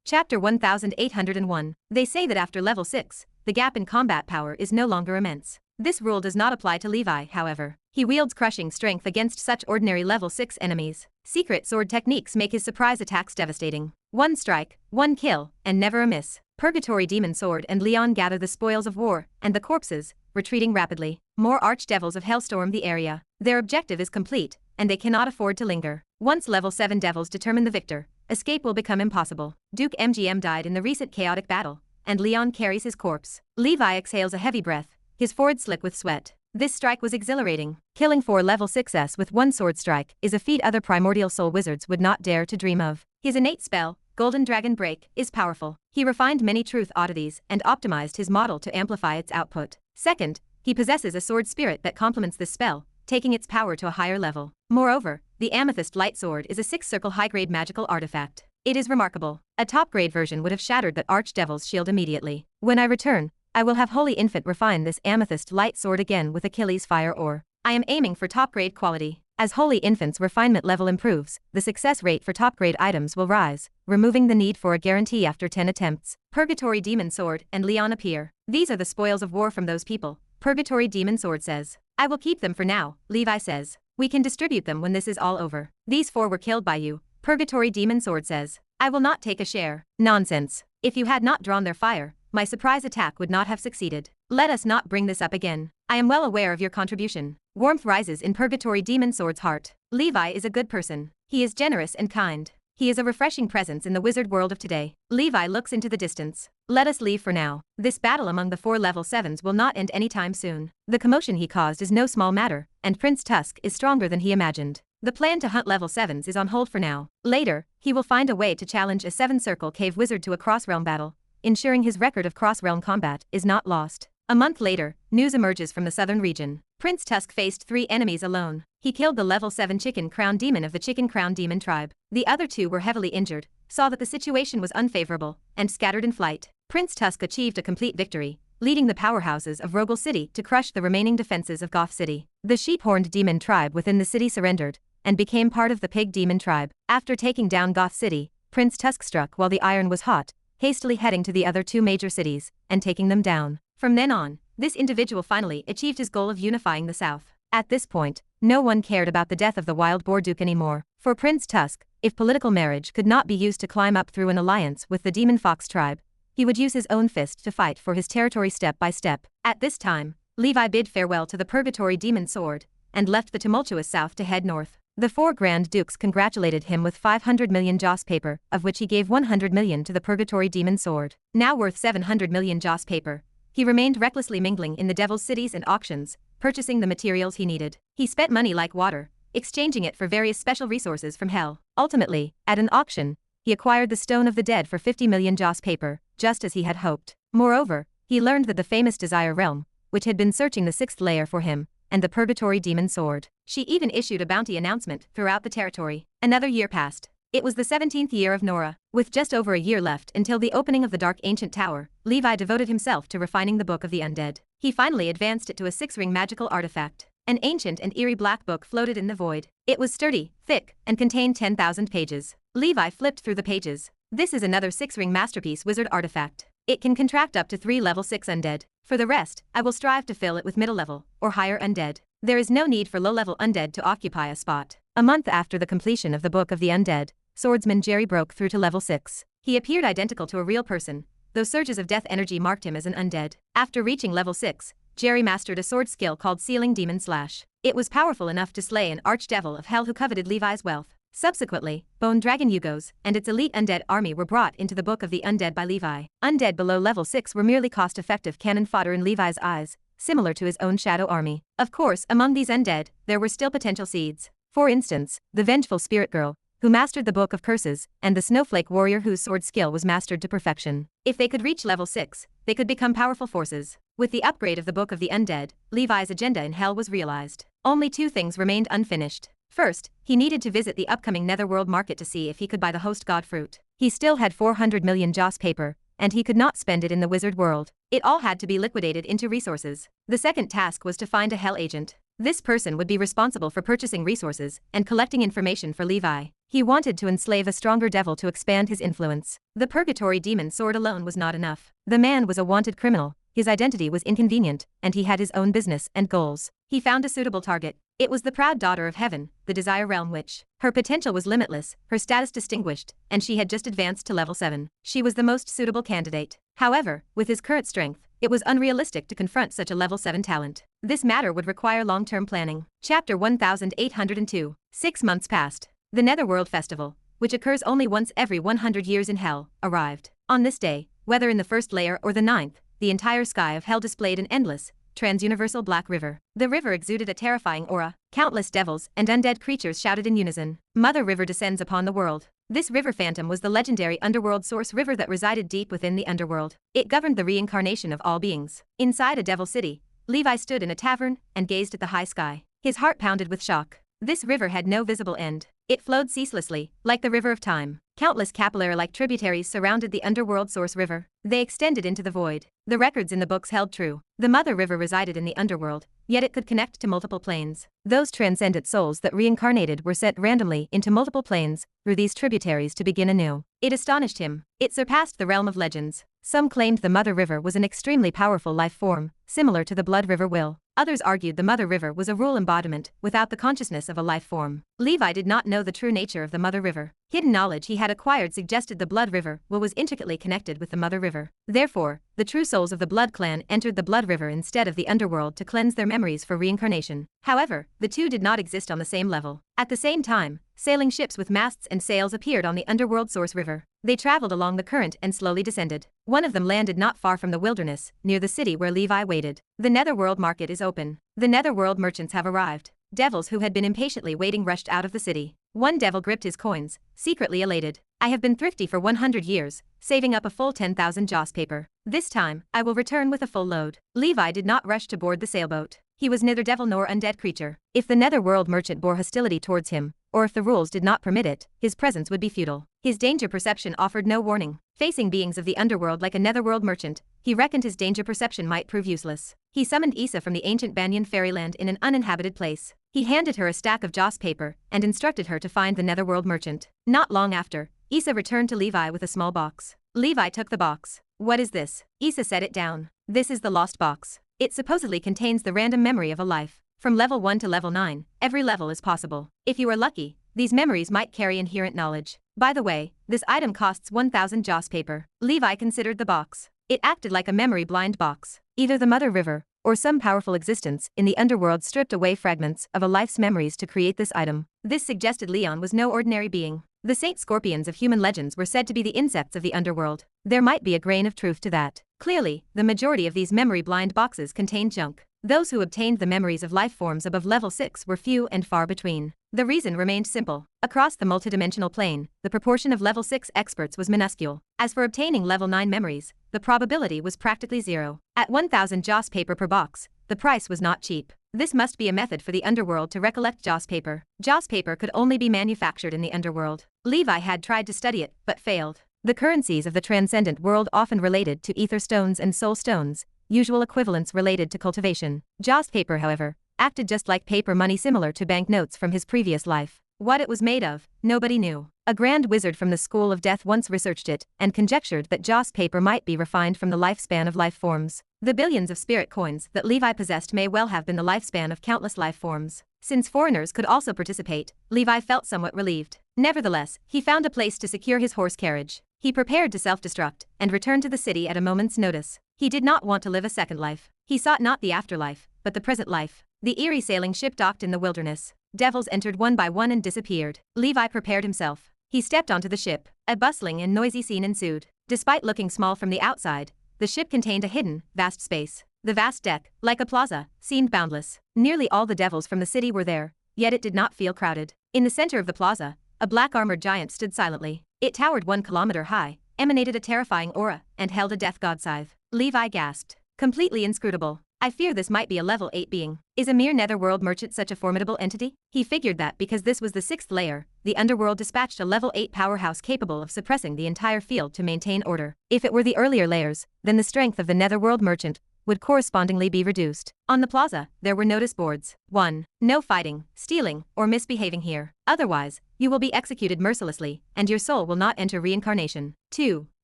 Chapter 1801. They say that after level 6, the gap in combat power is no longer immense. This rule does not apply to Levi, however. He wields crushing strength against such ordinary level 6 enemies. Secret sword techniques make his surprise attacks devastating. One strike, one kill, and never a miss. Purgatory Demon Sword and Leon gather the spoils of war and the corpses, retreating rapidly. More archdevils of hell storm the area. Their objective is complete, and they cannot afford to linger. Once level 7 devils determine the victor, escape will become impossible. Duke MGM died in the recent chaotic battle, and Leon carries his corpse. Levi exhales a heavy breath, his forehead slick with sweat. This strike was exhilarating. Killing 4 level 6s with one sword strike is a feat other primordial soul wizards would not dare to dream of. His innate spell, Golden Dragon Break, is powerful. He refined many truth oddities and optimized his model to amplify its output. Second, he possesses a sword spirit that complements this spell, taking its power to a higher level. Moreover, the Amethyst Light Sword is a 6-circle high-grade magical artifact. It is remarkable. A top-grade version would have shattered that Archdevil's shield immediately. When I return, I will have Holy Infant refine this Amethyst Light Sword again with Achilles' fire ore. I am aiming for top-grade quality. As Holy Infant's refinement level improves, the success rate for top-grade items will rise, removing the need for a guarantee after 10 attempts. Purgatory Demon Sword and Leon appear. These are the spoils of war from those people, Purgatory Demon Sword says. I will keep them for now, Levi says. We can distribute them when this is all over. These 4 were killed by you, Purgatory Demon Sword says. I will not take a share. Nonsense. If you had not drawn their fire, my surprise attack would not have succeeded. Let us not bring this up again. I am well aware of your contribution. Warmth rises in Purgatory Demon Sword's heart. Levi is a good person. He is generous and kind. He is a refreshing presence in the wizard world of today. Levi looks into the distance. Let us leave for now. This battle among the 4 level 7s will not end anytime soon. The commotion he caused is no small matter, and Prince Tusk is stronger than he imagined. The plan to hunt level 7s is on hold for now. Later, he will find a way to challenge a 7-circle cave wizard to a cross-realm battle, ensuring his record of cross-realm combat is not lost. A month later, news emerges from the southern region. Prince Tusk faced 3 enemies alone. He killed the level 7 Chicken Crown Demon of the Chicken Crown Demon tribe. The other 2 were heavily injured, saw that the situation was unfavorable, and scattered in flight. Prince Tusk achieved a complete victory, leading the powerhouses of Rogel City to crush the remaining defenses of Goth City. The sheep-horned demon tribe within the city surrendered, and became part of the pig demon tribe. After taking down Goth City, Prince Tusk struck while the iron was hot, hastily heading to the other 2 major cities, and taking them down. From then on, this individual finally achieved his goal of unifying the South. At this point, no one cared about the death of the Wild Boar Duke anymore. For Prince Tusk, if political marriage could not be used to climb up through an alliance with the Demon Fox tribe, he would use his own fist to fight for his territory step by step. At this time, Levi bid farewell to the Purgatory Demon Sword, and left the tumultuous South to head north. The 4 Grand Dukes congratulated him with 500 million joss paper, of which he gave 100 million to the Purgatory Demon Sword. Now worth 700 million joss paper, he remained recklessly mingling in the devil's cities and auctions, purchasing the materials he needed. He spent money like water, exchanging it for various special resources from hell. Ultimately, at an auction, he acquired the Stone of the Dead for 50 million joss paper, just as he had hoped. Moreover, he learned that the famous Desire Realm, which had been searching the 6th layer for him, and the Purgatory Demon Sword. She even issued a bounty announcement throughout the territory. Another year passed. It was the 17th year of Nora. With just over a year left until the opening of the Dark Ancient Tower, Levi devoted himself to refining the Book of the Undead. He finally advanced it to a 6-ring magical artifact. An ancient and eerie black book floated in the void. It was sturdy, thick, and contained 10,000 pages. Levi flipped through the pages. This is another 6-ring masterpiece wizard artifact. It can contract up to 3 level 6 undead. For the rest, I will strive to fill it with middle level, or higher undead. There is no need for low-level undead to occupy a spot. A month after the completion of the Book of the Undead, swordsman Jerry broke through to level 6. He appeared identical to a real person, though surges of death energy marked him as an undead. After reaching level 6, Jerry mastered a sword skill called Sealing Demon Slash. It was powerful enough to slay an archdevil of hell who coveted Levi's wealth. Subsequently, Bone Dragon Yugos and its elite undead army were brought into the Book of the Undead by Levi. Undead below level 6 were merely cost-effective cannon fodder in Levi's eyes, similar to his own shadow army. Of course, among these undead, there were still potential seeds. For instance, the vengeful spirit girl, who mastered the Book of Curses, and the snowflake warrior whose sword skill was mastered to perfection. If they could reach level 6, they could become powerful forces. With the upgrade of the Book of the Undead, Levi's agenda in hell was realized. Only 2 things remained unfinished. First, he needed to visit the upcoming Netherworld market to see if he could buy the host god fruit. He still had 400 million joss paper, and he could not spend it in the wizard world. It all had to be liquidated into resources. The second task was to find a hell agent. This person would be responsible for purchasing resources and collecting information for Levi. He wanted to enslave a stronger devil to expand his influence. The purgatory demon sword alone was not enough. The man was a wanted criminal, his identity was inconvenient, and he had his own business and goals. He found a suitable target. It was the proud daughter of heaven, the Desire Realm Witch. Her potential was limitless, her status distinguished, and she had just advanced to level 7. She was the most suitable candidate. However, with his current strength, it was unrealistic to confront such a level 7 talent. This matter would require long-term planning. Chapter 1802. 6 months passed. The Netherworld Festival, which occurs only once every 100 years in Hell, arrived. On this day, whether in the first layer or the 9th, the entire sky of Hell displayed an endless, trans-universal black river. The river exuded a terrifying aura. Countless devils and undead creatures shouted in unison. Mother River descends upon the world. This river phantom was the legendary underworld source river that resided deep within the underworld. It governed the reincarnation of all beings. Inside a devil city, Levi stood in a tavern and gazed at the high sky. His heart pounded with shock. This river had no visible end. It flowed ceaselessly, like the river of time. Countless capillary-like tributaries surrounded the underworld source river. They extended into the void. The records in the books held true. The Mother River resided in the underworld, yet it could connect to multiple planes. Those transcendent souls that reincarnated were sent randomly into multiple planes through these tributaries to begin anew. It astonished him. It surpassed the realm of legends. Some claimed the Mother River was an extremely powerful life form, similar to the Blood River Will. Others argued the Mother River was a rule embodiment without the consciousness of a life form. Levi did not know the true nature of the Mother River. Hidden knowledge he had acquired suggested the Blood River Will was intricately connected with the Mother River. Therefore, the true souls of the Blood Clan entered the Blood River instead of the underworld to cleanse their memories for reincarnation. However, the two did not exist on the same level. At the same time, sailing ships with masts and sails appeared on the underworld source river. They traveled along the current and slowly descended. One of them landed not far from the wilderness, near the city where Levi waited. The Netherworld market is open. The Netherworld merchants have arrived. Devils who had been impatiently waiting rushed out of the city. One devil gripped his coins, secretly elated. I have been thrifty for 100 years, saving up a full 10,000 joss paper. This time, I will return with a full load. Levi did not rush to board the sailboat. He was neither devil nor undead creature. If the Netherworld merchant bore hostility towards him, or if the rules did not permit it, his presence would be futile. His danger perception offered no warning. Facing beings of the underworld like a Netherworld merchant, he reckoned his danger perception might prove useless. He summoned Issa from the ancient Banyan fairyland in an uninhabited place. He handed her a stack of joss paper and instructed her to find the Netherworld merchant. Not long after, Issa returned to Levi with a small box. Levi took the box. What is this? Issa set it down. This is the lost box. It supposedly contains the random memory of a life. From level 1 to level 9, every level is possible. If you are lucky, these memories might carry inherent knowledge. By the way, this item costs 1,000 joss paper. Levi considered the box. It acted like a memory-blind box. Either the Mother River, or some powerful existence in the underworld stripped away fragments of a life's memories to create this item. This suggested Leon was no ordinary being. The saint scorpions of human legends were said to be the insects of the underworld. There might be a grain of truth to that. Clearly, the majority of these memory-blind boxes contained junk. Those who obtained the memories of life forms above level 6 were few and far between. The reason remained simple. Across the multidimensional plane, the proportion of level 6 experts was minuscule. As for obtaining level 9 memories, the probability was practically zero. At 1,000 joss paper per box, the price was not cheap. This must be a method for the underworld to recollect joss paper. Joss paper could only be manufactured in the underworld. Levi had tried to study it, but failed. The currencies of the transcendent world often related to ether stones and soul stones, usual equivalents related to cultivation. Joss paper, however, acted just like paper money, similar to banknotes from his previous life. What it was made of, nobody knew. A grand wizard from the School of Death once researched it and conjectured that joss paper might be refined from the lifespan of life forms. The billions of spirit coins that Levi possessed may well have been the lifespan of countless life forms. Since foreigners could also participate, Levi felt somewhat relieved. Nevertheless, he found a place to secure his horse carriage. He prepared to self-destruct and returned to the city at a moment's notice. He did not want to live a second life. He sought not the afterlife, but the present life. The eerie sailing ship docked in the wilderness. Devils entered one by one and disappeared. Levi prepared himself. He stepped onto the ship. A bustling and noisy scene ensued. Despite looking small from the outside, the ship contained a hidden, vast space. The vast deck, like a plaza, seemed boundless. Nearly all the devils from the city were there, yet it did not feel crowded. In the center of the plaza, a black-armored giant stood silently. It towered 1 kilometer high, emanated a terrifying aura, and held a death god scythe. Levi gasped. Completely inscrutable. I fear this might be a level 8 being. Is a mere netherworld merchant such a formidable entity? He figured that because this was the 6th layer, the underworld dispatched a level 8 powerhouse capable of suppressing the entire field to maintain order. If it were the earlier layers, then the strength of the netherworld merchant would correspondingly be reduced. On the plaza, there were notice boards. 1. No fighting, stealing, or misbehaving here. Otherwise, you will be executed mercilessly, and your soul will not enter reincarnation. 2.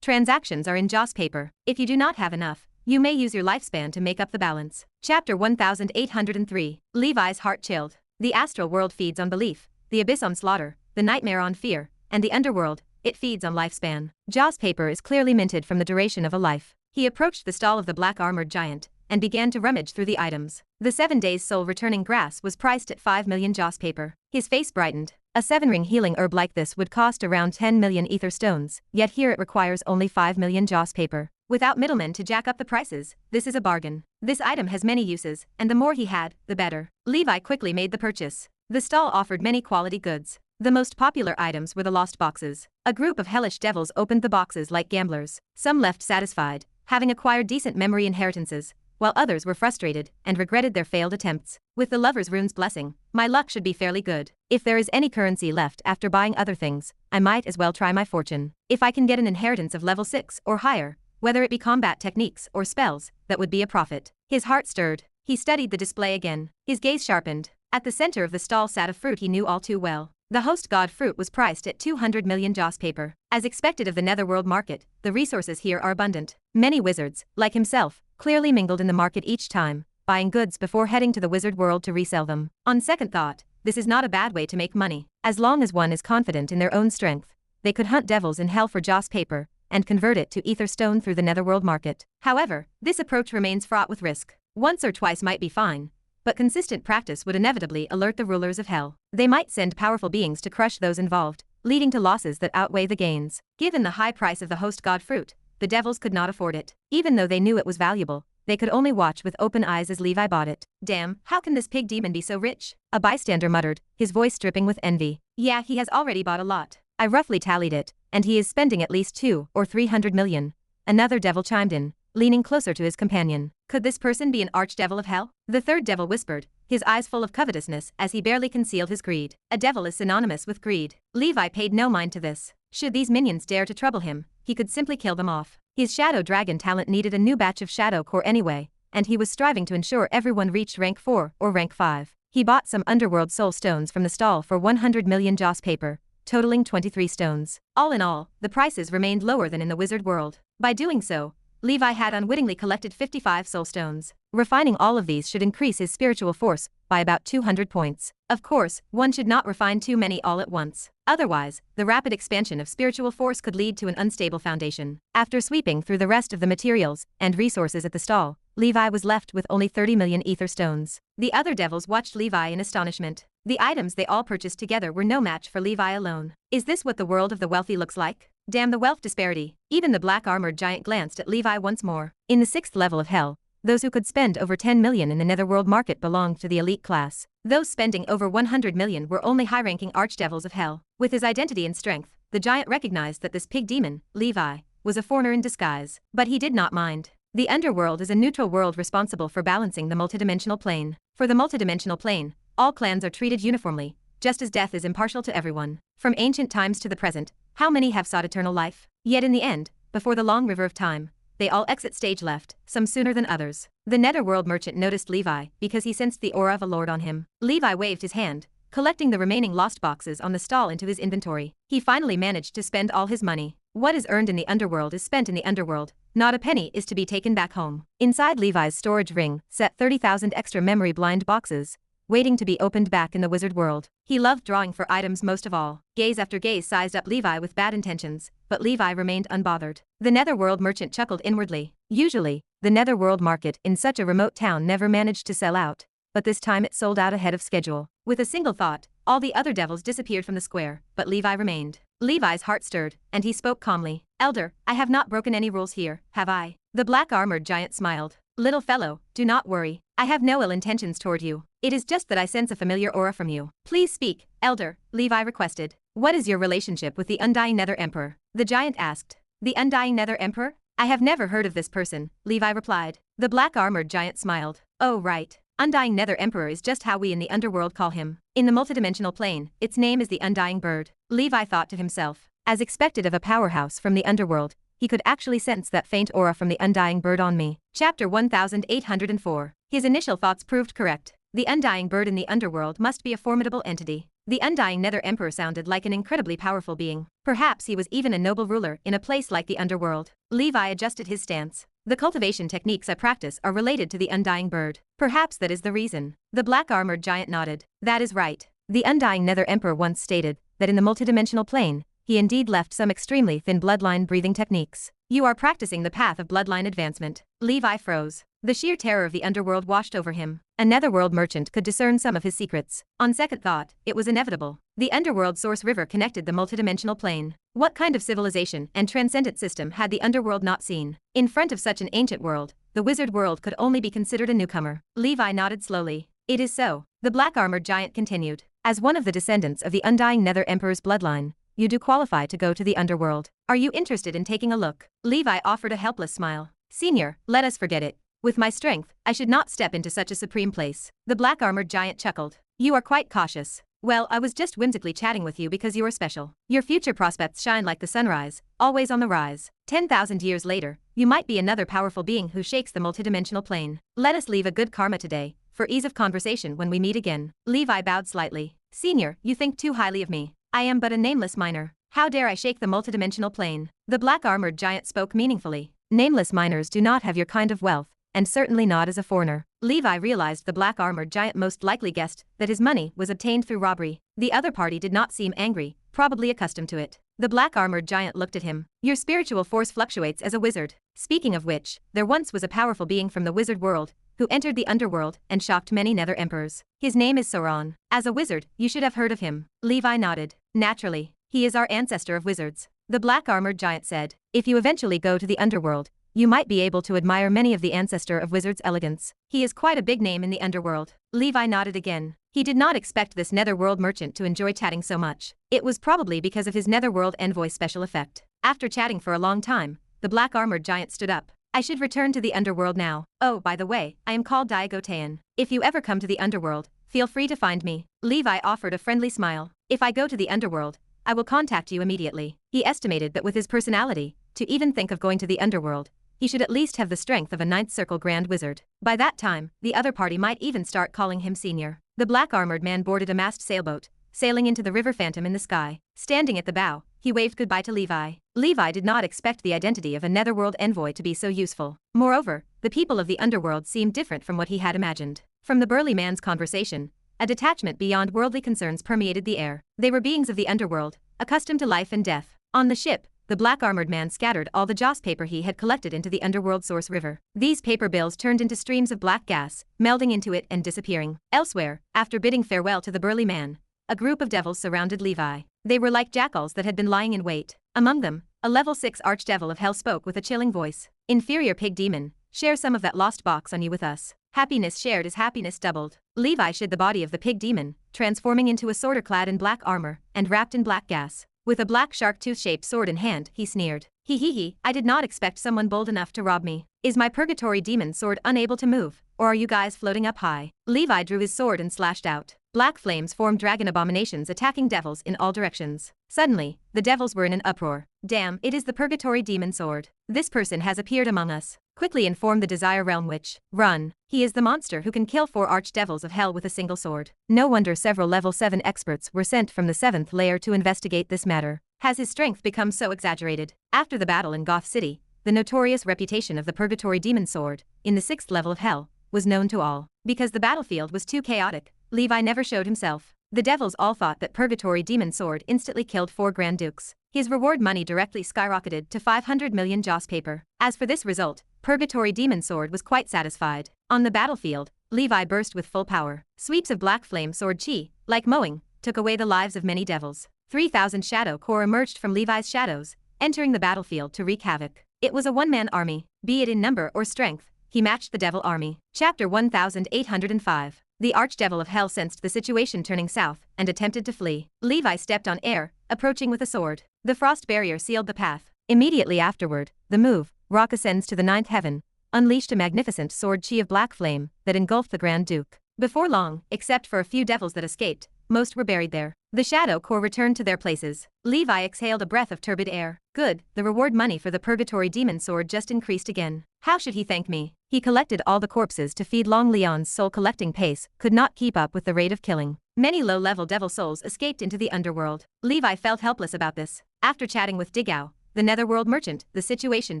Transactions are in joss paper. If you do not have enough, you may use your lifespan to make up the balance. Chapter 1803. Levi's heart chilled. The astral world feeds on belief, the abyss on slaughter, the nightmare on fear, and the underworld, it feeds on lifespan. Joss paper is clearly minted from the duration of a life. He approached the stall of the black-armored giant, and began to rummage through the items. The 7 days soul-returning grass was priced at 5 million joss paper. His face brightened. A 7-ring healing herb like this would cost around 10 million ether stones, yet here it requires only 5 million joss paper. Without middlemen to jack up the prices, this is a bargain. This item has many uses, and the more he had, the better. Levi quickly made the purchase. The stall offered many quality goods. The most popular items were the lost boxes. A group of hellish devils opened the boxes like gamblers. Some left satisfied, having acquired decent memory inheritances, while others were frustrated and regretted their failed attempts. With the lover's rune's blessing, my luck should be fairly good. If there is any currency left after buying other things, I might as well try my fortune. If I can get an inheritance of level 6 or higher, whether it be combat techniques or spells, that would be a profit. His heart stirred. He studied the display again. His gaze sharpened. At the center of the stall sat a fruit he knew all too well. The host god fruit was priced at 200 million joss paper. As expected of the netherworld market, the resources here are abundant. Many wizards, like himself, clearly mingled in the market each time, buying goods before heading to the wizard world to resell them. On second thought, this is not a bad way to make money. As long as one is confident in their own strength, they could hunt devils in hell for joss paper, and convert it to ether stone through the netherworld market. However, this approach remains fraught with risk. Once or twice might be fine, but consistent practice would inevitably alert the rulers of hell. They might send powerful beings to crush those involved, leading to losses that outweigh the gains. Given the high price of the host god fruit, the devils could not afford it. Even though they knew it was valuable, they could only watch with open eyes as Levi bought it. Damn, how can this pig demon be so rich? A bystander muttered, his voice dripping with envy. Yeah, he has already bought a lot. I roughly tallied it, and he is spending at least 200 or 300 million. Another devil chimed in, leaning closer to his companion. Could this person be an archdevil of hell? The third devil whispered, his eyes full of covetousness as he barely concealed his greed. A devil is synonymous with greed. Levi paid no mind to this. Should these minions dare to trouble him, he could simply kill them off. His shadow dragon talent needed a new batch of shadow core anyway, and he was striving to ensure everyone reached rank 4 or rank 5. He bought some underworld soul stones from the stall for 100 million joss paper, totaling 23 stones. All in all, the prices remained lower than in the wizard world. By doing so, Levi had unwittingly collected 55 soul stones. Refining all of these should increase his spiritual force by about 200 points. Of course, one should not refine too many all at once. Otherwise, the rapid expansion of spiritual force could lead to an unstable foundation. After sweeping through the rest of the materials and resources at the stall, Levi was left with only 30 million ether stones. The other devils watched Levi in astonishment. The items they all purchased together were no match for Levi alone. Is this what the world of the wealthy looks like? Damn the wealth disparity. Even the black-armored giant glanced at Levi once more. In the 6th level of hell, those who could spend over 10 million in the netherworld market belonged to the elite class. Those spending over 100 million were only high-ranking archdevils of hell. With his identity and strength, the giant recognized that this pig demon, Levi, was a foreigner in disguise. But he did not mind. The underworld is a neutral world responsible for balancing the multidimensional plane. For the multidimensional plane, all clans are treated uniformly, just as death is impartial to everyone. From ancient times to the present, how many have sought eternal life? Yet in the end, before the long river of time, they all exit stage left, some sooner than others. The netherworld merchant noticed Levi because he sensed the aura of a lord on him. Levi waved his hand, collecting the remaining lost boxes on the stall into his inventory. He finally managed to spend all his money. What is earned in the underworld is spent in the underworld. Not a penny is to be taken back home. Inside Levi's storage ring sat 30,000 extra memory blind boxes, waiting to be opened back in the wizard world. He loved drawing for items most of all. Gaze after gaze sized up Levi with bad intentions, but Levi remained unbothered. The netherworld merchant chuckled inwardly. Usually, the netherworld market in such a remote town never managed to sell out, but this time it sold out ahead of schedule. With a single thought, all the other devils disappeared from the square, but Levi remained. Levi's heart stirred, and he spoke calmly. Elder, I have not broken any rules here, have I? The black-armored giant smiled. Little fellow, do not worry. I have no ill intentions toward you. It is just that I sense a familiar aura from you. Please speak, Elder, Levi requested. What is your relationship with the Undying Nether Emperor? The giant asked. The Undying Nether Emperor? I have never heard of this person, Levi replied. The black-armored giant smiled. Oh right. Undying Nether Emperor is just how we in the underworld call him. In the multidimensional plane, its name is the Undying Bird. Levi thought to himself. As expected of a powerhouse from the underworld, he could actually sense that faint aura from the undying bird on me. Chapter 1804. His initial thoughts proved correct. The undying bird in the underworld must be a formidable entity. The undying Nether Emperor sounded like an incredibly powerful being. Perhaps he was even a noble ruler in a place like the underworld. Levi adjusted his stance. The cultivation techniques I practice are related to the undying bird. Perhaps that is the reason. The black-armored giant nodded. That is right. The undying Nether Emperor once stated that in the multidimensional plane, he indeed left some extremely thin bloodline breathing techniques. You are practicing the path of bloodline advancement. Levi froze. The sheer terror of the underworld washed over him. A netherworld merchant could discern some of his secrets. On second thought, it was inevitable. The underworld source river connected the multidimensional plane. What kind of civilization and transcendent system had the underworld not seen? In front of such an ancient world, the wizard world could only be considered a newcomer. Levi nodded slowly. It is so. The black-armored giant continued. As one of the descendants of the undying Nether Emperor's bloodline, you do qualify to go to the underworld. Are you interested in taking a look? Levi offered a helpless smile. Senior, let us forget it. With my strength, I should not step into such a supreme place. The black-armored giant chuckled. You are quite cautious. Well, I was just whimsically chatting with you because you are special. Your future prospects shine like the sunrise, always on the rise. 10,000 years later, you might be another powerful being who shakes the multidimensional plane. Let us leave a good karma today, for ease of conversation when we meet again. Levi bowed slightly. Senior, you think too highly of me. I am but a nameless miner. How dare I shake the multidimensional plane? The black-armored giant spoke meaningfully. Nameless miners do not have your kind of wealth, and certainly not as a foreigner. Levi realized the black-armored giant most likely guessed that his money was obtained through robbery. The other party did not seem angry, probably accustomed to it. The black-armored giant looked at him. Your spiritual force fluctuates as a wizard. Speaking of which, there once was a powerful being from the wizard world, who entered the underworld and shocked many nether emperors. His name is Sauron. As a wizard, you should have heard of him. Levi nodded. Naturally. He is our ancestor of wizards. The black-armored giant said. If you eventually go to the underworld, you might be able to admire many of the ancestor of wizards' elegance. He is quite a big name in the underworld. Levi nodded again. He did not expect this netherworld merchant to enjoy chatting so much. It was probably because of his netherworld envoy special effect. After chatting for a long time, the black-armored giant stood up. I should return to the underworld now. Oh, by the way, I am called Daigotean. If you ever come to the underworld, feel free to find me. Levi offered a friendly smile. If I go to the underworld, I will contact you immediately. He estimated that with his personality, to even think of going to the underworld, he should at least have the strength of a ninth circle grand wizard. By that time, the other party might even start calling him senior. The black-armored man boarded a massed sailboat, sailing into the river phantom in the sky. Standing at the bow, he waved goodbye to Levi. Levi did not expect the identity of a netherworld envoy to be so useful. Moreover, the people of the underworld seemed different from what he had imagined. From the burly man's conversation, a detachment beyond worldly concerns permeated the air. They were beings of the underworld, accustomed to life and death. On the ship, the black-armored man scattered all the joss paper he had collected into the underworld source river. These paper bills turned into streams of black gas, melding into it and disappearing. Elsewhere, after bidding farewell to the burly man, a group of devils surrounded Levi. They were like jackals that had been lying in wait. Among them, a level 6 archdevil of hell spoke with a chilling voice. Inferior pig demon, share some of that lost box on you with us. Happiness shared is happiness doubled. Levi shid the body of the pig demon, transforming into a sworder clad in black armor and wrapped in black gas. With a black shark tooth-shaped sword in hand, he sneered. He, I did not expect someone bold enough to rob me. Is my purgatory demon sword unable to move, or are you guys floating up high? Levi drew his sword and slashed out. Black flames formed dragon abominations attacking devils in all directions. Suddenly, the devils were in an uproar. Damn, it is the purgatory demon sword. This person has appeared among us. Quickly inform the Desire Realm Witch. Run. He is the monster who can kill 4 archdevils of hell with a single sword. No wonder several level 7 experts were sent from the 7th layer to investigate this matter. Has his strength become so exaggerated? After the battle in Goth City, the notorious reputation of the purgatory demon sword, in the 6th level of hell, was known to all. Because the battlefield was too chaotic, Levi never showed himself. The devils all thought that purgatory demon sword instantly killed 4 Grand Dukes. His reward money directly skyrocketed to 500 million joss paper. As for this result, purgatory demon sword was quite satisfied. On the battlefield, Levi burst with full power. Sweeps of black flame sword chi, like mowing, took away the lives of many devils. 3,000 shadow core emerged from Levi's shadows, entering the battlefield to wreak havoc. It was a one-man army, be it in number or strength, he matched the devil army. Chapter 1805. The archdevil of hell sensed the situation turning south and attempted to flee. Levi stepped on air, approaching with a sword. The frost barrier sealed the path. Immediately afterward, the move, Rock ascends to the 9th heaven, unleashed a magnificent sword chi of black flame that engulfed the Grand Duke. Before long, except for a few devils that escaped, most were buried there. The shadow core returned to their places. Levi exhaled a breath of turbid air. Good, the reward money for the purgatory demon sword just increased again. How should he thank me? He collected all the corpses to feed Long Leon's soul-collecting pace, could not keep up with the rate of killing. Many low-level devil souls escaped into the underworld. Levi felt helpless about this. After chatting with Digao, the netherworld merchant, the situation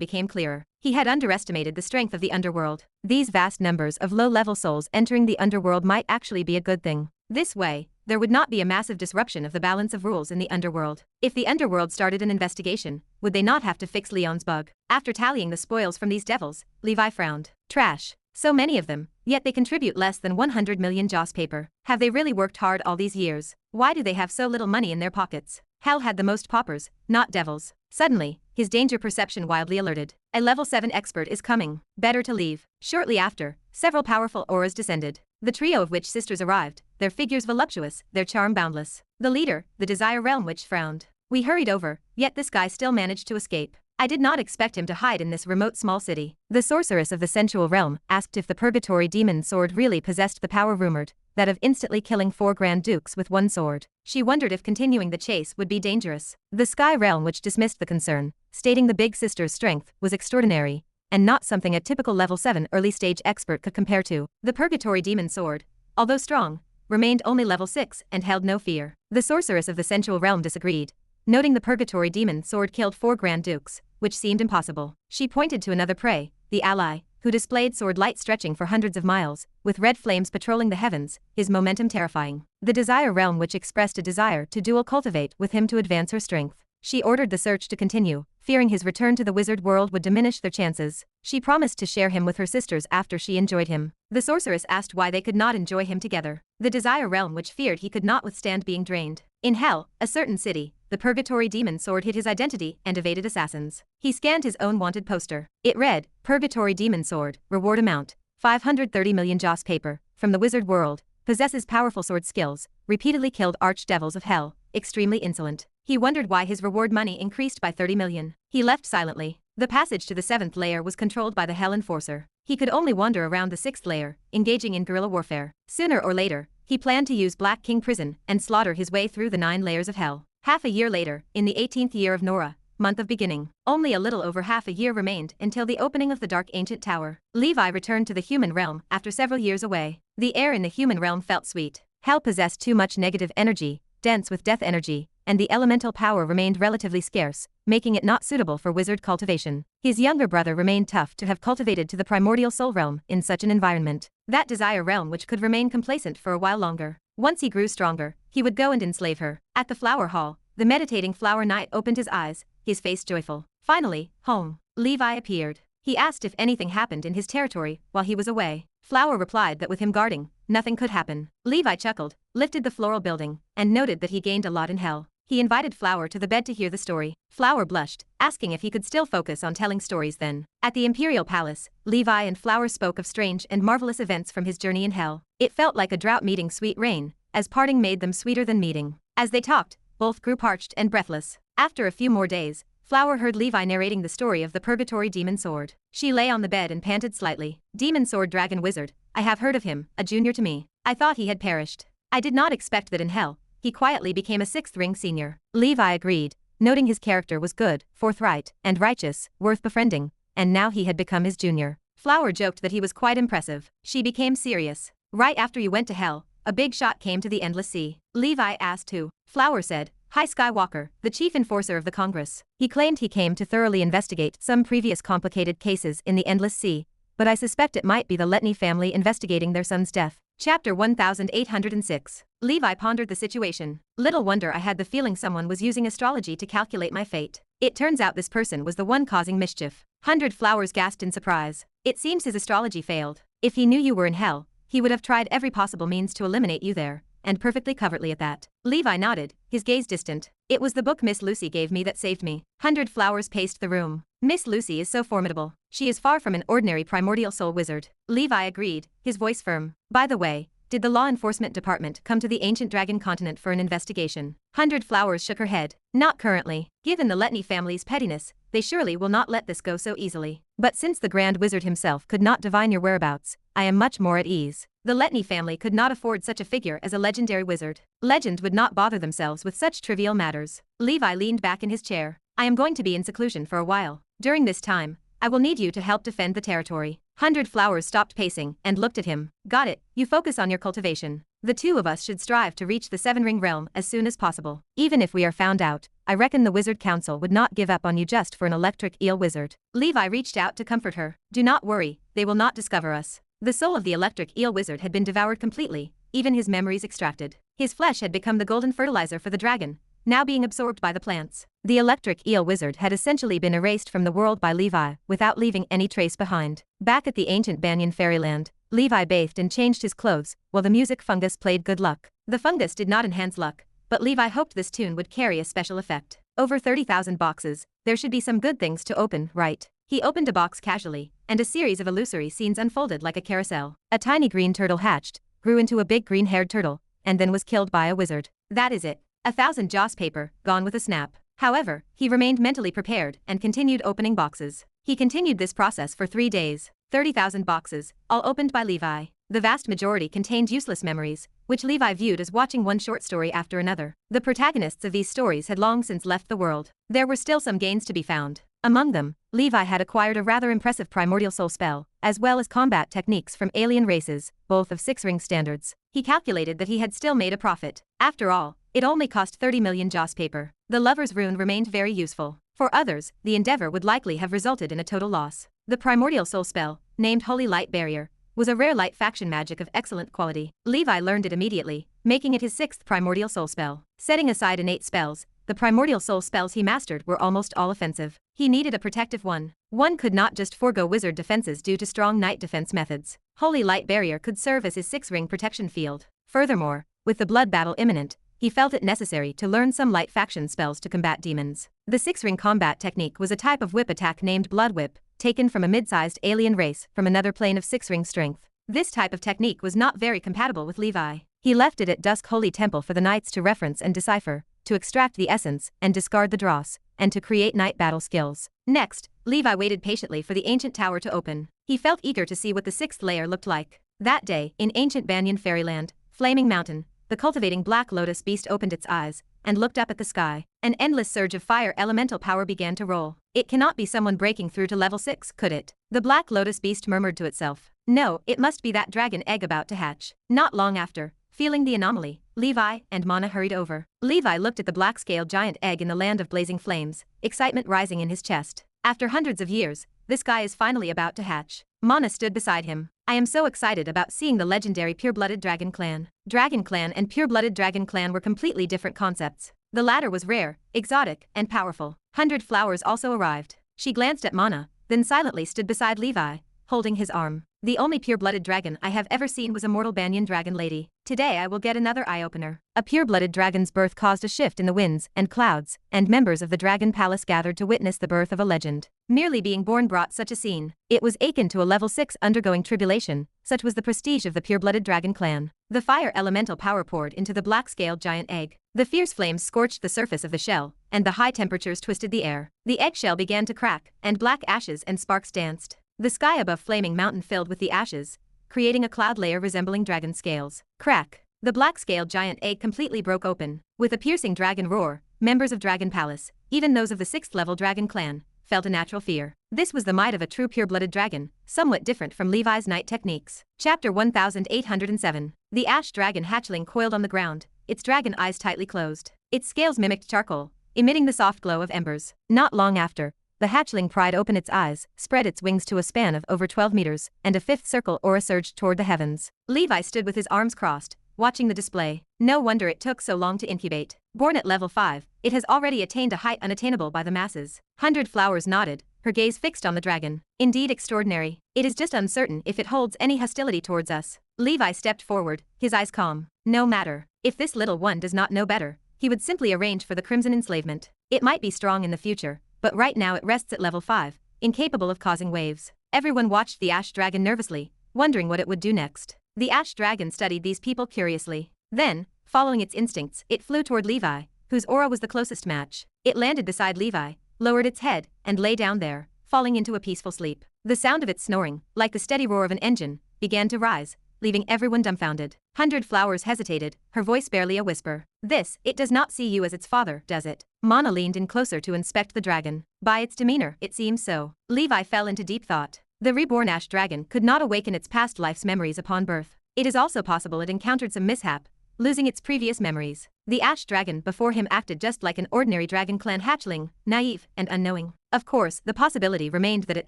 became clearer. He had underestimated the strength of the underworld. These vast numbers of low-level souls entering the underworld might actually be a good thing. This way, there would not be a massive disruption of the balance of rules in the underworld. If the underworld started an investigation, would they not have to fix Leon's bug? After tallying the spoils from these devils, Levi frowned. Trash. So many of them, yet they contribute less than 100 million joss paper. Have they really worked hard all these years? Why do they have so little money in their pockets? Hell had the most paupers, not devils. Suddenly, his danger perception wildly alerted. A level 7 expert is coming. Better to leave. Shortly after, several powerful auras descended. The trio of witch sisters arrived, their figures voluptuous, their charm boundless. The leader, the Desire Realm witch, frowned. We hurried over, yet this guy still managed to escape. I did not expect him to hide in this remote small city. The sorceress of the sensual realm asked if the purgatory demon sword really possessed the power rumored, that of instantly killing 4 grand dukes with one sword. She wondered if continuing the chase would be dangerous. The sky realm which dismissed the concern, stating the big sister's strength was extraordinary, and not something a typical level 7 early-stage expert could compare to. The purgatory demon sword, although strong, remained only level 6 and held no fear. The sorceress of the sensual realm disagreed, noting the purgatory demon sword killed 4 grand dukes, which seemed impossible. She pointed to another prey, the ally, who displayed sword light stretching for hundreds of miles, with red flames patrolling the heavens, his momentum terrifying. The Desire Realm which expressed a desire to dual cultivate with him to advance her strength. She ordered the search to continue, fearing his return to the wizard world would diminish their chances. She promised to share him with her sisters after she enjoyed him. The sorceress asked why they could not enjoy him together. The Desire Realm which feared he could not withstand being drained. In hell, a certain city, the purgatory demon sword hid his identity and evaded assassins. He scanned his own wanted poster. It read, Purgatory demon sword, reward amount, 530 million joss paper, from the wizard world, possesses powerful sword skills, repeatedly killed archdevils of hell, extremely insolent. He wondered why his reward money increased by 30 million. He left silently. The passage to the 7th layer was controlled by the Hell Enforcer. He could only wander around the 6th layer, engaging in guerrilla warfare. Sooner or later, he planned to use Black King Prison and slaughter his way through the 9 layers of hell. Half a year later, in the 18th year of Nora, month of beginning, only a little over half a year remained until the opening of the Dark Ancient Tower. Levi returned to the human realm after several years away. The air in the human realm felt sweet. Hell possessed too much negative energy, dense with death energy, and the elemental power remained relatively scarce, making it not suitable for wizard cultivation. His younger brother remained tough to have cultivated to the primordial soul realm in such an environment. That Desire Realm which could remain complacent for a while longer. Once he grew stronger, he would go and enslave her. At the flower hall, the meditating flower knight opened his eyes, his face joyful. Finally, home. Levi appeared. He asked if anything happened in his territory while he was away. Flower replied that with him guarding, nothing could happen. Levi chuckled, lifted the floral building, and noted that he gained a lot in hell. He invited Flower to the bed to hear the story. Flower blushed, asking if he could still focus on telling stories then. At the Imperial Palace, Levi and Flower spoke of strange and marvelous events from his journey in hell. It felt like a drought meeting sweet rain, as parting made them sweeter than meeting. As they talked, both grew parched and breathless. After a few more days, Flower heard Levi narrating the story of the purgatory demon sword. She lay on the bed and panted slightly. Demon sword dragon wizard, I have heard of him, a junior to me. I thought he had perished. I did not expect that in hell, he quietly became a 6th ring senior. Levi agreed, noting his character was good, forthright, and righteous, worth befriending, and now he had become his junior. Flower joked that he was quite impressive. She became serious. Right after you went to hell, a big shot came to the Endless Sea. Levi asked who. Flower said, High Skywalker, the chief enforcer of the Congress. He claimed he came to thoroughly investigate some previous complicated cases in the Endless Sea, but I suspect it might be the Letney family investigating their son's death. Chapter 1806. Levi pondered the situation. Little wonder I had the feeling someone was using astrology to calculate my fate. It turns out this person was the one causing mischief. 100 Flowers gasped in surprise. It seems his astrology failed. If he knew you were in hell, he would have tried every possible means to eliminate you there, and perfectly covertly at that. Levi nodded, his gaze distant. It was the book Miss Lucy gave me that saved me. 100 Flowers paced the room. Miss Lucy is so formidable. She is far from an ordinary primordial soul wizard. Levi agreed, his voice firm. By the way, did the law enforcement department come to the ancient dragon continent for an investigation? 100 Flowers shook her head. Not currently. Given the Letney family's pettiness, they surely will not let this go so easily. But since the Grand Wizard himself could not divine your whereabouts, I am much more at ease. The Letney family could not afford such a figure as a legendary wizard. Legend would not bother themselves with such trivial matters. Levi leaned back in his chair. I am going to be in seclusion for a while. During this time, I will need you to help defend the territory. 100 Flowers stopped pacing and looked at him. Got it, you focus on your cultivation. The two of us should strive to reach the Seven-Ring realm as soon as possible. Even if we are found out, I reckon the Wizard Council would not give up on you just for an electric eel wizard. Levi reached out to comfort her. Do not worry, they will not discover us. The soul of the electric eel wizard had been devoured completely, even his memories extracted. His flesh had become the golden fertilizer for the dragon, now being absorbed by the plants. The electric eel wizard had essentially been erased from the world by Levi, without leaving any trace behind. Back at the ancient Banyan fairyland, Levi bathed and changed his clothes, while the music fungus played good luck. The fungus did not enhance luck, but Levi hoped this tune would carry a special effect. Over 30,000 boxes, there should be some good things to open, right? He opened a box casually, and a series of illusory scenes unfolded like a carousel. A tiny green turtle hatched, grew into a big green-haired turtle, and then was killed by a wizard. That is it. 1,000 joss paper, gone with a snap. However, he remained mentally prepared and continued opening boxes. He continued this process for 3 days. 30,000 boxes, all opened by Levi. The vast majority contained useless memories, which Levi viewed as watching one short story after another. The protagonists of these stories had long since left the world. There were still some gains to be found. Among them, Levi had acquired a rather impressive primordial soul spell, as well as combat techniques from alien races, both of 6-ring standards. He calculated that he had still made a profit. After all, it only cost 30 million joss paper. The Lover's Rune remained very useful. For others, the endeavor would likely have resulted in a total loss. The primordial soul spell, named Holy Light Barrier, was a rare light faction magic of excellent quality. Levi learned it immediately, making it his 6th primordial soul spell. Setting aside innate spells, the primordial soul spells he mastered were almost all offensive. He needed a protective one. One could not just forego wizard defenses due to strong knight defense methods. Holy Light Barrier could serve as his 6-ring protection field. Furthermore, with the blood battle imminent, he felt it necessary to learn some light faction spells to combat demons. The 6-ring combat technique was a type of whip attack named Blood Whip, taken from a mid-sized alien race from another plane of 6-ring strength. This type of technique was not very compatible with Levi. He left it at Dusk Holy Temple for the knights to reference and decipher, to extract the essence and discard the dross, and to create night battle skills. Next, Levi waited patiently for the ancient tower to open. He felt eager to see what the 6th layer looked like. That day, in ancient Banyan fairyland, Flaming Mountain, the cultivating black lotus beast opened its eyes and looked up at the sky. An endless surge of fire elemental power began to roll. It cannot be someone breaking through to level 6, could it? The black lotus beast murmured to itself. No, it must be that dragon egg about to hatch. Not long after, feeling the anomaly, Levi and Mana hurried over. Levi looked at the black-scaled giant egg in the land of blazing flames, excitement rising in his chest. After hundreds of years, this guy is finally about to hatch. Mana stood beside him. I am so excited about seeing the legendary pure-blooded dragon clan. Dragon clan and pure-blooded dragon clan were completely different concepts. The latter was rare, exotic, and powerful. 100 Flowers also arrived. She glanced at Mana, then silently stood beside Levi, holding his arm. The only pure-blooded dragon I have ever seen was a mortal Banyan dragon lady. Today I will get another eye-opener. A pure-blooded dragon's birth caused a shift in the winds and clouds, and members of the Dragon Palace gathered to witness the birth of a legend. Merely being born brought such a scene. It was akin to a level 6 undergoing tribulation, such was the prestige of the pure-blooded dragon clan. The fire elemental power poured into the black-scaled giant egg. The fierce flames scorched the surface of the shell, and the high temperatures twisted the air. The eggshell began to crack, and black ashes and sparks danced. The sky above Flaming Mountain filled with the ashes, creating a cloud layer resembling dragon scales. Crack! The black-scaled giant egg completely broke open. With a piercing dragon roar, members of Dragon Palace, even those of the 6th-level dragon clan, felt a natural fear. This was the might of a true pure-blooded dragon, somewhat different from Levi's night techniques. Chapter 1807. The ash dragon hatchling coiled on the ground, its dragon eyes tightly closed. Its scales mimicked charcoal, emitting the soft glow of embers. Not long after, the hatchling pried open its eyes, spread its wings to a span of over 12 meters, and a 5th circle aura surged toward the heavens. Levi stood with his arms crossed, watching the display. No wonder it took so long to incubate. Born at level 5, it has already attained a height unattainable by the masses. 100 Flowers nodded, her gaze fixed on the dragon. Indeed extraordinary. It is just uncertain if it holds any hostility towards us. Levi stepped forward, his eyes calm. No matter. If this little one does not know better, he would simply arrange for the crimson enslavement. It might be strong in the future, but right now it rests at level 5, incapable of causing waves. Everyone watched the ash dragon nervously, wondering what it would do next. The ash dragon studied these people curiously. Then, following its instincts, it flew toward Levi, whose aura was the closest match. It landed beside Levi, lowered its head, and lay down there, falling into a peaceful sleep. The sound of its snoring, like the steady roar of an engine, began to rise, leaving everyone dumbfounded. 100 Flowers hesitated, her voice barely a whisper. It does not see you as its father, does it? Mana leaned in closer to inspect the dragon. By its demeanor, it seems so. Levi fell into deep thought. The reborn ash dragon could not awaken its past life's memories upon birth. It is also possible it encountered some mishap, losing its previous memories. The ash dragon before him acted just like an ordinary dragon clan hatchling, naive and unknowing. Of course, the possibility remained that it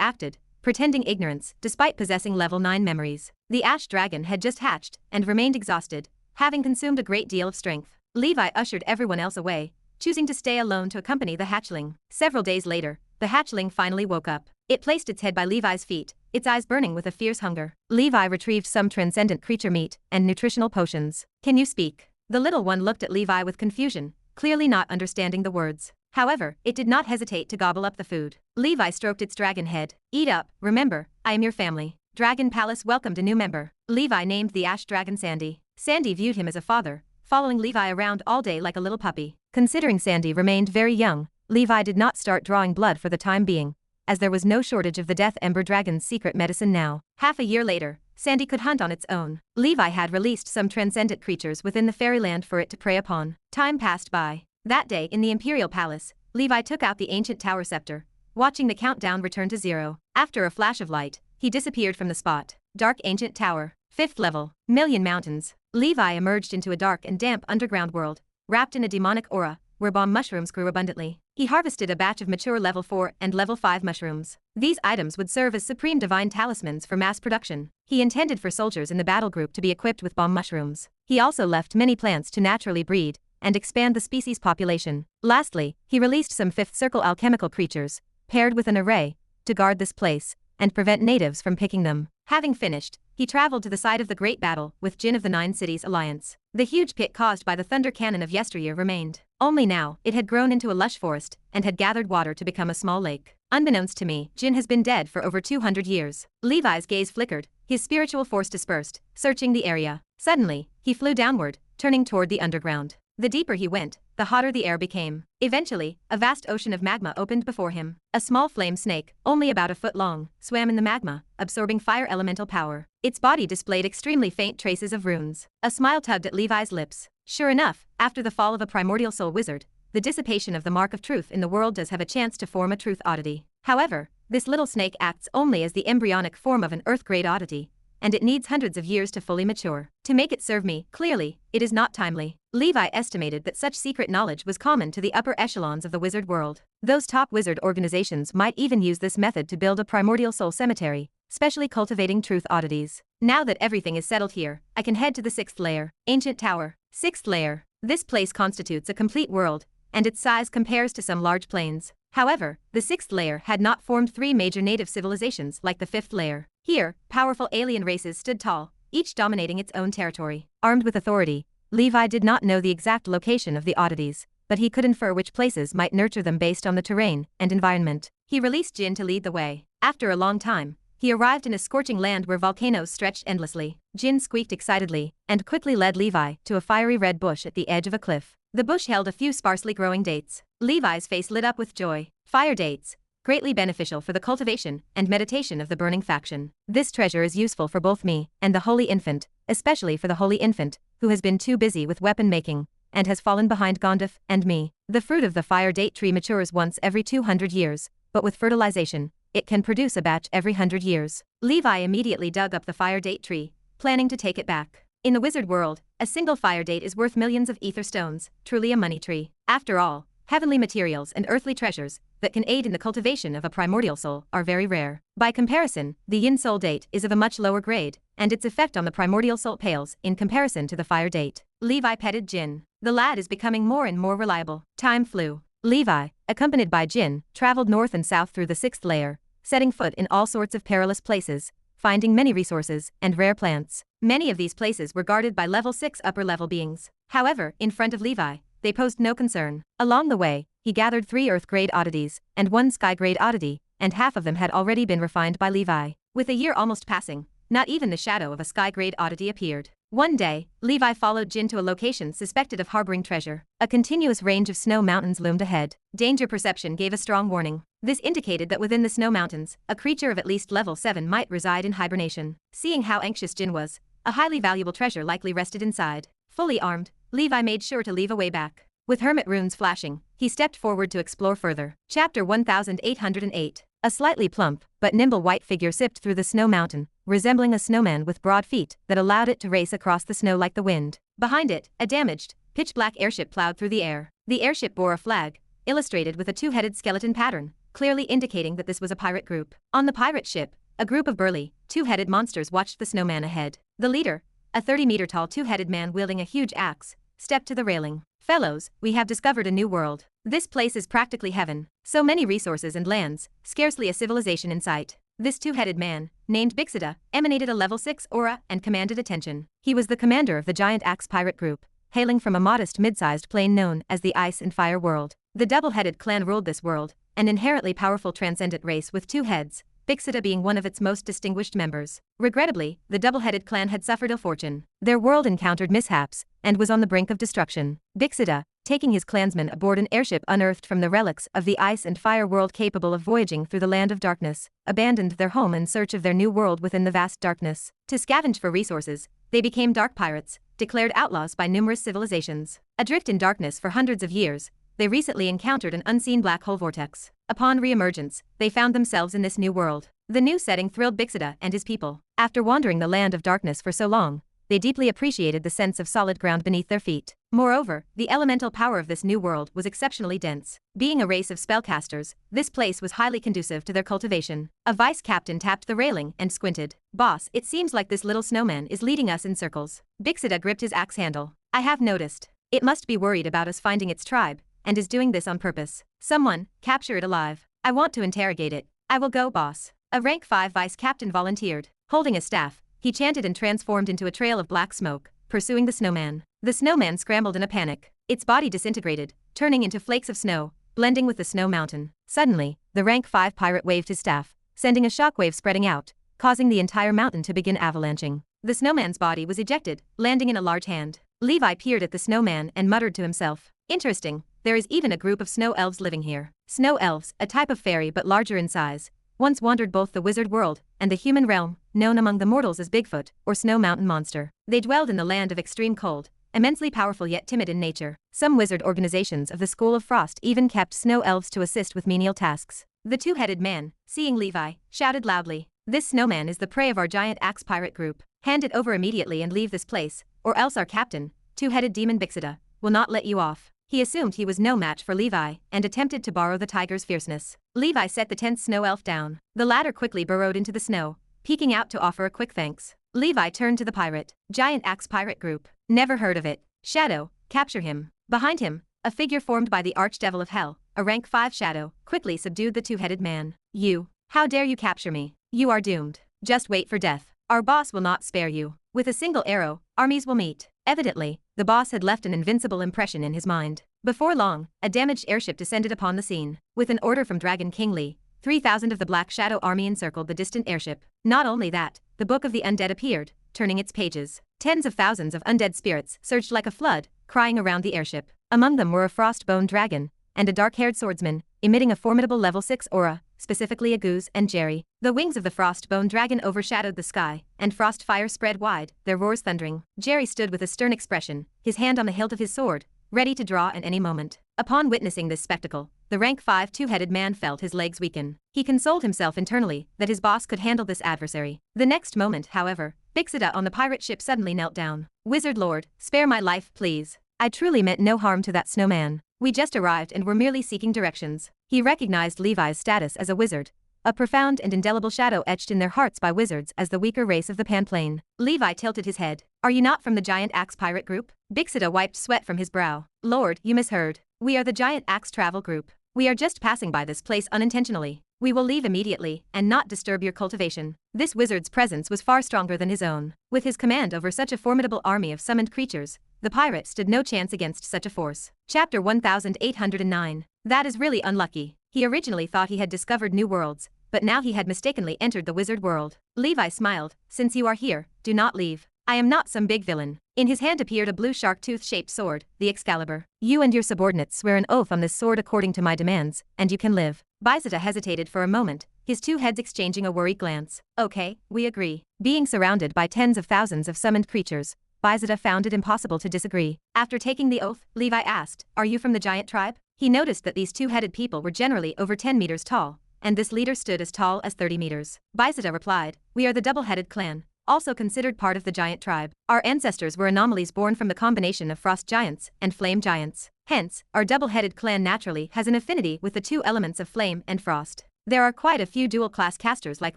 acted, pretending ignorance, despite possessing level 9 memories. The ash dragon had just hatched and remained exhausted, having consumed a great deal of strength. Levi ushered everyone else away, choosing to stay alone to accompany the hatchling. Several days later, the hatchling finally woke up. It placed its head by Levi's feet, its eyes burning with a fierce hunger. Levi retrieved some transcendent creature meat and nutritional potions. Can you speak? The little one looked at Levi with confusion, clearly not understanding the words. However, it did not hesitate to gobble up the food. Levi stroked its dragon head. Eat up, remember, I am your family. Dragon Palace welcomed a new member. Levi named the ash dragon Sandy. Sandy viewed him as a father, following Levi around all day like a little puppy. Considering Sandy remained very young, Levi did not start drawing blood for the time being, as there was no shortage of the Death Ember Dragon's secret medicine now. Half a year later, Sandy could hunt on its own. Levi had released some transcendent creatures within the fairyland for it to prey upon. Time passed by. That day in the Imperial Palace, Levi took out the ancient tower scepter, watching the countdown return to 0. After a flash of light, he disappeared from the spot. Dark Ancient Tower, 5th level, Million Mountains. Levi emerged into a dark and damp underground world, wrapped in a demonic aura, where bomb mushrooms grew abundantly. He harvested a batch of mature level 4 and level 5 mushrooms. These items would serve as supreme divine talismans for mass production. He intended for soldiers in the battle group to be equipped with bomb mushrooms. He also left many plants to naturally breed and expand the species population. Lastly, he released some 5th circle alchemical creatures, paired with an array, to guard this place and prevent natives from picking them. Having finished, he traveled to the site of the great battle with Jin of the 9 Cities Alliance. The huge pit caused by the thunder cannon of yesteryear remained. Only now, it had grown into a lush forest and had gathered water to become a small lake. Unbeknownst to me, Jin has been dead for over 200 years. Levi's gaze flickered, his spiritual force dispersed, searching the area. Suddenly, he flew downward, turning toward the underground. The deeper he went, the hotter the air became. Eventually, a vast ocean of magma opened before him. A small flame snake, only about a foot long, swam in the magma, absorbing fire elemental power. Its body displayed extremely faint traces of runes. A smile tugged at Levi's lips. Sure enough, after the fall of a primordial soul wizard, the dissipation of the mark of truth in the world does have a chance to form a truth oddity. However, this little snake acts only as the embryonic form of an earth-grade oddity, and it needs hundreds of years to fully mature. To make it serve me, clearly, it is not timely. Levi estimated that such secret knowledge was common to the upper echelons of the wizard world. Those top wizard organizations might even use this method to build a primordial soul cemetery, specially cultivating truth oddities. Now that everything is settled here, I can head to the 6th layer, Ancient Tower. 6th layer. This place constitutes a complete world, and its size compares to some large plains. However, the 6th layer had not formed 3 major native civilizations like the 5th layer. Here, powerful alien races stood tall, each dominating its own territory. Armed with authority, Levi did not know the exact location of the oddities, but he could infer which places might nurture them based on the terrain and environment. He released Jin to lead the way. After a long time, he arrived in a scorching land where volcanoes stretched endlessly. Jin squeaked excitedly, and quickly led Levi to a fiery red bush at the edge of a cliff. The bush held a few sparsely growing dates. Levi's face lit up with joy. Fire dates, greatly beneficial for the cultivation and meditation of the burning faction. This treasure is useful for both me and the Holy Infant, especially for the Holy Infant, who has been too busy with weapon making, and has fallen behind Gondif and me. The fruit of the fire date tree matures once every 200 years, but with fertilization, it can produce a batch every 100 years. Levi immediately dug up the fire date tree, planning to take it back. In the wizard world, a single fire date is worth millions of ether stones, truly a money tree. After all, heavenly materials and earthly treasures that can aid in the cultivation of a primordial soul are very rare. By comparison, the yin soul date is of a much lower grade, and its effect on the primordial soul pales in comparison to the fire date. Levi petted Jin. The lad is becoming more and more reliable. Time flew. Levi, accompanied by Jin, traveled north and south through the 6th layer, setting foot in all sorts of perilous places, finding many resources and rare plants. Many of these places were guarded by level 6 upper-level beings. However, in front of Levi, they posed no concern. Along the way, he gathered 3 earth-grade oddities and 1 sky-grade oddity, and half of them had already been refined by Levi. With a year almost passing, not even the shadow of a sky-grade oddity appeared. One day, Levi followed Jin to a location suspected of harboring treasure. A continuous range of snow mountains loomed ahead. Danger perception gave a strong warning. This indicated that within the snow mountains, a creature of at least level 7 might reside in hibernation. Seeing how anxious Jin was, a highly valuable treasure likely rested inside. Fully armed, Levi made sure to leave a way back. With hermit runes flashing, he stepped forward to explore further. Chapter 1808. A slightly plump, but nimble white figure sipped through the snow mountain, resembling a snowman with broad feet that allowed it to race across the snow like the wind. Behind it, a damaged, pitch-black airship plowed through the air. The airship bore a flag, illustrated with a two-headed skeleton pattern, clearly indicating that this was a pirate group. On the pirate ship, a group of burly, two-headed monsters watched the snowman ahead. The leader, a 30-meter-tall two-headed man wielding a huge axe, stepped to the railing. Fellows, we have discovered a new world. This place is practically heaven. So many resources and lands, scarcely a civilization in sight. This two-headed man, named Bixida, emanated a level 6 aura and commanded attention. He was the commander of the giant axe pirate group, hailing from a modest mid-sized plane known as the Ice and Fire world. The double-headed clan ruled this world, an inherently powerful transcendent race with two heads, Bixida being one of its most distinguished members. Regrettably, the double-headed clan had suffered ill fortune. Their world encountered mishaps, and was on the brink of destruction. Bixida, taking his clansmen aboard an airship unearthed from the relics of the Ice and Fire world capable of voyaging through the land of darkness, abandoned their home in search of their new world within the vast darkness. To scavenge for resources, they became dark pirates, declared outlaws by numerous civilizations. Adrift in darkness for hundreds of years, they recently encountered an unseen black hole vortex. Upon re-emergence, they found themselves in this new world. The new setting thrilled Bixida and his people. After wandering the land of darkness for so long, they deeply appreciated the sense of solid ground beneath their feet. Moreover, the elemental power of this new world was exceptionally dense. Being a race of spellcasters, this place was highly conducive to their cultivation. A vice captain tapped the railing and squinted. "Boss, it seems like this little snowman is leading us in circles." Bixida gripped his axe handle. "I have noticed. It must be worried about us finding its tribe, and is doing this on purpose. Someone, capture it alive. I want to interrogate it." "I will go, boss." A rank 5 vice captain volunteered. Holding a staff, he chanted and transformed into a trail of black smoke, pursuing the snowman. The snowman scrambled in a panic. Its body disintegrated, turning into flakes of snow, blending with the snow mountain. Suddenly, the rank 5 pirate waved his staff, sending a shockwave spreading out, causing the entire mountain to begin avalanching. The snowman's body was ejected, landing in a large hand. Levi peered at the snowman and muttered to himself, "Interesting, there is even a group of snow elves living here." Snow elves, a type of fairy but larger in size, once wandered both the wizard world and the human realm, known among the mortals as Bigfoot, or Snow Mountain Monster. They dwelled in the land of extreme cold, immensely powerful yet timid in nature. Some wizard organizations of the School of Frost even kept snow elves to assist with menial tasks. The two-headed man, seeing Levi, shouted loudly, "This snowman is the prey of our giant axe pirate group. Hand it over immediately and leave this place, or else our captain, two-headed demon Bixida, will not let you off." He assumed he was no match for Levi and attempted to borrow the tiger's fierceness. Levi set the tense snow elf down. The latter quickly burrowed into the snow, peeking out to offer a quick thanks. Levi turned to the pirate. "Giant axe pirate group. Never heard of it. Shadow, capture him." Behind him, a figure formed by the archdevil of hell, a rank 5 shadow, quickly subdued the two-headed man. "You. How dare you capture me? You are doomed. Just wait for death. Our boss will not spare you. With a single arrow, armies will meet." Evidently, the boss had left an invincible impression in his mind. Before long, a damaged airship descended upon the scene. With an order from Dragon King Lee, 3,000 of the Black Shadow army encircled the distant airship. Not only that, the Book of the Undead appeared, turning its pages. Tens of thousands of undead spirits surged like a flood, crying around the airship. Among them were a frost-bone dragon, and a dark-haired swordsman, emitting a formidable level 6 aura, specifically a Goose and Jerry. The wings of the frost-bone dragon overshadowed the sky, and frost fire spread wide, their roars thundering. Jerry stood with a stern expression, his hand on the hilt of his sword, ready to draw at any moment. Upon witnessing this spectacle, the rank 5 two-headed man felt his legs weaken. He consoled himself internally that his boss could handle this adversary. The next moment, however, Bixida on the pirate ship suddenly knelt down. "Wizard Lord, spare my life, please. I truly meant no harm to that snowman. We just arrived and were merely seeking directions." He recognized Levi's status as a wizard, a profound and indelible shadow etched in their hearts by wizards as the weaker race of the Panplane. Levi tilted his head. "Are you not from the Giant Axe Pirate Group?" Bixida wiped sweat from his brow. "Lord, you misheard. We are the Giant Axe Travel Group. We are just passing by this place unintentionally. We will leave immediately and not disturb your cultivation." This wizard's presence was far stronger than his own. With his command over such a formidable army of summoned creatures, the pirate stood no chance against such a force. Chapter 1809. That is really unlucky. He originally thought he had discovered new worlds, but now he had mistakenly entered the wizard world. Levi smiled. "Since you are here, do not leave. I am not some big villain." In his hand appeared a blue shark tooth-shaped sword, the Excalibur. "You and your subordinates swear an oath on this sword according to my demands, and you can live. Bizeta hesitated for a moment, his two heads exchanging a worried glance. Okay, we agree. Being surrounded by tens of thousands of summoned creatures, Bizeta found it impossible to disagree. After taking the oath, Levi asked, "Are you from the giant tribe?" He noticed that these two-headed people were generally over 10 meters tall, and this leader stood as tall as 30 meters. Bizeta replied, "We are the double-headed clan, also considered part of the giant tribe. Our ancestors were anomalies born from the combination of frost giants and flame giants. Hence, our double-headed clan naturally has an affinity with the two elements of flame and frost. There are quite a few dual-class casters like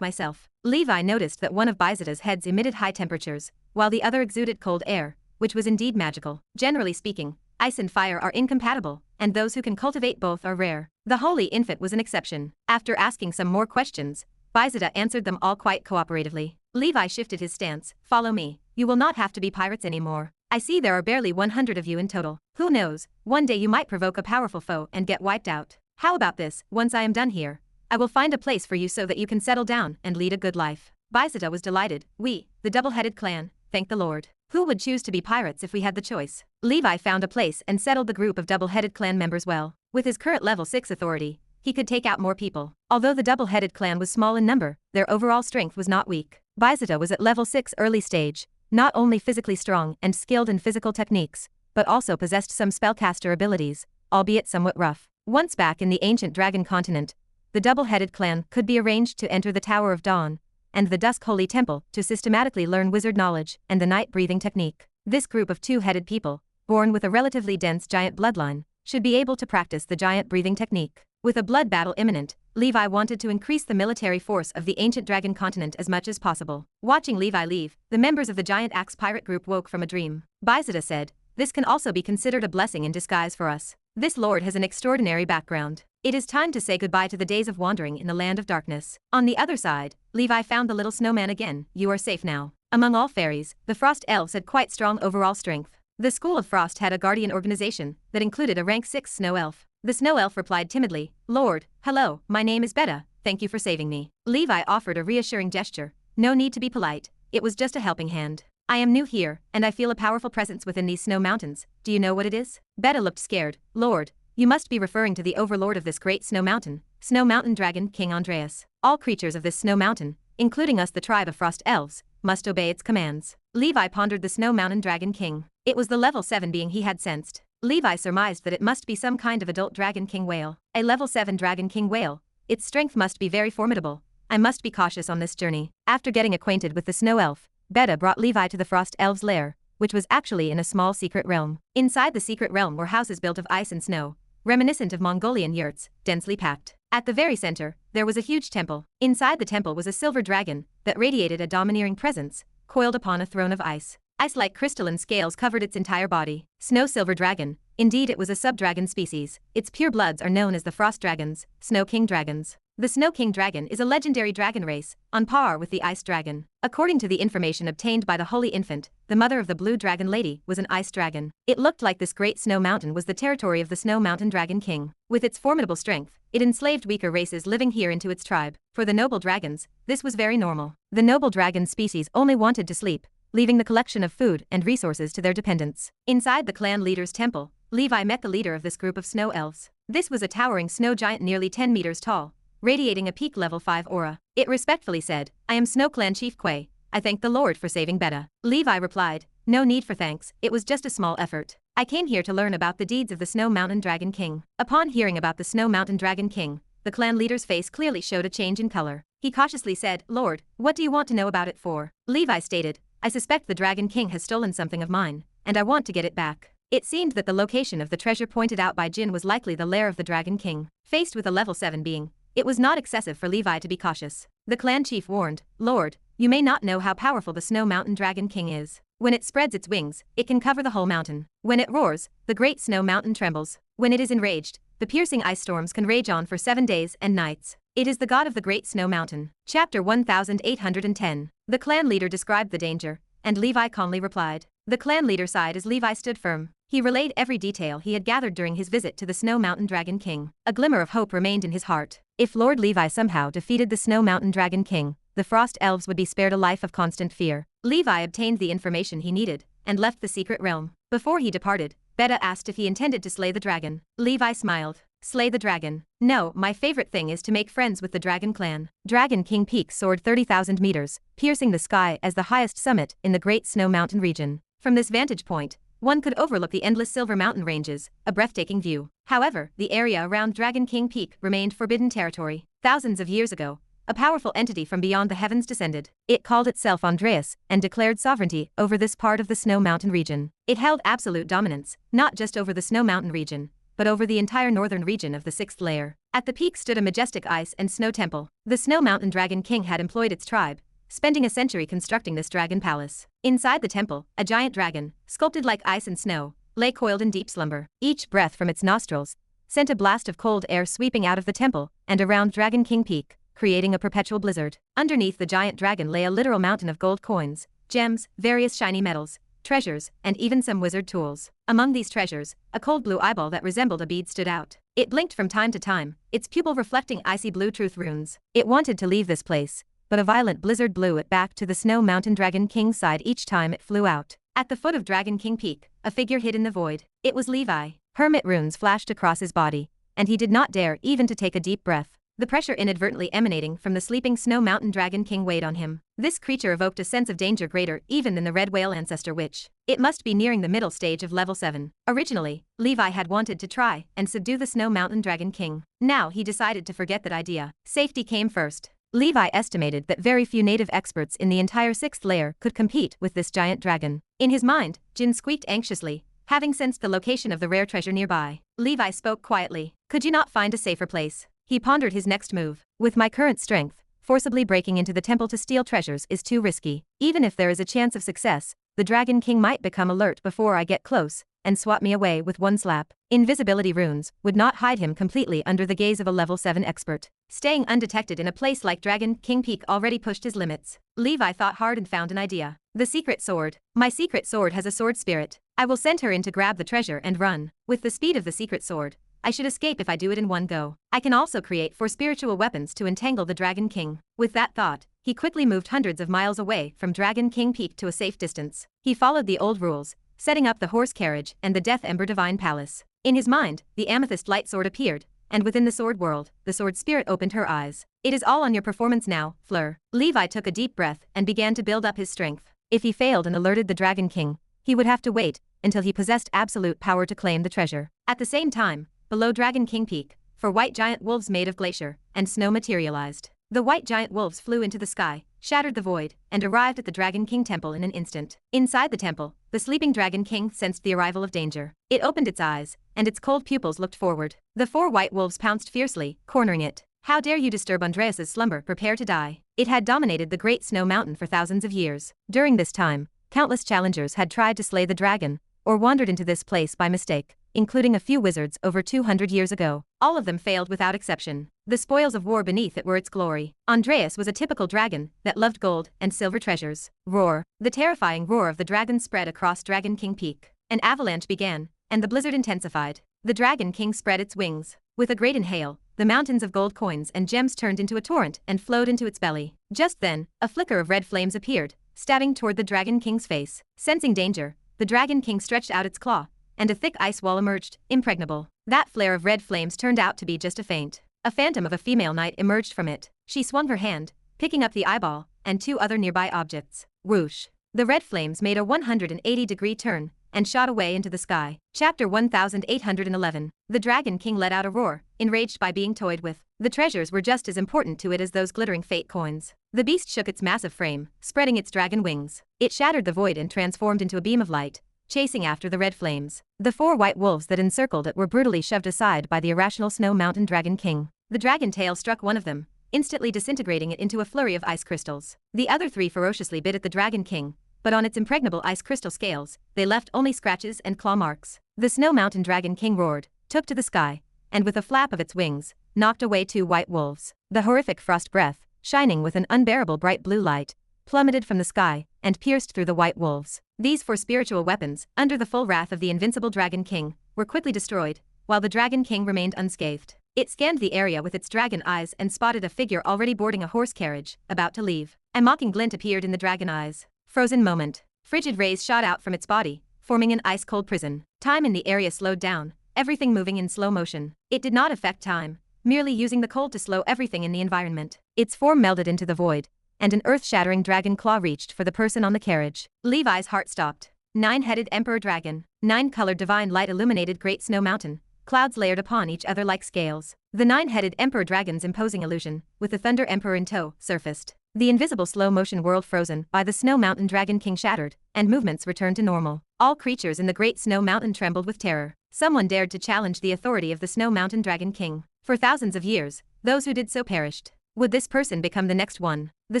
myself." Levi noticed that one of Bizeta's heads emitted high temperatures, while the other exuded cold air, which was indeed magical. Generally speaking, ice and fire are incompatible, and those who can cultivate both are rare. The Holy Infant was an exception. After asking some more questions, Bizeta answered them all quite cooperatively. Levi shifted his stance. "Follow me. You will not have to be pirates anymore. I see there are barely 100 of you in total. Who knows, one day you might provoke a powerful foe and get wiped out. How about this? Once I am done here, I will find a place for you so that you can settle down and lead a good life." Bizeta was delighted. "We, the double-headed clan, thank the Lord. Who would choose to be pirates if we had the choice?" Levi found a place and settled the group of double-headed clan members well. With his current level 6 authority, he could take out more people. Although the double-headed clan was small in number, their overall strength was not weak. Bizeta was at level 6 early stage, not only physically strong and skilled in physical techniques, but also possessed some spellcaster abilities, albeit somewhat rough. Once back in the ancient dragon continent, the double-headed clan could be arranged to enter the Tower of Dawn and the Dusk Holy Temple to systematically learn wizard knowledge and the night-breathing technique. This group of two-headed people, born with a relatively dense giant bloodline, should be able to practice the giant breathing technique. With a blood battle imminent, Levi wanted to increase the military force of the ancient dragon continent as much as possible. Watching Levi leave, the members of the giant axe pirate group woke from a dream. Bizeta said, "This can also be considered a blessing in disguise for us. This lord has an extraordinary background. It is time to say goodbye to the days of wandering in the land of darkness." On the other side, Levi found the little snowman again. "You are safe now." Among all fairies, the frost elves had quite strong overall strength. The School of Frost had a guardian organization that included a rank 6 snow elf. The snow elf replied timidly, "Lord, hello, my name is Beta, thank you for saving me." Levi offered a reassuring gesture. "No need to be polite, it was just a helping hand. I am new here, and I feel a powerful presence within these snow mountains. Do you know what it is?" Beta looked scared. "Lord, you must be referring to the overlord of this great snow mountain dragon, King Andreas. All creatures of this snow mountain, including us the tribe of frost elves, must obey its commands." Levi pondered the snow mountain dragon king. It was the level 7 being he had sensed. Levi surmised that it must be some kind of adult dragon king whale. A level 7 dragon king whale. Its strength must be very formidable. I must be cautious on this journey. After getting acquainted with the snow elf, Beta brought Levi to the frost elves' lair, which was actually in a small secret realm. Inside the secret realm were houses built of ice and snow, reminiscent of Mongolian yurts, densely packed. At the very center, there was a huge temple. Inside the temple was a silver dragon that radiated a domineering presence, coiled upon a throne of ice. Ice-like crystalline scales covered its entire body. Snow silver dragon. Indeed, it was a sub-dragon species. Its pure bloods are known as the frost dragons, Snow King dragons. The Snow King dragon is a legendary dragon race, on par with the ice dragon. According to the information obtained by the Holy Infant, the mother of the blue dragon lady was an ice dragon. It looked like this great snow mountain was the territory of the Snow Mountain Dragon King. With its formidable strength, it enslaved weaker races living here into its tribe. For the noble dragons, this was very normal. The noble dragon species only wanted to sleep, leaving the collection of food and resources to their dependents. Inside the clan leader's temple, Levi met the leader of this group of snow elves. This was a towering snow giant nearly 10 meters tall, radiating a peak level 5 aura. It respectfully said, "I am Snow Clan Chief Quay. I thank the Lord for saving Beta." Levi replied, "No need for thanks, it was just a small effort. I came here to learn about the deeds of the Snow Mountain Dragon King." Upon hearing about the Snow Mountain Dragon King, the clan leader's face clearly showed a change in color. He cautiously said, "Lord, what do you want to know about it for?" Levi stated, "I suspect the Dragon King has stolen something of mine, and I want to get it back." It seemed that the location of the treasure pointed out by Jin was likely the lair of the Dragon King. Faced with a level 7 being, it was not excessive for Levi to be cautious. The clan chief warned, "Lord, you may not know how powerful the Snow Mountain Dragon King is. When it spreads its wings, it can cover the whole mountain. When it roars, the great snow mountain trembles. When it is enraged, the piercing ice storms can rage on for 7 days and nights. It is the god of the great snow mountain." Chapter 1810. The clan leader described the danger, and Levi calmly replied. The clan leader sighed as Levi stood firm. He relayed every detail he had gathered during his visit to the Snow Mountain Dragon King. A glimmer of hope remained in his heart. If Lord Levi somehow defeated the Snow Mountain Dragon King, the Frost Elves would be spared a life of constant fear. Levi obtained the information he needed and left the secret realm. Before he departed, Beta asked if he intended to slay the dragon. Levi smiled. Slay the dragon. No, my favorite thing is to make friends with the dragon clan. Dragon King Peak soared 30,000 meters, piercing the sky as the highest summit in the Great Snow Mountain region. From this vantage point, one could overlook the endless Silver Mountain ranges, a breathtaking view. However, the area around Dragon King Peak remained forbidden territory. Thousands of years ago, a powerful entity from beyond the heavens descended. It called itself Andreas and declared sovereignty over this part of the Snow Mountain region. It held absolute dominance, not just over the Snow Mountain region, but over the entire northern region of the 6th layer. At the peak stood a majestic ice and snow temple. The Snow Mountain Dragon King had employed its tribe, spending a century constructing this dragon palace. Inside the temple, a giant dragon, sculpted like ice and snow, lay coiled in deep slumber. Each breath from its nostrils sent a blast of cold air sweeping out of the temple and around Dragon King Peak, creating a perpetual blizzard. Underneath the giant dragon lay a literal mountain of gold coins, gems, various shiny metals, treasures, and even some wizard tools. Among these treasures, a cold blue eyeball that resembled a bead stood out. It blinked from time to time, its pupil reflecting icy blue truth runes. It wanted to leave this place, but a violent blizzard blew it back to the Snow Mountain Dragon King's side each time it flew out. At the foot of Dragon King Peak, a figure hid in the void. It was Levi. Hermit runes flashed across his body, and he did not dare even to take a deep breath. The pressure inadvertently emanating from the sleeping Snow Mountain Dragon King weighed on him. This creature evoked a sense of danger greater even than the Red Whale Ancestor Witch. It must be nearing the middle stage of level 7. Originally, Levi had wanted to try and subdue the Snow Mountain Dragon King. Now he decided to forget that idea. Safety came first. Levi estimated that very few native experts in the entire 6th layer could compete with this giant dragon. In his mind, Jin squeaked anxiously, having sensed the location of the rare treasure nearby. Levi spoke quietly. Could you not find a safer place? He pondered his next move. With my current strength, forcibly breaking into the temple to steal treasures is too risky. Even if there is a chance of success, the Dragon King might become alert before I get close and swat me away with one slap. Invisibility runes would not hide him completely under the gaze of a level 7 expert. Staying undetected in a place like Dragon King Peak already pushed his limits. Levi thought hard and found an idea. The secret sword. My secret sword has a sword spirit. I will send her in to grab the treasure and run. With the speed of the secret sword, I should escape if I do it in one go. I can also create 4 spiritual weapons to entangle the Dragon King. With that thought, he quickly moved hundreds of miles away from Dragon King Peak to a safe distance. He followed the old rules, setting up the horse carriage and the Death Ember Divine Palace. In his mind, the Amethyst Light Sword appeared, and within the sword world, the sword spirit opened her eyes. It is all on your performance now, Fleur. Levi took a deep breath and began to build up his strength. If he failed and alerted the Dragon King, he would have to wait until he possessed absolute power to claim the treasure. At the same time, below Dragon King Peak, 4 white giant wolves made of glacier and snow materialized. The white giant wolves flew into the sky, shattered the void, and arrived at the Dragon King temple in an instant. Inside the temple, the sleeping Dragon King sensed the arrival of danger. It opened its eyes, and its cold pupils looked forward. The 4 white wolves pounced fiercely, cornering it. How dare you disturb Andreas's slumber? Prepare to die. It had dominated the Great Snow Mountain for thousands of years. During this time, countless challengers had tried to slay the dragon, or wandered into this place by mistake, including a few wizards over 200 years ago. All of them failed without exception. The spoils of war beneath it were its glory. Andreas was a typical dragon that loved gold and silver treasures. Roar. The terrifying roar of the dragon spread across Dragon King Peak. An avalanche began, and the blizzard intensified. The Dragon King spread its wings. With a great inhale, the mountains of gold coins and gems turned into a torrent and flowed into its belly. Just then, a flicker of red flames appeared, stabbing toward the Dragon King's face. Sensing danger, the Dragon King stretched out its claw, and a thick ice wall emerged, impregnable. That flare of red flames turned out to be just a feint. A phantom of a female knight emerged from it. She swung her hand, picking up the eyeball and 2 other nearby objects. Whoosh. The red flames made a 180-degree turn and shot away into the sky. Chapter 1811. The Dragon King let out a roar, enraged by being toyed with. The treasures were just as important to it as those glittering fate coins. The beast shook its massive frame, spreading its dragon wings. It shattered the void and transformed into a beam of light, chasing after the red flames. The 4 white wolves that encircled it were brutally shoved aside by the irrational Snow Mountain Dragon King. The dragon tail struck one of them, instantly disintegrating it into a flurry of ice crystals. The other 3 ferociously bit at the Dragon King, but on its impregnable ice crystal scales, they left only scratches and claw marks. The Snow Mountain Dragon King roared, took to the sky, and with a flap of its wings, knocked away 2 white wolves. The horrific frost breath, shining with an unbearable bright blue light, plummeted from the sky and pierced through the white wolves. These 4 spiritual weapons, under the full wrath of the invincible Dragon King, were quickly destroyed, while the Dragon King remained unscathed. It scanned the area with its dragon eyes and spotted a figure already boarding a horse carriage, about to leave. A mocking glint appeared in the dragon eyes. Frozen moment. Frigid rays shot out from its body, forming an ice-cold prison. Time in the area slowed down, everything moving in slow motion. It did not affect time, merely using the cold to slow everything in the environment. Its form melded into the void, and an earth-shattering dragon claw reached for the person on the carriage. Levi's heart stopped. 9-headed Emperor Dragon, 9-colored divine light illuminated Great Snow Mountain, clouds layered upon each other like scales. The 9-headed Emperor Dragon's imposing illusion, with the Thunder Emperor in tow, surfaced. The invisible slow-motion world frozen by the Snow Mountain Dragon King shattered, and movements returned to normal. All creatures in the Great Snow Mountain trembled with terror. Someone dared to challenge the authority of the Snow Mountain Dragon King. For thousands of years, those who did so perished. Would this person become the next one? The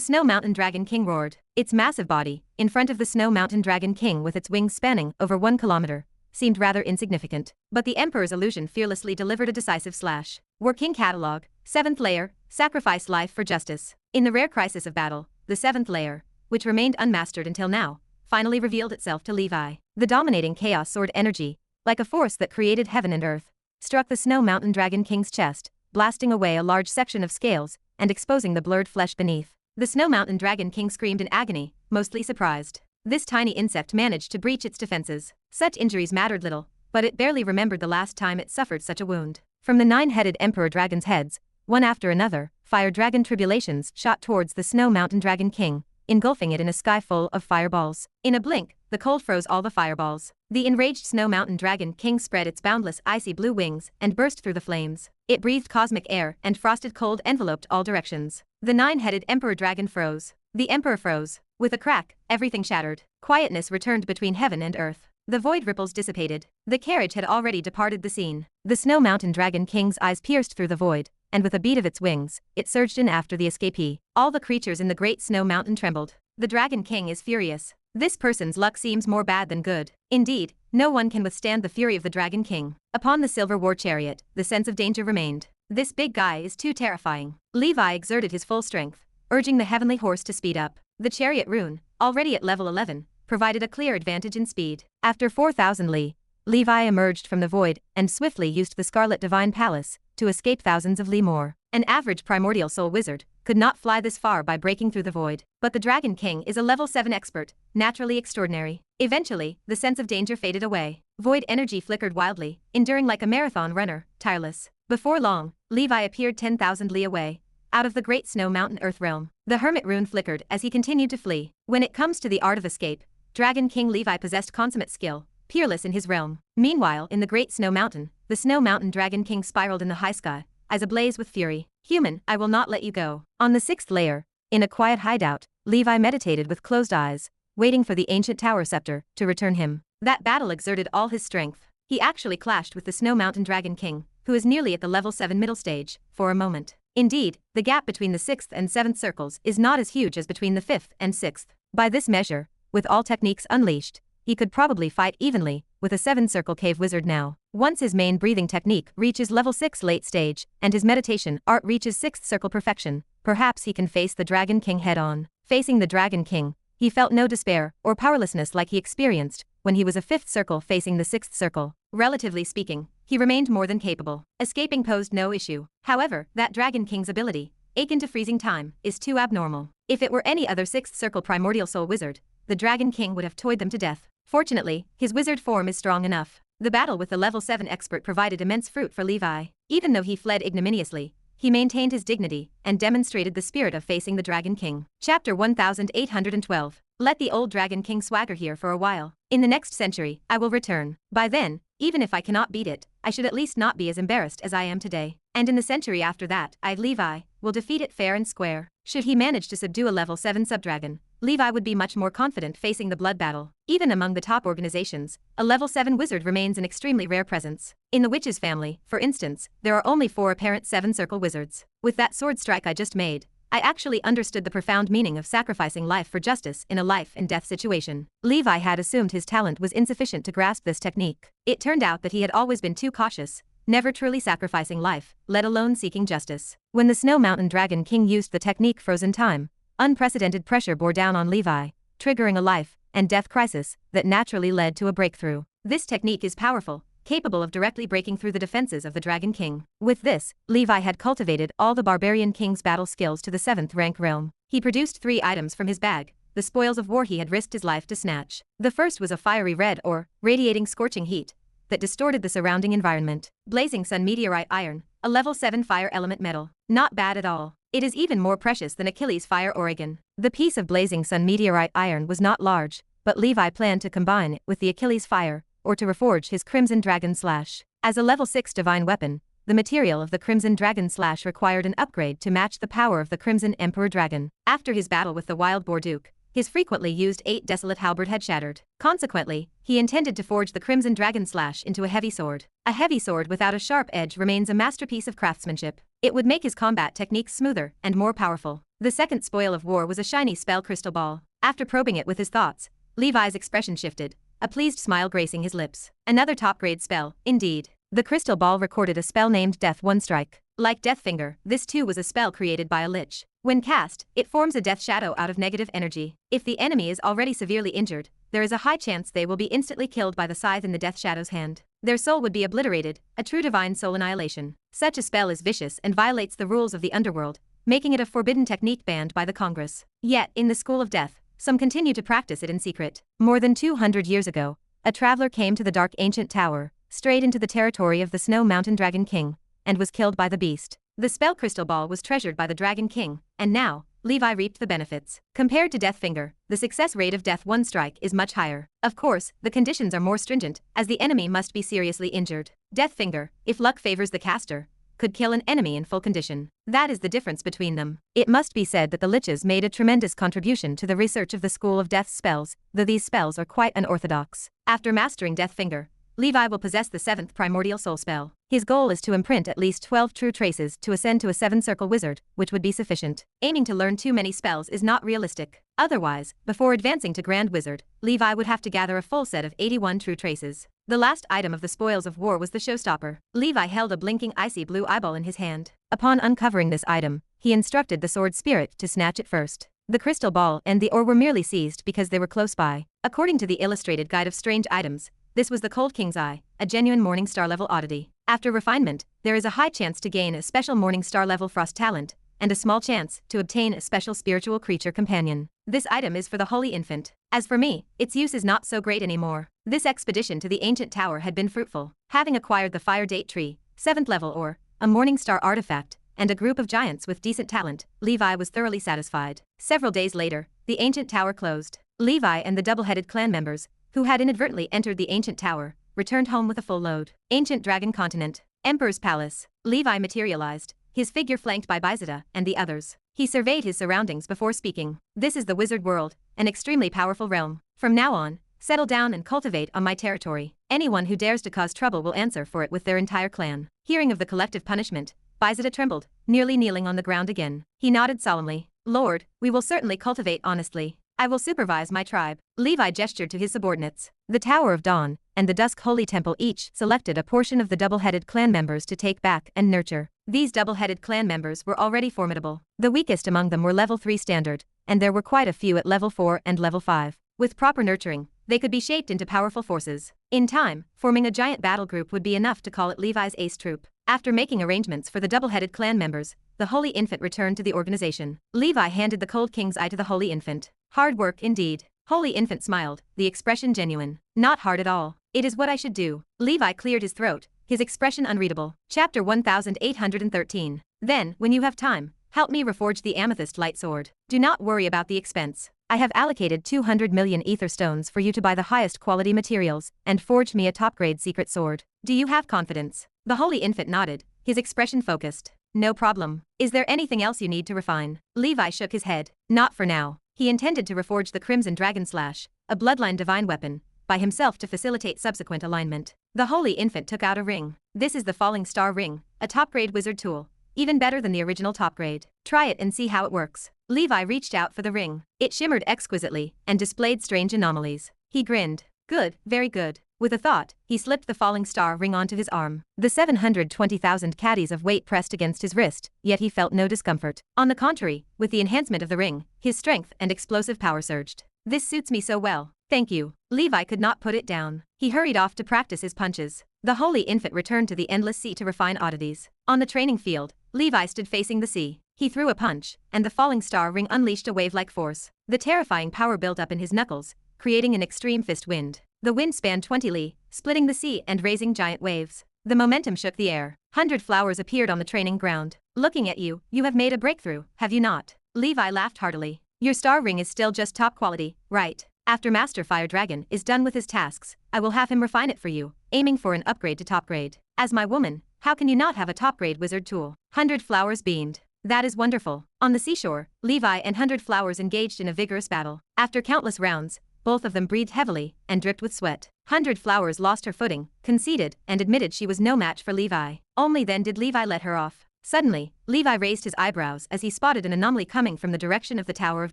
Snow Mountain Dragon King roared. Its massive body, in front of the Snow Mountain Dragon King with its wings spanning over 1 kilometer, seemed rather insignificant. But the Emperor's illusion fearlessly delivered a decisive slash. Working Catalog, 7th Layer, Sacrifice Life for Justice. In the rare crisis of battle, the 7th Layer, which remained unmastered until now, finally revealed itself to Levi. The dominating Chaos Sword energy, like a force that created heaven and earth, struck the Snow Mountain Dragon King's chest, blasting away a large section of scales and exposing the blurred flesh beneath. The Snow Mountain Dragon King screamed in agony, mostly surprised. This tiny insect managed to breach its defenses. Such injuries mattered little, but it barely remembered the last time it suffered such a wound. From the 9-headed Emperor Dragon's heads, one after another, fire dragon tribulations shot towards the Snow Mountain Dragon King, engulfing it in a sky full of fireballs. In a blink, the cold froze all the fireballs. The enraged Snow Mountain Dragon King spread its boundless icy blue wings and burst through the flames. It breathed cosmic air and frosted cold enveloped all directions. The 9-headed Emperor Dragon froze. The Emperor froze. With a crack, everything shattered. Quietness returned between heaven and earth. The void ripples dissipated. The carriage had already departed the scene. The Snow Mountain Dragon King's eyes pierced through the void, and with a beat of its wings, it surged in after the escapee. All the creatures in the Great Snow Mountain trembled. The Dragon King is furious. This person's luck seems more bad than good. Indeed, no one can withstand the fury of the Dragon King. Upon the silver war chariot, the sense of danger remained. This big guy is too terrifying. Levi exerted his full strength, urging the heavenly horse to speed up. The chariot rune, already at level 11, provided a clear advantage in speed. After 4,000 li, Levi emerged from the void and swiftly used the Scarlet Divine Palace to escape thousands of li more. An average primordial soul wizard could not fly this far by breaking through the void. But the Dragon King is a level 7 expert, naturally extraordinary. Eventually, the sense of danger faded away. Void energy flickered wildly, enduring like a marathon runner, tireless. Before long, Levi appeared 10,000 li away, out of the Great Snow Mountain Earth realm. The Hermit rune flickered as he continued to flee. When it comes to the art of escape, Dragon King Levi possessed consummate skill, peerless in his realm. Meanwhile, in the Great Snow Mountain, the Snow Mountain Dragon King spiraled in the high sky, eyes ablaze with fury. Human, I will not let you go. On the 6th layer, in a quiet hideout, Levi meditated with closed eyes, waiting for the ancient tower scepter to return him. That battle exerted all his strength. He actually clashed with the Snow Mountain Dragon King, who is nearly at the level 7 middle stage, for a moment. Indeed, the gap between the 6th and 7th circles is not as huge as between the 5th and 6th. By this measure, with all techniques unleashed, he could probably fight evenly with a 7-circle cave wizard now. Once his main breathing technique reaches level 6 late stage, and his meditation art reaches 6th circle perfection, perhaps he can face the Dragon King head-on. Facing the Dragon King, he felt no despair or powerlessness like he experienced when he was a 5th circle facing the 6th circle. Relatively speaking, he remained more than capable. Escaping posed no issue. However, that Dragon King's ability, akin to freezing time, is too abnormal. If it were any other 6th circle primordial soul wizard, the Dragon King would have toyed them to death. Fortunately, his wizard form is strong enough. The battle with the level 7 expert provided immense fruit for Levi. Even though he fled ignominiously, he maintained his dignity and demonstrated the spirit of facing the Dragon King. Chapter 1812. Let the old Dragon King swagger here for a while. In the next century, I will return. By then, even if I cannot beat it, I should at least not be as embarrassed as I am today. And in the century after that, Levi, will defeat it fair and square. Should he manage to subdue a level 7 subdragon, Levi would be much more confident facing the blood battle. Even among the top organizations, a level 7 wizard remains an extremely rare presence. In the Witches family, for instance, there are only 4 apparent 7-circle wizards. With that sword strike I just made, I actually understood the profound meaning of sacrificing life for justice in a life and death situation. Levi had assumed his talent was insufficient to grasp this technique. It turned out that he had always been too cautious, never truly sacrificing life, let alone seeking justice. When the Snow Mountain Dragon King used the technique Frozen Time, unprecedented pressure bore down on Levi, triggering a life and death crisis that naturally led to a breakthrough. This technique is powerful, capable of directly breaking through the defenses of the Dragon King. With this, Levi had cultivated all the Barbarian King's battle skills to the 7th rank realm. He produced 3 items from his bag, the spoils of war he had risked his life to snatch. The first was a fiery red ore, radiating scorching heat, that distorted the surrounding environment. Blazing Sun Meteorite Iron, a level 7 fire element metal. Not bad at all. It is even more precious than Achilles' Fire Oregon. The piece of Blazing Sun Meteorite Iron was not large, but Levi planned to combine it with the Achilles Fire, or to reforge his Crimson Dragon Slash. As a level 6 divine weapon, the material of the Crimson Dragon Slash required an upgrade to match the power of the Crimson Emperor Dragon. After his battle with the Wild Boar Duke, his frequently used 8 desolate halberd had shattered. Consequently, he intended to forge the Crimson Dragon Slash into a heavy sword. A heavy sword without a sharp edge remains a masterpiece of craftsmanship. It would make his combat techniques smoother and more powerful. The second spoil of war was a shiny spell crystal ball. After probing it with his thoughts, Levi's expression shifted, a pleased smile gracing his lips. Another top-grade spell, indeed. The crystal ball recorded a spell named Death One Strike. Like Deathfinger, this too was a spell created by a lich. When cast, it forms a death shadow out of negative energy. If the enemy is already severely injured, there is a high chance they will be instantly killed by the scythe in the death shadow's hand. Their soul would be obliterated, a true divine soul annihilation. Such a spell is vicious and violates the rules of the underworld, making it a forbidden technique banned by the Congress. Yet, in the School of Death, some continue to practice it in secret. More than 200 years ago, a traveler came to the dark ancient tower, strayed into the territory of the Snow Mountain Dragon King, and was killed by the beast. The spell crystal ball was treasured by the Dragon King, and now, Levi reaped the benefits. Compared to Deathfinger, the success rate of Death One Strike is much higher. Of course, the conditions are more stringent, as the enemy must be seriously injured. Deathfinger, if luck favors the caster, could kill an enemy in full condition. That is the difference between them. It must be said that the liches made a tremendous contribution to the research of the School of Death's spells, though these spells are quite unorthodox. After mastering Deathfinger, Levi will possess the 7th primordial soul spell. His goal is to imprint at least 12 true traces to ascend to a 7-circle wizard, which would be sufficient. Aiming to learn too many spells is not realistic. Otherwise, before advancing to Grand Wizard, Levi would have to gather a full set of 81 true traces. The last item of the spoils of war was the showstopper. Levi held a blinking icy blue eyeball in his hand. Upon uncovering this item, he instructed the sword spirit to snatch it first. The crystal ball and the ore were merely seized because they were close by. According to the Illustrated Guide of Strange Items, this was the Cold King's Eye, a genuine Morning Star level oddity. After refinement, there is a high chance to gain a special Morning Star level frost talent, and a small chance to obtain a special spiritual creature companion. This item is for the Holy Infant. As for me, its use is not so great anymore. This expedition to the ancient tower had been fruitful. Having acquired the Fire Date Tree, 7th level ore, a Morning Star artifact, and a group of giants with decent talent, Levi was thoroughly satisfied. Several days later, the ancient tower closed. Levi and the double-headed clan members, who had inadvertently entered the ancient tower, returned home with a full load. Ancient Dragon Continent. Emperor's Palace. Levi materialized, his figure flanked by Bizeta and the others. He surveyed his surroundings before speaking. This is the wizard world, an extremely powerful realm. From now on, settle down and cultivate on my territory. Anyone who dares to cause trouble will answer for it with their entire clan. Hearing of the collective punishment, Bizeta trembled, nearly kneeling on the ground again. He nodded solemnly. Lord, we will certainly cultivate honestly. I will supervise my tribe. Levi gestured to his subordinates. The Tower of Dawn and the Dusk Holy Temple each selected a portion of the double-headed clan members to take back and nurture. These double-headed clan members were already formidable. The weakest among them were level 3 standard, and there were quite a few at level 4 and level 5. With proper nurturing, they could be shaped into powerful forces. In time, forming a giant battle group would be enough to call it Levi's ace troop. After making arrangements for the double-headed clan members, the Holy Infant returned to the organization. Levi handed the Cold King's Eye to the Holy Infant. Hard work indeed. Holy Infant smiled, the expression genuine. Not hard at all. It is what I should do. Levi cleared his throat, his expression unreadable. Chapter 1813. Then, when you have time, help me reforge the Amethyst Light Sword. Do not worry about the expense. I have allocated 200 million ether stones for you to buy the highest quality materials and forge me a top-grade secret sword. Do you have confidence? The Holy Infant nodded, his expression focused. No problem. Is there anything else you need to refine? Levi shook his head. Not for now. He intended to reforge the Crimson Dragon Slash, a bloodline divine weapon, by himself to facilitate subsequent alignment. The Holy Infant took out a ring. This is the Falling Star Ring, a top-grade wizard tool, even better than the original top-grade. Try it and see how it works. Levi reached out for the ring. It shimmered exquisitely and displayed strange anomalies. He grinned. Good, very good. With a thought, he slipped the Falling Star ring onto his arm. The 720,000 caddies of weight pressed against his wrist, yet he felt no discomfort. On the contrary, with the enhancement of the ring, his strength and explosive power surged. This suits me so well. Thank you. Levi could not put it down. He hurried off to practice his punches. The Holy Infant returned to the endless sea to refine oddities. On the training field, Levi stood facing the sea. He threw a punch, and the Falling Star ring unleashed a wave-like force. The terrifying power built up in his knuckles, creating an extreme fist wind. The wind spanned 20 li, splitting the sea and raising giant waves. The momentum shook the air. 100 flowers appeared on the training ground. Looking at you, you have made a breakthrough, have you not? Levi laughed heartily. Your star ring is still just top quality, right? After Master Fire Dragon is done with his tasks, I will have him refine it for you, aiming for an upgrade to top grade. As my woman, how can you not have a top grade wizard tool? 100 flowers beamed. That is wonderful. On the seashore, Levi and 100 flowers engaged in a vigorous battle. After countless rounds, both of them breathed heavily and dripped with sweat. 100 flowers lost her footing, conceded, and admitted she was no match for Levi. Only then did Levi let her off. Suddenly, Levi raised his eyebrows as he spotted an anomaly coming from the direction of the Tower of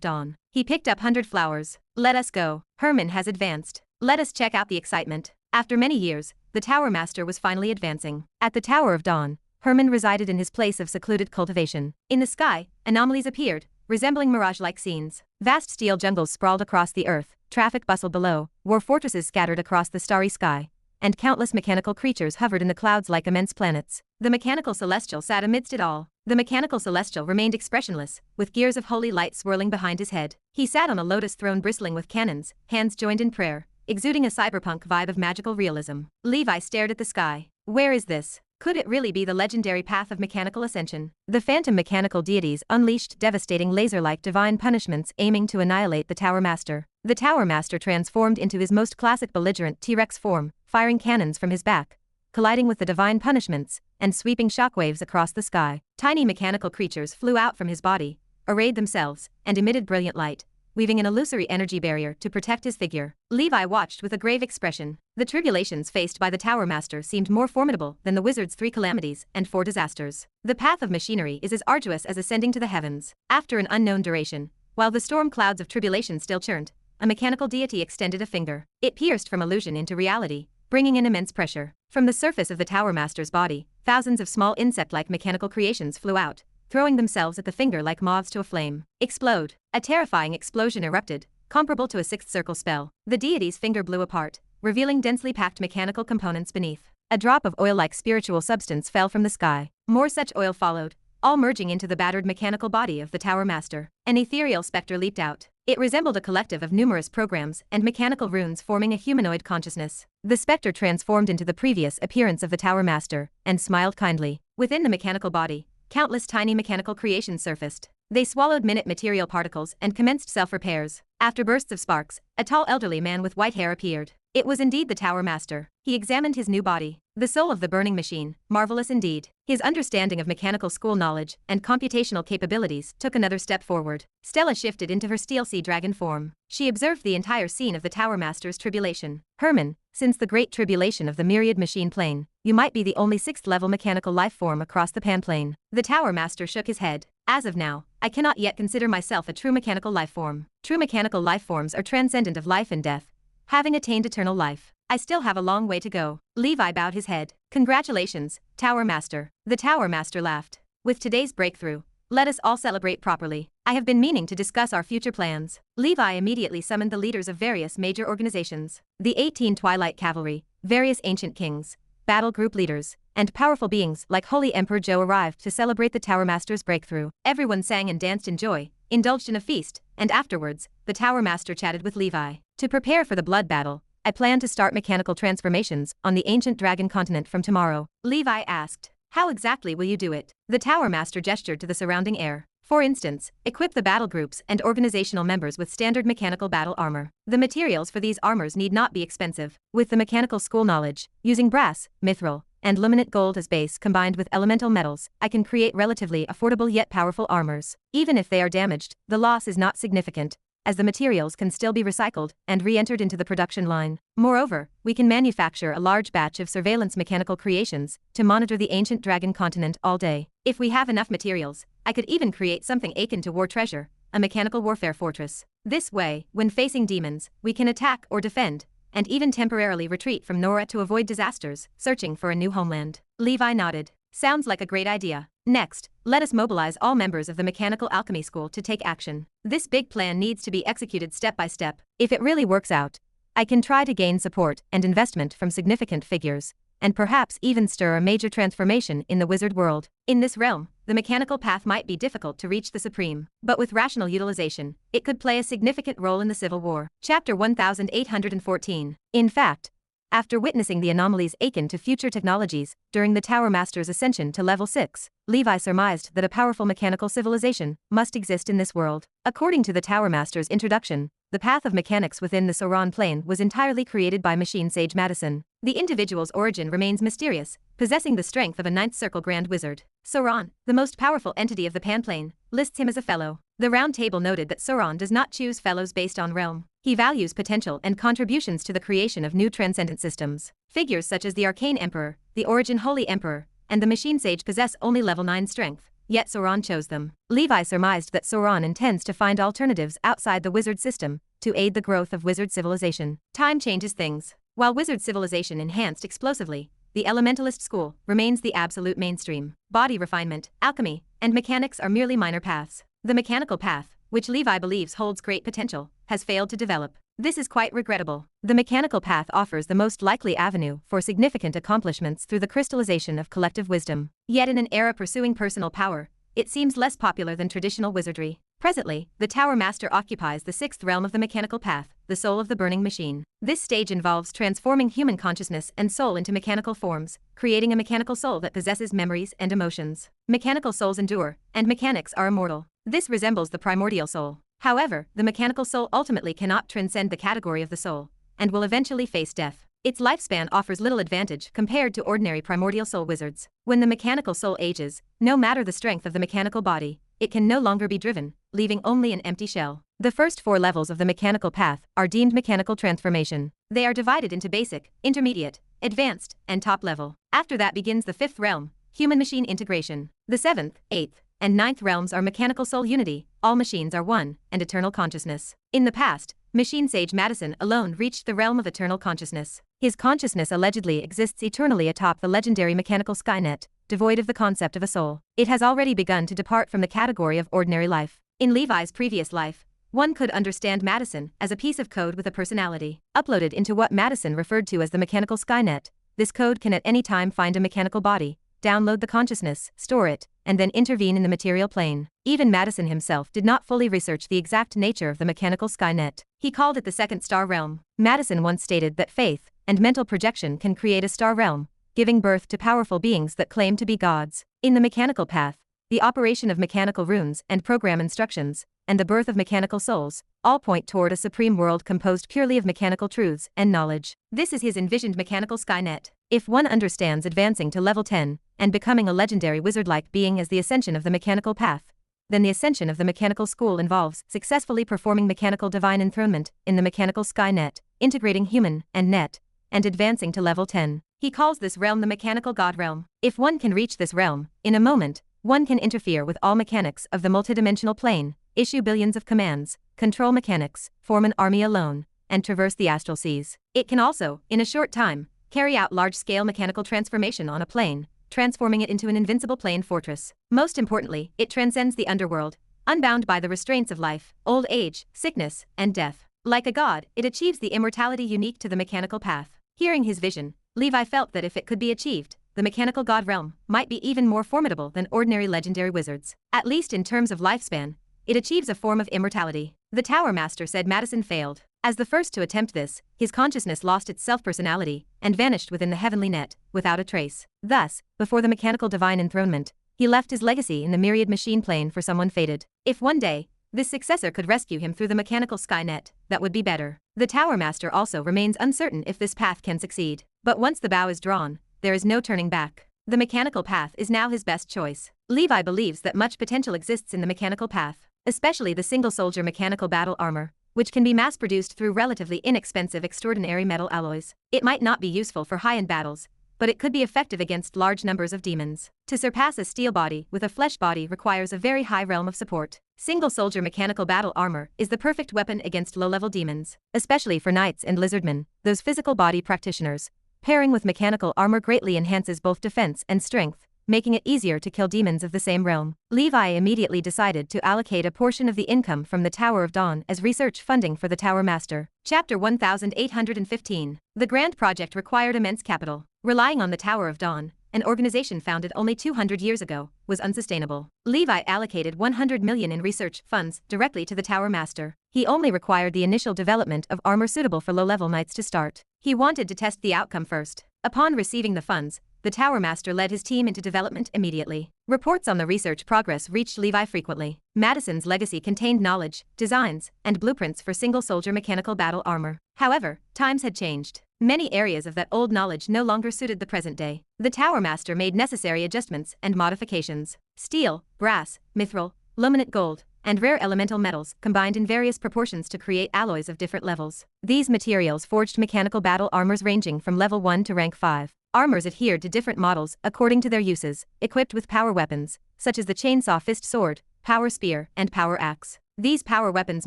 Dawn. He picked up 100 flowers. Let us go. Herman has advanced. Let us check out the excitement. After many years, the Tower Master was finally advancing. At the Tower of Dawn, Herman resided in his place of secluded cultivation. In the sky, anomalies appeared, resembling mirage-like scenes. Vast steel jungles sprawled across the earth, traffic bustled below, war fortresses scattered across the starry sky, and countless mechanical creatures hovered in the clouds like immense planets. The mechanical celestial sat amidst it all. The mechanical celestial remained expressionless, with gears of holy light swirling behind his head. He sat on a lotus throne bristling with cannons, hands joined in prayer, exuding a cyberpunk vibe of magical realism. Levi stared at the sky. Where is this? Could it really be the legendary path of mechanical ascension? The phantom mechanical deities unleashed devastating laser-like divine punishments aiming to annihilate the Tower Master. The Tower Master transformed into his most classic belligerent T-Rex form, firing cannons from his back, colliding with the divine punishments, and sweeping shockwaves across the sky. Tiny mechanical creatures flew out from his body, arrayed themselves, and emitted brilliant light, weaving an illusory energy barrier to protect his figure. Levi watched with a grave expression. The tribulations faced by the Tower Master seemed more formidable than the wizard's 3 calamities and 4 disasters. The path of machinery is as arduous as ascending to the heavens. After an unknown duration, while the storm clouds of tribulation still churned, a mechanical deity extended a finger. It pierced from illusion into reality, bringing in immense pressure. From the surface of the Tower Master's body, thousands of small insect-like mechanical creations flew out, throwing themselves at the finger like moths to a flame. Explode. A terrifying explosion erupted, comparable to a 6th circle spell. The deity's finger blew apart, revealing densely packed mechanical components beneath. A drop of oil-like spiritual substance fell from the sky. More such oil followed, all merging into the battered mechanical body of the Tower Master. An ethereal specter leaped out. It resembled a collective of numerous programs and mechanical runes forming a humanoid consciousness. The specter transformed into the previous appearance of the Tower Master, and smiled kindly. Within the mechanical body, countless tiny mechanical creations surfaced. They swallowed minute material particles and commenced self-repairs. After bursts of sparks, a tall elderly man with white hair appeared. It was indeed the Tower Master. He examined his new body. The soul of the burning machine, marvelous indeed. His understanding of mechanical school knowledge and computational capabilities took another step forward. Stella shifted into her steel sea dragon form. She observed the entire scene of the Tower Master's tribulation. Herman, since the great tribulation of the myriad machine plane, you might be the only 6th level mechanical life form across the panplane. The Tower Master shook his head. As of now, I cannot yet consider myself a true mechanical life form. True mechanical life forms are transcendent of life and death, having attained eternal life. I still have a long way to go. Levi bowed his head. Congratulations, Tower Master. The Tower Master laughed. With today's breakthrough, let us all celebrate properly. I have been meaning to discuss our future plans. Levi immediately summoned the leaders of various major organizations. The 18 Twilight Cavalry, various ancient kings, battle group leaders, and powerful beings like Holy Emperor Joe arrived to celebrate the Tower Master's breakthrough. Everyone sang and danced in joy, indulged in a feast, and afterwards, the Tower Master chatted with Levi. To prepare for the blood battle, I plan to start mechanical transformations on the ancient dragon continent from tomorrow. Levi asked, how exactly will you do it? The Tower Master gestured to the surrounding air. For instance, equip the battle groups and organizational members with standard mechanical battle armor. The materials for these armors need not be expensive. With the mechanical school knowledge, using brass, mithril, and luminant gold as base combined with elemental metals, I can create relatively affordable yet powerful armors. Even if they are damaged, the loss is not significant, as the materials can still be recycled and re-entered into the production line. Moreover, we can manufacture a large batch of surveillance mechanical creations to monitor the ancient dragon continent all day. If we have enough materials, I could even create something akin to war treasure, a mechanical warfare fortress. This way, when facing demons, we can attack or defend, and even temporarily retreat from Nora to avoid disasters, searching for a new homeland. Levi nodded. Sounds like a great idea. Next, let us mobilize all members of the Mechanical Alchemy School to take action. This big plan needs to be executed step by step. If it really works out, I can try to gain support and investment from significant figures, and perhaps even stir a major transformation in the wizard world. In this realm, the mechanical path might be difficult to reach the supreme, but with rational utilization, it could play a significant role in the Civil War. Chapter 1814. In fact, after witnessing the anomalies akin to future technologies during the Tower Master's ascension to level 6, Levi surmised that a powerful mechanical civilization must exist in this world. According to the Tower Master's introduction, the path of mechanics within the Sauron plane was entirely created by machine sage Madison. The individual's origin remains mysterious, possessing the strength of a Ninth Circle Grand Wizard. Sauron, the most powerful entity of the Panplane, lists him as a fellow. The Round Table noted that Sauron does not choose fellows based on realm. He values potential and contributions to the creation of new transcendent systems. Figures such as the Arcane Emperor, the Origin Holy Emperor, and the Machine Sage possess only level 9 strength, yet Sauron chose them. Levi surmised that Sauron intends to find alternatives outside the wizard system to aid the growth of wizard civilization. Time changes things. While wizard civilization enhanced explosively, the elementalist school remains the absolute mainstream. Body refinement, alchemy, and mechanics are merely minor paths. The mechanical path, which Levi believes holds great potential, has failed to develop. This is quite regrettable. The mechanical path offers the most likely avenue for significant accomplishments through the crystallization of collective wisdom. Yet in an era pursuing personal power, it seems less popular than traditional wizardry. Presently, the Tower Master occupies the 6th realm of the mechanical path, the soul of the burning machine. This stage involves transforming human consciousness and soul into mechanical forms, creating a mechanical soul that possesses memories and emotions. Mechanical souls endure, and mechanics are immortal. This resembles the primordial soul. However, the mechanical soul ultimately cannot transcend the category of the soul, and will eventually face death. Its lifespan offers little advantage compared to ordinary primordial soul wizards. When the mechanical soul ages, no matter the strength of the mechanical body, it can no longer be driven, leaving only an empty shell. The first 4 levels of the mechanical path are deemed mechanical transformation. They are divided into basic, intermediate, advanced, and top level. After that begins the 5th realm, human-machine integration. The 7th, 8th, and 9th realms are mechanical soul unity, all machines are one, and eternal consciousness. In the past, machine sage Madison alone reached the realm of eternal consciousness. His consciousness allegedly exists eternally atop the legendary mechanical Skynet, devoid of the concept of a soul. It has already begun to depart from the category of ordinary life. In Levi's previous life, one could understand Madison as a piece of code with a personality. Uploaded into what Madison referred to as the mechanical Skynet, this code can at any time find a mechanical body, download the consciousness, store it, and then intervene in the material plane. Even Madison himself did not fully research the exact nature of the mechanical Skynet. He called it the 2nd star realm. Madison once stated that faith and mental projection can create a star realm, giving birth to powerful beings that claim to be gods. In the mechanical path, the operation of mechanical runes and program instructions, and the birth of mechanical souls, all point toward a supreme world composed purely of mechanical truths and knowledge. This is his envisioned mechanical Skynet. If one understands advancing to level 10 and becoming a legendary wizard-like being as the ascension of the mechanical path, then the ascension of the mechanical school involves successfully performing mechanical divine enthronement in the mechanical Skynet, integrating human and net, and advancing to level 10. He calls this realm the mechanical god realm. If one can reach this realm, in a moment, one can interfere with all mechanics of the multidimensional plane, issue billions of commands, control mechanics, form an army alone, and traverse the astral seas. It can also, in a short time, carry out large-scale mechanical transformation on a plane, transforming it into an invincible plane fortress. Most importantly, it transcends the underworld, unbound by the restraints of life, old age, sickness, and death. Like a god, it achieves the immortality unique to the mechanical path. Hearing his vision, Levi felt that if it could be achieved, the mechanical god realm might be even more formidable than ordinary legendary wizards. At least in terms of lifespan, it achieves a form of immortality. The Tower Master said Madison failed. As the first to attempt this, his consciousness lost its self-personality and vanished within the heavenly net, without a trace. Thus, before the mechanical divine enthronement, he left his legacy in the myriad machine plane for someone fated. If one day, this successor could rescue him through the mechanical Skynet, that would be better. The Tower Master also remains uncertain if this path can succeed. But once the bow is drawn, there is no turning back. The mechanical path is now his best choice. Levi believes that much potential exists in the mechanical path, especially the single-soldier mechanical battle armor, which can be mass-produced through relatively inexpensive extraordinary metal alloys. It might not be useful for high-end battles, but it could be effective against large numbers of demons. To surpass a steel body with a flesh body requires a very high realm of support. Single-soldier mechanical battle armor is the perfect weapon against low-level demons, especially for knights and lizardmen, those physical body practitioners. Pairing with mechanical armor greatly enhances both defense and strength, making it easier to kill demons of the same realm. Levi immediately decided to allocate a portion of the income from the Tower of Dawn as research funding for the Tower Master. Chapter 1815. The grand project required immense capital. Relying on the Tower of Dawn an organization founded only 200 years ago, was unsustainable. Levi allocated 100 million in research funds directly to the Tower Master. He only required the initial development of armor suitable for low-level knights to start. He wanted to test the outcome first. Upon receiving the funds, the Tower Master led his team into development immediately. Reports on the research progress reached Levi frequently. Madison's legacy contained knowledge, designs, and blueprints for single-soldier mechanical battle armor. However, times had changed. Many areas of that old knowledge no longer suited the present day. The Tower Master made necessary adjustments and modifications. Steel, brass, mithril, luminant gold, and rare elemental metals combined in various proportions to create alloys of different levels. These materials forged mechanical battle armors ranging from level 1 to rank 5. Armors adhered to different models according to their uses, equipped with power weapons, such as the chainsaw fist sword, power spear, and power axe. These power weapons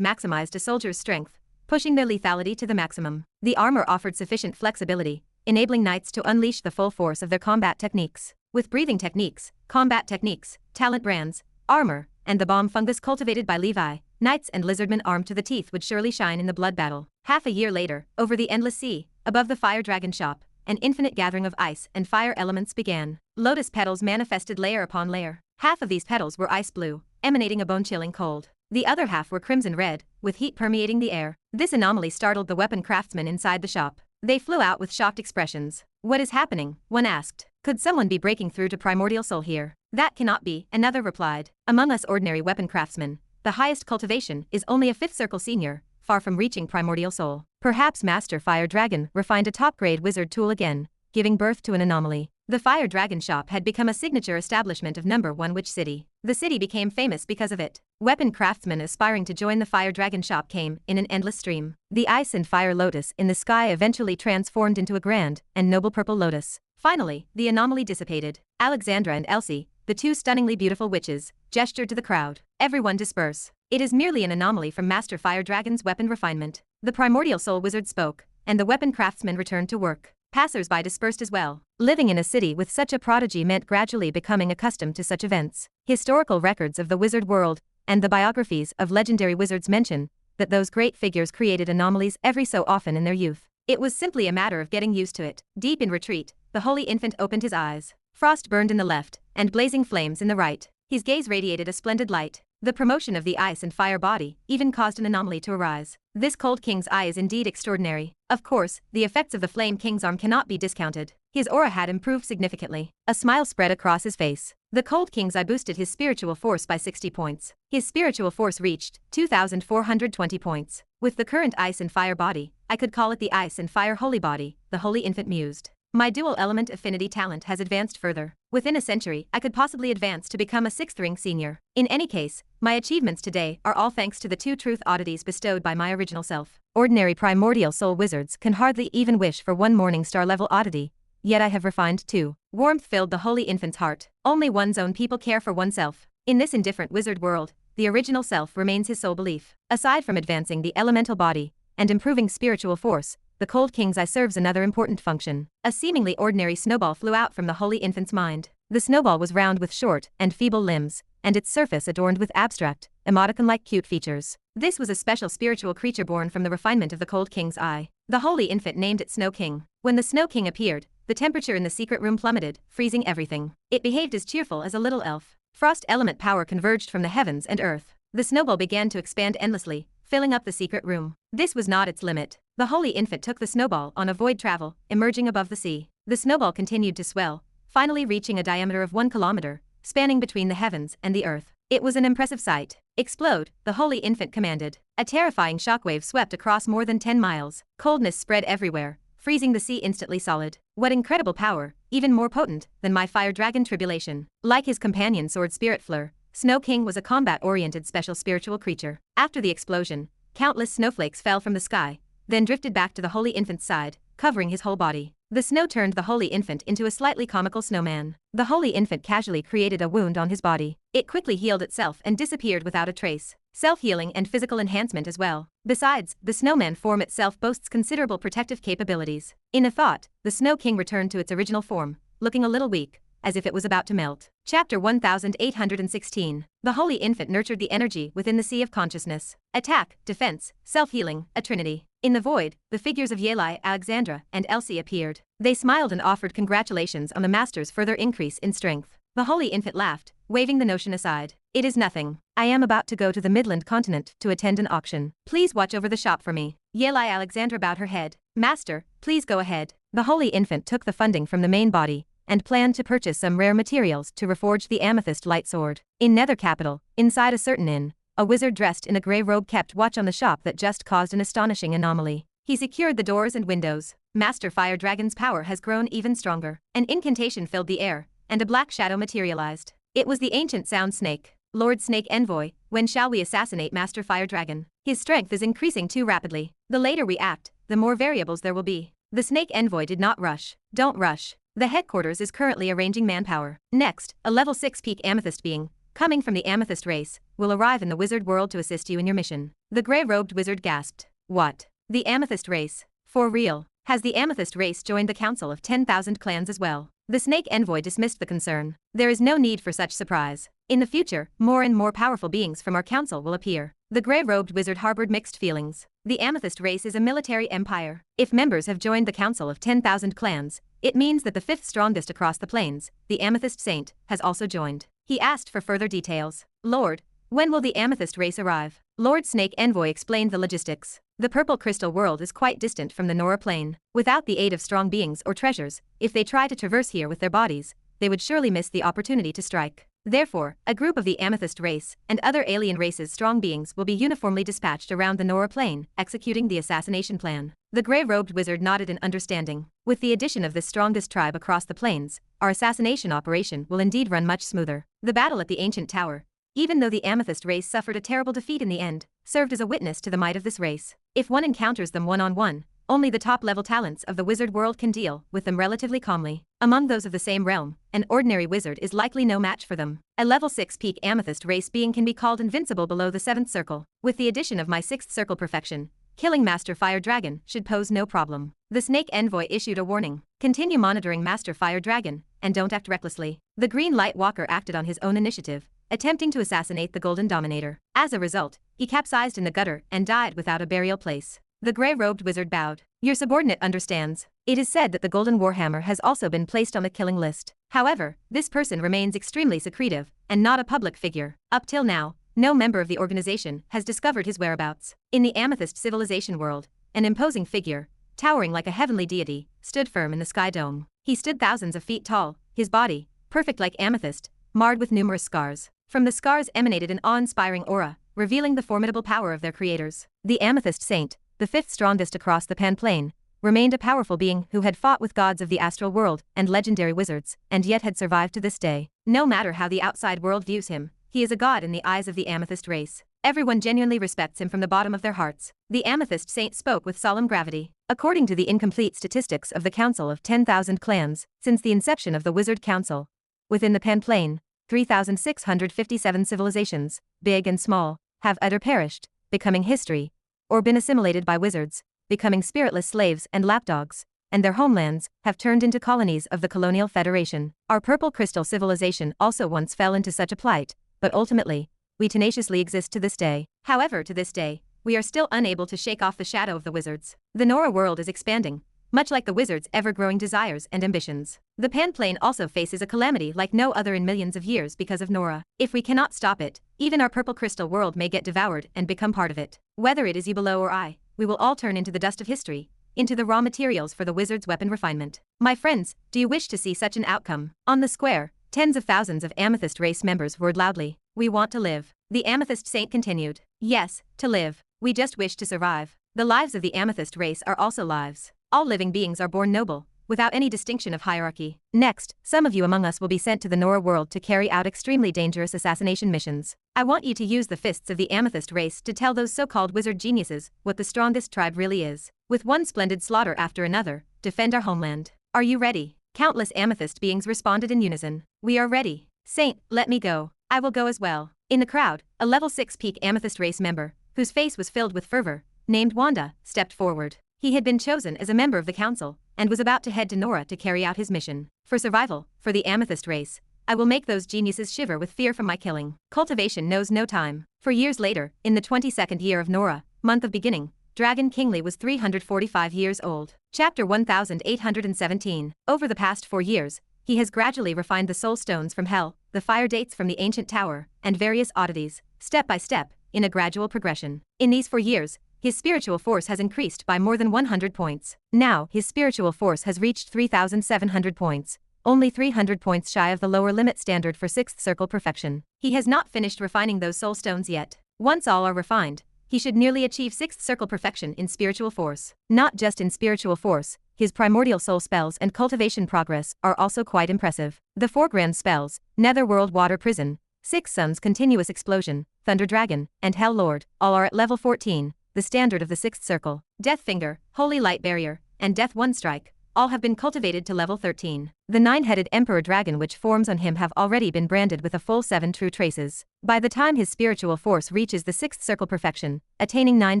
maximized a soldier's strength, pushing their lethality to the maximum. The armor offered sufficient flexibility, enabling knights to unleash the full force of their combat techniques. With breathing techniques, combat techniques, talent brands, armor, and the bomb fungus cultivated by Levi, knights and lizardmen armed to the teeth would surely shine in the blood battle. Half a year later, over the endless sea, above the fire dragon shop, an infinite gathering of ice and fire elements began. Lotus petals manifested layer upon layer. Half of these petals were ice blue, emanating a bone-chilling cold. The other half were crimson red, with heat permeating the air. This anomaly startled the weapon craftsmen inside the shop. They flew out with shocked expressions. "What is happening?" one asked. "Could someone be breaking through to primordial soul here?" "That cannot be," another replied. "Among us ordinary weapon craftsmen, the highest cultivation is only a 5th circle senior, far from reaching primordial soul. Perhaps Master Fire Dragon refined a top-grade wizard tool again, giving birth to an anomaly." The Fire Dragon shop had become a signature establishment of number 1 Witch City. The city became famous because of it. Weapon craftsmen aspiring to join the Fire Dragon shop came in an endless stream. The ice and fire lotus in the sky eventually transformed into a grand and noble purple lotus. Finally, the anomaly dissipated. Alexandra and Elsie, the two stunningly beautiful witches, gestured to the crowd. "Everyone disperse. It is merely an anomaly from Master Fire Dragon's weapon refinement." The primordial soul wizard spoke, and the weapon craftsmen returned to work. Passers-by dispersed as well. Living in a city with such a prodigy meant gradually becoming accustomed to such events. Historical records of the wizard world and the biographies of legendary wizards mention that those great figures created anomalies every so often in their youth. It was simply a matter of getting used to it. Deep in retreat, the holy infant opened his eyes. Frost burned in the left, and blazing flames in the right. His gaze radiated a splendid light. The promotion of the ice and fire body even caused an anomaly to arise. This cold king's eye is indeed extraordinary. Of course, the effects of the flame king's arm cannot be discounted. His aura had improved significantly. A smile spread across his face. The cold king's eye boosted his spiritual force by 60 points. His spiritual force reached 2,420 points. With the current ice and fire body, I could call it the ice and fire holy body, the holy infant mused. My dual element affinity talent has advanced further. Within a century, I could possibly advance to become a 6th ring senior. In any case, my achievements today are all thanks to the 2 truth oddities bestowed by my original self. Ordinary primordial soul wizards can hardly even wish for 1 morning star level oddity, yet I have refined 2. Warmth filled the holy infant's heart. Only one's own people care for oneself. In this indifferent wizard world, the original self remains his sole belief. Aside from advancing the elemental body and improving spiritual force, the cold king's eye serves another important function. A seemingly ordinary snowball flew out from the holy infant's mind. The snowball was round with short and feeble limbs, and its surface adorned with abstract, emoticon-like cute features. This was a special spiritual creature born from the refinement of the cold king's eye. The holy infant named it Snow King. When the Snow King appeared, the temperature in the secret room plummeted, freezing everything. It behaved as cheerful as a little elf. Frost element power converged from the heavens and earth. The snowball began to expand endlessly, filling up the secret room. This was not its limit. The holy infant took the snowball on a void travel, emerging above the sea. The snowball continued to swell, finally reaching a diameter of 1 kilometer, spanning between the heavens and the earth. It was an impressive sight. "Explode," the holy infant commanded. A terrifying shockwave swept across more than 10 miles. Coldness spread everywhere, freezing the sea instantly solid. What incredible power, even more potent than my fire dragon tribulation. Like his companion sword spirit Fleur, Snow King was a combat-oriented special spiritual creature. After the explosion, countless snowflakes fell from the sky, then drifted back to the holy infant's side, covering his whole body. The snow turned the holy infant into a slightly comical snowman. The holy infant casually created a wound on his body. It quickly healed itself and disappeared without a trace. Self-healing and physical enhancement as well. Besides, the snowman form itself boasts considerable protective capabilities. In a thought, the Snow King returned to its original form, looking a little weak, as if it was about to melt. Chapter 1816. The holy infant nurtured the energy within the sea of consciousness. Attack, defense, self-healing, a trinity. In the void, the figures of Levi, Alexandra, and Elsie appeared. They smiled and offered congratulations on the master's further increase in strength. The holy infant laughed, waving the notion aside. It is nothing. I am about to go to the Midland continent to attend an auction. Please watch over the shop for me. Levi Alexandra bowed her head. Master, please go ahead. The holy infant took the funding from the main body and planned to purchase some rare materials to reforge the Amethyst Light Sword. In Nether Capital, inside a certain inn, a wizard dressed in a grey robe kept watch on the shop that just caused an astonishing anomaly. He secured the doors and windows. Master Fire Dragon's power has grown even stronger. An incantation filled the air, and a black shadow materialized. It was the ancient Sound Snake. Lord Snake Envoy, when shall we assassinate Master Fire Dragon? His strength is increasing too rapidly. The later we act, the more variables there will be. The Snake Envoy did not rush. Don't rush. The headquarters is currently arranging manpower. Next, a level 6 peak amethyst being, coming from the amethyst race, will arrive in the wizard world to assist you in your mission. The grey-robed wizard gasped. What? The amethyst race? For real? Has the amethyst race joined the council of 10,000 clans as well? The Snake Envoy dismissed the concern. There is no need for such surprise. In the future, more and more powerful beings from our council will appear. The grey-robed wizard harbored mixed feelings. The amethyst race is a military empire. If members have joined the council of 10,000 clans, it means that the fifth strongest across the plains, the Amethyst Saint, has also joined. He asked for further details. Lord, when will the amethyst race arrive? Lord Snake Envoy explained the logistics. The purple crystal world is quite distant from the Nora plane. Without the aid of strong beings or treasures, if they try to traverse here with their bodies, they would surely miss the opportunity to strike. Therefore, a group of the amethyst race and other alien races' strong beings will be uniformly dispatched around the Nora plane, executing the assassination plan. The grey-robed wizard nodded in understanding. With the addition of this strongest tribe across the plains, our assassination operation will indeed run much smoother. The battle at the ancient tower, even though the amethyst race suffered a terrible defeat in the end, served as a witness to the might of this race. If one encounters them one-on-one, only the top-level talents of the wizard world can deal with them relatively calmly. Among those of the same realm, an ordinary wizard is likely no match for them. A level 6 peak amethyst race being can be called invincible below the 7th circle. With the addition of my 6th circle perfection, killing Master Fire Dragon should pose no problem. The Snake Envoy issued a warning. Continue monitoring Master Fire Dragon, and don't act recklessly. The Green Light Walker acted on his own initiative, attempting to assassinate the Golden Dominator. As a result, he capsized in the gutter and died without a burial place. The grey-robed wizard bowed. Your subordinate understands. It is said that the Golden Warhammer has also been placed on the killing list. However, this person remains extremely secretive, and not a public figure. Up till now, no member of the organization has discovered his whereabouts. In the Amethyst civilization world, an imposing figure, towering like a heavenly deity, stood firm in the sky dome. He stood thousands of feet tall, his body, perfect like amethyst, marred with numerous scars. From the scars emanated an awe-inspiring aura, revealing the formidable power of their creators. The Amethyst Saint, the fifth strongest across the Pan-Plane, remained a powerful being who had fought with gods of the astral world and legendary wizards, and yet had survived to this day. No matter how the outside world views him, he is a god in the eyes of the Amethyst race. Everyone genuinely respects him from the bottom of their hearts. The Amethyst Saint spoke with solemn gravity. According to the incomplete statistics of the Council of 10,000 Clans, since the inception of the Wizard Council, within the Pan-Plane, 3,657 civilizations, big and small, have either perished, becoming history, or been assimilated by wizards, becoming spiritless slaves and lapdogs, and their homelands have turned into colonies of the Colonial Federation. Our Purple Crystal civilization also once fell into such a plight, but ultimately, we tenaciously exist to this day. However, to this day, we are still unable to shake off the shadow of the wizards. The Nora world is expanding, much like the wizards' ever-growing desires and ambitions. The Pan-Plane also faces a calamity like no other in millions of years because of Nora. If we cannot stop it, even our Purple Crystal world may get devoured and become part of it. Whether it is you below or I, we will all turn into the dust of history, into the raw materials for the wizard's weapon refinement. My friends, do you wish to see such an outcome? On the square, tens of thousands of Amethyst race members roared loudly. We want to live. The Amethyst Saint continued. Yes, to live. We just wish to survive. The lives of the Amethyst race are also lives. All living beings are born noble, without any distinction of hierarchy. Next, some of you among us will be sent to the Nora world to carry out extremely dangerous assassination missions. I want you to use the fists of the Amethyst race to tell those so-called wizard geniuses what the strongest tribe really is. With one splendid slaughter after another, defend our homeland. Are you ready? Countless Amethyst beings responded in unison. We are ready. Saint, let me go. I will go as well. In the crowd, a level 6 peak Amethyst race member, whose face was filled with fervor, named Wanda, stepped forward. He had been chosen as a member of the council, and was about to head to Nora to carry out his mission. For survival, for the Amethyst race, I will make those geniuses shiver with fear from my killing. Cultivation knows no time. For years later, in the 22nd year of Nora, month of beginning, Dragon Kingly was 345 years old. Chapter 1817. Over the past 4 years, he has gradually refined the soul stones from hell, the fire dates from the ancient tower, and various oddities, step by step, in a gradual progression. In these 4 years, his spiritual force has increased by more than 100 points. Now, his spiritual force has reached 3,700 points, only 300 points shy of the lower limit standard for 6th circle perfection. He has not finished refining those soul stones yet. Once all are refined, he should nearly achieve 6th circle perfection in spiritual force. Not just in spiritual force, his primordial soul spells and cultivation progress are also quite impressive. The 4 grand spells, Netherworld Water Prison, 6 Suns Continuous Explosion, Thunder Dragon, and Hell Lord, all are at level 14, the standard of the 6th circle. Death Finger, Holy Light Barrier, and Death One Strike, all have been cultivated to level 13. The 9-headed Emperor Dragon which forms on him have already been branded with a full 7 true traces. By the time his spiritual force reaches the 6th circle perfection, attaining 9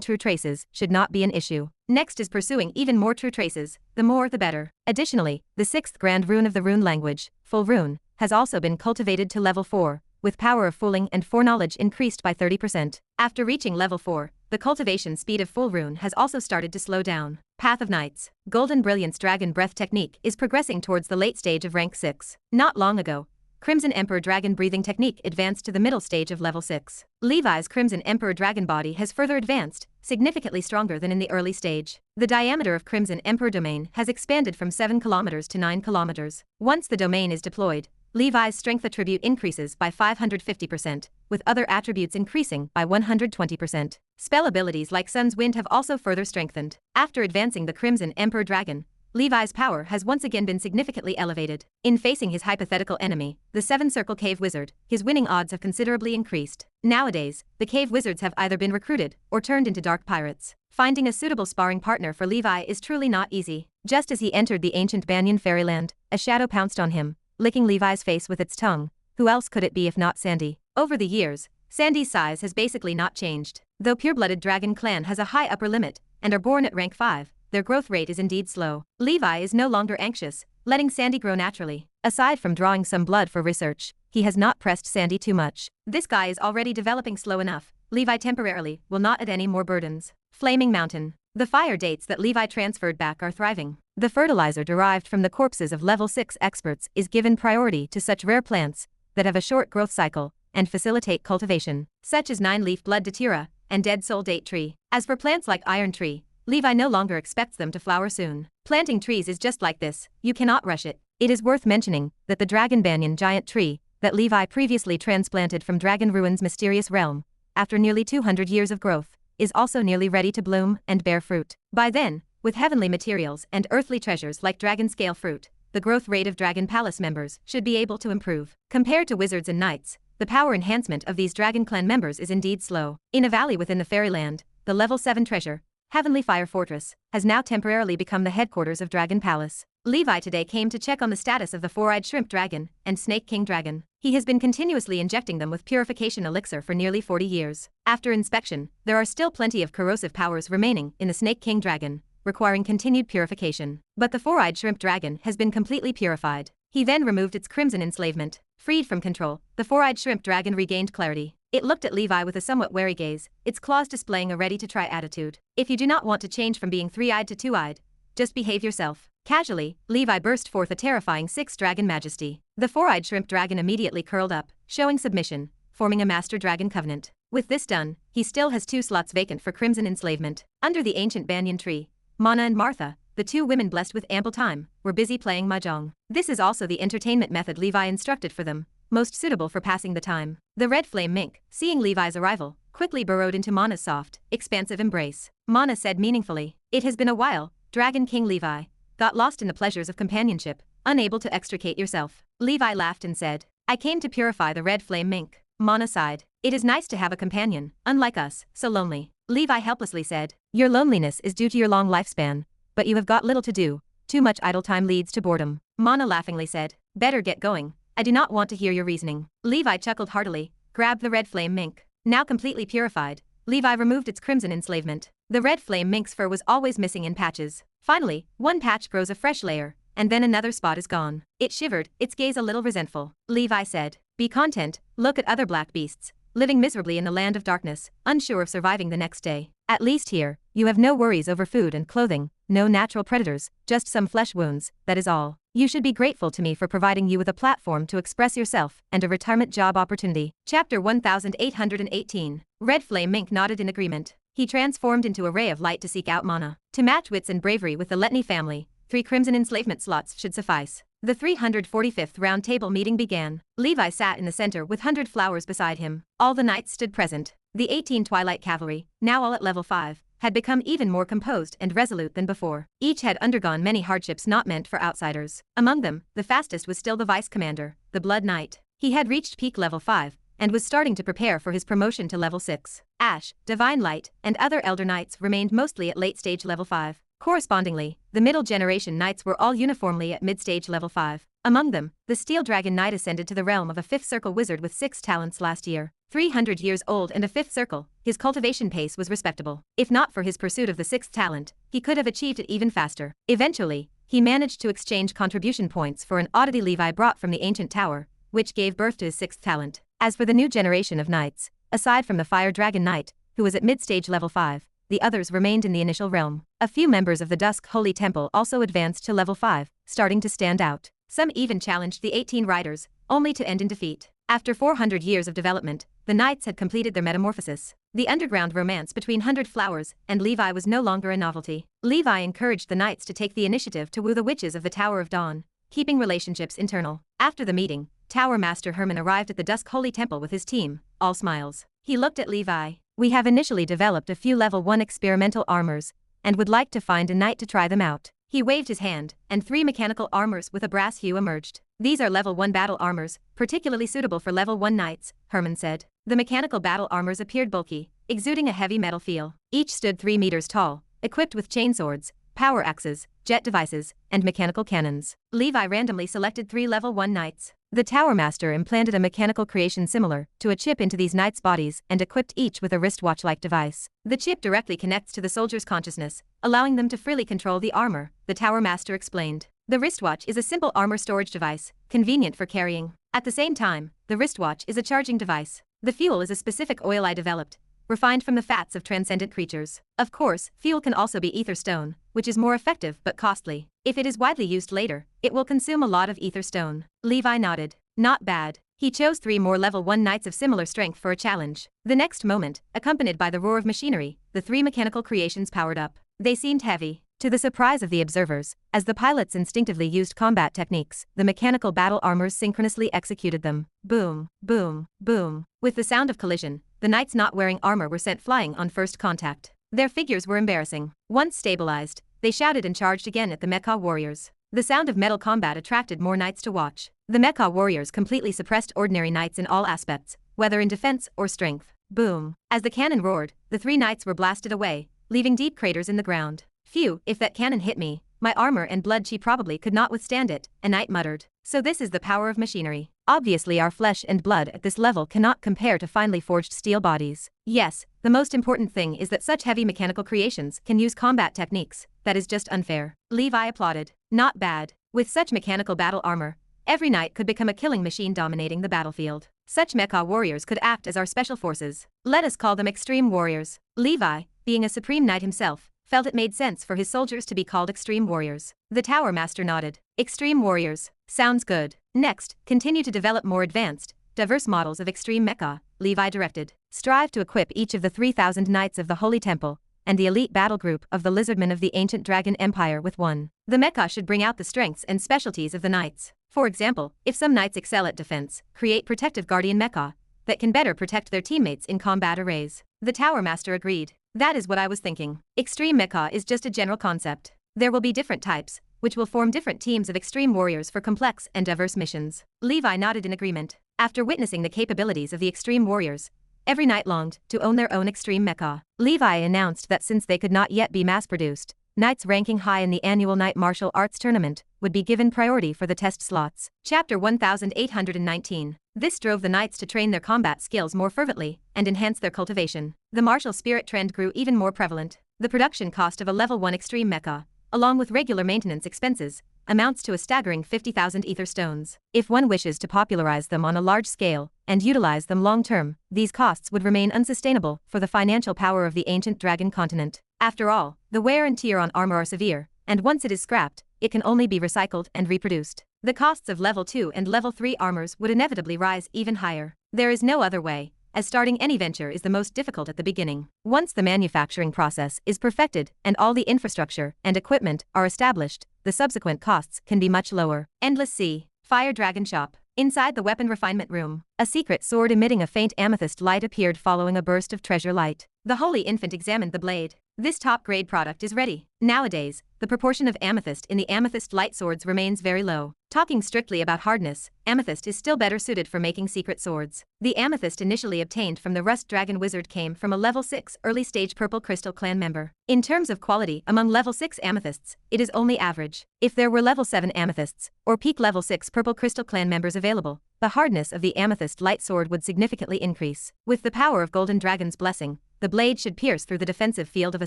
true traces should not be an issue. Next is pursuing even more true traces, the more the better. Additionally, the 6th grand rune of the rune language, Full Rune, has also been cultivated to level 4, with power of fooling and foreknowledge increased by 30%. After reaching level 4, the cultivation speed of Full Rune has also started to slow down. Path of Nights, Golden Brilliance Dragon Breath Technique is progressing towards the late stage of rank 6. Not long ago, Crimson Emperor Dragon Breathing Technique advanced to the middle stage of level 6. Levi's Crimson Emperor Dragon Body has further advanced, significantly stronger than in the early stage. The diameter of Crimson Emperor Domain has expanded from 7 kilometers to 9 kilometers. Once the domain is deployed, Levi's strength attribute increases by 550%, with other attributes increasing by 120%. Spell abilities like Sun's Wind have also further strengthened. After advancing the Crimson Emperor Dragon, Levi's power has once again been significantly elevated. In facing his hypothetical enemy, the 7-circle cave wizard, his winning odds have considerably increased. Nowadays, the cave wizards have either been recruited or turned into dark pirates. Finding a suitable sparring partner for Levi is truly not easy. Just as he entered the ancient Banyan fairyland, a shadow pounced on him, licking Levi's face with its tongue. Who else could it be if not Sandy? Over the years, Sandy's size has basically not changed. Though pure-blooded dragon clan has a high upper limit and are born at rank 5, their growth rate is indeed slow. Levi is no longer anxious, letting Sandy grow naturally. Aside from drawing some blood for research, he has not pressed Sandy too much. This guy is already developing slow enough. Levi temporarily will not add any more burdens. Flaming Mountain. The fire dates that Levi transferred back are thriving. The fertilizer derived from the corpses of level 6 experts is given priority to such rare plants that have a short growth cycle and facilitate cultivation, such as 9-leaf blood datura and dead soul date tree. As for plants like iron tree, Levi no longer expects them to flower soon. Planting trees is just like this, you cannot rush it. It is worth mentioning that the Dragon Banyan giant tree that Levi previously transplanted from Dragon Ruin's mysterious realm, after nearly 200 years of growth, is also nearly ready to bloom and bear fruit. By then, with heavenly materials and earthly treasures like dragon scale fruit, the growth rate of Dragon Palace members should be able to improve. Compared to wizards and knights, the power enhancement of these Dragon Clan members is indeed slow. In a valley within the fairyland, the level 7 treasure, Heavenly Fire Fortress, has now temporarily become the headquarters of Dragon Palace. Levi today came to check on the status of the 4-eyed Shrimp Dragon and Snake King Dragon. He has been continuously injecting them with purification elixir for nearly 40 years. After inspection, there are still plenty of corrosive powers remaining in the Snake King Dragon, requiring continued purification. But the 4-eyed Shrimp Dragon has been completely purified. He then removed its crimson enslavement. Freed from control, the 4-eyed Shrimp Dragon regained clarity. It looked at Levi with a somewhat wary gaze, its claws displaying a ready-to-try attitude. If you do not want to change from being 3-eyed to 2-eyed, just behave yourself. Casually, Levi burst forth a terrifying 6-dragon majesty. The 4-eyed Shrimp Dragon immediately curled up, showing submission, forming a Master Dragon covenant. With this done, he still has 2 slots vacant for crimson enslavement. Under the ancient banyan tree, Mana and Martha, the 2 women blessed with ample time, were busy playing mahjong. This is also the entertainment method Levi instructed for them, most suitable for passing the time. The red flame mink, seeing Levi's arrival, quickly burrowed into Mana's soft, expansive embrace. Mana said meaningfully, "It has been a while, Dragon King Levi. Got lost in the pleasures of companionship, unable to extricate yourself." Levi laughed and said, "I came to purify the red flame mink." Mana sighed. "It is nice to have a companion, unlike us, so lonely." Levi helplessly said, "Your loneliness is due to your long lifespan, but you have got little to do. Too much idle time leads to boredom." Mana laughingly said, "Better get going. I do not want to hear your reasoning." Levi chuckled heartily, grabbed the red flame mink. Now completely purified, Levi removed its crimson enslavement. The red flame mink's fur was always missing in patches. Finally, one patch grows a fresh layer, and then another spot is gone. It shivered, its gaze a little resentful. Levi said, "Be content, look at other black beasts, living miserably in the land of darkness, unsure of surviving the next day. At least here, You have no worries over food and clothing, no natural predators, just some flesh wounds, that is all. You should be grateful to me for providing you with a platform to express yourself and a retirement job opportunity. Chapter 1818. Red Flame Mink nodded in agreement. He transformed into a ray of light to seek out mana. To match wits and bravery with the Letney family, 3 crimson enslavement slots should suffice. The 345th round table meeting began. Levi sat in the center with 100 flowers beside him. All the knights stood present. The 18 Twilight Cavalry, now all at level 5, had become even more composed and resolute than before. Each had undergone many hardships not meant for outsiders. Among them, the fastest was still the Vice Commander, the Blood Knight. He had reached peak level 5, and was starting to prepare for his promotion to level 6. Ash, Divine Light, and other Elder Knights remained mostly at late-stage level 5. Correspondingly, the middle-generation knights were all uniformly at mid-stage level 5. Among them, the Steel Dragon Knight ascended to the realm of a 5th Circle Wizard with 6 talents last year. 300 years old and a 5th Circle, his cultivation pace was respectable. If not for his pursuit of the 6th talent, he could have achieved it even faster. Eventually, he managed to exchange contribution points for an oddity Levi brought from the ancient tower, which gave birth to his 6th talent. As for the new generation of knights, aside from the Fire Dragon Knight, who was at mid-stage level 5, the others remained in the initial realm. A few members of the Dusk Holy Temple also advanced to level 5, starting to stand out. Some even challenged the 18 riders, only to end in defeat. After 400 years of development, the knights had completed their metamorphosis. The underground romance between 100 Flowers and Levi was no longer a novelty. Levi encouraged the knights to take the initiative to woo the witches of the Tower of Dawn, keeping relationships internal. After the meeting, Tower Master Herman arrived at the Dusk Holy Temple with his team, all smiles. He looked at Levi. We have initially developed a few level 1 experimental armors, and would like to find a knight to try them out. He waved his hand, and 3 mechanical armors with a brass hue emerged. These are level 1 battle armors, particularly suitable for level 1 knights, Herman said. The mechanical battle armors appeared bulky, exuding a heavy metal feel. Each stood 3 meters tall, equipped with chainswords, power axes, jet devices, and mechanical cannons. Levi randomly selected 3 level 1 knights. The Tower Master implanted a mechanical creation similar to a chip into these knights' bodies and equipped each with a wristwatch-like device. The chip directly connects to the soldier's consciousness, allowing them to freely control the armor, the Tower Master explained. The wristwatch is a simple armor storage device, convenient for carrying. At the same time, the wristwatch is a charging device. The fuel is a specific oil I developed, refined from the fats of transcendent creatures. Of course, fuel can also be ether stone, which is more effective but costly. If it is widely used later, it will consume a lot of ether stone. Levi nodded. Not bad. He chose 3 more level 1 knights of similar strength for a challenge. The next moment, accompanied by the roar of machinery, the 3 mechanical creations powered up. They seemed heavy. To the surprise of the observers, as the pilots instinctively used combat techniques, the mechanical battle armors synchronously executed them. Boom, boom, boom. With the sound of collision, the knights not wearing armor were sent flying on first contact. Their figures were embarrassing. Once stabilized, they shouted and charged again at the mecha warriors. The sound of metal combat attracted more knights to watch. The mecha warriors completely suppressed ordinary knights in all aspects, whether in defense or strength. Boom. As the cannon roared, the 3 knights were blasted away, leaving deep craters in the ground. Phew, if that cannon hit me, my armor and blood chi probably could not withstand it, a knight muttered. So this is the power of machinery. Obviously our flesh and blood at this level cannot compare to finely forged steel bodies. Yes, the most important thing is that such heavy mechanical creations can use combat techniques. That is just unfair. Levi applauded. Not bad. With such mechanical battle armor, every knight could become a killing machine dominating the battlefield. Such mecha warriors could act as our special forces. Let us call them extreme warriors. Levi, being a supreme knight himself, felt it made sense for his soldiers to be called extreme warriors. The Tower Master nodded. Extreme warriors. Sounds good. Next, continue to develop more advanced, diverse models of extreme mecha, Levi directed. Strive to equip each of the 3,000 knights of the Holy Temple and the elite battle group of the Lizardmen of the Ancient Dragon Empire with one. The mecha should bring out the strengths and specialties of the knights. For example, if some knights excel at defense, create protective guardian mecha that can better protect their teammates in combat arrays. The Tower Master agreed. That is what I was thinking. Extreme mecha is just a general concept. There will be different types, which will form different teams of extreme warriors for complex and diverse missions. Levi nodded in agreement. After witnessing the capabilities of the extreme warriors, every knight longed to own their own extreme mecha. Levi announced that since they could not yet be mass-produced, knights ranking high in the annual Knight Martial Arts Tournament would be given priority for the test slots. Chapter 1819. This drove the knights to train their combat skills more fervently and enhance their cultivation. The martial spirit trend grew even more prevalent. The production cost of a level 1 extreme mecha, along with regular maintenance expenses, amounts to a staggering 50,000 ether stones. If one wishes to popularize them on a large scale and utilize them long-term, these costs would remain unsustainable for the financial power of the ancient dragon continent. After all, the wear and tear on armor are severe, and once it is scrapped, it can only be recycled and reproduced. The costs of level 2 and level 3 armors would inevitably rise even higher. There is no other way, as starting any venture is the most difficult at the beginning. Once the manufacturing process is perfected and all the infrastructure and equipment are established, the subsequent costs can be much lower. Endless Sea, Fire Dragon Shop. Inside the weapon refinement room, a secret sword emitting a faint amethyst light appeared following a burst of treasure light. The Holy Infant examined the blade. This top-grade product is ready. Nowadays, the proportion of amethyst in the Amethyst Light Swords remains very low. Talking strictly about hardness, amethyst is still better suited for making secret swords. The amethyst initially obtained from the Rust Dragon Wizard came from a level 6 early-stage Purple Crystal clan member. In terms of quality among level 6 amethysts, it is only average. If there were level 7 amethysts, or peak level 6 Purple Crystal clan members available, the hardness of the Amethyst Light Sword would significantly increase. With the power of Golden Dragon's blessing, the blade should pierce through the defensive field of a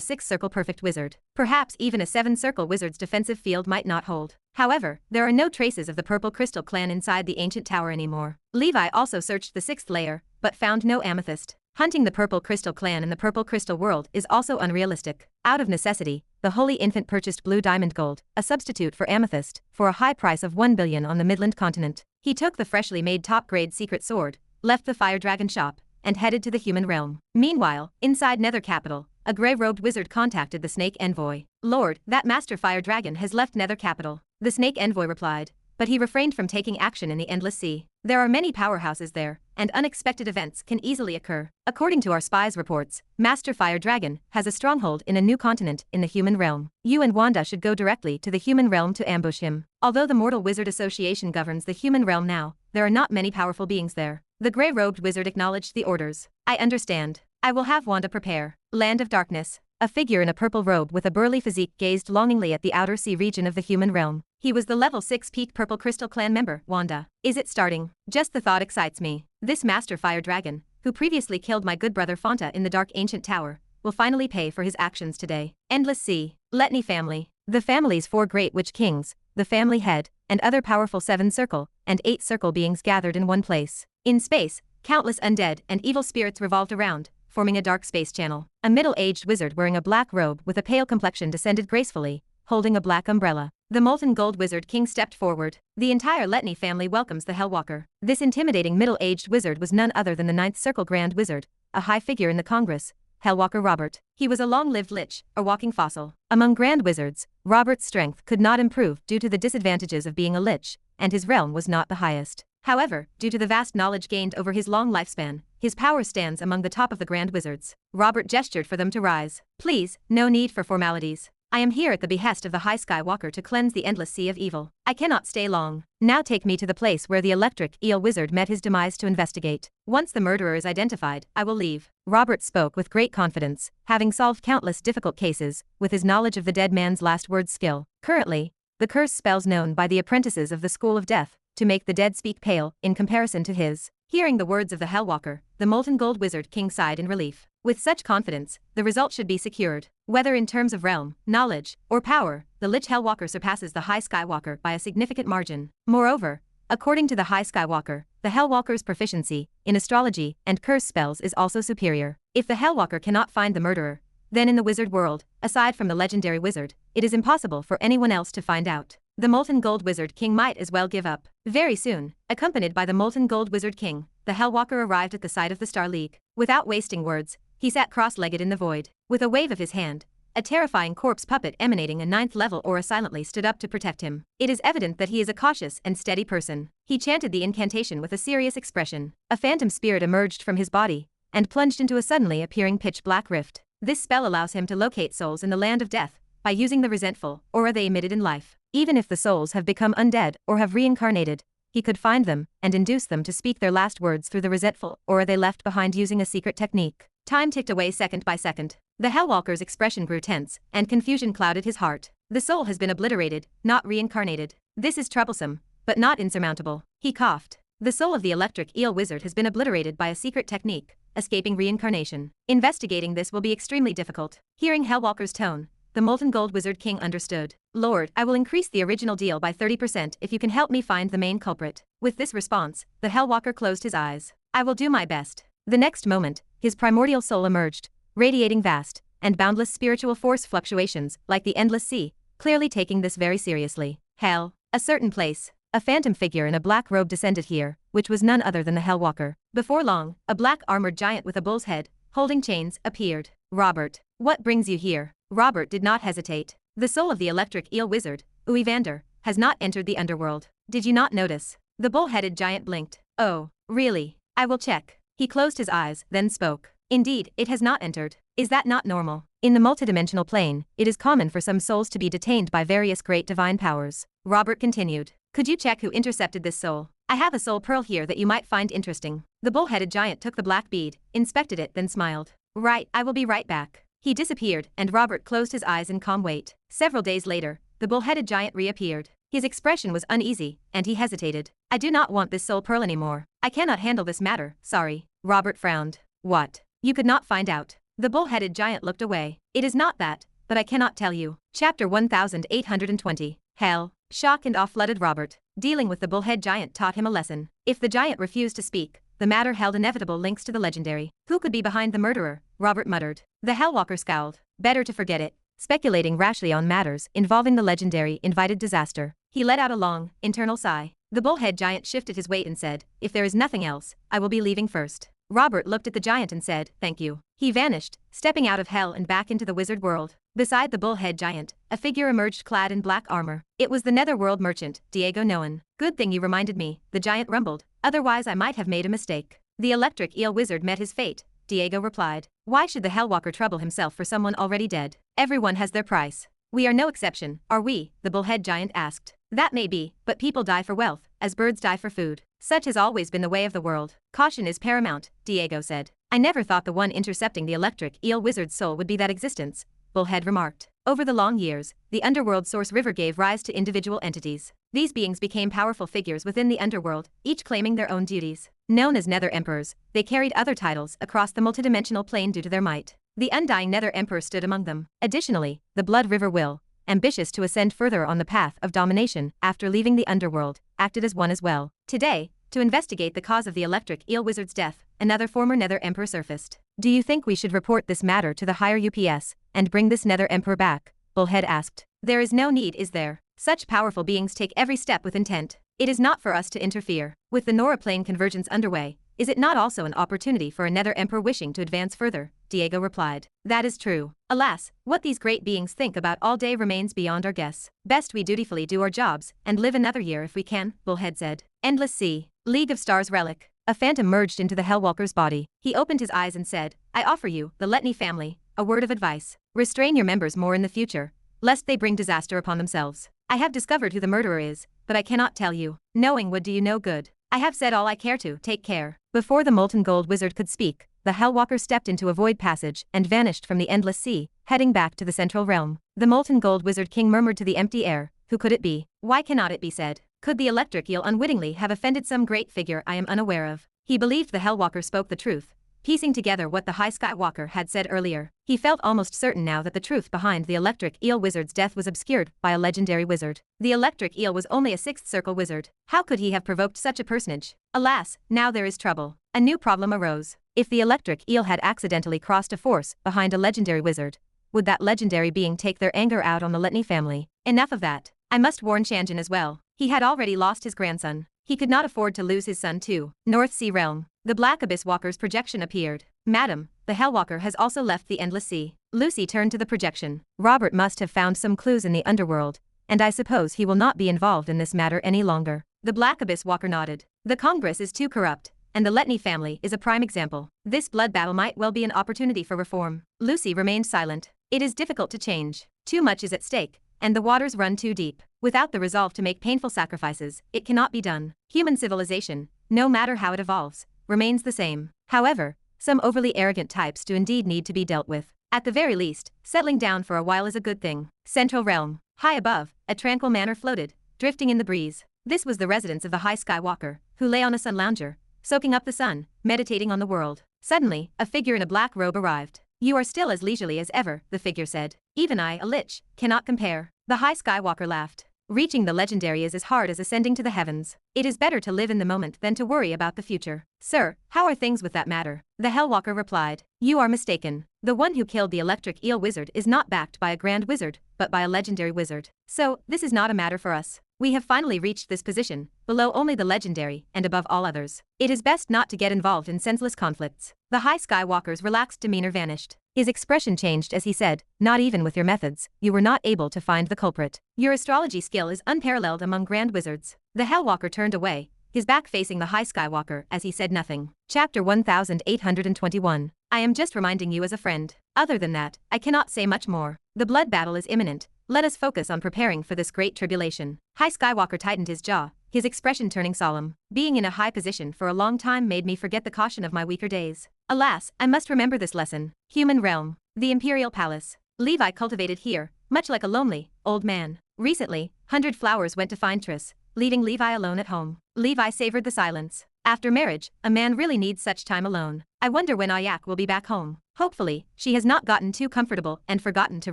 6-circle perfect wizard. Perhaps even a 7-circle wizard's defensive field might not hold. However, there are no traces of the Purple Crystal clan inside the ancient tower anymore. Levi also searched the 6th layer, but found no amethyst. Hunting the Purple Crystal clan in the Purple Crystal world is also unrealistic. Out of necessity, the Holy Infant purchased blue diamond gold, a substitute for amethyst, for a high price of 1 billion on the Midland continent. He took the freshly made top-grade secret sword, left the Fire Dragon shop, and headed to the human realm. Meanwhile, inside Nether Capital, a grey-robed wizard contacted the Snake Envoy. "Lord, that Master Fire Dragon has left Nether Capital." The Snake Envoy replied, but he refrained from taking action in the Endless Sea. There are many powerhouses there, and unexpected events can easily occur. According to our spies' reports, Master Fire Dragon has a stronghold in a new continent in the human realm. You and Wanda should go directly to the human realm to ambush him. Although the Mortal Wizard Association governs the human realm now, there are not many powerful beings there. The grey-robed wizard acknowledged the orders. "I understand. I will have Wanda prepare." Land of Darkness. A figure in a purple robe with a burly physique gazed longingly at the outer sea region of the human realm. He was the level 6 peak Purple Crystal clan member, Wanda. "Is it starting? Just the thought excites me. This Master Fire Dragon, who previously killed my good brother Fonta in the Dark Ancient Tower, will finally pay for his actions today." Endless Sea. Letney family. The family's 4 great witch kings, the family head, and other powerful 7-circle and 8-circle beings gathered in one place. In space, countless undead and evil spirits revolved around, forming a dark space channel. A middle-aged wizard wearing a black robe with a pale complexion descended gracefully, holding a black umbrella. The Molten Gold Wizard King stepped forward. The entire Letney family welcomes the Hellwalker. This intimidating middle-aged wizard was none other than the 9th Circle Grand Wizard, a high figure in the Congress, Hellwalker Robert. He was a long-lived lich, a walking fossil. Among Grand Wizards, Robert's strength could not improve due to the disadvantages of being a lich, and his realm was not the highest. However, due to the vast knowledge gained over his long lifespan, his power stands among the top of the Grand Wizards. Robert gestured for them to rise. "Please, no need for formalities. I am here at the behest of the High Skywalker to cleanse the Endless Sea of evil. I cannot stay long. Now take me to the place where the Electric Eel Wizard met his demise to investigate. Once the murderer is identified, I will leave." Robert spoke with great confidence, having solved countless difficult cases, with his knowledge of the dead man's last word skill. Currently, the curse spells known by the apprentices of the School of Death, to make the dead speak pale, in comparison to his. Hearing the words of the Hellwalker, the Molten Gold Wizard King sighed in relief. With such confidence, the result should be secured. Whether in terms of realm, knowledge, or power, the Lich Hellwalker surpasses the High Skywalker by a significant margin. Moreover, according to the High Skywalker, the Hellwalker's proficiency in astrology and curse spells is also superior. If the Hellwalker cannot find the murderer, then in the wizard world, aside from the legendary wizard, it is impossible for anyone else to find out. The Molten Gold Wizard King might as well give up. Very soon, accompanied by the Molten Gold Wizard King, the Hellwalker arrived at the site of the Star League. Without wasting words, he sat cross-legged in the void. With a wave of his hand, a terrifying corpse puppet emanating a 9th-level aura silently stood up to protect him. It is evident that he is a cautious and steady person. He chanted the incantation with a serious expression. A phantom spirit emerged from his body and plunged into a suddenly appearing pitch-black rift. This spell allows him to locate souls in the land of death by using the resentful aura they emitted in life. Even if the souls have become undead or have reincarnated, he could find them and induce them to speak their last words through the resentful aura they left behind using a secret technique. Time ticked away second by second. The Hellwalker's expression grew tense, and confusion clouded his heart. The soul has been obliterated, not reincarnated. This is troublesome, but not insurmountable. He coughed. The soul of the Electric Eel Wizard has been obliterated by a secret technique, escaping reincarnation. Investigating this will be extremely difficult. Hearing Hellwalker's tone, the Molten Gold Wizard King understood. "Lord, I will increase the original deal by 30% if you can help me find the main culprit." With this response, the Hellwalker closed his eyes. "I will do my best." The next moment, his primordial soul emerged, radiating vast and boundless spiritual force fluctuations, like the endless sea, clearly taking this very seriously. Hell. A certain place. A phantom figure in a black robe descended here, which was none other than the Hellwalker. Before long, a black armored giant with a bull's head, holding chains, appeared. Robert. What brings you here? Robert did not hesitate. The soul of the electric eel wizard, Evander, has not entered the underworld. Did you not notice? The bull-headed giant blinked. Oh, really? I will check. He closed his eyes, then spoke. Indeed, it has not entered. Is that not normal? In the multidimensional plane, it is common for some souls to be detained by various great divine powers. Robert continued. Could you check who intercepted this soul? I have a soul pearl here that you might find interesting. The bull-headed giant took the black bead, inspected it, then smiled. Right, I will be right back. He disappeared, and Robert closed his eyes in calm wait. Several days later, the bull-headed giant reappeared. His expression was uneasy, and he hesitated. I do not want this soul pearl anymore. I cannot handle this matter, sorry. Robert frowned. What? You could not find out. The bull-headed giant looked away. It is not that, but I cannot tell you. Chapter 1820. Hell. Shock and awe flooded Robert. Dealing with the bullhead giant taught him a lesson. If the giant refused to speak, the matter held inevitable links to the legendary. Who could be behind the murderer? Robert muttered. The Hellwalker scowled. Better to forget it. Speculating rashly on matters involving the legendary invited disaster. He let out a long, internal sigh. The bullhead giant shifted his weight and said, if there is nothing else, I will be leaving first. Robert looked at the giant and said, thank you. He vanished, stepping out of hell and back into the wizard world. Beside the bullhead giant, a figure emerged clad in black armor. It was the netherworld merchant, Diego Noan. Good thing you reminded me, the giant rumbled. Otherwise I might have made a mistake. The electric eel wizard met his fate, Diego replied. Why should the Hellwalker trouble himself for someone already dead? Everyone has their price. We are no exception, are we? The bullhead giant asked. That may be, but people die for wealth, as birds die for food. Such has always been the way of the world. Caution is paramount, Diego said. I never thought the one intercepting the electric eel wizard's soul would be that existence, Bullhead remarked. Over the long years, the underworld source river gave rise to individual entities. These beings became powerful figures within the underworld, each claiming their own duties. Known as Nether Emperors, they carried other titles across the multidimensional plane due to their might. The undying Nether Emperor stood among them. Additionally, the Blood River Will, ambitious to ascend further on the path of domination after leaving the underworld, acted as one as well. Today, to investigate the cause of the electric eel wizard's death, another former Nether Emperor surfaced. Do you think we should report this matter to the higher UPS and bring this Nether Emperor back? Bullhead asked. There is no need, is there? Such powerful beings take every step with intent. It is not for us to interfere. With the Nora plane convergence underway, is it not also an opportunity for a Nether Emperor wishing to advance further? Diego replied. That is true. Alas, what these great beings think about all day remains beyond our guess. Best we dutifully do our jobs and live another year if we can, Bullhead said. Endless Sea. League of Stars relic. A phantom merged into the Hellwalker's body. He opened his eyes and said, I offer you, the Letney family, a word of advice. Restrain your members more in the future, lest they bring disaster upon themselves. I have discovered who the murderer is, but I cannot tell you. Knowing would do you no good. I have said all I care to, take care. Before the molten gold wizard could speak, the Hellwalker stepped into a void passage and vanished from the endless sea, heading back to the central realm. The molten gold wizard king murmured to the empty air, who could it be? Why cannot it be said? Could the electric eel unwittingly have offended some great figure I am unaware of? He believed the Hellwalker spoke the truth, piecing together what the High Skywalker had said earlier. He felt almost certain now that the truth behind the electric eel wizard's death was obscured by a legendary wizard. The electric eel was only a sixth circle wizard. How could he have provoked such a personage? Alas, now there is trouble. A new problem arose. If the electric eel had accidentally crossed a force behind a legendary wizard, would that legendary being take their anger out on the Letney family? Enough of that. I must warn Shanjin as well. He had already lost his grandson. He could not afford to lose his son too. North Sea Realm. The Black Abyss Walker's projection appeared. Madam, the Hellwalker has also left the Endless Sea. Lucy turned to the projection. Robert must have found some clues in the underworld, and I suppose he will not be involved in this matter any longer. The Black Abyss Walker nodded. The Congress is too corrupt, and the Letney family is a prime example. This blood battle might well be an opportunity for reform. Lucy remained silent. It is difficult to change. Too much is at stake, and the waters run too deep. Without the resolve to make painful sacrifices, it cannot be done. Human civilization, no matter how it evolves, remains the same. However, some overly arrogant types do indeed need to be dealt with. At the very least, settling down for a while is a good thing. Central Realm. High above, a tranquil manor floated, drifting in the breeze. This was the residence of the High Skywalker, who lay on a sun lounger, soaking up the sun, meditating on the world. Suddenly, a figure in a black robe arrived. You are still as leisurely as ever, the figure said. Even I, a lich, cannot compare. The High Skywalker laughed. Reaching the legendary is as hard as ascending to the heavens. It is better to live in the moment than to worry about the future. Sir, how are things with that matter? The Hellwalker replied. You are mistaken. The one who killed the electric eel wizard is not backed by a grand wizard, but by a legendary wizard. So, this is not a matter for us. We have finally reached this position, below only the legendary and above all others. It is best not to get involved in senseless conflicts. The High Skywalker's relaxed demeanor vanished. His expression changed as he said, not even with your methods, you were not able to find the culprit. Your astrology skill is unparalleled among grand wizards. The Hellwalker turned away, his back facing the High Skywalker as he said nothing. Chapter 1821. I am just reminding you as a friend. Other than that, I cannot say much more. The blood battle is imminent. Let us focus on preparing for this great tribulation. High Skywalker tightened his jaw, his expression turning solemn. Being in a high position for a long time made me forget the caution of my weaker days. Alas, I must remember this lesson. Human realm. The Imperial Palace. Levi cultivated here, much like a lonely, old man. Recently, 100 Flowers went to find Triss, leaving Levi alone at home. Levi savored the silence. After marriage, a man really needs such time alone. I wonder when Ayak will be back home. Hopefully, she has not gotten too comfortable and forgotten to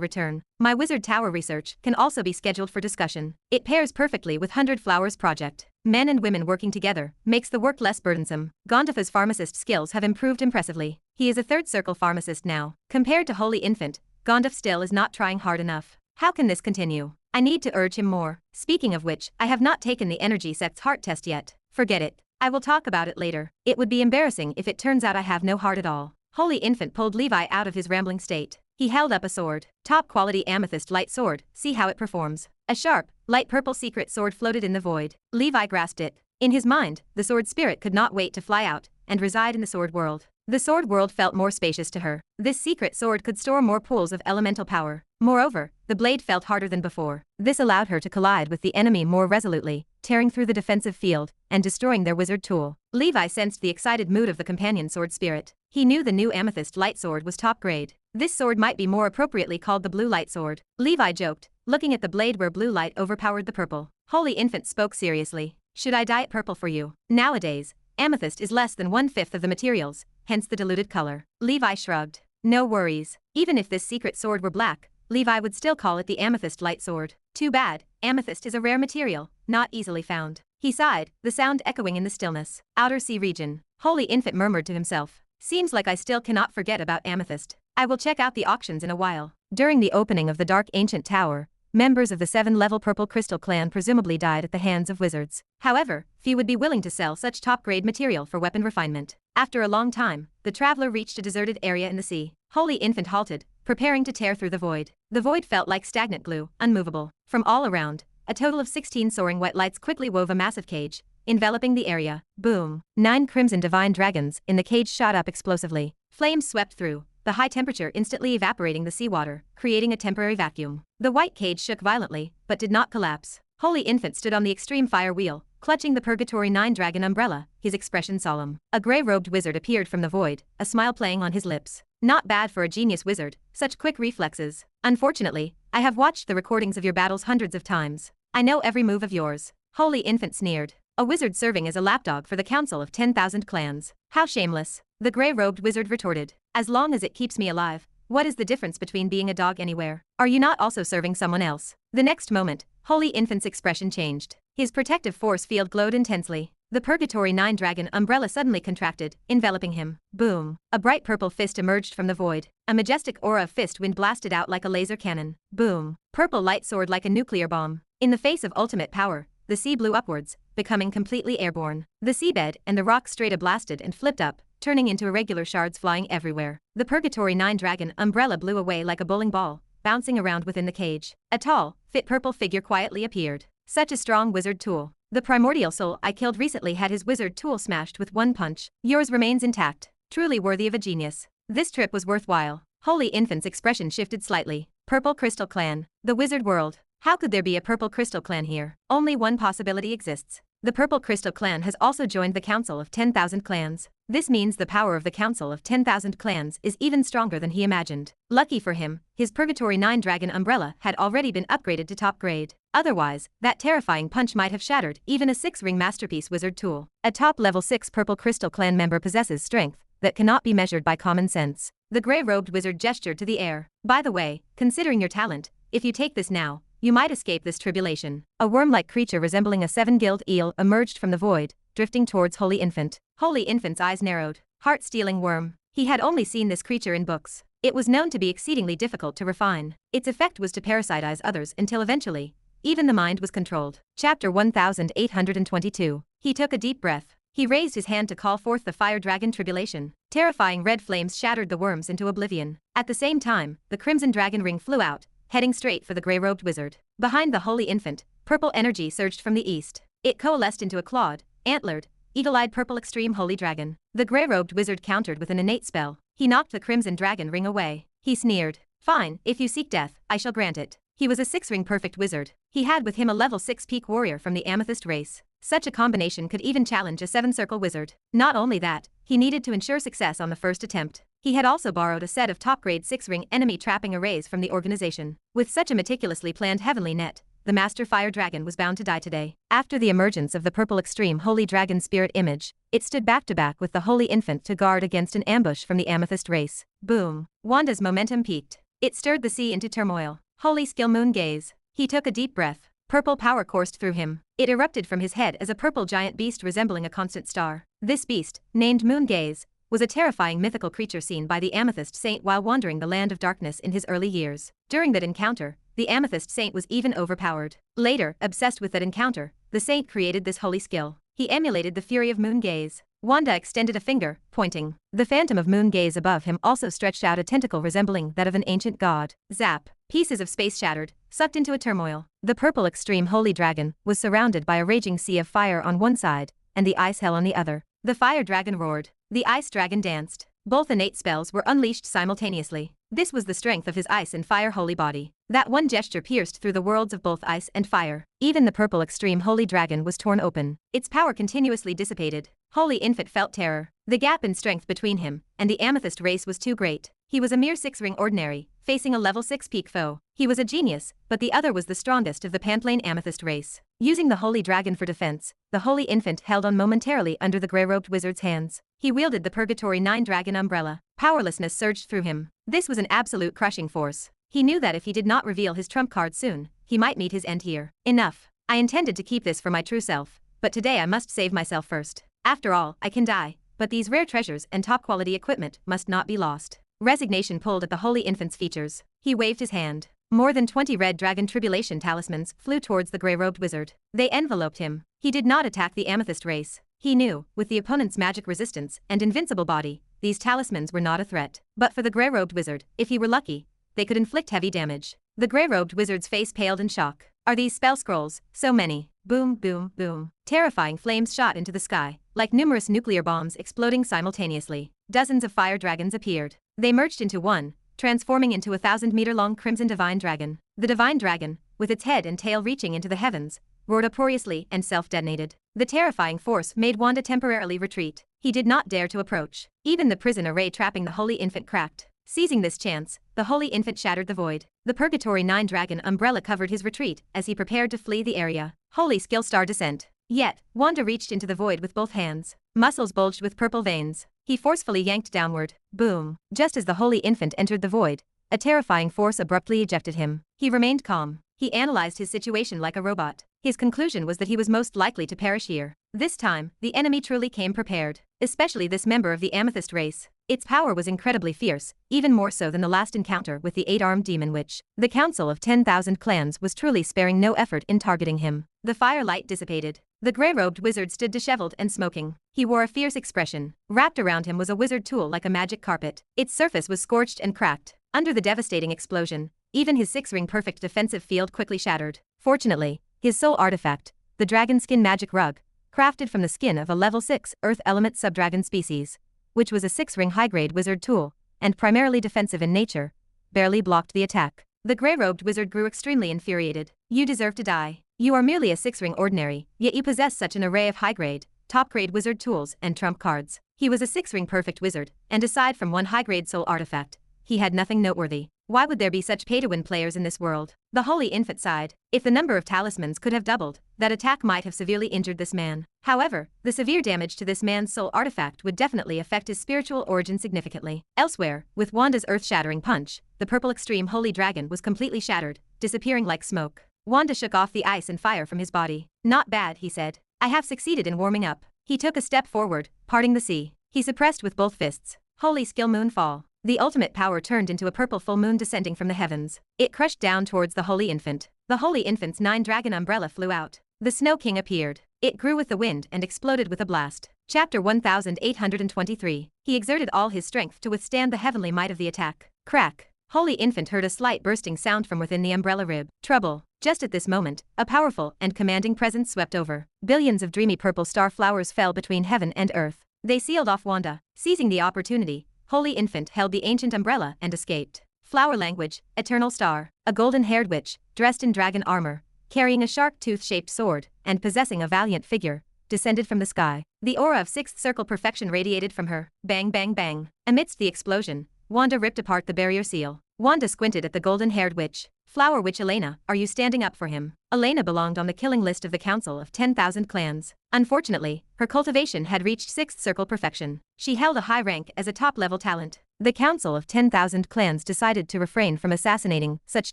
return. My Wizard Tower research can also be scheduled for discussion. It pairs perfectly with 100 Flowers project. Men and women working together makes the work less burdensome. Gondafa's pharmacist skills have improved impressively. He is a third circle pharmacist now. Compared to Holy Infant, Gondaf still is not trying hard enough. How can this continue? I need to urge him more. Speaking of which, I have not taken the energy sect's heart test yet. Forget it. I will talk about it later. It would be embarrassing if it turns out I have no heart at all. Holy Infant pulled Levi out of his rambling state. He held up a sword. Top quality Amethyst Light Sword. See how it performs. A sharp, light purple secret sword floated in the void. Levi grasped it. In his mind, the sword spirit could not wait to fly out and reside in the sword world. The sword world felt more spacious to her. This secret sword could store more pools of elemental power. Moreover, the blade felt harder than before. This allowed her to collide with the enemy more resolutely, tearing through the defensive field and destroying their wizard tool. Levi sensed the excited mood of the companion sword spirit. He knew the new Amethyst Light Sword was top grade. This sword might be more appropriately called the Blue Light Sword. Levi joked, looking at the blade where blue light overpowered the purple. Holy Infant spoke seriously. Should I dye it purple for you? Nowadays, amethyst is less than 1/5 of the materials, hence the diluted color. Levi shrugged. No worries. Even if this secret sword were black, Levi would still call it the Amethyst Light Sword. Too bad, amethyst is a rare material, not easily found. He sighed, the sound echoing in the stillness. Outer Sea region. Holy Infant murmured to himself. Seems like I still cannot forget about amethyst. I will check out the auctions in a while. During the opening of the Dark Ancient Tower, members of the 7-level Purple Crystal clan presumably died at the hands of wizards. However, few would be willing to sell such top-grade material for weapon refinement. After a long time, the traveler reached a deserted area in the sea. Holy Infant halted, preparing to tear through the void. The void felt like stagnant glue, unmovable. From all around, a total of 16 soaring white lights quickly wove a massive cage, enveloping the area. Boom! 9 crimson divine dragons in the cage shot up explosively. Flames swept through, the high temperature instantly evaporating the seawater, creating a temporary vacuum. The white cage shook violently, but did not collapse. Holy Infant stood on the extreme fire wheel, clutching the Purgatory 9 dragon umbrella, his expression solemn. A grey-robed wizard appeared from the void, a smile playing on his lips. Not bad for a genius wizard, such quick reflexes. Unfortunately, I have watched the recordings of your battles hundreds of times. I know every move of yours. Holy Infant sneered. A wizard serving as a lapdog for the council of 10,000 clans. How shameless. The grey-robed wizard retorted. As long as it keeps me alive, what is the difference between being a dog anywhere? Are you not also serving someone else? The next moment, Holy Infant's expression changed. His protective force field glowed intensely. The Purgatory 9 dragon umbrella suddenly contracted, enveloping him. Boom! A bright purple fist emerged from the void. A majestic aura of fist wind blasted out like a laser cannon. Boom! Purple light soared like a nuclear bomb. In the face of ultimate power, the sea blew upwards, becoming completely airborne. The seabed and the rock strata blasted and flipped up, turning into irregular shards flying everywhere. The Purgatory 9 dragon umbrella blew away like a bowling ball, bouncing around within the cage. A tall, fit purple figure quietly appeared. Such a strong wizard tool. The primordial soul I killed recently had his wizard tool smashed with one punch. Yours remains intact. Truly worthy of a genius. This trip was worthwhile. Holy Infant's expression shifted slightly. Purple Crystal Clan. The wizard world. How could there be a Purple Crystal Clan here? Only one possibility exists. The Purple Crystal Clan has also joined the Council of 10,000 Clans. This means the power of the Council of 10,000 Clans is even stronger than he imagined. Lucky for him, his Purgatory 9 dragon umbrella had already been upgraded to top grade. Otherwise, that terrifying punch might have shattered even a 6-ring masterpiece wizard tool. A top level 6 Purple Crystal Clan member possesses strength that cannot be measured by common sense. The grey-robed wizard gestured to the air. By the way, considering your talent, if you take this now, you might escape this tribulation. A worm-like creature resembling a seven-gilled eel emerged from the void, drifting towards Holy Infant. Holy Infant's eyes narrowed. Heart-stealing worm. He had only seen this creature in books. It was known to be exceedingly difficult to refine. Its effect was to parasitize others until eventually, even the mind was controlled. Chapter 1822. He took a deep breath. He raised his hand to call forth the fire dragon tribulation. Terrifying red flames shattered the worms into oblivion. At the same time, the crimson dragon ring flew out, heading straight for the grey-robed wizard. Behind the Holy Infant, purple energy surged from the east. It coalesced into a clawed, antlered, eagle-eyed purple extreme holy dragon. The grey-robed wizard countered with an innate spell. He knocked the crimson dragon ring away. He sneered. Fine, if you seek death, I shall grant it. He was a six-ring perfect wizard. He had with him a level 6 peak warrior from the Amethyst race. Such a combination could even challenge a seven-circle wizard. Not only that, he needed to ensure success on the first attempt. He had also borrowed a set of top-grade 6-ring enemy trapping arrays from the organization. With such a meticulously planned heavenly net, the Master Fire Dragon was bound to die today. After the emergence of the purple extreme Holy Dragon spirit image, it stood back-to-back with the Holy Infant to guard against an ambush from the Amethyst race. Boom. Wanda's momentum peaked. It stirred the sea into turmoil. Holy skill moon gaze. He took a deep breath. Purple power coursed through him. It erupted from his head as a purple giant beast resembling a constant star. This beast, named Moon Gaze, was a terrifying mythical creature seen by the Amethyst Saint while wandering the land of darkness in his early years. During that encounter, the Amethyst Saint was even overpowered. Later, obsessed with that encounter, the Saint created this holy skill. He emulated the fury of Moon Gaze. Wanda extended a finger, pointing. The phantom of Moon Gaze above him also stretched out a tentacle resembling that of an ancient god. Zap. Pieces of space shattered, sucked into a turmoil. The purple extreme holy dragon was surrounded by a raging sea of fire on one side, and the ice hell on the other. The fire dragon roared. The ice dragon danced. Both innate spells were unleashed simultaneously. This was the strength of his ice and fire holy body. That one gesture pierced through the worlds of both ice and fire. Even the purple extreme holy dragon was torn open. Its power continuously dissipated. Holy Infant felt terror. The gap in strength between him and the Amethyst race was too great. He was a mere 6-ring ordinary, facing a level 6 peak foe. He was a genius, but the other was the strongest of the Pantplane Amethyst race. Using the Holy Dragon for defense, the Holy Infant held on momentarily under the grey-robed wizard's hands. He wielded the Purgatory 9 Dragon umbrella. Powerlessness surged through him. This was an absolute crushing force. He knew that if he did not reveal his trump card soon, he might meet his end here. Enough. I intended to keep this for my true self, but today I must save myself first. After all, I can die, but these rare treasures and top-quality equipment must not be lost. Resignation pulled at the Holy Infant's features. He waved his hand. More than 20 red dragon tribulation talismans flew towards the grey-robed wizard. They enveloped him. He did not attack the Amethyst race. He knew, with the opponent's magic resistance and invincible body, these talismans were not a threat. But for the grey-robed wizard, if he were lucky, they could inflict heavy damage. The grey-robed wizard's face paled in shock. Are these spell scrolls? So many. Boom, boom, boom. Terrifying flames shot into the sky, like numerous nuclear bombs exploding simultaneously. Dozens of fire dragons appeared. They merged into one, transforming into a 1,000-meter-long crimson divine dragon. The divine dragon, with its head and tail reaching into the heavens, roared uproariously and self-detonated. The terrifying force made Wanda temporarily retreat. He did not dare to approach. Even the prison array trapping the Holy Infant cracked. Seizing this chance, the Holy Infant shattered the void. The Purgatory 9 Dragon umbrella covered his retreat as he prepared to flee the area. Holy skill star descent. Yet, Wanda reached into the void with both hands. Muscles bulged with purple veins. He forcefully yanked downward. Boom. Just as the Holy Infant entered the void, a terrifying force abruptly ejected him. He remained calm. He analyzed his situation like a robot. His conclusion was that he was most likely to perish here. This time, the enemy truly came prepared, especially this member of the Amethyst race. Its power was incredibly fierce, even more so than the last encounter with the 8-armed demon witch. The council of 10,000 clans was truly sparing no effort in targeting him. The firelight dissipated. The grey-robed wizard stood disheveled and smoking. He wore a fierce expression. Wrapped around him was a wizard tool like a magic carpet. Its surface was scorched and cracked. Under the devastating explosion, even his 6-ring perfect defensive field quickly shattered. Fortunately, his sole artifact, the dragon skin magic rug, crafted from the skin of a level 6 earth element subdragon species, which was a 6-ring high-grade wizard tool, and primarily defensive in nature, barely blocked the attack. The grey-robed wizard grew extremely infuriated. You deserve to die. You are merely a 6-ring ordinary, yet you possess such an array of high-grade, top-grade wizard tools and trump cards. He was a 6-ring perfect wizard, and aside from one high-grade soul artifact, he had nothing noteworthy. Why would there be such pay-to-win players in this world? The Holy Infant sighed. If the number of talismans could have doubled, that attack might have severely injured this man. However, the severe damage to this man's soul artifact would definitely affect his spiritual origin significantly. Elsewhere, with Wanda's earth-shattering punch, the purple extreme holy dragon was completely shattered, disappearing like smoke. Wanda shook off the ice and fire from his body. Not bad, he said. I have succeeded in warming up. He took a step forward, parting the sea. He suppressed with both fists. Holy skill moonfall. The ultimate power turned into a purple full moon descending from the heavens. It crushed down towards the Holy Infant. The Holy Infant's 9-dragon umbrella flew out. The Snow King appeared. It grew with the wind and exploded with a blast. Chapter 1823. He exerted all his strength to withstand the heavenly might of the attack. Crack. Holy Infant heard a slight bursting sound from within the umbrella rib. Trouble. Just at this moment, a powerful and commanding presence swept over. Billions of dreamy purple star flowers fell between heaven and earth. They sealed off Wanda. Seizing the opportunity, Holy Infant held the ancient umbrella and escaped. Flower language, eternal star, a golden-haired witch, dressed in dragon armor, carrying a shark-tooth-shaped sword, and possessing a valiant figure, descended from the sky. The aura of sixth circle perfection radiated from her. Bang bang bang. Amidst the explosion, Wanda ripped apart the barrier seal. Wanda squinted at the golden-haired witch. Flower witch Elena, are you standing up for him? Elena belonged on the killing list of the Council of 10,000 Clans. Unfortunately, her cultivation had reached 6th circle perfection. She held a high rank as a top-level talent. The Council of 10,000 Clans decided to refrain from assassinating such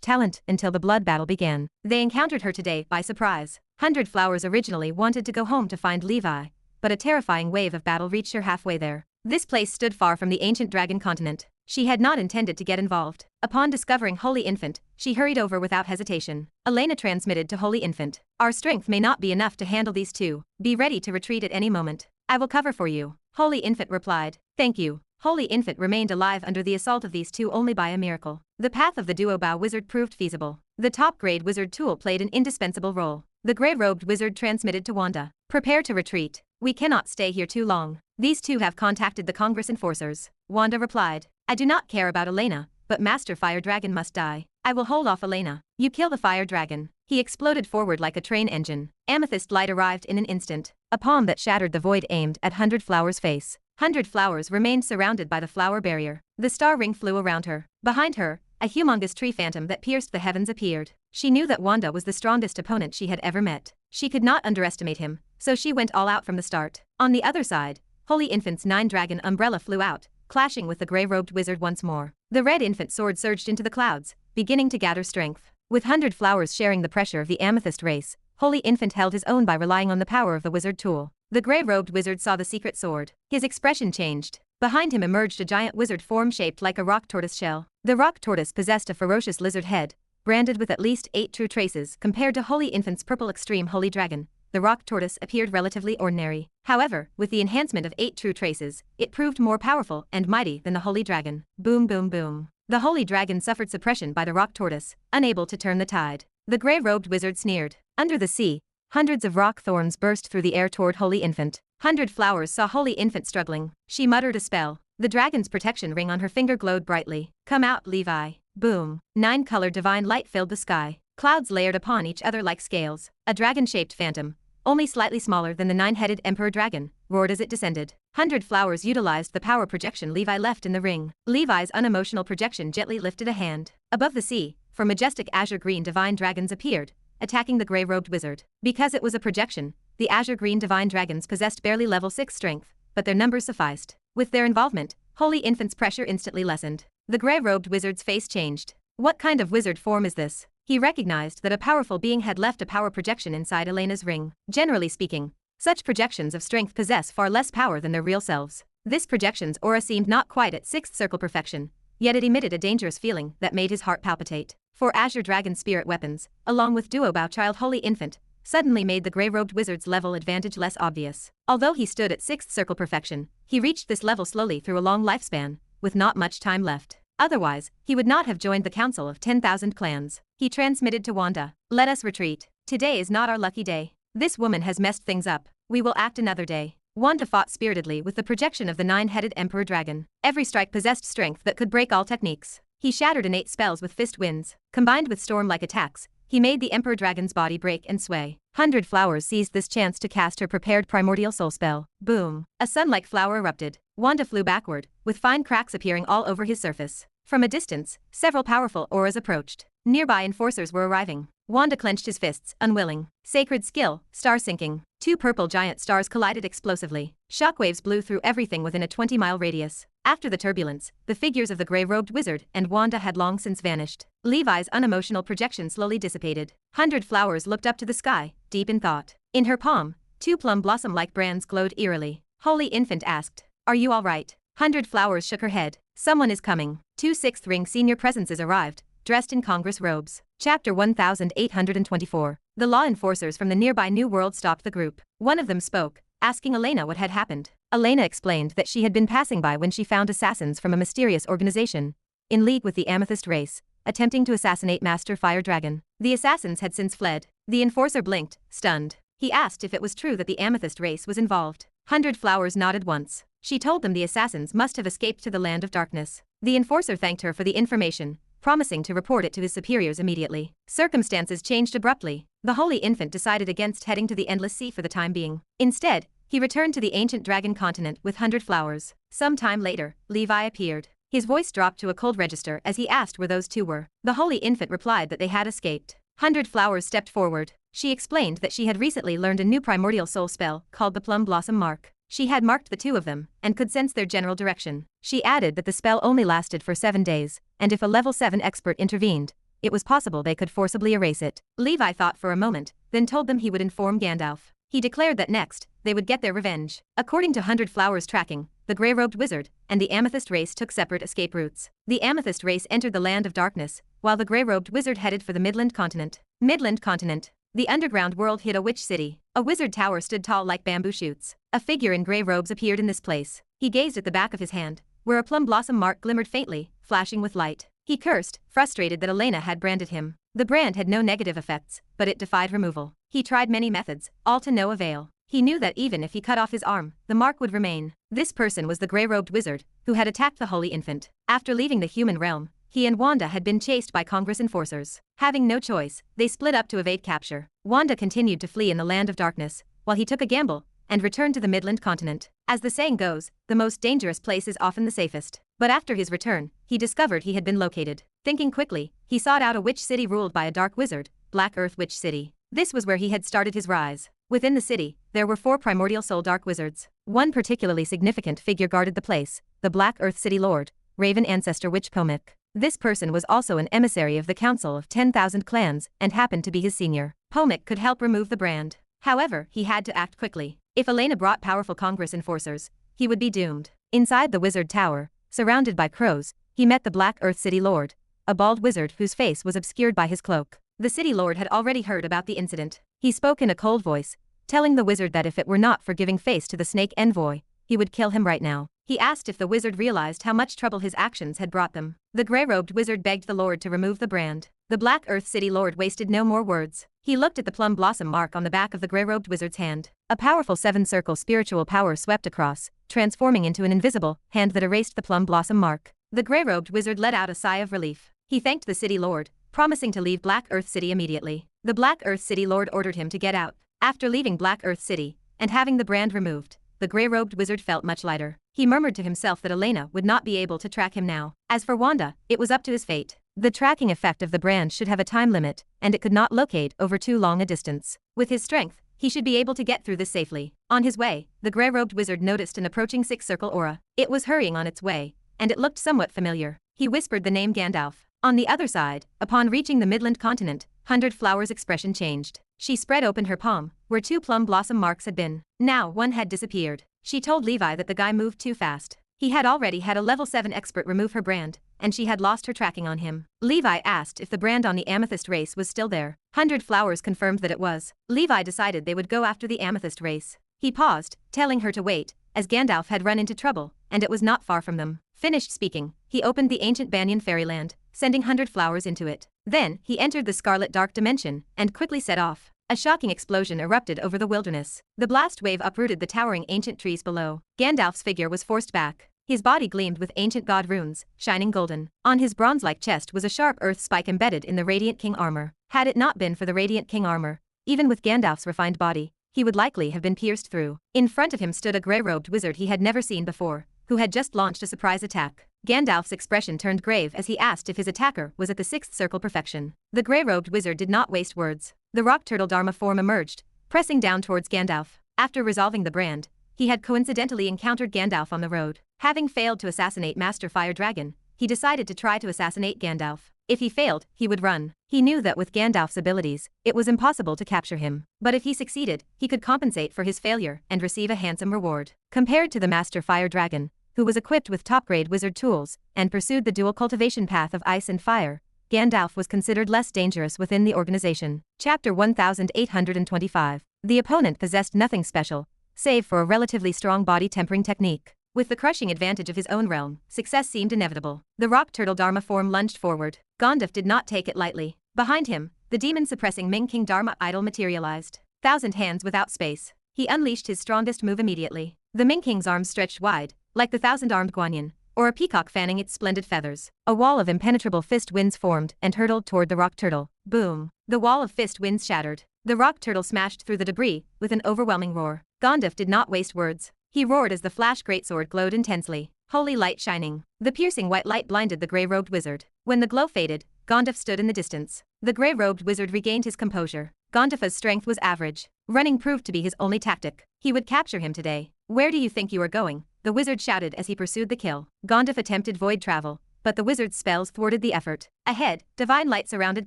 talent until the blood battle began. They encountered her today by surprise. 100 Flowers originally wanted to go home to find Levi, but a terrifying wave of battle reached her halfway there. This place stood far from the ancient dragon continent. She had not intended to get involved. Upon discovering Holy Infant, she hurried over without hesitation. Elena transmitted to Holy Infant. Our strength may not be enough to handle these two. Be ready to retreat at any moment. I will cover for you. Holy Infant replied. Thank you. Holy Infant remained alive under the assault of these two only by a miracle. The path of the duo-bow wizard proved feasible. The top-grade wizard tool played an indispensable role. The gray-robed wizard transmitted to Wanda. Prepare to retreat. We cannot stay here too long. These two have contacted the Congress enforcers. Wanda replied. I do not care about Elena, but Master Fire Dragon must die. I will hold off Elena. You kill the Fire Dragon. He exploded forward like a train engine. Amethyst Light arrived in an instant. A palm that shattered the void aimed at 100 Flowers' face. 100 Flowers remained surrounded by the flower barrier. The star ring flew around her. Behind her, a humongous tree phantom that pierced the heavens appeared. She knew that Wanda was the strongest opponent she had ever met. She could not underestimate him, so she went all out from the start. On the other side, Holy Infant's 9-dragon umbrella flew out, clashing with the gray-robed wizard once more. The red infant sword surged into the clouds, beginning to gather strength. With 100 Flowers sharing the pressure of the amethyst race, Holy Infant held his own by relying on the power of the wizard tool. The gray-robed wizard saw the secret sword. His expression changed. Behind him emerged a giant wizard form shaped like a rock tortoise shell. The rock tortoise possessed a ferocious lizard head, branded with at least 8 true traces. Compared to Holy Infant's purple extreme holy dragon, the rock tortoise appeared relatively ordinary. However, with the enhancement of 8 true traces, it proved more powerful and mighty than the holy dragon. Boom boom boom. The holy dragon suffered suppression by the rock tortoise, unable to turn the tide. The gray-robed wizard sneered. Under the sea, hundreds of rock thorns burst through the air toward Holy Infant. 100 Flowers saw Holy Infant struggling. She muttered a spell. The dragon's protection ring on her finger glowed brightly. Come out, Levi. Boom. 9-colored divine light filled the sky. Clouds layered upon each other like scales. A dragon-shaped phantom, only slightly smaller than the 9-headed emperor dragon, roared as it descended. 100 Flowers utilized the power projection Levi left in the ring. Levi's unemotional projection gently lifted a hand. Above the sea, 4 majestic azure-green divine dragons appeared, attacking the gray-robed wizard. Because it was a projection, the azure-green divine dragons possessed barely level 6 strength, but their numbers sufficed. With their involvement, Holy Infant's pressure instantly lessened. The gray-robed wizard's face changed. What kind of wizard form is this? He recognized that a powerful being had left a power projection inside Elena's ring. Generally speaking, such projections of strength possess far less power than their real selves. This projection's aura seemed not quite at 6th circle perfection, yet it emitted a dangerous feeling that made his heart palpitate. 4 Azure Dragon spirit weapons, along with Duo Bow Child Holy Infant, suddenly made the gray-robed wizard's level advantage less obvious. Although he stood at 6th circle perfection, he reached this level slowly through a long lifespan, with not much time left. Otherwise, he would not have joined the Council of 10,000 Clans. He transmitted to Wanda. Let us retreat. Today is not our lucky day. This woman has messed things up. We will act another day. Wanda fought spiritedly with the projection of the 9-headed Emperor Dragon. Every strike possessed strength that could break all techniques. He shattered innate spells with fist winds. Combined with storm-like attacks, he made the Emperor Dragon's body break and sway. 100 Flowers seized this chance to cast her prepared primordial soul spell. Boom. A sun-like flower erupted. Wanda flew backward, with fine cracks appearing all over his surface. From a distance, several powerful auras approached. Nearby enforcers were arriving. Wanda clenched his fists, unwilling. Sacred skill, star sinking. 2 purple giant stars collided explosively. Shockwaves blew through everything within a 20-mile radius. After the turbulence, the figures of the gray-robed wizard and Wanda had long since vanished. Levi's unemotional projection slowly dissipated. 100 Flowers looked up to the sky, deep in thought. In her palm, 2 plum blossom-like brands glowed eerily. Holy Infant asked, "Are you all right?" 100 Flowers shook her head. "Someone is coming." 2 sixth ring senior presences arrived, dressed in Congress robes. Chapter 1824. The law enforcers from the nearby New World stopped the group. One of them spoke, asking Elena what had happened. Elena explained that she had been passing by when she found assassins from a mysterious organization, in league with the Amethyst race, attempting to assassinate Master Fire Dragon. The assassins had since fled. The enforcer blinked, stunned. He asked if it was true that the Amethyst race was involved. 100 Flowers nodded once. She told them the assassins must have escaped to the land of darkness. The enforcer thanked her for the information, promising to report it to his superiors immediately. Circumstances changed abruptly. The Holy Infant decided against heading to the Endless Sea for the time being. Instead, he returned to the ancient dragon continent with 100 Flowers. Some time later, Levi appeared. His voice dropped to a cold register as he asked where those two were. The Holy Infant replied that they had escaped. 100 Flowers stepped forward. She explained that she had recently learned a new primordial soul spell called the Plum Blossom Mark. She had marked the two of them, and could sense their general direction. She added that the spell only lasted for 7 days, and if a level 7 expert intervened, it was possible they could forcibly erase it. Levi thought for a moment, then told them he would inform Gandalf. He declared that next, they would get their revenge. According to 100 Flowers tracking, the gray-robed wizard and the Amethyst race took separate escape routes. The Amethyst race entered the land of darkness, while the gray-robed wizard headed for the Midland continent. Midland continent. The underground world hid a witch city. A wizard tower stood tall like bamboo shoots. A figure in gray robes appeared in this place. He gazed at the back of his hand, where a plum blossom mark glimmered faintly, flashing with light. He cursed, frustrated that Elena had branded him. The brand had no negative effects, but it defied removal. He tried many methods, all to no avail. He knew that even if he cut off his arm, the mark would remain. This person was the gray-robed wizard, who had attacked the Holy Infant. After leaving the human realm, he and Wanda had been chased by Congress enforcers. Having no choice, they split up to evade capture. Wanda continued to flee in the land of darkness, while he took a gamble and returned to the Midland continent. As the saying goes, the most dangerous place is often the safest. But after his return, he discovered he had been located. Thinking quickly, he sought out a witch city ruled by a dark wizard, Black Earth Witch City. This was where he had started his rise. Within the city, there were 4 primordial soul dark wizards. One particularly significant figure guarded the place, the Black Earth City Lord, Raven Ancestor Witch Pomic. This person was also an emissary of the Council of 10,000 Clans and happened to be his senior. Pomic could help remove the brand. However, he had to act quickly. If Elena brought powerful Congress enforcers, he would be doomed. Inside the wizard tower, surrounded by crows, he met the Black Earth City Lord, a bald wizard whose face was obscured by his cloak. The city lord had already heard about the incident. He spoke in a cold voice, telling the wizard that if it were not for giving face to the snake envoy, he would kill him right now. He asked if the wizard realized how much trouble his actions had brought them. The gray-robed wizard begged the lord to remove the brand. The Black Earth City Lord wasted no more words. He looked at the plum blossom mark on the back of the gray-robed wizard's hand. A powerful 7-circle spiritual power swept across, transforming into an invisible hand that erased the plum blossom mark. The gray-robed wizard let out a sigh of relief. He thanked the city lord, promising to leave Black Earth City immediately. The Black Earth City Lord ordered him to get out. After leaving Black Earth City, and having the brand removed, the gray-robed wizard felt much lighter. He murmured to himself that Elena would not be able to track him now. As for Wanda, it was up to his fate. The tracking effect of the brand should have a time limit, and it could not locate over too long a distance. With his strength, he should be able to get through this safely. On his way, the gray-robed wizard noticed an approaching 6-circle aura. It was hurrying on its way, and it looked somewhat familiar. He whispered the name Gandalf. On the other side, upon reaching the Midland continent, 100 Flowers' expression changed. She spread open her palm, where 2 plum blossom marks had been. Now one had disappeared. She told Levi that the guy moved too fast. He had already had a level 7 expert remove her brand, and she had lost her tracking on him. Levi asked if the brand on the Amethyst race was still there. 100 Flowers confirmed that it was. Levi decided they would go after the Amethyst race. He paused, telling her to wait, as Gandalf had run into trouble, and it was not far from them. Finished speaking, he opened the ancient Banyan fairyland, sending 100 Flowers into it. Then, he entered the Scarlet Dark Dimension, and quickly set off. A shocking explosion erupted over the wilderness. The blast wave uprooted the towering ancient trees below. Gandalf's figure was forced back. His body gleamed with ancient god runes, shining golden. On his bronze-like chest was a sharp earth spike embedded in the Radiant King armor. Had it not been for the Radiant King armor, even with Gandalf's refined body, he would likely have been pierced through. In front of him stood a gray-robed wizard he had never seen before, who had just launched a surprise attack. Gandalf's expression turned grave as he asked if his attacker was at the 6th circle perfection. The gray-robed wizard did not waste words. The rock turtle Dharma form emerged, pressing down towards Gandalf. After resolving the brand, he had coincidentally encountered Gandalf on the road. Having failed to assassinate Master Fire Dragon, he decided to try to assassinate Gandalf. If he failed, he would run. He knew that with Gandalf's abilities, it was impossible to capture him. But if he succeeded, he could compensate for his failure and receive a handsome reward. Compared to the Master Fire Dragon, who was equipped with top-grade wizard tools and pursued the dual cultivation path of ice and fire, Gandalf was considered less dangerous within the organization. Chapter 1825. The opponent possessed nothing special, save for a relatively strong body tempering technique. With the crushing advantage of his own realm, success seemed inevitable. The rock turtle Dharma form lunged forward. Gandalf did not take it lightly. Behind him, the demon-suppressing Ming King Dharma idol materialized. 1,000 hands without space. He unleashed his strongest move immediately. The Ming King's arms stretched wide, like the 1,000-armed Guanyin, or a peacock fanning its splendid feathers. A wall of impenetrable fist winds formed and hurtled toward the rock turtle. Boom! The wall of fist winds shattered. The rock turtle smashed through the debris with an overwhelming roar. Gandalf did not waste words. He roared as the flash greatsword glowed intensely, holy light shining. The piercing white light blinded the grey-robed wizard. When the glow faded, Gandalf stood in the distance. The grey-robed wizard regained his composure. Gandalf's strength was average. Running proved to be his only tactic. He would capture him today. Where do you think you are going? The wizard shouted as he pursued the kill. Gandalf attempted void travel, but the wizard's spells thwarted the effort. Ahead, divine light surrounded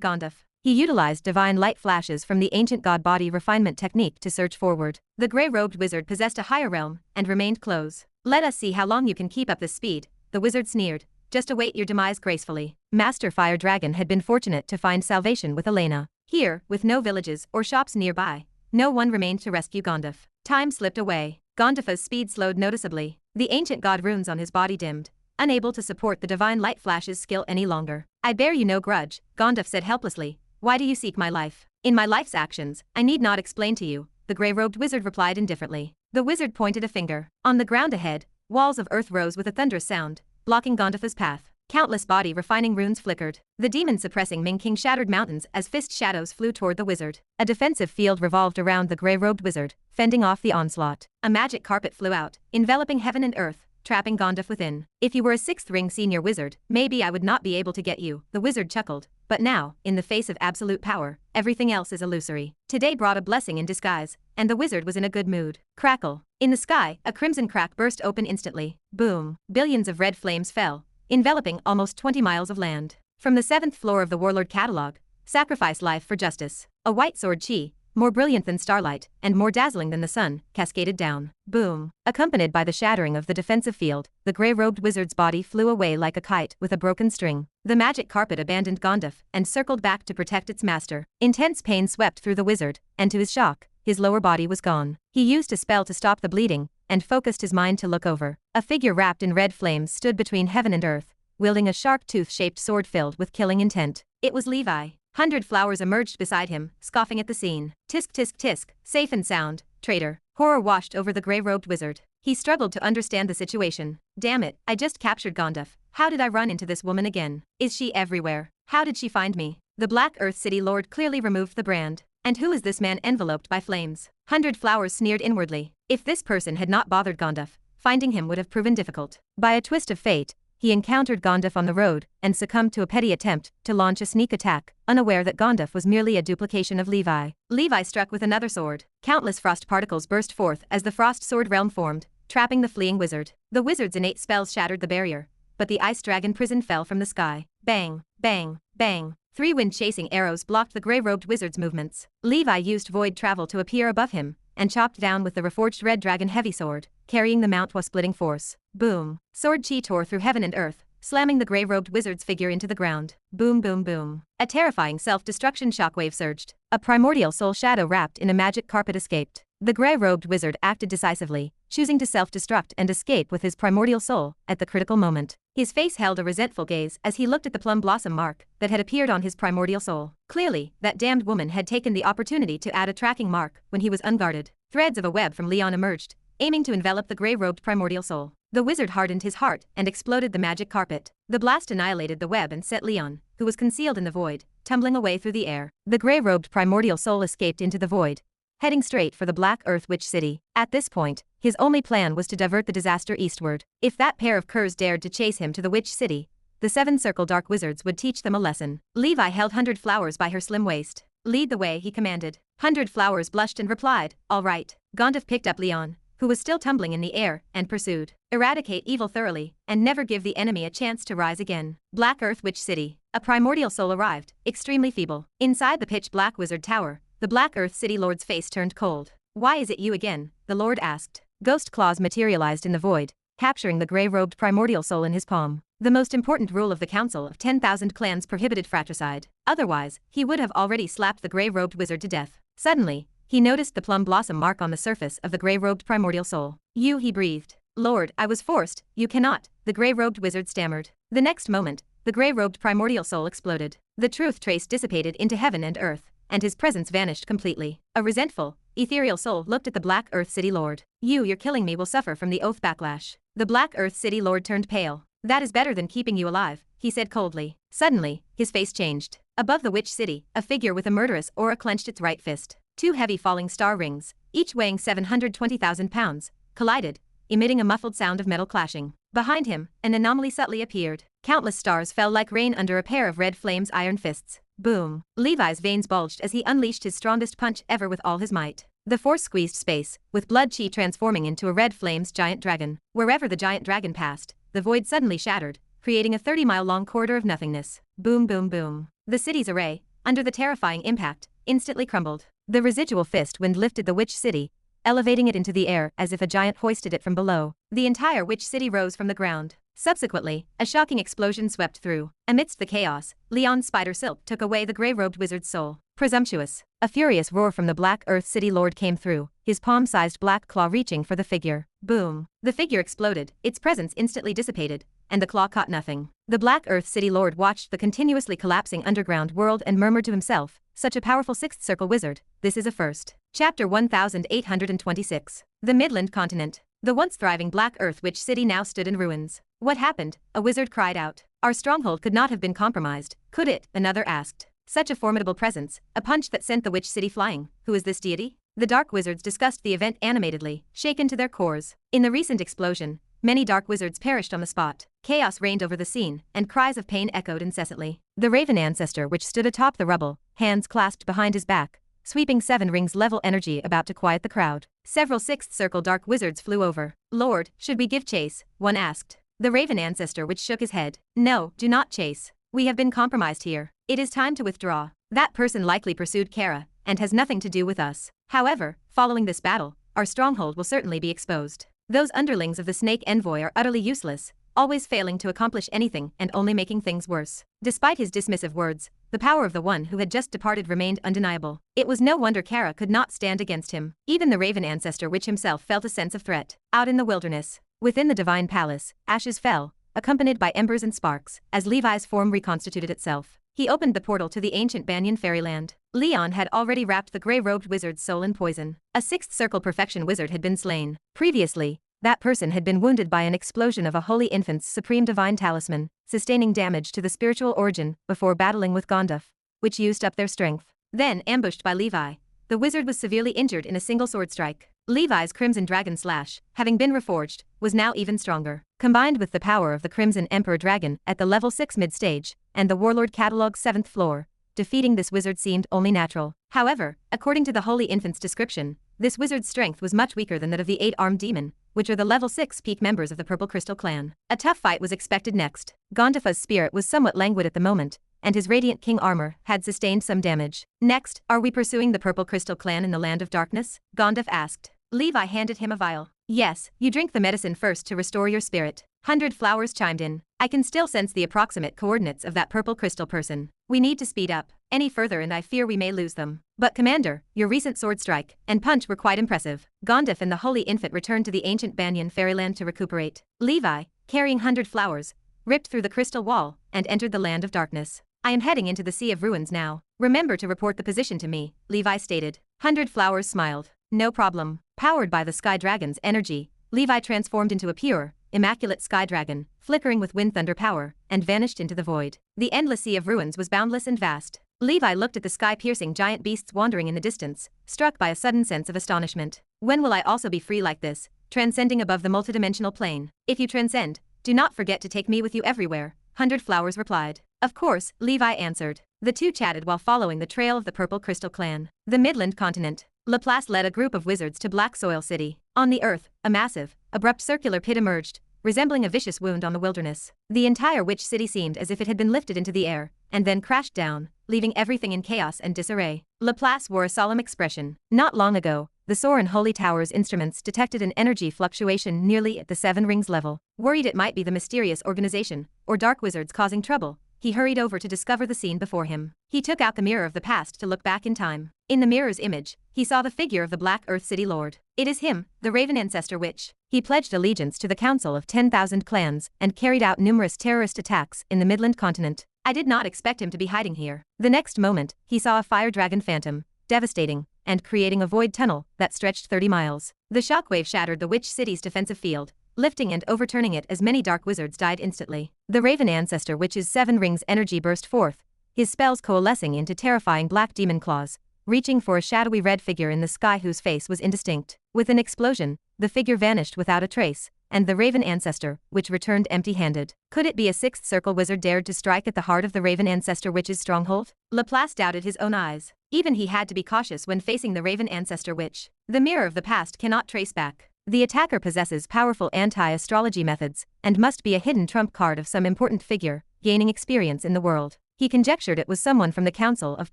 Gandalf. He utilized divine light flashes from the ancient god body refinement technique to surge forward. The grey-robed wizard possessed a higher realm and remained close. Let us see how long you can keep up this speed, the wizard sneered. Just await your demise gracefully. Master Fire Dragon had been fortunate to find salvation with Elena. Here, with no villages or shops nearby, no one remained to rescue Gandalf. Time slipped away. Gandalf's speed slowed noticeably. The ancient god runes on his body dimmed, unable to support the divine light flash's skill any longer. I bear you no grudge, Gandalf said helplessly. Why do you seek my life? In my life's actions, I need not explain to you, the grey-robed wizard replied indifferently. The wizard pointed a finger. On the ground ahead, walls of earth rose with a thunderous sound, blocking Gandalf's path. Countless body-refining runes flickered. The demon-suppressing Ming King shattered mountains as fist shadows flew toward the wizard. A defensive field revolved around the grey-robed wizard, fending off the onslaught. A magic carpet flew out, enveloping heaven and earth, trapping Gandalf within. If you were a 6th ring senior wizard, maybe I would not be able to get you, the wizard chuckled. But now, in the face of absolute power, everything else is illusory. Today brought a blessing in disguise, and the wizard was in a good mood. Crackle. In the sky, a crimson crack burst open instantly. Boom. Billions of red flames fell, enveloping almost 20 miles of land. From the 7th floor of the Warlord catalog, sacrifice life for justice. A white sword chi, more brilliant than starlight, and more dazzling than the sun, cascaded down. Boom. Accompanied by the shattering of the defensive field, the grey-robed wizard's body flew away like a kite with a broken string. The magic carpet abandoned Gandalf and circled back to protect its master. Intense pain swept through the wizard, and to his shock, his lower body was gone. He used a spell to stop the bleeding, and focused his mind to look over. A figure wrapped in red flames stood between heaven and earth, wielding a shark tooth-shaped sword filled with killing intent. It was Levi. 100 flowers emerged beside him, scoffing at the scene. Tisk tisk tisk, safe and sound, traitor. Horror washed over the grey-robed wizard. He struggled to understand the situation. Damn it, I just captured Gandalf. How did I run into this woman again? Is she everywhere? How did she find me? The Black Earth City Lord clearly removed the brand. And who is this man enveloped by flames? 100 flowers sneered inwardly. If this person had not bothered Gandalf, finding him would have proven difficult. By a twist of fate, he encountered Gandalf on the road and succumbed to a petty attempt to launch a sneak attack, unaware that Gandalf was merely a duplication of Levi. Levi struck with another sword. Countless frost particles burst forth as the frost sword realm formed, trapping the fleeing wizard. The wizard's innate spells shattered the barrier, but the ice dragon prison fell from the sky. Bang, bang, bang. 3 wind-chasing arrows blocked the grey-robed wizard's movements. Levi used void travel to appear above him, and chopped down with the reforged red dragon heavy sword, carrying the mount-splitting force. Boom. Sword chi tore through heaven and earth, slamming the grey-robed wizard's figure into the ground. Boom boom boom. A terrifying self-destruction shockwave surged. A primordial soul shadow wrapped in a magic carpet escaped. The grey-robed wizard acted decisively, choosing to self-destruct and escape with his primordial soul at the critical moment. His face held a resentful gaze as he looked at the plum blossom mark that had appeared on his primordial soul. Clearly, that damned woman had taken the opportunity to add a tracking mark when he was unguarded. Threads of a web from Leon emerged, aiming to envelop the grey-robed primordial soul. The wizard hardened his heart and exploded the magic carpet. The blast annihilated the web and set Leon, who was concealed in the void, tumbling away through the air. The grey-robed primordial soul escaped into the void, heading straight for the Black Earth Witch City. At this point, his only plan was to divert the disaster eastward. If that pair of curs dared to chase him to the Witch City, the 7 Circle Dark Wizards would teach them a lesson. Levi held 100 flowers by her slim waist. Lead the way, he commanded. 100 Flowers blushed and replied, all right. Gondef picked up Leon, who was still tumbling in the air, and pursued. Eradicate evil thoroughly, and never give the enemy a chance to rise again. Black Earth Witch City. A primordial soul arrived, extremely feeble. Inside the pitch-black wizard tower, the Black Earth City Lord's face turned cold. Why is it you again? The Lord asked. Ghost claws materialized in the void, capturing the grey-robed primordial soul in his palm. The most important rule of the Council of 10,000 Clans prohibited fratricide. Otherwise, he would have already slapped the grey-robed wizard to death. Suddenly, he noticed the plum blossom mark on the surface of the grey-robed primordial soul. You, he breathed. Lord, I was forced. You cannot, the grey-robed wizard stammered. The next moment, the grey-robed primordial soul exploded. The truth trace dissipated into heaven and earth, and his presence vanished completely. A resentful, ethereal soul looked at the Black Earth City Lord. You're killing me will suffer from the oath backlash. The Black Earth City Lord turned pale. That is better than keeping you alive, he said coldly. Suddenly, his face changed. Above the Witch City, a figure with a murderous aura clenched its right fist. Two heavy falling star rings, each weighing 720,000 pounds, collided, emitting a muffled sound of metal clashing. Behind him, an anomaly subtly appeared. Countless stars fell like rain under a pair of red flames' iron fists. Boom. Levi's veins bulged as he unleashed his strongest punch ever with all his might. The force squeezed space, with blood chi transforming into a red flames giant dragon. Wherever the giant dragon passed, the void suddenly shattered, creating a 30-mile-long corridor of nothingness. Boom boom boom. The city's array, under the terrifying impact, instantly crumbled. The residual fist wind lifted the Witch City, elevating it into the air as if a giant hoisted it from below. The entire Witch City rose from the ground. Subsequently, a shocking explosion swept through. Amidst the chaos, Leon's spider silk took away the grey-robed wizard's soul. Presumptuous. A furious roar from the Black Earth City Lord came through, his palm-sized black claw reaching for the figure. Boom. The figure exploded, its presence instantly dissipated, and the claw caught nothing. The Black Earth City Lord watched the continuously collapsing underground world and murmured to himself, such a powerful sixth circle wizard, this is a first. Chapter 1826. The Midland Continent. The once thriving Black Earth Witch City now stood in ruins. What happened? A wizard cried out. Our stronghold could not have been compromised, could it? Another asked. Such a formidable presence, a punch that sent the Witch City flying. Who is this deity? The Dark Wizards discussed the event animatedly, shaken to their cores. In the recent explosion, many Dark Wizards perished on the spot. Chaos reigned over the scene, and cries of pain echoed incessantly. The Raven Ancestor which stood atop the rubble, hands clasped behind his back, sweeping 7 rings level energy about to quiet the crowd. Several sixth circle Dark Wizards flew over. Lord, should we give chase? One asked. The Raven Ancestor which shook his head. No, do not chase. We have been compromised here. It is time to withdraw. That person likely pursued Kara, and has nothing to do with us. However, following this battle, our stronghold will certainly be exposed. Those underlings of the Snake Envoy are utterly useless, always failing to accomplish anything and only making things worse. Despite his dismissive words, the power of the one who had just departed remained undeniable. It was no wonder Kara could not stand against him. Even the Raven Ancestor which himself felt a sense of threat. Out in the wilderness, within the Divine Palace, ashes fell, accompanied by embers and sparks, as Levi's form reconstituted itself. He opened the portal to the ancient Banyan fairyland. Leon had already wrapped the grey-robed wizard's soul in poison. A sixth circle perfection wizard had been slain. Previously, that person had been wounded by an explosion of a holy infant's supreme divine talisman, sustaining damage to the spiritual origin before battling with Gondef, which used up their strength. Then, ambushed by Levi, the wizard was severely injured in a single sword strike. Levi's Crimson Dragon Slash, having been reforged, was now even stronger. Combined with the power of the Crimson Emperor Dragon at the level 6 mid-stage, and the Warlord Catalog's 7th floor, defeating this wizard seemed only natural. However, according to the Holy Infant's description, this wizard's strength was much weaker than that of the 8-armed demon, which are the level 6 peak members of the Purple Crystal clan. A tough fight was expected next. Gondefa's spirit was somewhat languid at the moment, and his Radiant King armor had sustained some damage. Next, are we pursuing the Purple Crystal clan in the Land of Darkness? Gondef asked. Levi handed him a vial. Yes, you drink the medicine first to restore your spirit. 100 Flowers chimed in. I can still sense the approximate coordinates of that Purple Crystal person. We need to speed up any further and I fear we may lose them. But Commander, your recent sword strike and punch were quite impressive. Gondef and the Holy Infant returned to the ancient Banyan fairyland to recuperate. Levi, carrying 100 Flowers, ripped through the crystal wall and entered the Land of Darkness. I am heading into the Sea of Ruins now. Remember to report the position to me, Levi stated. 100 Flowers smiled. No problem. Powered by the Sky Dragon's energy, Levi transformed into a pure, immaculate Sky Dragon, flickering with wind thunder power, and vanished into the void. The endless Sea of Ruins was boundless and vast. Levi looked at the sky-piercing giant beasts wandering in the distance, struck by a sudden sense of astonishment. When will I also be free like this, transcending above the multidimensional plane? If you transcend, do not forget to take me with you everywhere, 100 Flowers replied. Of course, Levi answered. The two chatted while following the trail of the Purple Crystal Clan. The Midland continent. Laplace led a group of wizards to Black Soil City. On the earth, a massive, abrupt circular pit emerged, resembling a vicious wound on the wilderness. The entire witch city seemed as if it had been lifted into the air, and then crashed down, leaving everything in chaos and disarray. Laplace wore a solemn expression. Not long ago, the Soren Holy Tower's instruments detected an energy fluctuation nearly at the Seven Rings level. Worried it might be the mysterious organization, or dark wizards causing trouble, he hurried over to discover the scene before him. He took out the mirror of the past to look back in time. In the mirror's image, he saw the figure of the Black Earth City Lord. It is him, the Raven Ancestor Witch. He pledged allegiance to the Council of 10,000 clans and carried out numerous terrorist attacks in the Midland continent. I did not expect him to be hiding here. The next moment, he saw a fire dragon phantom, devastating, and creating a void tunnel that stretched 30 miles. The shockwave shattered the Witch City's defensive field, lifting and overturning it as many dark wizards died instantly. The Raven Ancestor Witch's 7 rings energy burst forth, his spells coalescing into terrifying black demon claws, reaching for a shadowy red figure in the sky whose face was indistinct. With an explosion, the figure vanished without a trace, and the Raven Ancestor Witch returned empty-handed. Could it be a sixth circle wizard dared to strike at the heart of the Raven Ancestor Witch's stronghold? Laplace doubted his own eyes. Even he had to be cautious when facing the Raven Ancestor Witch. The mirror of the past cannot trace back. The attacker possesses powerful anti-astrology methods, and must be a hidden trump card of some important figure, gaining experience in the world. He conjectured it was someone from the Council of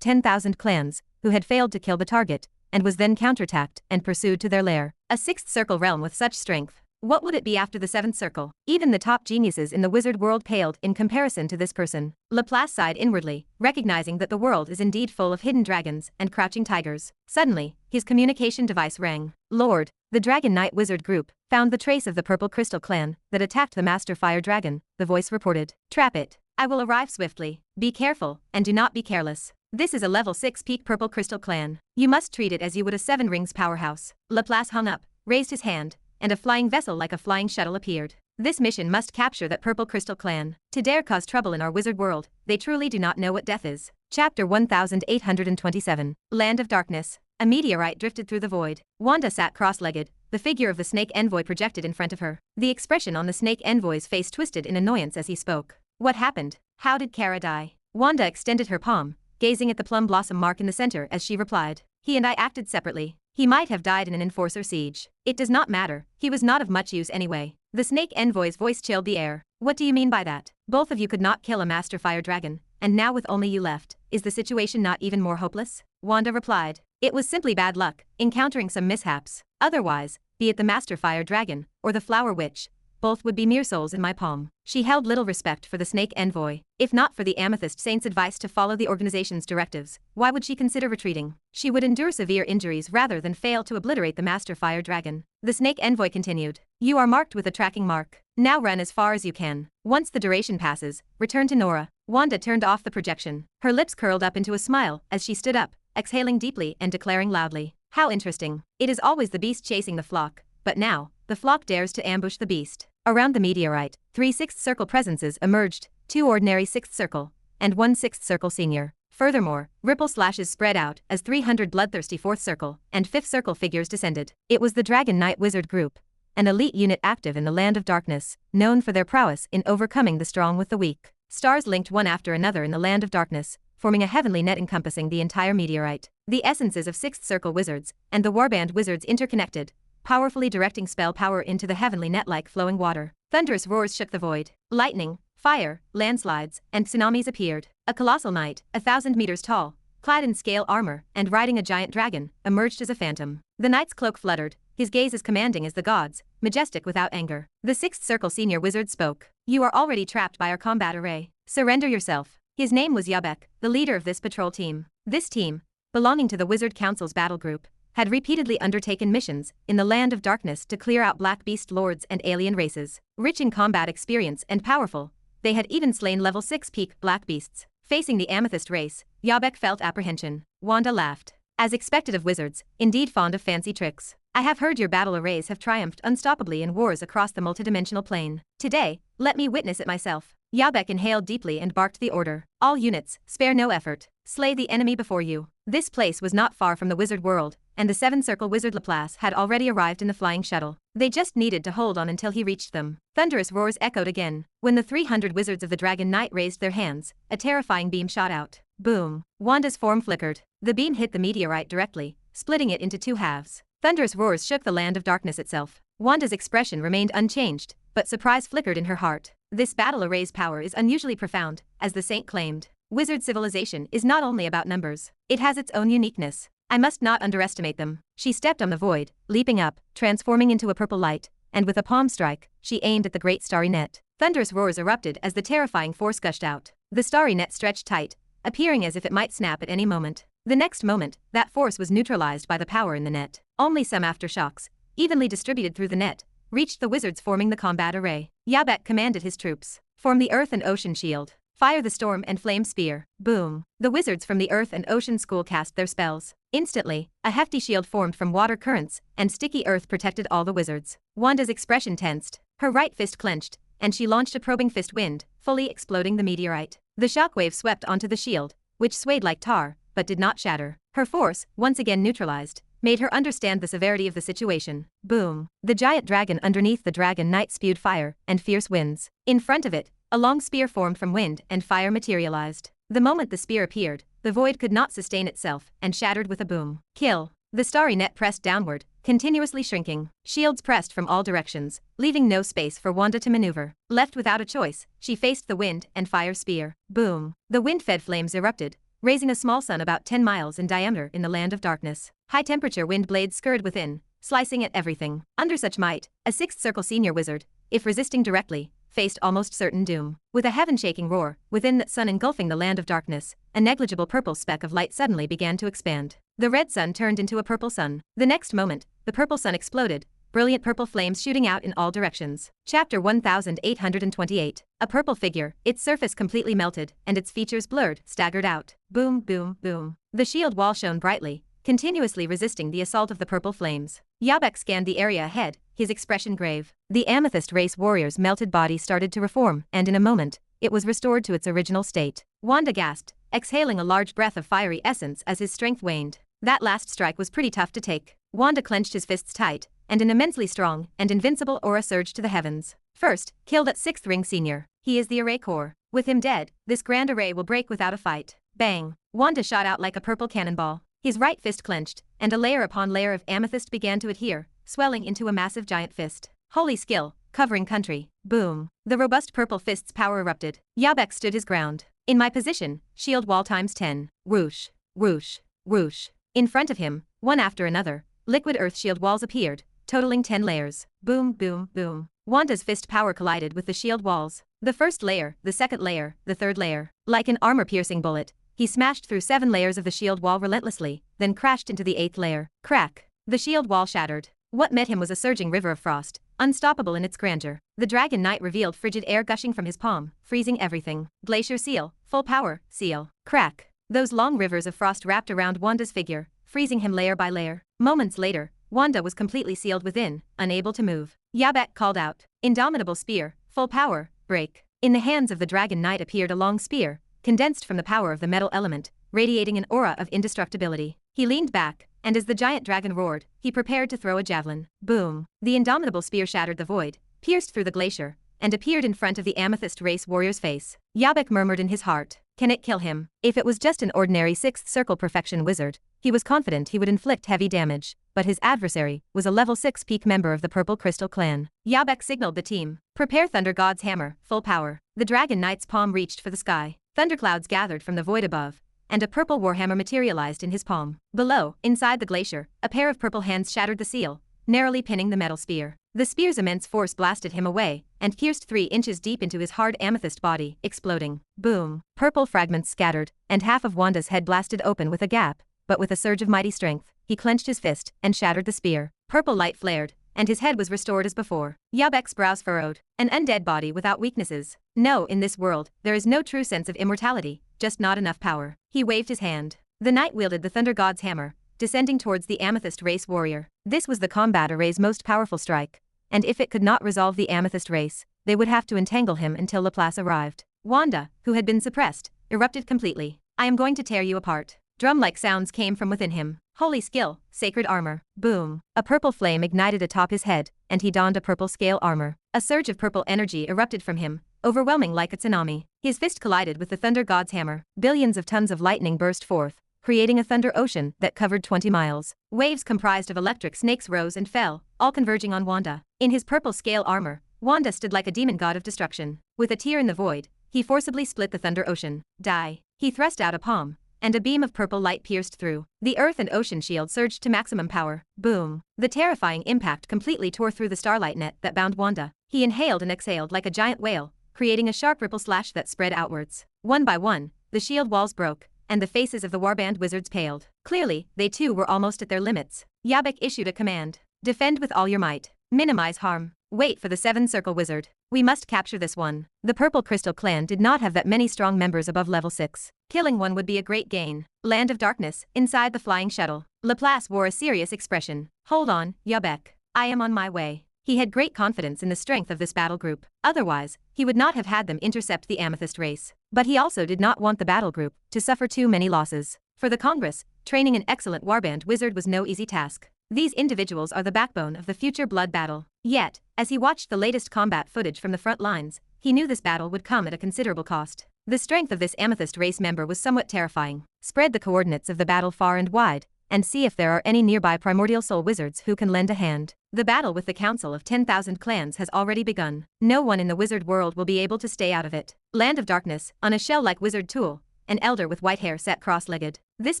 10,000 clans, who had failed to kill the target, and was then counterattacked and pursued to their lair. A sixth circle realm with such strength. What would it be after the seventh circle? Even the top geniuses in the wizard world paled in comparison to this person. Laplace sighed inwardly, recognizing that the world is indeed full of hidden dragons and crouching tigers. Suddenly, his communication device rang. Lord, the Dragon Knight Wizard Group found the trace of the Purple Crystal Clan that attacked the Master Fire Dragon, the voice reported. Trap it. I will arrive swiftly. Be careful, and do not be careless. This is a level 6 peak Purple Crystal Clan. You must treat it as you would a 7 rings powerhouse. Laplace hung up, raised his hand, and a flying vessel like a flying shuttle appeared. This mission must capture that Purple Crystal Clan. To dare cause trouble in our wizard world, they truly do not know what death is. Chapter 1827. Land of Darkness. A meteorite drifted through the void. Wanda sat cross-legged, the figure of the Snake Envoy projected in front of her. The expression on the Snake Envoy's face twisted in annoyance as he spoke. What happened? How did Kara die? Wanda extended her palm, gazing at the plum blossom mark in the center as she replied. He and I acted separately. He might have died in an enforcer siege. It does not matter, he was not of much use anyway. The Snake Envoy's voice chilled the air. What do you mean by that? Both of you could not kill a Master Fire Dragon, and now with only you left, is the situation not even more hopeless? Wanda replied. It was simply bad luck, encountering some mishaps. Otherwise, be it the Master Fire Dragon, or the Flower Witch, both would be mere souls in my palm. She held little respect for the Snake Envoy. If not for the Amethyst Saint's advice to follow the organization's directives, why would she consider retreating? She would endure severe injuries rather than fail to obliterate the Master Fire Dragon. The Snake Envoy continued. You are marked with a tracking mark. Now run as far as you can. Once the duration passes, return to Nora. Wanda turned off the projection. Her lips curled up into a smile as she stood up, exhaling deeply and declaring loudly. How interesting. It is always the beast chasing the flock, but now, the flock dares to ambush the beast. Around the meteorite, 3 sixth circle presences emerged, 2 ordinary sixth circle, and 1 sixth circle senior. Furthermore, ripple slashes spread out as 300 bloodthirsty 4th circle and 5th circle figures descended. It was the Dragon Knight Wizard Group, an elite unit active in the Land of Darkness, known for their prowess in overcoming the strong with the weak. Stars linked one after another in the Land of Darkness, forming a heavenly net encompassing the entire meteorite. The essences of 6th circle wizards and the warband wizards interconnected, powerfully directing spell power into the heavenly net-like flowing water. Thunderous roars shook the void. Lightning, fire, landslides, and tsunamis appeared. A colossal knight, 1,000 meters tall, clad in scale armor and riding a giant dragon, emerged as a phantom. The knight's cloak fluttered, his gaze as commanding as the gods, majestic without anger. The 6th circle senior wizard spoke. You are already trapped by our combat array. Surrender yourself. His name was Yabek, the leader of this patrol team. This team, belonging to the Wizard Council's battle group, had repeatedly undertaken missions in the Land of Darkness to clear out black beast lords and alien races. Rich in combat experience and powerful, they had even slain level 6 peak black beasts. Facing the Amethyst race, Yabek felt apprehension. Wanda laughed. As expected of wizards, indeed fond of fancy tricks. I have heard your battle arrays have triumphed unstoppably in wars across the multidimensional plane. Today, let me witness it myself. Yabek inhaled deeply and barked the order. All units, spare no effort. Slay the enemy before you. This place was not far from the wizard world, and the seven-circle wizard Laplace had already arrived in the flying shuttle. They just needed to hold on until he reached them. Thunderous roars echoed again. When the 300 wizards of the Dragon Knight raised their hands, a terrifying beam shot out. Boom. Wanda's form flickered. The beam hit the meteorite directly, splitting it into two halves. Thunderous roars shook the land of darkness itself. Wanda's expression remained unchanged, but surprise flickered in her heart. This battle array's power is unusually profound, as the saint claimed. Wizard civilization is not only about numbers, it has its own uniqueness. I must not underestimate them. She stepped on the void, leaping up, transforming into a purple light, and with a palm strike, she aimed at the great starry net. Thunderous roars erupted as the terrifying force gushed out. The starry net stretched tight, appearing as if it might snap at any moment. The next moment, that force was neutralized by the power in the net. Only some aftershocks, evenly distributed through the net, reached the wizards forming the combat array. Yabek commanded his troops. Form the earth and ocean shield. Fire the storm and flame spear. Boom. The wizards from the earth and ocean school cast their spells. Instantly, a hefty shield formed from water currents, and sticky earth protected all the wizards. Wanda's expression tensed. Her right fist clenched, and she launched a probing fist wind, fully exploding the meteorite. The shockwave swept onto the shield, which swayed like tar, but did not shatter. Her force, once again neutralized, made her understand the severity of the situation. Boom. The giant dragon underneath the Dragon Knight spewed fire and fierce winds. In front of it, a long spear formed from wind and fire materialized. The moment the spear appeared, the void could not sustain itself and shattered with a boom. Kill. The starry net pressed downward, continuously shrinking. Shields pressed from all directions, leaving no space for Wanda to maneuver. Left without a choice, she faced the wind and fire spear. Boom. The wind-fed flames erupted, raising a small sun about 10 miles in diameter in the land of darkness. High-temperature wind blades scurried within, slicing at everything. Under such might, a sixth circle senior wizard, if resisting directly, faced almost certain doom. With a heaven-shaking roar, within that sun engulfing the land of darkness, a negligible purple speck of light suddenly began to expand. The red sun turned into a purple sun. The next moment, the purple sun exploded, brilliant purple flames shooting out in all directions. Chapter 1828. A purple figure, its surface completely melted, and its features blurred, staggered out. Boom, boom, boom. The shield wall shone brightly, continuously resisting the assault of the purple flames. Yabek scanned the area ahead, his expression grave. The Amethyst race warrior's melted body started to reform, and in a moment, it was restored to its original state. Wanda gasped, exhaling a large breath of fiery essence as his strength waned. That last strike was pretty tough to take. Wanda clenched his fists tight, and an immensely strong and invincible aura surged to the heavens. First, killed at 6th ring senior. He is the array core. With him dead, this grand array will break without a fight. Bang. Wanda shot out like a purple cannonball. His right fist clenched, and a layer upon layer of amethyst began to adhere, swelling into a massive giant fist. Holy skill, covering country. Boom. The robust purple fist's power erupted. Yabek stood his ground. In my position, shield wall times 10. Whoosh, whoosh, whoosh. In front of him, one after another, liquid earth shield walls appeared, totaling 10 layers. Boom, boom, boom. Wanda's fist power collided with the shield walls. The first layer, the second layer, the third layer. Like an armor-piercing bullet, he smashed through 7 layers of the shield wall relentlessly, then crashed into the 8th layer. Crack. The shield wall shattered. What met him was a surging river of frost, unstoppable in its grandeur. The Dragon Knight revealed frigid air gushing from his palm, freezing everything. Glacier seal, full power, seal. Crack. Those long rivers of frost wrapped around Wanda's figure, freezing him layer by layer. Moments later, Wanda was completely sealed within, unable to move. Yabek called out, "Indomitable spear, full power, break." In the hands of the Dragon Knight appeared a long spear, condensed from the power of the metal element, radiating an aura of indestructibility. He leaned back, and as the giant dragon roared, he prepared to throw a javelin. Boom. The indomitable spear shattered the void, pierced through the glacier, and appeared in front of the Amethyst race warrior's face. Yabek murmured in his heart, "Can it kill him?" If it was just an ordinary 6th circle perfection wizard, he was confident he would inflict heavy damage, but his adversary was a level 6 peak member of the Purple Crystal clan. Yabek signaled the team, "Prepare Thunder God's hammer, full power." The Dragon Knight's palm reached for the sky. Thunderclouds gathered from the void above, and a purple warhammer materialized in his palm. Below, inside the glacier, a pair of purple hands shattered the seal, narrowly pinning the metal spear. The spear's immense force blasted him away, and pierced 3 inches deep into his hard amethyst body, exploding. Boom. Purple fragments scattered, and half of Wanda's head blasted open with a gap, but with a surge of mighty strength, he clenched his fist and shattered the spear. Purple light flared, and his head was restored as before. Yabek's brows furrowed. An undead body without weaknesses. No, in this world, there is no true sense of immortality, just not enough power. He waved his hand. The knight wielded the Thunder God's hammer, descending towards the Amethyst race warrior. This was the combat array's most powerful strike, and if it could not resolve the Amethyst race, they would have to entangle him until Laplace arrived. Wanda, who had been suppressed, erupted completely. I am going to tear you apart. Drum-like sounds came from within him. Holy skill, sacred armor. Boom. A purple flame ignited atop his head, and he donned a purple scale armor. A surge of purple energy erupted from him, overwhelming like a tsunami. His fist collided with the thunder god's hammer. Billions of tons of lightning burst forth, creating a thunder ocean that covered 20 miles. Waves comprised of electric snakes rose and fell, all converging on Wanda. In his purple scale armor, Wanda stood like a demon god of destruction. With a tear in the void, he forcibly split the thunder ocean. Die. He thrust out a palm, and a beam of purple light pierced through. The earth and ocean shield surged to maximum power. Boom. The terrifying impact completely tore through the starlight net that bound Wanda. He inhaled and exhaled like a giant whale, creating a sharp ripple slash that spread outwards. One by one, the shield walls broke, and the faces of the warband wizards paled. Clearly, they too were almost at their limits. Yabek issued a command. Defend with all your might. Minimize harm. Wait for the 7-circle wizard. We must capture this one. The Purple Crystal clan did not have that many strong members above level 6. Killing one would be a great gain. Land of Darkness, inside the flying shuttle. Laplace wore a serious expression. Hold on, Yabek. I am on my way. He had great confidence in the strength of this battle group. Otherwise, he would not have had them intercept the Amethyst race. But he also did not want the battle group to suffer too many losses. For the Congress, training an excellent warband wizard was no easy task. These individuals are the backbone of the future blood battle. Yet, as he watched the latest combat footage from the front lines, he knew this battle would come at a considerable cost. The strength of this Amethyst race member was somewhat terrifying. Spread the coordinates of the battle far and wide, and see if there are any nearby primordial soul wizards who can lend a hand. The battle with the Council of 10,000 clans has already begun. No one in the wizard world will be able to stay out of it. Land of Darkness, on a shell-like wizard tool, an elder with white hair sat cross-legged. This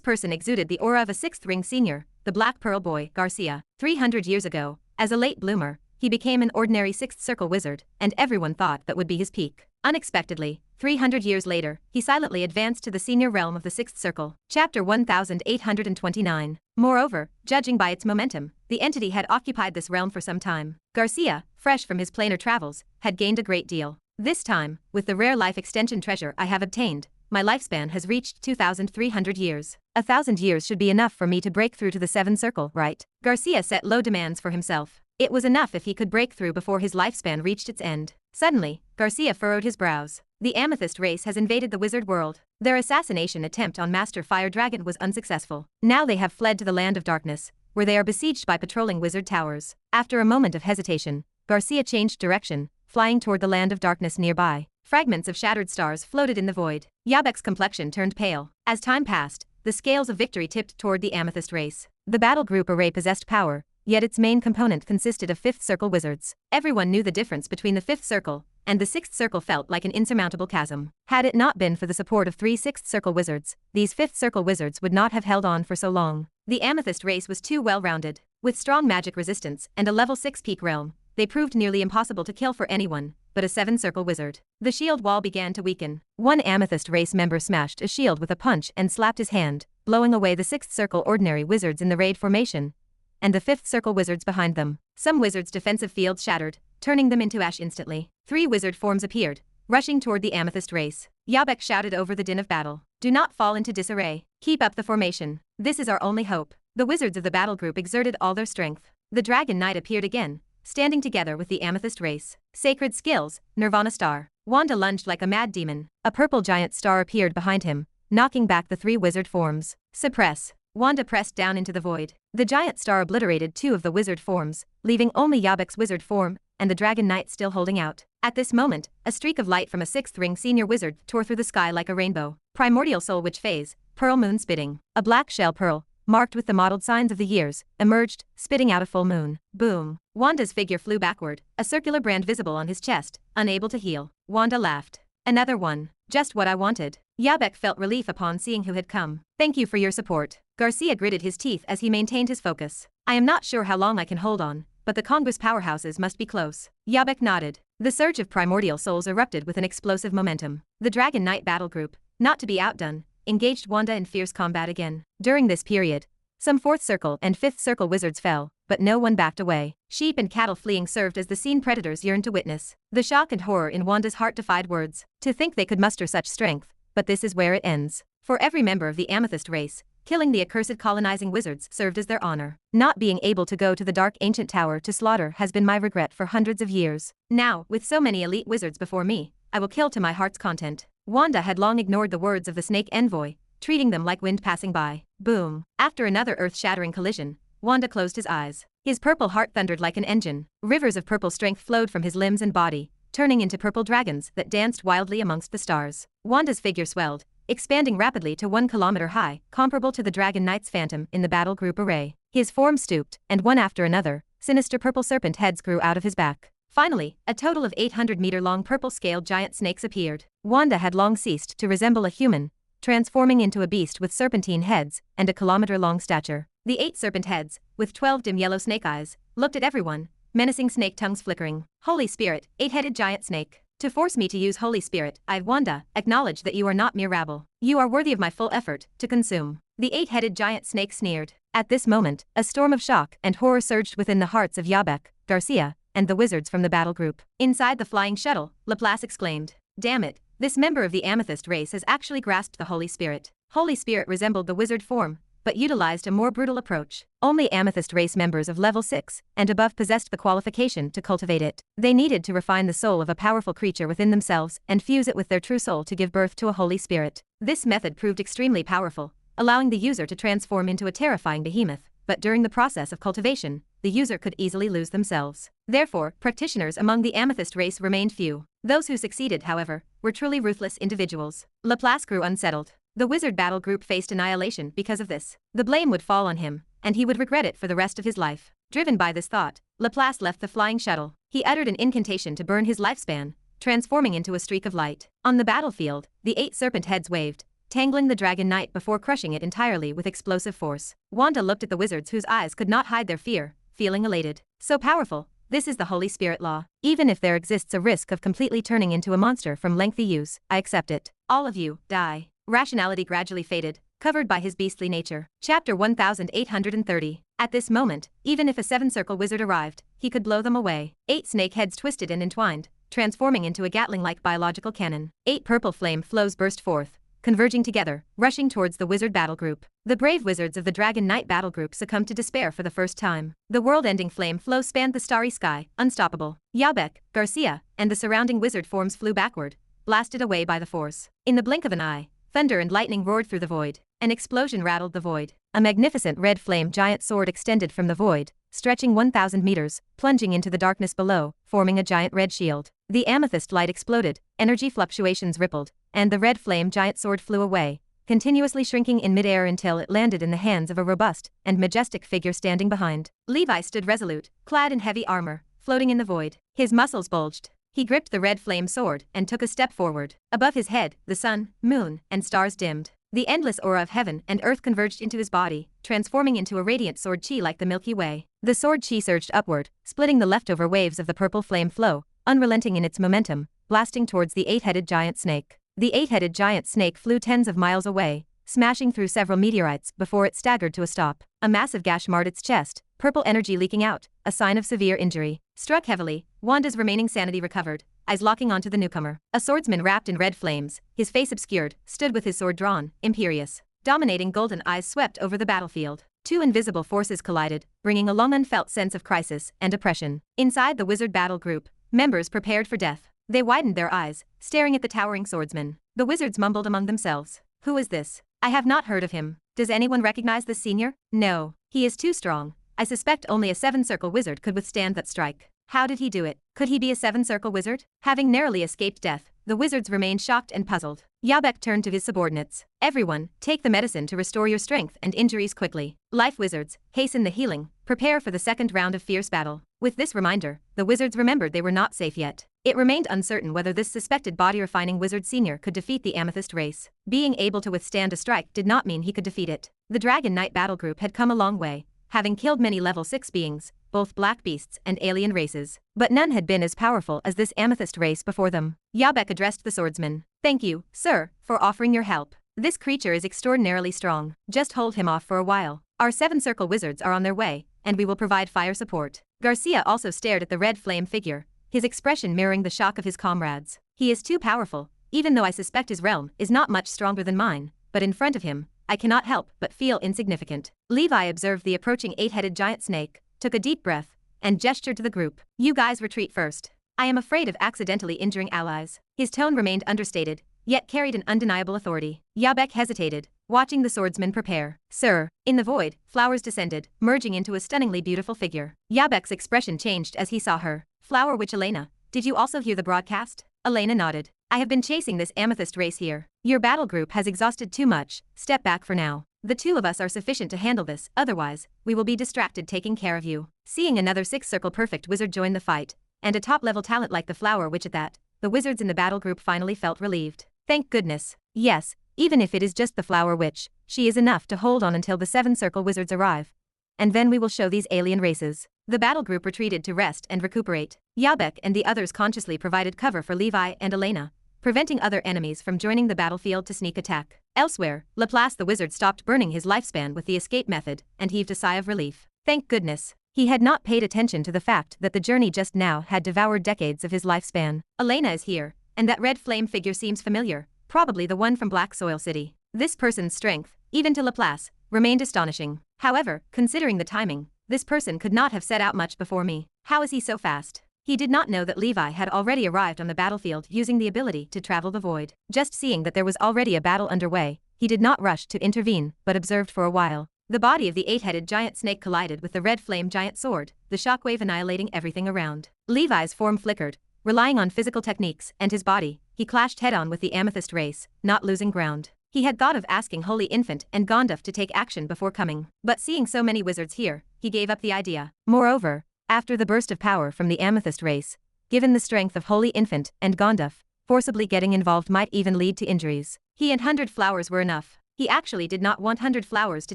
person exuded the aura of a 6th ring senior, the Black Pearl Boy, Garcia. 300 years ago, as a late bloomer, he became an ordinary 6th circle wizard, and everyone thought that would be his peak. Unexpectedly, 300 years later, he silently advanced to the senior realm of the 6th circle. Chapter 1829. Moreover, judging by its momentum, the entity had occupied this realm for some time. Garcia, fresh from his planar travels, had gained a great deal. This time, with the rare life extension treasure I have obtained, my lifespan has reached 2,300 years. 1,000 years should be enough for me to break through to the 7th circle, right? Garcia set low demands for himself. It was enough if he could break through before his lifespan reached its end. Suddenly, Garcia furrowed his brows. The Amethyst race has invaded the wizard world. Their assassination attempt on Master Fire Dragon was unsuccessful. Now they have fled to the Land of Darkness, where they are besieged by patrolling wizard towers. After a moment of hesitation, Garcia changed direction, flying toward the Land of Darkness nearby. Fragments of shattered stars floated in the void. Yabek's complexion turned pale. As time passed, the scales of victory tipped toward the Amethyst race. The battle group array possessed power, yet its main component consisted of 5th circle wizards. Everyone knew the difference between the 5th circle, and the 6th circle felt like an insurmountable chasm. Had it not been for the support of 3 6th circle wizards, these 5th circle wizards would not have held on for so long. The Amethyst race was too well-rounded. With strong magic resistance and a level 6 peak realm, they proved nearly impossible to kill for anyone but a 7-circle wizard. The shield wall began to weaken. One Amethyst race member smashed a shield with a punch and slapped his hand, blowing away the 6th circle ordinary wizards in the raid formation, and the 5th circle wizards behind them. Some wizards' defensive fields shattered, turning them into ash instantly. 3 wizard forms appeared, rushing toward the Amethyst race. Yabek shouted over the din of battle. Do not fall into disarray. Keep up the formation. This is our only hope. The wizards of the battle group exerted all their strength. The Dragon Knight appeared again, standing together with the Amethyst race. Sacred skills, Nirvana Star. Wanda lunged like a mad demon. A purple giant star appeared behind him, knocking back the 3 wizard forms. Suppress. Wanda pressed down into the void. The giant star obliterated 2 of the wizard forms, leaving only Yabek's wizard form, and the Dragon Knight still holding out. At this moment, a streak of light from a 6th ring senior wizard tore through the sky like a rainbow. Primordial Soul Witch phase, Pearl Moon spitting. A black shell pearl, marked with the mottled signs of the years, emerged, spitting out a full moon. Boom. Wanda's figure flew backward, a circular brand visible on his chest, unable to heal. Wanda laughed. Another one. Just what I wanted. Yabek felt relief upon seeing who had come. Thank you for your support. Garcia gritted his teeth as he maintained his focus. I am not sure how long I can hold on, but the Congress powerhouses must be close. Yabek nodded. The surge of primordial souls erupted with an explosive momentum. The Dragon Knight battle group, not to be outdone, engaged Wanda in fierce combat again. During this period, some 4th circle and 5th circle wizards fell, but no one backed away. Sheep and cattle fleeing served as the scene predators yearned to witness. The shock and horror in Wanda's heart defied words. To think they could muster such strength, but this is where it ends. For every member of the Amethyst race, Killing the accursed colonizing wizards served as their honor. Not being able to go to the dark ancient tower to slaughter has been my regret for hundreds of years. Now, with so many elite wizards before me, I will kill to my heart's content. Wanda had long ignored the words of the snake envoy, treating them like wind passing by. Boom. After another earth-shattering collision, Wanda closed his eyes. His purple heart thundered like an engine. Rivers of purple strength flowed from his limbs and body, turning into purple dragons that danced wildly amongst the stars. Wanda's figure swelled, expanding rapidly to 1 kilometer high, comparable to the Dragon Knight's phantom in the battle group array. His form stooped, and one after another, sinister purple serpent heads grew out of his back. Finally, a total of 800-meter-long purple-scaled giant snakes appeared. Wanda had long ceased to resemble a human, transforming into a beast with serpentine heads and a kilometer-long stature. The 8 serpent heads, with 12 dim yellow snake eyes, looked at everyone, menacing snake tongues flickering. Holy Spirit, 8-headed giant snake. To force me to use Holy Spirit, I, Wanda, acknowledge that you are not mere rabble. You are worthy of my full effort to consume. The 8-headed giant snake sneered. At this moment, a storm of shock and horror surged within the hearts of Audiobook, Garcia, and the wizards from the battle group. Inside the flying shuttle, Laplace exclaimed, "Damn it, this member of the Amethyst race has actually grasped the Holy Spirit." Holy Spirit resembled the wizard form, but utilized a more brutal approach. Only Amethyst race members of level 6 and above possessed the qualification to cultivate it. They needed to refine the soul of a powerful creature within themselves and fuse it with their true soul to give birth to a Holy Spirit. This method proved extremely powerful, allowing the user to transform into a terrifying behemoth, but during the process of cultivation, the user could easily lose themselves. Therefore, practitioners among the Amethyst race remained few. Those who succeeded, however, were truly ruthless individuals. Laplace grew unsettled. The wizard battle group faced annihilation because of this. The blame would fall on him, and he would regret it for the rest of his life. Driven by this thought, Laplace left the flying shuttle. He uttered an incantation to burn his lifespan, transforming into a streak of light. On the battlefield, the 8 serpent heads waved, tangling the Dragon Knight before crushing it entirely with explosive force. Wanda looked at the wizards whose eyes could not hide their fear, feeling elated. So powerful, this is the Holy Spirit law. Even if there exists a risk of completely turning into a monster from lengthy use, I accept it. All of you, die. Rationality gradually faded, covered by his beastly nature. Chapter 1830. At this moment, even if a 7-circle wizard arrived, he could blow them away. 8 snake heads twisted and entwined, transforming into a Gatling-like biological cannon. 8 purple flame flows burst forth, converging together, rushing towards the wizard battle group. The brave wizards of the Dragon Knight battle group succumbed to despair for the first time. The world-ending flame flow spanned the starry sky, unstoppable. Audiobook, Garcia, and the surrounding wizard forms flew backward, blasted away by the force. In the blink of an eye, thunder and lightning roared through the void. An explosion rattled the void. A magnificent red flame giant sword extended from the void, stretching 1,000 meters, plunging into the darkness below, forming a giant red shield. The amethyst light exploded, energy fluctuations rippled, and the red flame giant sword flew away, continuously shrinking in midair until it landed in the hands of a robust and majestic figure standing behind. Levi stood resolute, clad in heavy armor, floating in the void. His muscles bulged. He gripped the red flame sword and took a step forward. Above his head, the sun, moon, and stars dimmed. The endless aura of heaven and earth converged into his body, transforming into a radiant sword chi like the Milky Way. The sword chi surged upward, splitting the leftover waves of the purple flame flow, unrelenting in its momentum, blasting towards the 8-headed giant snake. The 8-headed giant snake flew tens of miles away, smashing through several meteorites before it staggered to a stop. A massive gash marred its chest, purple energy leaking out, a sign of severe injury. Struck heavily, Wanda's remaining sanity recovered, eyes locking onto the newcomer. A swordsman wrapped in red flames, his face obscured, stood with his sword drawn, imperious. Dominating golden eyes swept over the battlefield. 2 invisible forces collided, bringing a long unfelt sense of crisis and oppression. Inside the wizard battle group, members prepared for death. They widened their eyes, staring at the towering swordsman. The wizards mumbled among themselves. Who is this? I have not heard of him. Does anyone recognize this senior? No. He is too strong. I suspect only a 7-circle wizard could withstand that strike. How did he do it? Could he be a 7-circle wizard? Having narrowly escaped death, the wizards remained shocked and puzzled. Audiobook turned to his subordinates. Everyone, take the medicine to restore your strength and injuries quickly. Life wizards, hasten the healing, prepare for the second round of fierce battle. With this reminder, the wizards remembered they were not safe yet. It remained uncertain whether this suspected body-refining wizard senior could defeat the Amethyst race. Being able to withstand a strike did not mean he could defeat it. The Dragon Knight battle group had come a long way, having killed many level 6 beings, both black beasts and alien races. But none had been as powerful as this Amethyst race before them. Audiobook addressed the swordsman. Thank you, sir, for offering your help. This creature is extraordinarily strong. Just hold him off for a while. Our 7-circle wizards are on their way, and we will provide fire support. Garcia also stared at the red flame figure, his expression mirroring the shock of his comrades. He is too powerful, even though I suspect his realm is not much stronger than mine, but in front of him, I cannot help but feel insignificant. Levi observed the approaching 8-headed giant snake, took a deep breath, and gestured to the group. You guys retreat first. I am afraid of accidentally injuring allies. His tone remained understated, yet carried an undeniable authority. Yabek hesitated, watching the swordsman prepare. Sir, in the void, flowers descended, merging into a stunningly beautiful figure. Yabek's expression changed as he saw her. Flower Witch Elena, did you also hear the broadcast? Elena nodded. I have been chasing this amethyst race here. Your battle group has exhausted too much, step back for now. The two of us are sufficient to handle this, otherwise, we will be distracted taking care of you. Seeing another 6-circle perfect wizard join the fight, and a top-level talent like the Flower Witch at that, the wizards in the battle group finally felt relieved. Thank goodness. Yes, even if it is just the Flower Witch, she is enough to hold on until the 7-circle wizards arrive. And then we will show these alien races. The battle group retreated to rest and recuperate. Yabek and the others consciously provided cover for Levi and Elena, preventing other enemies from joining the battlefield to sneak attack. Elsewhere, Laplace the wizard stopped burning his lifespan with the escape method and heaved a sigh of relief. Thank goodness. He had not paid attention to the fact that the journey just now had devoured decades of his lifespan. Elena is here, and that red flame figure seems familiar, probably the one from Black Soil City. This person's strength, even to Laplace, remained astonishing. However, considering the timing, this person could not have set out much before me. How is he so fast? He did not know that Levi had already arrived on the battlefield using the ability to travel the void. Just seeing that there was already a battle underway, he did not rush to intervene, but observed for a while. The body of the 8-headed giant snake collided with the red flame giant sword, the shockwave annihilating everything around. Levi's form flickered, relying on physical techniques and his body, he clashed head-on with the amethyst race, not losing ground. He had thought of asking Holy Infant and Gonduf to take action before coming, but seeing so many wizards here, he gave up the idea. Moreover, after the burst of power from the amethyst race, given the strength of Holy Infant and Gonduf, forcibly getting involved might even lead to injuries. He and 100 Flowers were enough. He actually did not want 100 Flowers to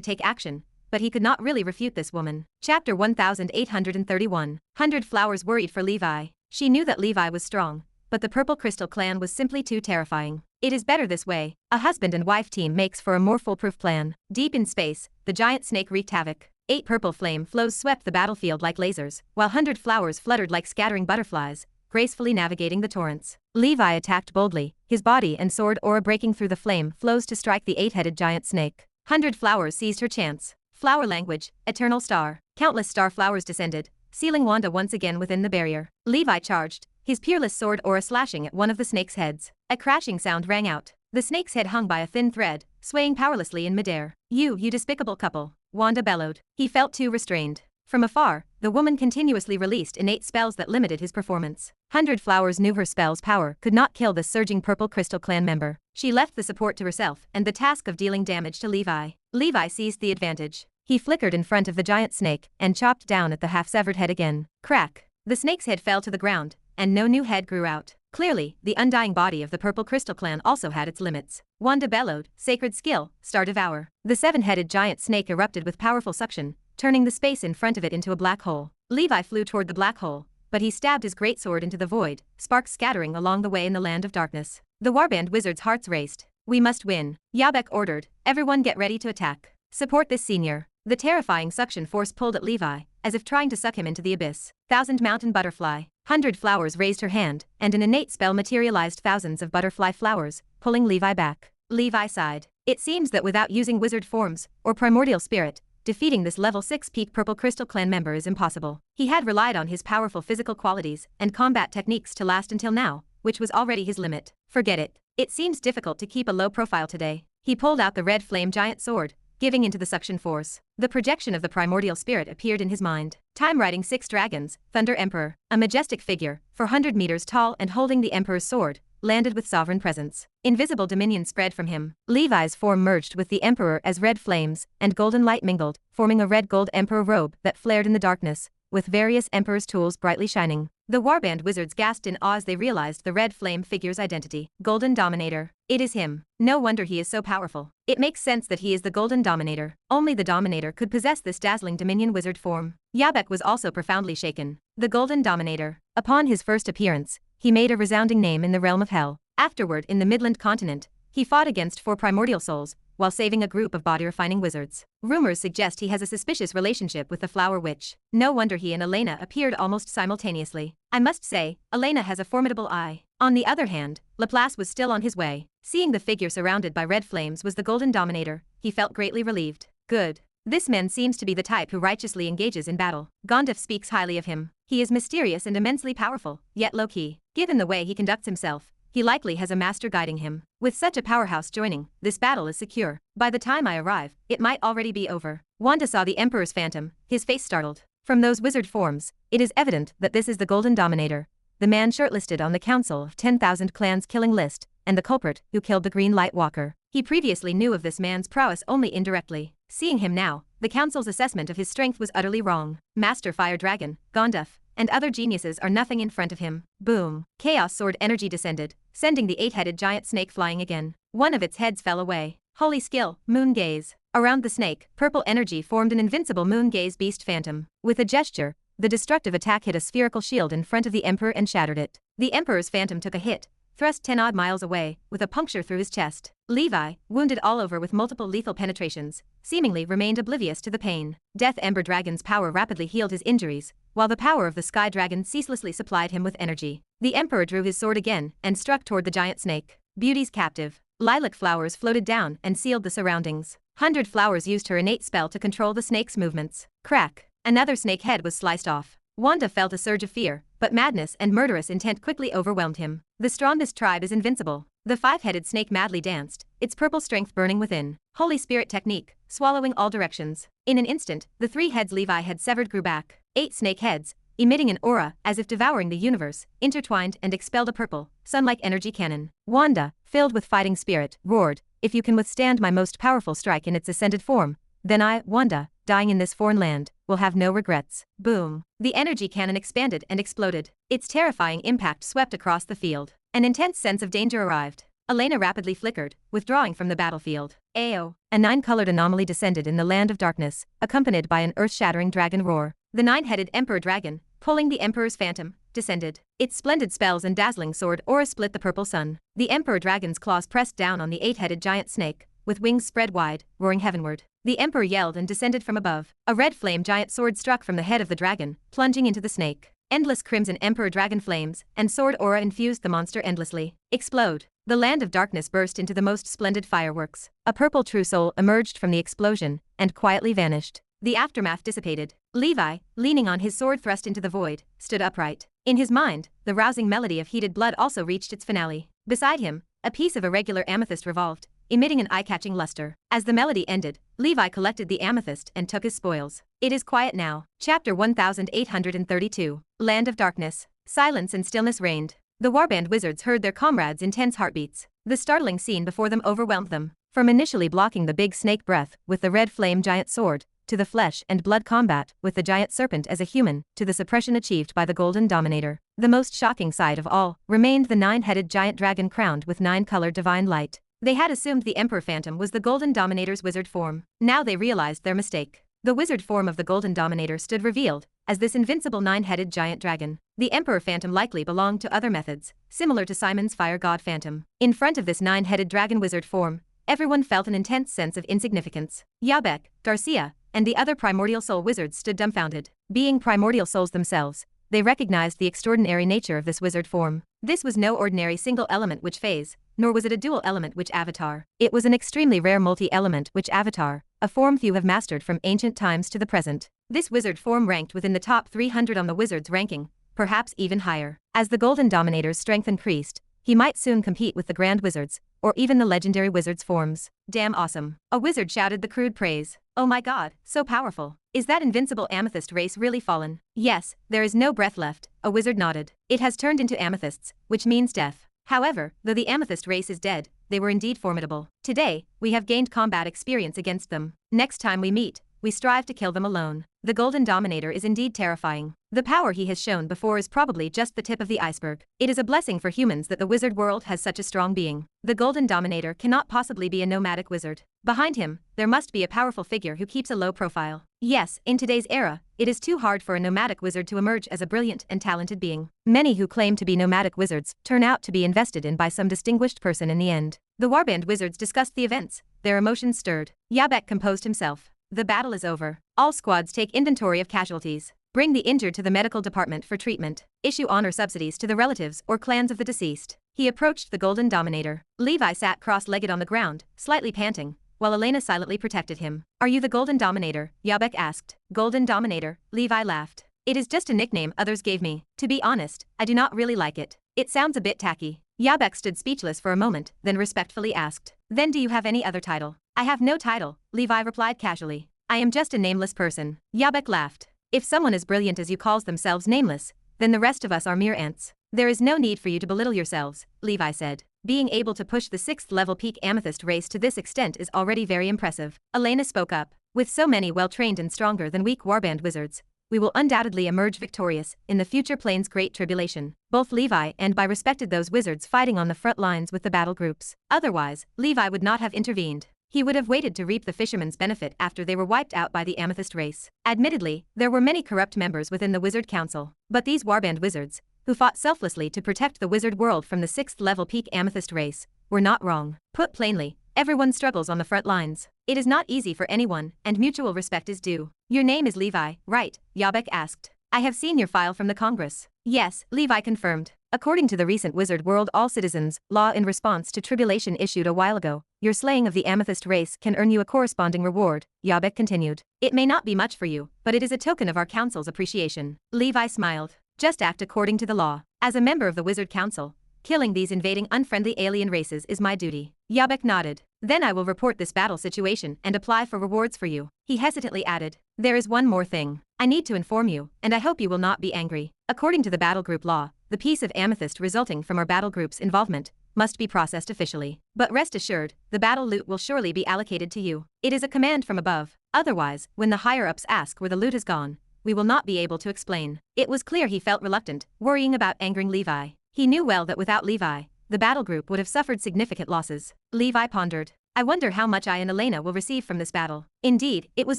take action, but he could not really refute this woman. Chapter 1831. 100 Flowers worried for Levi. She knew that Levi was strong, but the Purple Crystal clan was simply too terrifying. It is better this way. A husband and wife team makes for a more foolproof plan. Deep in space, the giant snake wreaked havoc. 8 purple flame flows swept the battlefield like lasers, while 100 flowers fluttered like scattering butterflies, gracefully navigating the torrents. Levi attacked boldly, his body and sword aura breaking through the flame flows to strike the 8-headed giant snake. 100 flowers seized her chance. Flower language, eternal star. Countless star flowers descended, sealing Wanda once again within the barrier. Levi charged, his peerless sword aura slashing at one of the snake's heads. A crashing sound rang out. The snake's head hung by a thin thread, swaying powerlessly in midair. You despicable couple, Wanda bellowed. He felt too restrained. From afar, the woman continuously released innate spells that limited his performance. 100 Flowers knew her spell's power could not kill the surging Purple Crystal clan member. She left the support to herself and the task of dealing damage to Levi. Levi seized the advantage. He flickered in front of the giant snake and chopped down at the half-severed head again. Crack! The snake's head fell to the ground, and no new head grew out. Clearly, the undying body of the Purple Crystal clan also had its limits. Wanda bellowed, sacred skill, star devour. The 7-headed giant snake erupted with powerful suction, turning the space in front of it into a black hole. Levi flew toward the black hole, but he stabbed his greatsword into the void, sparks scattering along the way in the land of darkness. The warband wizards' hearts raced. We must win. Yabek ordered, everyone get ready to attack. Support this senior. The terrifying suction force pulled at Levi, as if trying to suck him into the abyss. 1000 Mountain Butterfly. 100 Flowers raised her hand, and an innate spell materialized thousands of butterfly flowers, pulling Levi back. Levi sighed. It seems that without using wizard forms, or primordial spirit, defeating this level 6 peak Purple Crystal clan member is impossible. He had relied on his powerful physical qualities and combat techniques to last until now, which was already his limit. Forget it. It seems difficult to keep a low profile today. He pulled out the red flame giant sword, giving into the suction force. The projection of the primordial spirit appeared in his mind. Time riding 6 dragons, Thunder Emperor, a majestic figure, 400 meters tall and holding the Emperor's sword, landed with sovereign presence. Invisible dominion spread from him. Levi's form merged with the Emperor as red flames and golden light mingled, forming a red-gold Emperor robe that flared in the darkness, with various Emperor's tools brightly shining. The warband wizards gasped in awe as they realized the red flame figure's identity. Golden Dominator. It is him. No wonder he is so powerful. It makes sense that he is the Golden Dominator. Only the Dominator could possess this dazzling Dominion wizard form. Yabek was also profoundly shaken. The Golden Dominator. Upon his first appearance, he made a resounding name in the realm of hell. Afterward, in the Midland continent, he fought against 4 primordial souls, while saving a group of body-refining wizards. Rumors suggest he has a suspicious relationship with the Flower Witch. No wonder he and Elena appeared almost simultaneously. I must say, Elena has a formidable eye. On the other hand, Laplace was still on his way. Seeing the figure surrounded by red flames was the Golden Dominator, he felt greatly relieved. Good. This man seems to be the type who righteously engages in battle. Gondef speaks highly of him. He is mysterious and immensely powerful, yet low-key. Given the way he conducts himself, he likely has a master guiding him. With such a powerhouse joining, this battle is secure. By the time I arrive, it might already be over. Wanda saw the Emperor's phantom, his face startled. From those wizard forms, it is evident that this is the Golden Dominator, the man shortlisted on the Council of 10,000 Clans killing list, and the culprit who killed the Green Light Walker. He previously knew of this man's prowess only indirectly. Seeing him now, the Council's assessment of his strength was utterly wrong. Master Fire Dragon, Gondef, and other geniuses are nothing in front of him. Boom. Chaos Sword energy descended, sending the 8-headed giant snake flying again. One of its heads fell away. Holy skill, Moon Gaze. Around the snake, purple energy formed an invincible Moon Gaze beast phantom. With a gesture, the destructive attack hit a spherical shield in front of the Emperor and shattered it. The Emperor's phantom took a hit, thrust 10-odd miles away, with a puncture through his chest. Levi, wounded all over with multiple lethal penetrations, seemingly remained oblivious to the pain. Death Ember Dragon's power rapidly healed his injuries, while the power of the Sky Dragon ceaselessly supplied him with energy. The Emperor drew his sword again and struck toward the giant snake. Beauty's captive. Lilac flowers floated down and sealed the surroundings. 100 Flowers used her innate spell to control the snake's movements. Crack. Another snake head was sliced off. Wanda felt a surge of fear, but madness and murderous intent quickly overwhelmed him. The strongest tribe is invincible. The 5-headed snake madly danced, its purple strength burning within. Holy Spirit technique, swallowing all directions. In an instant, the 3 heads Levi had severed grew back. 8 snake heads, emitting an aura as if devouring the universe, intertwined and expelled a purple, sun-like energy cannon. Wanda, filled with fighting spirit, roared, "If you can withstand my most powerful strike in its ascended form, then I, Wanda, dying in this foreign land, will have no regrets." Boom. The energy cannon expanded and exploded. Its terrifying impact swept across the field. An intense sense of danger arrived. Elena rapidly flickered, withdrawing from the battlefield. Ayo. A 9-colored anomaly descended in the land of darkness, accompanied by an earth-shattering dragon roar. The 9-headed Emperor Dragon, pulling the Emperor's phantom, descended. Its splendid spells and dazzling sword aura split the purple sun. The Emperor Dragon's claws pressed down on the 8-headed giant snake, with wings spread wide, roaring heavenward. The Emperor yelled and descended from above. A red flame giant sword struck from the head of the dragon, plunging into the snake. Endless crimson Emperor Dragon flames and sword aura infused the monster endlessly. Explode. The land of darkness burst into the most splendid fireworks. A purple true soul emerged from the explosion and quietly vanished. The aftermath dissipated. Levi, leaning on his sword thrust into the void, stood upright. In his mind, the rousing melody of heated blood also reached its finale. Beside him, a piece of irregular amethyst revolved, emitting an eye-catching luster. As the melody ended, Levi collected the amethyst and took his spoils. It is quiet now. Chapter 1832. Land of Darkness. Silence and stillness reigned. The warband wizards heard their comrades' intense heartbeats. The startling scene before them overwhelmed them. From initially blocking the big snake breath with the red flame giant sword, to the flesh and blood combat with the giant serpent as a human, to the suppression achieved by the Golden Dominator. The most shocking sight of all remained the 9-headed giant dragon crowned with 9-colored divine light. They had assumed the Emperor Phantom was the Golden Dominator's wizard form. Now they realized their mistake. The wizard form of the Golden Dominator stood revealed as this invincible 9-headed giant dragon. The Emperor Phantom likely belonged to other methods, similar to Simon's Fire God Phantom. In front of this 9-headed dragon wizard form, everyone felt an intense sense of insignificance. Yabek, Garcia, and the other primordial soul wizards stood dumbfounded. Being primordial souls themselves, they recognized the extraordinary nature of this wizard form. This was no ordinary single element witch phase, nor was it a dual element witch avatar. It was an extremely rare multi-element witch avatar, a form few have mastered from ancient times to the present. This wizard form ranked within the top 300 on the wizards ranking, perhaps even higher. As the Golden Dominator's strength increased, he might soon compete with the Grand Wizards, or even the legendary wizards forms. Damn awesome. A wizard shouted the crude praise. Oh my god, so powerful. Is that invincible amethyst race really fallen? Yes, there is no breath left, a wizard nodded. It has turned into amethysts, which means death. However, though the amethyst race is dead, they were indeed formidable. Today, we have gained combat experience against them. Next time we meet, we strive to kill them alone. The Golden Dominator is indeed terrifying. The power he has shown before is probably just the tip of the iceberg. It is a blessing for humans that the wizard world has such a strong being. The Golden Dominator cannot possibly be a nomadic wizard. Behind him, there must be a powerful figure who keeps a low profile. Yes, in today's era, it is too hard for a nomadic wizard to emerge as a brilliant and talented being. Many who claim to be nomadic wizards turn out to be invested in by some distinguished person in the end. The warband wizards discussed the events, their emotions stirred. Yabek composed himself. The battle is over. All squads take inventory of casualties. Bring the injured to the medical department for treatment. Issue honor subsidies to the relatives or clans of the deceased. He approached the Golden Dominator. Levi sat cross-legged on the ground, slightly panting, while Elena silently protected him. Are you the Golden Dominator? Yabek asked. Golden Dominator, Levi laughed. It is just a nickname others gave me. To be honest, I do not really like it. It sounds a bit tacky. Yabek stood speechless for a moment, then respectfully asked. Then do you have any other title? I have no title, Levi replied casually. I am just a nameless person. Yabek laughed. If someone as brilliant as you calls themselves nameless, then the rest of us are mere ants. There is no need for you to belittle yourselves, Levi said. Being able to push the 6th level peak Amethyst race to this extent is already very impressive. Elena spoke up. With so many well-trained and stronger than weak warband wizards, we will undoubtedly emerge victorious in the future plane's great tribulation. Both Levi and I respected those wizards fighting on the front lines with the battle groups. Otherwise, Levi would not have intervened. He would have waited to reap the fisherman's benefit after they were wiped out by the Amethyst race. Admittedly, there were many corrupt members within the Wizard Council, but these warband wizards, who fought selflessly to protect the wizard world from the 6th level peak Amethyst race, were not wrong. Put plainly, everyone struggles on the front lines. It is not easy for anyone, and mutual respect is due. Your name is Levi, right? Yabek asked. I have seen your file from the Congress. Yes, Levi confirmed. According to the recent Wizard World All Citizens law in response to tribulation issued a while ago, your slaying of the Amethyst race can earn you a corresponding reward, Yabek continued. It may not be much for you, but it is a token of our council's appreciation. Levi smiled. Just act according to the law. As a member of the Wizard Council, killing these invading unfriendly alien races is my duty. Yabek nodded. Then I will report this battle situation and apply for rewards for you. He hesitantly added. There is one more thing. I need to inform you, and I hope you will not be angry. According to the battle group law, the piece of amethyst resulting from our battle group's involvement must be processed officially. But rest assured, the battle loot will surely be allocated to you. It is a command from above. Otherwise, when the higher-ups ask where the loot has gone, we will not be able to explain. It was clear he felt reluctant, worrying about angering Levi. He knew well that without Levi, the battle group would have suffered significant losses. Levi pondered. I wonder how much I and Elena will receive from this battle. Indeed, it was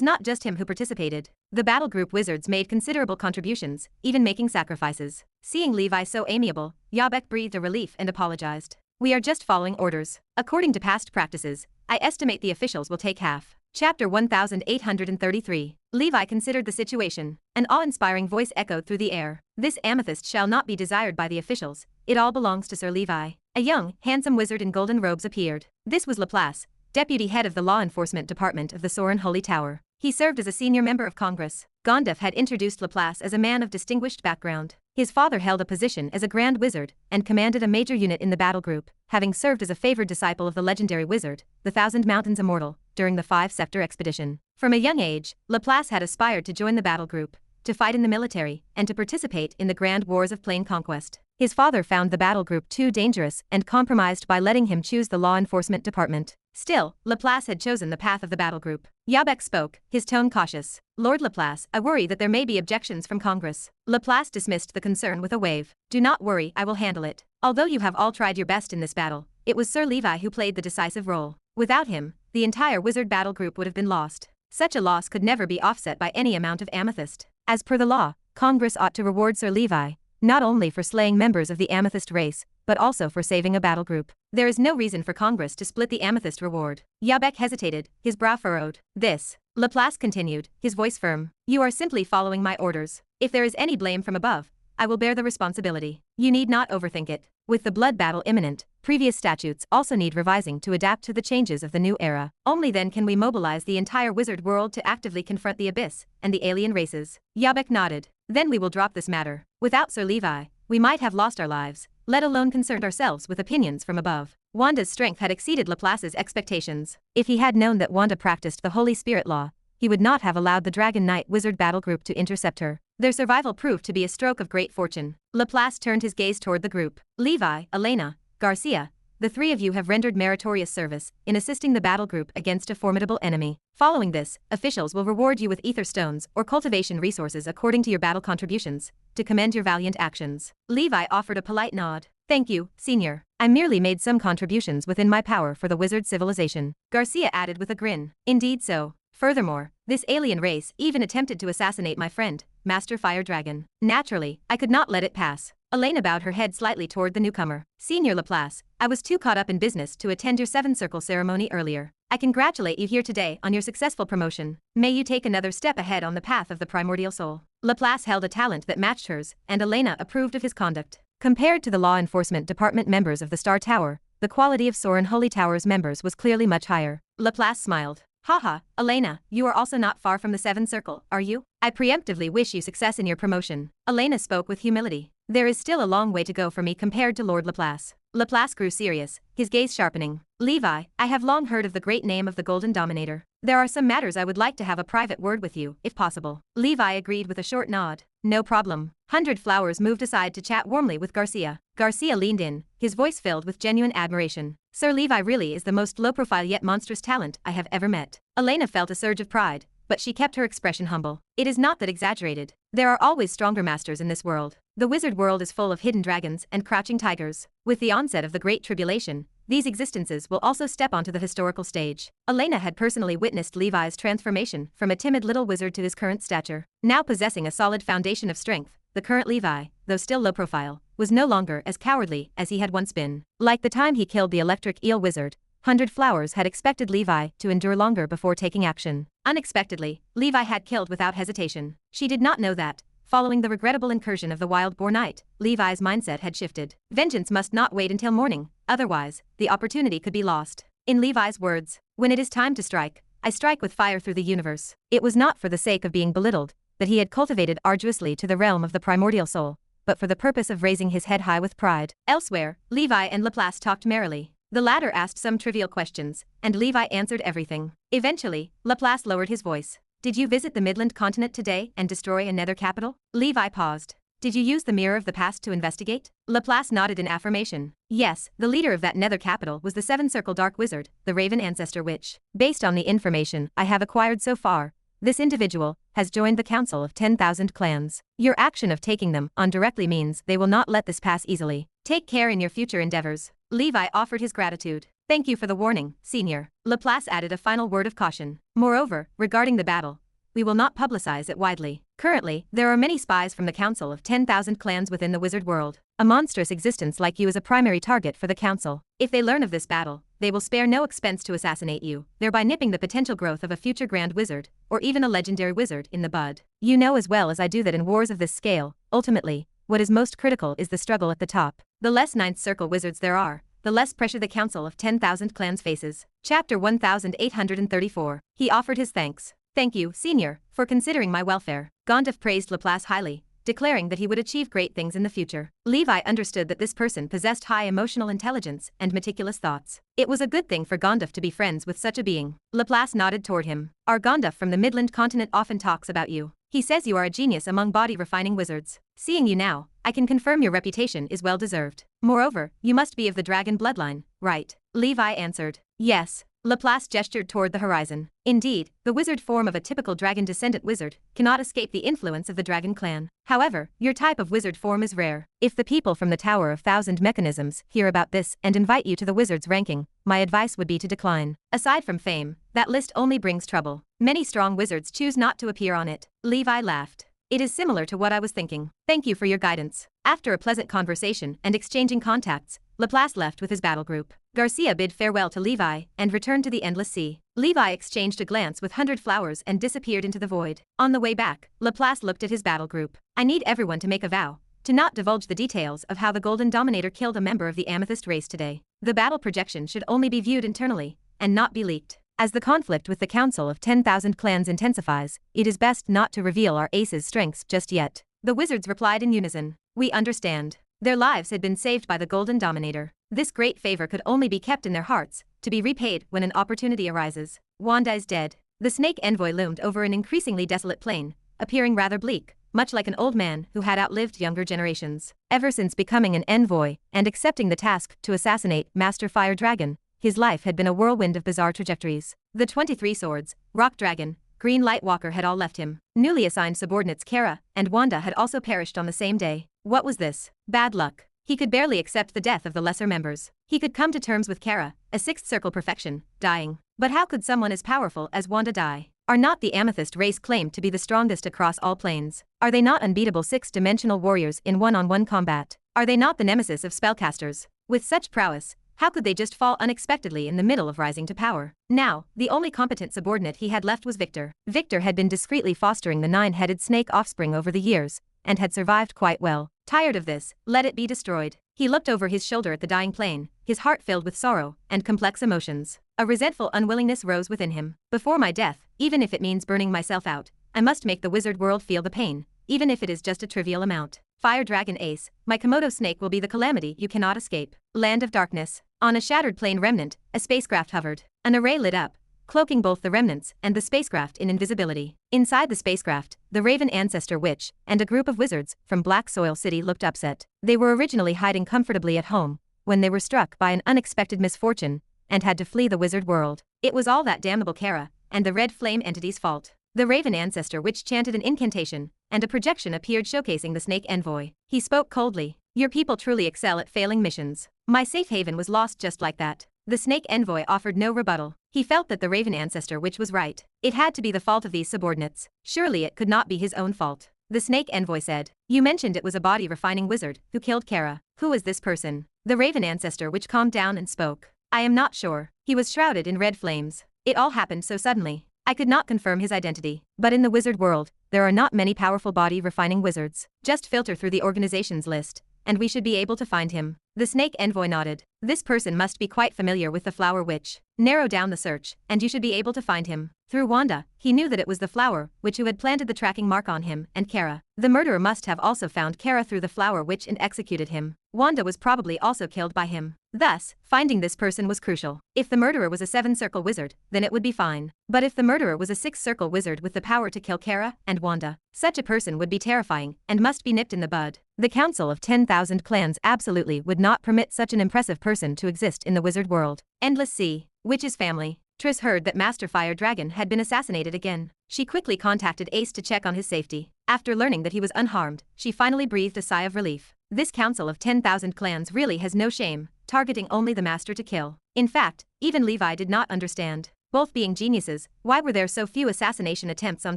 not just him who participated. The battle group wizards made considerable contributions, even making sacrifices. Seeing Levi so amiable, Yabek breathed a relief and apologized. We are just following orders. According to past practices, I estimate the officials will take half. Chapter 1833. Levi considered the situation. An awe-inspiring voice echoed through the air. This amethyst shall not be desired by the officials. It all belongs to Sir Levi. A young, handsome wizard in golden robes appeared. This was Laplace, deputy head of the law enforcement department of the Soren Holy Tower. He served as a senior member of Congress. Gondef had introduced Laplace as a man of distinguished background. His father held a position as a grand wizard and commanded a major unit in the battle group, having served as a favored disciple of the legendary wizard, the Thousand Mountains Immortal, during the Five-Scepter expedition. From a young age, Laplace had aspired to join the battle group, to fight in the military, and to participate in the grand wars of plain conquest. His father found the battle group too dangerous and compromised by letting him choose the law enforcement department. Still, Laplace had chosen the path of the battle group. Yabek spoke, his tone cautious. Lord Laplace, I worry that there may be objections from Congress. Laplace dismissed the concern with a wave. Do not worry, I will handle it. Although you have all tried your best in this battle, it was Sir Levi who played the decisive role. Without him, the entire wizard battle group would have been lost. Such a loss could never be offset by any amount of amethyst. As per the law, Congress ought to reward Sir Levi, not only for slaying members of the amethyst race, but also for saving a battle group. There is no reason for Congress to split the amethyst reward. Yabek hesitated, his brow furrowed. This, Laplace continued, his voice firm. You are simply following my orders. If there is any blame from above, I will bear the responsibility. You need not overthink it. With the blood battle imminent, previous statutes also need revising to adapt to the changes of the new era. Only then can we mobilize the entire wizard world to actively confront the abyss and the alien races. Yabek nodded. Then we will drop this matter. Without Sir Levi, we might have lost our lives, let alone concerned ourselves with opinions from above. Wanda's strength had exceeded Laplace's expectations. If he had known that Wanda practiced the Holy Spirit law, he would not have allowed the Dragon Knight Wizard battle group to intercept her. Their survival proved to be a stroke of great fortune. Laplace turned his gaze toward the group. Levi, Elena, Garcia, the three of you have rendered meritorious service in assisting the battle group against a formidable enemy. Following this, officials will reward you with ether stones or cultivation resources according to your battle contributions, to commend your valiant actions. Levi offered a polite nod. Thank you, Senior. I merely made some contributions within my power for the wizard civilization. Garcia added with a grin. Indeed so. Furthermore, this alien race even attempted to assassinate my friend, Master Fire Dragon. Naturally, I could not let it pass. Elena bowed her head slightly toward the newcomer. Senior Laplace, I was too caught up in business to attend your Seven Circle ceremony earlier. I congratulate you here today on your successful promotion. May you take another step ahead on the path of the primordial soul. Laplace held a talent that matched hers, and Elena approved of his conduct. Compared to the law enforcement department members of the Star Tower, the quality of Soren Holy Tower's members was clearly much higher. Laplace smiled. Haha, Elena, you are also not far from the Seventh Circle, are you? I preemptively wish you success in your promotion. Elena spoke with humility. There is still a long way to go for me compared to Lord Laplace. Laplace grew serious, his gaze sharpening. Levi, I have long heard of the great name of the Golden Dominator. There are some matters I would like to have a private word with you, if possible. Levi agreed with a short nod. No problem. 100 Flowers moved aside to chat warmly with Garcia. Garcia leaned in, his voice filled with genuine admiration. Sir Levi really is the most low-profile yet monstrous talent I have ever met. Elena felt a surge of pride, but she kept her expression humble. It is not that exaggerated. There are always stronger masters in this world. The wizard world is full of hidden dragons and crouching tigers. With the onset of the Great Tribulation, these existences will also step onto the historical stage. Elena had personally witnessed Levi's transformation from a timid little wizard to his current stature. Now possessing a solid foundation of strength, the current Levi, though still low profile, was no longer as cowardly as he had once been. Like the time he killed the electric eel wizard, 100 Flowers had expected Levi to endure longer before taking action. Unexpectedly, Levi had killed without hesitation. She did not know that, following the regrettable incursion of the Wild Boar Knight, Levi's mindset had shifted. Vengeance must not wait until morning, otherwise, the opportunity could be lost. In Levi's words, when it is time to strike, I strike with fire through the universe. It was not for the sake of being belittled that he had cultivated arduously to the realm of the primordial soul, but for the purpose of raising his head high with pride. Elsewhere, Levi and Laplace talked merrily. The latter asked some trivial questions, and Levi answered everything. Eventually, Laplace lowered his voice. Did you visit the Midland continent today and destroy a nether capital? Levi paused. Did you use the mirror of the past to investigate? Laplace nodded in affirmation. Yes, the leader of that nether capital was the Seven Circle Dark Wizard, the Raven Ancestor Witch. Based on the information I have acquired so far, this individual has joined the Council of 10,000 Clans. Your action of taking them on directly means they will not let this pass easily. Take care in your future endeavors. Levi offered his gratitude. Thank you for the warning, Senior. Laplace added a final word of caution. Moreover, regarding the battle, we will not publicize it widely. Currently, there are many spies from the Council of 10,000 Clans within the wizard world. A monstrous existence like you is a primary target for the Council. If they learn of this battle, they will spare no expense to assassinate you, thereby nipping the potential growth of a future Grand Wizard, or even a legendary wizard, in the bud. You know as well as I do that in wars of this scale, ultimately, what is most critical is the struggle at the top. The less Ninth Circle wizards there are, the less pressure the Council of 10,000 Clans faces. Chapter 1834. He offered his thanks. Thank you, Senior, for considering my welfare. Gondef praised Laplace highly, declaring that he would achieve great things in the future. Levi understood that this person possessed high emotional intelligence and meticulous thoughts. It was a good thing for Gondef to be friends with such a being. Laplace nodded toward him. Our Gondef from the Midland continent often talks about you. He says you are a genius among body-refining wizards. Seeing you now, I can confirm your reputation is well-deserved. Moreover, you must be of the dragon bloodline, right? Levi answered. Yes. Laplace gestured toward the horizon. Indeed, the wizard form of a typical dragon descendant wizard cannot escape the influence of the dragon clan. However, your type of wizard form is rare. If the people from the Tower of Thousand Mechanisms hear about this and invite you to the wizard's ranking, my advice would be to decline. Aside from fame, that list only brings trouble. Many strong wizards choose not to appear on it. Levi laughed. It is similar to what I was thinking. Thank you for your guidance. After a pleasant conversation and exchanging contacts, Laplace left with his battle group. Garcia bid farewell to Levi and returned to the endless sea. Levi exchanged a glance with 100 Flowers and disappeared into the void. On the way back, Laplace looked at his battle group. I need everyone to make a vow to not divulge the details of how the Golden Dominator killed a member of the Amethyst race today. The battle projection should only be viewed internally and not be leaked. As the conflict with the Council of 10,000 Clans intensifies, it is best not to reveal our ace's strengths just yet. The wizards replied in unison. We understand. Their lives had been saved by the Golden Dominator. This great favor could only be kept in their hearts, to be repaid when an opportunity arises. Wanda is dead. The snake envoy loomed over an increasingly desolate plain, appearing rather bleak, much like an old man who had outlived younger generations. Ever since becoming an envoy and accepting the task to assassinate Master Fire Dragon, his life had been a whirlwind of bizarre trajectories. The 23 Swords, Rock Dragon, Green Light Walker had all left him. Newly assigned subordinates Kara and Wanda had also perished on the same day. What was this? Bad luck. He could barely accept the death of the lesser members. He could come to terms with Kara, a sixth circle perfection, dying. But how could someone as powerful as Wanda die? Are not the Amethyst race claimed to be the strongest across all planes? Are they not unbeatable six-dimensional warriors in one-on-one combat? Are they not the nemesis of spellcasters? With such prowess, How could they just fall unexpectedly in the middle of rising to power? Now, the only competent subordinate he had left was Victor. Victor had been discreetly fostering the nine-headed snake offspring over the years, and had survived quite well. Tired of this, let it be destroyed. He looked over his shoulder at the dying plane, his heart filled with sorrow and complex emotions. A resentful unwillingness rose within him. Before my death, even if it means burning myself out, I must make the wizard world feel the pain, even if it is just a trivial amount. Fire Dragon Ace, my Komodo snake will be the calamity you cannot escape. Land of Darkness. On a shattered plane remnant, a spacecraft hovered. An array lit up, cloaking both the remnants and the spacecraft in invisibility. Inside the spacecraft, the Raven Ancestor Witch and a group of wizards from Black Soil City looked upset. They were originally hiding comfortably at home when they were struck by an unexpected misfortune and had to flee the wizard world. It was all that damnable Kara and the Red Flame entity's fault. The Raven Ancestor Witch chanted an incantation, and a projection appeared showcasing the snake envoy. He spoke coldly. Your people truly excel at failing missions. My safe haven was lost just like that. The snake envoy offered no rebuttal. He felt that the Raven Ancestor Witch was right. It had to be the fault of these subordinates. Surely it could not be his own fault. The snake envoy said, you mentioned it was a body-refining wizard who killed Kara. Who is this person? The Raven Ancestor Witch calmed down and spoke. I am not sure. He was shrouded in red flames. It all happened so suddenly. I could not confirm his identity. But in the wizard world, there are not many powerful body-refining wizards. Just filter through the organization's list, and we should be able to find him. The snake envoy nodded. This person must be quite familiar with the Flower Witch. Narrow down the search, and you should be able to find him. Through Wanda, he knew that it was the Flower Witch who had planted the tracking mark on him and Kara. The murderer must have also found Kara through the Flower Witch and executed him. Wanda was probably also killed by him. Thus, finding this person was crucial. If the murderer was a 7-circle wizard, then it would be fine. But if the murderer was a 6-circle wizard with the power to kill Kara and Wanda, such a person would be terrifying and must be nipped in the bud. The Council of 10,000 Clans absolutely would not permit such an impressive person to exist in the wizard world. Endless Sea. Witch's family. Triss heard that Master Fire Dragon had been assassinated again. She quickly contacted Ace to check on his safety. After learning that he was unharmed, she finally breathed a sigh of relief. This Council of 10,000 Clans really has no shame, targeting only the master to kill. In fact, even Levi did not understand. Both being geniuses, why were there so few assassination attempts on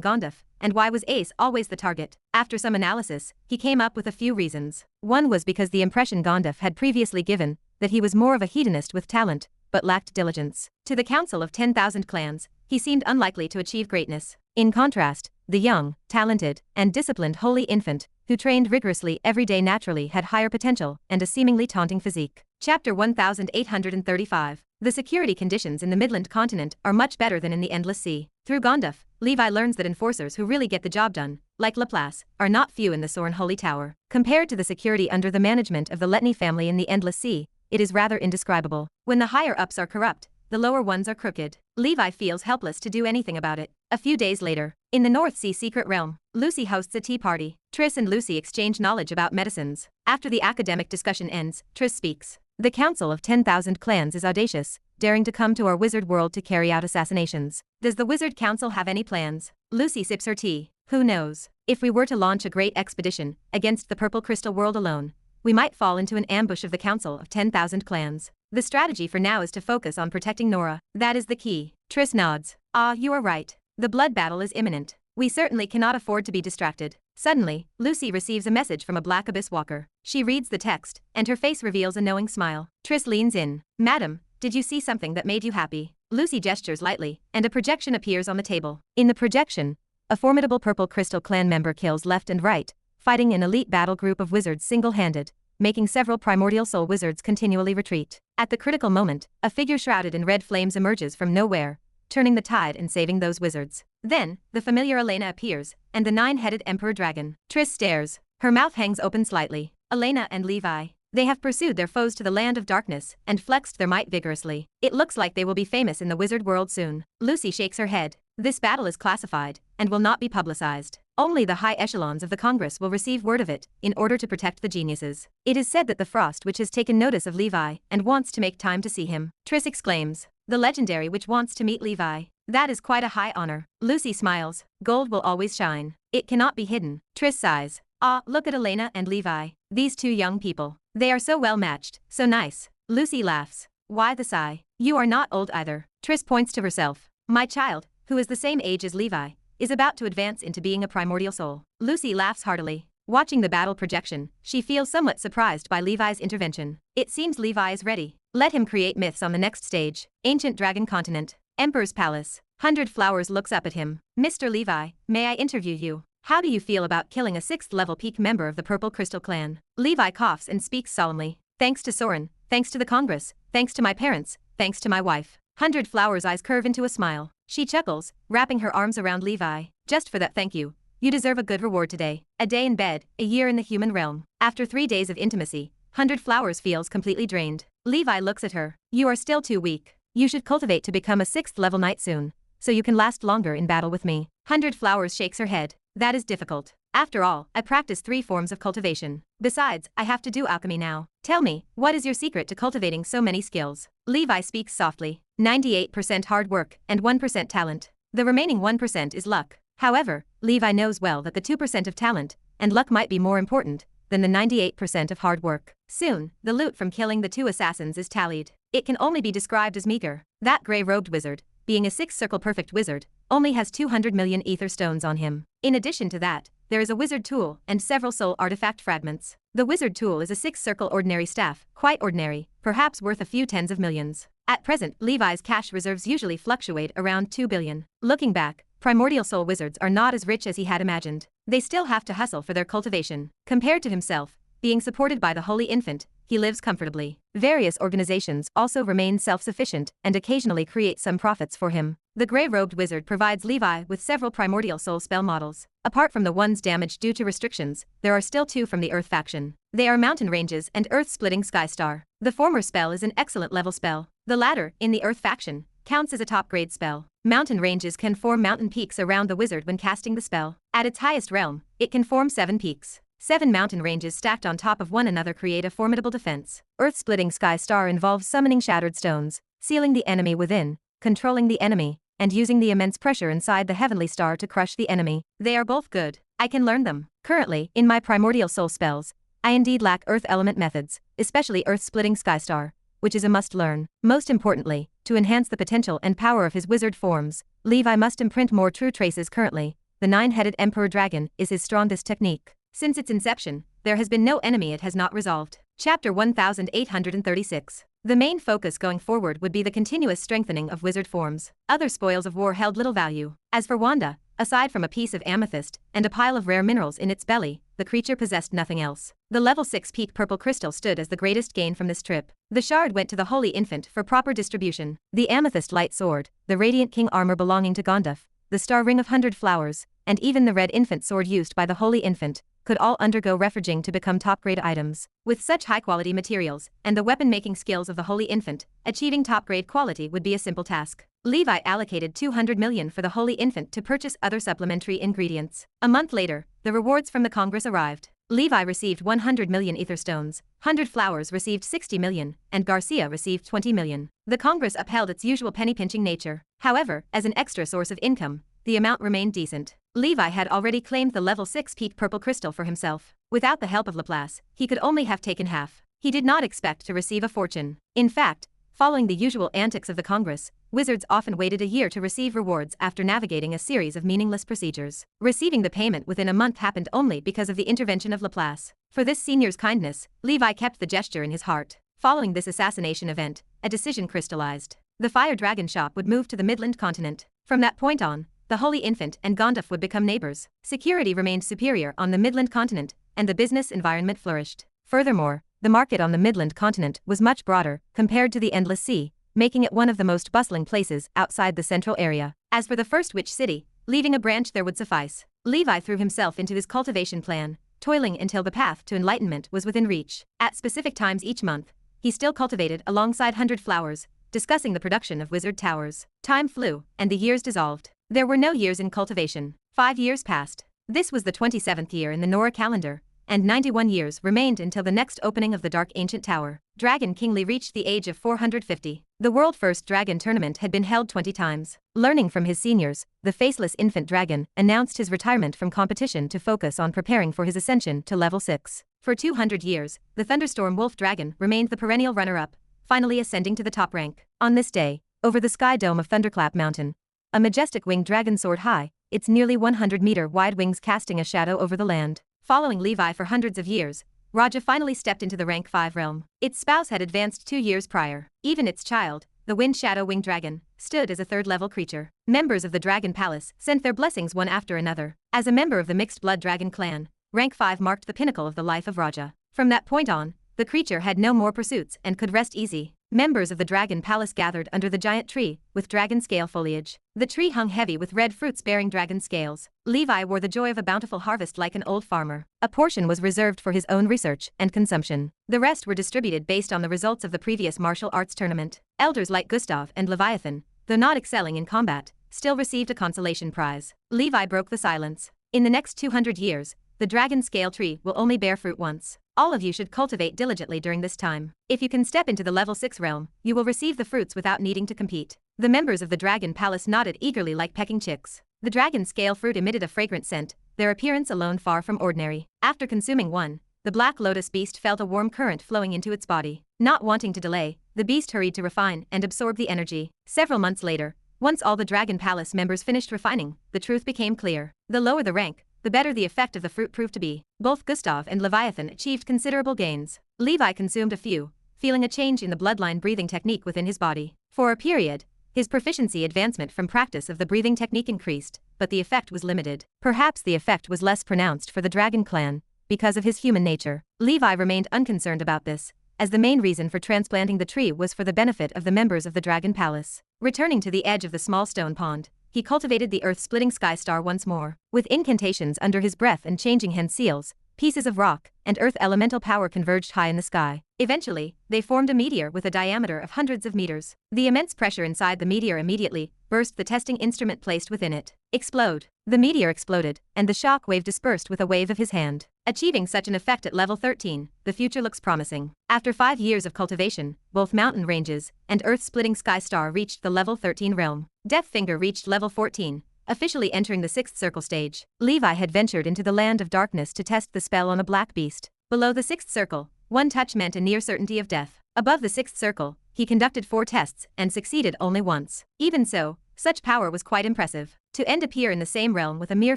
Gondaf, and why was Ace always the target? After some analysis, he came up with a few reasons. One was because the impression Gondaf had previously given, that he was more of a hedonist with talent, but lacked diligence. To the Council of 10,000 Clans, he seemed unlikely to achieve greatness. In contrast, the young, talented, and disciplined holy infant, who trained rigorously every day naturally had higher potential and a seemingly taunting physique. Chapter 1835. The security conditions in the Midland continent are much better than in the Endless Sea. Through Gondaf, Levi learns that enforcers who really get the job done, like Laplace, are not few in the Soren Holy Tower. Compared to the security under the management of the Letney family in the Endless Sea, it is rather indescribable. When the higher-ups are corrupt, the lower ones are crooked. Levi feels helpless to do anything about it. A few days later, in the North Sea Secret Realm, Lucy hosts a tea party. Triss and Lucy exchange knowledge about medicines. After the academic discussion ends, Triss speaks. The Council of 10,000 Clans is audacious, daring to come to our wizard world to carry out assassinations. Does the Wizard Council have any plans? Lucy sips her tea. Who knows? If we were to launch a great expedition against the Purple Crystal world alone, we might fall into an ambush of the Council of 10,000 Clans. The strategy for now is to focus on protecting Nora. That is the key. Triss nods. You are right. The blood battle is imminent. We certainly cannot afford to be distracted. Suddenly, Lucy receives a message from a Black Abyss Walker. She reads the text, and her face reveals a knowing smile. Triss leans in. Madam, did you see something that made you happy? Lucy gestures lightly, and a projection appears on the table. In the projection, a formidable Purple Crystal Clan member kills left and right, fighting an elite battle group of wizards single-handed, making several primordial soul wizards continually retreat. At the critical moment, a figure shrouded in red flames emerges from nowhere, turning the tide and saving those wizards. Then, the familiar Elena appears, and the 9-headed Emperor Dragon. Triss stares. Her mouth hangs open slightly. Elena and Levi. They have pursued their foes to the land of darkness and flexed their might vigorously. It looks like they will be famous in the wizard world soon. Lucy shakes her head. This battle is classified and will not be publicized. Only the high echelons of the Congress will receive word of it in order to protect the geniuses. It is said that the Frost Witch has taken notice of Levi and wants to make time to see him. Triss exclaims. The legendary witch wants to meet Levi. That is quite a high honor. Lucy smiles. Gold will always shine. It cannot be hidden. Triss sighs. Look at Elena and Levi. These two young people. They are so well matched, so nice. Lucy laughs. Why the sigh? You are not old either. Triss points to herself. My child, who is the same age as Levi, is about to advance into being a primordial soul. Lucy laughs heartily. Watching the battle projection, she feels somewhat surprised by Levi's intervention. It seems Levi is ready. Let him create myths on the next stage. Ancient Dragon Continent. Emperor's Palace. 100 Flowers looks up at him. Mr. Levi, may I interview you? How do you feel about killing a 6th level peak member of the Purple Crystal Clan? Levi coughs and speaks solemnly. Thanks to Soren, thanks to the Congress, thanks to my parents, thanks to my wife. 100 Flowers' eyes curve into a smile. She chuckles, wrapping her arms around Levi. Just for that, thank you. You deserve a good reward today. A day in bed, a year in the human realm. After 3 days of intimacy, 100 Flowers feels completely drained. Levi looks at her. You are still too weak. You should cultivate to become a 6th level knight soon, so you can last longer in battle with me. 100 Flowers shakes her head. That is difficult. After all, I practice 3 forms of cultivation. Besides, I have to do alchemy now. Tell me, what is your secret to cultivating so many skills? Levi speaks softly. 98% hard work and 1% talent. The remaining 1% is luck. However, Levi knows well that the 2% of talent and luck might be more important than the 98% of hard work. Soon, the loot from killing the 2 assassins is tallied. It can only be described as meager. That grey-robed wizard, being a 6th-circle perfect wizard, only has 200 million ether stones on him. In addition to that, there is a wizard tool and several soul artifact fragments. The wizard tool is a 6th-circle ordinary staff, quite ordinary, perhaps worth a few tens of millions. At present, Levi's cash reserves usually fluctuate around 2 billion. Looking back, primordial soul wizards are not as rich as he had imagined. They still have to hustle for their cultivation. Compared to himself, being supported by the Holy Infant, he lives comfortably. Various organizations also remain self-sufficient and occasionally create some profits for him. The grey-robed wizard provides Levi with several primordial soul spell models. Apart from the ones damaged due to restrictions, there are still 2 from the Earth faction. They are Mountain Ranges and Earth-Splitting Sky Star. The former spell is an excellent level spell. The latter, in the Earth faction, counts as a top-grade spell. Mountain Ranges can form mountain peaks around the wizard when casting the spell. At its highest realm, it can form 7 peaks. 7 mountain ranges stacked on top of one another create a formidable defense. Earth-Splitting Sky Star involves summoning shattered stones, sealing the enemy within, controlling the enemy, and using the immense pressure inside the heavenly star to crush the enemy. They are both good. I can learn them. Currently, in my primordial soul spells, I indeed lack earth element methods, especially Earth-Splitting Sky Star, which is a must-learn. Most importantly, to enhance the potential and power of his wizard forms, Levi must imprint more true traces currently. The 9-headed Emperor Dragon is his strongest technique. Since its inception, there has been no enemy it has not resolved. Chapter 1836. The main focus going forward would be the continuous strengthening of wizard forms. Other spoils of war held little value. As for Wanda, aside from a piece of amethyst and a pile of rare minerals in its belly, the creature possessed nothing else. The level 6 peak purple crystal stood as the greatest gain from this trip. The shard went to the Holy Infant for proper distribution. The Amethyst Light Sword, the Radiant King armor belonging to Gondaf, the Star Ring of 100 Flowers, and even the Red Infant sword used by the Holy Infant, could all undergo reforging to become top-grade items. With such high-quality materials, and the weapon-making skills of the Holy Infant, achieving top-grade quality would be a simple task. Levi allocated 200 million for the Holy Infant to purchase other supplementary ingredients. A month later, the rewards from the Congress arrived. Levi received 100 million ether stones, 100 Flowers received 60 million, and Garcia received 20 million. The Congress upheld its usual penny-pinching nature. However, as an extra source of income, the amount remained decent. Levi had already claimed the level 6 peak purple crystal for himself. Without the help of Laplace, he could only have taken half. He did not expect to receive a fortune. In fact, following the usual antics of the Congress, wizards often waited a year to receive rewards after navigating a series of meaningless procedures. Receiving the payment within a month happened only because of the intervention of Laplace. For this senior's kindness, Levi kept the gesture in his heart. Following this assassination event, a decision crystallized. The Fire Dragon shop would move to the Midland continent. From that point on, the Holy Infant and Gondaf would become neighbors. Security remained superior on the Midland continent, and the business environment flourished. Furthermore, the market on the Midland continent was much broader compared to the Endless Sea, making it one of the most bustling places outside the central area. As for the first witch city, leaving a branch there would suffice. Levi threw himself into his cultivation plan, toiling until the path to enlightenment was within reach. At specific times each month, he still cultivated alongside 100 Flowers, discussing the production of wizard towers. Time flew, and the years dissolved. There were no years in cultivation. 5 years passed. This was the 27th year in the Nora calendar, and 91 years remained until the next opening of the Dark Ancient Tower. Dragon Kingly reached the age of 450. The world-first dragon tournament had been held 20 times. Learning from his seniors, the faceless infant dragon announced his retirement from competition to focus on preparing for his ascension to level 6. For 200 years, the Thunderstorm Wolf Dragon remained the perennial runner-up, finally ascending to the top rank. On this day, over the sky dome of Thunderclap Mountain, a majestic winged dragon soared high, its nearly 100-meter wide wings casting a shadow over the land. Following Levi for hundreds of years, Raja finally stepped into the rank 5 realm. Its spouse had advanced 2 years prior. Even its child, the Wind Shadow Winged Dragon, stood as a 3rd-level creature. Members of the Dragon Palace sent their blessings one after another. As a member of the Mixed Blood Dragon clan, rank 5 marked the pinnacle of the life of Raja. From that point on, the creature had no more pursuits and could rest easy. Members of the Dragon Palace gathered under the giant tree, with dragon scale foliage. The tree hung heavy with red fruits bearing dragon scales. Levi wore the joy of a bountiful harvest like an old farmer. A portion was reserved for his own research and consumption. The rest were distributed based on the results of the previous martial arts tournament. Elders like Gustav and Leviathan, though not excelling in combat, still received a consolation prize. Levi broke the silence. In the next 200 years, the dragon scale tree will only bear fruit once. All of you should cultivate diligently during this time. If you can step into the level 6 realm, you will receive the fruits without needing to compete. The members of the Dragon Palace nodded eagerly like pecking chicks. The dragon scale fruit emitted a fragrant scent, their appearance alone far from ordinary. After consuming one, the Black Lotus beast felt a warm current flowing into its body. Not wanting to delay, the beast hurried to refine and absorb the energy. Several months later, once all the Dragon Palace members finished refining, the truth became clear. The lower the rank, the better the effect of the fruit proved to be. Both Gustav and Leviathan achieved considerable gains. Levi consumed a few, feeling a change in the bloodline breathing technique within his body. For a period, his proficiency advancement from practice of the breathing technique increased, but the effect was limited. Perhaps the effect was less pronounced for the Dragon clan, because of his human nature. Levi remained unconcerned about this, as the main reason for transplanting the tree was for the benefit of the members of the Dragon Palace. Returning to the edge of the small stone pond, he cultivated the earth-splitting sky star once more. With incantations under his breath and changing hand seals, pieces of rock and earth elemental power converged high in the sky. Eventually, they formed a meteor with a diameter of hundreds of meters. The immense pressure inside the meteor immediately burst the testing instrument placed within it. Explode. The meteor exploded, and the shock wave dispersed with a wave of his hand. Achieving such an effect at level 13, the future looks promising. After 5 years of cultivation, both mountain ranges and earth-splitting sky star reached the level 13 realm. Death Finger reached level 14, officially entering the 6th circle stage. Levi had ventured into the land of darkness to test the spell on a black beast. Below the 6th circle, one touch meant a near certainty of death. Above the 6th circle, he conducted 4 tests and succeeded only once. Even so, such power was quite impressive. To end appear in the same realm with a mere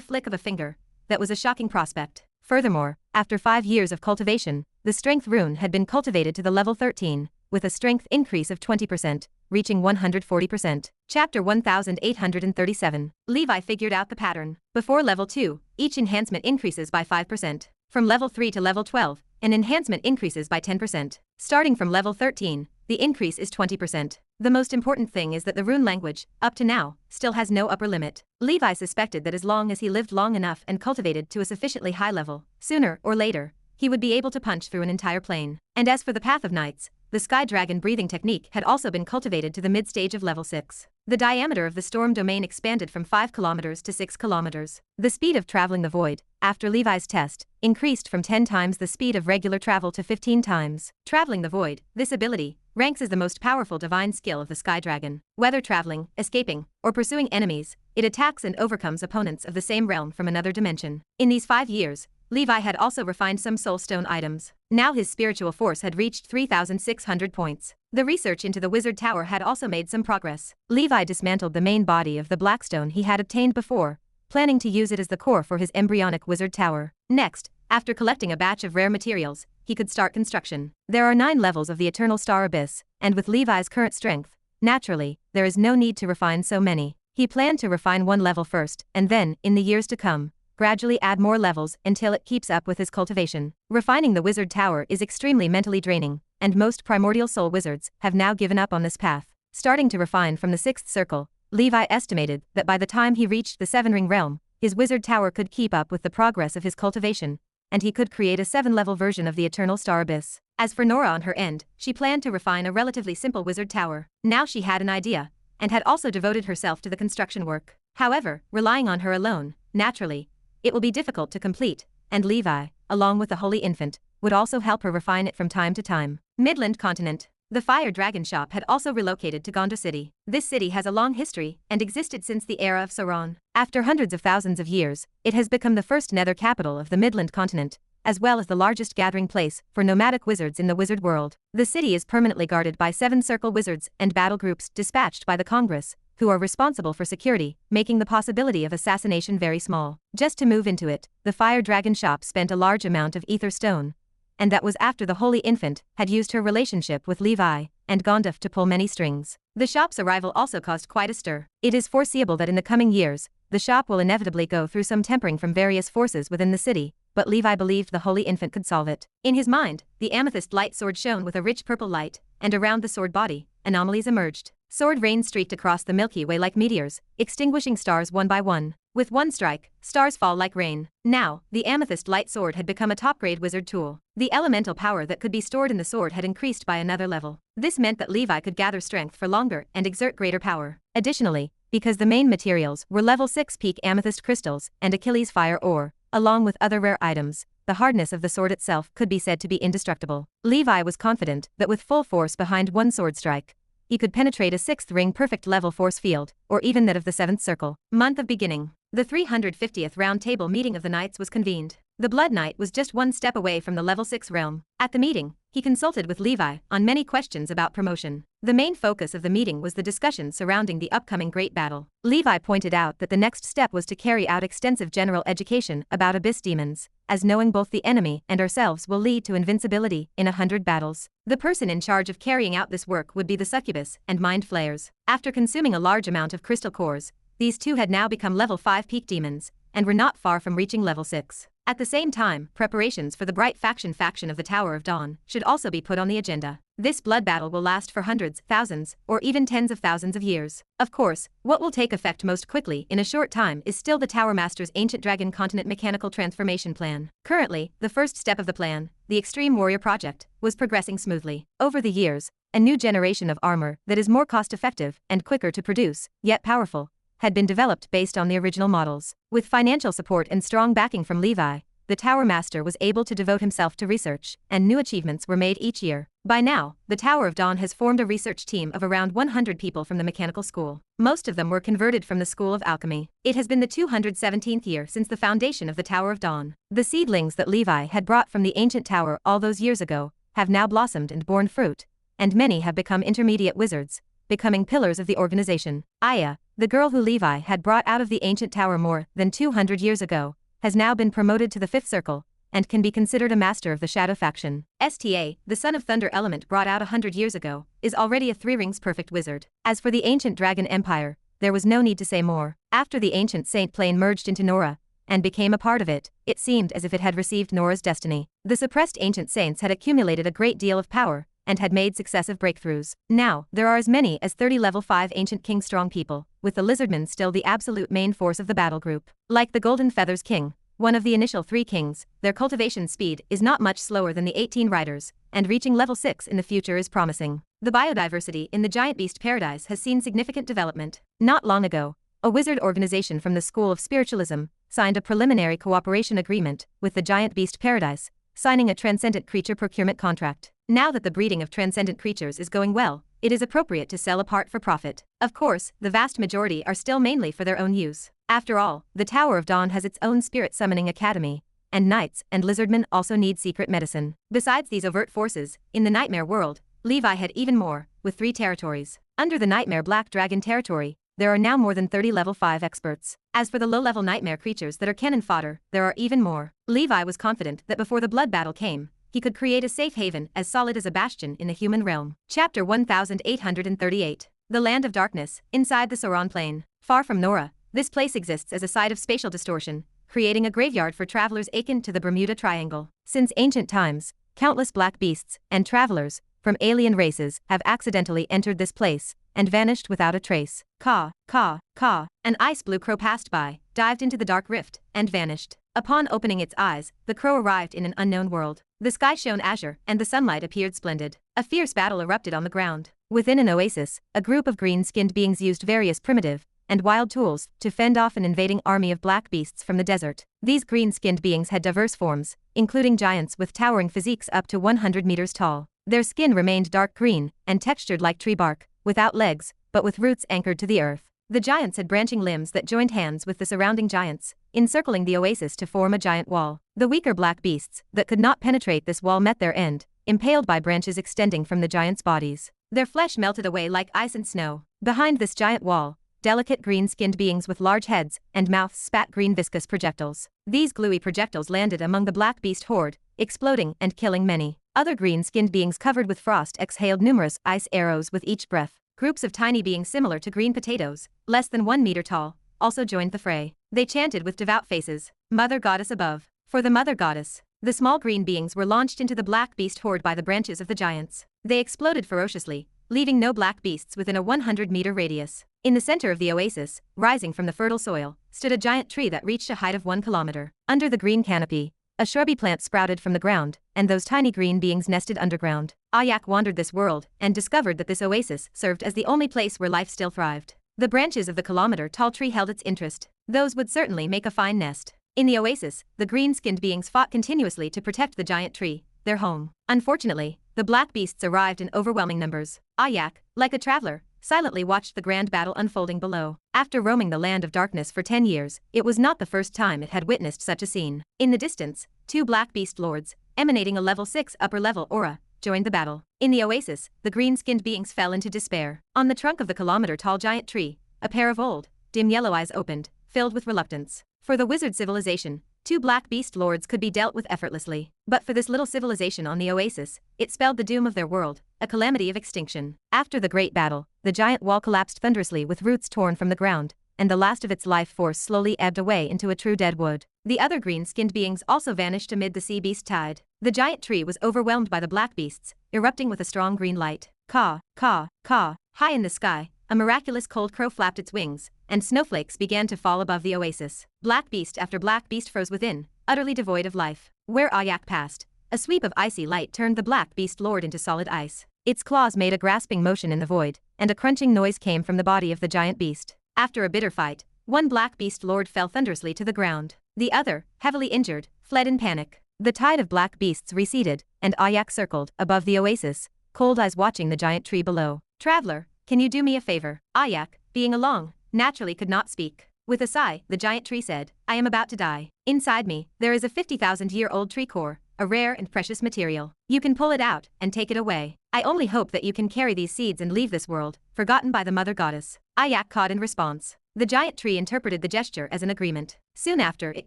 flick of a finger, that was a shocking prospect. Furthermore, after 5 years of cultivation, the strength rune had been cultivated to the level 13, with a strength increase of 20%, reaching 140%. Chapter 1837. Levi figured out the pattern. Before level 2, each enhancement increases by 5%. From level 3 to level 12, an enhancement increases by 10%. Starting from level 13, the increase is 20%. The most important thing is that the rune language, up to now, still has no upper limit. Levi suspected that as long as he lived long enough and cultivated to a sufficiently high level, sooner or later, he would be able to punch through an entire plane. And as for the Path of Knights, the Sky Dragon breathing technique had also been cultivated to the mid-stage of level 6. The diameter of the storm domain expanded from 5 kilometers to 6 kilometers. The speed of traveling the void, after Levi's test, increased from 10 times the speed of regular travel to 15 times. Traveling the void, this ability, ranks as the most powerful divine skill of the Sky Dragon. Whether traveling, escaping, or pursuing enemies, it attacks and overcomes opponents of the same realm from another dimension. In these 5 years, Levi had also refined some soulstone items. Now his spiritual force had reached 3,600 points. The research into the Wizard Tower had also made some progress. Levi dismantled the main body of the Blackstone he had obtained before, planning to use it as the core for his embryonic Wizard Tower. Next, after collecting a batch of rare materials, he could start construction. There are 9 levels of the Eternal Star Abyss, and with Levi's current strength, naturally, there is no need to refine so many. He planned to refine 1 level first, and then, in the years to come, gradually add more levels until it keeps up with his cultivation. Refining the Wizard Tower is extremely mentally draining, and most primordial soul wizards have now given up on this path. Starting to refine from the 6th circle, Levi estimated that by the time he reached the 7-ring realm, his Wizard Tower could keep up with the progress of his cultivation, and he could create a 7-level version of the Eternal Star Abyss. As for Nora on her end, she planned to refine a relatively simple Wizard Tower. Now she had an idea, and had also devoted herself to the construction work. However, relying on her alone, naturally, it will be difficult to complete, and Levi, along with the Holy Infant, would also help her refine it from time to time. Midland Continent. The Fire Dragon shop had also relocated to Gonda City. This city has a long history and existed since the era of Sauron. After hundreds of thousands of years, it has become the first nether capital of the Midland Continent, as well as the largest gathering place for nomadic wizards in the wizard world. The city is permanently guarded by 7 circle wizards and battle groups dispatched by the Congress, who are responsible for security, making the possibility of assassination very small. Just to move into it, the Fire Dragon shop spent a large amount of ether stone, and that was after the Holy Infant had used her relationship with Levi and Gondoff to pull many strings. The shop's arrival also caused quite a stir. It is foreseeable that in the coming years, the shop will inevitably go through some tempering from various forces within the city, but Levi believed the Holy Infant could solve it. In his mind, the Amethyst Light Sword shone with a rich purple light, and around the sword body, anomalies emerged. Sword rays streaked across the Milky Way like meteors, extinguishing stars one by one. With one strike, stars fall like rain. Now, the Amethyst Light Sword had become a top-grade wizard tool. The elemental power that could be stored in the sword had increased by another level. This meant that Levi could gather strength for longer and exert greater power. Additionally, because the main materials were level 6 peak amethyst crystals and Achilles fire ore, along with other rare items, the hardness of the sword itself could be said to be indestructible. Levi was confident that with full force behind one sword strike, he could penetrate a 6th ring perfect level force field, or even that of the 7th circle. Month of beginning. The 350th round table meeting of the knights was convened. The Blood Knight was just one step away from the level 6 realm. At the meeting, he consulted with Levi on many questions about promotion. The main focus of the meeting was the discussion surrounding the upcoming great battle. Levi pointed out that the next step was to carry out extensive general education about abyss demons, as knowing both the enemy and ourselves will lead to invincibility in 100 battles. The person in charge of carrying out this work would be the succubus and mind flayers. After consuming a large amount of crystal cores, these two had now become level 5 peak demons, and were not far from reaching level 6. At the same time, preparations for the Bright faction of the Tower of Dawn should also be put on the agenda. This blood battle will last for hundreds, thousands, or even tens of thousands of years. Of course, what will take effect most quickly in a short time is still the Tower Master's Ancient Dragon Continent Mechanical Transformation Plan. Currently, the first step of the plan, the Extreme Warrior Project, was progressing smoothly. Over the years, a new generation of armor that is more cost-effective and quicker to produce, yet powerful, had been developed based on the original models. With financial support and strong backing from Levi, the Tower Master was able to devote himself to research, and new achievements were made each year. By now, the Tower of Dawn has formed a research team of around 100 people from the mechanical school. Most of them were converted from the School of Alchemy. It has been the 217th year since the foundation of the Tower of Dawn. The seedlings that Levi had brought from the ancient tower all those years ago have now blossomed and borne fruit, and many have become intermediate wizards, becoming pillars of the organization. Aya, the girl who Levi had brought out of the ancient tower more than 200 years ago, has now been promoted to the 5th circle, and can be considered a master of the Shadow faction. Sta, the son of Thunder Element brought out 100 years ago, is already a 3 rings perfect wizard. As for the ancient Dragon Empire, there was no need to say more. After the ancient Saint Plane merged into Nora, and became a part of it, it seemed as if it had received Nora's destiny. The suppressed ancient saints had accumulated a great deal of power, and had made successive breakthroughs. Now, there are as many as 30 level 5 ancient king strong people, with the lizardmen still the absolute main force of the battle group. Like the Golden Feathers King, one of the initial 3 kings, their cultivation speed is not much slower than the 18 riders, and reaching level 6 in the future is promising. The biodiversity in the Giant Beast Paradise has seen significant development. Not long ago, a wizard organization from the School of Spiritualism signed a preliminary cooperation agreement with the Giant Beast Paradise, signing a transcendent creature procurement contract. Now that the breeding of transcendent creatures is going well, it is appropriate to sell a part for profit. Of course, the vast majority are still mainly for their own use. After all, the Tower of Dawn has its own spirit summoning academy, and knights and lizardmen also need secret medicine. Besides these overt forces, in the Nightmare world, Levi had even more, with 3 territories. Under the Nightmare Black Dragon territory, there are now more than 30 level 5 experts. As for the low-level nightmare creatures that are cannon fodder, there are even more. Levi was confident that before the blood battle came, he could create a safe haven as solid as a bastion in the human realm. Chapter 1838. The Land of Darkness, inside the Sauron Plain. Far from Nora, this place exists as a site of spatial distortion, creating a graveyard for travelers akin to the Bermuda Triangle. Since ancient times, countless black beasts and travelers from alien races have accidentally entered this place and vanished without a trace. Caw, caw, caw. An ice blue crow passed by, dived into the dark rift, and vanished. Upon opening its eyes, the crow arrived in an unknown world. The sky shone azure, and the sunlight appeared splendid. A fierce battle erupted on the ground. Within an oasis, a group of green-skinned beings used various primitive and wild tools to fend off an invading army of black beasts from the desert. These green-skinned beings had diverse forms, including giants with towering physiques up to 100 meters tall. Their skin remained dark green and textured like tree bark, without legs, but with roots anchored to the earth. The giants had branching limbs that joined hands with the surrounding giants, encircling the oasis to form a giant wall. The weaker black beasts that could not penetrate this wall met their end, impaled by branches extending from the giants' bodies. Their flesh melted away like ice and snow. Behind this giant wall, delicate green-skinned beings with large heads and mouths spat green viscous projectiles. These gluey projectiles landed among the black beast horde, exploding and killing many. Other green-skinned beings covered with frost exhaled numerous ice arrows with each breath. Groups of tiny beings similar to green potatoes, less than 1 meter tall, also joined the fray. They chanted with devout faces, "Mother Goddess above, for the Mother Goddess." The small green beings were launched into the black beast horde by the branches of the giants. They exploded ferociously, leaving no black beasts within a 100-meter radius. In the center of the oasis, rising from the fertile soil, stood a giant tree that reached a height of 1 kilometer. Under the green canopy, a shrubby plant sprouted from the ground, and those tiny green beings nested underground. Ayak wandered this world and discovered that this oasis served as the only place where life still thrived. The branches of the kilometer-tall tree held its interest. Those would certainly make a fine nest. In the oasis, the green-skinned beings fought continuously to protect the giant tree, their home. Unfortunately, the black beasts arrived in overwhelming numbers. Ayak, like a traveler, silently watched the grand battle unfolding below. After roaming the land of darkness for 10 years, it was not the first time it had witnessed such a scene. In the distance, 2 black beast lords, emanating a level 6 upper-level aura, joined the battle. In the oasis, the green-skinned beings fell into despair. On the trunk of the kilometer-tall giant tree, a pair of old, dim yellow eyes opened, filled with reluctance. For the wizard civilization, 2 black beast lords could be dealt with effortlessly. But for this little civilization on the oasis, it spelled the doom of their world, a calamity of extinction. After the great battle, the giant wall collapsed thunderously with roots torn from the ground, and the last of its life force slowly ebbed away into a true dead wood. The other green-skinned beings also vanished amid the sea beast tide. The giant tree was overwhelmed by the black beasts, erupting with a strong green light. Caw, caw, caw. High in the sky, a miraculous cold crow flapped its wings, and snowflakes began to fall above the oasis. Black beast after black beast froze within, utterly devoid of life. Where Ayak passed, a sweep of icy light turned the black beast lord into solid ice. Its claws made a grasping motion in the void, and a crunching noise came from the body of the giant beast. After a bitter fight, 1 black beast lord fell thunderously to the ground. The other, heavily injured, fled in panic. The tide of black beasts receded, and Ayak circled above the oasis, cold eyes watching the giant tree below. "Traveler, can you do me a favor?" Ayak, being alone, naturally could not speak. With a sigh, the giant tree said, "I am about to die. Inside me, there is a 50,000-year-old tree core, a rare and precious material. You can pull it out and take it away. I only hope that you can carry these seeds and leave this world, forgotten by the Mother Goddess." Ayak cawed in response. The giant tree interpreted the gesture as an agreement. Soon after, it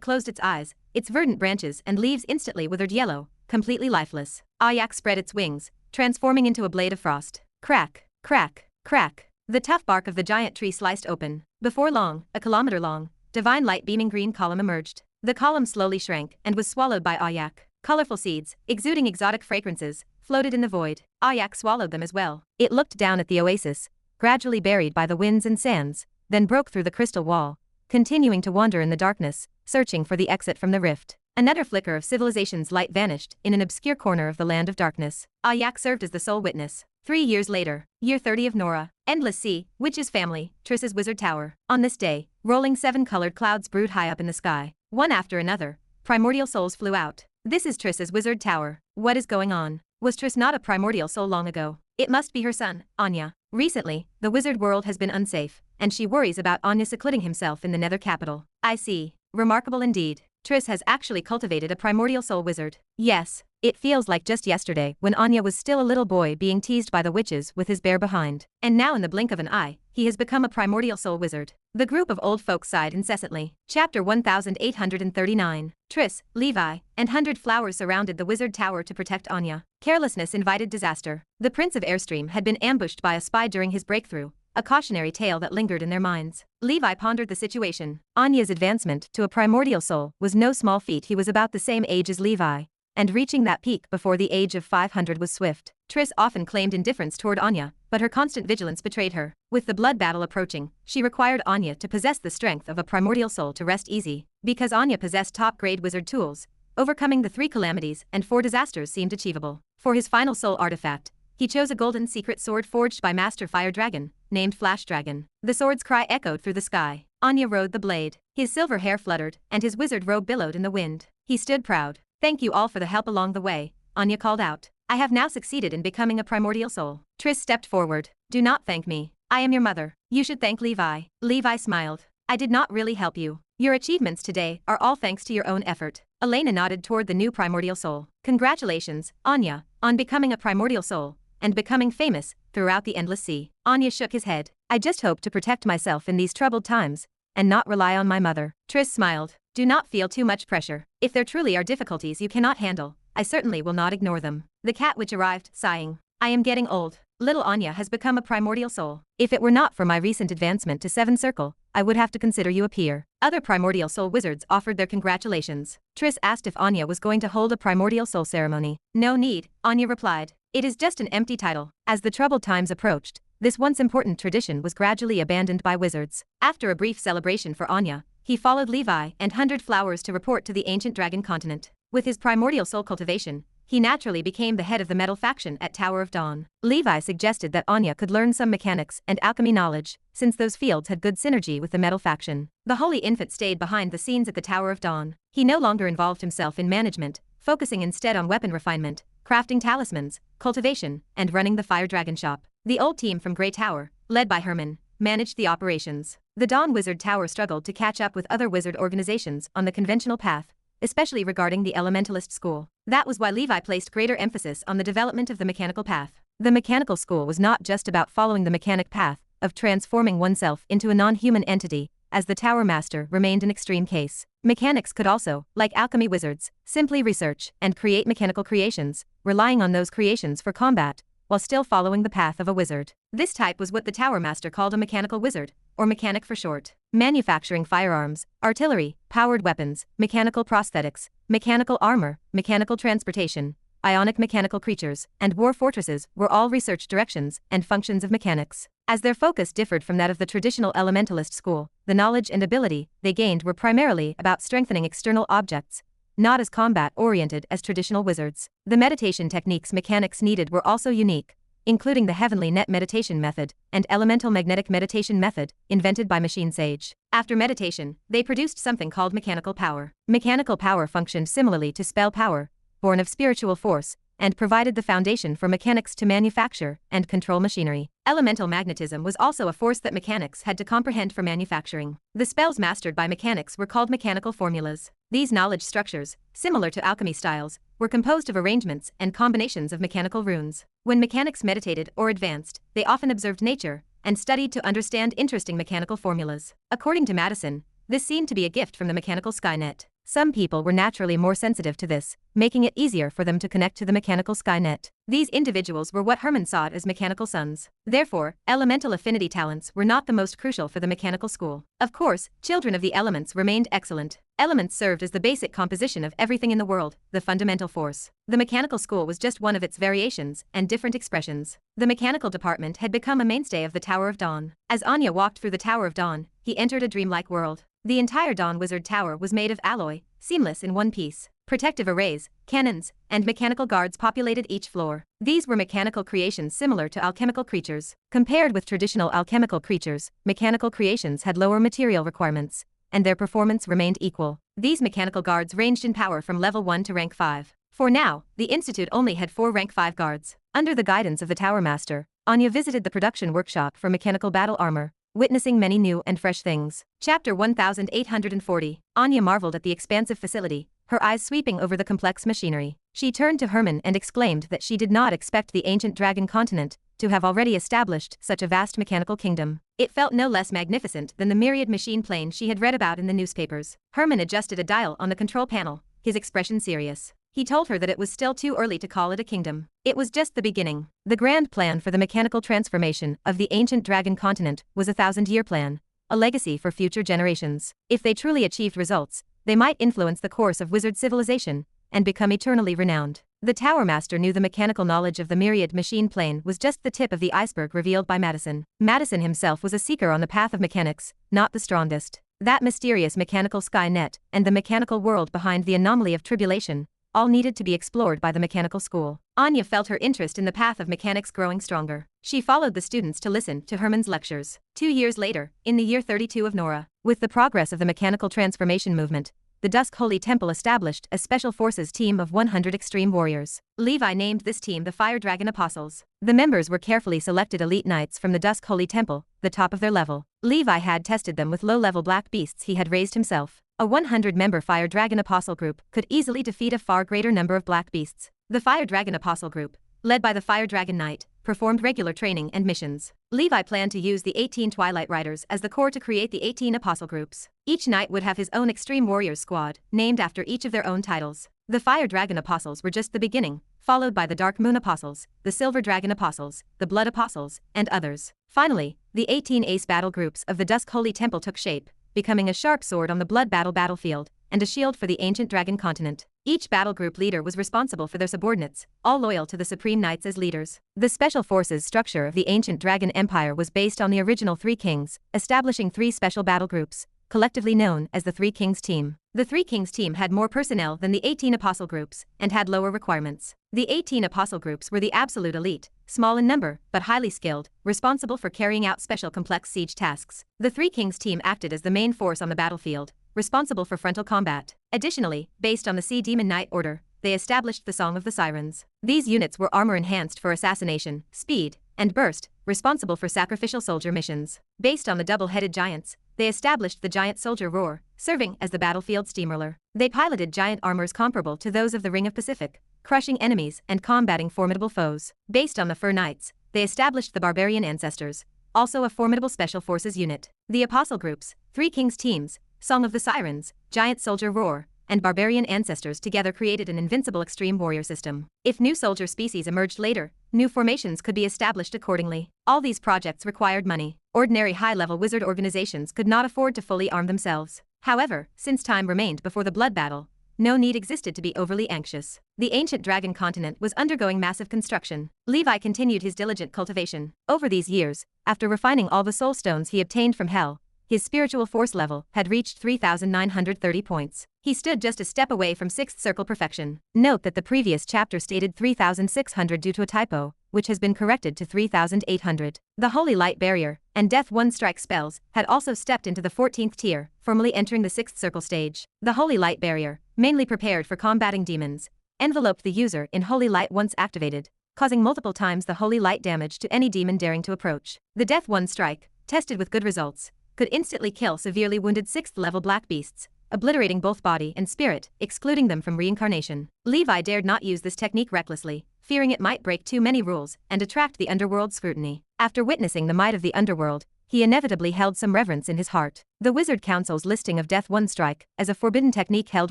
closed its eyes, its verdant branches and leaves instantly withered yellow, completely lifeless. Ayak spread its wings, transforming into a blade of frost. Crack, crack, crack. The tough bark of the giant tree sliced open. Before long, a kilometer-long, divine light-beaming green column emerged. The column slowly shrank and was swallowed by Ayak. Colorful seeds, exuding exotic fragrances, floated in the void. Ayak swallowed them as well. It looked down at the oasis, gradually buried by the winds and sands, then broke through the crystal wall, continuing to wander in the darkness, searching for the exit from the rift. Another flicker of civilization's light vanished in an obscure corner of the land of darkness. Ayak served as the sole witness. 3 years later, year 30 of Nora, Endless Sea, Witch's Family, Triss's Wizard Tower. On this day, rolling 7-colored clouds brewed high up in the sky. One after another, primordial souls flew out. "This is Triss's Wizard Tower. What is going on? Was Triss not a primordial soul long ago? It must be her son, Anya. Recently, the wizard world has been unsafe, and she worries about Anya secluding himself in the nether capital. I see. Remarkable indeed. Triss has actually cultivated a primordial soul wizard. Yes, it feels like just yesterday when Anya was still a little boy being teased by the witches with his bare behind. And now in the blink of an eye, he has become a primordial soul wizard." The group of old folk sighed incessantly. Chapter 1839. Triss, Levi, and 100 flowers surrounded the wizard tower to protect Anya. Carelessness invited disaster. The Prince of Airstream had been ambushed by a spy during his breakthrough, a cautionary tale that lingered in their minds. Levi pondered the situation. Anya's advancement to a primordial soul was no small feat. He was about the same age as Levi, and reaching that peak before the age of 500 was swift. Triss often claimed indifference toward Anya, but her constant vigilance betrayed her. With the blood battle approaching, she required Anya to possess the strength of a primordial soul to rest easy. Because Anya possessed top-grade wizard tools, overcoming the 3 calamities and 4 disasters seemed achievable. For his final soul artifact, he chose a golden secret sword forged by Master Fire Dragon, named Flash Dragon. The sword's cry echoed through the sky. Anya rode the blade. His silver hair fluttered, and his wizard robe billowed in the wind. He stood proud. "Thank you all for the help along the way," Anya called out. "I have now succeeded in becoming a primordial soul." Triss stepped forward. "Do not thank me. I am your mother. You should thank Levi." Levi smiled. "I did not really help you. Your achievements today are all thanks to your own effort." Elena nodded toward the new primordial soul. "Congratulations, Anya, on becoming a primordial soul. and becoming famous throughout the endless sea. Anya shook his head. I just hope to protect myself in these troubled times, and not rely on my mother. Triss smiled. Do not feel too much pressure. If there truly are difficulties you cannot handle, I certainly will not ignore them. The cat witch arrived, sighing. I am getting old. Little Anya has become a primordial soul. If it were not for my recent advancement to 7th Circle, I would have to consider you a peer. Other primordial soul wizards offered their congratulations. Triss asked if Anya was going to hold a primordial soul ceremony. No need, Anya replied. It is just an empty title. As the troubled times approached, this once important tradition was gradually abandoned by wizards. After a brief celebration for Anya, he followed Levi and 100 flowers to report to the ancient dragon continent. With his primordial soul cultivation, he naturally became the head of the metal faction at Tower of Dawn. Levi suggested that Anya could learn some mechanics and alchemy knowledge, since those fields had good synergy with the metal faction. The Holy Infant stayed behind the scenes at the Tower of Dawn. He no longer involved himself in management, focusing instead on weapon refinement, crafting talismans, cultivation, and running the Fire Dragon shop. The old team from Grey Tower, led by Herman, managed the operations. The Dawn Wizard Tower struggled to catch up with other wizard organizations on the conventional path, especially regarding the Elementalist School. That was why Levi placed greater emphasis on the development of the mechanical path. The mechanical school was not just about following the mechanic path of transforming oneself into a non-human entity, as the Tower Master remained an extreme case. Mechanics could also, like alchemy wizards, simply research and create mechanical creations, relying on those creations for combat, while still following the path of a wizard. This type was what the Tower Master called a mechanical wizard, or mechanic for short. Manufacturing firearms, artillery, powered weapons, mechanical prosthetics, mechanical armor, mechanical transportation, ionic mechanical creatures, and war fortresses were all research directions and functions of mechanics. As their focus differed from that of the traditional Elementalist school, the knowledge and ability they gained were primarily about strengthening external objects, not as combat-oriented as traditional wizards. The meditation techniques mechanics needed were also unique, including the Heavenly Net Meditation Method and Elemental Magnetic Meditation Method, invented by Machine Sage. After meditation, they produced something called mechanical power. Mechanical power functioned similarly to spell power, born of spiritual force, and provided the foundation for mechanics to manufacture and control machinery. Elemental magnetism was also a force that mechanics had to comprehend for manufacturing. The spells mastered by mechanics were called mechanical formulas. These knowledge structures, similar to alchemy styles, were composed of arrangements and combinations of mechanical runes. When mechanics meditated or advanced, they often observed nature and studied to understand interesting mechanical formulas. According to Madison, this seemed to be a gift from the mechanical Skynet. Some people were naturally more sensitive to this, making it easier for them to connect to the mechanical Skynet. These individuals were what Herman saw as mechanical sons. Therefore, elemental affinity talents were not the most crucial for the mechanical school. Of course, children of the elements remained excellent. Elements served as the basic composition of everything in the world, the fundamental force. The mechanical school was just one of its variations and different expressions. The mechanical department had become a mainstay of the Tower of Dawn. As Anya walked through the Tower of Dawn, he entered a dreamlike world. The entire Dawn Wizard Tower was made of alloy, seamless in one piece. Protective arrays, cannons, and mechanical guards populated each floor. These were mechanical creations similar to alchemical creatures. Compared with traditional alchemical creatures, mechanical creations had lower material requirements, and their performance remained equal. These mechanical guards ranged in power from level 1 to rank 5. For now, the Institute only had 4 rank 5 guards. Under the guidance of the Tower Master, Anya visited the production workshop for mechanical battle armor, witnessing many new and fresh things. Chapter 1840. Anya marveled at the expansive facility, her eyes sweeping over the complex machinery. She turned to Herman and exclaimed that she did not expect the ancient dragon continent to have already established such a vast mechanical kingdom. It felt no less magnificent than the myriad machine planes she had read about in the newspapers. Herman adjusted a dial on the control panel, his expression serious. He told her that it was still too early to call it a kingdom. It was just the beginning. The grand plan for the mechanical transformation of the ancient dragon continent was a 1,000-year plan, a legacy for future generations. If they truly achieved results, they might influence the course of wizard civilization and become eternally renowned. The Tower Master knew the mechanical knowledge of the myriad machine plane was just the tip of the iceberg revealed by Madison. Madison himself was a seeker on the path of mechanics, not the strongest. That mysterious mechanical Skynet and the mechanical world behind the anomaly of tribulation all needed to be explored by the mechanical school. Anya felt her interest in the path of mechanics growing stronger. She followed the students to listen to Herman's lectures. 2 years later, in the year 32 of Nora, with the progress of the mechanical transformation movement, the Dusk Holy Temple established a special forces team of 100 extreme warriors. Levi named this team the Fire Dragon Apostles. The members were carefully selected elite knights from the Dusk Holy Temple, the top of their level. Levi had tested them with low-level black beasts he had raised himself. A 100-member Fire Dragon Apostle group could easily defeat a far greater number of black beasts. The Fire Dragon Apostle group, led by the Fire Dragon Knight, performed regular training and missions. Levi planned to use the 18 Twilight Riders as the core to create the 18 apostle groups. Each knight would have his own Extreme Warriors squad, named after each of their own titles. The Fire Dragon Apostles were just the beginning, followed by the Dark Moon Apostles, the Silver Dragon Apostles, the Blood Apostles, and others. Finally, the 18 ace battle groups of the Dusk Holy Temple took shape, becoming a sharp sword on the Blood Battle battlefield, and a shield for the ancient dragon continent. Each battle group leader was responsible for their subordinates, all loyal to the Supreme Knights as leaders. The Special Forces structure of the ancient Dragon Empire was based on the original Three Kings, establishing 3 special battle groups, collectively known as the Three Kings Team. The Three Kings Team had more personnel than the 18 apostle groups, and had lower requirements. The 18 apostle groups were the absolute elite, small in number, but highly skilled, responsible for carrying out special complex siege tasks. The Three Kings Team acted as the main force on the battlefield, responsible for frontal combat. Additionally, based on the Sea Demon Knight Order, they established the Song of the Sirens. These units were armor-enhanced for assassination, speed, and burst, responsible for sacrificial soldier missions. Based on the double-headed giants, they established the Giant Soldier Roar, serving as the battlefield steamroller. They piloted giant armors comparable to those of the Ring of Pacific, crushing enemies and combating formidable foes. Based on the Fur Knights, they established the Barbarian Ancestors, also a formidable special forces unit. The Apostle Groups, Three Kings Teams, Song of the Sirens, Giant Soldier Roar, and Barbarian Ancestors together created an invincible extreme warrior system. If new soldier species emerged later, new formations could be established accordingly. All these projects required money. Ordinary high-level wizard organizations could not afford to fully arm themselves. However, since time remained before the blood battle, no need existed to be overly anxious. The ancient dragon continent was undergoing massive construction. Levi continued his diligent cultivation. Over these years, after refining all the soul stones he obtained from hell, his spiritual force level had reached 3,930 points. He stood just a step away from 6th circle perfection. Note that the previous chapter stated 3,600 due to a typo, which has been corrected to 3,800. The Holy Light Barrier and Death One Strike spells had also stepped into the 14th tier, formally entering the 6th circle stage. The Holy Light Barrier, mainly prepared for combating demons, enveloped the user in Holy Light once activated, causing multiple times the Holy Light damage to any demon daring to approach. The Death One Strike, tested with good results, could instantly kill severely wounded 6th level black beasts, obliterating both body and spirit, excluding them from reincarnation. Levi dared not use this technique recklessly, fearing it might break too many rules and attract the underworld's scrutiny. After witnessing the might of the underworld, he inevitably held some reverence in his heart. The Wizard Council's listing of Death One Strike as a forbidden technique held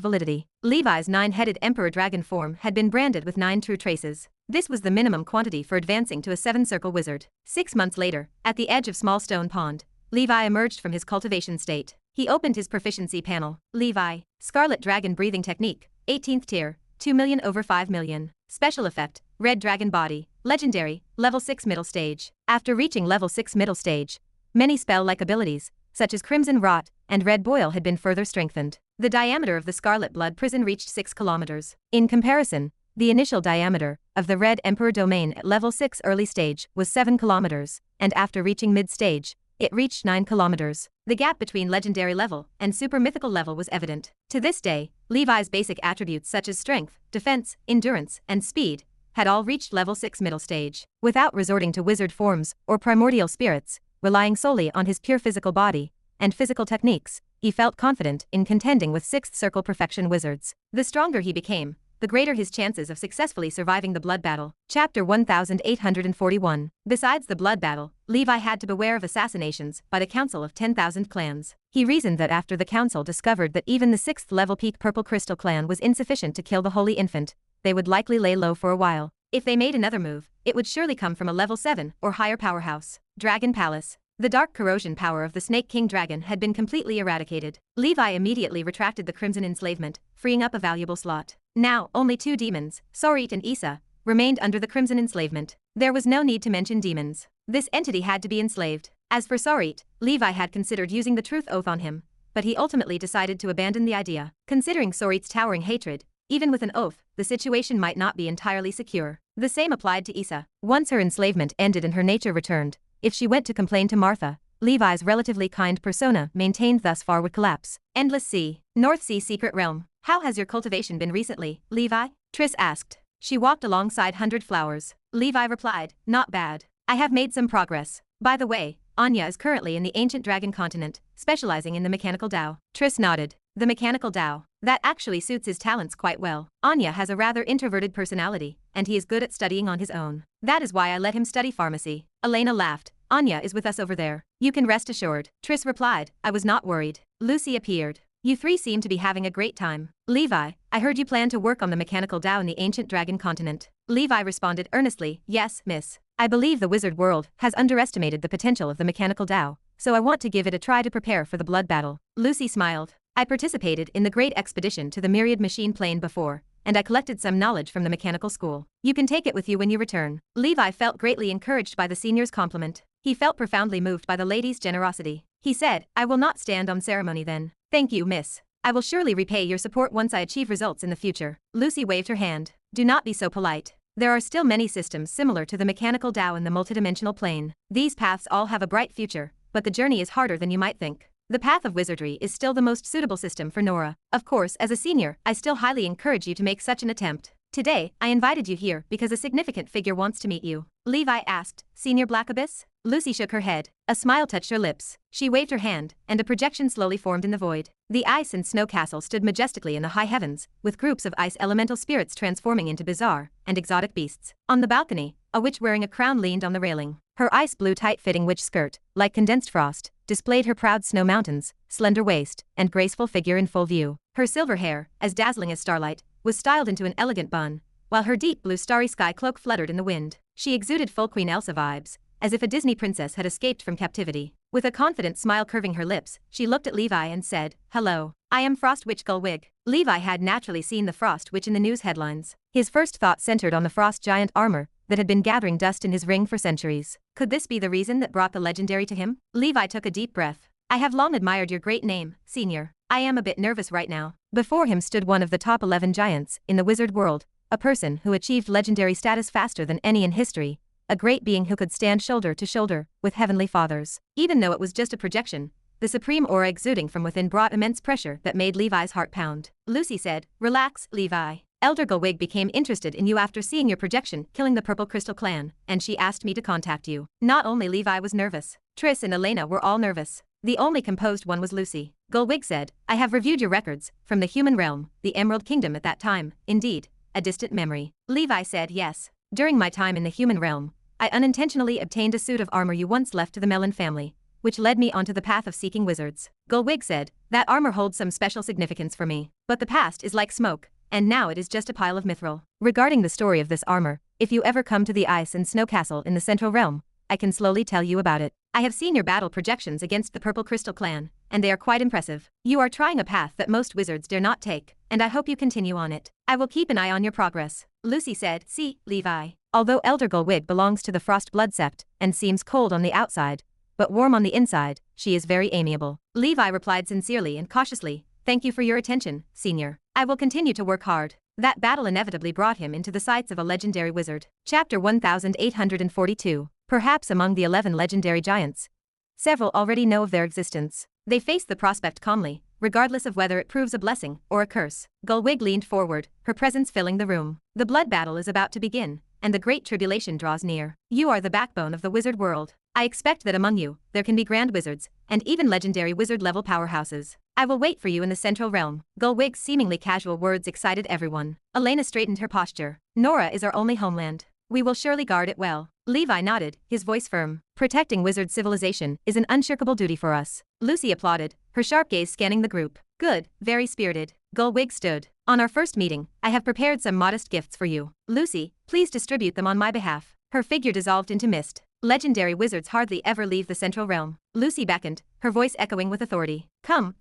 validity. Levi's 9-headed Emperor Dragon form had been branded with 9 true traces. This was the minimum quantity for advancing to a 7-circle wizard. 6 months later, at the edge of Small Stone Pond, Levi emerged from his cultivation state. He opened his proficiency panel. Levi, Scarlet Dragon Breathing Technique, 18th tier, 2 million over 5 million. Special effect, Red Dragon Body, Legendary, Level 6 Middle Stage. After reaching Level 6 Middle Stage, many spell-like abilities, such as Crimson Rot and Red Boil had been further strengthened. The diameter of the Scarlet Blood Prison reached 6 kilometers. In comparison, the initial diameter of the Red Emperor Domain at Level 6 Early Stage was 7 kilometers, and after reaching mid-stage, it reached 9 kilometers. The gap between legendary level and super mythical level was evident. To this day, Levi's basic attributes such as strength, defense, endurance, and speed had all reached level 6 middle stage. Without resorting to wizard forms or primordial spirits, relying solely on his pure physical body and physical techniques, he felt confident in contending with 6th circle perfection wizards. The stronger he became, the greater his chances of successfully surviving the blood battle. Chapter 1841. Besides the blood battle, Levi had to beware of assassinations by the Council of 10,000 Clans. He reasoned that after the council discovered that even the 6th level peak Purple Crystal clan was insufficient to kill the Holy Infant, they would likely lay low for a while. If they made another move, it would surely come from a level 7 or higher powerhouse. Dragon Palace. The dark corrosion power of the Snake King Dragon had been completely eradicated. Levi immediately retracted the Crimson Enslavement, freeing up a valuable slot. Now, only 2 demons, Sorit and Issa, remained under the Crimson Enslavement. There was no need to mention demons. This entity had to be enslaved. As for Sorit, Levi had considered using the Truth Oath on him, but he ultimately decided to abandon the idea. Considering Sorit's towering hatred, even with an oath, the situation might not be entirely secure. The same applied to Issa. Once her enslavement ended and her nature returned, if she went to complain to Martha, Levi's relatively kind persona maintained thus far would collapse. Endless Sea. North Sea Secret Realm. How has your cultivation been recently, Levi? Triss asked. She walked alongside 100 Flowers. Levi replied, not bad. I have made some progress. By the way, Anya is currently in the ancient dragon continent, specializing in the mechanical Dao. Triss nodded. The mechanical Dao. That actually suits his talents quite well. Anya has a rather introverted personality, and he is good at studying on his own. That is why I let him study pharmacy. Elena laughed. Anya is with us over there. You can rest assured. Triss replied. I was not worried. Lucy appeared. You three seem to be having a great time. Levi, I heard you plan to work on the mechanical Tao in the ancient dragon continent. Levi responded earnestly, yes, miss. I believe the wizard world has underestimated the potential of the mechanical Tao, so I want to give it a try to prepare for the blood battle. Lucy smiled. I participated in the great expedition to the myriad machine plane before, and I collected some knowledge from the mechanical school. You can take it with you when you return. Levi felt greatly encouraged by the senior's compliment. He felt profoundly moved by the lady's generosity. He said, I will not stand on ceremony then. Thank you, miss. I will surely repay your support once I achieve results in the future. Lucy waved her hand. Do not be so polite. There are still many systems similar to the mechanical Tao in the multidimensional plane. These paths all have a bright future, but the journey is harder than you might think. The path of wizardry is still the most suitable system for Nora. Of course, as a senior, I still highly encourage you to make such an attempt. Today, I invited you here because a significant figure wants to meet you. Levi asked, Senior Black Abyss? Lucy shook her head. A smile touched her lips. She waved her hand, and a projection slowly formed in the void. The ice and snow castle stood majestically in the high heavens, with groups of ice elemental spirits transforming into bizarre and exotic beasts. On the balcony, a witch wearing a crown leaned on the railing. Her ice blue tight-fitting witch skirt, like condensed frost, displayed her proud snow mountains, slender waist, and graceful figure in full view. Her silver hair, as dazzling as starlight, was styled into an elegant bun, while her deep blue starry sky cloak fluttered in the wind. She exuded full Queen Elsa vibes, as if a Disney princess had escaped from captivity. With a confident smile curving her lips, she looked at Levi and said, Hello, I am Frost Witch Gullwig. Levi had naturally seen the Frost Witch in the news headlines. His first thought centered on the frost giant armor that had been gathering dust in his ring for centuries. Could this be the reason that brought the legendary to him? Levi took a deep breath. I have long admired your great name, Senior. I am a bit nervous right now. Before him stood one of the top 11 giants in the wizard world, a person who achieved legendary status faster than any in history, a great being who could stand shoulder to shoulder with heavenly fathers. Even though it was just a projection, the supreme aura exuding from within brought immense pressure that made Levi's heart pound. Lucy said, Relax, Levi. Elder Gullwig became interested in you after seeing your projection killing the Purple Crystal Clan, and she asked me to contact you. Not only Levi was nervous, Triss and Elena were all nervous. The only composed one was Lucy. Gullwig said, I have reviewed your records, from the human realm, the Emerald Kingdom at that time, indeed, a distant memory. Levi said yes. During my time in the human realm, I unintentionally obtained a suit of armor you once left to the Melon family, which led me onto the path of seeking wizards. Gullwig said, that armor holds some special significance for me, but the past is like smoke, and now it is just a pile of mithril. Regarding the story of this armor, if you ever come to the ice and snow castle in the central realm, I can slowly tell you about it. I have seen your battle projections against the Purple Crystal Clan, and they are quite impressive. You are trying a path that most wizards dare not take, and I hope you continue on it. I will keep an eye on your progress. Lucy said, See, Levi. Although Elder Gullwig belongs to the Frost Blood Sept and seems cold on the outside, but warm on the inside, she is very amiable. Levi replied sincerely and cautiously, Thank you for your attention, Senior. I will continue to work hard. That battle inevitably brought him into the sights of a legendary wizard. Chapter 1842. Perhaps among the 11 legendary giants, several already know of their existence. They face the prospect calmly, regardless of whether it proves a blessing or a curse. Gullwig leaned forward, her presence filling the room. The blood battle is about to begin, and the great tribulation draws near. You are the backbone of the wizard world. I expect that among you, there can be grand wizards, and even legendary wizard-level powerhouses. I will wait for you in the central realm. Gullwig's seemingly casual words excited everyone. Elena straightened her posture. Nora is our only homeland. We will surely guard it well. Levi nodded, his voice firm. Protecting wizard civilization is an unshirkable duty for us. Lucy applauded, her sharp gaze scanning the group. Good, very spirited. Gullwig stood. On our first meeting, I have prepared some modest gifts for you. Lucy, please distribute them on my behalf. Her figure dissolved into mist. Legendary wizards hardly ever leave the central realm. Lucy beckoned, her voice echoing with authority. Come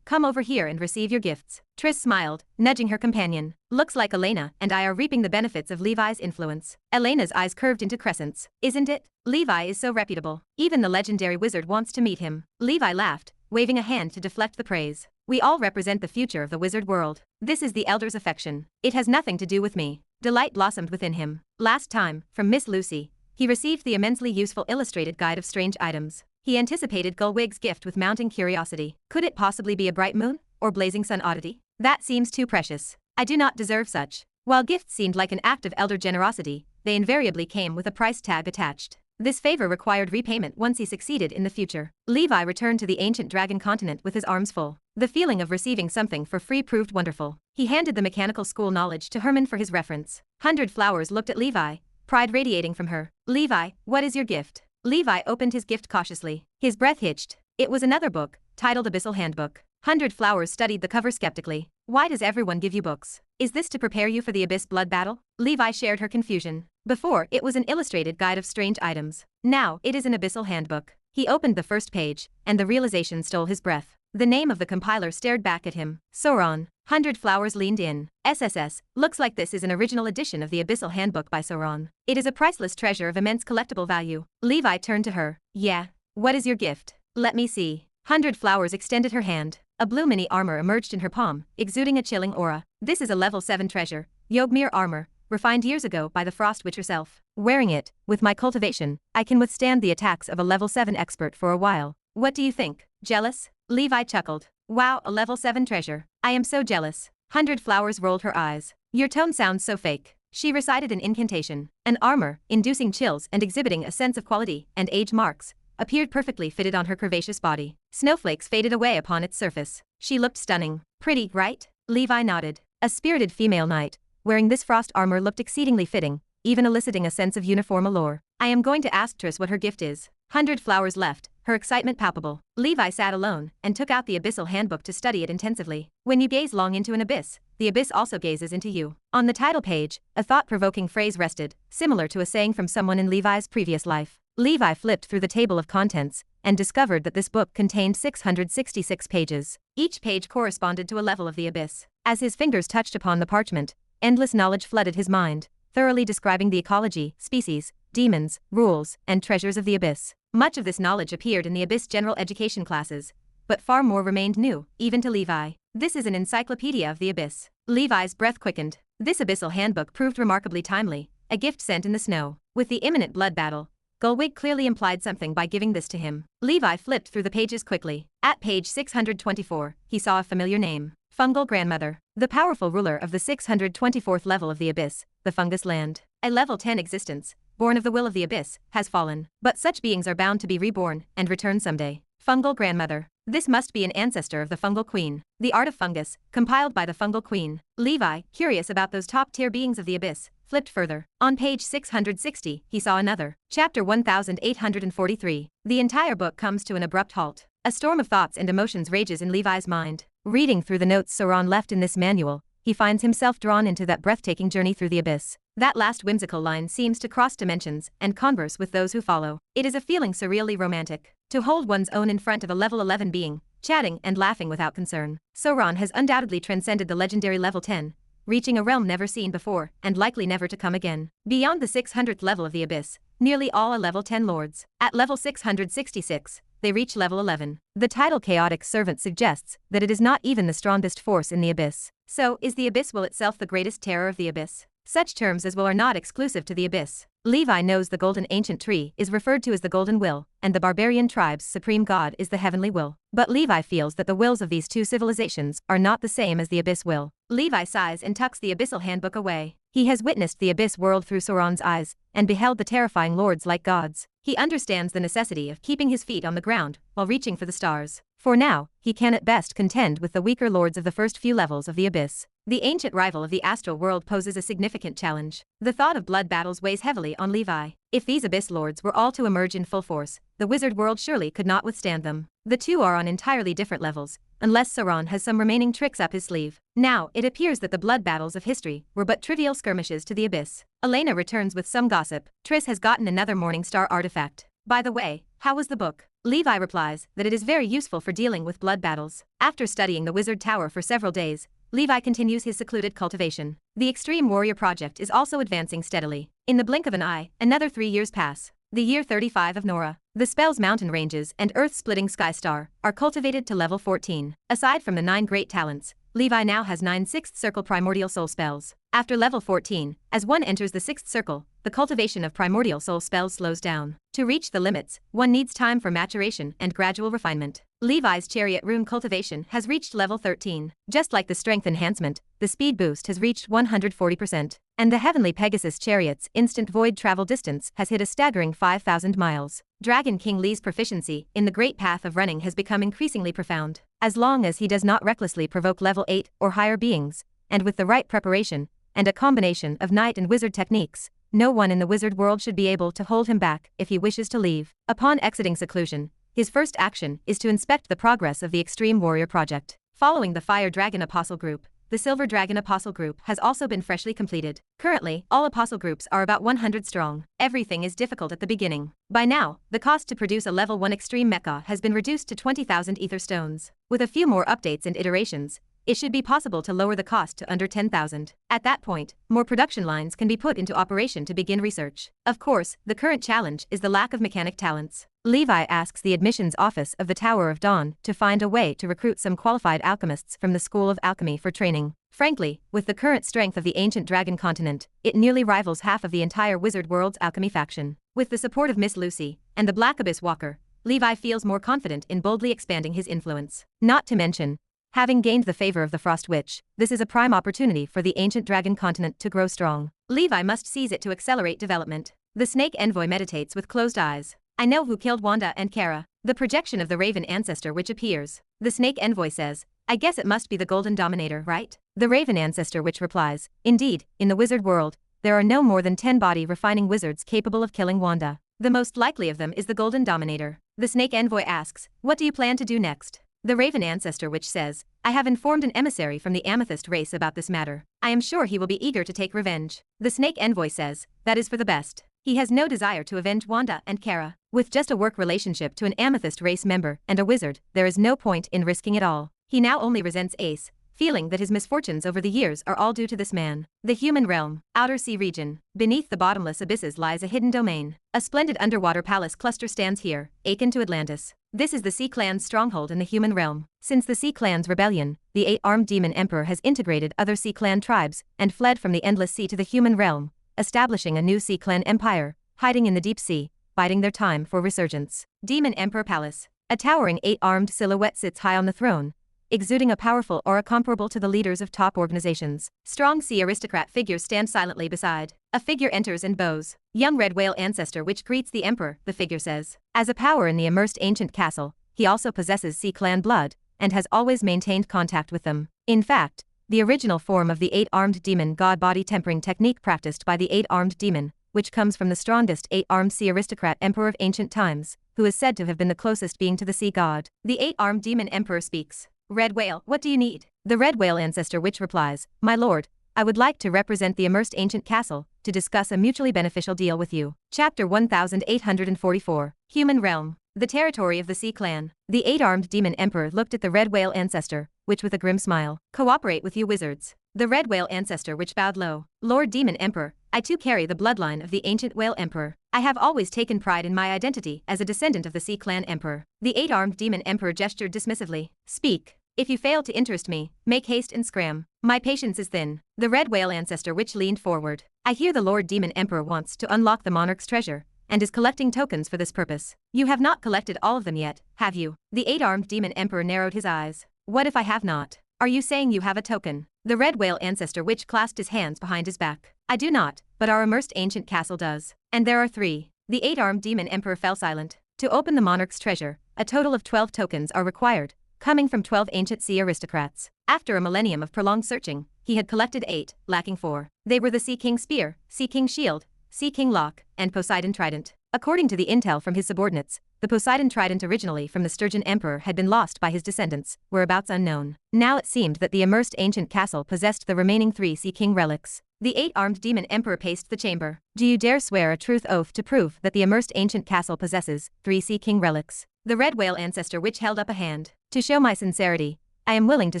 over here and receive your gifts. Triss smiled, nudging her companion. Looks like Elena and I are reaping the benefits of Levi's influence. Elena's eyes curved into crescents. Isn't it? Levi is so reputable. Even the legendary wizard wants to meet him. Levi laughed, waving a hand to deflect the praise. We all represent the future of the wizard world. This is the elder's affection. It has nothing to do with me. Delight blossomed within him. Last time, from Miss Lucy, he received the immensely useful illustrated guide of strange items. He anticipated Gullwig's gift with mounting curiosity. Could it possibly be a bright moon, or blazing sun oddity? That seems too precious. I do not deserve such. While gifts seemed like an act of elder generosity, they invariably came with a price tag attached. This favor required repayment once he succeeded in the future. Levi returned to the ancient dragon continent with his arms full. The feeling of receiving something for free proved wonderful. He handed the mechanical school knowledge to Herman for his reference. 100 Flowers looked at Levi, pride radiating from her. Levi, what is your gift? Levi opened his gift cautiously. His breath hitched. It was another book, titled Abyssal Handbook. 100 Flowers studied the cover skeptically. Why does everyone give you books? Is this to prepare you for the Abyss blood battle? Levi shared her confusion. Before, it was an illustrated guide of strange items. Now, it is an Abyssal Handbook. He opened the first page, and the realization stole his breath. The name of the compiler stared back at him. Sauron. 100 Flowers leaned in. SSS, looks like this is an original edition of the Abyssal Handbook by Sauron. It is a priceless treasure of immense collectible value. Levi turned to her. Yeah. What is your gift? Let me see. 100 Flowers extended her hand. A blue mini armor emerged in her palm, exuding a chilling aura. This is a level 7 treasure, Yogmir armor, refined years ago by the Frost Witch herself. Wearing it, with my cultivation, I can withstand the attacks of a level 7 expert for a while. What do you think? Jealous? Levi chuckled. Wow, a level 7 treasure. I am so jealous. 100 Flowers rolled her eyes. Your tone sounds so fake. She recited an incantation. An armor, inducing chills and exhibiting a sense of quality and age marks, appeared perfectly fitted on her curvaceous body. Snowflakes faded away upon its surface. She looked stunning. Pretty, right? Levi nodded. A spirited female knight, wearing this frost armor looked exceedingly fitting, even eliciting a sense of uniform allure. I am going to ask Triss what her gift is. 100 Flowers left, her excitement palpable. Levi sat alone and took out the Abyssal Handbook to study it intensively. When you gaze long into an abyss, the abyss also gazes into you. On the title page, a thought-provoking phrase rested, similar to a saying from someone in Levi's previous life. Levi flipped through the table of contents and discovered that this book contained 666 pages. Each page corresponded to a level of the abyss. As his fingers touched upon the parchment, endless knowledge flooded his mind, thoroughly describing the ecology, species, demons, rules, and treasures of the abyss. Much of this knowledge appeared in the abyss general education classes, but far more remained new, even to Levi. This is an encyclopedia of the abyss. Levi's breath quickened. This Abyssal Handbook proved remarkably timely, a gift sent in the snow. With the imminent blood battle, Gullwig clearly implied something by giving this to him. Levi flipped through the pages quickly. At page 624, he saw a familiar name. Fungal Grandmother. The powerful ruler of the 624th level of the Abyss, the Fungus Land. A level 10 existence, born of the will of the Abyss, has fallen. But such beings are bound to be reborn and return someday. Fungal Grandmother. This must be an ancestor of the Fungal Queen. The Art of Fungus, compiled by the Fungal Queen. Levi, curious about those top-tier beings of the Abyss, flipped further. On page 660, he saw another. Chapter 1843. The entire book comes to an abrupt halt. A storm of thoughts and emotions rages in Levi's mind. Reading through the notes Sauron left in this manual, he finds himself drawn into that breathtaking journey through the abyss. That last whimsical line seems to cross dimensions and converse with those who follow. It is a feeling surreally romantic. To hold one's own in front of a level 11 being, chatting and laughing without concern. Sauron has undoubtedly transcended the legendary level 10, reaching a realm never seen before and likely never to come again. Beyond the 600th level of the abyss, nearly all are level 10 lords. At level 666, they reach level 11. The title Chaotic Servant suggests that it is not even the strongest force in the abyss. So, is the abyss will itself the greatest terror of the abyss? Such terms as will are not exclusive to the abyss. Levi knows the golden ancient tree is referred to as the golden will, and the barbarian tribe's supreme god is the heavenly will. But Levi feels that the wills of these two civilizations are not the same as the abyss will. Levi sighs and tucks the Abyssal Handbook away. He has witnessed the abyss world through Sauron's eyes, and beheld the terrifying lords like gods. He understands the necessity of keeping his feet on the ground while reaching for the stars. For now, he can at best contend with the weaker lords of the first few levels of the abyss. The ancient rival of the astral world poses a significant challenge. The thought of blood battles weighs heavily on Levi. If these abyss lords were all to emerge in full force, the wizard world surely could not withstand them. The two are on entirely different levels, unless Sauron has some remaining tricks up his sleeve. Now, it appears that the blood battles of history were but trivial skirmishes to the abyss. Elena returns with some gossip. Triss has gotten another Morningstar artifact. By the way, how was the book? Levi replies that it is very useful for dealing with blood battles. After studying the Wizard Tower for several days, Levi continues his secluded cultivation. The Extreme Warrior Project is also advancing steadily. In the blink of an eye, another 3 years pass. The year 35 of Nora. The Spells Mountain Ranges and Earth-Splitting Sky Star are cultivated to level 14. Aside from the 9 great talents, Levi now has 9 6th Circle Primordial Soul spells. After level 14, as one enters the 6th Circle, the cultivation of Primordial Soul spells slows down. To reach the limits, one needs time for maturation and gradual refinement. Levi's Chariot Rune cultivation has reached level 13. Just like the strength enhancement, the speed boost has reached 140%. And the heavenly Pegasus chariot's instant void travel distance has hit a staggering 5,000 miles. Dragon King Li's proficiency in the great path of running has become increasingly profound. As long as he does not recklessly provoke level 8 or higher beings, and with the right preparation, and a combination of knight and wizard techniques, no one in the wizard world should be able to hold him back if he wishes to leave. Upon exiting seclusion, his first action is to inspect the progress of the Extreme Warrior Project. Following the Fire Dragon Apostle Group, the Silver Dragon Apostle Group has also been freshly completed. Currently, all Apostle Groups are about 100 strong. Everything is difficult at the beginning. By now, the cost to produce a level 1 Extreme Mecha has been reduced to 20,000 Ether Stones. With a few more updates and iterations, it should be possible to lower the cost to under 10,000. At that point, more production lines can be put into operation to begin research. Of course, the current challenge is the lack of mechanic talents. Levi asks the admissions office of the Tower of Dawn to find a way to recruit some qualified alchemists from the School of Alchemy for training. Frankly, with the current strength of the ancient dragon continent, it nearly rivals half of the entire Wizard World's alchemy faction. With the support of Miss Lucy and the Black Abyss Walker, Levi feels more confident in boldly expanding his influence. Not to mention, having gained the favor of the Frost Witch, this is a prime opportunity for the ancient dragon continent to grow strong. Levi must seize it to accelerate development. The Snake Envoy meditates with closed eyes. I know who killed Wanda and Kara. The projection of the Raven Ancestor Witch appears. The Snake Envoy says, I guess it must be the Golden Dominator, right? The Raven Ancestor Witch replies, indeed, in the wizard world, there are no more than 10 body refining wizards capable of killing Wanda. The most likely of them is the Golden Dominator. The Snake Envoy asks, what do you plan to do next? The Raven Ancestor Witch says, I have informed an emissary from the Amethyst race about this matter. I am sure he will be eager to take revenge. The Snake Envoy says, that is for the best. He has no desire to avenge Wanda and Kara. With just a work relationship to an Amethyst race member and a wizard, there is no point in risking it all. He now only resents Ace, feeling that his misfortunes over the years are all due to this man. The human realm, outer sea region. Beneath the bottomless abysses lies a hidden domain. A splendid underwater palace cluster stands here, akin to Atlantis. This is the Sea Clan's stronghold in the human realm. Since the Sea Clan's rebellion, the 8-armed demon emperor has integrated other Sea Clan tribes and fled from the endless sea to the human realm, establishing a new Sea Clan empire, hiding in the deep sea, biding their time for resurgence. Demon Emperor Palace. A towering 8-armed silhouette sits high on the throne, exuding a powerful aura comparable to the leaders of top organizations. Strong sea aristocrat figures stand silently beside. A figure enters and bows. Young red whale ancestor which greets the emperor, the figure says. As a power in the immersed ancient castle, he also possesses Sea Clan blood, and has always maintained contact with them. In fact, the original form of the 8-armed demon god body tempering technique practiced by the 8-armed demon, which comes from the strongest 8-armed sea aristocrat emperor of ancient times, who is said to have been the closest being to the sea god. The 8-armed demon emperor speaks. Red whale, what do you need? The red whale ancestor witch replies, my lord, I would like to represent the immersed ancient castle, to discuss a mutually beneficial deal with you. Chapter 1844, Human Realm. The territory of the Sea Clan. The 8-armed demon emperor looked at the red whale ancestor, which with a grim smile. Cooperate with you wizards. The red whale ancestor which bowed low. Lord Demon Emperor, I too carry the bloodline of the ancient whale emperor. I have always taken pride in my identity as a descendant of the Sea Clan emperor. The 8-armed demon emperor gestured dismissively. Speak. If you fail to interest me, make haste and scram. My patience is thin. The red whale ancestor which leaned forward. I hear the Lord Demon Emperor wants to unlock the monarch's treasure, and is collecting tokens for this purpose. You have not collected all of them yet, have you? The 8-armed demon emperor narrowed his eyes. What if I have not? Are you saying you have a token? The red whale ancestor which clasped his hands behind his back. I do not, but our immersed ancient castle does. And there are 3. The 8-armed demon emperor fell silent. To open the monarch's treasure, a total of 12 tokens are required, coming from 12 ancient sea aristocrats. After a millennium of prolonged searching, he had collected 8, lacking 4. They were the Sea King Spear, Sea King Shield, Sea King Lock, and Poseidon Trident. According to the intel from his subordinates, the Poseidon Trident originally from the Sturgeon Emperor had been lost by his descendants, whereabouts unknown. Now it seemed that the immersed ancient castle possessed the remaining 3 Sea King relics. The 8-armed demon emperor paced the chamber. Do you dare swear a truth oath to prove that the immersed ancient castle possesses 3 Sea King relics? The red whale ancestor which held up a hand. To show my sincerity, I am willing to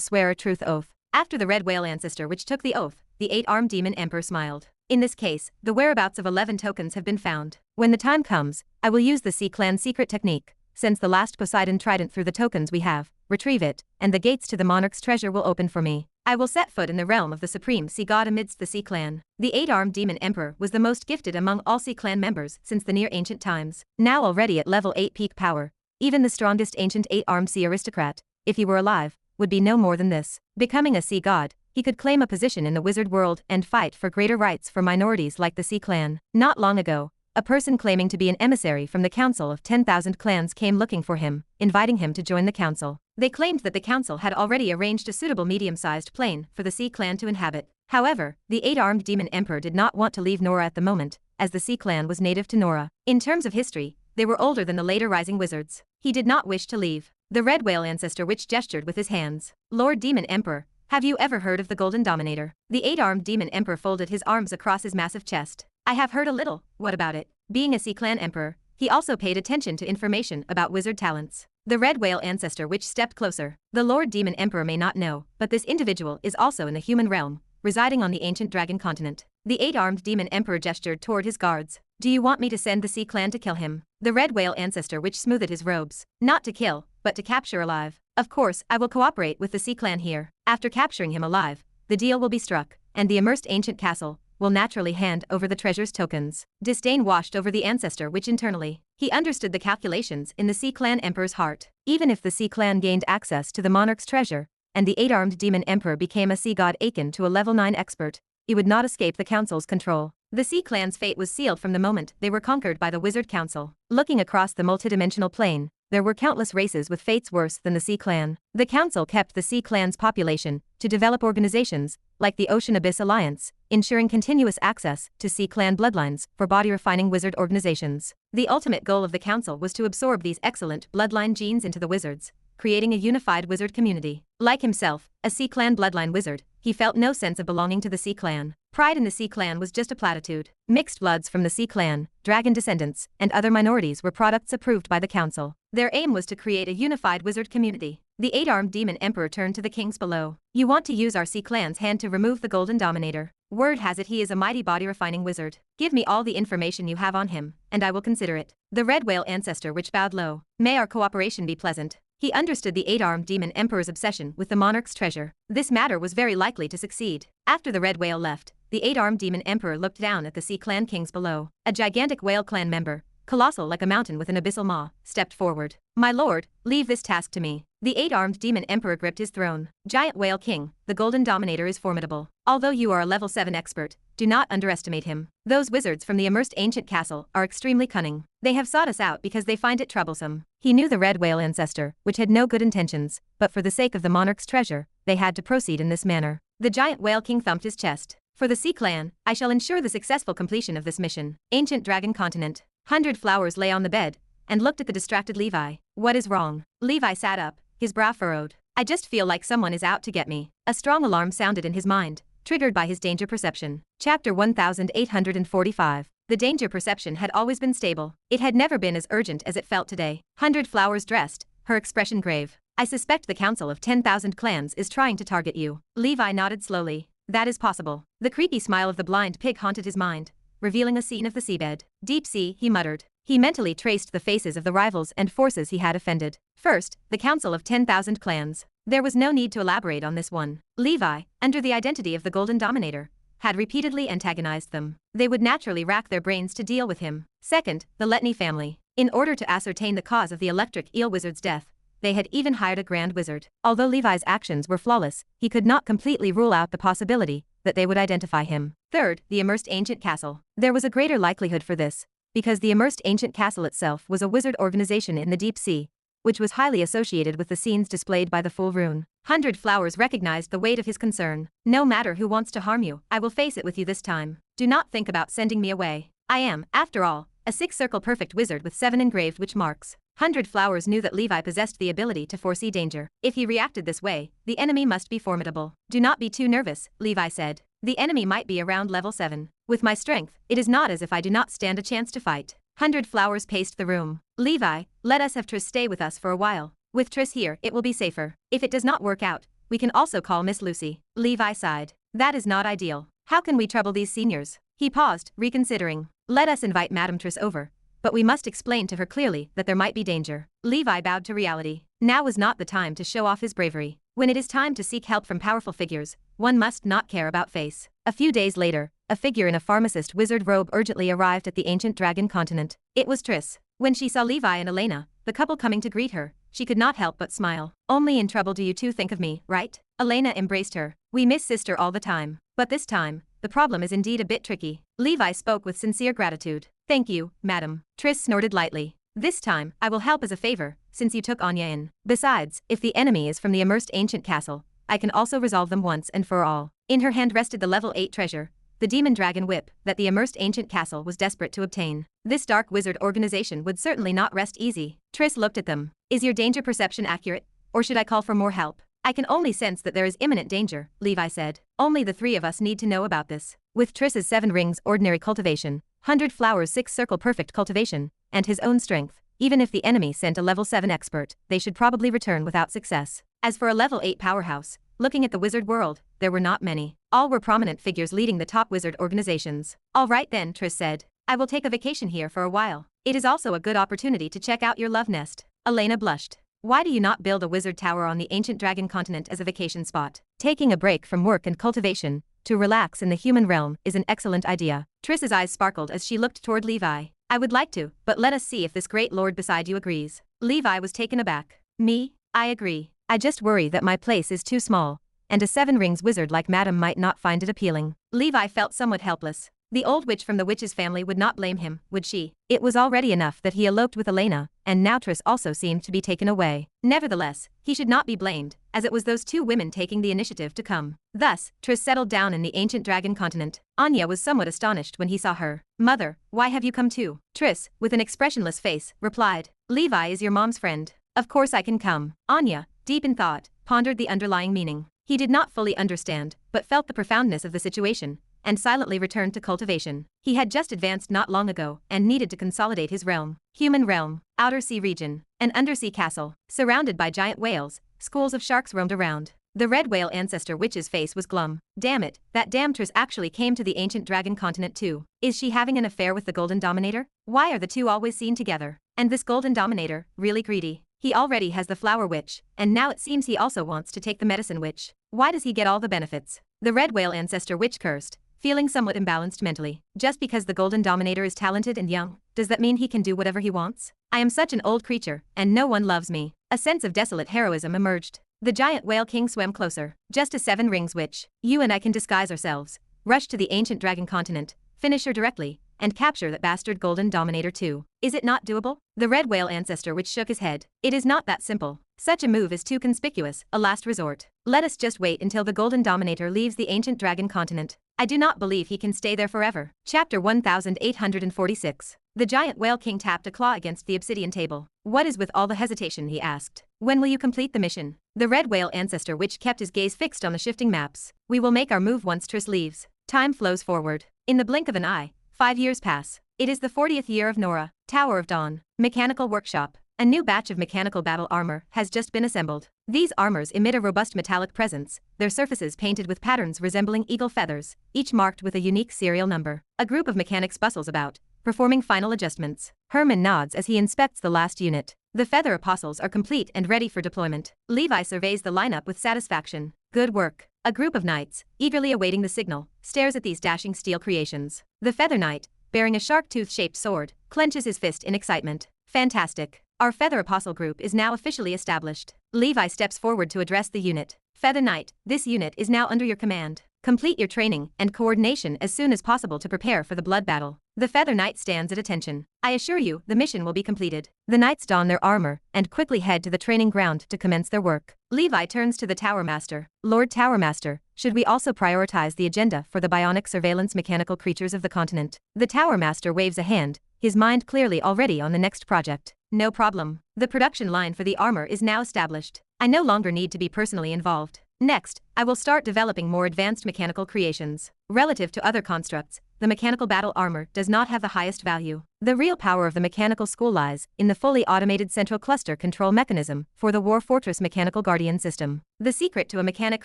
swear a truth oath. After the red whale ancestor which took the oath, the 8-armed demon emperor smiled. In this case, the whereabouts of 11 tokens have been found. When the time comes, I will use the Sea Clan's secret technique, since the last Poseidon Trident through the tokens we have, retrieve it, and the gates to the monarch's treasure will open for me. I will set foot in the realm of the supreme sea god amidst the Sea Clan. The 8-armed demon emperor was the most gifted among all Sea Clan members since the near ancient times. Now already at level 8 peak power, even the strongest ancient 8-armed sea aristocrat, if he were alive, would be no more than this. Becoming a sea god, he could claim a position in the wizard world and fight for greater rights for minorities like the Sea Clan. Not long ago, a person claiming to be an emissary from the Council of 10,000 Clans came looking for him, inviting him to join the council. They claimed that the council had already arranged a suitable medium-sized plane for the Sea Clan to inhabit. However, the 8-armed demon emperor did not want to leave Nora at the moment, as the Sea Clan was native to Nora. In terms of history, they were older than the later rising wizards. He did not wish to leave. The red whale ancestor which gestured with his hands. Lord Demon Emperor, have you ever heard of the Golden Dominator? The 8-armed demon emperor folded his arms across his massive chest. I have heard a little. What about it? Being a Sea Clan emperor, he also paid attention to information about wizard talents. The red whale ancestor which stepped closer. The Lord Demon Emperor may not know, but this individual is also in the human realm, residing on the ancient dragon continent. The 8-armed demon emperor gestured toward his guards. Do you want me to send the Sea Clan to kill him? The red whale ancestor which smoothed his robes. Not to kill, but to capture alive. Of course, I will cooperate with the Sea Clan here. After capturing him alive, the deal will be struck, and the immersed ancient castle will naturally hand over the treasure's tokens. Disdain washed over the ancestor which internally, he understood the calculations in the Sea Clan emperor's heart. Even if the Sea Clan gained access to the monarch's treasure, and the 8-armed demon emperor became a sea god akin to a level 9 expert, he would not escape the council's control. The Sea Clan's fate was sealed from the moment they were conquered by the Wizard Council. Looking across the multidimensional plane, there were countless races with fates worse than the Sea Clan. The council kept the Sea Clan's population to develop organizations like the Ocean Abyss Alliance, ensuring continuous access to Sea Clan bloodlines for body-refining wizard organizations. The ultimate goal of the council was to absorb these excellent bloodline genes into the wizards, creating a unified wizard community. Like himself, a Sea Clan bloodline wizard, he felt no sense of belonging to the Sea Clan. Pride in the Sea Clan was just a platitude. Mixed bloods from the Sea Clan, dragon descendants, and other minorities were products approved by the council. Their aim was to create a unified wizard community. The 8-armed demon emperor turned to the kings below. You want to use our Sea Clan's hand to remove the Golden Dominator. Word has it he is a mighty body-refining wizard. Give me all the information you have on him, and I will consider it. The red whale ancestor which bowed low. May our cooperation be pleasant. He understood the 8-armed demon emperor's obsession with the monarch's treasure. This matter was very likely to succeed. After the red whale left, the 8-armed demon emperor looked down at the Sea Clan kings below. A gigantic whale clan member, colossal like a mountain with an abyssal maw, stepped forward. My lord, leave this task to me. The 8-armed demon emperor gripped his throne. Giant whale king, the Golden Dominator is formidable. Although you are a level 7 expert, do not underestimate him. Those wizards from the immersed ancient castle are extremely cunning. They have sought us out because they find it troublesome. He knew the red whale ancestor, which had no good intentions, but for the sake of the monarch's treasure, they had to proceed in this manner. The giant whale king thumped his chest. For the Sea Clan, I shall ensure the successful completion of this mission. Ancient Dragon Continent. 100 Flowers lay on the bed and looked at the distracted Levi. What is wrong? Levi sat up, his brow furrowed. I just feel like someone is out to get me. A strong alarm sounded in his mind, triggered by his danger perception. Chapter 1845. The danger perception had always been stable. It had never been as urgent as it felt today. 100 Flowers dressed, her expression grave. I suspect the Council of 10,000 Clans is trying to target you. Levi nodded slowly. That is possible. The creepy smile of the blind pig haunted his mind, revealing a scene of the seabed. Deep sea, he muttered. He mentally traced the faces of the rivals and forces he had offended. First, the Council of 10,000 Clans. There was no need to elaborate on this one. Levi, under the identity of the Golden Dominator, had repeatedly antagonized them. They would naturally rack their brains to deal with him. Second, the Letney family. In order to ascertain the cause of the electric eel wizard's death, they had even hired a grand wizard. Although Levi's actions were flawless, he could not completely rule out the possibility that they would identify him. Third, the immersed ancient castle. There was a greater likelihood for this, because the immersed ancient castle itself was a wizard organization in the deep sea, which was highly associated with the scenes displayed by the full rune. 100 Flowers recognized the weight of his concern. No matter who wants to harm you, I will face it with you this time. Do not think about sending me away. I am, after all, a 6-circle perfect wizard with 7 engraved witch marks. 100 Flowers knew that Levi possessed the ability to foresee danger. If he reacted this way, the enemy must be formidable. Do not be too nervous, Levi said. The enemy might be around level 7. With my strength, it is not as if I do not stand a chance to fight. 100 Flowers paced the room. Levi, let us have Triss stay with us for a while. With Triss here, it will be safer. If it does not work out, we can also call Miss Lucy. Levi sighed. That is not ideal. How can we trouble these seniors? He paused, reconsidering. Let us invite Madame Triss over, but we must explain to her clearly that there might be danger. Levi bowed to reality. Now was not the time to show off his bravery. When it is time to seek help from powerful figures, one must not care about face. A few days later, a figure in a pharmacist wizard robe urgently arrived at the ancient dragon continent. It was Triss. When she saw Levi and Elena, the couple coming to greet her, she could not help but smile. Only in trouble do you two think of me, right? Elena embraced her, We miss sister all the time. But this time, the problem is indeed a bit tricky. Levi spoke with sincere gratitude. Thank you, madam. Triss snorted lightly. This time, I will help as a favor, since you took Anya in. Besides, if the enemy is from the immersed ancient castle, I can also resolve them once and for all. In her hand rested the level 8 treasure, the demon dragon whip that the immersed ancient castle was desperate to obtain. This dark wizard organization would certainly not rest easy. Triss looked at them. Is your danger perception accurate, or should I call for more help? I can only sense that there is imminent danger, Levi said. Only the three of us need to know about this. With Triss's 7 rings ordinary cultivation, 100 flowers 6 circle perfect cultivation, and his own strength, even if the enemy sent a level 7 expert, they should probably return without success. As for a level 8 powerhouse, looking at the wizard world, there were not many. All were prominent figures leading the top wizard organizations. All right then, Triss said. I will take a vacation here for a while. It is also a good opportunity to check out your love nest. Elena blushed. Why do you not build a wizard tower on the ancient dragon continent as a vacation spot? Taking a break from work and cultivation, to relax in the human realm, is an excellent idea. Triss's eyes sparkled as she looked toward Levi. I would like to, but let us see if this great lord beside you agrees. Levi was taken aback. Me? I agree. I just worry that my place is too small, and a 7 rings wizard like Madam might not find it appealing. Levi felt somewhat helpless. The old witch from the witch's family would not blame him, would she? It was already enough that he eloped with Elena, and now Triss also seemed to be taken away. Nevertheless, he should not be blamed, as it was those 2 women taking the initiative to come. Thus, Triss settled down in the ancient dragon continent. Anya was somewhat astonished when he saw her. Mother, why have you come too? Triss, with an expressionless face, replied. Levi is your mom's friend. Of course I can come. Anya, deep in thought, pondered the underlying meaning. He did not fully understand, but felt the profoundness of the situation, and silently returned to cultivation. He had just advanced not long ago, and needed to consolidate his realm. Human realm, outer sea region, an undersea castle, surrounded by giant whales, schools of sharks roamed around. The red whale ancestor witch's face was glum. Damn it, that damn Triss actually came to the ancient dragon continent too. Is she having an affair with the golden dominator? Why are the two always seen together? And this golden dominator, really greedy? He already has the flower witch, and now it seems he also wants to take the medicine witch. Why does he get all the benefits? The red whale ancestor witch cursed, feeling somewhat imbalanced mentally. Just because the golden dominator is talented and young, does that mean he can do whatever he wants? I am such an old creature, and no one loves me. A sense of desolate heroism emerged. The giant whale king swam closer. Just a 7 rings witch. You and I can disguise ourselves, rush to the ancient dragon continent, finish her directly, and capture that bastard golden dominator too. Is it not doable? The red whale ancestor witch shook his head. It is not that simple. Such a move is too conspicuous, a last resort. Let us just wait until the golden dominator leaves the ancient dragon continent. I do not believe he can stay there forever. Chapter 1846. The giant whale king tapped a claw against the obsidian table. What is with all the hesitation, he asked. When will you complete the mission? The red whale ancestor witch kept his gaze fixed on the shifting maps. We will make our move once Triss leaves. Time flows forward. In the blink of an eye, 5 years pass. It is the 40th year of Nora, Tower of Dawn, Mechanical Workshop. A new batch of mechanical battle armor has just been assembled. These armors emit a robust metallic presence, their surfaces painted with patterns resembling eagle feathers, each marked with a unique serial number. A group of mechanics bustles about, performing final adjustments. Herman nods as he inspects the last unit. The feather apostles are complete and ready for deployment. Levi surveys the lineup with satisfaction. Good work. A group of knights, eagerly awaiting the signal, stares at these dashing steel creations. The feather knight, bearing a shark tooth-shaped sword, clenches his fist in excitement. Fantastic. Our Feather Apostle group is now officially established. Levi steps forward to address the unit. Feather Knight, this unit is now under your command. Complete your training and coordination as soon as possible to prepare for the blood battle. The Feather Knight stands at attention. I assure you, the mission will be completed. The knights don their armor and quickly head to the training ground to commence their work. Levi turns to the Tower Master. Lord Tower Master, should we also prioritize the agenda for the bionic surveillance mechanical creatures of the continent? The Tower Master waves a hand, his mind clearly already on the next project. No problem. The production line for the armor is now established. I no longer need to be personally involved. Next, I will start developing more advanced mechanical creations. Relative to other constructs, the mechanical battle armor does not have the highest value. The real power of the mechanical school lies in the fully automated central cluster control mechanism for the War Fortress Mechanical Guardian system. The secret to a mechanic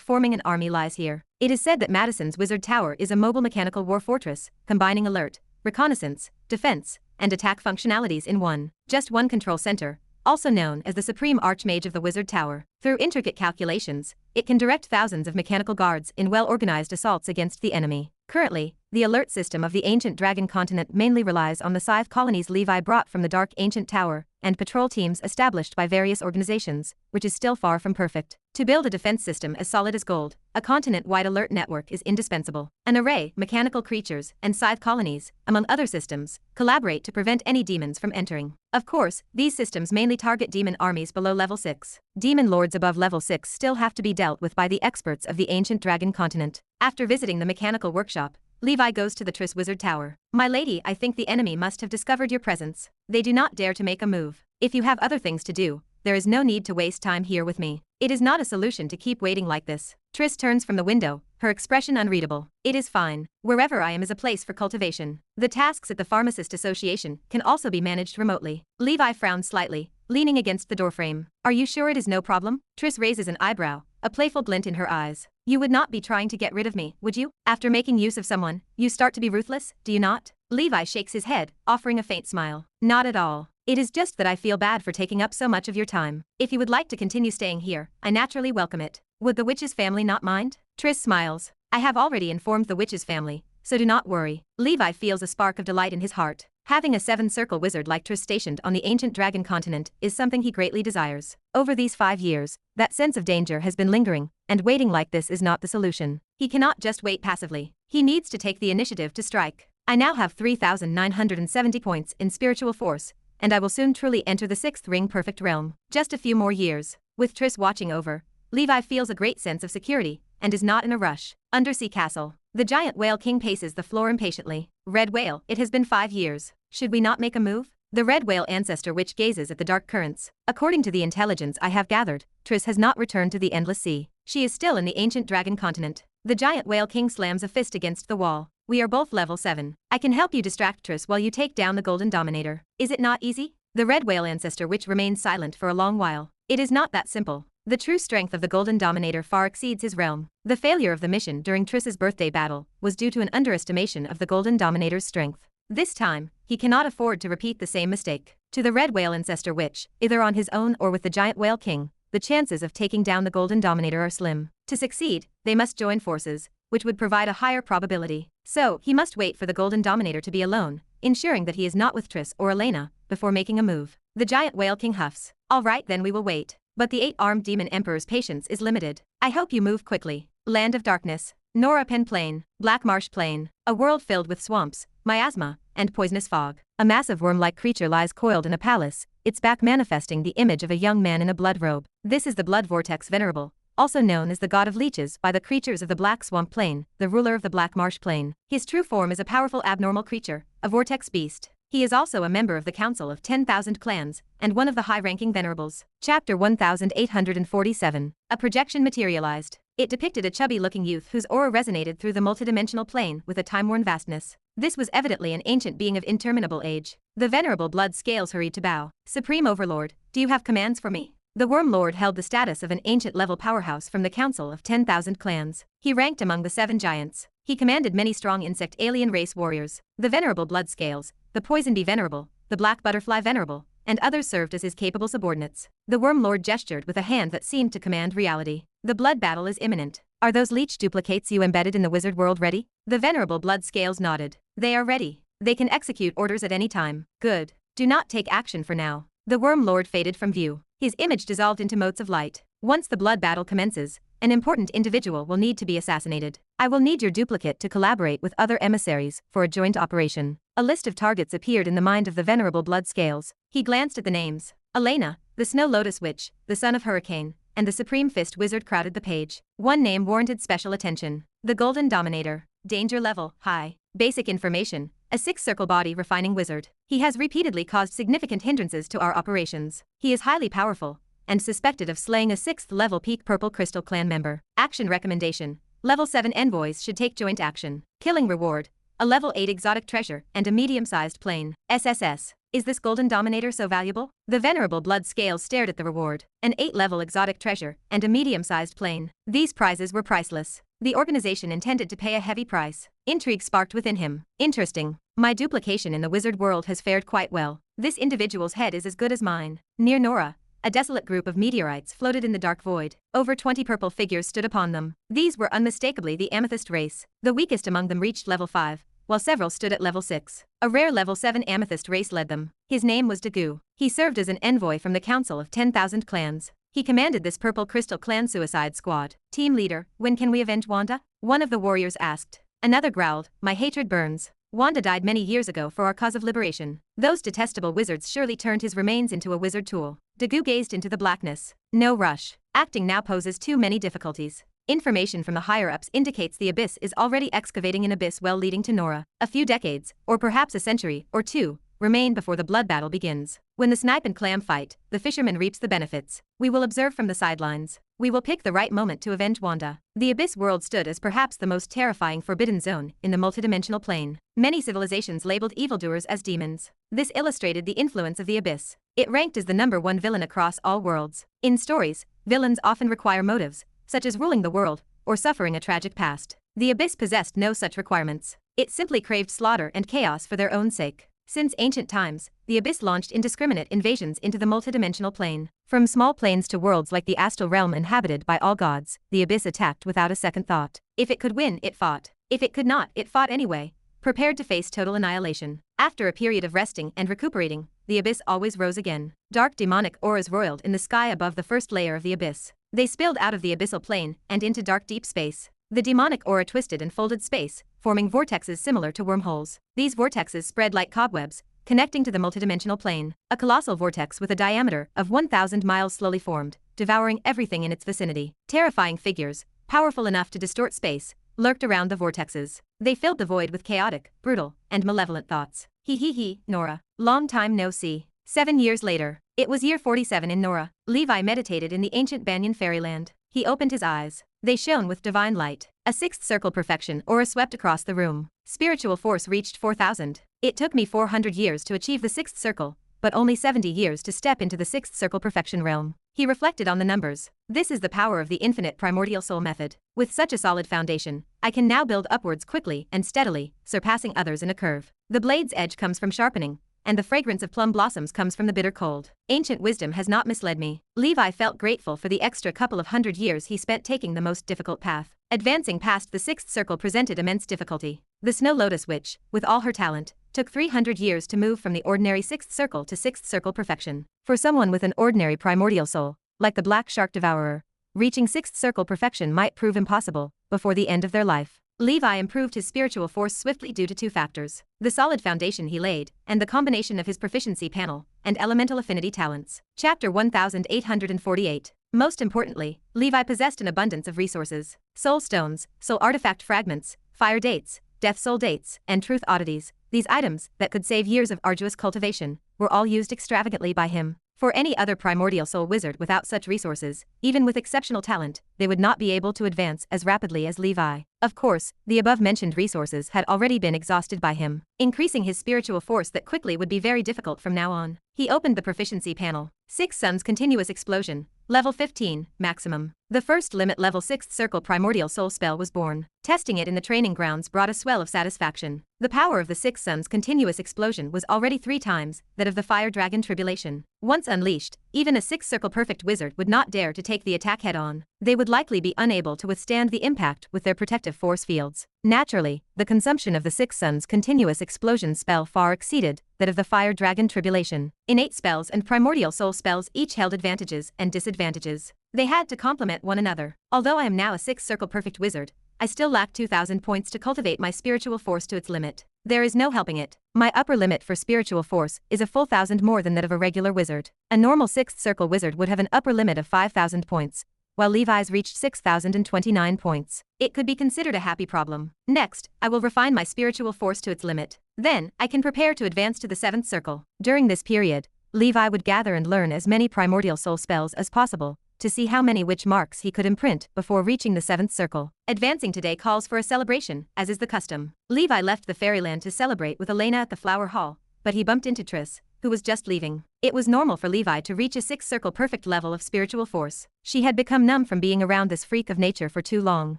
forming an army lies here. It is said that Madison's Wizard Tower is a mobile mechanical war fortress, combining alert, reconnaissance, defense, and attack functionalities in one. Just one control center, also known as the Supreme Archmage of the Wizard Tower. Through intricate calculations, it can direct thousands of mechanical guards in well-organized assaults against the enemy. Currently, the alert system of the ancient dragon continent mainly relies on the scythe colonies Levi brought from the dark ancient tower, and patrol teams established by various organizations, which is still far from perfect. To build a defense system as solid as gold, a continent-wide alert network is indispensable. An array, mechanical creatures, and scythe colonies, among other systems, collaborate to prevent any demons from entering. Of course, these systems mainly target demon armies below level 6. Demon lords above level 6 still have to be dealt with by the experts of the ancient dragon continent. After visiting the mechanical workshop, Levi goes to the Triss Wizard Tower. My lady, I think the enemy must have discovered your presence. They do not dare to make a move. If you have other things to do, there is no need to waste time here with me. It is not a solution to keep waiting like this. Triss turns from the window, her expression unreadable. It is fine. Wherever I am is a place for cultivation. The tasks at the Pharmacist Association can also be managed remotely. Levi frowns slightly, leaning against the doorframe. Are you sure it is no problem? Triss raises an eyebrow, a playful glint in her eyes. You would not be trying to get rid of me, would you? After making use of someone, you start to be ruthless, do you not? Levi shakes his head, offering a faint smile. Not at all. It is just that I feel bad for taking up so much of your time. If you would like to continue staying here, I naturally welcome it. Would the witch's family not mind? Triss smiles. I have already informed the witch's family, so do not worry. Levi feels a spark of delight in his heart. Having a 7-circle wizard like Triss stationed on the ancient dragon continent is something he greatly desires. Over these 5 years, that sense of danger has been lingering, and waiting like this is not the solution. He cannot just wait passively. He needs to take the initiative to strike. I now have 3,970 points in spiritual force, and I will soon truly enter the 6th ring perfect realm. Just a few more years. With Triss watching over, Levi feels a great sense of security, and is not in a rush. Undersea Castle. The giant whale king paces the floor impatiently. Red whale, it has been 5 years. Should we not make a move? The red whale ancestor witch gazes at the dark currents. According to the intelligence I have gathered, Triss has not returned to the endless sea. She is still in the ancient dragon continent. The giant whale king slams a fist against the wall. We are both level 7. I can help you distract Triss while you take down the golden dominator. Is it not easy? The red whale ancestor witch remains silent for a long while. It is not that simple. The true strength of the golden dominator far exceeds his realm. The failure of the mission during Triss's birthday battle was due to an underestimation of the golden dominator's strength. This time, he cannot afford to repeat the same mistake. To the red whale ancestor witch, either on his own or with the giant whale king, the chances of taking down the golden dominator are slim. To succeed, they must join forces, which would provide a higher probability. So, he must wait for the golden dominator to be alone, ensuring that he is not with Triss or Elena, before making a move. The giant whale king huffs. All right, then we will wait. But the 8-armed demon emperor's patience is limited. I hope you move quickly. Land of Darkness. Nora Pen Plain. Black Marsh Plain. A world filled with swamps, miasma, and poisonous fog. A massive worm-like creature lies coiled in a palace, its back manifesting the image of a young man in a blood robe. This is the Blood Vortex Venerable, also known as the God of Leeches by the creatures of the Black Swamp Plain, the ruler of the Black Marsh Plain. His true form is a powerful abnormal creature, a vortex beast. He is also a member of the Council of 10,000 Clans, and one of the high-ranking Venerables. Chapter 1847. A projection materialized. It depicted a chubby-looking youth whose aura resonated through the multidimensional plane with a time-worn vastness. This was evidently an ancient being of interminable age. The venerable blood scales hurried to bow. Supreme Overlord, do you have commands for me? The Worm Lord held the status of an ancient-level powerhouse from the Council of 10,000 Clans. He ranked among the 7 giants. He commanded many strong insect alien race warriors. The venerable blood scales, the poison bee venerable, the black butterfly venerable, and others served as his capable subordinates. The Worm Lord gestured with a hand that seemed to command reality. The blood battle is imminent. Are those leech duplicates you embedded in the wizard world ready? The venerable blood scales nodded. They are ready. They can execute orders at any time. Good. Do not take action for now. The Worm Lord faded from view. His image dissolved into motes of light. Once the blood battle commences, an important individual will need to be assassinated. I will need your duplicate to collaborate with other emissaries for a joint operation. A list of targets appeared in the mind of the venerable blood scales. He glanced at the names. Elena, the Snow Lotus Witch, the Son of Hurricane, and the Supreme Fist Wizard crowded the page. One name warranted special attention. The Golden Dominator. Danger level, high. Basic information, a 6-circle body refining wizard. He has repeatedly caused significant hindrances to our operations. He is highly powerful, and suspected of slaying a 6th-level Peak Purple Crystal Clan member. Action recommendation. Level 7 envoys should take joint action. Killing reward. A level 8 exotic treasure and a medium-sized plane. SSS. Is this golden dominator so valuable? The venerable blood scales stared at the reward. An 8-level exotic treasure and a medium-sized plane. These prizes were priceless. The organization intended to pay a heavy price. Intrigue sparked within him. Interesting. My duplication in the wizard world has fared quite well. This individual's head is as good as mine. Near Nora, A desolate group of meteorites floated in the dark void. Over 20 purple figures stood upon them. These were unmistakably the Amethyst race. The weakest among them reached level 5, while several stood at level 6. A rare level 7 Amethyst race led them. His name was Dagu. He served as an envoy from the Council of 10,000 Clans. He commanded this Purple Crystal Clan Suicide Squad. Team leader, when can we avenge Wanda? One of the warriors asked. Another growled, my hatred burns. Wanda died many years ago for our cause of liberation. Those detestable wizards surely turned his remains into a wizard tool. Dagu gazed into the blackness. No rush. Acting now poses too many difficulties. Information from the higher-ups indicates the Abyss is already excavating an abyss well leading to Nora. A few decades, or perhaps a century, or two, remain before the blood battle begins. When the snipe and clam fight, the fisherman reaps the benefits. We will observe from the sidelines. We will pick the right moment to avenge Wanda. The Abyss world stood as perhaps the most terrifying forbidden zone in the multidimensional plane. Many civilizations labeled evildoers as demons. This illustrated the influence of the Abyss. It ranked as the #1 villain across all worlds. In stories, villains often require motives, such as ruling the world, or suffering a tragic past. The Abyss possessed no such requirements. It simply craved slaughter and chaos for their own sake. Since ancient times, the Abyss launched indiscriminate invasions into the multidimensional plane. From small planes to worlds like the astral realm inhabited by all gods, the Abyss attacked without a second thought. If it could win, it fought. If it could not, it fought anyway, prepared to face total annihilation. After a period of resting and recuperating, the Abyss always rose again. Dark demonic auras roiled in the sky above the first layer of the Abyss. They spilled out of the abyssal plane and into dark deep space. The demonic aura twisted and folded space, forming vortexes similar to wormholes. These vortexes spread like cobwebs, connecting to the multidimensional plane. A colossal vortex with a diameter of 1,000 miles slowly formed, devouring everything in its vicinity. Terrifying figures, powerful enough to distort space, lurked around the vortexes. They filled the void with chaotic, brutal, and malevolent thoughts. He, Nora. Long time no see. 7 years later. It was year 47 in Nora. Levi meditated in the ancient Banyan fairyland. He opened his eyes. They shone with divine light. A sixth circle perfection aura swept across the room. Spiritual force reached 4,000. It took me 400 years to achieve the sixth circle, but only 70 years to step into the sixth circle perfection realm. He reflected on the numbers. This is the power of the infinite primordial soul method. With such a solid foundation, I can now build upwards quickly and steadily, surpassing others in a curve. The blade's edge comes from sharpening, and the fragrance of plum blossoms comes from the bitter cold. Ancient wisdom has not misled me. Levi felt grateful for the extra couple of hundred years he spent taking the most difficult path. Advancing past the sixth circle presented immense difficulty. The Snow Lotus Witch, with all her talent, took 300 years to move from the ordinary sixth circle to sixth circle perfection. For someone with an ordinary primordial soul, like the Black Shark Devourer, reaching sixth circle perfection might prove impossible before the end of their life. Levi improved his spiritual force swiftly due to two factors: the solid foundation he laid, and the combination of his proficiency panel and elemental affinity talents. Chapter 1848. Most importantly, Levi possessed an abundance of resources: soul stones, soul artifact fragments, fire dates, death soul dates, and truth oddities. These items, that could save years of arduous cultivation, were all used extravagantly by him. For any other primordial soul wizard without such resources, even with exceptional talent, they would not be able to advance as rapidly as Levi. Of course, the above-mentioned resources had already been exhausted by him, increasing his spiritual force that quickly would be very difficult from now on. He opened the proficiency panel. 6 Suns Continuous Explosion, level 15, maximum. The first limit level 6th circle primordial soul spell was born. Testing it in the training grounds brought a swell of satisfaction. The power of the 6 Suns Continuous Explosion was already 3 times that of the Fire Dragon Tribulation. Once unleashed, even a 6th circle perfect wizard would not dare to take the attack head-on. They would likely be unable to withstand the impact with their protective force fields. Naturally, the consumption of the 6 Suns Continuous Explosion spell far exceeded that of the Fire Dragon Tribulation. Innate spells and primordial soul spells each held advantages and disadvantages. They had to complement one another. Although I am now a 6th circle perfect wizard, I still lack 2,000 points to cultivate my spiritual force to its limit. There is no helping it. My upper limit for spiritual force is a full 1,000 more than that of a regular wizard. A normal 6th circle wizard would have an upper limit of 5,000 points, while Levi's reached 6,029 points. It could be considered a happy problem. Next, I will refine my spiritual force to its limit. Then, I can prepare to advance to the 7th circle. During this period, Levi would gather and learn as many primordial soul spells as possible, to see how many witch marks he could imprint before reaching the 7th circle. Advancing today calls for a celebration, as is the custom. Levi left the fairyland to celebrate with Elena at the Flower Hall, but he bumped into Triss, who was just leaving. It was normal for Levi to reach a 6th circle perfect level of spiritual force. She had become numb from being around this freak of nature for too long.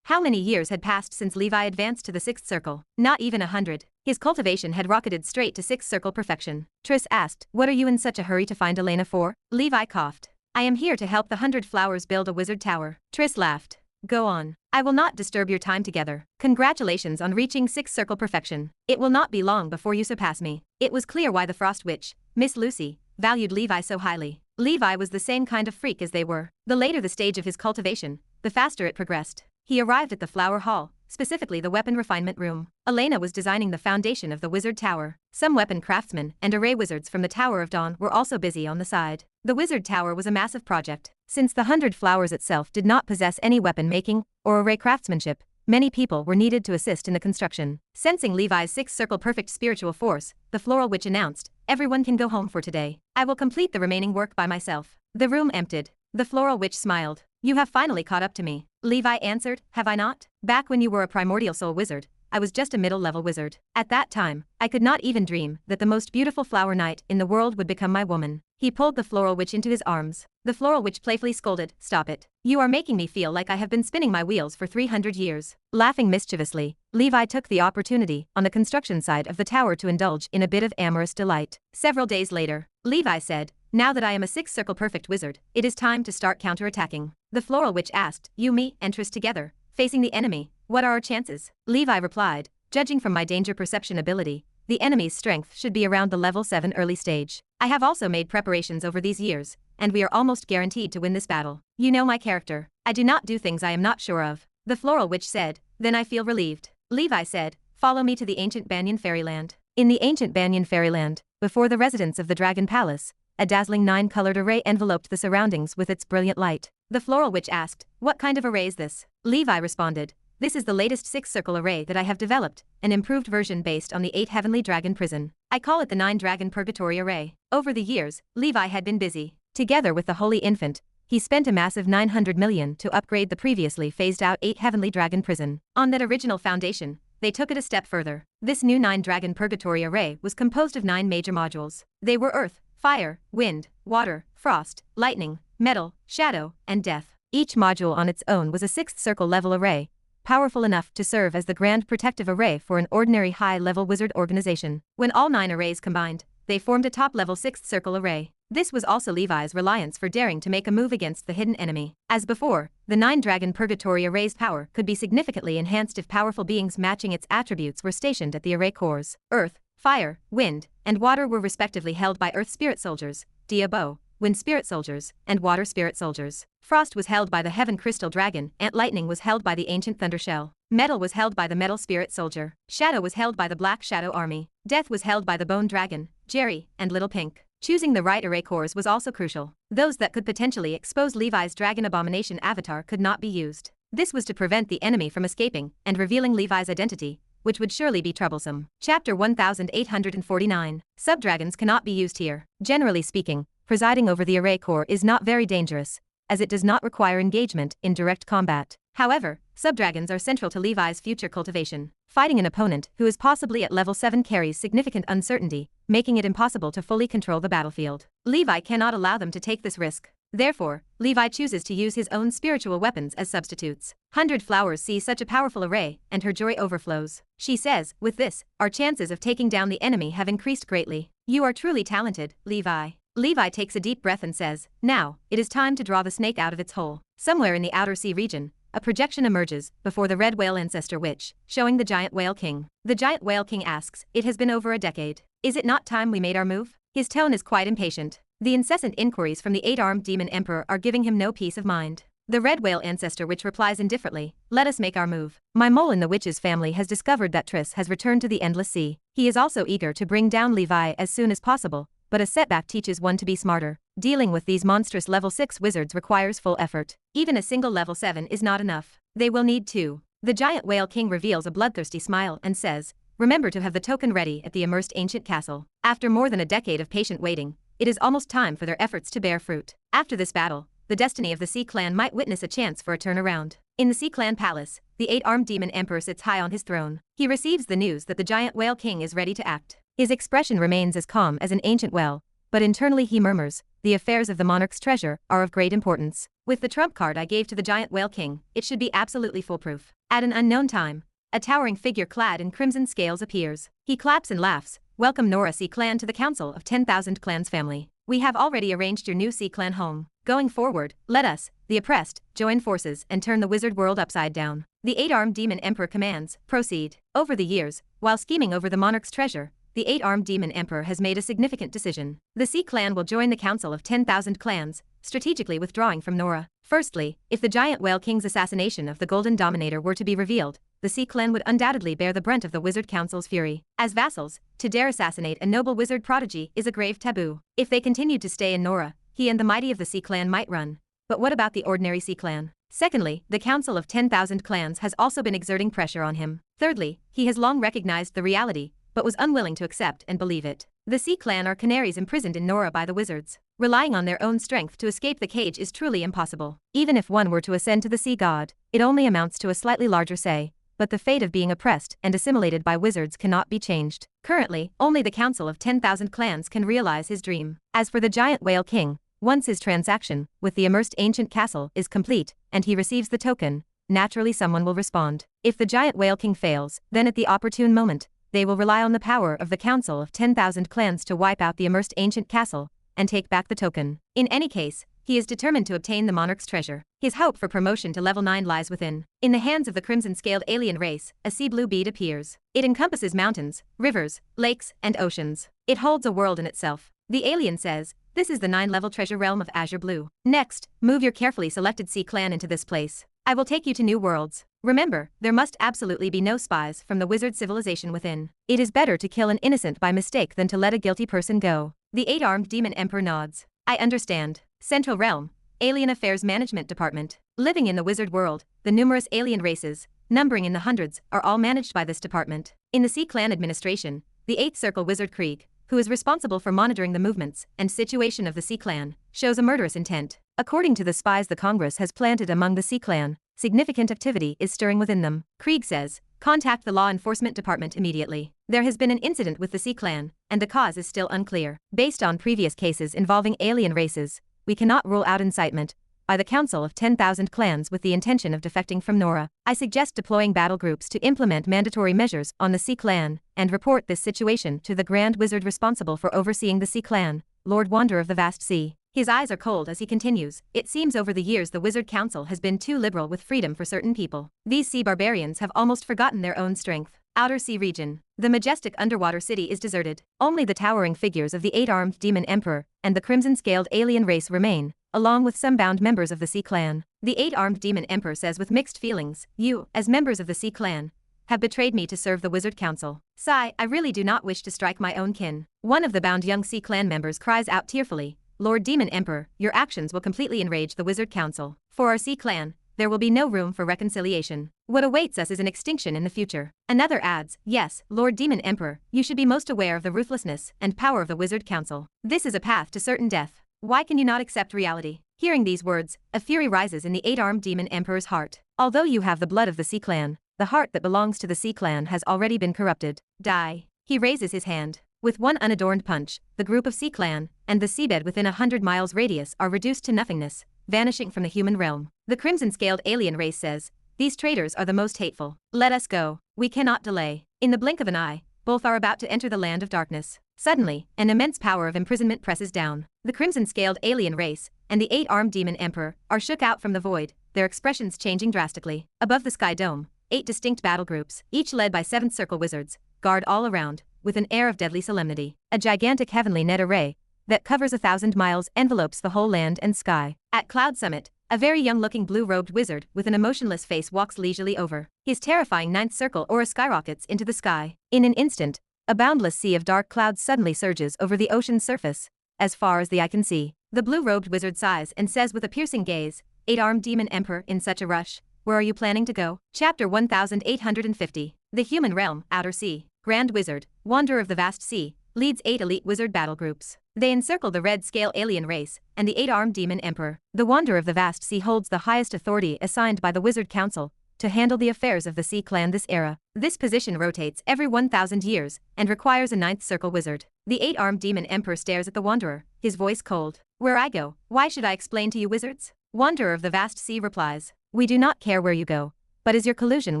How many years had passed since Levi advanced to the 6th circle? Not even 100. His cultivation had rocketed straight to 6th circle perfection. Triss asked, "What are you in such a hurry to find Elena for?" Levi coughed. I am here to help the 100 Flowers build a wizard tower. Triss laughed. Go on. I will not disturb your time together. Congratulations on reaching 6 circle perfection. It will not be long before you surpass me. It was clear why the Frost Witch, Miss Lucy, valued Levi so highly. Levi was the same kind of freak as they were. The later the stage of his cultivation, the faster it progressed. He arrived at the Flower Hall, specifically the weapon refinement room. Elena was designing the foundation of the wizard tower. Some weapon craftsmen and array wizards from the Tower of Dawn were also busy on the side. The wizard tower was a massive project. Since the 100 Flowers itself did not possess any weapon making or array craftsmanship, many people were needed to assist in the construction. Sensing Levi's 6 circle perfect spiritual force, the Floral Witch announced, "Everyone can go home for today. I will complete the remaining work by myself." The room emptied. The Floral Witch smiled. "You have finally caught up to me." Levi answered, "Have I not? Back when you were a primordial soul wizard, I was just a middle-level wizard. At that time, I could not even dream that the most beautiful flower knight in the world would become my woman." He pulled the Floral Witch into his arms. The Floral Witch playfully scolded, "Stop it. You are making me feel like I have been spinning my wheels for 300 years. Laughing mischievously, Levi took the opportunity on the construction side of the tower to indulge in a bit of amorous delight. Several days later, Levi said, "Now that I am a 6 circle perfect wizard, it is time to start counterattacking." The Floral Witch asked, "You, me, and Triss together, facing the enemy, what are our chances?" Levi replied, "Judging from my danger perception ability, the enemy's strength should be around the level 7 early stage. I have also made preparations over these years, and we are almost guaranteed to win this battle. You know my character. I do not do things I am not sure of." The Floral Witch said, "Then I feel relieved." Levi said, "Follow me to the ancient Banyan Fairyland." In the ancient Banyan Fairyland, before the residence of the Dragon Palace, a dazzling 9-colored array enveloped the surroundings with its brilliant light. The Floral Witch asked, "What kind of array is this?" Levi responded, "This is the latest 6-circle array that I have developed, an improved version based on the 8 Heavenly Dragon Prison. I call it the 9-Dragon Purgatory Array." Over the years, Levi had been busy. Together with the Holy Infant, he spent a massive 900 million to upgrade the previously phased-out 8 Heavenly Dragon Prison. On that original foundation, they took it a step further. This new 9-Dragon Purgatory Array was composed of 9 major modules. They were Earth, Fire, Wind, Water, Frost, Lightning, Metal, Shadow, and Death. Each module on its own was a 6th circle level array, powerful enough to serve as the grand protective array for an ordinary high-level wizard organization. When all 9 arrays combined, they formed a top-level 6th circle array. This was also Levi's reliance for daring to make a move against the hidden enemy. As before, the 9-Dragon Purgatory Array's power could be significantly enhanced if powerful beings matching its attributes were stationed at the array cores. Earth, Fire, Wind, and Water were respectively held by Earth Spirit Soldiers, Diabo, Wind Spirit Soldiers, and Water Spirit Soldiers. Frost was held by the Heaven Crystal Dragon, and Lightning was held by the Ancient Thunder Shell. Metal was held by the Metal Spirit Soldier. Shadow was held by the Black Shadow Army. Death was held by the Bone Dragon, Jerry, and Little Pink. Choosing the right array cores was also crucial. Those that could potentially expose Levi's Dragon Abomination avatar could not be used. This was to prevent the enemy from escaping and revealing Levi's identity, which would surely be troublesome. Chapter 1849. Subdragons cannot be used here. Generally speaking, presiding over the array core is not very dangerous, as it does not require engagement in direct combat. However, subdragons are central to Levi's future cultivation. Fighting an opponent who is possibly at level 7 carries significant uncertainty, making it impossible to fully control the battlefield. Levi cannot allow them to take this risk. Therefore, Levi chooses to use his own spiritual weapons as substitutes. 100 Flowers sees such a powerful array, and her joy overflows. She says, "With this, our chances of taking down the enemy have increased greatly. You are truly talented, Levi." Levi takes a deep breath and says, "Now, it is time to draw the snake out of its hole." Somewhere in the Outer Sea region, a projection emerges before the Red Whale Ancestor Witch, showing the Giant Whale King. The Giant Whale King asks, "It has been over a decade. Is it not time we made our move?" His tone is quite impatient. The incessant inquiries from the 8-armed Demon Emperor are giving him no peace of mind. The Red Whale Ancestor Witch replies indifferently, "Let us make our move. My mole in the witch's family has discovered that Triss has returned to the Endless Sea. He is also eager to bring down Levi as soon as possible, but a setback teaches one to be smarter. Dealing with these monstrous level 6 wizards requires full effort. Even a single level 7 is not enough. They will need 2. The Giant Whale King reveals a bloodthirsty smile and says, "Remember to have the token ready at the immersed ancient castle." After more than a decade of patient waiting, it is almost time for their efforts to bear fruit. After this battle, the destiny of the Sea Clan might witness a chance for a turnaround. In the Sea Clan Palace, the 8-armed Demon Emperor sits high on his throne. He receives the news that the Giant Whale King is ready to act. His expression remains as calm as an ancient well, but internally he murmurs, "The affairs of the monarch's treasure are of great importance. With the trump card I gave to the Giant Whale King, it should be absolutely foolproof." At an unknown time, a towering figure clad in crimson scales appears. He claps and laughs, "Welcome Nora Sea Clan to the Council of 10,000 Clans family. We have already arranged your new sea clan home. Going forward, let us, the oppressed, join forces and turn the wizard world upside down. The eight-armed demon emperor commands, proceed. Over the years, while scheming over the monarch's treasure, the eight-armed demon emperor has made a significant decision. The Sea Clan will join the council of 10,000 clans, strategically withdrawing from Nora. Firstly, if the giant whale king's assassination of the Golden Dominator were to be revealed, the Sea Clan would undoubtedly bear the brunt of the Wizard Council's fury. As vassals, to dare assassinate a noble wizard prodigy is a grave taboo. If they continued to stay in Nora, he and the mighty of the Sea Clan might run. But what about the ordinary Sea Clan? Secondly, the Council of 10,000 Clans has also been exerting pressure on him. Thirdly, he has long recognized the reality, but was unwilling to accept and believe it. The Sea Clan are canaries imprisoned in Nora by the wizards. Relying on their own strength to escape the cage is truly impossible. Even if one were to ascend to the sea god, it only amounts to a slightly larger say, but the fate of being oppressed and assimilated by wizards cannot be changed. Currently, only the Council of 10,000 Clans can realize his dream. As for the giant whale king, once his transaction with the immersed ancient castle is complete, and he receives the token, naturally someone will respond. If the giant whale king fails, then at the opportune moment, they will rely on the power of the Council of 10,000 Clans to wipe out the immersed ancient castle and take back the token. In any case, he is determined to obtain the monarch's treasure. His hope for promotion to level 9 lies within. In the hands of the crimson-scaled alien race, a sea blue bead appears. It encompasses mountains, rivers, lakes, and oceans. It holds a world in itself. The alien says, "This is the 9-level treasure realm of Azure Blue. Next, move your carefully selected sea clan into this place. I will take you to new worlds. Remember, there must absolutely be no spies from the wizard civilization within. It is better to kill an innocent by mistake than to let a guilty person go." The eight-armed demon emperor nods. "I understand." Central Realm, Alien Affairs Management Department. Living in the wizard world, the numerous alien races, numbering in the hundreds, are all managed by this department. In the Sea Clan administration, the 8th Circle Wizard Krieg, who is responsible for monitoring the movements and situation of the Sea Clan, shows a murderous intent. According to the spies the Congress has planted among the Sea Clan, significant activity is stirring within them. Krieg says, "Contact the law enforcement department immediately. There has been an incident with the Sea Clan, and the cause is still unclear. Based on previous cases involving alien races, we cannot rule out incitement by the Council of 10,000 Clans with the intention of defecting from Nora. I suggest deploying battle groups to implement mandatory measures on the Sea Clan and report this situation to the Grand Wizard responsible for overseeing the Sea Clan, Lord Wanderer of the Vast Sea." His eyes are cold as he continues. "It seems over the years the Wizard Council has been too liberal with freedom for certain people. These sea barbarians have almost forgotten their own strength." Outer Sea Region. The majestic underwater city is deserted. Only the towering figures of the 8-armed demon emperor and the crimson-scaled alien race remain, along with some bound members of the Sea Clan. The 8-armed demon emperor says with mixed feelings, "You, as members of the Sea Clan, have betrayed me to serve the Wizard Council. Sigh, I really do not wish to strike my own kin." One of the bound young Sea Clan members cries out tearfully, "Lord Demon Emperor, your actions will completely enrage the Wizard Council. For our Sea Clan, there will be no room for reconciliation. What awaits us is an extinction in the future." Another adds, "Yes, Lord Demon Emperor, you should be most aware of the ruthlessness and power of the Wizard Council. This is a path to certain death. Why can you not accept reality?" Hearing these words, a fury rises in the 8-armed demon emperor's heart. Although you have the blood of the Sea Clan, the heart that belongs to the Sea Clan has already been corrupted. Die. He raises his hand. With one unadorned punch, the group of Sea Clan and the seabed within 100 miles radius are reduced to nothingness, vanishing from the human realm. The crimson-scaled alien race says, "These traitors are the most hateful. Let us go. We cannot delay." In the blink of an eye, both are about to enter the land of darkness. Suddenly, an immense power of imprisonment presses down. The crimson-scaled alien race and the 8-armed demon emperor are shook out from the void, their expressions changing drastically. Above the sky dome, 8 distinct battle groups, each led by 7th Circle wizards, guard all around, with an air of deadly solemnity. A gigantic heavenly net array that covers 1,000 miles envelopes the whole land and sky. At Cloud Summit, a very young-looking blue-robed wizard with an emotionless face walks leisurely over. His terrifying 9th Circle aura skyrockets into the sky. In an instant, a boundless sea of dark clouds suddenly surges over the ocean's surface, as far as the eye can see. The blue-robed wizard sighs and says with a piercing gaze, "8-armed demon emperor in such a rush, where are you planning to go?" Chapter 1850. The Human Realm, Outer Sea. Grand Wizard, Wanderer of the Vast Sea, leads 8 elite wizard battle groups. They encircle the red-scale alien race and the 8-armed demon emperor. The Wanderer of the Vast Sea holds the highest authority assigned by the Wizard Council to handle the affairs of the Sea Clan this era. This position rotates every 1,000 years and requires a 9th Circle wizard. The 8-armed demon emperor stares at the Wanderer, his voice cold. "Where I go, why should I explain to you wizards?" Wanderer of the Vast Sea replies, "We do not care where you go, But is your collusion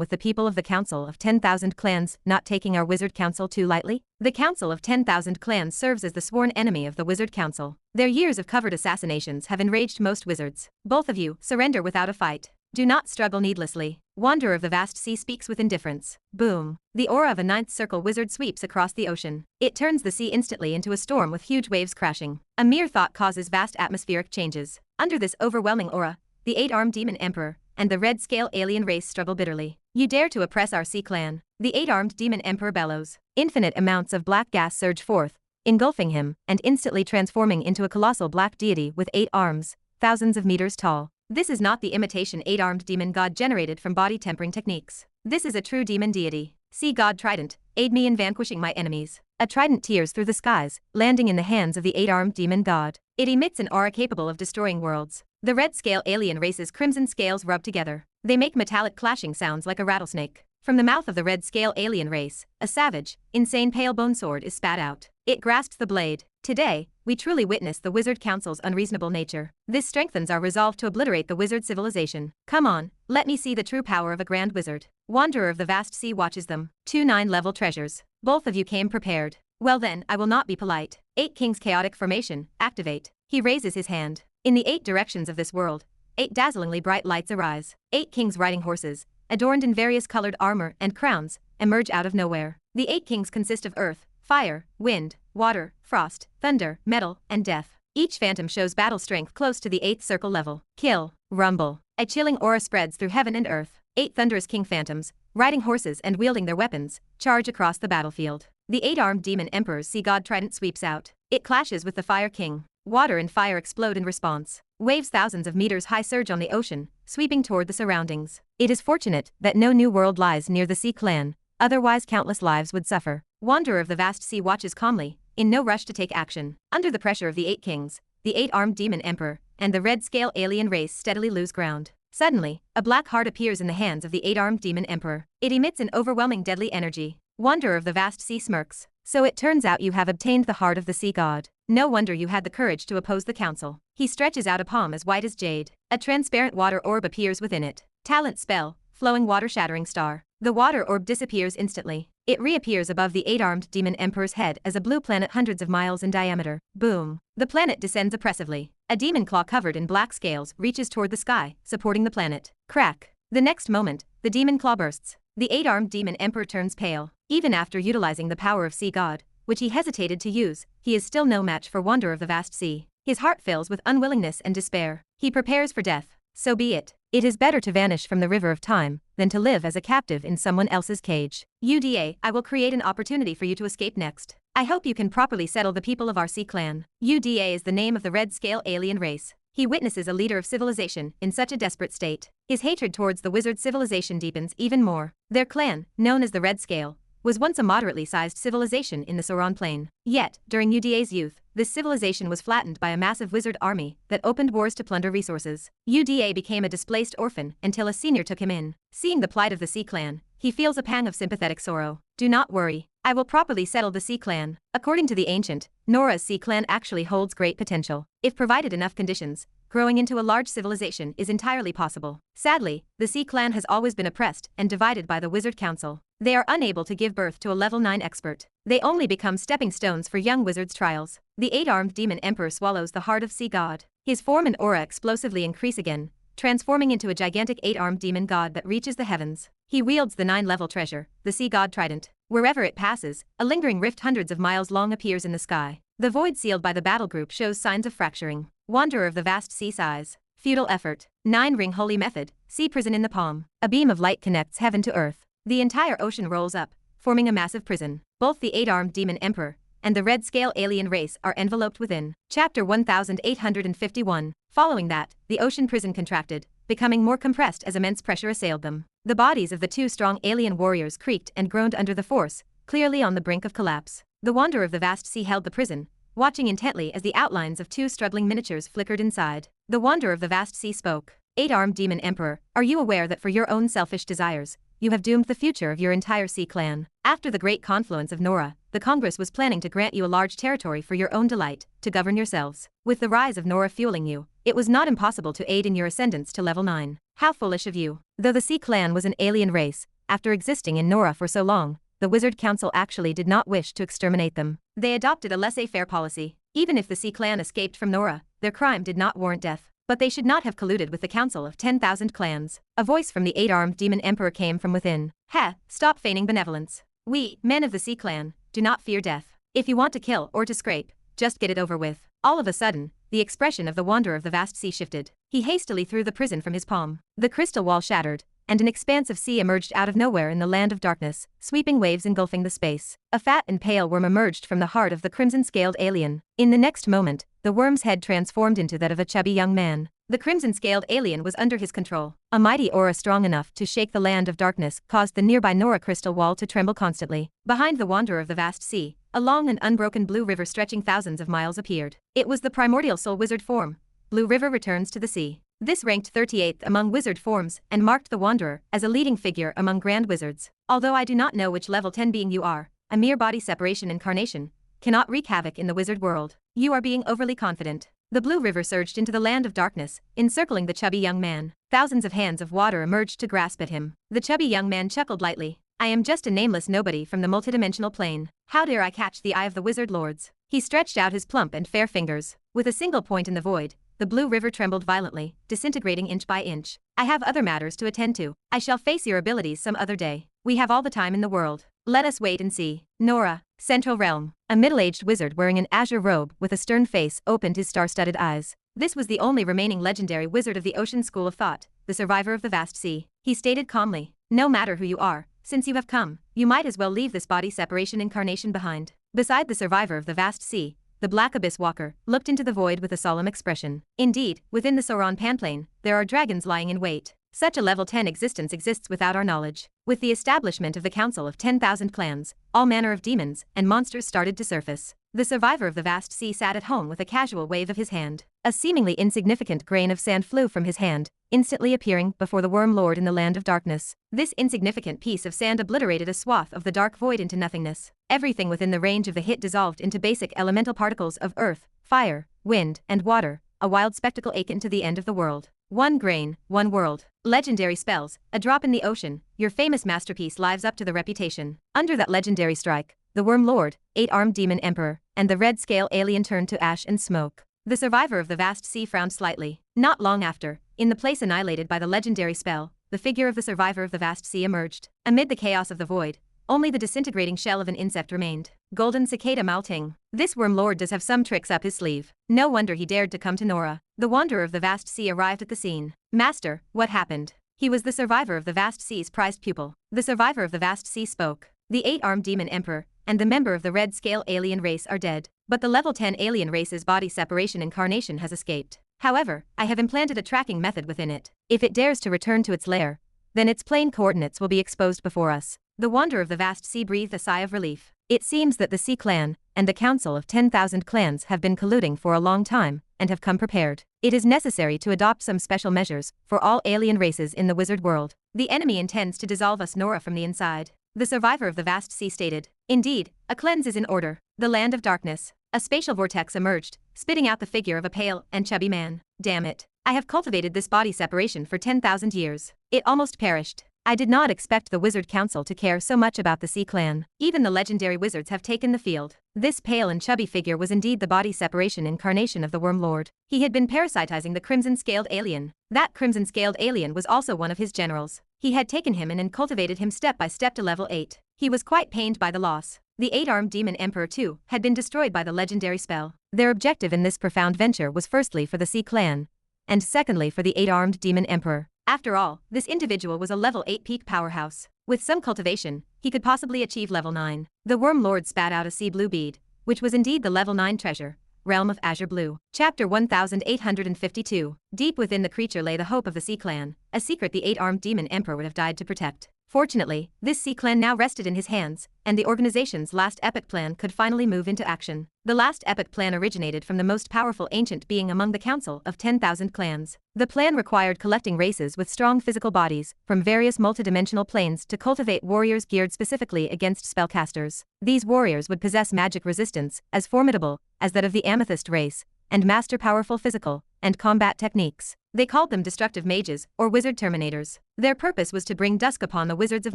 with the people of the Council of 10,000 Clans not taking our Wizard Council too lightly? The Council of 10,000 Clans serves as the sworn enemy of the Wizard Council. Their years of covert assassinations have enraged most wizards. Both of you, surrender without a fight. Do not struggle needlessly. Wanderer of the vast sea speaks with indifference. Boom. The aura of a ninth circle wizard sweeps across the ocean. It turns the sea instantly into a storm with huge waves crashing. A mere thought causes vast atmospheric changes. Under this overwhelming aura, the 8-armed demon emperor and the red-scale alien race struggle bitterly. You dare to oppress our sea clan. The 8-armed demon emperor bellows. Infinite amounts of black gas surge forth, engulfing him and instantly transforming into a colossal black deity with 8 arms, thousands of meters tall. This is not the imitation 8-armed demon god generated from body tempering techniques. This is a true demon deity. Sea god Trident, aid me in vanquishing my enemies. A trident tears through the skies, landing in the hands of the 8-armed demon god. It emits an aura capable of destroying worlds. The red-scale alien race's crimson scales rub together. They make metallic clashing sounds like a rattlesnake. From the mouth of the red-scale alien race, a savage, insane pale bone sword is spat out. It grasps the blade. Today, we truly witness the Wizard Council's unreasonable nature. This strengthens our resolve to obliterate the wizard civilization. Come on, let me see the true power of a grand wizard. Wanderer of the vast sea watches them. 2 9-level treasures. Both of you came prepared. Well then, I will not be polite. 8 Kings Chaotic Formation, activate. He raises his hand. In the 8 directions of this world, 8 dazzlingly bright lights arise. 8 kings riding horses, adorned in various colored armor and crowns, emerge out of nowhere. The 8 kings consist of earth, fire, wind, water, frost, thunder, metal, and death. Each phantom shows battle strength close to the 8th circle level. Kill, rumble. A chilling aura spreads through heaven and earth. 8 thunderous king phantoms, riding horses and wielding their weapons, charge across the battlefield. The 8-armed demon emperor's sea god Trident sweeps out. It clashes with the fire king. Water and fire explode in response. Waves thousands of meters high surge on the ocean, sweeping toward the surroundings. It is fortunate that no new world lies near the sea clan, otherwise countless lives would suffer. Wanderer of the vast sea watches calmly, in no rush to take action. Under the pressure of the 8 kings, the 8-armed demon emperor, and the red-scale alien race steadily lose ground. Suddenly, a black heart appears in the hands of the 8-armed demon emperor. It emits an overwhelming deadly energy. Wanderer of the vast sea smirks. So it turns out you have obtained the heart of the sea god. No wonder you had the courage to oppose the council. He stretches out a palm as white as jade. A transparent water orb appears within it. Talent spell, flowing water shattering star. The water orb disappears instantly. It reappears above the 8-armed demon emperor's head as a blue planet hundreds of miles in diameter. Boom. The planet descends oppressively. A demon claw covered in black scales reaches toward the sky, supporting the planet. Crack. The next moment, the demon claw bursts. The 8-armed demon emperor turns pale. Even after utilizing the power of sea god, which he hesitated to use, he is still no match for Wanderer of the vast sea. His heart fills with unwillingness and despair. He prepares for death. So be it. It is better to vanish from the river of time than to live as a captive in someone else's cage. UDA, I will create an opportunity for you to escape next. I hope you can properly settle the people of our sea clan. UDA is the name of the red-scale alien race. He witnesses a leader of civilization in such a desperate state. His hatred towards the wizard civilization deepens even more. Their clan, known as the Red Scale, was once a moderately sized civilization in the Sauron Plain. Yet, during UDA's youth, this civilization was flattened by a massive wizard army that opened wars to plunder resources. UDA became a displaced orphan until a senior took him in. Seeing the plight of the Sea Clan, he feels a pang of sympathetic sorrow. Do not worry. I will properly settle the Sea Clan. According to the ancient, Nora's Sea Clan actually holds great potential. If provided enough conditions, growing into a large civilization is entirely possible. Sadly, the Sea Clan has always been oppressed and divided by the Wizard Council. They are unable to give birth to a level 9 expert. They only become stepping stones for young wizards' trials. The 8-armed demon emperor swallows the heart of Sea God. His form and aura explosively increase again, transforming into a gigantic 8-armed demon god that reaches the heavens. He wields the 9-level treasure, the Sea God Trident. Wherever it passes, a lingering rift hundreds of miles long appears in the sky. The void sealed by the battle group shows signs of fracturing. Wanderer of the vast sea size. Futile effort. 9-ring holy method. Sea prison in the palm. A beam of light connects heaven to earth. The entire ocean rolls up, forming a massive prison. Both the 8-armed demon emperor and the red-scale alien race are enveloped within. Chapter 1851. Following that, the ocean prison contracted, becoming more compressed as immense pressure assailed them. The bodies of the 2 strong alien warriors creaked and groaned under the force, clearly on the brink of collapse. The wanderer of the vast sea held the prison, watching intently as the outlines of 2 struggling miniatures flickered inside. The wanderer of the vast sea spoke. 8-armed demon emperor, are you aware that for your own selfish desires, you have doomed the future of your entire sea clan? After the great confluence of Nora, the Congress was planning to grant you a large territory for your own delight, to govern yourselves. With the rise of Nora fueling you, it was not impossible to aid in your ascendance to level 9. How foolish of you. Though the Sea Clan was an alien race, after existing in Nora for so long, the Wizard Council actually did not wish to exterminate them. They adopted a laissez-faire policy. Even if the Sea Clan escaped from Nora, their crime did not warrant death. But they should not have colluded with the Council of 10,000 Clans. A voice from the 8-armed demon emperor came from within. Ha, stop feigning benevolence. We, men of the Sea Clan, do not fear death. If you want to kill or to scrape, just get it over with. All of a sudden, the expression of the Wanderer of the Vast Sea shifted. He hastily threw the prison from his palm. The crystal wall shattered, and an expanse of sea emerged out of nowhere in the land of darkness, sweeping waves engulfing the space. A fat and pale worm emerged from the heart of the crimson-scaled alien. In the next moment, the worm's head transformed into that of a chubby young man. The crimson-scaled alien was under his control. A mighty aura strong enough to shake the land of darkness caused the nearby Nora crystal wall to tremble constantly. Behind the Wanderer of the Vast Sea, a long and unbroken blue river stretching thousands of miles appeared. It was the primordial soul wizard form. Blue River returns to the sea. This ranked 38th among wizard forms and marked the Wanderer as a leading figure among grand wizards. Although I do not know which level 10 being you are, a mere body separation incarnation cannot wreak havoc in the wizard world. You are being overly confident. The blue river surged into the land of darkness, encircling the chubby young man. Thousands of hands of water emerged to grasp at him. The chubby young man chuckled lightly. I am just a nameless nobody from the multidimensional plane. How dare I catch the eye of the wizard lords? He stretched out his plump and fair fingers. With a single point in the void, the blue river trembled violently, disintegrating inch by inch. I have other matters to attend to. I shall face your abilities some other day. We have all the time in the world. Let us wait and see. Nora, Central Realm. A middle-aged wizard wearing an azure robe with a stern face opened his star-studded eyes. This was the only remaining legendary wizard of the Ocean School of Thought, the survivor of the Vast Sea. He stated calmly, no matter who you are, since you have come, you might as well leave this body separation incarnation behind. Beside the survivor of the Vast Sea, the Black Abyss Walker looked into the void with a solemn expression. Indeed, within the Sauron Panplane, there are dragons lying in wait. Such a level 10 existence exists without our knowledge. With the establishment of the Council of 10,000 Clans, all manner of demons and monsters started to surface. The survivor of the Vast Sea sat at home with a casual wave of his hand. A seemingly insignificant grain of sand flew from his hand, instantly appearing before the Worm Lord in the land of darkness. This insignificant piece of sand obliterated a swath of the dark void into nothingness. Everything within the range of the hit dissolved into basic elemental particles of earth, fire, wind, and water, a wild spectacle akin to the end of the world. One grain, one world. Legendary spells, a drop in the ocean, your famous masterpiece lives up to the reputation. Under that legendary strike, the Worm Lord, 8-armed demon emperor, and the red scale alien turned to ash and smoke. The survivor of the Vast Sea frowned slightly. Not long after, in the place annihilated by the legendary spell, the figure of the survivor of the Vast Sea emerged. Amid the chaos of the void, only the disintegrating shell of an insect remained. Golden Cicada Malting. This Worm Lord does have some tricks up his sleeve. No wonder he dared to come to Nora. The Wanderer of the Vast Sea arrived at the scene. Master, what happened? He was the survivor of the Vast Sea's prized pupil. The survivor of the Vast Sea spoke. The 8-armed demon emperor and the member of the red scale alien race are dead. But the level 10 alien race's body separation incarnation has escaped. However, I have implanted a tracking method within it. If it dares to return to its lair, then its plane coordinates will be exposed before us. The Wanderer of the Vast Sea breathed a sigh of relief. It seems that the Sea Clan and the Council of 10,000 Clans have been colluding for a long time and have come prepared. It is necessary to adopt some special measures for all alien races in the wizard world. The enemy intends to dissolve us Nora from the inside. The survivor of the Vast Sea stated. Indeed, a cleanse is in order. The land of darkness. A spatial vortex emerged, spitting out the figure of a pale and chubby man. Damn it. I have cultivated this body separation for 10,000 years. It almost perished. I did not expect the Wizard Council to care so much about the Sea Clan. Even the legendary wizards have taken the field. This pale and chubby figure was indeed the body separation incarnation of the Worm Lord. He had been parasitizing the crimson-scaled alien. That crimson-scaled alien was also one of his generals. He had taken him in and cultivated him step by step to level 8. He was quite pained by the loss. The 8-armed demon emperor too had been destroyed by the legendary spell. Their objective in this profound venture was firstly for the Sea Clan, and secondly for the 8-armed demon emperor. After all, this individual was a level 8 peak powerhouse. With some cultivation, he could possibly achieve level 9. The Worm Lord spat out a sea blue bead, which was indeed the level 9 treasure, Realm of Azure Blue. Chapter 1852. Deep within the creature lay the hope of the Sea Clan, a secret the 8-armed demon emperor would have died to protect. Fortunately, this sea clan now rested in his hands, and the organization's last epic plan could finally move into action. The last epic plan originated from the most powerful ancient being among the council of 10,000 clans. The plan required collecting races with strong physical bodies from various multidimensional planes to cultivate warriors geared specifically against spellcasters. These warriors would possess magic resistance as formidable as that of the Amethyst race, and master powerful physical and combat techniques. They called them destructive mages or wizard terminators. Their purpose was to bring dusk upon the wizards of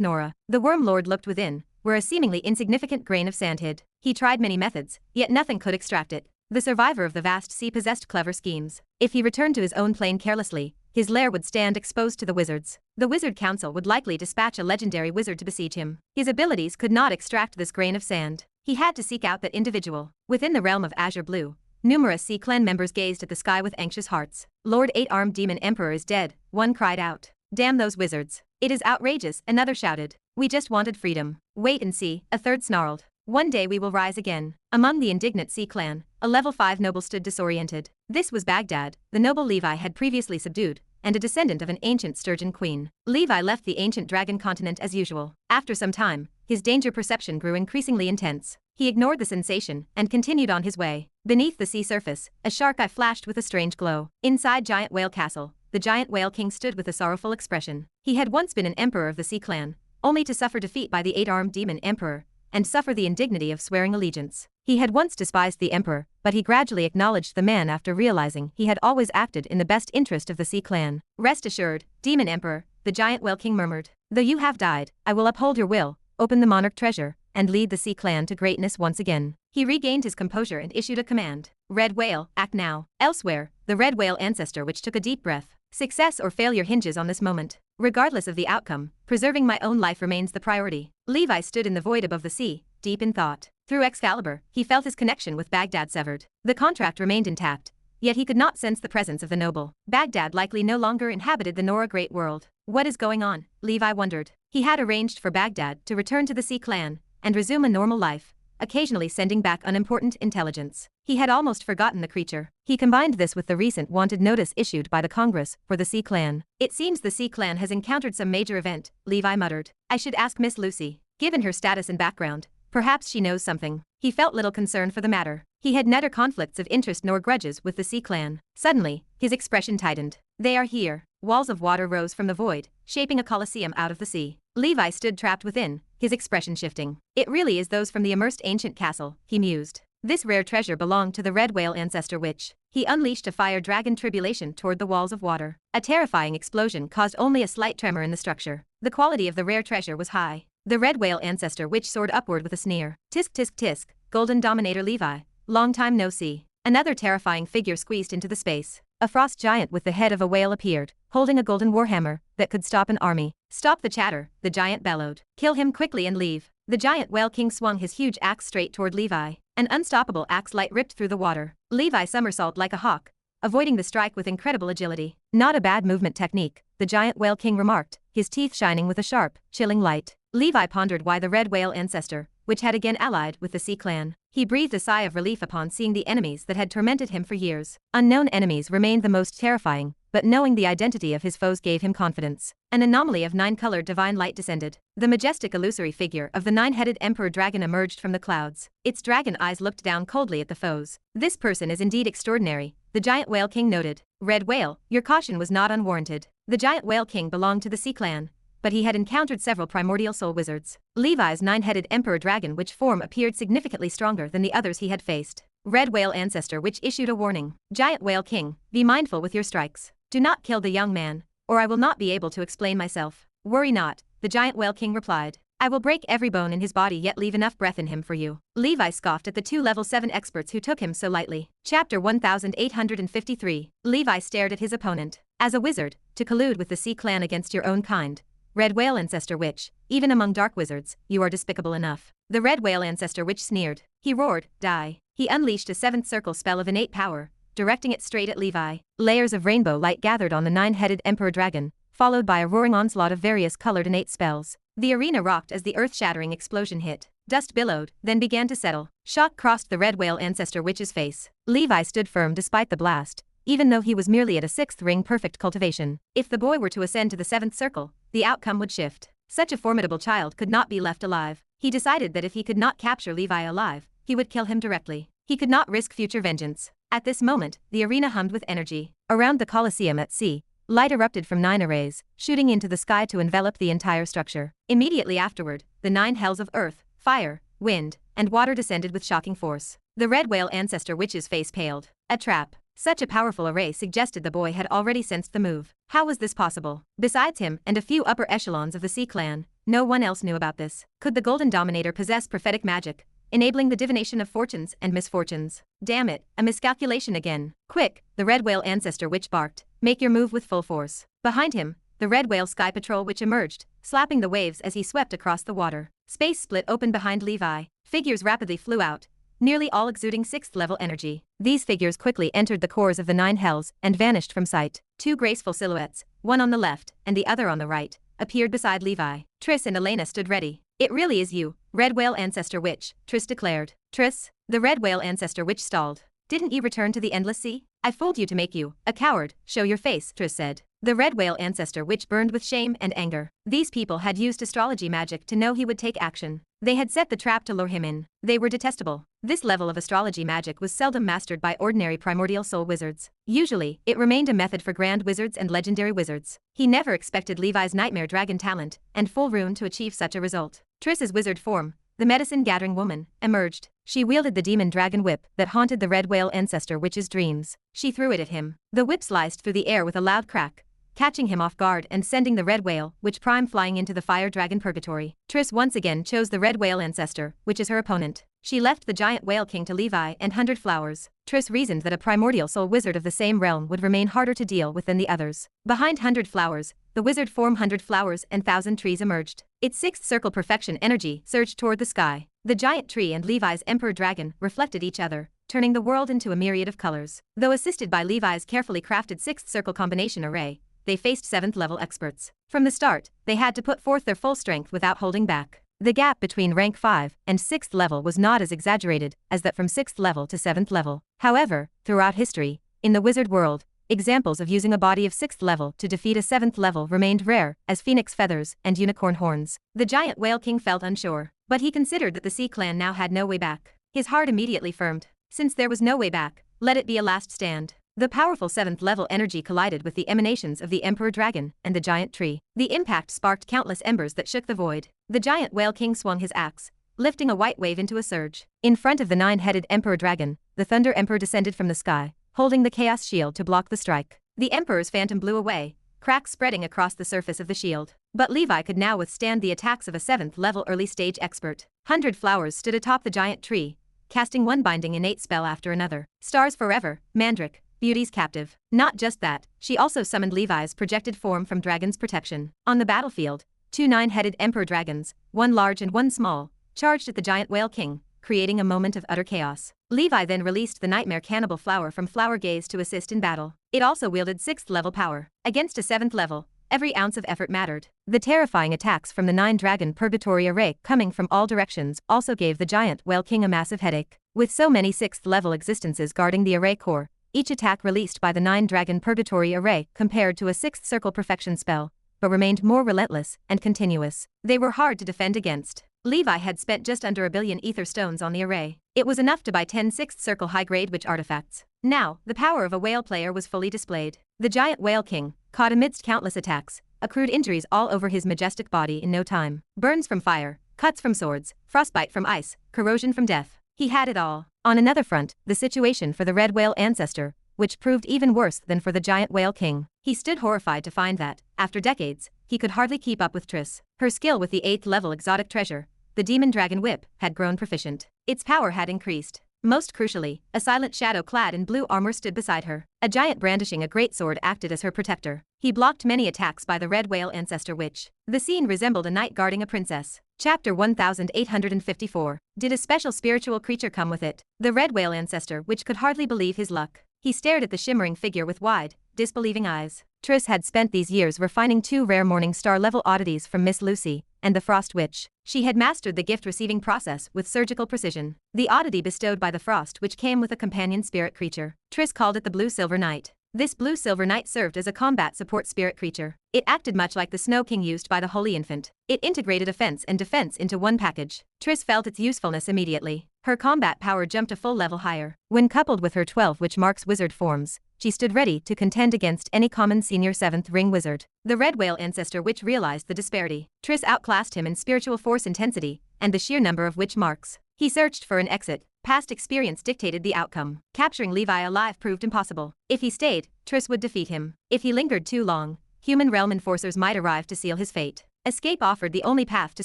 Nora. The Worm Lord looked within, where a seemingly insignificant grain of sand hid. He tried many methods, yet nothing could extract it. The survivor of the vast sea possessed clever schemes. If he returned to his own plane carelessly, his lair would stand exposed to the wizards. The Wizard Council would likely dispatch a legendary wizard to besiege him. His abilities could not extract this grain of sand. He had to seek out that individual. Within the realm of Azure Blue, numerous Sea Clan members gazed at the sky with anxious hearts. Lord Eight-Armed Demon Emperor is dead, one cried out. Damn those wizards. It is outrageous, another shouted. We just wanted freedom. Wait and see, a third snarled. One day we will rise again. Among the indignant Sea Clan, a level 5 noble stood disoriented. This was Baghdad, the noble Levi had previously subdued, and a descendant of an ancient sturgeon queen. Levi left the ancient dragon continent as usual. After some time, his danger perception grew increasingly intense. He ignored the sensation and continued on his way. Beneath the sea surface, a shark eye flashed with a strange glow. Inside Giant Whale Castle, the Giant Whale King stood with a sorrowful expression. He had once been an emperor of the Sea Clan, only to suffer defeat by the Eight-Armed Demon Emperor, and suffer the indignity of swearing allegiance. He had once despised the emperor, but he gradually acknowledged the man after realizing he had always acted in the best interest of the Sea Clan. Rest assured, Demon Emperor, the Giant Whale King murmured. Though you have died, I will uphold your will, open the monarch treasure, and lead the Sea Clan to greatness once again. He regained his composure and issued a command. Red Whale, act now. Elsewhere, the Red Whale ancestor which took a deep breath. Success or failure hinges on this moment. Regardless of the outcome, preserving my own life remains the priority. Levi stood in the void above the sea, deep in thought. Through Excalibur, he felt his connection with Baghdad severed. The contract remained intact, yet he could not sense the presence of the noble. Baghdad likely no longer inhabited the Nora Great World. What is going on? Levi wondered. He had arranged for Baghdad to return to the Sea Clan and resume a normal life, occasionally sending back unimportant intelligence. He had almost forgotten the creature. He combined this with the recent wanted notice issued by the Congress for the Sea Clan. It seems the Sea Clan has encountered some major event, Levi muttered. I should ask Miss Lucy. Given her status and background, perhaps she knows something. He felt little concern for the matter. He had neither conflicts of interest nor grudges with the Sea Clan. Suddenly, his expression tightened. They are here. Walls of water rose from the void, shaping a coliseum out of the sea. Levi stood trapped within, his expression shifting. It really is those from the immersed ancient castle, he mused. This rare treasure belonged to the Red Whale ancestor witch. He unleashed a fire dragon tribulation toward the walls of water. A terrifying explosion caused only a slight tremor in the structure. The quality of the rare treasure was high. The Red Whale ancestor witch soared upward with a sneer. Tisk tisk tisk, Golden Dominator Levi. Long time no see. Another terrifying figure squeezed into the space. A frost giant with the head of a whale appeared, holding a golden warhammer that could stop an army. Stop the chatter, the giant bellowed. Kill him quickly and leave. The Giant Whale King swung his huge axe straight toward Levi. An unstoppable axe light ripped through the water. Levi somersaulted like a hawk, avoiding the strike with incredible agility. Not a bad movement technique, the Giant Whale King remarked, his teeth shining with a sharp, chilling light. Levi pondered why the Red Whale ancestor, which had again allied with the Sea Clan. He breathed a sigh of relief upon seeing the enemies that had tormented him for years. Unknown enemies remained the most terrifying, but knowing the identity of his foes gave him confidence. An anomaly of 9-colored divine light descended. The majestic illusory figure of the 9-headed Emperor Dragon emerged from the clouds. Its dragon eyes looked down coldly at the foes. This person is indeed extraordinary, the Giant Whale King noted. Red Whale, your caution was not unwarranted. The Giant Whale King belonged to the Sea Clan, but he had encountered several primordial soul wizards. Levi's 9-headed Emperor Dragon witch form appeared significantly stronger than the others he had faced. Red Whale ancestor witch issued a warning. Giant Whale King, be mindful with your strikes. Do not kill the young man, or I will not be able to explain myself. Worry not, the Giant Whale King replied. I will break every bone in his body yet leave enough breath in him for you. Levi scoffed at the 2 level 7 experts who took him so lightly. Chapter 1853. Levi stared at his opponent. As a wizard, to collude with the Sea Clan against your own kind. Red Whale Ancestor Witch, even among dark wizards, you are despicable enough. The Red Whale Ancestor Witch sneered. He roared, die. He unleashed a 7th circle spell of innate power, directing it straight at Levi. Layers of rainbow light gathered on the 9-headed Emperor Dragon, followed by a roaring onslaught of various colored innate spells. The arena rocked as the earth-shattering explosion hit. Dust billowed, then began to settle. Shock crossed the Red Whale Ancestor Witch's face. Levi stood firm despite the blast, even though he was merely at a 6th ring perfect cultivation. If the boy were to ascend to the 7th circle, the outcome would shift. Such a formidable child could not be left alive. He decided that if he could not capture Levi alive, he would kill him directly. He could not risk future vengeance. At this moment, the arena hummed with energy. Around the Colosseum at sea, light erupted from 9 arrays, shooting into the sky to envelop the entire structure. Immediately afterward, the 9 hells of earth, fire, wind, and water descended with shocking force. The red whale ancestor witch's face paled. A trap. Such a powerful array suggested the boy had already sensed the move. How was this possible? Besides him and a few upper echelons of the Sea Clan, no one else knew about this. Could the Golden Dominator possess prophetic magic, enabling the divination of fortunes and misfortunes? Damn it, a miscalculation again. Quick, the red whale ancestor witch barked. Make your move with full force. Behind him, the red whale sky patrol witch emerged, slapping the waves as he swept across the water. Space split open behind Levi. Figures rapidly flew out, nearly all exuding 6th level energy. These figures quickly entered the cores of the 9 hells and vanished from sight. 2 graceful silhouettes, one on the left and the other on the right, appeared beside Levi. Triss and Elena stood ready. It really is you, Red Whale Ancestor Witch, Triss declared. Triss? The Red Whale Ancestor Witch stalled. Didn't you return to the Endless Sea? I fooled you to make you a coward. Show your face, Triss said. The Red Whale Ancestor Witch burned with shame and anger. These people had used astrology magic to know he would take action. They had set the trap to lure him in. They were detestable. This level of astrology magic was seldom mastered by ordinary primordial soul wizards. Usually, it remained a method for grand wizards and legendary wizards. He never expected Levi's nightmare dragon talent and full rune to achieve such a result. Triss's wizard form, the medicine-gathering woman, emerged. She wielded the demon dragon whip that haunted the Red Whale Ancestor Witch's dreams. She threw it at him. The whip sliced through the air with a loud crack, catching him off guard and sending the Red Whale, Witch Prime flying into the Fire Dragon Purgatory. Triss once again chose the Red Whale Ancestor, which is her opponent. She left the giant Whale King to Levi and 100 Flowers. Triss reasoned that a primordial soul wizard of the same realm would remain harder to deal with than the others. Behind 100 Flowers, the wizard form 100 Flowers and 1,000 Trees emerged. Its 6th circle perfection energy surged toward the sky. The giant tree and Levi's Emperor Dragon reflected each other, turning the world into a myriad of colors. Though assisted by Levi's carefully crafted 6th circle combination array, they faced 7th level experts. From the start, they had to put forth their full strength without holding back. The gap between rank 5 and 6th level was not as exaggerated as that from 6th level to 7th level. However, throughout history, in the wizard world, examples of using a body of 6th level to defeat a 7th level remained rare, as phoenix feathers and unicorn horns. The giant Whale King felt unsure, but he considered that the Sea Clan now had no way back. His heart immediately firmed. Since there was no way back, let it be a last stand. The powerful 7th level energy collided with the emanations of the Emperor Dragon and the giant tree. The impact sparked countless embers that shook the void. The giant Whale King swung his axe, lifting a white wave into a surge. In front of the 9-headed Emperor Dragon, the Thunder Emperor descended from the sky, holding the Chaos Shield to block the strike. The Emperor's phantom blew away, cracks spreading across the surface of the shield. But Levi could now withstand the attacks of a 7th level early stage expert. 100 Flowers stood atop the giant tree, casting one binding innate spell after another. Stars Forever, Mandrake, Beauty's Captive. Not just that, she also summoned Levi's projected form from Dragon's Protection. On the battlefield, 2 9-headed Emperor Dragons, one large and one small, charged at the giant Whale King, creating a moment of utter chaos. Levi then released the Nightmare Cannibal Flower from Flower Gaze to assist in battle. It also wielded 6th level power. Against a 7th level, every ounce of effort mattered. The terrifying attacks from the 9-dragon Purgatory array coming from all directions also gave the giant Whale King a massive headache. With so many 6th level existences guarding the array core, each attack released by the 9-dragon Purgatory array compared to a 6th circle perfection spell, but remained more relentless and continuous. They were hard to defend against. Levi had spent just under 1 billion ether stones on the array. It was enough to buy 10 6th circle high-grade witch artifacts. Now, the power of a whale player was fully displayed. The giant Whale King, caught amidst countless attacks, accrued injuries all over his majestic body in no time. Burns from fire, cuts from swords, frostbite from ice, corrosion from death. He had it all. On another front, the situation for the Red Whale Ancestor, which proved even worse than for the giant Whale King. He stood horrified to find that, after decades, he could hardly keep up with Triss. Her skill with the 8th level exotic treasure, the Demon Dragon Whip, had grown proficient. Its power had increased. Most crucially, a silent shadow clad in blue armor stood beside her. A giant brandishing a great sword acted as her protector. He blocked many attacks by the Red Whale Ancestor Witch. The scene resembled a knight guarding a princess. Chapter 1854. Did a special spiritual creature come with it? The Red Whale Ancestor Witch could hardly believe his luck. He stared at the shimmering figure with wide, disbelieving eyes. Triss had spent these years refining 2 rare Morning Star level oddities from Miss Lucy and the Frost Witch. She had mastered the gift-receiving process with surgical precision. The oddity bestowed by the Frost Witch came with a companion spirit creature. Triss called it the Blue Silver Knight. This blue-silver knight served as a combat support spirit creature. It acted much like the Snow King used by the Holy Infant. It integrated offense and defense into one package. Triss felt its usefulness immediately. Her combat power jumped a full level higher. When coupled with her 12 which marks wizard forms, she stood ready to contend against any common senior 7th ring wizard. The Red Whale Ancestor Witch realized the disparity. Triss outclassed him in spiritual force intensity, and the sheer number of witch marks. He searched for an exit. Past experience dictated the outcome. Capturing Levi alive proved impossible. If he stayed, Triss would defeat him. If he lingered too long, human realm enforcers might arrive to seal his fate. Escape offered the only path to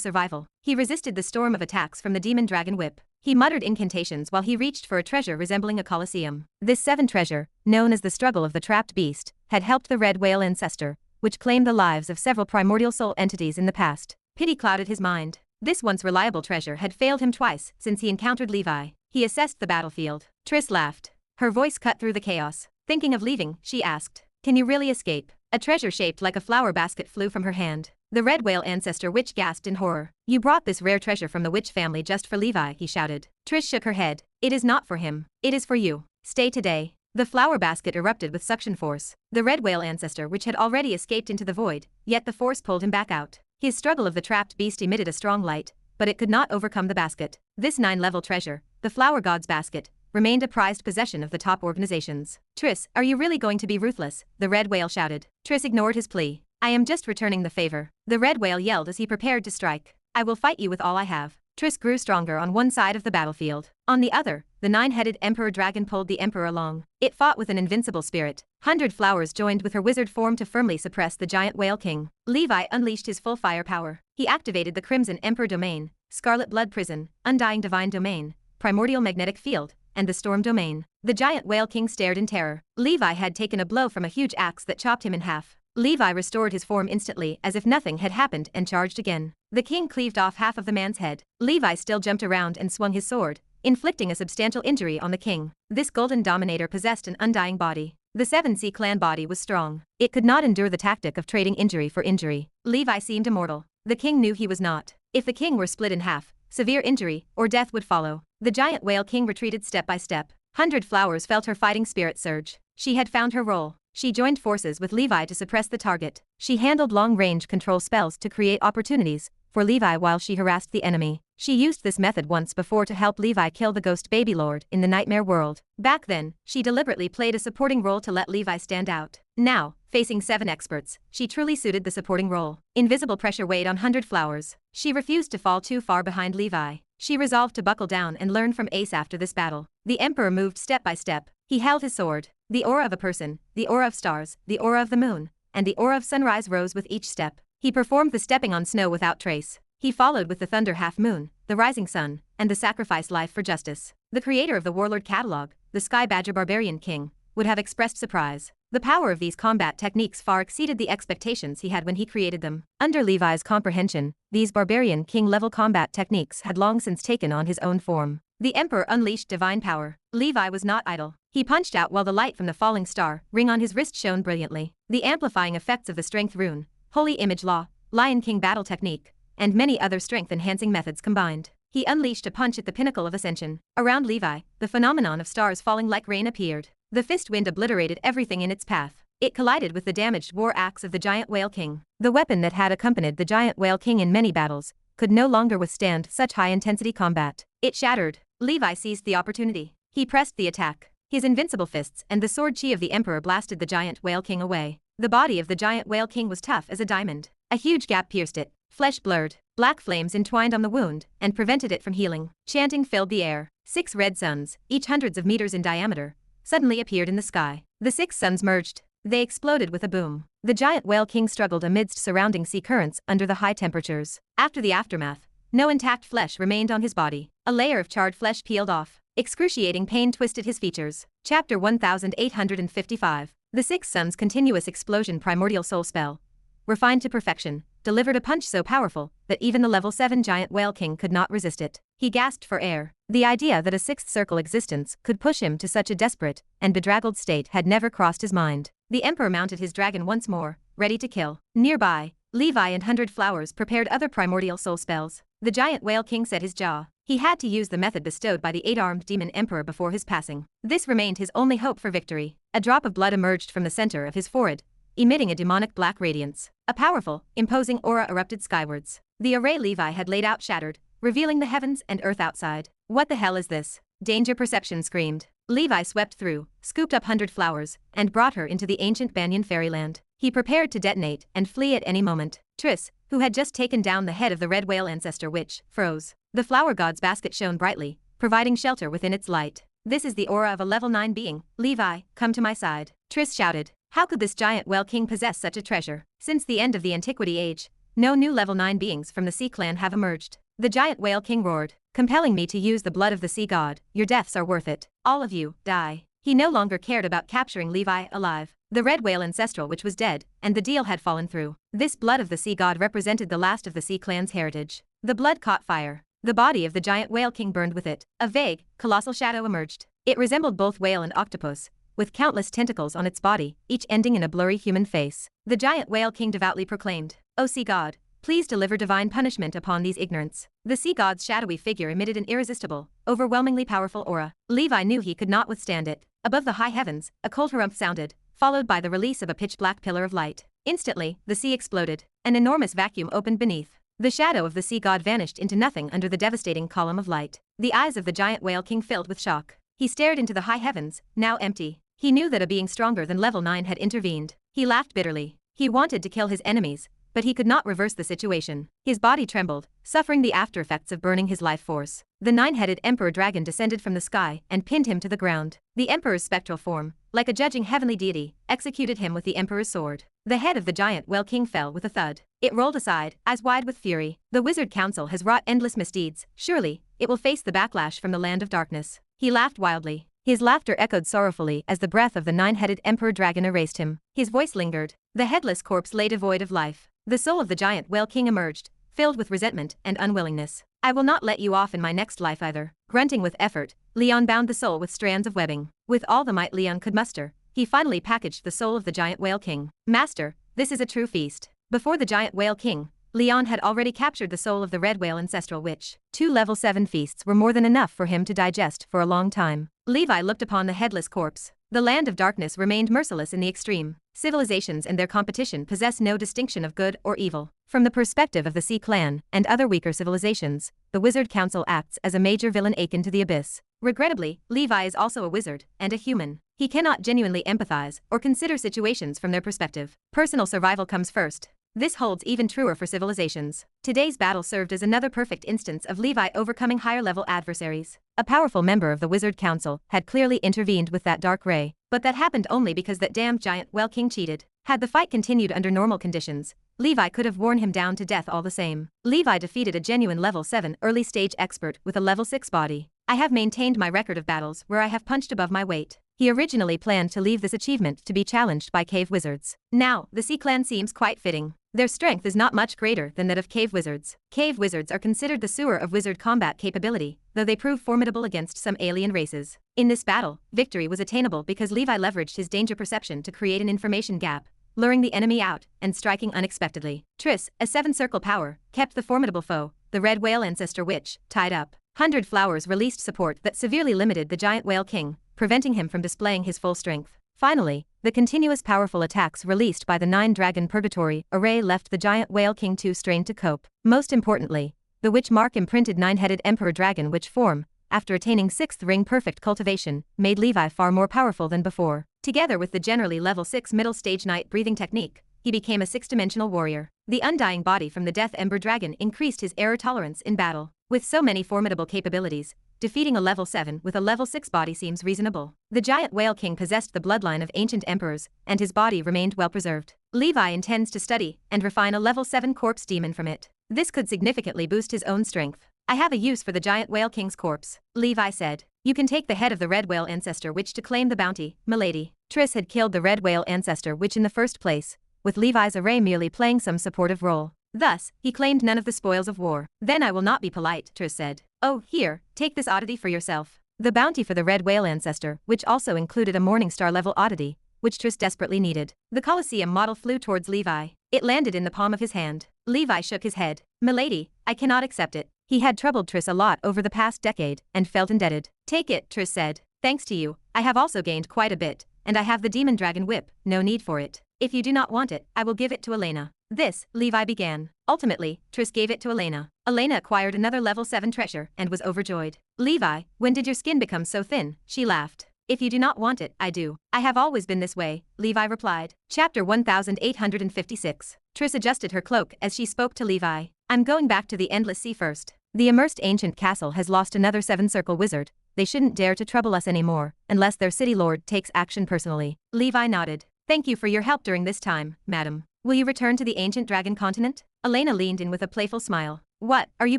survival. He resisted the storm of attacks from the demon dragon whip. He muttered incantations while he reached for a treasure resembling a colosseum. This 7 treasure, known as the struggle of the trapped beast, had helped the Red Whale Ancestor, which claimed the lives of several primordial soul entities in the past. Pity clouded his mind. This once reliable treasure had failed him twice since he encountered Levi. He assessed the battlefield. Triss laughed. Her voice cut through the chaos. Thinking of leaving, she asked, "Can you really escape?" A treasure shaped like a flower basket flew from her hand. The Red Whale Ancestor Witch gasped in horror. "You brought this rare treasure from the witch family just for Levi," he shouted. Triss shook her head. "It is not for him. It is for you. Stay today." The flower basket erupted with suction force. The Red Whale Ancestor Witch had already escaped into the void, yet the force pulled him back out. His struggle of the trapped beast emitted a strong light, but it could not overcome the basket. This 9-level treasure, the Flower God's basket, remained a prized possession of the top organizations. "Triss, are you really going to be ruthless?" the Red Whale shouted. Triss ignored his plea. "I am just returning the favor," the Red Whale yelled as he prepared to strike. "I will fight you with all I have." Triss grew stronger on one side of the battlefield. On the other, the 9-headed Emperor Dragon pulled the Emperor along. It fought with an invincible spirit. 100 flowers joined with her wizard form to firmly suppress the giant Whale King. Levi unleashed his full firepower. He activated the Crimson Emperor Domain, Scarlet Blood Prison, Undying Divine Domain, Primordial Magnetic Field, and the Storm Domain. The giant Whale King stared in terror. Levi had taken a blow from a huge axe that chopped him in half. Levi restored his form instantly as if nothing had happened and charged again. The king cleaved off half of the man's head. Levi still jumped around and swung his sword, inflicting a substantial injury on the king. This golden dominator possessed an undying body. The 7C clan body was strong. It could not endure the tactic of trading injury for injury. Levi seemed immortal. The king knew he was not. If the king were split in half, severe injury or death would follow. The giant Whale King retreated step by step. 100 flowers felt her fighting spirit surge. She had found her role. She joined forces with Levi to suppress the target. She handled long-range control spells to create opportunities for Levi while she harassed the enemy. She used this method once before to help Levi kill the Ghost Baby Lord in the Nightmare World. Back then, she deliberately played a supporting role to let Levi stand out. Now, facing 7 experts, she truly suited the supporting role. Invisible pressure weighed on 100 flowers. She refused to fall too far behind Levi. She resolved to buckle down and learn from Ace after this battle. The Emperor moved step by step. He held his sword. The aura of a person, the aura of stars, the aura of the moon, and the aura of sunrise rose with each step. He performed the stepping on snow without trace. He followed with the thunder half-moon, the rising sun, and the sacrifice life for justice. The creator of the Warlord catalog, the Sky Badger Barbarian King, would have expressed surprise. The power of these combat techniques far exceeded the expectations he had when he created them. Under Levi's comprehension, these Barbarian King-level combat techniques had long since taken on his own form. The Emperor unleashed divine power. Levi was not idle. He punched out while the light from the falling star ring on his wrist shone brilliantly. The amplifying effects of the Strength Rune, Holy Image Law, Lion King Battle Technique, and many other strength-enhancing methods combined. He unleashed a punch at the pinnacle of ascension. Around Levi, the phenomenon of stars falling like rain appeared. The fist wind obliterated everything in its path. It collided with the damaged war axe of the giant Whale King. The weapon that had accompanied the giant Whale King in many battles could no longer withstand such high-intensity combat. It shattered. Levi seized the opportunity. He pressed the attack. His invincible fists and the sword chi of the Emperor blasted the giant Whale King away. The body of the giant Whale King was tough as a diamond. A huge gap pierced it. Flesh blurred. Black flames entwined on the wound and prevented it from healing. Chanting filled the air. 6 red suns, each hundreds of meters in diameter, suddenly appeared in the sky. The 6 suns merged. They exploded with a boom. The giant Whale King struggled amidst surrounding sea currents under the high temperatures. After the aftermath, no intact flesh remained on his body. A layer of charred flesh peeled off. Excruciating pain twisted his features. Chapter 1855. The 6 suns continuous explosion primordial soul spell, refined to perfection, delivered a punch so powerful that even the level 7 giant Whale King could not resist it. He gasped for air. The idea that a 6th circle existence could push him to such a desperate and bedraggled state had never crossed his mind. The Emperor mounted his dragon once more, ready to kill. Nearby, Levi and 100 Flowers prepared other primordial soul spells. The giant whale king set his jaw. He had to use the method bestowed by the 8-armed demon emperor before his passing. This remained his only hope for victory. A drop of blood emerged from the center of his forehead, emitting a demonic black radiance. A powerful, imposing aura erupted skywards. The array Levi had laid out shattered, revealing the heavens and earth outside. What the hell is this? Danger perception screamed. Levi swept through, scooped up 100 Flowers, and brought her into the ancient Banyan fairyland. He prepared to detonate and flee at any moment. Triss, who had just taken down the head of the red whale ancestor witch, froze. The flower god's basket shone brightly, providing shelter within its light. This is the aura of a level 9 being. Levi, come to my side. Triss shouted. How could this giant whale king possess such a treasure? Since the end of the Antiquity Age, no new level 9 beings from the Sea Clan have emerged. The giant whale king roared, compelling me to use the blood of the sea god. Your deaths are worth it. All of you, die. He no longer cared about capturing Levi alive. The red whale ancestral which was dead, and the deal had fallen through. This blood of the sea god represented the last of the Sea Clan's heritage. The blood caught fire. The body of the giant whale king burned with it. A vague, colossal shadow emerged. It resembled both whale and octopus, with countless tentacles on its body, each ending in a blurry human face. The giant whale king devoutly proclaimed, O sea god, please deliver divine punishment upon these ignorants. The sea god's shadowy figure emitted an irresistible, overwhelmingly powerful aura. Levi knew he could not withstand it. Above the high heavens, a cold harumph sounded, followed by the release of a pitch-black pillar of light. Instantly, the sea exploded. An enormous vacuum opened beneath. The shadow of the sea god vanished into nothing under the devastating column of light. The eyes of the giant whale king filled with shock. He stared into the high heavens, now empty. He knew that a being stronger than level 9 had intervened. He laughed bitterly. He wanted to kill his enemies, but he could not reverse the situation. His body trembled, suffering the aftereffects of burning his life force. The 9-headed emperor dragon descended from the sky and pinned him to the ground. The emperor's spectral form, like a judging heavenly deity, executed him with the emperor's sword. The head of the giant whale king fell with a thud. It rolled aside, eyes wide with fury. The wizard council has wrought endless misdeeds. Surely, it will face the backlash from the land of darkness. He laughed wildly. His laughter echoed sorrowfully as the breath of the 9-headed emperor dragon erased him. His voice lingered. The headless corpse lay devoid of life. The soul of the giant whale king emerged, filled with resentment and unwillingness. I will not let you off in my next life either. Grunting with effort, Leon bound the soul with strands of webbing. With all the might Leon could muster, he finally packaged the soul of the giant whale king. Master, this is a true feast. Before the giant whale king, Leon had already captured the soul of the red whale ancestral witch. 2 level 7 feasts were more than enough for him to digest for a long time. Levi looked upon the headless corpse. The land of darkness remained merciless in the extreme. Civilizations and their competition possess no distinction of good or evil. From the perspective of the Sea Clan and other weaker civilizations, the Wizard Council acts as a major villain akin to the abyss. Regrettably, Levi is also a wizard and a human. He cannot genuinely empathize or consider situations from their perspective. Personal survival comes first. This holds even truer for civilizations. Today's battle served as another perfect instance of Levi overcoming higher-level adversaries. A powerful member of the Wizard Council had clearly intervened with that dark ray, but that happened only because that damned giant whale king cheated. Had the fight continued under normal conditions, Levi could have worn him down to death all the same. Levi defeated a genuine level 7 early-stage expert with a level 6 body. I have maintained my record of battles where I have punched above my weight. He originally planned to leave this achievement to be challenged by cave wizards. Now, the Sea Clan seems quite fitting. Their strength is not much greater than that of cave wizards. Cave wizards are considered the sewer of wizard combat capability, though they prove formidable against some alien races. In this battle, victory was attainable because Levi leveraged his danger perception to create an information gap, luring the enemy out and striking unexpectedly. Triss, a 7-circle power, kept the formidable foe, the red whale ancestor witch, tied up. 100 Flowers released support that severely limited the giant whale king, preventing him from displaying his full strength. Finally, the continuous powerful attacks released by the 9-dragon purgatory array left the giant whale king too strained to cope. Most importantly, the witch mark imprinted 9-headed emperor dragon witch form, after attaining 6th ring perfect cultivation, made Levi far more powerful than before. Together with the generally level 6 middle stage night breathing technique, he became a 6-dimensional warrior. The undying body from the death ember dragon increased his error tolerance in battle. With so many formidable capabilities, defeating a level 7 with a level 6 body seems reasonable. The giant whale king possessed the bloodline of ancient emperors, and his body remained well preserved. Levi intends to study and refine a level 7 corpse demon from it. This could significantly boost his own strength. I have a use for the giant whale king's corpse, Levi said. You can take the head of the red whale ancestor witch to claim the bounty, milady. Triss had killed the red whale ancestor witch in the first place, with Levi's array merely playing some supportive role. Thus, he claimed none of the spoils of war. Then I will not be polite, Triss said. Oh, here, take this oddity for yourself. The bounty for the red whale ancestor, which also included a Morningstar level oddity, which Triss desperately needed. The Colosseum model flew towards Levi. It landed in the palm of his hand. Levi shook his head. "Milady, I cannot accept it." He had troubled Triss a lot over the past decade and felt indebted. "Take it," Triss said. "Thanks to you, I have also gained quite a bit, and I have the demon dragon whip, no need for it. If you do not want it, I will give it to Elena." This, Levi began. Ultimately, Triss gave it to Elena. Elena acquired another level 7 treasure and was overjoyed. "Levi, when did your skin become so thin?" she laughed. "If you do not want it, I do. I have always been this way," Levi replied. Chapter 1856. Triss adjusted her cloak as she spoke to Levi. "I'm going back to the Endless Sea first. The immersed ancient castle has lost another 7-circle wizard. They shouldn't dare to trouble us anymore, unless their city lord takes action personally." Levi nodded. "Thank you for your help during this time, madam. Will you return to the ancient dragon continent?" Elena leaned in with a playful smile. "What, are you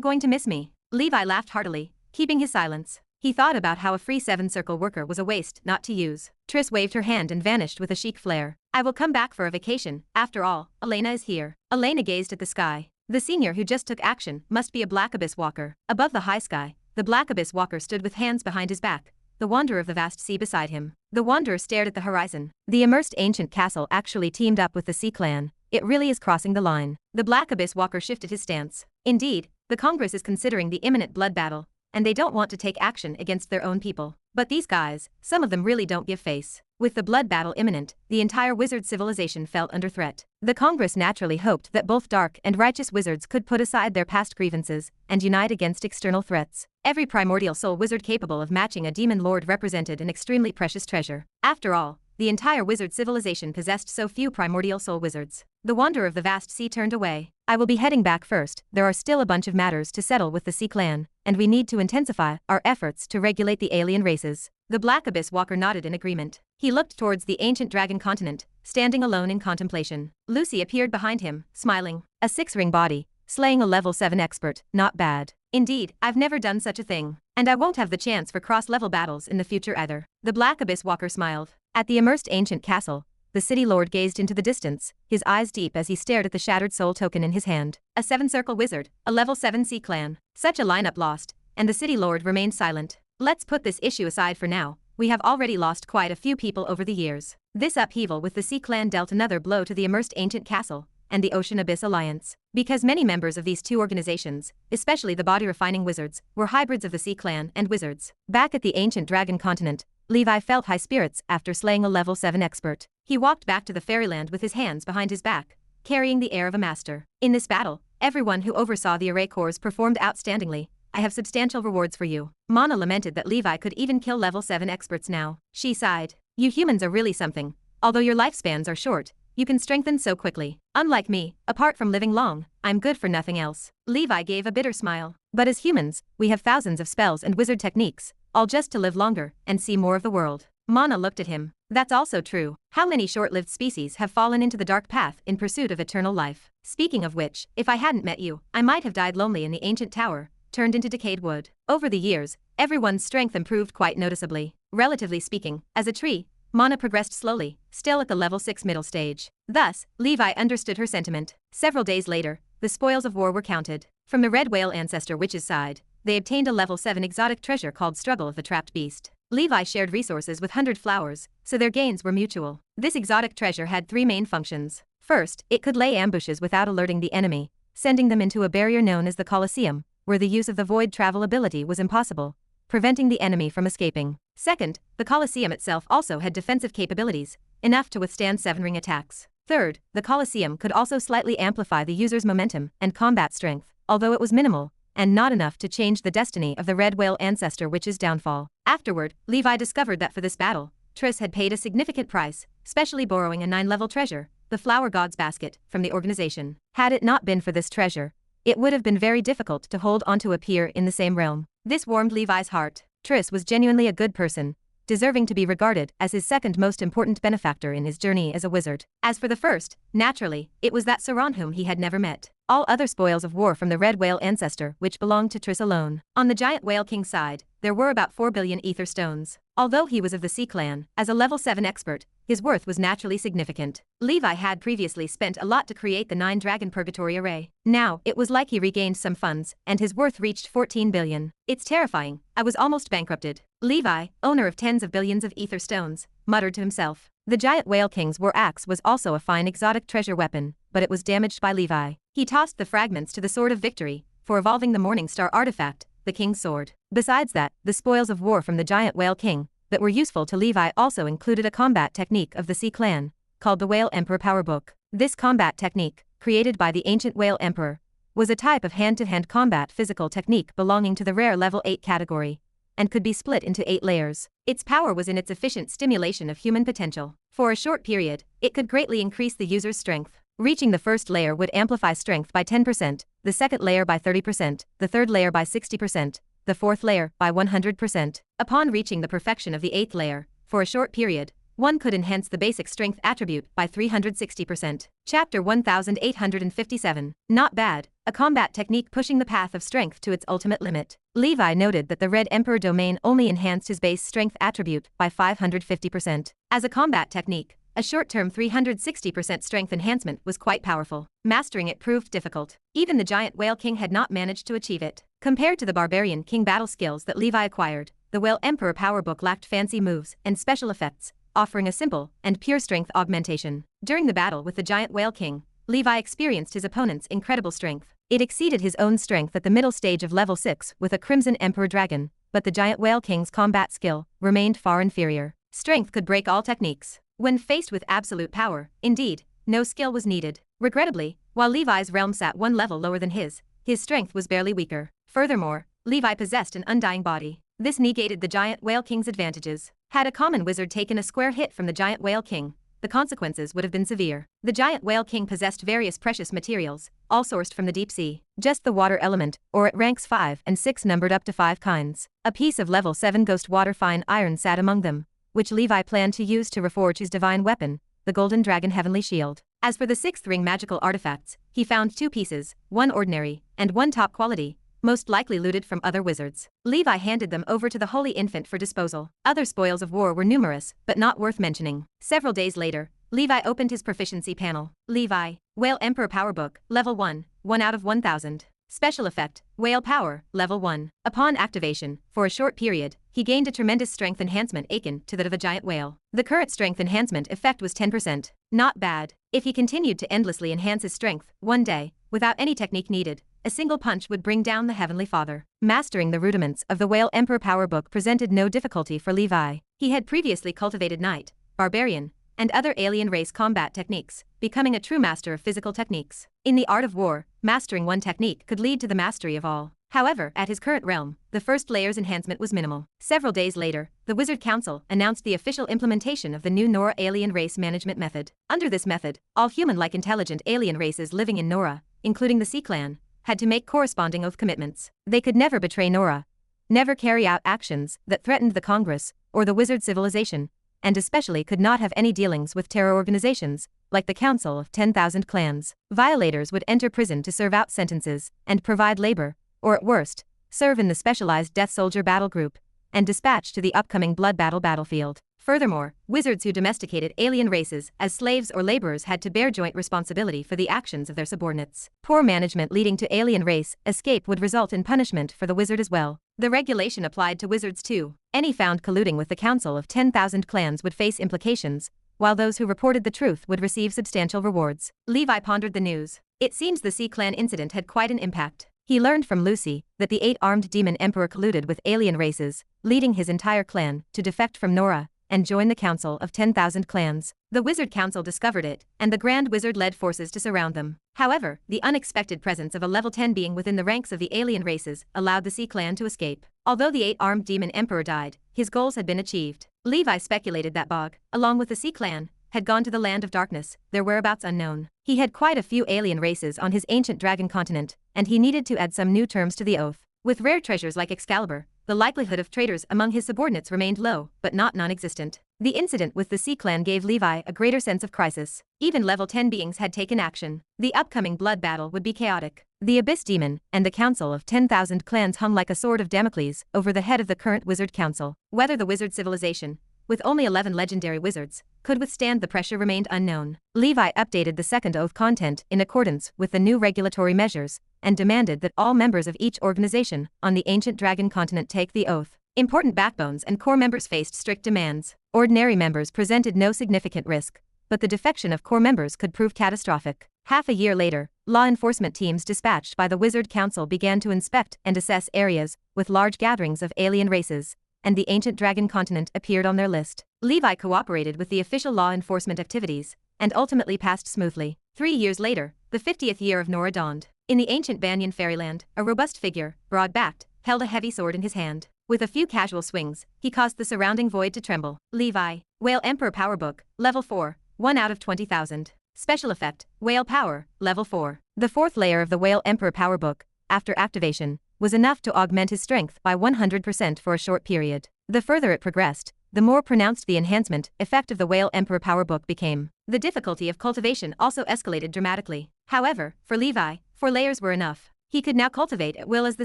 going to miss me?" Levi laughed heartily, keeping his silence. He thought about how a free 7-circle worker was a waste not to use. Triss waved her hand and vanished with a chic flair. "I will come back for a vacation, after all, Elena is here." Elena gazed at the sky. The senior who just took action must be a Black Abyss Walker. Above the high sky, the Black Abyss Walker stood with hands behind his back, the wanderer of the vast sea beside him. The wanderer stared at the horizon. The immersed ancient castle actually teamed up with the Sea Clan. It really is crossing the line. The Black Abyss Walker shifted his stance. Indeed, the Congress is considering the imminent blood battle, and they don't want to take action against their own people. But these guys, some of them really don't give face. With the blood battle imminent, the entire wizard civilization felt under threat. The Congress naturally hoped that both dark and righteous wizards could put aside their past grievances and unite against external threats. Every primordial soul wizard capable of matching a demon lord represented an extremely precious treasure. After all, the entire wizard civilization possessed so few primordial soul wizards. The wanderer of the vast sea turned away. "I will be heading back first. There are still a bunch of matters to settle with the Sea Clan, and we need to intensify our efforts to regulate the alien races." The Black Abyss Walker nodded in agreement. He looked towards the ancient dragon continent, standing alone in contemplation. Lucy appeared behind him, smiling. "A 6-ring body, slaying a level 7 expert, not bad. Indeed, I've never done such a thing. And I won't have the chance for cross-level battles in the future either." The Black Abyss Walker smiled. At the immersed ancient castle, the city lord gazed into the distance, his eyes deep as he stared at the shattered soul token in his hand. A 7-circle wizard, a level 7 Sea Clan. Such a lineup lost, and the city lord remained silent. "Let's put this issue aside for now. We have already lost quite a few people over the years." This upheaval with the Sea Clan dealt another blow to the immersed ancient castle and the Ocean Abyss Alliance. Because many members of these two organizations, especially the body-refining wizards, were hybrids of the Sea Clan and wizards. Back at the ancient dragon continent, Levi felt high spirits after slaying a level 7 expert. He walked back to the fairyland with his hands behind his back, carrying the air of a master. "In this battle, everyone who oversaw the array corps performed outstandingly. I have substantial rewards for you." Mana lamented that Levi could even kill level 7 experts now. She sighed. "You humans are really something. Although your lifespans are short, you can strengthen so quickly. Unlike me, apart from living long, I'm good for nothing else." Levi gave a bitter smile. "But as humans, we have thousands of spells and wizard techniques, all just to live longer and see more of the world." Mana looked at him. "That's also true. How many short-lived species have fallen into the dark path in pursuit of eternal life? Speaking of which, if I hadn't met you, I might have died lonely in the ancient tower, turned into decayed wood." Over the years, everyone's strength improved quite noticeably. Relatively speaking, as a tree, Mana progressed slowly, still at the level 6 middle stage. Thus, Levi understood her sentiment. Several days later, the spoils of war were counted. From the Red Whale Ancestor Witch's side, they obtained a level 7 exotic treasure called Struggle of the Trapped Beast. Levi shared resources with 100 Flowers, so their gains were mutual. This exotic treasure had 3 main functions. First, it could lay ambushes without alerting the enemy, sending them into a barrier known as the Colosseum, where the use of the void travel ability was impossible, preventing the enemy from escaping. Second, the Colosseum itself also had defensive capabilities, enough to withstand 7-ring attacks. Third, the Colosseum could also slightly amplify the user's momentum and combat strength, although it was minimal, and not enough to change the destiny of the Red Whale Ancestor Witch's downfall. Afterward, Levi discovered that for this battle, Triss had paid a significant price, specially borrowing a 9-level treasure, the Flower God's Basket, from the organization. Had it not been for this treasure, it would have been very difficult to hold onto a peer in the same realm. This warmed Levi's heart. Triss was genuinely a good person, deserving to be regarded as his second most important benefactor in his journey as a wizard. As for the first, naturally, it was that Saran whom he had never met. All other spoils of war from the Red Whale Ancestor which belonged to Triss alone. On the Giant Whale King's side, there were about 4 billion ether stones. Although he was of the Sea Clan, as a level 7 expert, his worth was naturally significant. Levi had previously spent a lot to create the 9-dragon purgatory array. Now, it was like he regained some funds, and his worth reached 14 billion. "It's terrifying. I was almost bankrupted." Levi, owner of tens of billions of ether stones, muttered to himself. The Giant Whale King's war axe was also a fine exotic treasure weapon, but it was damaged by Levi. He tossed the fragments to the Sword of Victory, for evolving the Morning Star artifact, the King's Sword. Besides that, the spoils of war from the giant whale king that were useful to Levi also included a combat technique of the Sea Clan, called the Whale Emperor Powerbook. This combat technique, created by the ancient Whale Emperor, was a type of hand-to-hand combat physical technique belonging to the rare level 8 category, and could be split into 8 layers. Its power was in its efficient stimulation of human potential. For a short period, it could greatly increase the user's strength. Reaching the first layer would amplify strength by 10%, the second layer by 30%, the third layer by 60%, the fourth layer by 100%. Upon reaching the perfection of the 8th layer, for a short period, one could enhance the basic strength attribute by 360%. Chapter 1857. Not bad, a combat technique pushing the path of strength to its ultimate limit. Levi noted that the Red Emperor domain only enhanced his base strength attribute by 550%. As a combat technique, a short-term 360% strength enhancement was quite powerful. Mastering it proved difficult. Even the giant whale king had not managed to achieve it. Compared to the barbarian king battle skills that Levi acquired, the Whale Emperor Powerbook lacked fancy moves and special effects, offering a simple and pure strength augmentation. During the battle with the giant whale king, Levi experienced his opponent's incredible strength. It exceeded his own strength at the middle stage of level 6 with a Crimson Emperor Dragon, but the giant whale king's combat skill remained far inferior. Strength could break all techniques. When faced with absolute power, indeed, no skill was needed. Regrettably, while Levi's realm sat one level lower than his strength was barely weaker. Furthermore, Levi possessed an undying body. This negated the giant whale king's advantages. Had a common wizard taken a square hit from the giant whale king, the consequences would have been severe. The giant whale king possessed various precious materials, all sourced from the deep sea. Just the water element, or at ranks 5 and 6 numbered up to 5 kinds. A piece of level 7 ghost water fine iron sat among them, which Levi planned to use to reforge his divine weapon, the Golden Dragon Heavenly Shield. As for the 6th ring magical artifacts, he found 2 pieces, one ordinary, and one top quality, most likely looted from other wizards. Levi handed them over to the Holy Infant for disposal. Other spoils of war were numerous, but not worth mentioning. Several days later, Levi opened his proficiency panel. Levi, Whale Emperor Powerbook, Level 1, 1 out of 1000. Special effect, Whale Power, Level 1. Upon activation, for a short period, he gained a tremendous strength enhancement akin to that of a giant whale. The current strength enhancement effect was 10%. Not bad. If he continued to endlessly enhance his strength, one day, without any technique needed, a single punch would bring down the Heavenly Father. Mastering the rudiments of the Whale Emperor Powerbook presented no difficulty for Levi. He had previously cultivated knight, barbarian, and other alien race combat techniques, becoming a true master of physical techniques. In the art of war, mastering one technique could lead to the mastery of all. However, at his current realm, the first layer's enhancement was minimal. Several days later, the Wizard Council announced the official implementation of the new Nora alien race management method. Under this method, all human-like intelligent alien races living in Nora, including the Sea Clan, had to make corresponding oath commitments. They could never betray Nora, never carry out actions that threatened the Congress or the wizard civilization, and especially could not have any dealings with terror organizations, like the Council of 10,000 Clans. Violators would enter prison to serve out sentences and provide labor, or at worst, serve in the specialized Death Soldier battle group, and dispatch to the upcoming Blood Battle battlefield. Furthermore, wizards who domesticated alien races as slaves or laborers had to bear joint responsibility for the actions of their subordinates. Poor management leading to alien race escape would result in punishment for the wizard as well. The regulation applied to wizards too. Any found colluding with the Council of 10,000 Clans would face implications, while those who reported the truth would receive substantial rewards. Levi pondered the news. It seems the Sea Clan incident had quite an impact. He learned from Lucy that the 8-armed demon emperor colluded with alien races, leading his entire clan to defect from Nora and join the Council of 10,000 Clans. The Wizard Council discovered it, and the Grand Wizard led forces to surround them. However, the unexpected presence of a level 10 being within the ranks of the alien races allowed the Sea Clan to escape. Although the 8-armed demon emperor died, his goals had been achieved. Levi speculated that Bog, along with the Sea Clan, had gone to the Land of Darkness, their whereabouts unknown. He had quite a few alien races on his ancient dragon continent, and he needed to add some new terms to the oath. With rare treasures like Excalibur, the likelihood of traitors among his subordinates remained low, but not non-existent. The incident with the Sea Clan gave Levi a greater sense of crisis. Even level 10 beings had taken action. The upcoming blood battle would be chaotic. The Abyss Demon and the Council of 10,000 Clans hung like a sword of Damocles over the head of the current Wizard Council. Whether the wizard civilization, with only 11 legendary wizards, could withstand the pressure remained unknown. Levi updated the second oath content in accordance with the new regulatory measures, and demanded that all members of each organization on the ancient dragon continent take the oath. Important backbones and core members faced strict demands. Ordinary members presented no significant risk, but the defection of core members could prove catastrophic. Half a year later, law enforcement teams dispatched by the Wizard Council began to inspect and assess areas with large gatherings of alien races, and the ancient dragon continent appeared on their list. Levi cooperated with the official law enforcement activities, and ultimately passed smoothly. 3 years later, the 50th year of Nora dawned. In the ancient Banyan fairyland, a robust figure, broad-backed, held a heavy sword in his hand. With a few casual swings, he caused the surrounding void to tremble. Levi, Whale Emperor Powerbook, Level 4, 1 out of 20,000. Special Effect, Whale Power, Level 4. The fourth layer of the Whale Emperor Powerbook, after activation, was enough to augment his strength by 100% for a short period. The further it progressed, the more pronounced the enhancement effect of the Whale Emperor Powerbook became. The difficulty of cultivation also escalated dramatically. However, for Levi, 4 layers were enough. He could now cultivate at will as the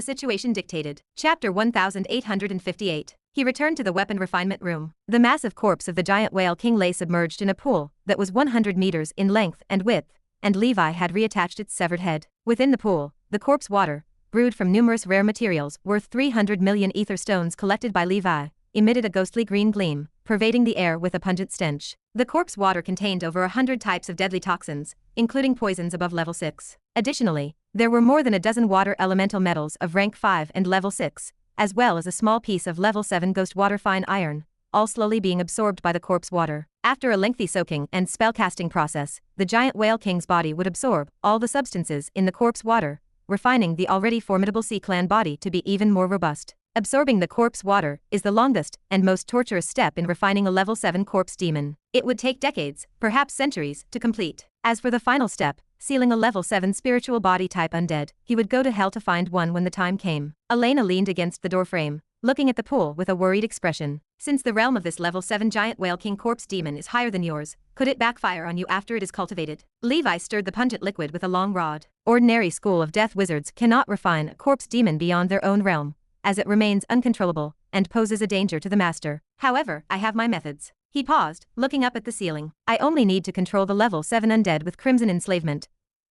situation dictated. Chapter 1858. He returned to the weapon refinement room. The massive corpse of the giant whale king lay submerged in a pool that was 100 meters in length and width, and Levi had reattached its severed head. Within the pool, the corpse water, brewed from numerous rare materials worth 300 million ether stones collected by Levi, emitted a ghostly green gleam, pervading the air with a pungent stench. The corpse water contained over 100 types of deadly toxins, including poisons above level 6. Additionally, there were more than a dozen water elemental metals of rank 5 and level 6, as well as a small piece of level 7 ghost water fine iron, all slowly being absorbed by the corpse water. After a lengthy soaking and spellcasting process, the giant whale king's body would absorb all the substances in the corpse water, refining the already formidable Sea Clan body to be even more robust. Absorbing the corpse water is the longest and most torturous step in refining a level 7 corpse demon. It would take decades, perhaps centuries, to complete. As for the final step, sealing a level 7 spiritual body type undead, he would go to hell to find one when the time came. Elena leaned against the doorframe, looking at the pool with a worried expression. Since the realm of this level 7 giant whale king corpse demon is higher than yours, could it backfire on you after it is cultivated? Levi stirred the pungent liquid with a long rod. Ordinary school of death wizards cannot refine a corpse demon beyond their own realm, as it remains uncontrollable and poses a danger to the master. However, I have my methods. He paused, looking up at the ceiling. I only need to control the level 7 undead with crimson enslavement.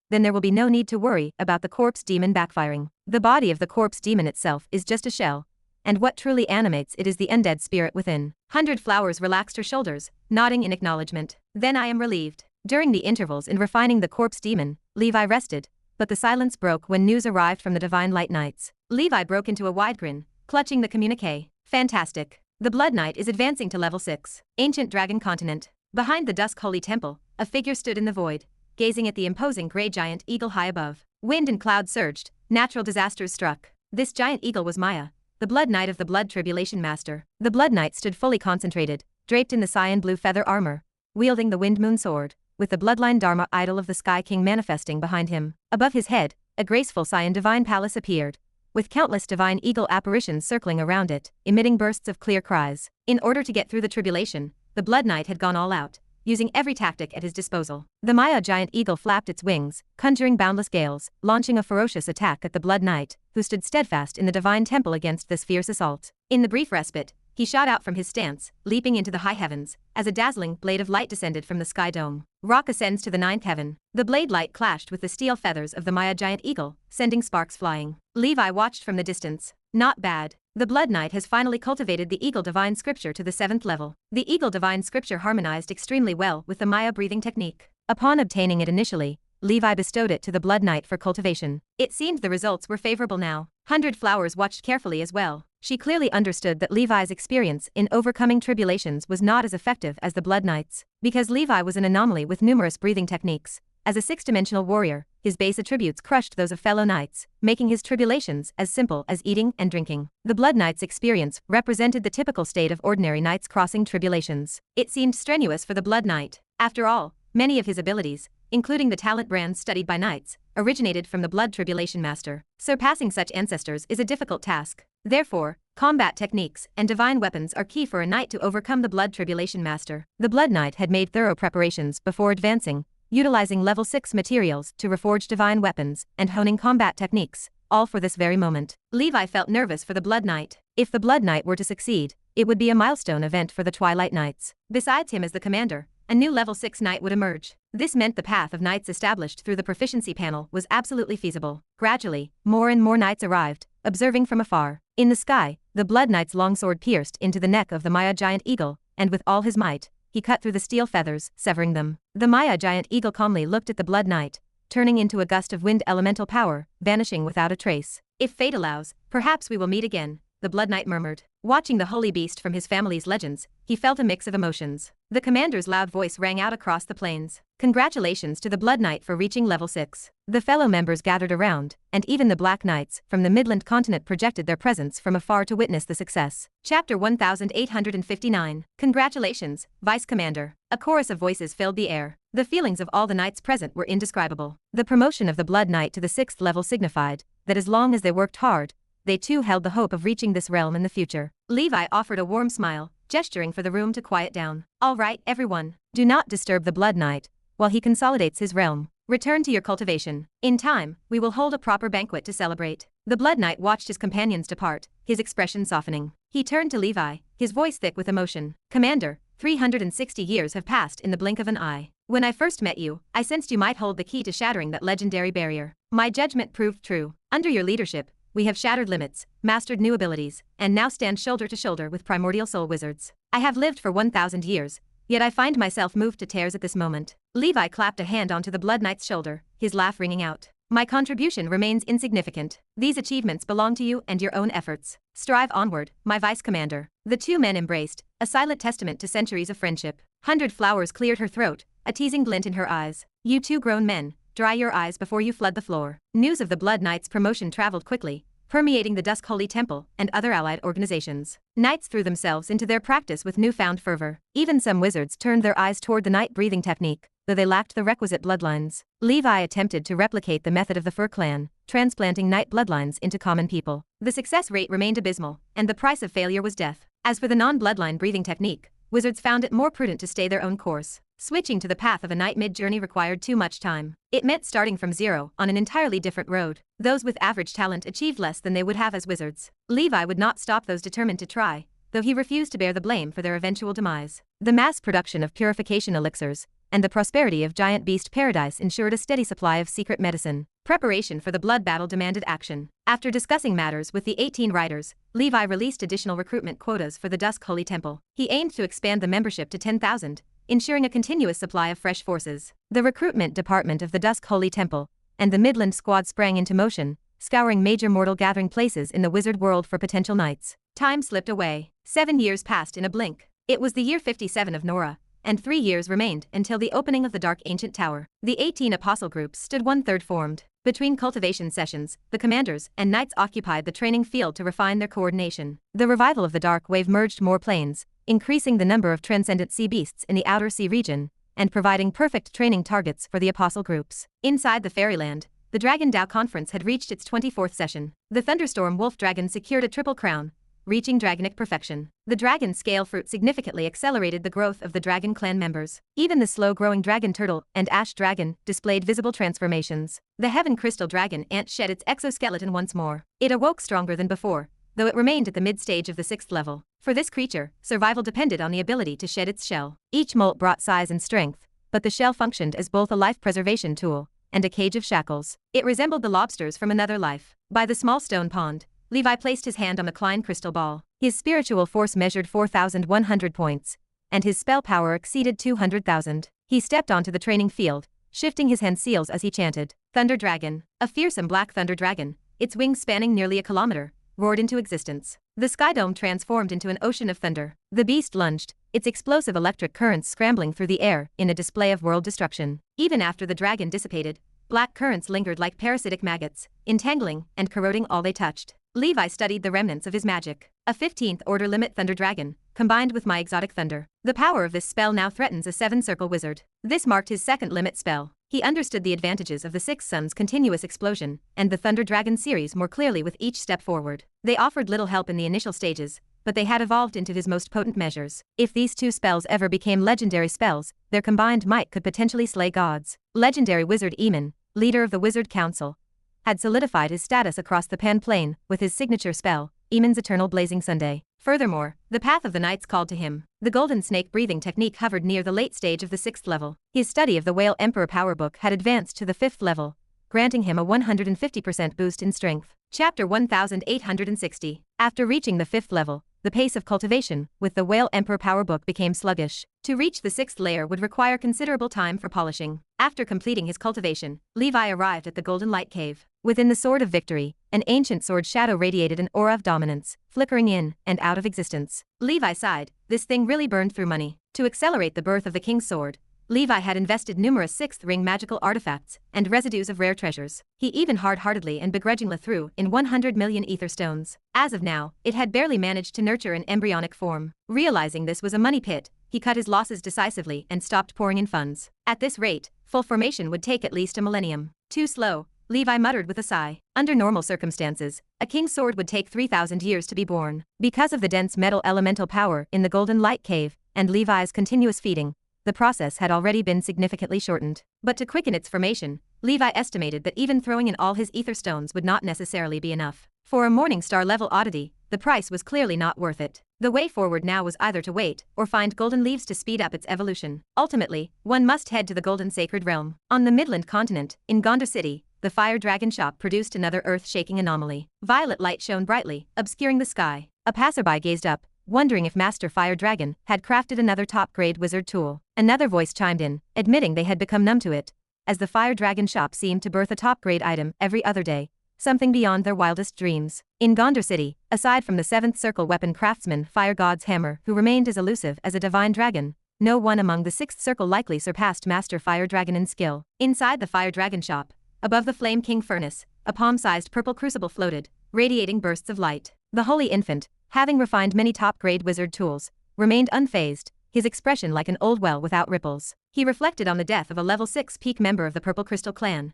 Then there will be no need to worry about the corpse demon backfiring. The body of the corpse demon itself is just a shell, and what truly animates it is the undead spirit within. 100 Flowers relaxed her shoulders, nodding in acknowledgement. Then I am relieved. During the intervals in refining the corpse demon, Levi rested, but the silence broke when news arrived from the Divine Light Knights. Levi broke into a wide grin, clutching the communique. Fantastic. The Blood Knight is advancing to level 6. Ancient Dragon Continent. Behind the Dusk Holy Temple, a figure stood in the void, gazing at the imposing grey giant eagle high above. Wind and cloud surged, natural disasters struck. This giant eagle was Maya, the Blood Knight of the Blood Tribulation Master. The Blood Knight stood fully concentrated, draped in the cyan blue feather armor, wielding the Wind Moon sword, with the Bloodline Dharma idol of the Sky King manifesting behind him. Above his head, a graceful cyan divine palace appeared, with countless divine eagle apparitions circling around it, emitting bursts of clear cries. In order to get through the tribulation, the Blood Knight had gone all out, using every tactic at his disposal. The Maya giant eagle flapped its wings, conjuring boundless gales, launching a ferocious attack at the Blood Knight, who stood steadfast in the divine temple against this fierce assault. In the brief respite, he shot out from his stance, leaping into the high heavens, as a dazzling blade of light descended from the sky dome. Rock ascends to the 9th heaven. The blade light clashed with the steel feathers of the Maya giant eagle, sending sparks flying. Levi watched from the distance. Not bad. The Blood Knight has finally cultivated the Eagle Divine Scripture to the 7th level. The Eagle Divine Scripture harmonized extremely well with the Maya breathing technique. Upon obtaining it initially, Levi bestowed it to the Blood Knight for cultivation. It seemed the results were favorable now. 100 Flowers watched carefully as well. She clearly understood that Levi's experience in overcoming tribulations was not as effective as the Blood Knight's. Because Levi was an anomaly with numerous breathing techniques, as a 6-dimensional warrior, his base attributes crushed those of fellow knights, making his tribulations as simple as eating and drinking. The Blood Knight's experience represented the typical state of ordinary knights crossing tribulations. It seemed strenuous for the Blood Knight. After all, many of his abilities, including the talent brands studied by knights, originated from the Blood Tribulation Master. Surpassing such ancestors is a difficult task. Therefore, combat techniques and divine weapons are key for a knight to overcome the Blood Tribulation Master. The Blood Knight had made thorough preparations before advancing, utilizing level 6 materials to reforge divine weapons and honing combat techniques, all for this very moment. Levi felt nervous for the Blood Knight. If the Blood Knight were to succeed, it would be a milestone event for the Twilight Knights. Besides him as the commander, a new level 6 knight would emerge. This meant the path of knights established through the proficiency panel was absolutely feasible. Gradually, more and more knights arrived, observing from afar. In the sky, the Blood Knight's longsword pierced into the neck of the Maya giant eagle, and with all his might, he cut through the steel feathers, severing them. The Maya giant eagle calmly looked at the Blood Knight, turning into a gust of wind elemental power, vanishing without a trace. If fate allows, perhaps we will meet again, the Blood Knight murmured. Watching the holy beast from his family's legends, he felt a mix of emotions. The commander's loud voice rang out across the plains. Congratulations to the Blood Knight for reaching level 6. The fellow members gathered around, and even the Black Knights from the Midland continent projected their presence from afar to witness the success. Chapter 1859. Congratulations, Vice Commander. A chorus of voices filled the air. The feelings of all the knights present were indescribable. The promotion of the Blood Knight to the 6th level signified that as long as they worked hard, they too held the hope of reaching this realm in the future. Levi offered a warm smile, gesturing for the room to quiet down. All right, everyone. Do not disturb the Blood Knight while he consolidates his realm. Return to your cultivation. In time, we will hold a proper banquet to celebrate. The Blood Knight watched his companions depart, his expression softening. He turned to Levi, his voice thick with emotion. Commander, 360 years have passed in the blink of an eye. When I first met you, I sensed you might hold the key to shattering that legendary barrier. My judgment proved true. Under your leadership, we have shattered limits, mastered new abilities, and now stand shoulder to shoulder with primordial soul wizards. I have lived for 1,000 years, yet I find myself moved to tears at this moment. Levi clapped a hand onto the Blood Knight's shoulder, his laugh ringing out. My contribution remains insignificant. These achievements belong to you and your own efforts. Strive onward, my Vice Commander. The two men embraced, a silent testament to centuries of friendship. 100 Flowers cleared her throat, a teasing glint in her eyes. You two grown men, dry your eyes before you flood the floor. News of the Blood Knight's promotion traveled quickly, permeating the Dusk Holy Temple and other allied organizations. Knights threw themselves into their practice with newfound fervor. Even some wizards turned their eyes toward the night breathing technique, though they lacked the requisite bloodlines. Levi attempted to replicate the method of the Fur clan, transplanting night bloodlines into common people. The success rate remained abysmal, and the price of failure was death. As for the non-bloodline breathing technique, wizards found it more prudent to stay their own course. Switching to the path of a night mid-journey required too much time. It meant starting from zero on an entirely different road. Those with average talent achieved less than they would have as wizards. Levi would not stop those determined to try, though he refused to bear the blame for their eventual demise. The mass production of purification elixirs and the prosperity of Giant Beast Paradise ensured a steady supply of secret medicine. Preparation for the blood battle demanded action. After discussing matters with the 18 riders, Levi released additional recruitment quotas for the Dusk Holy Temple. He aimed to expand the membership to 10,000, ensuring a continuous supply of fresh forces. The recruitment department of the Dusk Holy Temple and the Midland Squad sprang into motion, scouring major mortal gathering places in the wizard world for potential knights. Time slipped away. 7 years passed in a blink. It was the year 57 of Nora, and 3 years remained until the opening of the Dark Ancient Tower. The 18 apostle groups stood 1/3 formed. Between cultivation sessions, the commanders and knights occupied the training field to refine their coordination. The revival of the Dark Wave merged more planes, increasing the number of transcendent sea beasts in the outer sea region, and providing perfect training targets for the apostle groups. Inside the fairyland, the Dragon Dao Conference had reached its 24th session. The Thunderstorm Wolf Dragon secured a triple crown, reaching dragonic perfection. The dragon scale fruit significantly accelerated the growth of the dragon clan members. Even the slow-growing dragon turtle and ash dragon displayed visible transformations. The heaven crystal dragon ant shed its exoskeleton once more. It awoke stronger than before, though it remained at the mid-stage of the 6th level. For this creature, survival depended on the ability to shed its shell. Each molt brought size and strength, but the shell functioned as both a life preservation tool and a cage of shackles. It resembled the lobsters from another life. By the small stone pond, Levi placed his hand on the Klein crystal ball. His spiritual force measured 4,100 points, and his spell power exceeded 200,000. He stepped onto the training field, shifting his hand seals as he chanted. Thunder Dragon, a fearsome black thunder dragon, its wings spanning nearly a kilometer, roared into existence. The sky dome transformed into an ocean of thunder. The beast lunged, its explosive electric currents scrambling through the air in a display of world destruction. Even after the dragon dissipated, black currents lingered like parasitic maggots, entangling and corroding all they touched. Levi studied the remnants of his magic. A 15th order limit thunder dragon, combined with my exotic thunder. The power of this spell now threatens a 7-circle wizard. This marked his second limit spell. He understood the advantages of the Six Suns continuous explosion and the Thunder Dragon series more clearly with each step forward. They offered little help in the initial stages, but they had evolved into his most potent measures. If these two spells ever became legendary spells, their combined might could potentially slay gods. Legendary wizard Eamon, leader of the Wizard Council, had solidified his status across the Pan Plane with his signature spell, Eamon's Eternal Blazing Sunday. Furthermore, the path of the Knights called to him. The Golden Snake breathing technique hovered near the late stage of the 6th level. His study of the Whale Emperor Power Book had advanced to the 5th level, granting him a 150% boost in strength. Chapter 1860. After reaching the 5th level, the pace of cultivation with the Whale Emperor Power Book became sluggish. To reach the 6th layer would require considerable time for polishing. After completing his cultivation, Levi arrived at the Golden Light Cave. Within the Sword of Victory, an ancient sword shadow radiated an aura of dominance, flickering in and out of existence. Levi sighed. This thing really burned through money. To accelerate the birth of the King's Sword, Levi had invested numerous 6th ring magical artifacts and residues of rare treasures. He even hard-heartedly and begrudgingly threw in 100 million ether stones. As of now, it had barely managed to nurture an embryonic form. Realizing this was a money pit, he cut his losses decisively and stopped pouring in funds. At this rate, full formation would take at least a millennium. Too slow, Levi muttered with a sigh. Under normal circumstances, a King's Sword would take 3,000 years to be born. Because of the dense metal elemental power in the Golden Light Cave and Levi's continuous feeding, the process had already been significantly shortened. But to quicken its formation, Levi estimated that even throwing in all his ether stones would not necessarily be enough. For a Morningstar level oddity, the price was clearly not worth it. The way forward now was either to wait or find golden leaves to speed up its evolution. Ultimately, one must head to the Golden Sacred Realm. On the Midland continent, in Gondar City, the Fire Dragon shop produced another earth-shaking anomaly. Violet light shone brightly, obscuring the sky. A passerby gazed up, wondering if Master Fire Dragon had crafted another top-grade wizard tool. Another voice chimed in, admitting they had become numb to it, as the Fire Dragon shop seemed to birth a top-grade item every other day, something beyond their wildest dreams. In Gondar City, aside from the 7th Circle weapon craftsman Fire God's Hammer, who remained as elusive as a divine dragon, no one among the 6th Circle likely surpassed Master Fire Dragon in skill. Inside the Fire Dragon shop, above the Flame King furnace, a palm-sized purple crucible floated, radiating bursts of light. The Holy Infant, having refined many top-grade wizard tools, remained unfazed, his expression like an old well without ripples. He reflected on the death of a level 6 peak member of the Purple Crystal clan,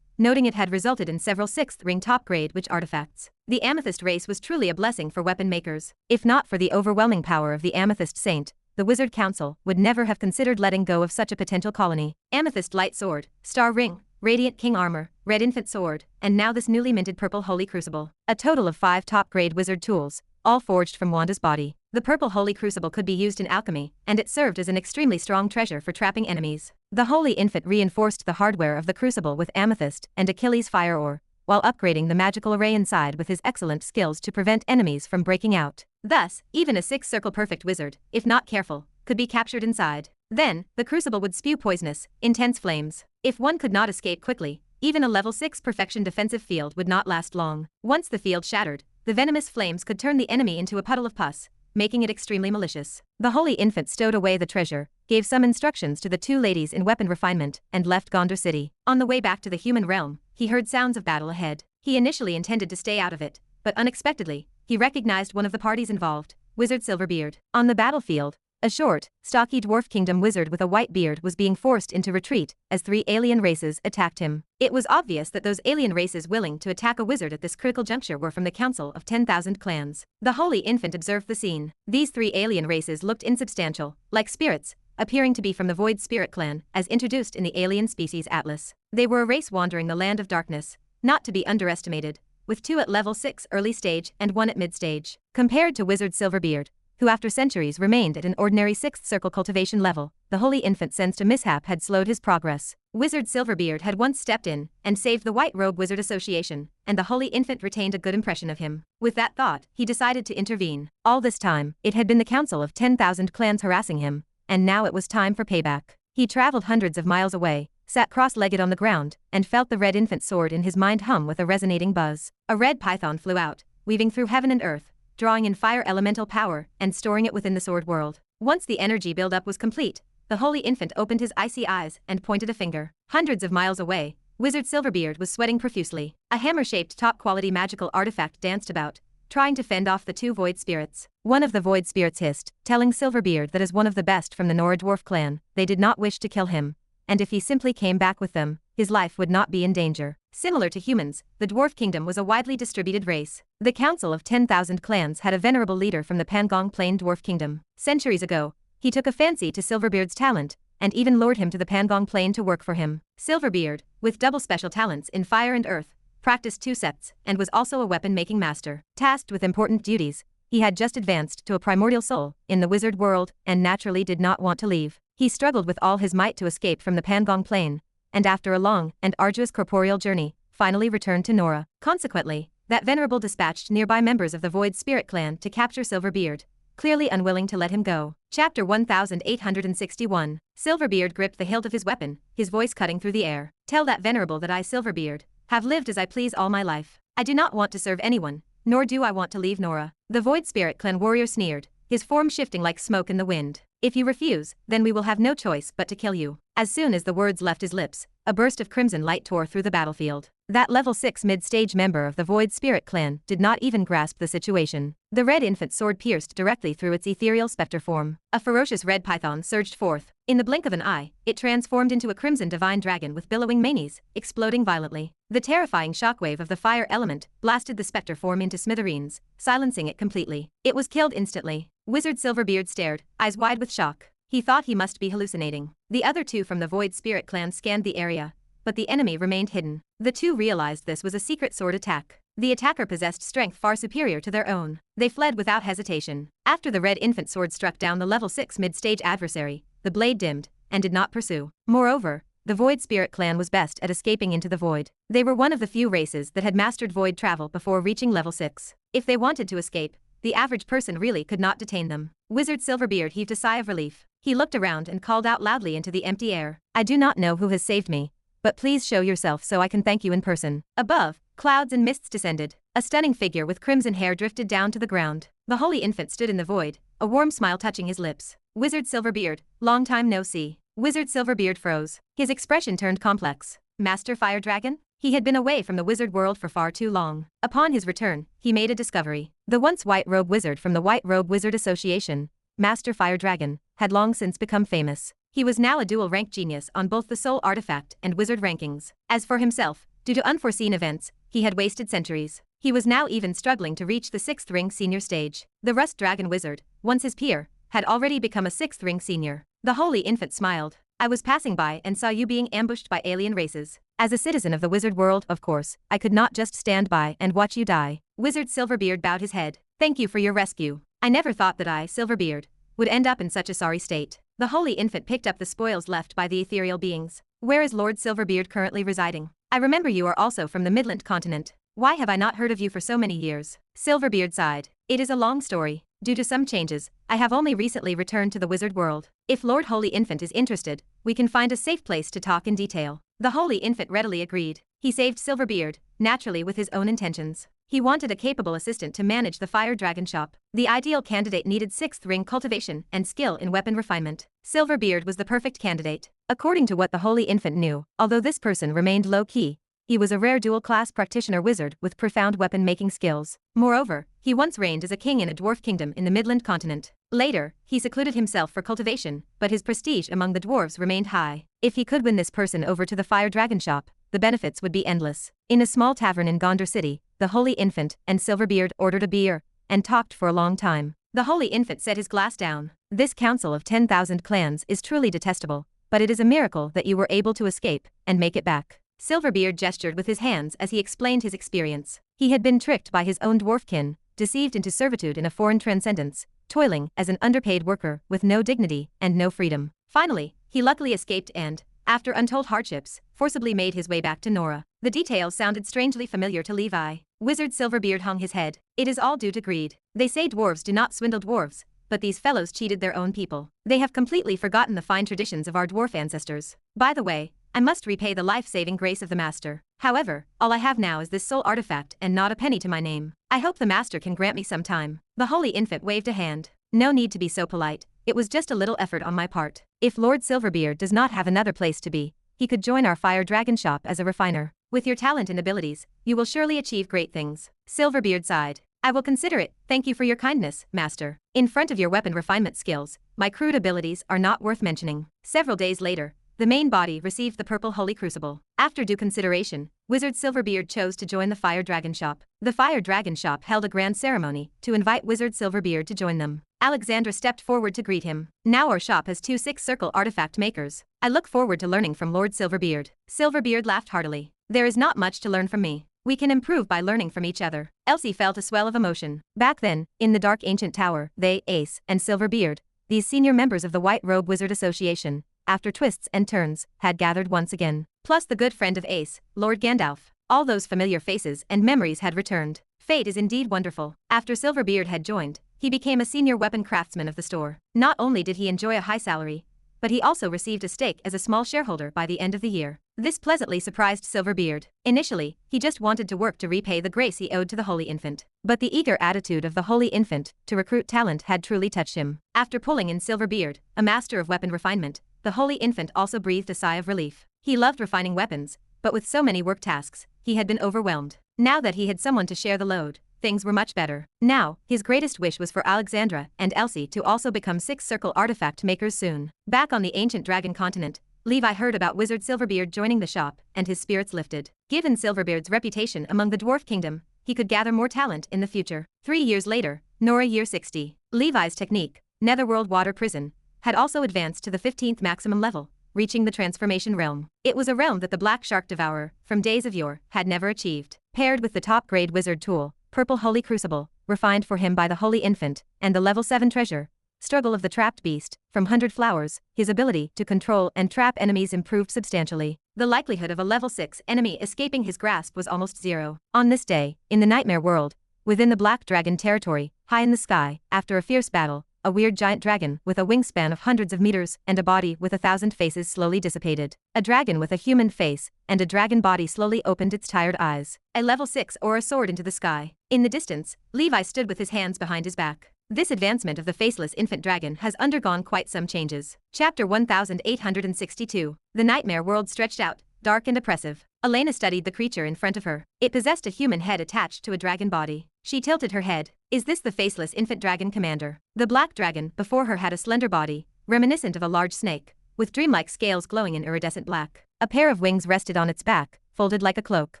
noting it had resulted in several 6th ring top-grade witch artifacts. The Amethyst race was truly a blessing for weapon makers. If not for the overwhelming power of the Amethyst Saint, the Wizard Council would never have considered letting go of such a potential colony. Amethyst Light Sword, Star Ring, Radiant King Armor, Red Infant Sword, and now this newly minted Purple Holy Crucible. A total of 5 top-grade wizard tools, all forged from Wanda's body. The Purple Holy Crucible could be used in alchemy, and it served as an extremely strong treasure for trapping enemies. The Holy Infant reinforced the hardware of the crucible with amethyst and Achilles fire ore, while upgrading the magical array inside with his excellent skills to prevent enemies from breaking out. Thus, even a 6th Circle perfect wizard, if not careful, could be captured inside. Then, the crucible would spew poisonous, intense flames. If one could not escape quickly, even a level 6 perfection defensive field would not last long. Once the field shattered, the venomous flames could turn the enemy into a puddle of pus, making it extremely malicious. The Holy Infant stowed away the treasure, gave some instructions to the 2 ladies in weapon refinement, and left Gondar City. On the way back to the human realm, he heard sounds of battle ahead. He initially intended to stay out of it, but unexpectedly, he recognized one of the parties involved, Wizard Silverbeard. On the battlefield, a short, stocky Dwarf Kingdom wizard with a white beard was being forced into retreat as 3 alien races attacked him. It was obvious that those alien races willing to attack a wizard at this critical juncture were from the Council of 10,000 Clans. The Holy Infant observed the scene. These 3 alien races looked insubstantial, like spirits, appearing to be from the Void Spirit clan as introduced in the Alien Species Atlas. They were a race wandering the land of darkness, not to be underestimated, with 2 at level 6 early stage and 1 at mid stage. Compared to Wizard Silverbeard, who after centuries remained at an ordinary 6th Circle cultivation level, the Holy Infant sensed a mishap had slowed his progress. Wizard Silverbeard had once stepped in and saved the White Robe Wizard Association, and the Holy Infant retained a good impression of him. With that thought, he decided to intervene. All this time, it had been the Council of 10,000 Clans harassing him, and now it was time for payback. He traveled hundreds of miles away, sat cross-legged on the ground, and felt the Red Infant sword in his mind hum with a resonating buzz. A red python flew out, weaving through heaven and earth, drawing in fire elemental power and storing it within the sword world. Once the energy buildup was complete, the Holy Infant opened his icy eyes and pointed a finger. Hundreds of miles away, Wizard Silverbeard was sweating profusely. A hammer-shaped top-quality magical artifact danced about, trying to fend off the 2 void spirits. One of the void spirits hissed, telling Silverbeard that as one of the best from the Nora Dwarf clan, they did not wish to kill him, and if he simply came back with them, his life would not be in danger. Similar to humans, the Dwarf Kingdom was a widely distributed race. The Council of 10,000 Clans had a venerable leader from the Pangong Plain Dwarf Kingdom. Centuries ago, he took a fancy to Silverbeard's talent, and even lured him to the Pangong Plain to work for him. Silverbeard, with double special talents in fire and earth, practiced 2 sets, and was also a weapon-making master. Tasked with important duties, he had just advanced to a primordial soul in the wizard world, and naturally did not want to leave. He struggled with all his might to escape from the Pangong Plain, and after a long and arduous corporeal journey, finally returned to Nora. Consequently, that Venerable dispatched nearby members of the Void Spirit clan to capture Silverbeard, clearly unwilling to let him go. Chapter 1861. Silverbeard gripped the hilt of his weapon, his voice cutting through the air. Tell that Venerable that I, Silverbeard, have lived as I please all my life. I do not want to serve anyone, nor do I want to leave Nora. The Void Spirit clan warrior sneered, his form shifting like smoke in the wind. If you refuse, then we will have no choice but to kill you. As soon as the words left his lips, a burst of crimson light tore through the battlefield. That level 6 mid-stage member of the Void Spirit clan did not even grasp the situation. The red infant sword pierced directly through its ethereal specter form. A ferocious red python surged forth. In the blink of an eye, it transformed into a crimson divine dragon with billowing manes, exploding violently. The terrifying shockwave of the fire element blasted the specter form into smithereens, silencing it completely. It was killed instantly. Wizard Silverbeard stared, eyes wide with shock. He thought he must be hallucinating. The other two from the Void Spirit clan scanned the area, but the enemy remained hidden. The two realized this was a secret sword attack. The attacker possessed strength far superior to their own. They fled without hesitation. After the red infant sword struck down the level 6 mid-stage adversary, the blade dimmed, and did not pursue. Moreover, the Void Spirit clan was best at escaping into the void. They were one of the few races that had mastered void travel before reaching level 6. If they wanted to escape, the average person really could not detain them. Wizard Silverbeard heaved a sigh of relief. He looked around and called out loudly into the empty air. I do not know who has saved me, but please show yourself so I can thank you in person. Above, clouds and mists descended. A stunning figure with crimson hair drifted down to the ground. The holy infant stood in the void, a warm smile touching his lips. Wizard Silverbeard, long time no see. Wizard Silverbeard froze. His expression turned complex. Master Fire Dragon? He had been away from the wizard world for far too long. Upon his return, he made a discovery. The once white robe wizard from the White Robe Wizard Association, Master Fire Dragon, had long since become famous. He was now a dual-rank genius on both the soul artifact and wizard rankings. As for himself, due to unforeseen events, he had wasted centuries. He was now even struggling to reach the 6th ring senior stage. The Rust Dragon Wizard, once his peer, had already become a 6th ring senior. The holy infant smiled. I was passing by and saw you being ambushed by alien races. As a citizen of the wizard world, of course, I could not just stand by and watch you die. Wizard Silverbeard bowed his head. Thank you for your rescue. I never thought that I, Silverbeard, would end up in such a sorry state. The holy infant picked up the spoils left by the ethereal beings. Where is Lord Silverbeard currently residing? I remember you are also from the Midland continent. Why have I not heard of you for so many years? Silverbeard sighed. It is a long story. Due to some changes, I have only recently returned to the wizard world. If Lord Holy Infant is interested, we can find a safe place to talk in detail. The Holy Infant readily agreed. He saved Silverbeard, naturally with his own intentions. He wanted a capable assistant to manage the Fire Dragon shop. The ideal candidate needed 6th ring cultivation and skill in weapon refinement. Silverbeard was the perfect candidate. According to what the Holy Infant knew, although this person remained low-key, he was a rare dual-class practitioner wizard with profound weapon-making skills. Moreover, he once reigned as a king in a dwarf kingdom in the Midland continent. Later, he secluded himself for cultivation, but his prestige among the dwarves remained high. If he could win this person over to the Fire Dragon shop, the benefits would be endless. In a small tavern in Gondar City, the Holy Infant and Silverbeard ordered a beer and talked for a long time. The Holy Infant set his glass down. This council of 10,000 clans is truly detestable, but it is a miracle that you were able to escape and make it back. Silverbeard gestured with his hands as he explained his experience. He had been tricked by his own dwarfkin, deceived into servitude in a foreign transcendence, toiling as an underpaid worker with no dignity and no freedom. Finally, he luckily escaped and, after untold hardships, forcibly made his way back to Nora. The details sounded strangely familiar to Levi. Wizard Silverbeard hung his head. It is all due to greed. They say dwarves do not swindle dwarves, but these fellows cheated their own people. They have completely forgotten the fine traditions of our dwarf ancestors. By the way, I must repay the life-saving grace of the Master. However, all I have now is this soul artifact and not a penny to my name. I hope the Master can grant me some time. The Holy Infant waved a hand. No need to be so polite. It was just a little effort on my part. If Lord Silverbeard does not have another place to be, he could join our Fire Dragon shop as a refiner. With your talent and abilities, you will surely achieve great things. Silverbeard sighed. I will consider it. Thank you for your kindness, Master. In front of your weapon refinement skills, my crude abilities are not worth mentioning. Several days later, the main body received the purple holy crucible. After due consideration, Wizard Silverbeard chose to join the Fire Dragon shop. The Fire Dragon shop held a grand ceremony to invite Wizard Silverbeard to join them. Alexandra stepped forward to greet him. Now our shop has 2 6-circle artifact makers. I look forward to learning from Lord Silverbeard. Silverbeard laughed heartily. There is not much to learn from me. We can improve by learning from each other. Elsie felt a swell of emotion. Back then, in the dark ancient tower, they, Ace, and Silverbeard, these senior members of the White Robe Wizard Association, after twists and turns, had gathered once again. Plus the good friend of Ace, Lord Gandalf. All those familiar faces and memories had returned. Fate is indeed wonderful. After Silverbeard had joined, he became a senior weapon craftsman of the store. Not only did he enjoy a high salary, but he also received a stake as a small shareholder by the end of the year. This pleasantly surprised Silverbeard. Initially, he just wanted to work to repay the grace he owed to the Holy Infant. But the eager attitude of the Holy Infant to recruit talent had truly touched him. After pulling in Silverbeard, a master of weapon refinement, the Holy Infant also breathed a sigh of relief. He loved refining weapons, but with so many work tasks, he had been overwhelmed. Now that he had someone to share the load, things were much better. Now, his greatest wish was for Alexandra and Elsie to also become six-circle artifact makers soon. Back on the ancient dragon continent, Levi heard about Wizard Silverbeard joining the shop, and his spirits lifted. Given Silverbeard's reputation among the Dwarf Kingdom, he could gather more talent in the future. 3 years later, Nora year 60. Levi's technique, Netherworld Water Prison, had also advanced to the 15th maximum level, reaching the transformation realm. It was a realm that the Black Shark Devourer, from days of yore, had never achieved. Paired with the top-grade wizard tool, Purple Holy Crucible, refined for him by the Holy Infant, and the level 7 treasure, Struggle of the Trapped Beast, from 100 Flowers, his ability to control and trap enemies improved substantially. The likelihood of a level 6 enemy escaping his grasp was almost zero. On this day, in the Nightmare World, within the Black Dragon territory, high in the sky, after a fierce battle, a weird giant dragon with a wingspan of hundreds of meters and a body with 1,000 faces slowly dissipated. A dragon with a human face and a dragon body slowly opened its tired eyes. A level 6 Aura soared into the sky. In the distance, Levi stood with his hands behind his back. This advancement of the faceless infant dragon has undergone quite some changes. Chapter 1862. The Nightmare World stretched out, dark and oppressive. Elena studied the creature in front of her. It possessed a human head attached to a dragon body. She tilted her head. Is this the faceless infant dragon commander? The black dragon before her had a slender body, reminiscent of a large snake, with dreamlike scales glowing in iridescent black. A pair of wings rested on its back, folded like a cloak.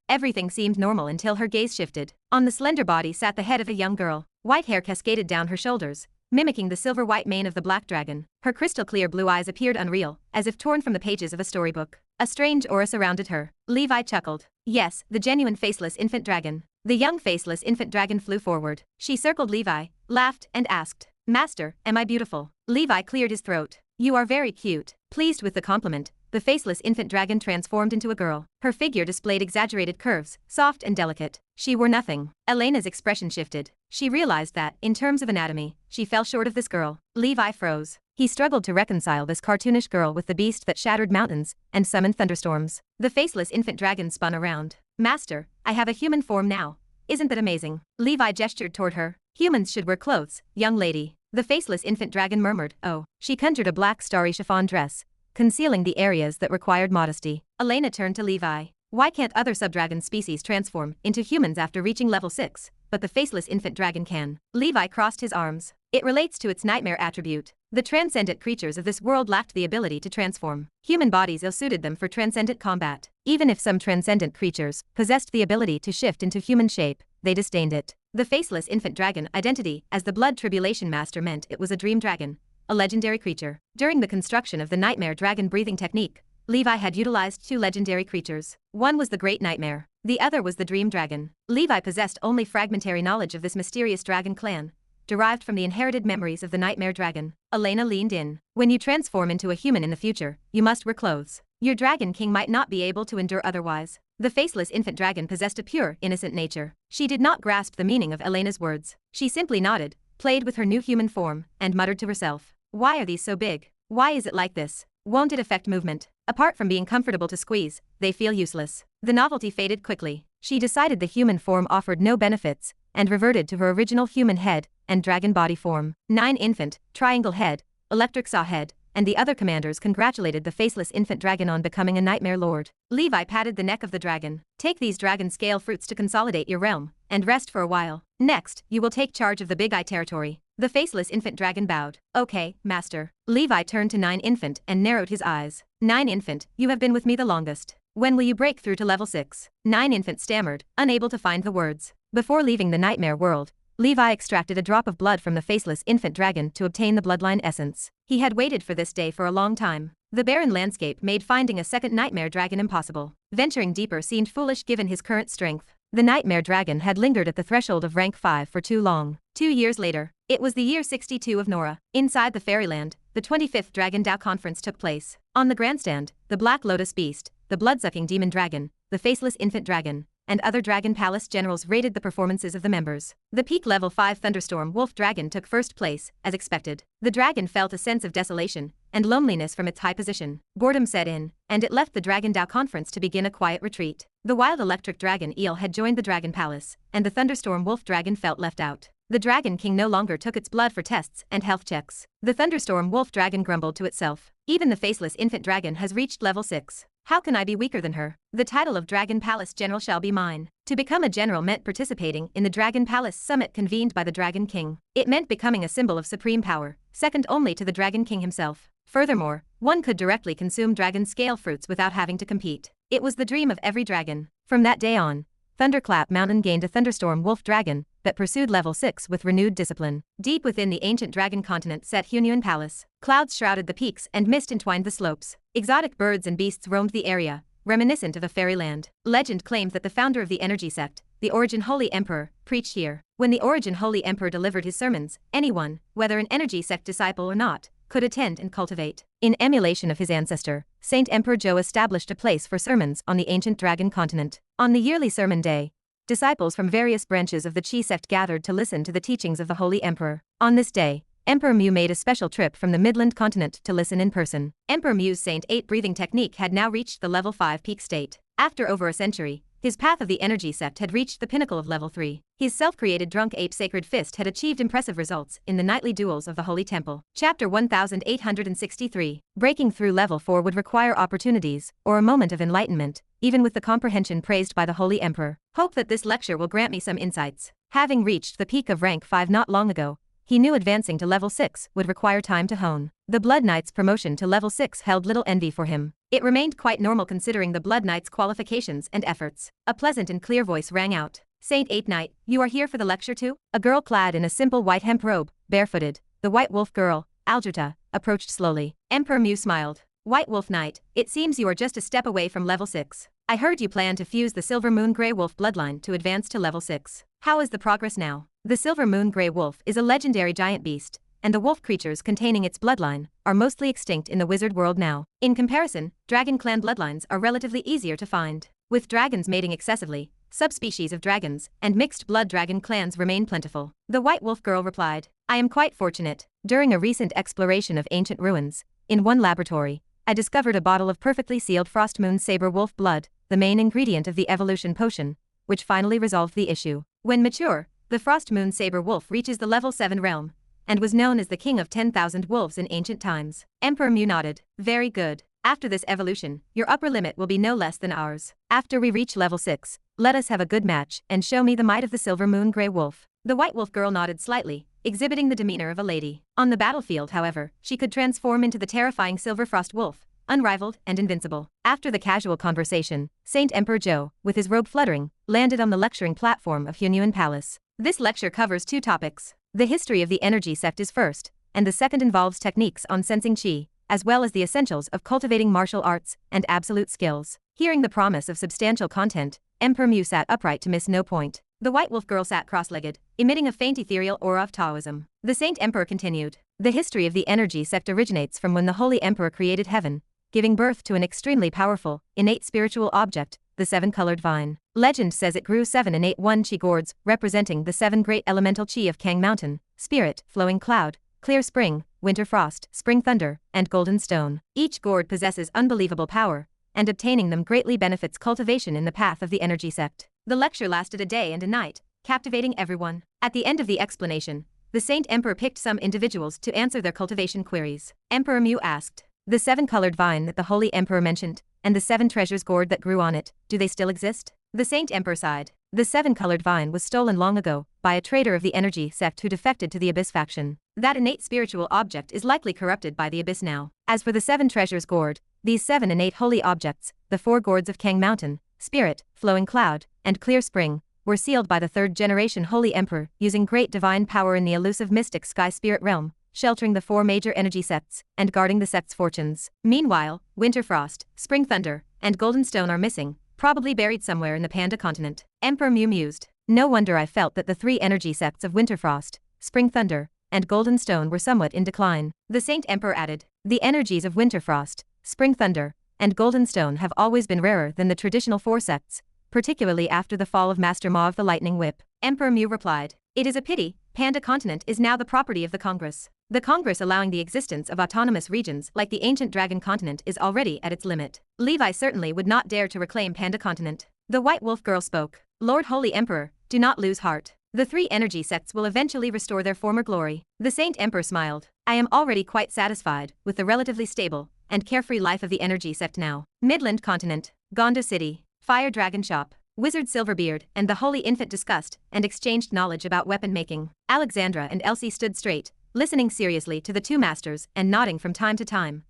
Everything seemed normal until her gaze shifted. On the slender body sat the head of a young girl. White hair cascaded down her shoulders, mimicking the silver-white mane of the black dragon. Her crystal-clear blue eyes appeared unreal, as if torn from the pages of a storybook. A strange aura surrounded her. Levi chuckled. Yes, the genuine faceless infant dragon. The young faceless infant dragon flew forward. She circled Levi, laughed, and asked, Master, am I beautiful? Levi cleared his throat. You are very cute. Pleased with the compliment, the faceless infant dragon transformed into a girl. Her figure displayed exaggerated curves, soft and delicate. She wore nothing. Elena's expression shifted. She realized that, in terms of anatomy, she fell short of this girl. Levi froze. He struggled to reconcile this cartoonish girl with the beast that shattered mountains and summoned thunderstorms. The faceless infant dragon spun around. Master, I have a human form now. Isn't that amazing? Levi gestured toward her. Humans should wear clothes, young lady. The faceless infant dragon murmured, oh. She conjured a black starry chiffon dress, concealing the areas that required modesty. Elena turned to Levi. Why can't other subdragon species transform into humans after reaching level 6, but the faceless infant dragon can? Levi crossed his arms. It relates to its nightmare attribute. The transcendent creatures of this world lacked the ability to transform. Human bodies ill-suited them for transcendent combat. Even if some transcendent creatures possessed the ability to shift into human shape, they disdained it. The faceless infant dragon identity as the blood tribulation master meant it was a dream dragon, a legendary creature. During the construction of the nightmare dragon breathing technique, Levi had utilized 2 legendary creatures. One was the Great Nightmare. The other was the Dream Dragon. Levi possessed only fragmentary knowledge of this mysterious dragon clan, derived from the inherited memories of the Nightmare Dragon. Elena leaned in. When you transform into a human in the future, you must wear clothes. Your Dragon King might not be able to endure otherwise. The faceless infant dragon possessed a pure, innocent nature. She did not grasp the meaning of Elena's words. She simply nodded, played with her new human form, and muttered to herself. Why are these so big? Why is it like this? Won't it affect movement? Apart from being comfortable to squeeze, they feel useless. The novelty faded quickly. She decided the human form offered no benefits, and reverted to her original human head and dragon body form. 9 Infant, Triangle Head, Electric Saw Head, and the other commanders congratulated the faceless infant dragon on becoming a nightmare lord. Levi patted the neck of the dragon. Take these dragon scale fruits to consolidate your realm, and rest for a while. Next, you will take charge of the Big Eye territory. The faceless infant dragon bowed. Okay, master. Levi turned to 9 Infant and narrowed his eyes. 9 Infant, you have been with me the longest. When will you break through to level 6? 9 Infant stammered, unable to find the words. Before leaving the nightmare world, Levi extracted a drop of blood from the faceless infant dragon to obtain the bloodline essence. He had waited for this day for a long time. The barren landscape made finding a second nightmare dragon impossible. Venturing deeper seemed foolish given his current strength. The nightmare dragon had lingered at the threshold of rank 5 for too long. 2 years later, it was the year 62 of Nora. Inside the fairyland, the 25th Dragon Dao Conference took place. On the grandstand, the Black Lotus Beast, the blood-sucking demon dragon, the faceless infant dragon, and other Dragon Palace generals rated the performances of the members. The peak level 5 Thunderstorm Wolf Dragon took first place, as expected. The dragon felt a sense of desolation and loneliness from its high position. Boredom set in, and it left the Dragon Dao conference to begin a quiet retreat. The wild electric dragon Eel had joined the Dragon Palace, and the Thunderstorm Wolf Dragon felt left out. The Dragon King no longer took its blood for tests and health checks. The Thunderstorm Wolf Dragon grumbled to itself. Even the faceless infant dragon has reached level 6. How can I be weaker than her? The title of Dragon Palace General shall be mine. To become a general meant participating in the Dragon Palace Summit convened by the Dragon King. It meant becoming a symbol of supreme power, second only to the Dragon King himself. Furthermore, one could directly consume dragon scale fruits without having to compete. It was the dream of every dragon. From that day on, Thunderclap Mountain gained a Thunderstorm Wolf Dragon that pursued level 6 with renewed discipline. Deep within the ancient dragon continent sat Hunyuan Palace. Clouds shrouded the peaks and mist entwined the slopes. Exotic birds and beasts roamed the area, reminiscent of a fairyland. Legend claimed that the founder of the energy sect, the Origin Holy Emperor, preached here. When the Origin Holy Emperor delivered his sermons, anyone, whether an energy sect disciple or not, could attend and cultivate. In emulation of his ancestor, Saint Emperor Zhou established a place for sermons on the ancient dragon continent. On the yearly sermon day, disciples from various branches of the Qi sect gathered to listen to the teachings of the Holy Emperor. On this day, Emperor Mu made a special trip from the Midland continent to listen in person. Emperor Mu's Saint 8 breathing technique had now reached the level 5 peak state. After over a century, his path of the energy sect had reached the pinnacle of level 3. His self-created drunk ape sacred fist had achieved impressive results in the nightly duels of the Holy Temple. Chapter 1863. Breaking through level 4 would require opportunities, or a moment of enlightenment, even with the comprehension praised by the Holy Emperor. Hope that this lecture will grant me some insights. Having reached the peak of rank 5 not long ago, he knew advancing to level 6 would require time to hone. The Blood Knight's promotion to level 6 held little envy for him. It remained quite normal considering the Blood Knight's qualifications and efforts. A pleasant and clear voice rang out. Saint 8 Knight, you are here for the lecture too? A girl clad in a simple white hemp robe, barefooted, the White Wolf Girl, Algerta, approached slowly. Emperor Mu smiled. White Wolf Knight, it seems you are just a step away from level 6. I heard you plan to fuse the Silver Moon Grey Wolf bloodline to advance to level 6. How is the progress now? The Silver Moon Grey Wolf is a legendary giant beast, and the wolf creatures containing its bloodline are mostly extinct in the wizard world now. In comparison, dragon clan bloodlines are relatively easier to find. With dragons mating excessively, subspecies of dragons and mixed blood dragon clans remain plentiful. The White Wolf Girl replied, I am quite fortunate. During a recent exploration of ancient ruins, in one laboratory, I discovered a bottle of perfectly sealed Frost Moon Saber Wolf blood, the main ingredient of the evolution potion, which finally resolved the issue. When mature, the Frost Moon Saber Wolf reaches the level 7 realm, and was known as the king of 10,000 wolves in ancient times. Emperor Mu nodded. Very good. After this evolution, your upper limit will be no less than ours. After we reach level 6, let us have a good match and show me the might of the Silver Moon Grey Wolf. The White Wolf Girl nodded slightly, exhibiting the demeanor of a lady. On the battlefield, however, she could transform into the terrifying Silver Frost Wolf, unrivaled and invincible. After the casual conversation, Saint Emperor Zhou, with his robe fluttering, landed on the lecturing platform of Hunyuan Palace. This lecture covers 2 topics. The history of the energy sect is first, and the second involves techniques on sensing qi, as well as the essentials of cultivating martial arts and absolute skills. Hearing the promise of substantial content, Emperor Mu sat upright to miss no point. The White Wolf Girl sat cross-legged, emitting a faint ethereal aura of Taoism. The Saint Emperor continued. The history of the energy sect originates from when the Holy Emperor created heaven, giving birth to an extremely powerful, innate spiritual object, the 7-colored vine. Legend says it grew 7 innate 1 qi gourds, representing the 7 great elemental qi of Kang Mountain: Spirit, Flowing Cloud, Clear Spring, Winter Frost, Spring Thunder, and Golden Stone. Each gourd possesses unbelievable power, and obtaining them greatly benefits cultivation in the path of the energy sect. The lecture lasted a day and a night, captivating everyone. At the end of the explanation, the Saint Emperor picked some individuals to answer their cultivation queries. Emperor Mu asked, the 7-colored vine that the Holy Emperor mentioned, and the 7 treasures gourd that grew on it, do they still exist? The Saint Emperor sighed. The 7-colored vine was stolen long ago by a traitor of the energy sect who defected to the Abyss faction. That innate spiritual object is likely corrupted by the Abyss now. As for the 7 treasures gourd, these 7 innate holy objects, the 4 gourds of Kang Mountain, Spirit, Flowing Cloud, and Clear Spring, were sealed by the 3rd-generation Holy Emperor using great divine power in the elusive mystic sky spirit realm, sheltering the 4 major energy sects and guarding the sect's fortunes. Meanwhile, Winter Frost, Spring Thunder, and Golden Stone are missing, probably buried somewhere in the Panda continent. Emperor Mu mused. No wonder I felt that the 3 energy sects of Winter Frost, Spring Thunder, and Golden Stone were somewhat in decline. The Saint Emperor added, the energies of Winter Frost, Spring Thunder, and Golden Stone have always been rarer than the traditional 4 sects, particularly after the fall of Master Ma of the Lightning Whip. Emperor Mu replied, "It is a pity, Panda Continent is now the property of the Congress. The Congress allowing the existence of autonomous regions like the ancient Dragon Continent is already at its limit. Levi certainly would not dare to reclaim Panda Continent." The White Wolf Girl spoke. "Lord Holy Emperor, do not lose heart. The three energy sects will eventually restore their former glory." The Saint Emperor smiled. "I am already quite satisfied with the relatively stable and carefree life of the energy sect now." Midland Continent, Gondo City, Fire Dragon Shop. Wizard Silverbeard and the Holy Infant discussed and exchanged knowledge about weapon making. Alexandra and Elsie stood straight, listening seriously to the two masters and nodding from time to time,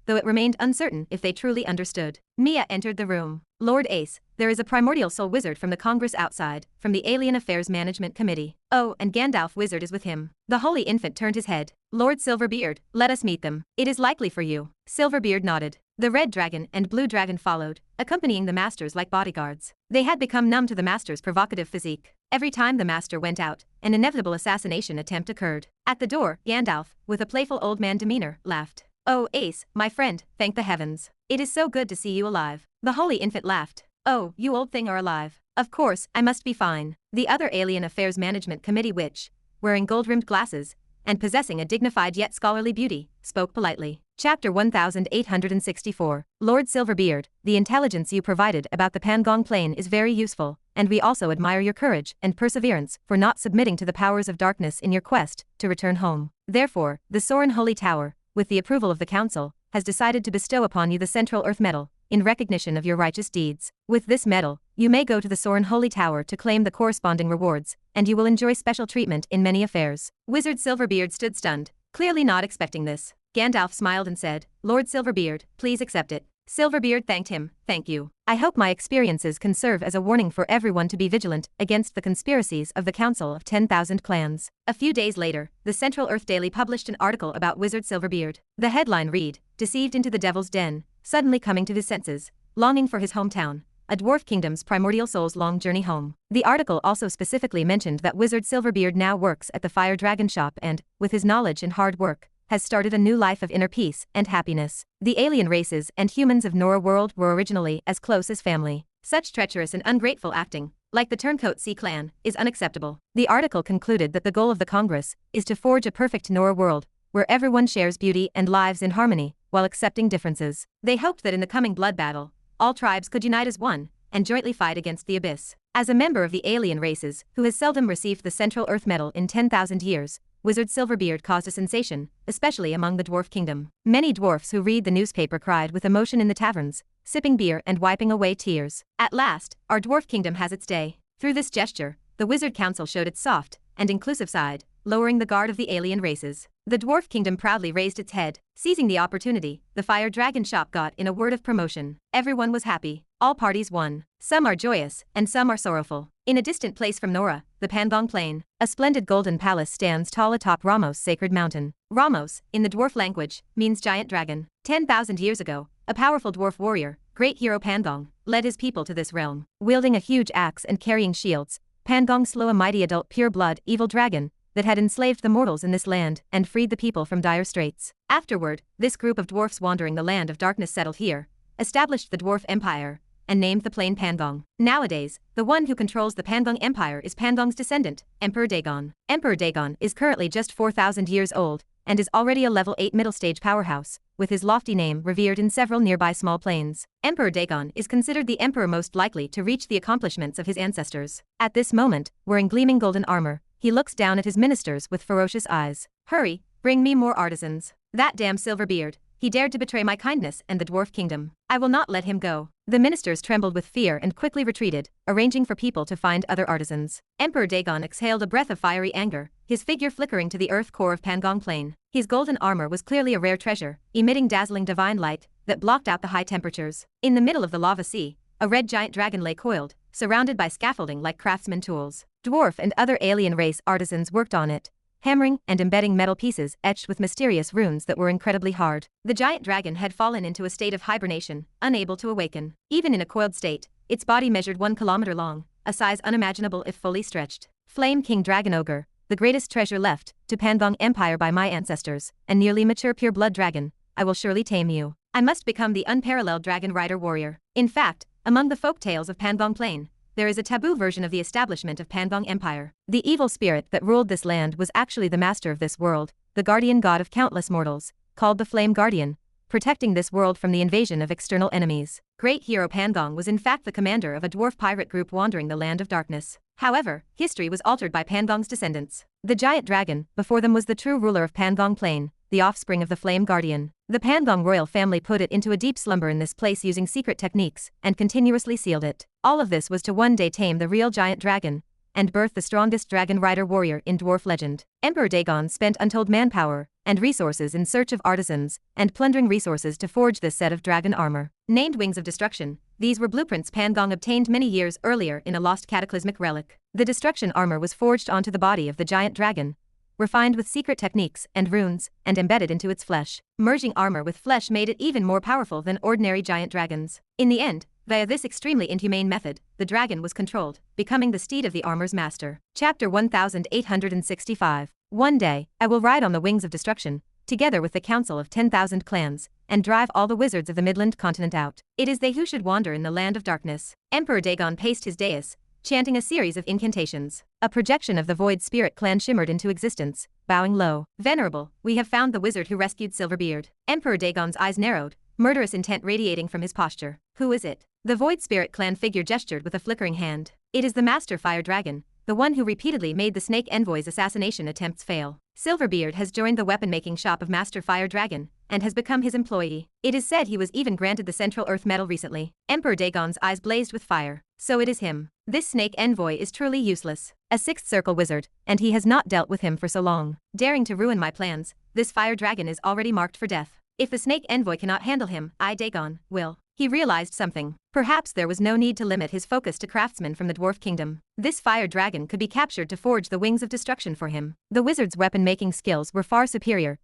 though it remained uncertain if they truly understood. Mia entered the room. "Lord Ace, there is a primordial soul wizard from the Congress outside, from the Alien Affairs Management Committee. Oh, and Gandalf Wizard is with him." The Holy Infant turned his head. "Lord Silverbeard, let us meet them. It is likely for you." Silverbeard nodded. The Red Dragon and Blue Dragon followed, accompanying the masters like bodyguards. They had become numb to the master's provocative physique. Every time the master went out, an inevitable assassination attempt occurred. At the door, Gandalf, with a playful old man demeanor, laughed. "Oh, Ace, my friend, thank the heavens. It is so good to see you alive." The Holy Infant laughed. "Oh, you old thing are alive. Of course, I must be fine." The other Alien Affairs Management Committee witch, wearing gold-rimmed glasses, and possessing a dignified yet scholarly beauty, spoke politely. Chapter 1864. Lord Silverbeard, the intelligence you provided about the Pangong Plain is very useful, and we also admire your courage and perseverance for not submitting to the powers of darkness in your quest to return home. Therefore, the Sorin Holy Tower, with the approval of the Council, has decided to bestow upon you the Central Earth Medal, in recognition of your righteous deeds. With this medal, you may go to the Sorin Holy Tower to claim the corresponding rewards, and you will enjoy special treatment in many affairs. Wizard Silverbeard stood stunned, clearly not expecting this. Gandalf smiled and said, "Lord Silverbeard, please accept it." Silverbeard thanked him. "Thank you. I hope my experiences can serve as a warning for everyone to be vigilant against the conspiracies of the Council of 10,000 Clans." A few days later, the Central Earth Daily published an article about Wizard Silverbeard. The headline read, "Deceived into the Devil's Den, suddenly coming to his senses, longing for his hometown, a dwarf kingdom's primordial soul's long journey home." The article also specifically mentioned that Wizard Silverbeard now works at the Fire Dragon Shop and, with his knowledge and hard work, has started a new life of inner peace and happiness. The alien races and humans of Nora world were originally as close as family. Such treacherous and ungrateful acting, like the Turncoat Sea Clan, is unacceptable. The article concluded that the goal of the Congress is to forge a perfect Nora world, where everyone shares beauty and lives in harmony, while accepting differences. They hoped that in the coming blood battle, all tribes could unite as one, and jointly fight against the abyss. As a member of the alien races who has seldom received the Central Earth Medal in 10,000 years, Wizard Silverbeard caused a sensation, especially among the dwarf kingdom. Many dwarfs who read the newspaper cried with emotion in the taverns, sipping beer and wiping away tears. At last, our dwarf kingdom has its day. Through this gesture, the Wizard Council showed its soft and inclusive side, lowering the guard of the alien races. The dwarf kingdom proudly raised its head. Seizing the opportunity, the Fire Dragon Shop got in a word of promotion. Everyone was happy. All parties won. Some are joyous, and some are sorrowful. In a distant place from Nora, the Pangong Plain, a splendid golden palace stands tall atop Ramos' sacred mountain. Ramos, in the dwarf language, means giant dragon. 10,000 years ago, a powerful dwarf warrior, great hero Pangong, led his people to this realm. Wielding a huge axe and carrying shields, Pangong slew a mighty adult pure-blood evil dragon that had enslaved the mortals in this land and freed the people from dire straits. Afterward, this group of dwarfs wandering the land of darkness settled here, established the Dwarf Empire, and named the plain Pangong. Nowadays, the one who controls the Pangong Empire is Pangong's descendant, Emperor Dagon. Emperor Dagon is currently just 4,000 years old, and is already a level 8 middle-stage powerhouse, with his lofty name revered in several nearby small plains. Emperor Dagon is considered the emperor most likely to reach the accomplishments of his ancestors. At this moment, wearing gleaming golden armor, he looks down at his ministers with ferocious eyes. "Hurry, bring me more artisans. That damn Silverbeard, he dared to betray my kindness and the dwarf kingdom. I will not let him go." The ministers trembled with fear and quickly retreated, arranging for people to find other artisans. Emperor Dagon exhaled a breath of fiery anger, his figure flickering to the earth core of Pangong Plain. His golden armor was clearly a rare treasure, emitting dazzling divine light that blocked out the high temperatures. In the middle of the lava sea, a red giant dragon lay coiled, surrounded by scaffolding like craftsman tools. Dwarf and other alien race artisans worked on it, hammering and embedding metal pieces etched with mysterious runes that were incredibly hard. The giant dragon had fallen into a state of hibernation, unable to awaken. Even in a coiled state, its body measured 1 kilometer long, a size unimaginable if fully stretched. Flame King Dragon Ogre, the greatest treasure left to Pangong Empire by my ancestors, a nearly mature pure-blood dragon, I will surely tame you. I must become the unparalleled dragon rider warrior. In fact, Among the folk tales of Pangong Plain, there is a taboo version of the establishment of Pangong Empire. The evil spirit that ruled this land was actually the master of this world, the guardian god of countless mortals, called the Flame Guardian, protecting this world from the invasion of external enemies. Great hero Pangong was in fact the commander of a dwarf pirate group wandering the land of darkness. However, history was altered by Pangong's descendants. The giant dragon before them was the true ruler of Pangong Plain, the offspring of the Flame Guardian. The Pangong royal family put it into a deep slumber in this place using secret techniques and continuously sealed it. All of this was to one day tame the real giant dragon and birth the strongest dragon rider warrior in dwarf legend. Emperor Dagon spent untold manpower and resources in search of artisans and plundering resources to forge this set of dragon armor. Named Wings of Destruction, these were blueprints Pangong obtained many years earlier in a lost cataclysmic relic. The destruction armor was forged onto the body of the giant dragon, refined with secret techniques and runes, and embedded into its flesh. Merging armor with flesh made it even more powerful than ordinary giant dragons. In the end, via this extremely inhumane method, the dragon was controlled, becoming the steed of the armor's master. Chapter 1865. One day, I will ride on the wings of destruction, together with the council of 10,000 clans, and drive all the wizards of the Midland continent out. It is they who should wander in the land of darkness. Emperor Dagon paced his dais, chanting a series of incantations. A projection of the Void Spirit clan shimmered into existence, bowing low. Venerable, we have found the wizard who rescued Silverbeard. Emperor Dagon's eyes narrowed, murderous intent radiating from his posture. Who is it? The Void Spirit clan figure gestured with a flickering hand. It is the Master Fire Dragon, the one who repeatedly made the Snake Envoy's assassination attempts fail. Silverbeard has joined the weapon-making shop of Master Fire Dragon and has become his employee. It is said he was even granted the Central Earth Medal recently. Emperor Dagon's eyes blazed with fire. So it is him. This Snake Envoy is truly useless. A sixth circle wizard, and he has not dealt with him for so long. Daring to ruin my plans, this Fire Dragon is already marked for death. If the Snake Envoy cannot handle him, I, Dagon, will. He realized something. Perhaps there was no need to limit his focus to craftsmen from the Dwarf Kingdom. This Fire Dragon could be captured to forge the wings of destruction for him. The wizard's weapon-making skills were far superior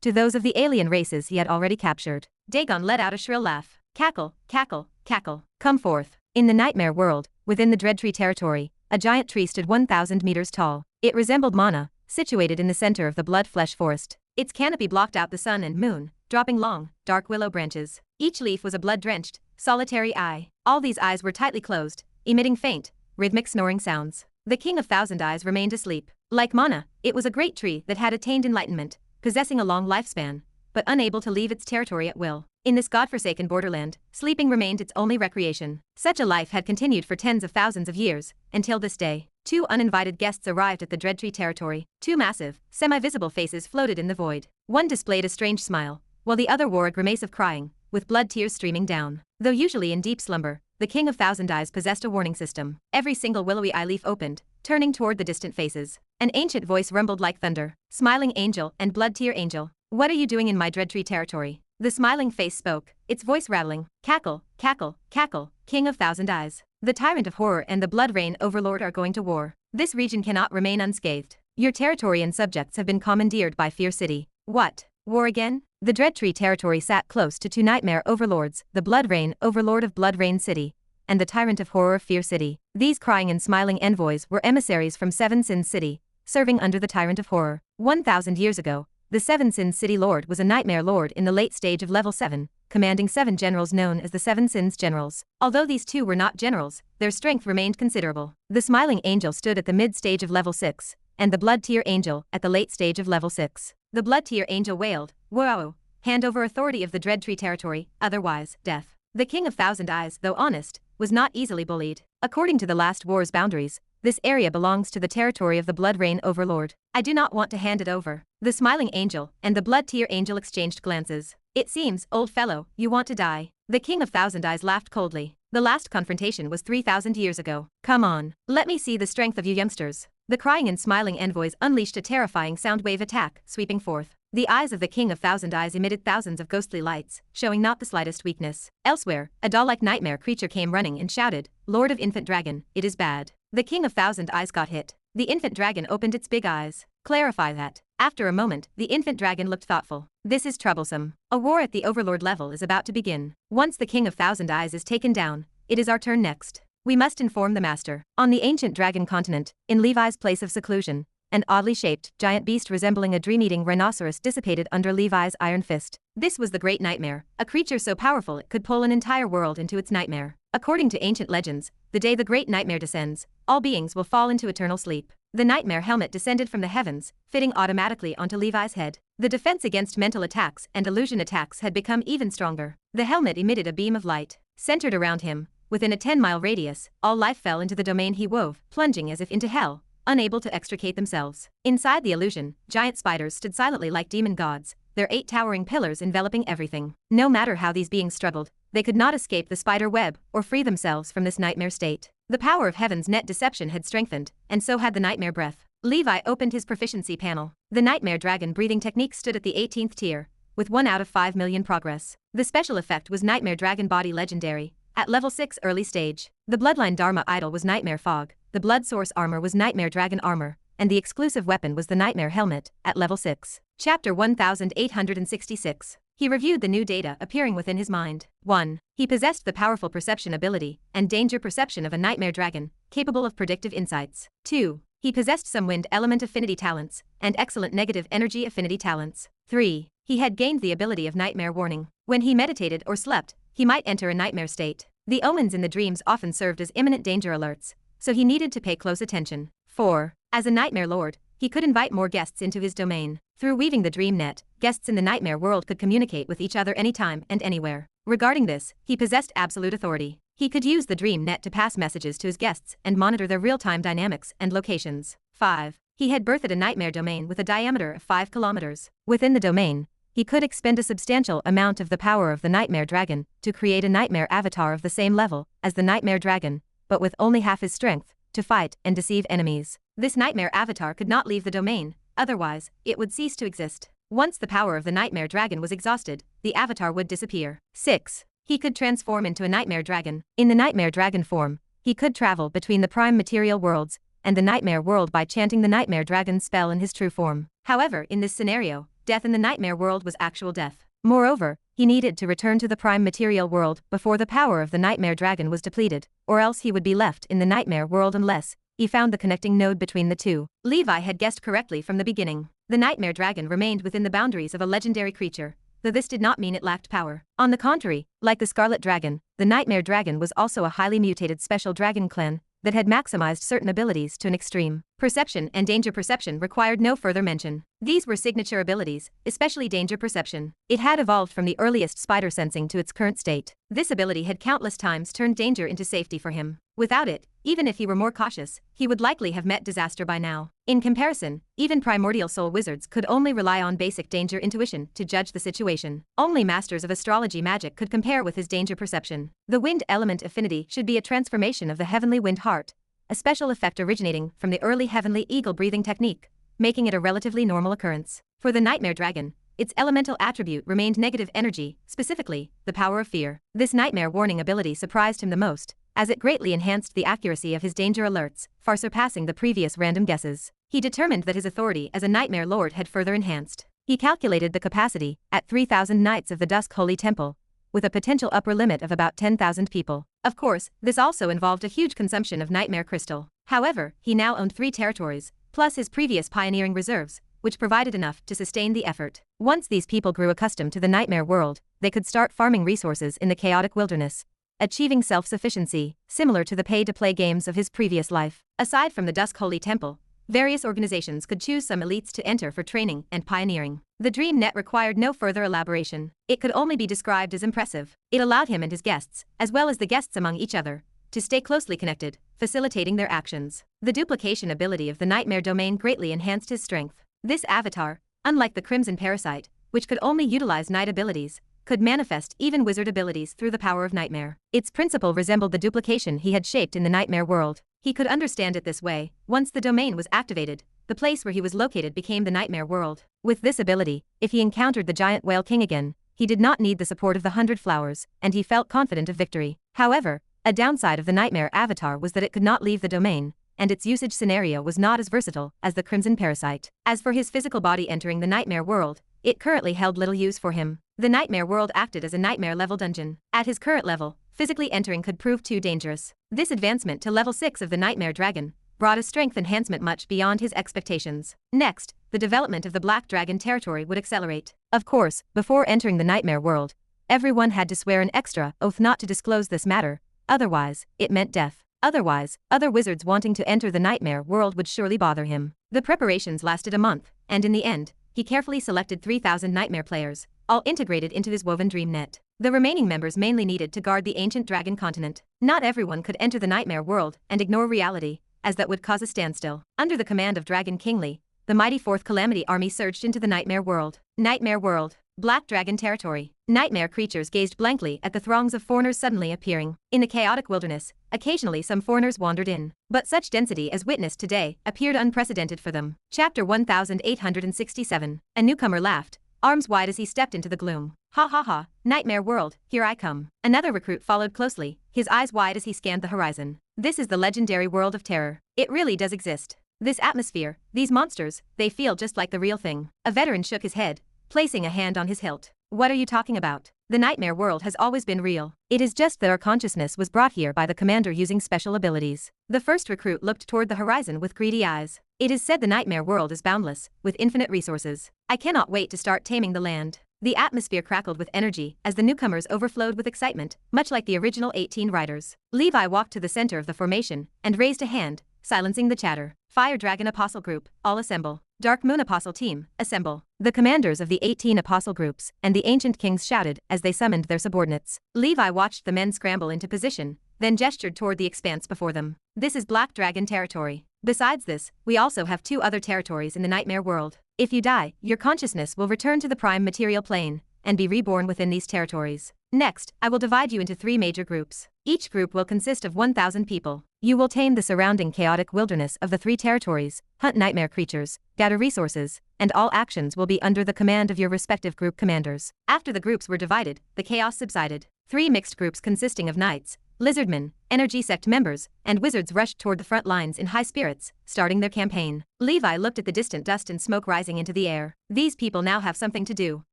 to those of the alien races he had already captured. Dagon let out a shrill laugh. Cackle, cackle, cackle. Come forth. In the nightmare world, within the Dread Tree territory, a giant tree stood 1,000 meters tall. It resembled Mana, situated in the center of the blood-flesh forest. Its canopy blocked out the sun and moon, dropping long, dark willow branches. Each leaf was a blood-drenched, solitary eye. All these eyes were tightly closed, emitting faint, rhythmic snoring sounds. The King of Thousand Eyes remained asleep. Like Mana, it was a great tree that had attained enlightenment, possessing a long lifespan, but unable to leave its territory at will. In this godforsaken borderland, sleeping remained its only recreation. Such a life had continued for tens of thousands of years, until this day. Two uninvited guests arrived at the Dread Tree territory. Two massive, semi-visible faces floated in the void. One displayed a strange smile, while the other wore a grimace of crying, with blood tears streaming down. Though usually in deep slumber, the King of Thousand Eyes possessed a warning system. Every single willowy eye leaf opened, turning toward the distant faces. An ancient voice rumbled like thunder. Smiling Angel and Blood Tear Angel, what are you doing in my Dread Tree territory? The smiling face spoke, its voice rattling. Cackle, cackle, cackle, King of Thousand Eyes. The Tyrant of Horror and the Blood Rain Overlord are going to war. This region cannot remain unscathed. Your territory and subjects have been commandeered by Fear City. What? War again? The Dread Tree territory sat close to two nightmare overlords, the Blood Rain Overlord of Blood Rain City, and the Tyrant of Horror of Fear City. These crying and smiling envoys were emissaries from Seven Sins City, serving under the Tyrant of Horror. 1,000 years ago, the Seven Sins City Lord was a nightmare lord in the late stage of level 7, commanding 7 generals known as the Seven Sins Generals. Although these two were not generals, their strength remained considerable. The Smiling Angel stood at the mid-stage of level 6, and the Blood Tear Angel at the late stage of level 6. The Blood Tear Angel wailed, "Whoa! Hand over authority of the Dread Tree territory, otherwise, death." The King of Thousand Eyes, though honest, was not easily bullied. According to the last war's boundaries, this area belongs to the territory of the Blood Rain Overlord. I do not want to hand it over. The Smiling Angel and the Blood Tear Angel exchanged glances. It seems, old fellow, you want to die. The King of Thousand Eyes laughed coldly. The last confrontation was 3,000 years ago. Come on, let me see the strength of you youngsters. The crying and smiling envoys unleashed a terrifying soundwave attack, sweeping forth. The eyes of the King of Thousand Eyes emitted thousands of ghostly lights, showing not the slightest weakness. Elsewhere, a doll-like nightmare creature came running and shouted, "Lord of Infant Dragon, it is bad." The King of Thousand Eyes got hit. The infant dragon opened its big eyes. Clarify that. After a moment, the infant dragon looked thoughtful. This is troublesome. A war at the Overlord level is about to begin. Once the King of Thousand Eyes is taken down, it is our turn next. We must inform the Master. On the ancient dragon continent, in Levi's place of seclusion, an oddly shaped, giant beast resembling a dream-eating rhinoceros dissipated under Levi's iron fist. This was the Great Nightmare, a creature so powerful it could pull an entire world into its nightmare. According to ancient legends, the day the Great Nightmare descends, all beings will fall into eternal sleep. The nightmare helmet descended from the heavens, fitting automatically onto Levi's head. The defense against mental attacks and illusion attacks had become even stronger. The helmet emitted a beam of light. Centered around him, within a 10-mile radius, all life fell into the domain he wove, plunging as if into hell, unable to extricate themselves. Inside the illusion, giant spiders stood silently like demon gods, their 8 towering pillars enveloping everything. No matter how these beings struggled, they could not escape the spider web or free themselves from this nightmare state. The power of heaven's net deception had strengthened, and so had the nightmare breath. Levi opened his proficiency panel. The nightmare dragon breathing technique stood at the 18th tier, with 1 out of 5 million progress. The special effect was Nightmare Dragon Body Legendary, at level 6 early stage. The Bloodline Dharma idol was Nightmare Fog, the Blood Source armor was Nightmare Dragon Armor, and the exclusive weapon was the Nightmare Helmet, at level 6. Chapter 1866. He reviewed the new data appearing within his mind. 1. He possessed the powerful perception ability and danger perception of a nightmare dragon, capable of predictive insights. 2. He possessed some wind element affinity talents and excellent negative energy affinity talents. 3. He had gained the ability of nightmare warning. When he meditated or slept, he might enter a nightmare state. The omens in the dreams often served as imminent danger alerts, so he needed to pay close attention. 4. As a nightmare lord, he could invite more guests into his domain. Through weaving the dream net, guests in the nightmare world could communicate with each other anytime and anywhere. Regarding this, he possessed absolute authority. He could use the dream net to pass messages to his guests and monitor their real-time dynamics and locations. 5. He had birthed a nightmare domain with a diameter of 5 kilometers. Within the domain, he could expend a substantial amount of the power of the nightmare dragon to create a nightmare avatar of the same level as the nightmare dragon, but with only half his strength, to fight and deceive enemies. This nightmare avatar could not leave the domain, otherwise, it would cease to exist. Once the power of the nightmare dragon was exhausted, the avatar would disappear. 6. He could transform into a nightmare dragon. In the nightmare dragon form, he could travel between the prime material worlds and the nightmare world by chanting the nightmare dragon spell in his true form. However, in this scenario, death in the nightmare world was actual death. Moreover, he needed to return to the prime material world before the power of the nightmare dragon was depleted, or else he would be left in the nightmare world unless he found the connecting node between the two. Levi had guessed correctly from the beginning. The nightmare dragon remained within the boundaries of a legendary creature, though this did not mean it lacked power. On the contrary, like the scarlet dragon, the nightmare dragon was also a highly mutated special dragon clan that had maximized certain abilities to an extreme. Perception and danger perception required no further mention. These were signature abilities, especially danger perception. It had evolved from the earliest spider sensing to its current state. This ability had countless times turned danger into safety for him. Without it, even if he were more cautious, he would likely have met disaster by now. In comparison, even primordial soul wizards could only rely on basic danger intuition to judge the situation. Only masters of astrology magic could compare with his danger perception. The wind element affinity should be a transformation of the heavenly wind heart, a special effect originating from the early heavenly eagle breathing technique, making it a relatively normal occurrence. For the nightmare dragon, its elemental attribute remained negative energy, specifically, the power of fear. This nightmare warning ability surprised him the most, as it greatly enhanced the accuracy of his danger alerts, far surpassing the previous random guesses. He determined that his authority as a nightmare lord had further enhanced. He calculated the capacity at 3,000 Knights of the Dusk Holy Temple, with a potential upper limit of about 10,000 people. Of course, this also involved a huge consumption of nightmare crystal. However, he now owned 3 territories, plus his previous pioneering reserves, which provided enough to sustain the effort. Once these people grew accustomed to the nightmare world, they could start farming resources in the chaotic wilderness, achieving self-sufficiency, similar to the pay-to-play games of his previous life. Aside from the Dusk Holy Temple, various organizations could choose some elites to enter for training and pioneering. The Dream Net required no further elaboration. It could only be described as impressive. It allowed him and his guests, as well as the guests among each other, to stay closely connected, facilitating their actions. The duplication ability of the Nightmare Domain greatly enhanced his strength. This avatar, unlike the Crimson Parasite, which could only utilize night abilities, could manifest even wizard abilities through the power of nightmare. Its principle resembled the duplication he had shaped in the nightmare world. He could understand it this way. Once the domain was activated, the place where he was located became the nightmare world. With this ability, if he encountered the giant whale king again, he did not need the support of the 100 flowers, and he felt confident of victory. However, a downside of the nightmare avatar was that it could not leave the domain, and its usage scenario was not as versatile as the Crimson Parasite. As for his physical body entering the nightmare world, it currently held little use for him. The nightmare world acted as a nightmare-level dungeon. At his current level, physically entering could prove too dangerous. This advancement to level 6 of the Nightmare Dragon brought a strength enhancement much beyond his expectations. Next, the development of the Black Dragon territory would accelerate. Of course, before entering the nightmare world, everyone had to swear an extra oath not to disclose this matter, otherwise, it meant death. Otherwise, other wizards wanting to enter the nightmare world would surely bother him. The preparations lasted a month, and in the end, he carefully selected 3,000 nightmare players, all integrated into his woven dream net. The remaining members mainly needed to guard the ancient dragon continent. Not everyone could enter the nightmare world and ignore reality, as that would cause a standstill. Under the command of Dragon Kingly, the mighty Fourth Calamity army surged into the nightmare world. Nightmare world. Black Dragon territory. Nightmare creatures gazed blankly at the throngs of foreigners suddenly appearing. In the chaotic wilderness, occasionally some foreigners wandered in, but such density as witnessed today appeared unprecedented for them. Chapter 1867. A newcomer laughed, arms wide as he stepped into the gloom. Ha ha ha, nightmare world, here I come. Another recruit followed closely, his eyes wide as he scanned the horizon. This is the legendary world of terror. It really does exist. This atmosphere, these monsters, they feel just like the real thing. A veteran shook his head, placing a hand on his hilt. What are you talking about? The nightmare world has always been real. It is just that our consciousness was brought here by the commander using special abilities. The first recruit looked toward the horizon with greedy eyes. It is said the nightmare world is boundless, with infinite resources. I cannot wait to start taming the land. The atmosphere crackled with energy as the newcomers overflowed with excitement, much like the original 18 riders. Levi walked to the center of the formation and raised a hand, silencing the chatter. Fire Dragon Apostle Group, all assemble. Dark Moon Apostle Team, assemble. The commanders of the 18 apostle groups and the ancient kings shouted as they summoned their subordinates. Levi watched the men scramble into position, then gestured toward the expanse before them. This is Black Dragon territory. Besides this, we also have 2 other territories in the nightmare world. If you die, your consciousness will return to the prime material plane and be reborn within these territories. Next, I will divide you into 3 major groups. Each group will consist of 1,000 people. You will tame the surrounding chaotic wilderness of the 3 territories, hunt nightmare creatures, gather resources, and all actions will be under the command of your respective group commanders. After the groups were divided, the chaos subsided. 3 mixed groups consisting of knights, lizardmen, energy sect members, and wizards rushed toward the front lines in high spirits, starting their campaign. Levi looked at the distant dust and smoke rising into the air. These people now have something to do.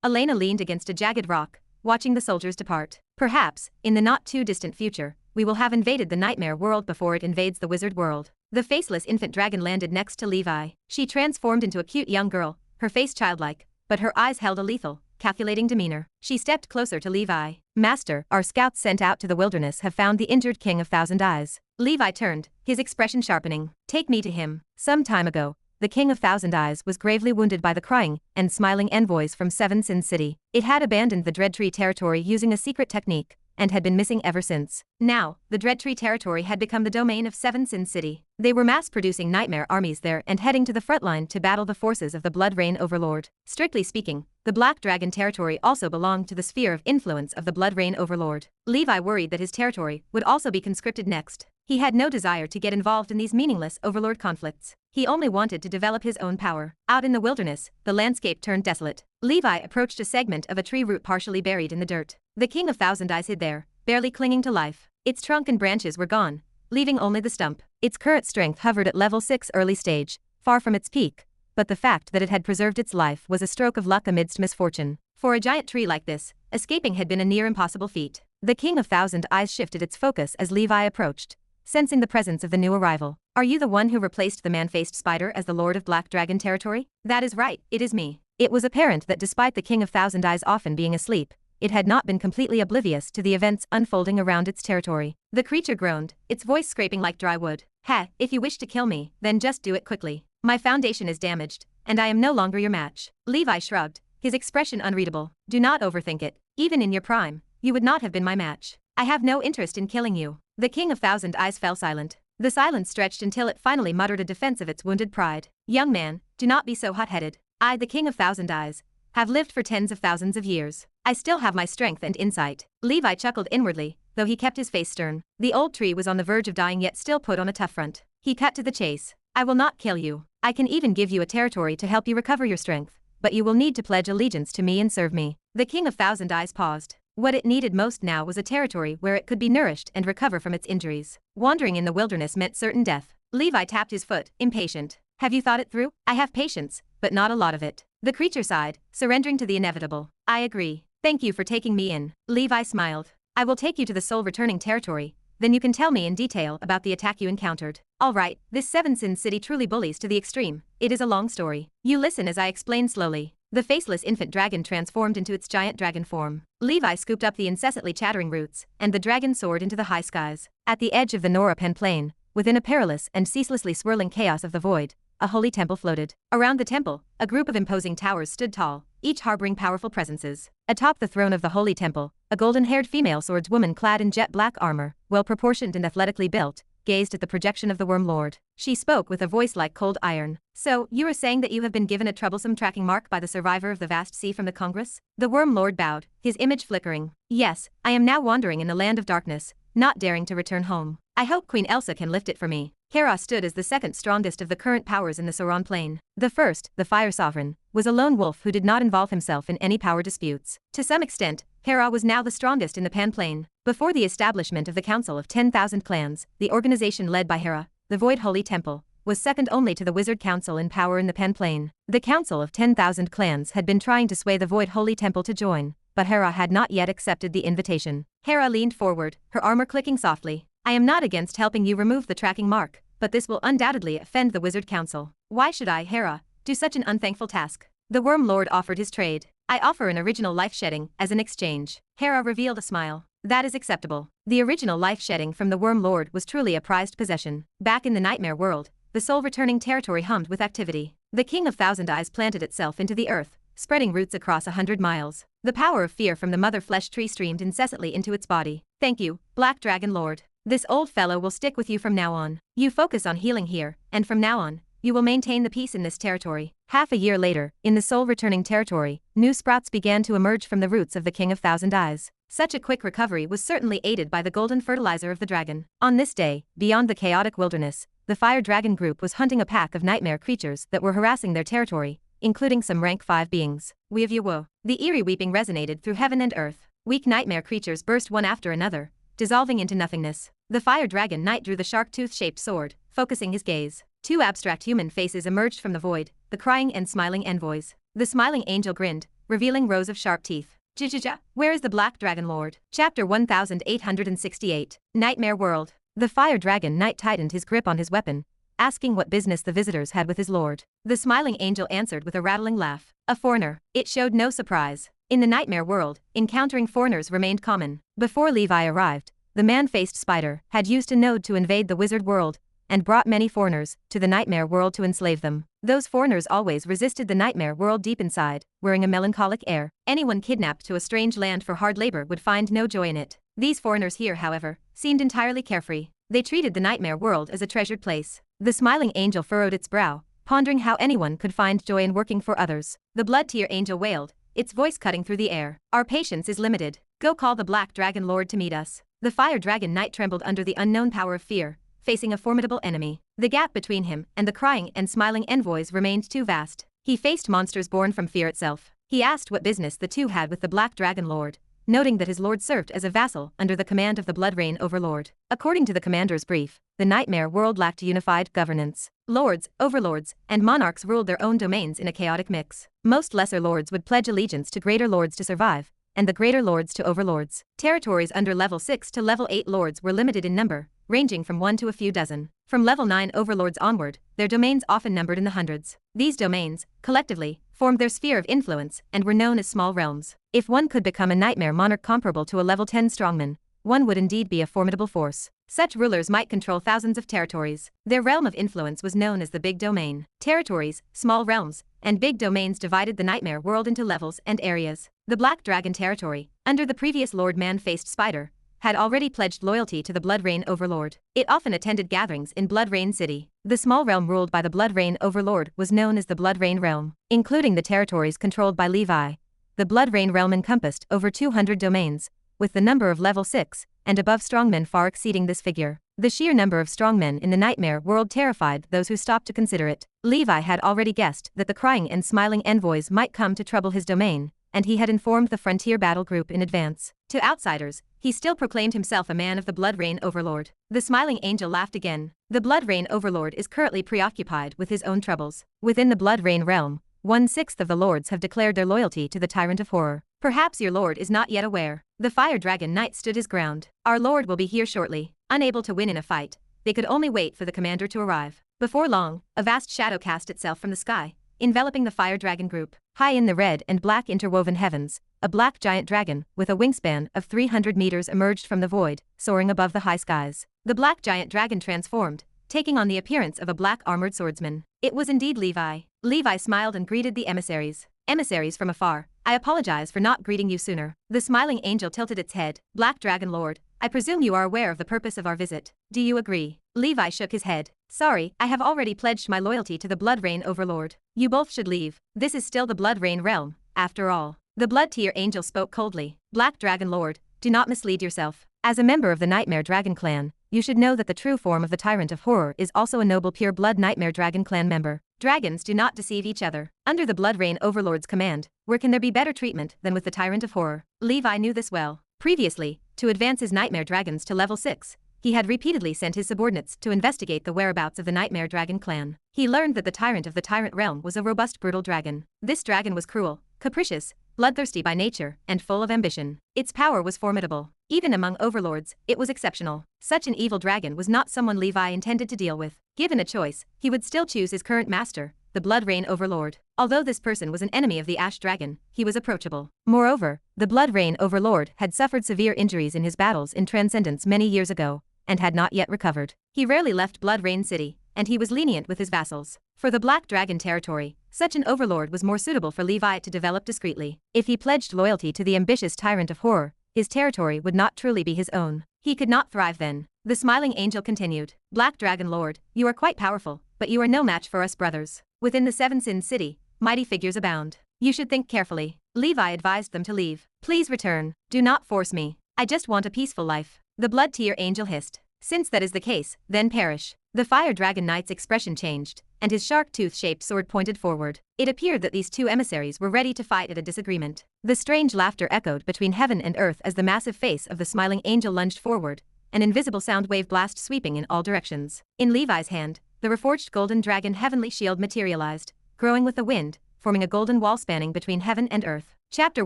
Elena leaned against a jagged rock, watching the soldiers depart. Perhaps, in the not-too-distant future, we will have invaded the nightmare world before it invades the wizard world. The faceless infant dragon landed next to Levi. She transformed into a cute young girl, her face childlike, but her eyes held a lethal, calculating demeanor. She stepped closer to Levi. Master, our scouts sent out to the wilderness have found the injured King of Thousand Eyes. Levi turned, his expression sharpening. Take me to him. Some time ago, the King of Thousand Eyes was gravely wounded by the crying and smiling envoys from Seven Sin City. It had abandoned the Dread Tree territory using a secret technique, and had been missing ever since. Now, the Dread Tree territory had become the domain of Seven Sin City. They were mass-producing nightmare armies there and heading to the front line to battle the forces of the Blood Rain Overlord. Strictly speaking, the Black Dragon territory also belonged to the sphere of influence of the Blood Rain Overlord. Levi worried that his territory would also be conscripted next. He had no desire to get involved in these meaningless overlord conflicts. He only wanted to develop his own power. Out in the wilderness, the landscape turned desolate. Levi approached a segment of a tree root partially buried in the dirt. The King of Thousand Eyes hid there, barely clinging to life. Its trunk and branches were gone, leaving only the stump. Its current strength hovered at level 6 early stage, far from its peak, but the fact that it had preserved its life was a stroke of luck amidst misfortune. For a giant tree like this, escaping had been a near impossible feat. The King of Thousand Eyes shifted its focus as Levi approached, sensing the presence of the new arrival. Are you the one who replaced the man-faced spider as the Lord of Black Dragon territory? That is right, it is me. It was apparent that despite the King of Thousand Eyes often being asleep, it had not been completely oblivious to the events unfolding around its territory. The creature groaned, its voice scraping like dry wood. Ha, if you wish to kill me, then just do it quickly. My foundation is damaged, and I am no longer your match. Levi shrugged, his expression unreadable. Do not overthink it. Even in your prime, you would not have been my match. I have no interest in killing you. The King of Thousand Eyes fell silent. The silence stretched until it finally muttered a defense of its wounded pride. Young man, do not be so hot-headed. I, the King of Thousand Eyes, have lived for tens of thousands of years. I still have my strength and insight. Levi chuckled inwardly, though he kept his face stern. The old tree was on the verge of dying yet still put on a tough front. He cut to the chase. I will not kill you. I can even give you a territory to help you recover your strength, but you will need to pledge allegiance to me and serve me. The King of Thousand Eyes paused. What it needed most now was a territory where it could be nourished and recover from its injuries. Wandering in the wilderness meant certain death. Levi tapped his foot, impatient. Have you thought it through? I have patience, but not a lot of it. The creature sighed, surrendering to the inevitable. I agree. Thank you for taking me in. Levi smiled. I will take you to the soul returning territory, then you can tell me in detail about the attack you encountered. Alright, this Seven Sin City truly bullies to the extreme. It is a long story. You listen as I explain slowly. The faceless infant dragon transformed into its giant dragon form. Levi scooped up the incessantly chattering roots, and the dragon soared into the high skies. At the edge of the Norapen plain, within a perilous and ceaselessly swirling chaos of the void, a holy temple floated. Around the temple, a group of imposing towers stood tall, each harboring powerful presences. Atop the throne of the holy temple, a golden-haired female swordswoman clad in jet-black armor, well-proportioned and athletically built, gazed at the projection of the Worm Lord. She spoke with a voice like cold iron. "So, you are saying that you have been given a troublesome tracking mark by the survivor of the vast sea from the Congress?" The Worm Lord bowed, his image flickering. "Yes, I am now wandering in the land of darkness, not daring to return home. I hope Queen Elsa can lift it for me." Hera stood as the second strongest of the current powers in the Sauron Plain. The first, the Fire Sovereign, was a lone wolf who did not involve himself in any power disputes. To some extent, Hera was now the strongest in the Pan Plain. Before the establishment of the Council of 10,000 Clans, the organization led by Hera, the Void Holy Temple, was second only to the Wizard Council in power in the Pan Plain. The Council of 10,000 Clans had been trying to sway the Void Holy Temple to join, but Hera had not yet accepted the invitation. Hera leaned forward, her armor clicking softly. "I am not against helping you remove the tracking mark, but this will undoubtedly offend the Wizard Council. Why should I, Hera, do such an unthankful task?" The Worm Lord offered his trade. "I offer an original life shedding as an exchange." Hera revealed a smile. "That is acceptable." The original life shedding from the Worm Lord was truly a prized possession. Back in the nightmare world, the soul-returning territory hummed with activity. The King of Thousand Eyes planted itself into the earth, spreading roots across 100 miles. The power of fear from the mother flesh tree streamed incessantly into its body. "Thank you, Black Dragon Lord. This old fellow will stick with you from now on. You focus on healing here, and from now on, you will maintain the peace in this territory." Half a year later, in the soul-returning territory, new sprouts began to emerge from the roots of the King of Thousand Eyes. Such a quick recovery was certainly aided by the golden fertilizer of the dragon. On this day, beyond the chaotic wilderness, the Fire Dragon group was hunting a pack of nightmare creatures that were harassing their territory, including some rank 5 beings. "Weev-yew-wo." The eerie weeping resonated through heaven and earth. Weak nightmare creatures burst one after another, dissolving into nothingness. The Fire Dragon Knight drew the shark tooth-shaped sword, focusing his gaze. Two abstract human faces emerged from the void, the crying and smiling envoys. The smiling angel grinned, revealing rows of sharp teeth. "Ja, where is the Black Dragon Lord?" Chapter 1868. Nightmare World. The Fire Dragon Knight tightened his grip on his weapon, asking what business the visitors had with his lord. The smiling angel answered with a rattling laugh. "A foreigner." It showed no surprise. In the nightmare world, encountering foreigners remained common. Before Levi arrived, the man-faced spider had used a node to invade the wizard world, and brought many foreigners to the nightmare world to enslave them. Those foreigners always resisted the nightmare world deep inside, wearing a melancholic air. Anyone kidnapped to a strange land for hard labor would find no joy in it. These foreigners here, however, seemed entirely carefree. They treated the nightmare world as a treasured place. The smiling angel furrowed its brow, pondering how anyone could find joy in working for others. The blood-tear angel wailed, its voice cutting through the air. "Our patience is limited. Go call the Black Dragon Lord to meet us." The Fire Dragon Knight trembled under the unknown power of fear, facing a formidable enemy. The gap between him and the crying and smiling envoys remained too vast. He faced monsters born from fear itself. He asked what business the two had with the Black Dragon Lord, noting that his lord served as a vassal under the command of the Blood Rain Overlord. According to the commander's brief, the nightmare world lacked unified governance. Lords, overlords, and monarchs ruled their own domains in a chaotic mix. Most lesser lords would pledge allegiance to greater lords to survive, and the greater lords to overlords. Territories under level 6 to level 8 lords were limited in number, ranging from 1 to a few dozen. From level 9 overlords onward, their domains often numbered in the hundreds. These domains, collectively, formed their sphere of influence and were known as small realms. If one could become a nightmare monarch comparable to a level 10 strongman, one would indeed be a formidable force. Such rulers might control thousands of territories. Their realm of influence was known as the Big Domain. Territories, small realms, and big domains divided the nightmare world into levels and areas. The Black Dragon territory, under the previous Lord Man-Faced Spider, had already pledged loyalty to the Blood Rain Overlord. It often attended gatherings in Blood Rain City. The small realm ruled by the Blood Rain Overlord was known as the Blood Rain Realm. Including the territories controlled by Levi, the Blood Rain Realm encompassed over 200 domains, with the number of level 6 and above strongmen far exceeding this figure. The sheer number of strongmen in the nightmare world terrified those who stopped to consider it. Levi had already guessed that the crying and smiling envoys might come to trouble his domain, and he had informed the Frontier Battle Group in advance. To outsiders, he still proclaimed himself a man of the Blood Rain Overlord. The smiling angel laughed again. The Blood Rain Overlord is currently preoccupied with his own troubles. Within the Blood Rain realm, 1/6 of the lords have declared their loyalty to the Tyrant of Horror. Perhaps your lord is not yet aware. The Fire Dragon Knight stood his ground. Our lord will be here shortly. Unable to win in a fight, they could only wait for the commander to arrive. Before long, a vast shadow cast itself from the sky, enveloping the Fire Dragon group. High in the red and black interwoven heavens, a black giant dragon, with a wingspan of 300 meters emerged from the void, soaring above the high skies. The black giant dragon transformed, taking on the appearance of a black armored swordsman. It was indeed Levi. Levi smiled and greeted the emissaries. Emissaries from afar, I apologize for not greeting you sooner. The smiling angel tilted its head. Black Dragon Lord, I presume you are aware of the purpose of our visit. Do you agree? Levi shook his head. Sorry, I have already pledged my loyalty to the Blood Rain Overlord. You both should leave. This is still the Blood Rain realm, after all. The Blood Tier Angel spoke coldly. Black Dragon Lord, do not mislead yourself. As a member of the Nightmare Dragon Clan, you should know that the true form of the Tyrant of Horror is also a noble pure blood Nightmare Dragon Clan member. Dragons do not deceive each other. Under the Blood Rain Overlord's command, where can there be better treatment than with the Tyrant of Horror? Levi knew this well. Previously, to advance his Nightmare Dragons to level 6, he had repeatedly sent his subordinates to investigate the whereabouts of the Nightmare Dragon clan. He learned that the Tyrant of the Tyrant realm was a robust brutal dragon. This dragon was cruel, capricious, bloodthirsty by nature, and full of ambition. Its power was formidable. Even among overlords, it was exceptional. Such an evil dragon was not someone Levi intended to deal with. Given a choice, he would still choose his current master, the Blood Rain Overlord. Although this person was an enemy of the Ash Dragon, he was approachable. Moreover, the Blood Rain Overlord had suffered severe injuries in his battles in Transcendence many years ago, and had not yet recovered. He rarely left Blood Rain City, and he was lenient with his vassals. For the Black Dragon territory, such an overlord was more suitable for Levi to develop discreetly. If he pledged loyalty to the ambitious Tyrant of Horror, his territory would not truly be his own. He could not thrive then. The smiling angel continued. Black Dragon Lord, you are quite powerful, but you are no match for us brothers. Within the Seven Sins City, mighty figures abound. You should think carefully. Levi advised them to leave. Please return. Do not force me. I just want a peaceful life. The Blood Tier Angel hissed. Since that is the case, then perish. The Fire Dragon Knight's expression changed, and his shark tooth-shaped sword pointed forward. It appeared that these two emissaries were ready to fight at a disagreement. The strange laughter echoed between heaven and earth as the massive face of the smiling angel lunged forward, an invisible sound wave blast sweeping in all directions. In Levi's hand, the reforged golden dragon heavenly shield materialized, growing with the wind, forming a golden wall spanning between heaven and earth. Chapter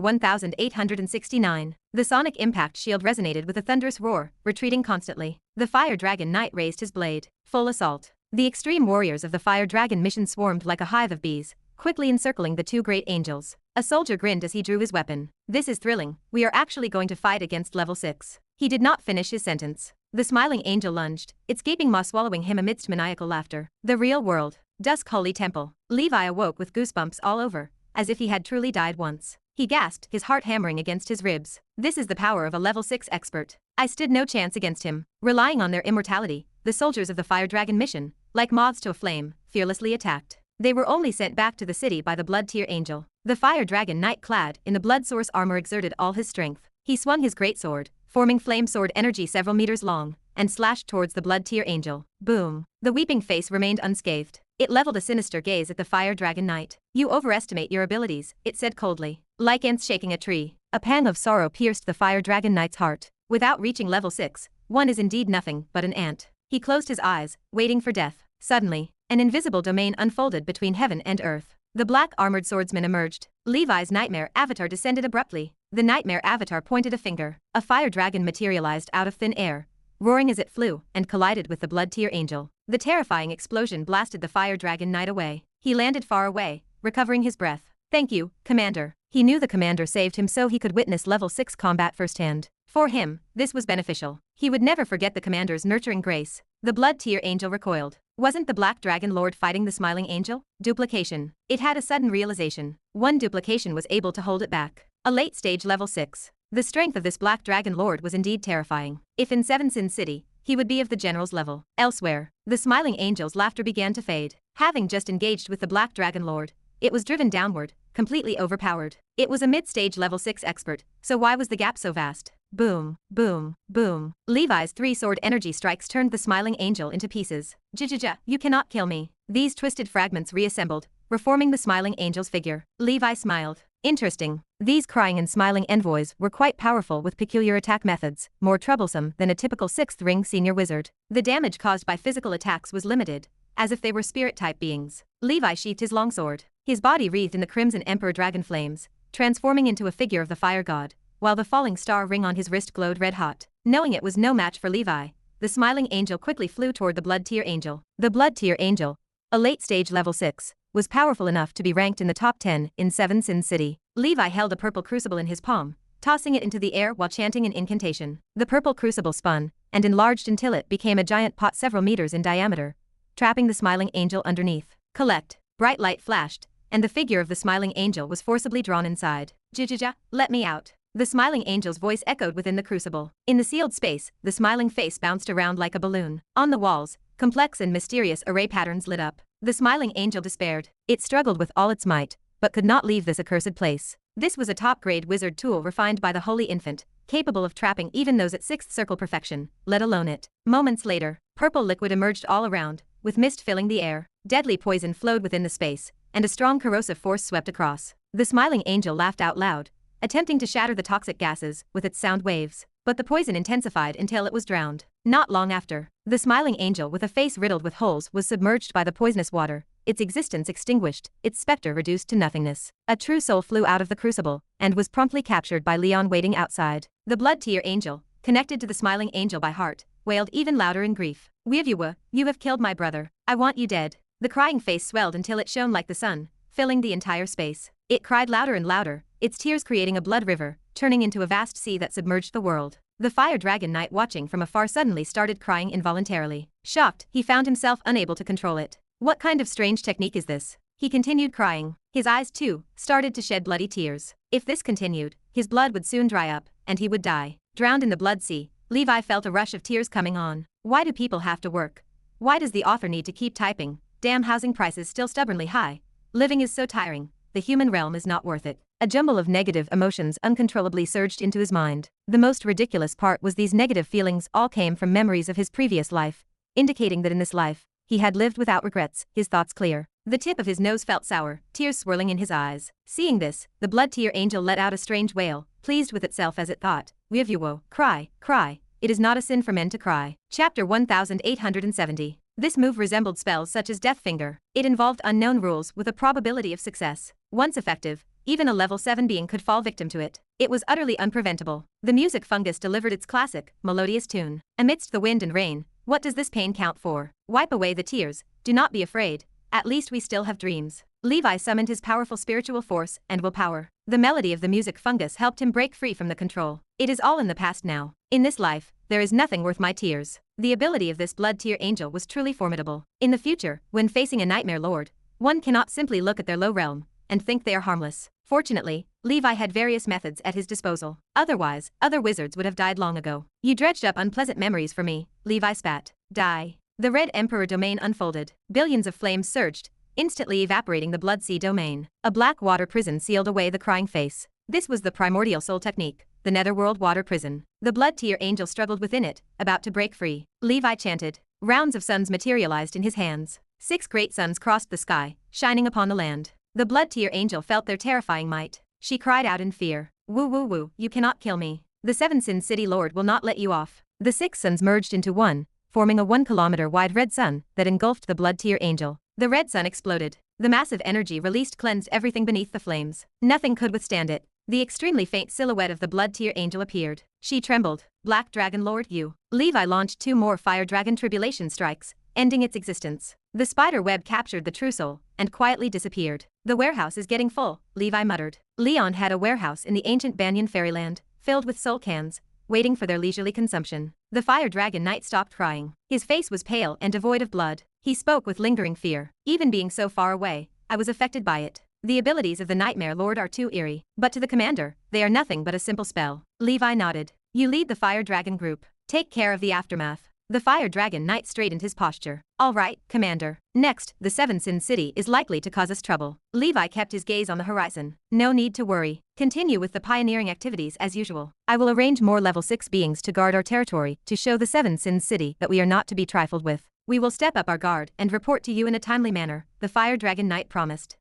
1869. The sonic impact shield resonated with a thunderous roar, retreating constantly. The Fire Dragon Knight raised his blade. Full assault. The extreme warriors of the Fire Dragon mission swarmed like a hive of bees, quickly encircling the two great angels. A soldier grinned as he drew his weapon. This is thrilling. We are actually going to fight against level 6. He did not finish his sentence. The smiling angel lunged, its gaping maw swallowing him amidst maniacal laughter. The real world. Dusk Holy Temple. Levi awoke with goosebumps all over, as if he had truly died once. He gasped, his heart hammering against his ribs. This is the power of a level 6 expert. I stood no chance against him. Relying on their immortality, the soldiers of the Fire Dragon mission, like moths to a flame, fearlessly attacked. They were only sent back to the city by the Blood Tier Angel. The Fire Dragon Knight clad in the Blood Source armor exerted all his strength. He swung his greatsword, forming flame sword energy several meters long, and slashed towards the Blood Tier Angel. Boom. The weeping face remained unscathed. It leveled a sinister gaze at the Fire Dragon Knight. You overestimate your abilities, it said coldly. Like ants shaking a tree. A pang of sorrow pierced the Fire Dragon Knight's heart. Without reaching level 6, one is indeed nothing but an ant. He closed his eyes, waiting for death. Suddenly, an invisible domain unfolded between heaven and earth. The black armored swordsman emerged. Levi's nightmare avatar descended abruptly. The nightmare avatar pointed a finger. A fire dragon materialized out of thin air, roaring as it flew, and collided with the Blood Tier Angel. The terrifying explosion blasted the Fire Dragon Knight away. He landed far away, recovering his breath. Thank you, Commander. He knew the commander saved him so he could witness level 6 combat firsthand. For him, this was beneficial. He would never forget the commander's nurturing grace. The Blood Tier Angel recoiled. Wasn't the Black Dragon Lord fighting the Smiling Angel? Duplication. It had a sudden realization. One duplication was able to hold it back. A late stage level 6. The strength of this Black Dragon Lord was indeed terrifying. If in Seven Sin City, he would be of the general's level. Elsewhere, the Smiling Angel's laughter began to fade. Having just engaged with the Black Dragon Lord, it was driven downward, completely overpowered. It was a mid-stage level 6 expert, so why was the gap so vast? Boom, boom, boom. Levi's 3-sword energy strikes turned the Smiling Angel into pieces. Jajaja, you cannot kill me. These twisted fragments reassembled, reforming the Smiling Angel's figure. Levi smiled. Interesting. These crying and smiling envoys were quite powerful with peculiar attack methods, more troublesome than a typical 6th ring senior wizard. The damage caused by physical attacks was limited, as if they were spirit-type beings. Levi sheathed his longsword, his body wreathed in the crimson emperor dragon flames, transforming into a figure of the fire god, while the falling star ring on his wrist glowed red-hot. Knowing it was no match for Levi, the Smiling Angel quickly flew toward the Blood Tier Angel. The Blood Tier Angel, a late-stage level 6, was powerful enough to be ranked in the top 10 in Seven Sins City. Levi held a purple crucible in his palm, tossing it into the air while chanting an incantation. The purple crucible spun and enlarged until it became a giant pot several meters in diameter, trapping the smiling angel underneath. Collect. Bright light flashed, and the figure of the smiling angel was forcibly drawn inside. "Jajaja, let me out." The smiling angel's voice echoed within the crucible. In the sealed space, the smiling face bounced around like a balloon. On the walls, complex and mysterious array patterns lit up. The smiling angel despaired. It struggled with all its might, but could not leave this accursed place. This was a top-grade wizard tool refined by the Holy Infant, capable of trapping even those at 6th circle perfection, let alone it. Moments later, purple liquid emerged all around, with mist filling the air. Deadly poison flowed within the space, and a strong corrosive force swept across. The smiling angel laughed out loud, attempting to shatter the toxic gases with its sound waves, but the poison intensified until it was drowned. Not long after, the smiling angel with a face riddled with holes was submerged by the poisonous water, its existence extinguished, its specter reduced to nothingness. A true soul flew out of the crucible, and was promptly captured by Leon waiting outside. The blood-tier angel, connected to the smiling angel by heart, wailed even louder in grief. "Weavua, you have killed my brother. I want you dead." The crying face swelled until it shone like the sun, filling the entire space. It cried louder and louder, its tears creating a blood river, turning into a vast sea that submerged the world. The fire dragon knight watching from afar suddenly started crying involuntarily. Shocked, he found himself unable to control it. What kind of strange technique is this? He continued crying. His eyes, too, started to shed bloody tears. If this continued, his blood would soon dry up, and he would die. Drowned in the blood sea, Levi felt a rush of tears coming on. Why do people have to work? Why does the author need to keep typing? Damn, housing prices still stubbornly high. Living is so tiring. The human realm is not worth it. A jumble of negative emotions uncontrollably surged into his mind. The most ridiculous part was these negative feelings all came from memories of his previous life, indicating that in this life, he had lived without regrets, his thoughts clear. The tip of his nose felt sour, tears swirling in his eyes. Seeing this, the blood-tier angel let out a strange wail, pleased with itself as it thought, "Weavua, cry, cry. It is not a sin for men to cry." Chapter 1870. This move resembled spells such as Death Finger. It involved unknown rules with a probability of success. Once effective, even a level 7 being could fall victim to it. It was utterly unpreventable. The music fungus delivered its classic, melodious tune. Amidst the wind and rain, what does this pain count for? Wipe away the tears, do not be afraid. At least we still have dreams. Levi summoned his powerful spiritual force and willpower. The melody of the music fungus helped him break free from the control. It is all in the past now. In this life, there is nothing worth my tears. The ability of this blood-tier angel was truly formidable. In the future, when facing a nightmare lord, one cannot simply look at their low realm and think they are harmless. Fortunately, Levi had various methods at his disposal. Otherwise, other wizards would have died long ago. You dredged up unpleasant memories for me, Levi spat. Die. The Red Emperor domain unfolded. Billions of flames surged, instantly evaporating the Blood Sea domain. A black water prison sealed away the crying face. This was the primordial soul technique, the Netherworld water prison. The blood-tier angel struggled within it, about to break free. Levi chanted. Rounds of suns materialized in his hands. 6 great suns crossed the sky, shining upon the land. The blood-tier angel felt their terrifying might. She cried out in fear. Woo woo woo, you cannot kill me. The Seven Sin City Lord will not let you off. The 6 suns merged into one, forming a 1-kilometer wide red sun that engulfed the blood-tier angel. The red sun exploded. The massive energy released cleansed everything beneath the flames. Nothing could withstand it. The extremely faint silhouette of the blood-tier angel appeared. She trembled. Black Dragon Lord, you. Levi launched 2 more Fire Dragon Tribulation strikes, ending its existence. The spider web captured the true soul and quietly disappeared. The warehouse is getting full, Levi muttered. Leon had a warehouse in the ancient Banyan fairyland, filled with soul cans, waiting for their leisurely consumption. The fire dragon knight stopped crying. His face was pale and devoid of blood. He spoke with lingering fear. Even being so far away, I was affected by it. The abilities of the Nightmare Lord are too eerie, but to the commander, they are nothing but a simple spell. Levi nodded. You lead the fire dragon group. Take care of the aftermath. The fire dragon knight straightened his posture. All right, commander. Next, the Seven Sin City is likely to cause us trouble. Levi kept his gaze on the horizon. No need to worry. Continue with the pioneering activities as usual. I will arrange more level 6 beings to guard our territory to show the Seven Sin City that we are not to be trifled with. We will step up our guard and report to you in a timely manner, the fire dragon knight promised.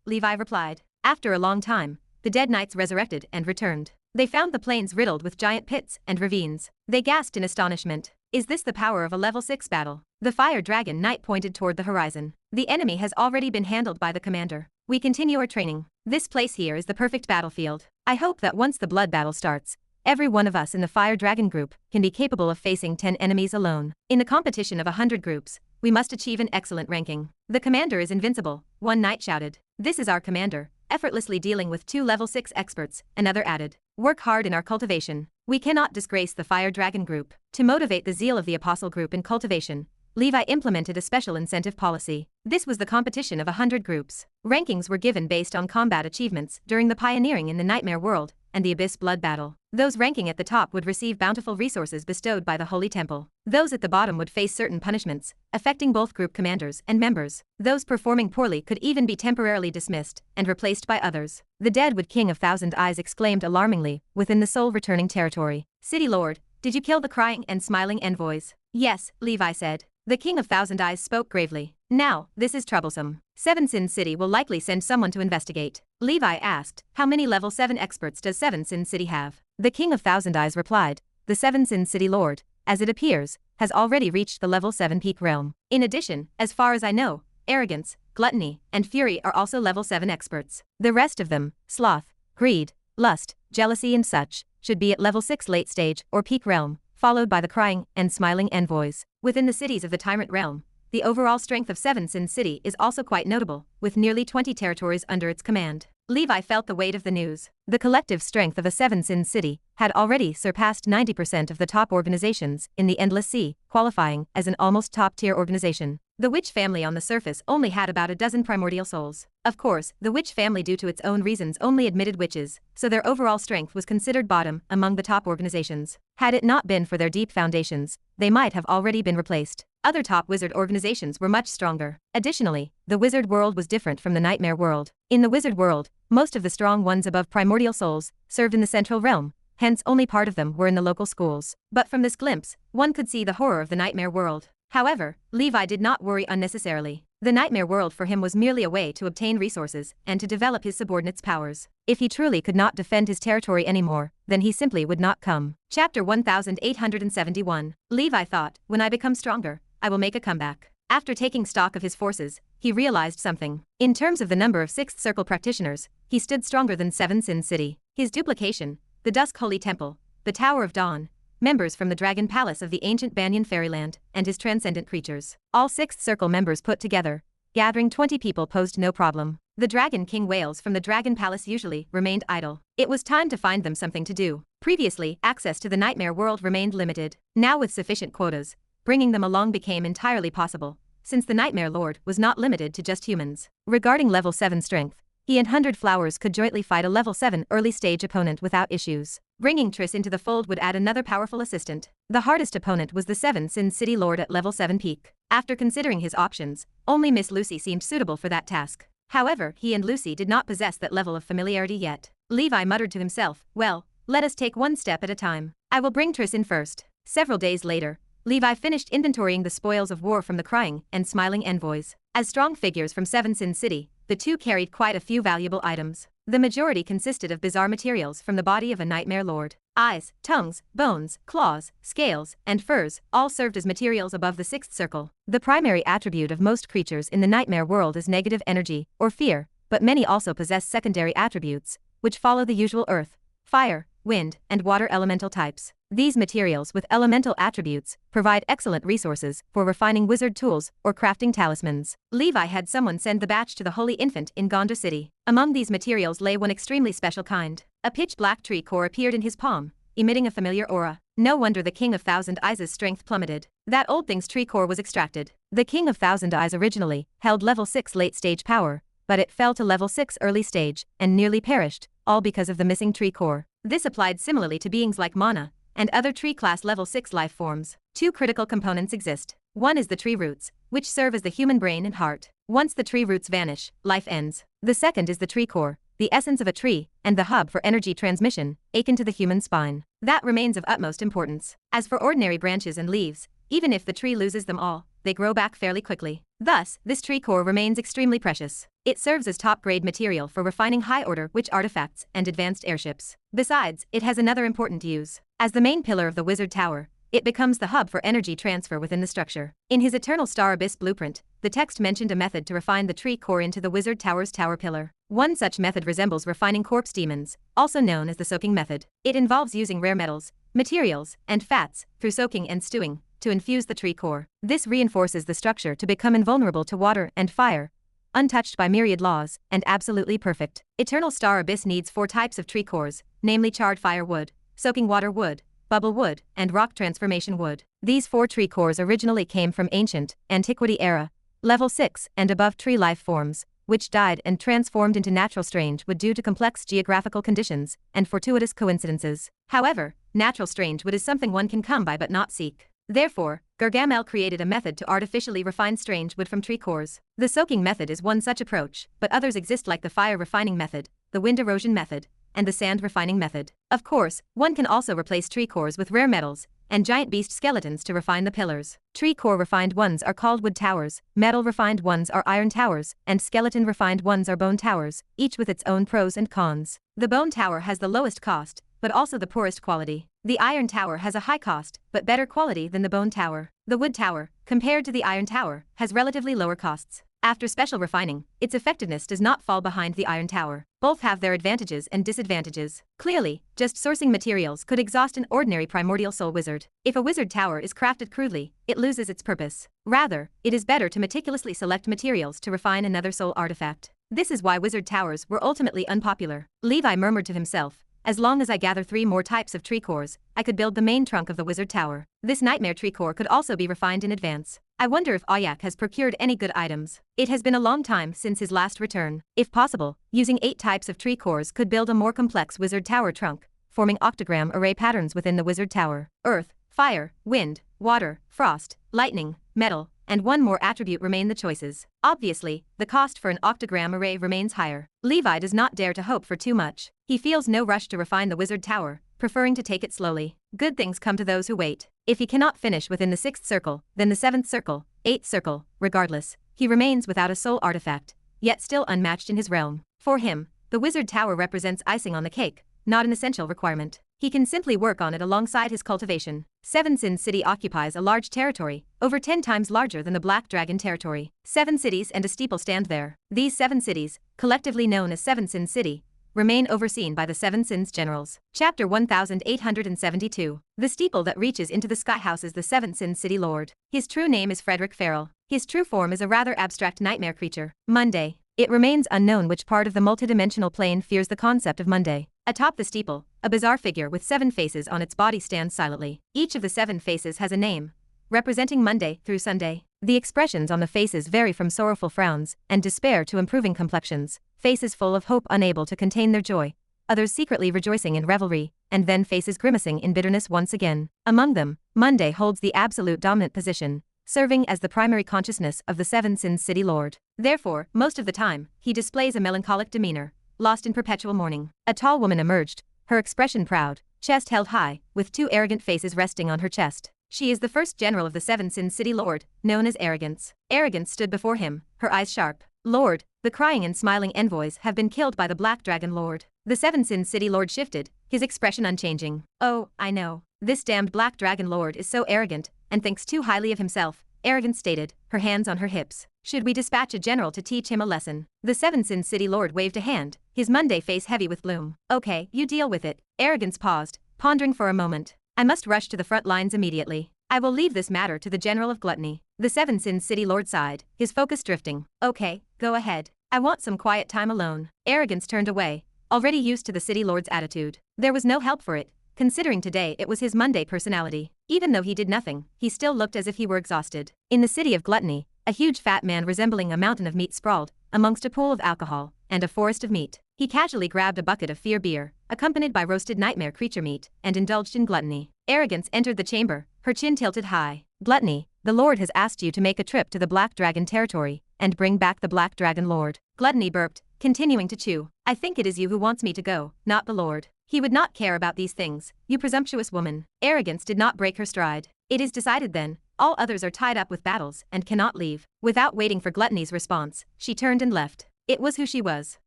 Levi replied. After a long time, the dead knights resurrected and returned. They found the plains riddled with giant pits and ravines. They gasped in astonishment. Is this the power of a level 6 battle? The fire dragon knight pointed toward the horizon. The enemy has already been handled by the commander. We continue our training. This place here is the perfect battlefield. I hope that once the blood battle starts, every one of us in the fire dragon group can be capable of facing 10 enemies alone. In the competition of 100 groups, we must achieve an excellent ranking. The commander is invincible, one knight shouted. This is our commander, effortlessly dealing with 2 level 6 experts, another added. Work hard in our cultivation. We cannot disgrace the Fire Dragon group. To motivate the zeal of the Apostle group in cultivation, Levi implemented a special incentive policy. This was the competition of 100 groups. Rankings were given based on combat achievements during the pioneering in the Nightmare World and the Abyss Blood Battle. Those ranking at the top would receive bountiful resources bestowed by the Holy Temple. Those at the bottom would face certain punishments, affecting both group commanders and members. Those performing poorly could even be temporarily dismissed and replaced by others. The Deadwood King of Thousand Eyes exclaimed alarmingly within the soul-returning territory. City Lord, did you kill the crying and smiling envoys? Yes, Levi said. The King of Thousand Eyes spoke gravely. Now, this is troublesome. Seven Sin City will likely send someone to investigate. Levi asked, how many level 7 experts does Seven Sin City have? The King of Thousand Eyes replied, the Seven Sin City Lord, as it appears, has already reached the level 7 peak realm. In addition, as far as I know, arrogance, gluttony, and fury are also level 7 experts. The rest of them, sloth, greed, lust, jealousy and such, should be at level 6 late stage or peak realm, followed by the crying and smiling envoys. Within the cities of the Tyrant Realm, the overall strength of Seven Sin City is also quite notable, with nearly 20 territories under its command. Levi felt the weight of the news. The collective strength of a Seven Sin City had already surpassed 90% of the top organizations in the Endless Sea, qualifying as an almost top-tier organization. The Witch family on the surface only had about a dozen primordial souls. Of course, the Witch family due to its own reasons only admitted witches, so their overall strength was considered bottom among the top organizations. Had it not been for their deep foundations, they might have already been replaced. Other top wizard organizations were much stronger. Additionally, the wizard world was different from the nightmare world. In the wizard world, most of the strong ones above primordial souls served in the central realm, hence only part of them were in the local schools. But from this glimpse, one could see the horror of the nightmare world. However, Levi did not worry unnecessarily. The nightmare world for him was merely a way to obtain resources and to develop his subordinates' powers. If he truly could not defend his territory anymore, then he simply would not come. Chapter 1871. Levi thought, when I become stronger, I will make a comeback. After taking stock of his forces, he realized something. In terms of the number of 6th Circle practitioners, he stood stronger than Seven Sin City. His duplication, the Dusk Holy Temple, the Tower of Dawn, members from the Dragon Palace of the ancient Banyan Fairyland, and his transcendent creatures. All 6th Circle members put together, gathering 20 people posed no problem. The Dragon King whales from the Dragon Palace usually remained idle. It was time to find them something to do. Previously, access to the nightmare world remained limited. Now with sufficient quotas, bringing them along became entirely possible, since the Nightmare Lord was not limited to just humans. Regarding level 7 strength, he and 100 Flowers could jointly fight a level 7 early stage opponent without issues. Bringing Triss into the fold would add another powerful assistant. The hardest opponent was the Seven Sin City Lord at level 7 peak. After considering his options, only Miss Lucy seemed suitable for that task. However, he and Lucy did not possess that level of familiarity yet. Levi muttered to himself, well, let us take one step at a time. I will bring Triss in first. Several days later, Levi finished inventorying the spoils of war from the crying and smiling envoys. As strong figures from Seven Sin City, the two carried quite a few valuable items. The majority consisted of bizarre materials from the body of a nightmare lord. Eyes, tongues, bones, claws, scales, and furs all served as materials above the 6th circle. The primary attribute of most creatures in the nightmare world is negative energy, or fear, but many also possess secondary attributes, which follow the usual earth, fire, wind, and water elemental types. These materials with elemental attributes provide excellent resources for refining wizard tools or crafting talismans. Levi had someone send the batch to the Holy Infant in Gondar City. Among these materials lay one extremely special kind. A pitch-black tree core appeared in his palm, emitting a familiar aura. No wonder the King of Thousand Eyes' strength plummeted. That old thing's tree core was extracted. The King of Thousand Eyes originally held level 6 late-stage power, but it fell to level 6 early stage and nearly perished, all because of the missing tree core. This applied similarly to beings like Mana and other tree-class level 6 life forms. Two critical components exist. One is the tree roots, which serve as the human brain and heart. Once the tree roots vanish, life ends. The second is the tree core, the essence of a tree, and the hub for energy transmission, akin to the human spine. That remains of utmost importance. As for ordinary branches and leaves, even if the tree loses them all, they grow back fairly quickly. Thus, this tree core remains extremely precious. It serves as top-grade material for refining high-order witch artifacts and advanced airships. Besides, it has another important use. As the main pillar of the wizard tower, it becomes the hub for energy transfer within the structure. In his Eternal Star Abyss blueprint, the text mentioned a method to refine the tree core into the wizard tower's tower pillar. One such method resembles refining corpse demons, also known as the soaking method. It involves using rare metals, materials, and fats, through soaking and stewing, to infuse the tree core. This reinforces the structure to become invulnerable to water and fire, untouched by myriad laws, and absolutely perfect. Eternal Star Abyss needs 4 types of tree cores, namely charred fire wood, soaking water wood, bubble wood, and rock transformation wood. These 4 tree cores originally came from ancient, antiquity era, level 6 and above tree life forms, which died and transformed into natural strange wood due to complex geographical conditions and fortuitous coincidences. However, natural strange wood is something one can come by but not seek. Therefore, Gargamel created a method to artificially refine strange wood from tree cores. The soaking method is one such approach, but others exist like the fire refining method, the wind erosion method, and the sand refining method. Of course, one can also replace tree cores with rare metals and giant beast skeletons to refine the pillars. Tree core refined ones are called wood towers, metal refined ones are iron towers, and skeleton refined ones are bone towers, each with its own pros and cons. The bone tower has the lowest cost, but also the poorest quality. The iron tower has a high cost, but better quality than the bone tower. The wood tower, compared to the iron tower, has relatively lower costs. After special refining, its effectiveness does not fall behind the iron tower. Both have their advantages and disadvantages. Clearly, just sourcing materials could exhaust an ordinary primordial soul wizard. If a wizard tower is crafted crudely, it loses its purpose. Rather, it is better to meticulously select materials to refine another soul artifact. This is why wizard towers were ultimately unpopular. Levi murmured to himself, as long as I gather 3 more types of tree cores, I could build the main trunk of the wizard tower. This nightmare tree core could also be refined in advance. I wonder if Ayak has procured any good items. It has been a long time since his last return. If possible, using 8 types of tree cores could build a more complex wizard tower trunk, forming octagram array patterns within the wizard tower. Earth, fire, wind, water, frost, lightning, metal, and 1 more attribute remain the choices. Obviously, the cost for an octagram array remains higher. Levi does not dare to hope for too much. He feels no rush to refine the wizard tower, preferring to take it slowly. Good things come to those who wait. If he cannot finish within the 6th circle, then the 7th circle, 8th circle, regardless, he remains without a soul artifact, yet still unmatched in his realm. For him, the wizard tower represents icing on the cake, not an essential requirement. He can simply work on it alongside his cultivation. Seven Sins City occupies a large territory, over 10 times larger than the Black Dragon territory. 7 cities and a steeple stand there. These 7 cities, collectively known as Seven Sins City, remain overseen by the 7 Sins Generals. Chapter 1872. The steeple that reaches into the sky houses the 7 Sins City Lord. His true name is Frederick Farrell. His true form is a rather abstract nightmare creature. Monday. It remains unknown which part of the multidimensional plane fears the concept of Monday. Atop the steeple, a bizarre figure with 7 faces on its body stands silently. Each of the 7 faces has a name, representing Monday through Sunday. The expressions on the faces vary from sorrowful frowns and despair to improving complexions, faces full of hope unable to contain their joy, others secretly rejoicing in revelry, and then faces grimacing in bitterness once again. Among them, Monday holds the absolute dominant position, serving as the primary consciousness of the 7 Sins City Lord. Therefore, most of the time, he displays a melancholic demeanor, lost in perpetual mourning. A tall woman emerged, her expression proud, chest held high, with 2 arrogant faces resting on her chest. She is the first general of the 7 Sins City Lord, known as Arrogance. Arrogance stood before him, her eyes sharp. Lord, the crying and smiling envoys have been killed by the Black Dragon Lord. The 7 Sins City Lord shifted, his expression unchanging. Oh, I know. This damned Black Dragon Lord is so arrogant, and thinks too highly of himself, Arrogance stated, her hands on her hips. Should we dispatch a general to teach him a lesson? The 7 Sins City Lord waved a hand, his Monday face heavy with gloom. Okay, you deal with it. Arrogance paused, pondering for a moment. I must rush to the front lines immediately. I will leave this matter to the General of Gluttony. The 7 Sins City Lord sighed, his focus drifting. Okay, go ahead. I want some quiet time alone. Arrogance turned away, already used to the City Lord's attitude. There was no help for it, considering today it was his Monday personality. Even though he did nothing, he still looked as if he were exhausted. In the City of Gluttony, a huge fat man resembling a mountain of meat sprawled, amongst a pool of alcohol, and a forest of meat. He casually grabbed a bucket of fear beer, accompanied by roasted nightmare creature meat, and indulged in gluttony. Arrogance entered the chamber, her chin tilted high. Gluttony, the Lord has asked you to make a trip to the Black Dragon territory, and bring back the Black Dragon Lord. Gluttony burped, continuing to chew. I think it is you who wants me to go, not the Lord. He would not care about these things, you presumptuous woman. Arrogance did not break her stride. It is decided then, all others are tied up with battles and cannot leave. Without waiting for Gluttony's response, she turned and left. It was who she was.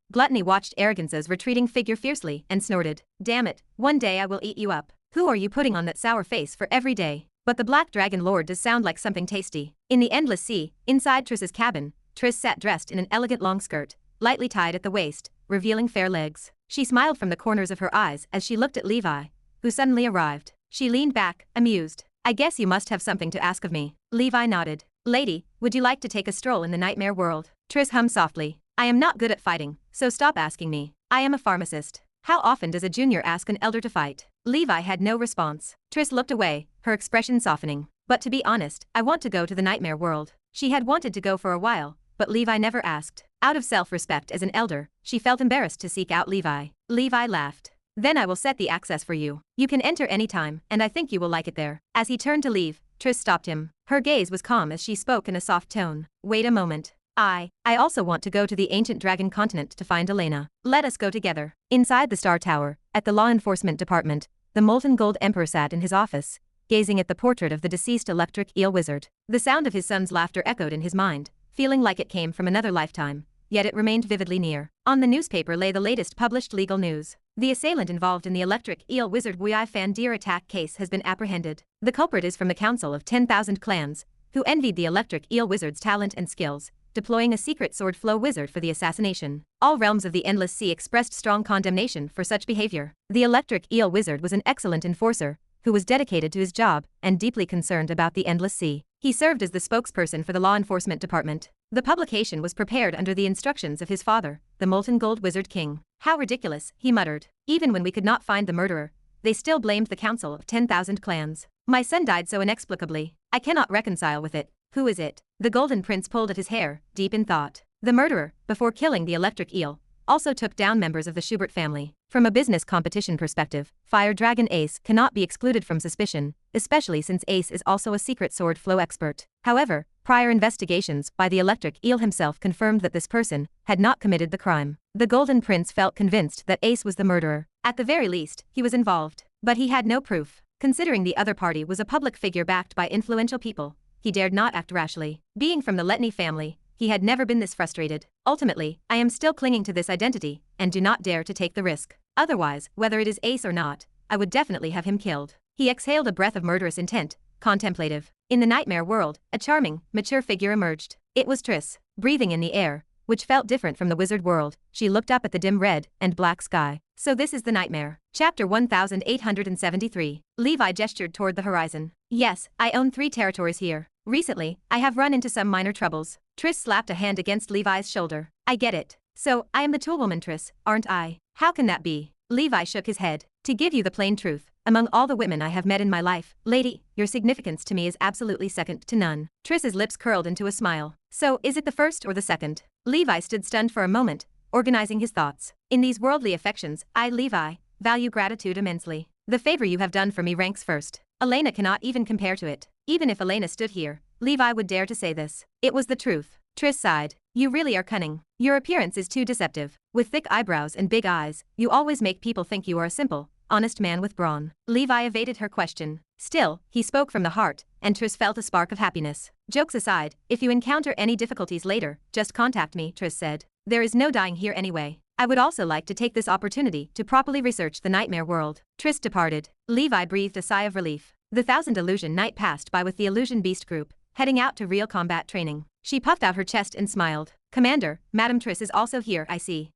Gluttony watched Arrogance's retreating figure fiercely and snorted. Damn it, one day I will eat you up. Who are you putting on that sour face for every day? But the Black Dragon Lord does sound like something tasty. In the endless sea, inside Triss's cabin, Triss sat dressed in an elegant long skirt, lightly tied at the waist, revealing fair legs. She smiled from the corners of her eyes as she looked at Levi, who suddenly arrived. She leaned back, amused. I guess you must have something to ask of me. Levi nodded. Lady, would you like to take a stroll in the nightmare world? Triss hummed softly. I am not good at fighting, so stop asking me. I am a pharmacist. How often does a junior ask an elder to fight? Levi had no response. Triss looked away, her expression softening. But to be honest, I want to go to the nightmare world. She had wanted to go for a while, but Levi never asked. Out of self-respect as an elder, she felt embarrassed to seek out Levi. Levi laughed. Then I will set the access for you. You can enter anytime, and I think you will like it there. As he turned to leave, Triss stopped him. Her gaze was calm as she spoke in a soft tone. Wait a moment. I also want to go to the ancient dragon continent to find Elena. Let us go together. Inside the Star Tower, at the law enforcement department, the molten gold emperor sat in his office, gazing at the portrait of the deceased electric eel wizard. The sound of his son's laughter echoed in his mind, feeling like it came from another lifetime, yet it remained vividly near. On the newspaper lay the latest published legal news. The assailant involved in the electric eel wizard Wei Fan deer attack case has been apprehended. The culprit is from the Council of 10,000 Clans, who envied the electric eel wizard's talent and skills, deploying a secret sword flow wizard for the assassination. All realms of the Endless Sea expressed strong condemnation for such behavior. The electric eel wizard was an excellent enforcer, who was dedicated to his job and deeply concerned about the Endless Sea. He served as the spokesperson for the law enforcement department. The publication was prepared under the instructions of his father, the Molten Gold Wizard King. How ridiculous, he muttered. Even when we could not find the murderer, they still blamed the Council of 10,000 Clans. My son died so inexplicably. I cannot reconcile with it. Who is it? The Golden Prince pulled at his hair, deep in thought. The murderer, before killing the electric eel, also took down members of the Schubert family. From a business competition perspective, Fire Dragon Ace cannot be excluded from suspicion, especially since Ace is also a secret sword flow expert. However, prior investigations by the electric eel himself confirmed that this person had not committed the crime. The Golden Prince felt convinced that Ace was the murderer. At the very least, he was involved. But he had no proof. Considering the other party was a public figure backed by influential people, he dared not act rashly. Being from the Letny family, he had never been this frustrated. Ultimately, I am still clinging to this identity, and do not dare to take the risk. Otherwise, whether it is Ace or not, I would definitely have him killed. He exhaled a breath of murderous intent, contemplative. In the nightmare world, a charming, mature figure emerged. It was Triss, breathing in the air, which felt different from the wizard world. She looked up at the dim red and black sky. So this is the nightmare. Chapter 1873. Levi gestured toward the horizon. Yes, I own 3 territories here. Recently, I have run into some minor troubles. Triss slapped a hand against Levi's shoulder. I get it. So, I am the toolwoman Triss, aren't I? How can that be? Levi shook his head. To give you the plain truth, among all the women I have met in my life, lady, your significance to me is absolutely second to none. Triss's lips curled into a smile. So, is it the first or the second? Levi stood stunned for a moment, organizing his thoughts. In these worldly affections, I, Levi, value gratitude immensely. The favor you have done for me ranks first. Elena cannot even compare to it. Even if Elena stood here, Levi would dare to say this. It was the truth. Triss sighed. You really are cunning. Your appearance is too deceptive. With thick eyebrows and big eyes, you always make people think you are a simple, honest man with brawn. Levi evaded her question. Still, he spoke from the heart, and Triss felt a spark of happiness. Jokes aside, if you encounter any difficulties later, just contact me, Triss said. There is no dying here anyway. I would also like to take this opportunity to properly research the nightmare world. Triss departed. Levi breathed a sigh of relief. The 1000 Illusion Night passed by with the Illusion Beast group, heading out to real combat training. She puffed out her chest and smiled. Commander, Madame Triss is also here, I see.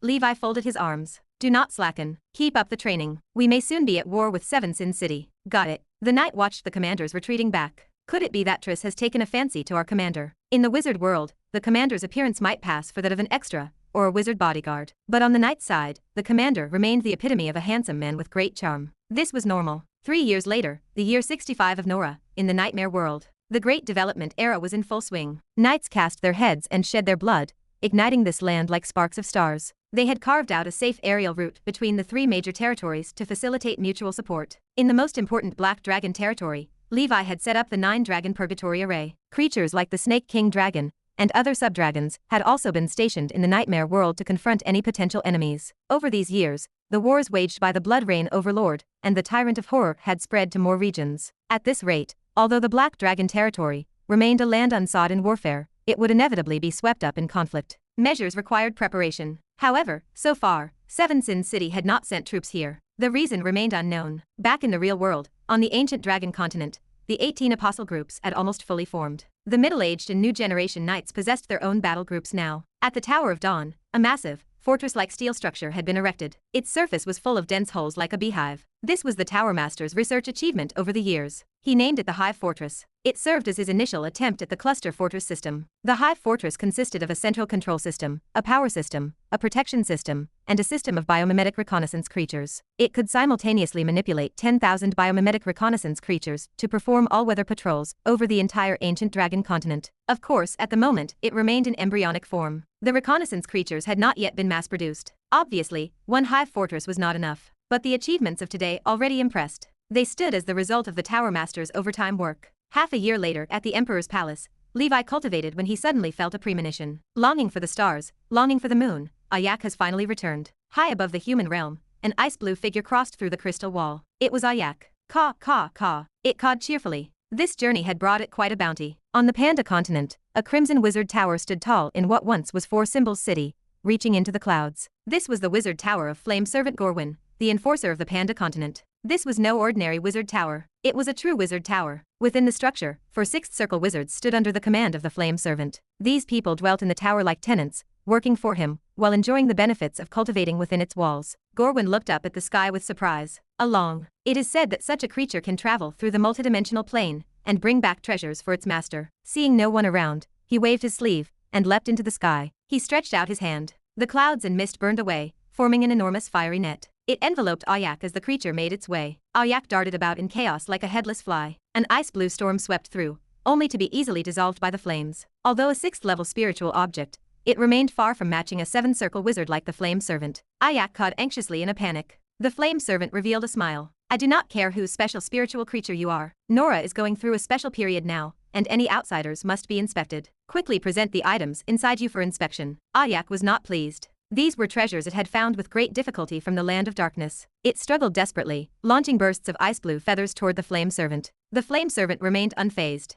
Levi folded his arms. Do not slacken. Keep up the training. We may soon be at war with Seven Sin City. Got it. The knight watched the commanders retreating back. Could it be that Triss has taken a fancy to our commander? In the wizard world, the commander's appearance might pass for that of an extra, or a wizard bodyguard. But on the knight's side, the commander remained the epitome of a handsome man with great charm. This was normal. 3 years later, the year 65 of Nora, in the nightmare world. The Great Development era was in full swing. Knights cast their heads and shed their blood, igniting this land like sparks of stars. They had carved out a safe aerial route between the 3 major territories to facilitate mutual support. In the most important Black Dragon territory, Levi had set up the 9-dragon purgatory array. Creatures like the Snake King Dragon and other subdragons had also been stationed in the nightmare world to confront any potential enemies. Over these years, the wars waged by the Blood Rain Overlord and the Tyrant of Horror had spread to more regions. At this rate, although the Black Dragon territory remained a land unsought in warfare, it would inevitably be swept up in conflict. Measures required preparation. However, so far, Seven Sin City had not sent troops here. The reason remained unknown. Back in the real world, on the ancient dragon continent, the 18 apostle groups had almost fully formed. The middle-aged and new generation knights possessed their own battle groups now. At the Tower of Dawn, a massive, fortress-like steel structure had been erected. Its surface was full of dense holes like a beehive. This was the Tower Master's research achievement over the years. He named it the Hive Fortress. It served as his initial attempt at the cluster fortress system. The Hive Fortress consisted of a central control system, a power system, a protection system, and a system of biomimetic reconnaissance creatures. It could simultaneously manipulate 10,000 biomimetic reconnaissance creatures to perform all-weather patrols over the entire ancient dragon continent. Of course, at the moment, it remained in embryonic form. The reconnaissance creatures had not yet been mass-produced. Obviously, one Hive Fortress was not enough. But the achievements of today already impressed. They stood as the result of the Tower Master's overtime work. Half a year later, at the Emperor's palace, Levi cultivated when he suddenly felt a premonition. Longing for the stars, longing for the moon, Ayak has finally returned. High above the human realm, an ice-blue figure crossed through the crystal wall. It was Ayak. Caw, caw, caw. It cawed cheerfully. This journey had brought it quite a bounty. On the Panda continent, a crimson wizard tower stood tall in what once was Four Symbols City, reaching into the clouds. This was the wizard tower of Flame Servant Gorwin, the enforcer of the Panda continent. This was no ordinary wizard tower. It was a true wizard tower. Within the structure, 4 Sixth Circle wizards stood under the command of the Flame Servant. These people dwelt in the tower like tenants, working for him, while enjoying the benefits of cultivating within its walls. Gorwin looked up at the sky with surprise. It is said that such a creature can travel through the multidimensional plane and bring back treasures for its master. Seeing no one around, he waved his sleeve and leapt into the sky. He stretched out his hand. The clouds and mist burned away, forming an enormous fiery net. It enveloped Ayak as the creature made its way. Ayak darted about in chaos like a headless fly. An ice-blue storm swept through, only to be easily dissolved by the flames. Although a 6th-level spiritual object, it remained far from matching a 7th-circle wizard like the Flame Servant. Ayak cawed anxiously in a panic. The Flame Servant revealed a smile. I do not care whose special spiritual creature you are. Nora is going through a special period now, and any outsiders must be inspected. Quickly present the items inside you for inspection. Ayak was not pleased. These were treasures it had found with great difficulty from the land of darkness. It struggled desperately, launching bursts of ice-blue feathers toward the Flame Servant. The Flame Servant remained unfazed.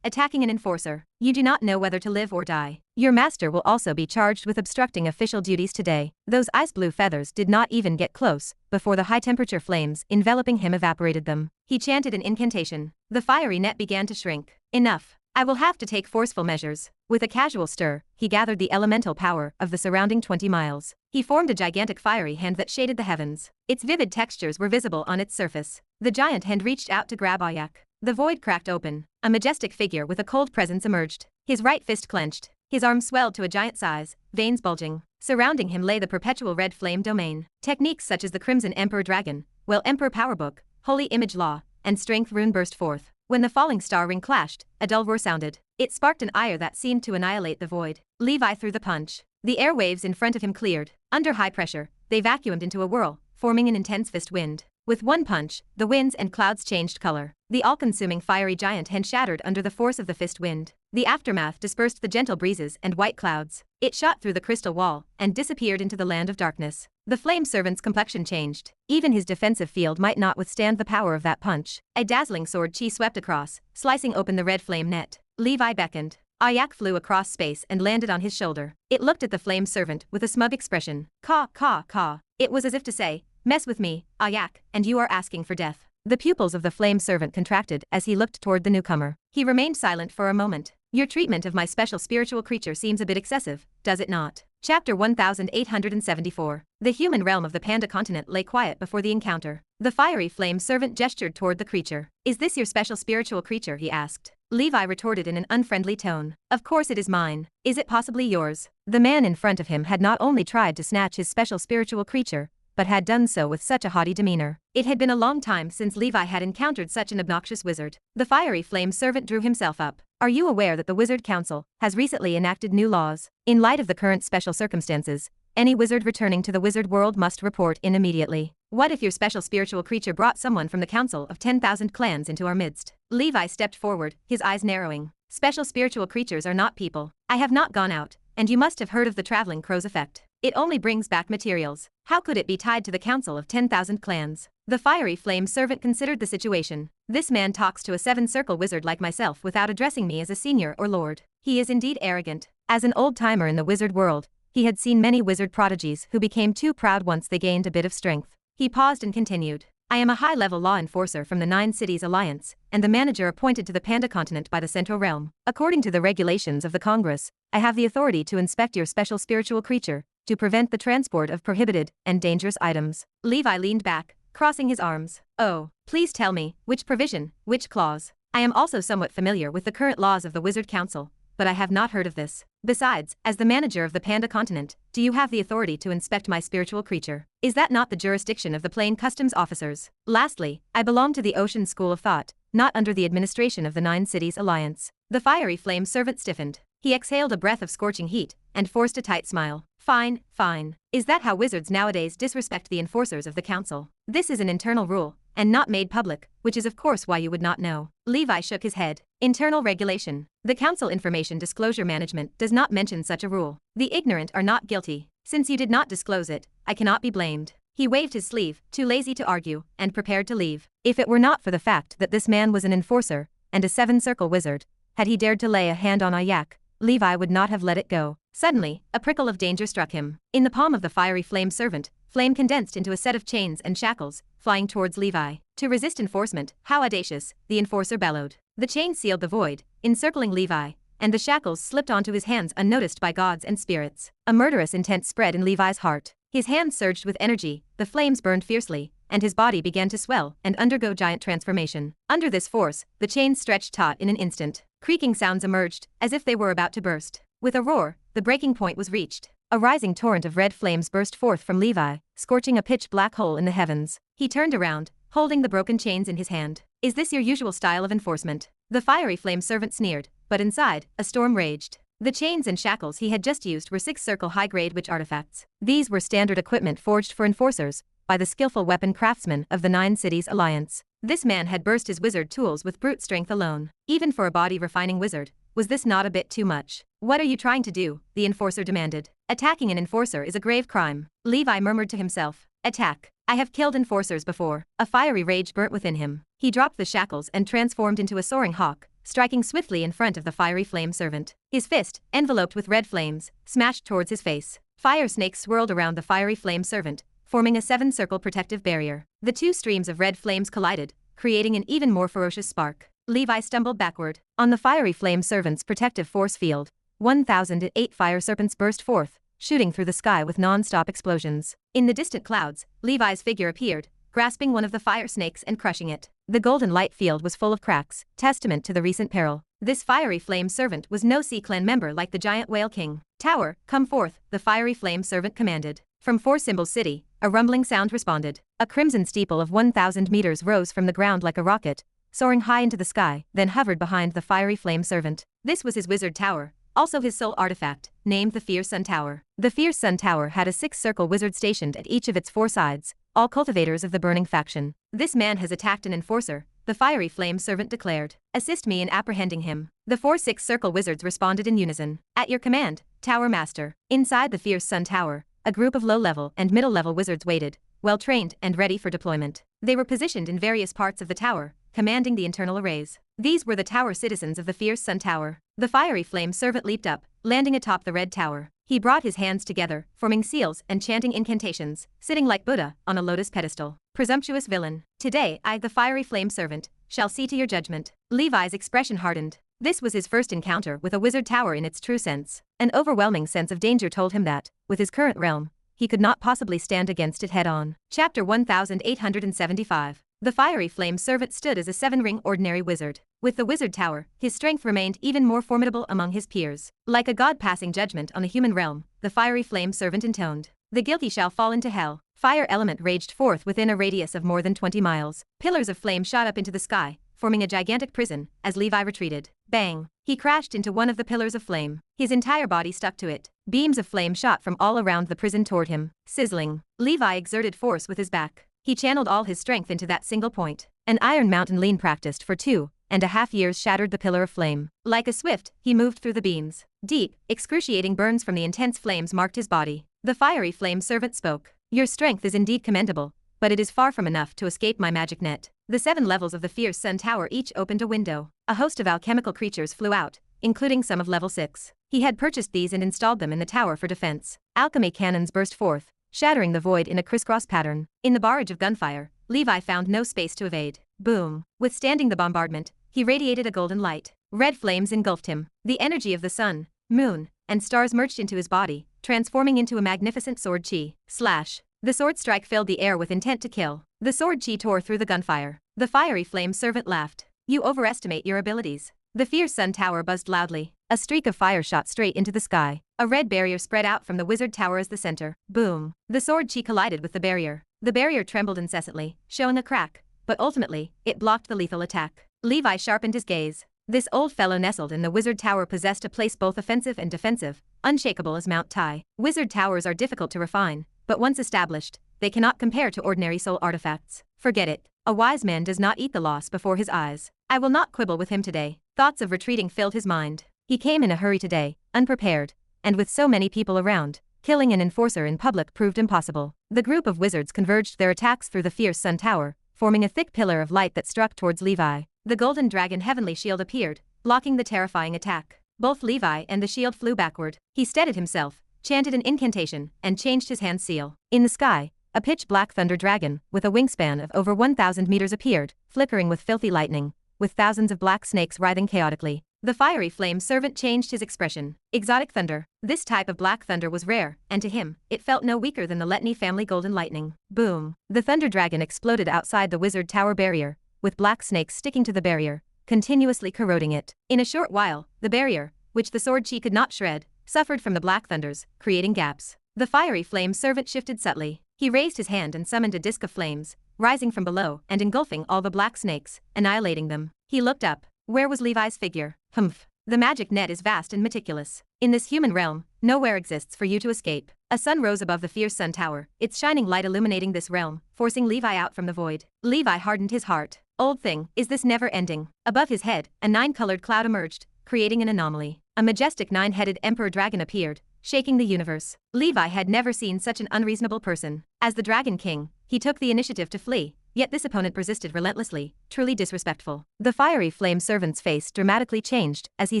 Attacking an enforcer. You do not know whether to live or die. Your master will also be charged with obstructing official duties today. Those ice-blue feathers did not even get close before the high-temperature flames enveloping him evaporated them. He chanted an incantation. The fiery net began to shrink. Enough. I will have to take forceful measures. With a casual stir, he gathered the elemental power of the surrounding 20 miles. He formed a gigantic fiery hand that shaded the heavens. Its vivid textures were visible on its surface. The giant hand reached out to grab Ayak. The void cracked open. A majestic figure with a cold presence emerged. His right fist clenched. His arm swelled to a giant size, veins bulging. Surrounding him lay the perpetual red flame domain. Techniques such as the Crimson Emperor Dragon, Emperor Powerbook, Holy Image Law, and Strength Rune burst forth. When the falling star ring clashed, a dull roar sounded. It sparked an ire that seemed to annihilate the void. Levi threw the punch. The airwaves in front of him cleared. Under high pressure, they vacuumed into a whirl, forming an intense fist wind. With one punch, the winds and clouds changed color. The all-consuming fiery giant hand shattered under the force of the fist wind. The aftermath dispersed the gentle breezes and white clouds. It shot through the crystal wall and disappeared into the land of darkness. The Flame Servant's complexion changed. Even his defensive field might not withstand the power of that punch. A dazzling sword chi swept across, slicing open the red flame net. Levi beckoned. Ayak flew across space and landed on his shoulder. It looked at the Flame Servant with a smug expression. Caw, caw, caw. It was as if to say, mess with me, Ayak, and you are asking for death. The pupils of the Flame Servant contracted as he looked toward the newcomer. He remained silent for a moment. Your treatment of my special spiritual creature seems a bit excessive, does it not? Chapter 1874. The human realm of the Panda continent lay quiet before the encounter. The fiery Flame Servant gestured toward the creature. Is this your special spiritual creature, he asked. Levi retorted in an unfriendly tone. Of course it is mine. Is it possibly yours? The man in front of him had not only tried to snatch his special spiritual creature, but had done so with such a haughty demeanor. It had been a long time since Levi had encountered such an obnoxious wizard. The fiery Flame Servant drew himself up. Are you aware that the Wizard Council has recently enacted new laws? In light of the current special circumstances, any wizard returning to the wizard world must report in immediately. What if your special spiritual creature brought someone from the Council of 10,000 clans into our midst? Levi stepped forward, his eyes narrowing. Special spiritual creatures are not people. I have not gone out, and you must have heard of the traveling crow's effect. It only brings back materials. How could it be tied to the Council of 10,000 clans? The fiery Flame Servant considered the situation. This man talks to a 7th-circle wizard like myself without addressing me as a senior or lord. He is indeed arrogant. As an old-timer in the wizard world, he had seen many wizard prodigies who became too proud once they gained a bit of strength. He paused and continued. I am a high-level law enforcer from the 9 Cities Alliance, and the manager appointed to the Panda continent by the Central Realm. According to the regulations of the Congress, I have the authority to inspect your special spiritual creature, to prevent the transport of prohibited and dangerous items. Levi leaned back, crossing his arms. Oh, please tell me, which provision, which clause? I am also somewhat familiar with the current laws of the Wizard Council, but I have not heard of this. Besides, as the manager of the Panda continent, do you have the authority to inspect my spiritual creature? Is that not the jurisdiction of the plain customs officers? Lastly, I belong to the Ocean School of Thought, not under the administration of the Nine Cities Alliance. The fiery flame servant stiffened. He exhaled a breath of scorching heat, and forced a tight smile. Fine, fine. Is that how wizards nowadays disrespect the enforcers of the council? This is an internal rule, and not made public, which is of course why you would not know. Levi shook his head. Internal regulation. The Council Information Disclosure Management does not mention such a rule. The ignorant are not guilty. Since you did not disclose it, I cannot be blamed. He waved his sleeve, too lazy to argue, and prepared to leave. If it were not for the fact that this man was an enforcer, and a seven-circle wizard, had he dared to lay a hand on Ayak, Levi would not have let it go. Suddenly, a prickle of danger struck him. In the palm of the fiery flame servant, flame condensed into a set of chains and shackles, flying towards Levi. To resist enforcement, how audacious, the enforcer bellowed. The chains sealed the void, encircling Levi, and the shackles slipped onto his hands unnoticed by gods and spirits. A murderous intent spread in Levi's heart. His hands surged with energy, the flames burned fiercely, and his body began to swell and undergo giant transformation. Under this force, the chains stretched taut in an instant. Creaking sounds emerged, as if they were about to burst. With a roar, the breaking point was reached. A rising torrent of red flames burst forth from Levi, scorching a pitch-black hole in the heavens. He turned around, holding the broken chains in his hand. Is this your usual style of enforcement? The fiery flame servant sneered, but inside, a storm raged. The chains and shackles he had just used were six-circle high-grade witch artifacts. These were standard equipment forged for enforcers by the skillful weapon craftsmen of the Nine Cities Alliance. This man had burst his wizard tools with brute strength alone. Even for a body-refining wizard, was this not a bit too much? What are you trying to do? The enforcer demanded. Attacking an enforcer is a grave crime. Levi murmured to himself. Attack. I have killed enforcers before. A fiery rage burnt within him. He dropped the shackles and transformed into a soaring hawk, striking swiftly in front of the fiery flame servant. His fist, enveloped with red flames, smashed towards his face. Fire snakes swirled around the fiery flame servant, forming a seven-circle protective barrier. The two streams of red flames collided, creating an even more ferocious spark. Levi stumbled backward. On the fiery flame servant's protective force field, 1,008 fire serpents burst forth, shooting through the sky with non-stop explosions. In the distant clouds, Levi's figure appeared, grasping one of the fire snakes and crushing it. The golden light field was full of cracks, testament to the recent peril. This fiery flame servant was no Sea Clan member like the giant whale king. Tower, come forth, the fiery flame servant commanded. From Four Symbols City, a rumbling sound responded. A crimson steeple of 1,000 meters rose from the ground like a rocket, soaring high into the sky, then hovered behind the fiery flame servant. This was his wizard tower, also his sole artifact, named the Fierce Sun Tower. The Fierce Sun Tower had a six-circle wizard stationed at each of its four sides, all cultivators of the burning faction. This man has attacked an enforcer, the fiery flame servant declared. Assist me in apprehending him. The four six-circle wizards responded in unison. At your command, Tower Master. Inside the Fierce Sun Tower, a group of low-level and middle-level wizards waited, well-trained and ready for deployment. They were positioned in various parts of the tower, commanding the internal arrays. These were the tower citizens of the Fierce Sun Tower. The fiery flame servant leaped up, landing atop the red tower. He brought his hands together, forming seals and chanting incantations, sitting like Buddha on a lotus pedestal. Presumptuous villain. Today I, the fiery flame servant, shall see to your judgment. Levi's expression hardened. This was his first encounter with a wizard tower in its true sense. An overwhelming sense of danger told him that, with his current realm, he could not possibly stand against it head-on. Chapter 1875. The fiery flame servant stood as a seven-ring ordinary wizard. With the wizard tower, his strength remained even more formidable among his peers. Like a god passing judgment on the human realm, the fiery flame servant intoned. The guilty shall fall into hell. Fire element raged forth within a radius of more than 20 miles. Pillars of flame shot up into the sky, forming a gigantic prison, as Levi retreated. Bang! He crashed into one of the pillars of flame. His entire body stuck to it. Beams of flame shot from all around the prison toward him. Sizzling. Levi exerted force with his back. He channeled all his strength into that single point. An Iron Mountain lean practiced for 2.5 years shattered the pillar of flame. Like a swift, he moved through the beams. Deep, excruciating burns from the intense flames marked his body. The fiery flame servant spoke. Your strength is indeed commendable, but it is far from enough to escape my magic net. The 7 levels of the Fierce Sun Tower each opened a window. A host of alchemical creatures flew out, including some of level 6. He had purchased these and installed them in the tower for defense. Alchemy cannons burst forth, shattering the void in a crisscross pattern. In the barrage of gunfire, Levi found no space to evade. Boom! Withstanding the bombardment, he radiated a golden light. Red flames engulfed him. The energy of the sun, moon, and stars merged into his body, transforming into a magnificent sword chi. Slash! The sword strike filled the air with intent to kill. The sword chi tore through the gunfire. The fiery flame servant laughed. You overestimate your abilities. The fierce sun tower buzzed loudly. A streak of fire shot straight into the sky. A red barrier spread out from the wizard tower as the center. Boom. The sword chi collided with the barrier. The barrier trembled incessantly, showing a crack, but ultimately, it blocked the lethal attack. Levi sharpened his gaze. This old fellow nestled in the wizard tower possessed a place both offensive and defensive, unshakable as Mount Tai. Wizard towers are difficult to refine, but once established, they cannot compare to ordinary soul artifacts. Forget it. A wise man does not eat the loss before his eyes. I will not quibble with him today. Thoughts of retreating filled his mind. He came in a hurry today, unprepared, and with so many people around, killing an enforcer in public proved impossible. The group of wizards converged their attacks through the fierce sun tower, forming a thick pillar of light that struck towards Levi. The golden dragon heavenly shield appeared, blocking the terrifying attack. Both Levi and the shield flew backward. He steadied himself, chanted an incantation, and changed his hand seal. In the sky, a pitch-black thunder dragon, with a wingspan of over 1,000 meters appeared, flickering with filthy lightning, with thousands of black snakes writhing chaotically. The fiery flame servant changed his expression. Exotic thunder. This type of black thunder was rare, and to him, it felt no weaker than the Letny family golden lightning. Boom. The thunder dragon exploded outside the wizard tower barrier, with black snakes sticking to the barrier, continuously corroding it. In a short while, the barrier, which the sword chi could not shred, suffered from the black thunders, creating gaps. The fiery flame servant shifted subtly. He raised his hand and summoned a disk of flames, rising from below and engulfing all the black snakes, annihilating them. He looked up. Where was Levi's figure? Humph. The magic net is vast and meticulous. In this human realm, nowhere exists for you to escape. A sun rose above the fierce sun tower, its shining light illuminating this realm, forcing Levi out from the void. Levi hardened his heart. Old thing, is this never ending? Above his head, a 9-colored cloud emerged, creating an anomaly. A majestic 9-headed emperor dragon appeared, shaking the universe. Levi had never seen such an unreasonable person. As the Dragon King, he took the initiative to flee, yet this opponent persisted relentlessly, truly disrespectful. The fiery flame servant's face dramatically changed as he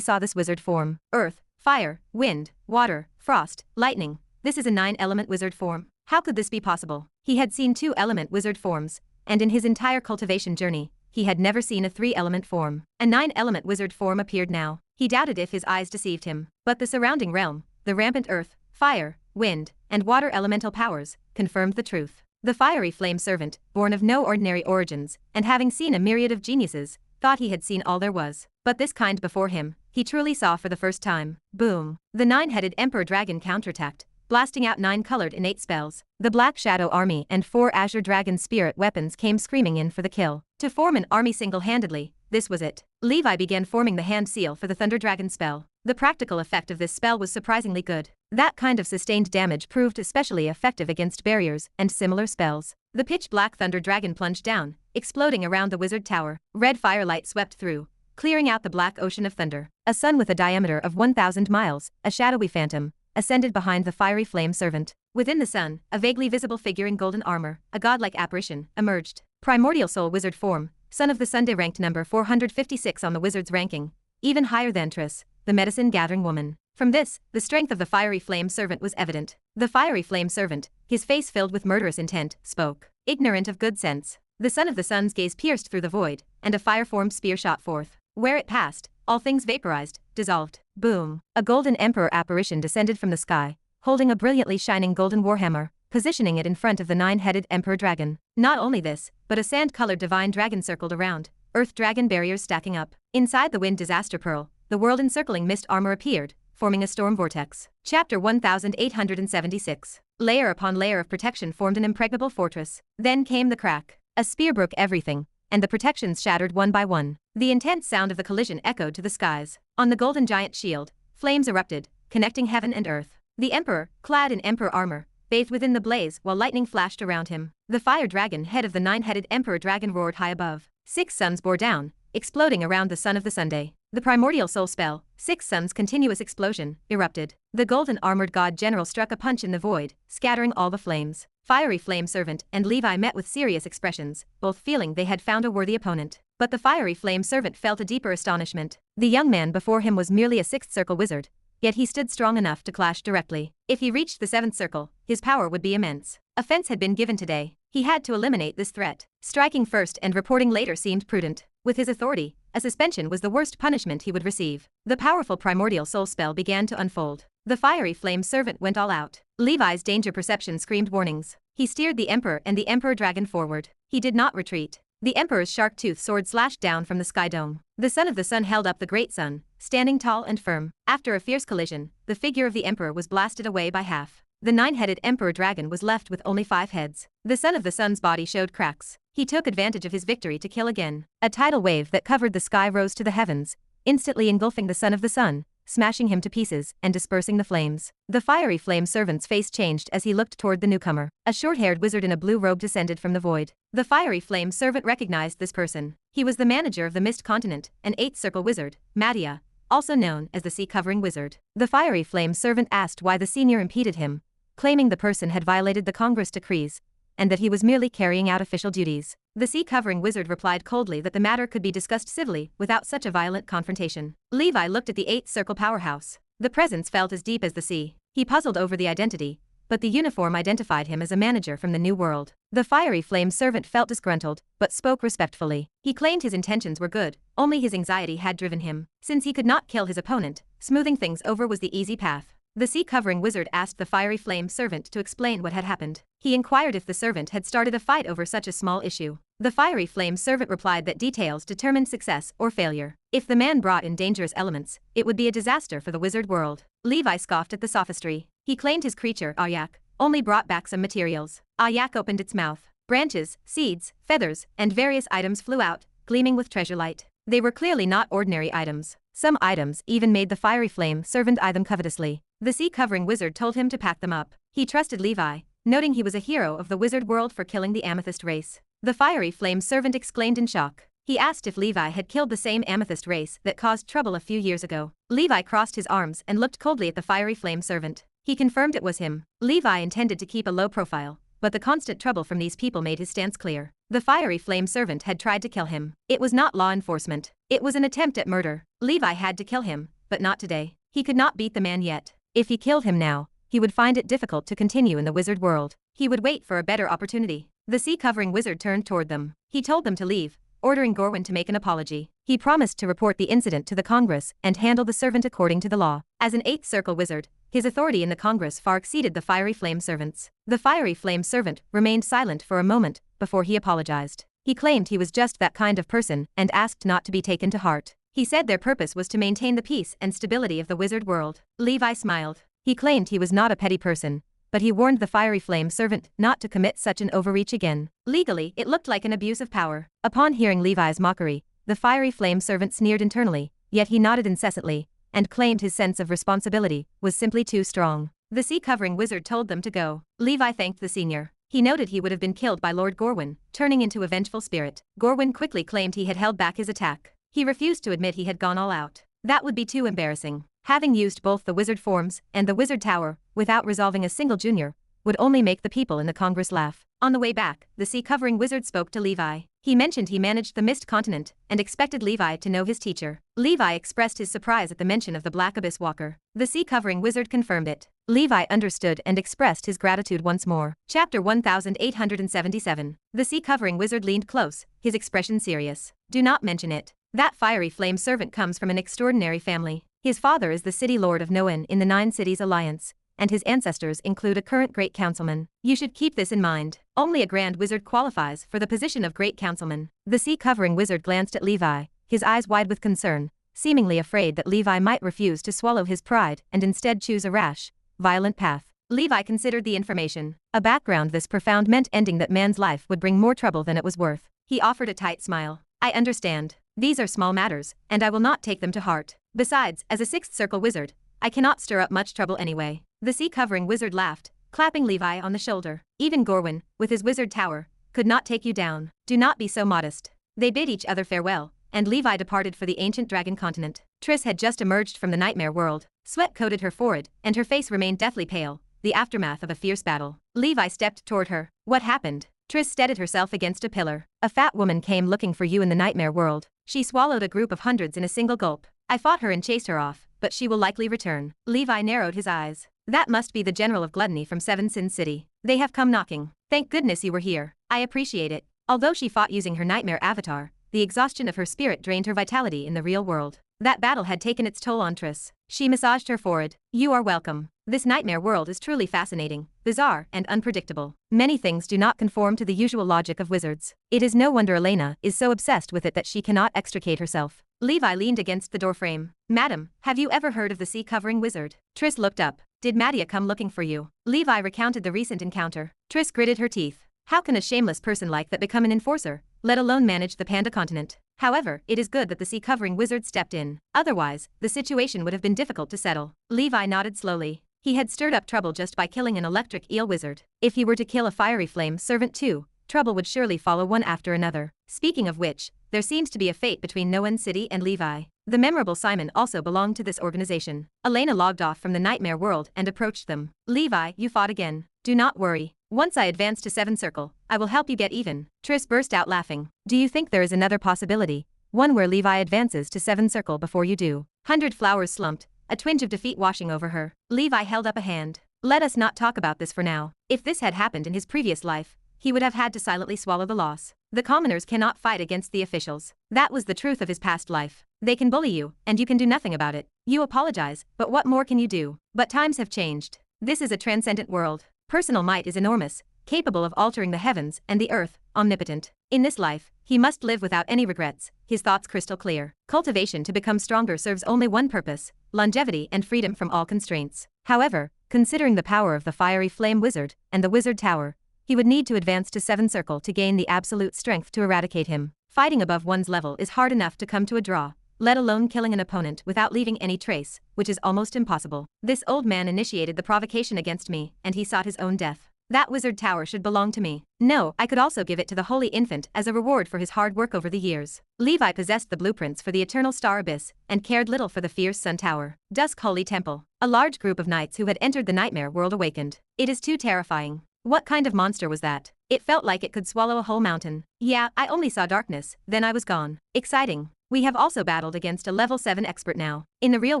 saw this wizard form. Earth, fire, wind, water, frost, lightning. This is a 9-element wizard form. How could this be possible? He had seen 2-element wizard forms, and in his entire cultivation journey, he had never seen a 3-element form. A 9-element wizard form appeared now. He doubted if his eyes deceived him. But the surrounding realm, the rampant earth, fire, wind, and water elemental powers, confirmed the truth. The fiery flame servant, born of no ordinary origins, and having seen a myriad of geniuses, thought he had seen all there was. But this kind before him, he truly saw for the first time. Boom. The 9-headed emperor dragon counterattacked, blasting out 9-colored innate spells. The Black Shadow Army and 4 Azure Dragon spirit weapons came screaming in for the kill. To form an army single-handedly, this was it. Levi began forming the hand seal for the Thunder Dragon spell. The practical effect of this spell was surprisingly good. That kind of sustained damage proved especially effective against barriers and similar spells. The pitch-black Thunder Dragon plunged down, exploding around the wizard tower. Red firelight swept through, clearing out the black ocean of thunder. A sun with a diameter of 1,000 miles, a shadowy phantom, ascended behind the fiery flame servant. Within the sun, a vaguely visible figure in golden armor, a godlike apparition, emerged. Primordial soul wizard form, son of the Sunday, ranked number 456 on the wizard's ranking, even higher than Triss, the medicine-gathering woman. From this, the strength of the fiery flame servant was evident. The fiery flame servant, his face filled with murderous intent, spoke. Ignorant of good sense. The son of the sun's gaze pierced through the void, and a fire-formed spear shot forth. Where it passed, all things vaporized, dissolved. Boom. A golden emperor apparition descended from the sky, holding a brilliantly shining golden warhammer, positioning it in front of the 9-headed emperor dragon. Not only this, but a sand-colored divine dragon circled around, earth dragon barriers stacking up. Inside the wind disaster pearl, the world-encircling mist armor appeared, forming a storm vortex. Chapter 1876. Layer upon layer of protection formed an impregnable fortress. Then came the crack. A spear broke everything, and the protections shattered one by one. The intense sound of the collision echoed to the skies. On the golden giant shield, flames erupted, connecting heaven and earth. The emperor, clad in emperor armor, bathed within the blaze while lightning flashed around him. The fire dragon, head of the 9-headed emperor dragon, roared high above. 6 suns bore down, exploding around the son of the Sunday. The primordial soul spell, 6 suns continuous explosion, erupted. The golden armored god general struck a punch in the void, scattering all the flames. Fiery flame servant and Levi met with serious expressions, both feeling they had found a worthy opponent. But the fiery flame servant felt a deeper astonishment. The young man before him was merely a 6th circle wizard, yet he stood strong enough to clash directly. If he reached the 7th circle, his power would be immense. Offense had been given today. He had to eliminate this threat. Striking first and reporting later seemed prudent. With his authority, a suspension was the worst punishment he would receive. The powerful primordial soul spell began to unfold. The fiery flame servant went all out. Levi's danger perception screamed warnings. He steered the Emperor and the Emperor Dragon forward. He did not retreat. The Emperor's shark-tooth sword slashed down from the sky dome. The Son of the Sun held up the great sun, standing tall and firm. After a fierce collision, the figure of the Emperor was blasted away by half. The 9-headed Emperor Dragon was left with only 5 heads. The Son of the Sun's body showed cracks. He took advantage of his victory to kill again. A tidal wave that covered the sky rose to the heavens, instantly engulfing the Son of the Sun, smashing him to pieces and dispersing the flames. The fiery flame servant's face changed as he looked toward the newcomer. A short-haired wizard in a blue robe descended from the void. The fiery flame servant recognized this person. He was the manager of the Mist Continent, an 8th circle wizard, Mattia, also known as the sea-covering wizard. The fiery flame servant asked why the senior impeded him, claiming the person had violated the Congress decrees, and that he was merely carrying out official duties. The sea-covering wizard replied coldly that the matter could be discussed civilly without such a violent confrontation. Levi looked at the 8th circle powerhouse. The presence felt as deep as the sea. He puzzled over the identity, but the uniform identified him as a manager from the New World. The fiery flame servant felt disgruntled, but spoke respectfully. He claimed his intentions were good, only his anxiety had driven him. Since he could not kill his opponent, smoothing things over was the easy path. The sea-covering wizard asked the fiery flame servant to explain what had happened. He inquired if the servant had started a fight over such a small issue. The fiery flame servant replied that details determined success or failure. If the man brought in dangerous elements, it would be a disaster for the wizard world. Levi scoffed at the sophistry. He claimed his creature, Ayak, only brought back some materials. Ayak opened its mouth. Branches, seeds, feathers, and various items flew out, gleaming with treasure light. They were clearly not ordinary items. Some items even made the fiery flame servant eye them covetously. The sea-covering wizard told him to pack them up. He trusted Levi, noting he was a hero of the wizard world for killing the amethyst race. The fiery flame servant exclaimed in shock. He asked if Levi had killed the same amethyst race that caused trouble a few years ago. Levi crossed his arms and looked coldly at the fiery flame servant. He confirmed it was him. Levi intended to keep a low profile, but the constant trouble from these people made his stance clear. The fiery flame servant had tried to kill him. It was not law enforcement. It was an attempt at murder. Levi had to kill him, but not today. He could not beat the man yet. If he killed him now, he would find it difficult to continue in the wizard world. He would wait for a better opportunity. The sea-covering wizard turned toward them. He told them to leave, ordering Gorwin to make an apology. He promised to report the incident to the Congress and handle the servant according to the law. As an 8th circle wizard, his authority in the Congress far exceeded the fiery flame servant's. The fiery flame servant remained silent for a moment before he apologized. He claimed he was just that kind of person and asked not to be taken to heart. He said their purpose was to maintain the peace and stability of the wizard world. Levi smiled. He claimed he was not a petty person, but he warned the fiery flame servant not to commit such an overreach again. Legally, it looked like an abuse of power. Upon hearing Levi's mockery, the fiery flame servant sneered internally, yet he nodded incessantly, and claimed his sense of responsibility was simply too strong. The sea-covering wizard told them to go. Levi thanked the senior. He noted he would have been killed by Lord Gorwin, turning into a vengeful spirit. Gorwin quickly claimed he had held back his attack. He refused to admit he had gone all out. That would be too embarrassing. Having used both the wizard forms and the wizard tower, without resolving a single junior, would only make the people in the Congress laugh. On the way back, the sea-covering wizard spoke to Levi. He mentioned he managed the Mist Continent and expected Levi to know his teacher. Levi expressed his surprise at the mention of the Black Abyss Walker. The sea-covering wizard confirmed it. Levi understood and expressed his gratitude once more. Chapter 1877. The sea-covering wizard leaned close, his expression serious. Do not mention it. That fiery flame servant comes from an extraordinary family. His father is the city lord of Noen in the 9 Cities Alliance, and his ancestors include a current great councilman. You should keep this in mind. Only a grand wizard qualifies for the position of great councilman. The sea-covering wizard glanced at Levi, his eyes wide with concern, seemingly afraid that Levi might refuse to swallow his pride and instead choose a rash, violent path. Levi considered the information. A background this profound meant ending that man's life would bring more trouble than it was worth. He offered a tight smile. I understand. These are small matters, and I will not take them to heart. Besides, as a 6th circle wizard, I cannot stir up much trouble anyway. The sea-covering wizard laughed, clapping Levi on the shoulder. Even Gorwin, with his wizard tower, could not take you down. Do not be so modest. They bid each other farewell, and Levi departed for the ancient dragon continent. Triss had just emerged from the nightmare world. Sweat coated her forehead, and her face remained deathly pale, the aftermath of a fierce battle. Levi stepped toward her. What happened? Triss steadied herself against a pillar. A fat woman came looking for you in the nightmare world. She swallowed a group of hundreds in a single gulp. I fought her and chased her off, but she will likely return. Levi narrowed his eyes. That must be the General of Gluttony from Seven Sin City. They have come knocking. Thank goodness you were here. I appreciate it. Although she fought using her nightmare avatar, the exhaustion of her spirit drained her vitality in the real world. That battle had taken its toll on Triss. She massaged her forehead. You are welcome. This nightmare world is truly fascinating, bizarre, and unpredictable. Many things do not conform to the usual logic of wizards. It is no wonder Elena is so obsessed with it that she cannot extricate herself. Levi leaned against the doorframe. Madam, have you ever heard of the sea-covering wizard? Triss looked up. Did Madia come looking for you? Levi recounted the recent encounter. Triss gritted her teeth. How can a shameless person like that become an enforcer, let alone manage the Panda continent? However, it is good that the sea-covering wizard stepped in. Otherwise, the situation would have been difficult to settle. Levi nodded slowly. He had stirred up trouble just by killing an electric eel wizard. If he were to kill a fiery flame servant too, trouble would surely follow one after another. Speaking of which, there seems to be a fate between Noan City and Levi. The memorable Simon also belonged to this organization. Elena logged off from the nightmare world and approached them. Levi, you fought again. Do not worry. Once I advance to 7 Circle, I will help you get even. Triss burst out laughing. Do you think there is another possibility? One where Levi advances to 7 Circle before you do. 100 Flowers slumped, a twinge of defeat washing over her. Levi held up a hand. Let us not talk about this for now. If this had happened in his previous life, he would have had to silently swallow the loss. The commoners cannot fight against the officials. That was the truth of his past life. They can bully you, and you can do nothing about it. You apologize, but what more can you do? But times have changed. This is a transcendent world. Personal might is enormous, capable of altering the heavens and the earth, omnipotent. In this life, he must live without any regrets, his thoughts crystal clear. Cultivation to become stronger serves only one purpose, longevity and freedom from all constraints. However, considering the power of the fiery flame wizard and the wizard tower, he would need to advance to 7 Circle to gain the absolute strength to eradicate him. Fighting above one's level is hard enough to come to a draw, let alone killing an opponent without leaving any trace, which is almost impossible. This old man initiated the provocation against me, and he sought his own death. That wizard tower should belong to me. No, I could also give it to the Holy Infant as a reward for his hard work over the years. Levi possessed the blueprints for the Eternal Star Abyss, and cared little for the fierce Sun Tower. Dusk Holy Temple. A large group of knights who had entered the nightmare world awakened. It is too terrifying. What kind of monster was that? It felt like it could swallow a whole mountain. Yeah, I only saw darkness, then I was gone. Exciting. We have also battled against a level 7 expert now. In the real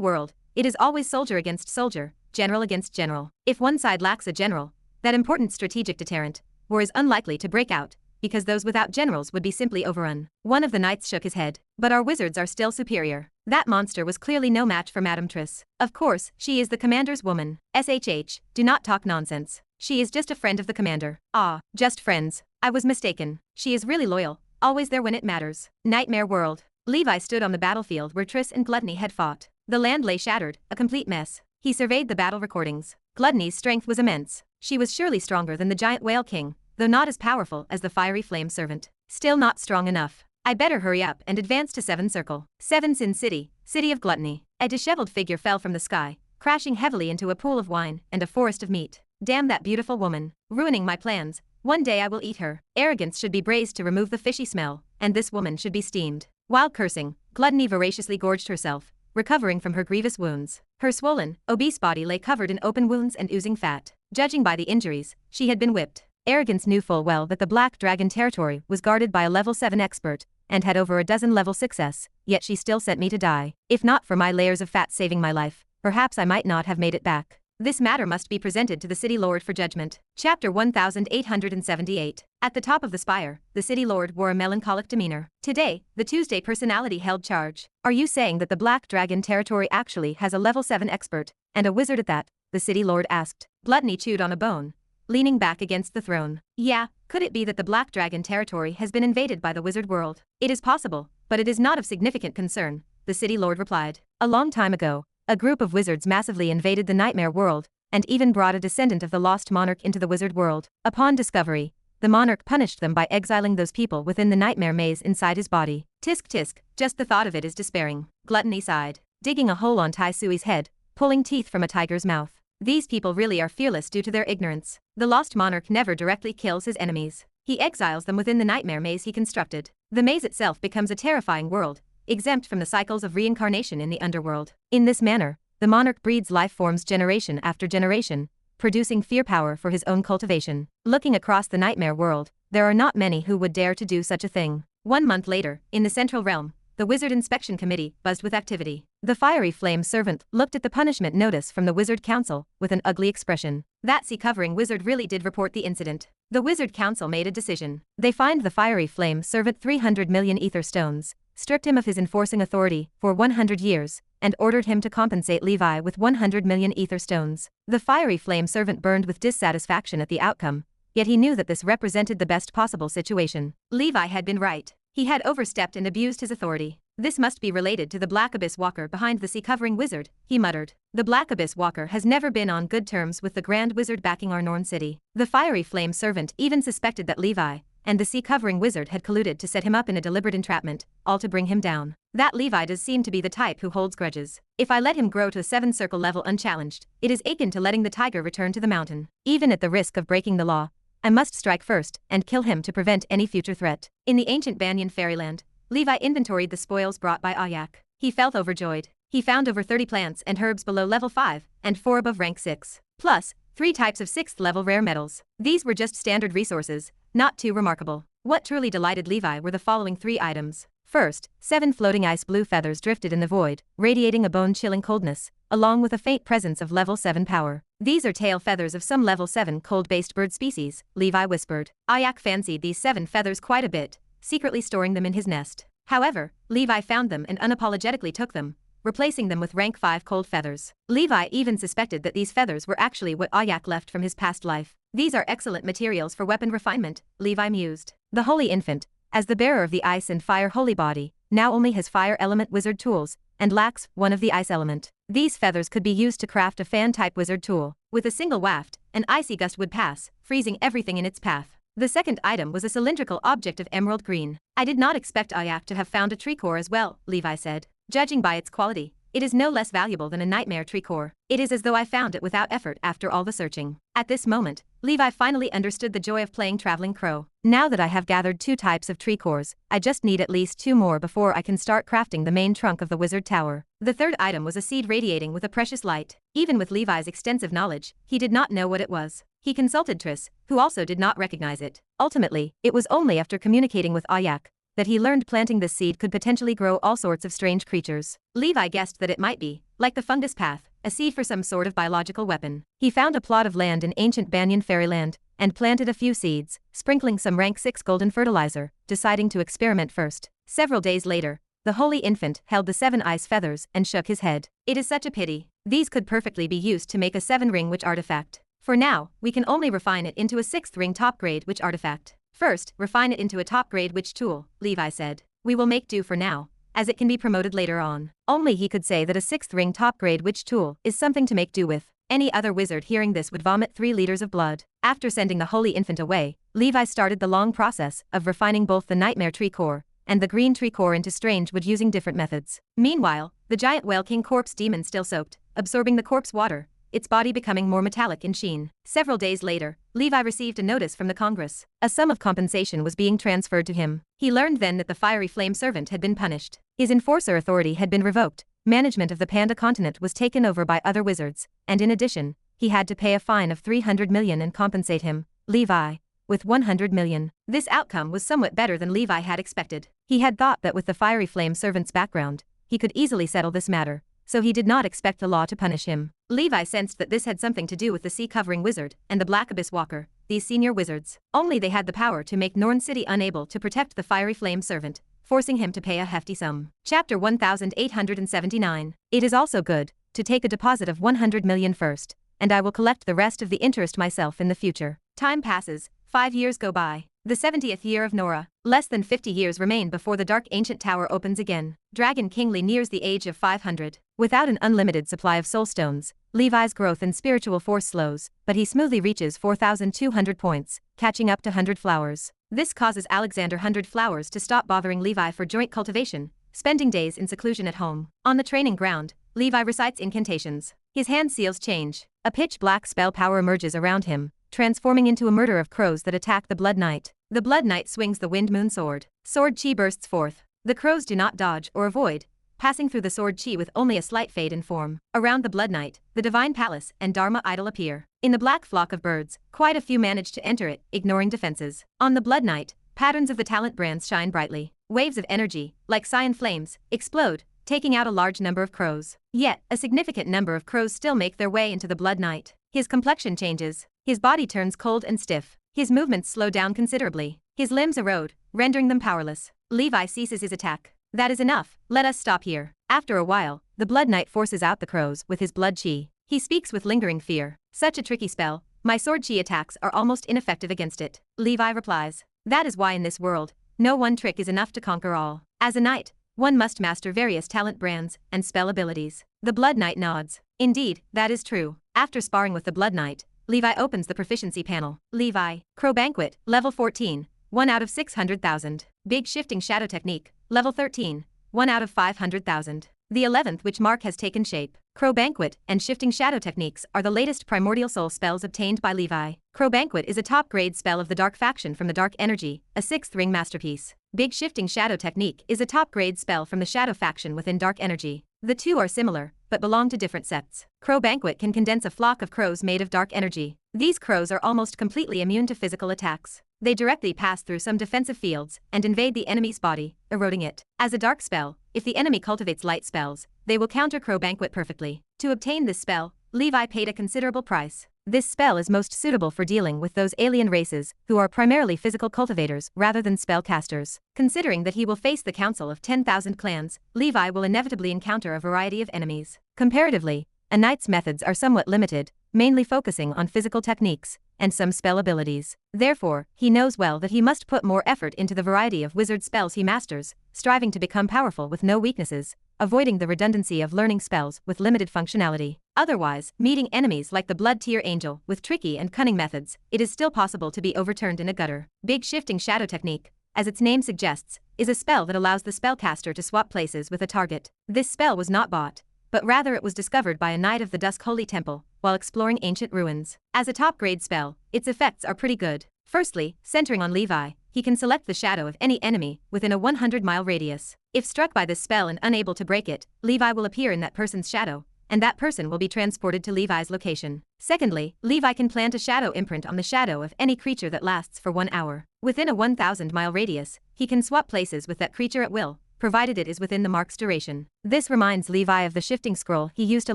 world, it is always soldier against soldier, general against general. If one side lacks a general, that important strategic deterrent, war is unlikely to break out, because those without generals would be simply overrun. One of the knights shook his head. But our wizards are still superior. That monster was clearly no match for Madame Triss. Of course, she is the commander's woman. SHH, do not talk nonsense. She is just a friend of the commander. Ah, just friends. I was mistaken. She is really loyal, always there when it matters. Nightmare world. Levi stood on the battlefield where Triss and Gluttony had fought. The land lay shattered, a complete mess. He surveyed the battle recordings. Gluttony's strength was immense. She was surely stronger than the giant whale king, though not as powerful as the fiery flame servant. Still not strong enough. I better hurry up and advance to 7 Circle. 7 Sin City, City of Gluttony. A disheveled figure fell from the sky, crashing heavily into a pool of wine and a forest of meat. Damn that beautiful woman, ruining my plans. One day I will eat her. Arrogance should be braised to remove the fishy smell, and this woman should be steamed. While cursing, Gluttony voraciously gorged herself, recovering from her grievous wounds. Her swollen, obese body lay covered in open wounds and oozing fat. Judging by the injuries, she had been whipped. Arrogance knew full well that the Black Dragon territory was guarded by a level 7 expert, and had over a dozen level 6s, yet she still sent me to die. If not for my layers of fat saving my life, perhaps I might not have made it back. This matter must be presented to the City Lord for judgment. Chapter 1878. At the top of the spire, the City Lord wore a melancholic demeanor. Today, the Tuesday personality held charge. Are you saying that the Black Dragon territory actually has a level 7 expert, and a wizard at that? The City Lord asked. Gluttony chewed on a bone, leaning back against the throne. Yeah, could it be that the Black Dragon territory has been invaded by the wizard world? It is possible, but it is not of significant concern, the City Lord replied. A long time ago, a group of wizards massively invaded the nightmare world, and even brought a descendant of the lost monarch into the wizard world. Upon discovery, the monarch punished them by exiling those people within the nightmare maze inside his body. Tisk tisk, just the thought of it is despairing. Gluttony sighed, digging a hole on Tai Sui's head, pulling teeth from a tiger's mouth. These people really are fearless due to their ignorance. The lost monarch never directly kills his enemies. He exiles them within the nightmare maze he constructed. The maze itself becomes a terrifying world, exempt from the cycles of reincarnation in the underworld. In this manner, the monarch breeds life forms generation after generation, producing fear power for his own cultivation. Looking across the nightmare world, there are not many who would dare to do such a thing. 1 month later, in the Central Realm, the Wizard Inspection Committee buzzed with activity. The fiery flame servant looked at the punishment notice from the Wizard Council with an ugly expression. That sea-covering wizard really did report the incident. The Wizard Council made a decision. They fined the fiery flame servant 300 million ether stones, stripped him of his enforcing authority for 100 years, and ordered him to compensate Levi with 100 million ether stones. The fiery flame servant burned with dissatisfaction at the outcome, yet he knew that this represented the best possible situation. Levi had been right. He had overstepped and abused his authority. This must be related to the Black Abyss Walker behind the sea-covering wizard, he muttered. The Black Abyss Walker has never been on good terms with the Grand Wizard backing our Norn city. The fiery flame servant even suspected that Levi and the sea-covering wizard had colluded to set him up in a deliberate entrapment, all to bring him down. That Levi does seem to be the type who holds grudges. If I let him grow to a 7-circle level unchallenged, it is akin to letting the tiger return to the mountain. Even at the risk of breaking the law, I must strike first and kill him to prevent any future threat. In the ancient Banyan fairyland, Levi inventoried the spoils brought by Ayak. He felt overjoyed. He found over 30 plants and herbs below level 5 and 4 above rank 6. Plus, 3 types of 6th level rare metals. These were just standard resources, not too remarkable. What truly delighted Levi were the following 3 items. First, 7 floating ice blue feathers drifted in the void, radiating a bone-chilling coldness, along with a faint presence of level 7 power. These are tail feathers of some level 7 cold-based bird species, Levi whispered. Ayak fancied these 7 feathers quite a bit, secretly storing them in his nest. However, Levi found them and unapologetically took them, replacing them with rank 5 cold feathers. Levi even suspected that these feathers were actually what Ayak left from his past life. These are excellent materials for weapon refinement, Levi mused. The Holy Infant, as the bearer of the ice and fire holy body, now only has fire element wizard tools, and lacks one of the ice element. These feathers could be used to craft a fan-type wizard tool. With a single waft, an icy gust would pass, freezing everything in its path. The second item was a cylindrical object of emerald green. I did not expect Ayak to have found a tree core as well, Levi said. Judging by its quality, it is no less valuable than a nightmare tree core. It is as though I found it without effort after all the searching. At this moment, Levi finally understood the joy of playing Traveling Crow. Now that I have gathered 2 types of tree cores, I just need at least 2 more before I can start crafting the main trunk of the wizard tower. The third item was a seed radiating with a precious light. Even with Levi's extensive knowledge, he did not know what it was. He consulted Triss, who also did not recognize it. Ultimately, it was only after communicating with Ayak that he learned planting this seed could potentially grow all sorts of strange creatures. Levi guessed that it might be, like the fungus path, a seed for some sort of biological weapon. He found a plot of land in ancient Banyan fairyland, and planted a few seeds, sprinkling some rank 6 golden fertilizer, deciding to experiment first. Several days later, the Holy Infant held the 7 ice feathers and shook his head. It is such a pity. These could perfectly be used to make a 7-ring witch artifact. For now, we can only refine it into a 6th ring top-grade witch artifact. First, refine it into a top-grade witch tool, Levi said. We will make do for now, as it can be promoted later on. Only he could say that a 6th ring top-grade witch tool is something to make do with. Any other wizard hearing this would vomit 3 liters of blood. After sending the Holy Infant away, Levi started the long process of refining both the Nightmare Tree Core and the Green Tree Core into strange wood using different methods. Meanwhile, the giant Whale King corpse demon still soaked, absorbing the corpse water, its body becoming more metallic in sheen. Several days later, Levi received a notice from the Congress. A sum of compensation was being transferred to him. He learned then that the fiery flame servant had been punished. His enforcer authority had been revoked, management of the Panda continent was taken over by other wizards, and in addition, he had to pay a fine of 300 million and compensate him, Levi, with 100 million. This outcome was somewhat better than Levi had expected. He had thought that with the fiery flame servant's background, he could easily settle this matter, so he did not expect the law to punish him. Levi sensed that this had something to do with the sea-covering wizard and the Black Abyss Walker, these senior wizards. Only they had the power to make Norn City unable to protect the fiery flame servant, forcing him to pay a hefty sum. Chapter 1879. It is also good to take a deposit of 100 million first, and I will collect the rest of the interest myself in the future. Time passes, 5 years go by. The 70th year of Nora. Less than 50 years remain before the dark ancient tower opens again. Dragon Kingly nears the age of 500. Without an unlimited supply of soul stones, Levi's growth in spiritual force slows, but he smoothly reaches 4,200 points, catching up to 100 flowers. This causes Alexander 100 Flowers to stop bothering Levi for joint cultivation, spending days in seclusion at home. On the training ground, Levi recites incantations. His hand seals change. A pitch-black spell power emerges around him, transforming into a murder of crows that attack the Blood Knight. The Blood Knight swings the Wind Moon Sword. Sword Chi bursts forth. The crows do not dodge or avoid, passing through the Sword Chi with only a slight fade in form. Around the Blood Knight, the Divine Palace and Dharma Idol appear. In the black flock of birds, quite a few manage to enter it, ignoring defenses. On the Blood Knight, patterns of the talent brands shine brightly. Waves of energy, like cyan flames, explode, taking out a large number of crows. Yet, a significant number of crows still make their way into the Blood Knight. His complexion changes. His body turns cold and stiff. His movements slow down considerably. His limbs erode, rendering them powerless. Levi ceases his attack. That is enough, let us stop here. After a while, the Blood Knight forces out the crows with his blood chi. He speaks with lingering fear. Such a tricky spell, my sword chi attacks are almost ineffective against it. Levi replies. That is why in this world, no one trick is enough to conquer all. As a knight, one must master various talent brands and spell abilities. The Blood Knight nods. Indeed, that is true. After sparring with the Blood Knight, Levi opens the proficiency panel. Levi, Crow Banquet, level 14, 1 out of 600,000. Big Shifting Shadow Technique, level 13, 1 out of 500,000. The 11th Witch Mark has taken shape. Crow Banquet and Shifting Shadow Techniques are the latest primordial soul spells obtained by Levi. Crow Banquet is a top-grade spell of the Dark Faction from the Dark Energy, a 6th ring masterpiece. Big Shifting Shadow Technique is a top-grade spell from the Shadow Faction within Dark Energy. The two are similar, but belong to different sets. Crow Banquet can condense a flock of crows made of dark energy. These crows are almost completely immune to physical attacks. They directly pass through some defensive fields and invade the enemy's body, eroding it. As a dark spell, if the enemy cultivates light spells, they will counter Crow Banquet perfectly. To obtain this spell, Levi paid a considerable price. This spell is most suitable for dealing with those alien races who are primarily physical cultivators rather than spellcasters. Considering that he will face the council of 10,000 clans, Levi will inevitably encounter a variety of enemies. Comparatively, a knight's methods are somewhat limited, mainly focusing on physical techniques and some spell abilities. Therefore, he knows well that he must put more effort into the variety of wizard spells he masters, striving to become powerful with no weaknesses, avoiding the redundancy of learning spells with limited functionality. Otherwise, meeting enemies like the Blood Tier Angel with tricky and cunning methods, it is still possible to be overturned in a gutter. Big Shifting Shadow Technique, as its name suggests, is a spell that allows the spellcaster to swap places with a target. This spell was not bought, but rather it was discovered by a knight of the Dusk Holy Temple while exploring ancient ruins. As a top-grade spell, its effects are pretty good. Firstly, centering on Levi, he can select the shadow of any enemy within a 100-mile radius. If struck by this spell and unable to break it, Levi will appear in that person's shadow, and that person will be transported to Levi's location. Secondly, Levi can plant a shadow imprint on the shadow of any creature that lasts for 1 hour. Within a 1,000-mile radius, he can swap places with that creature at will, provided it is within the mark's duration. This reminds Levi of the shifting scroll he used a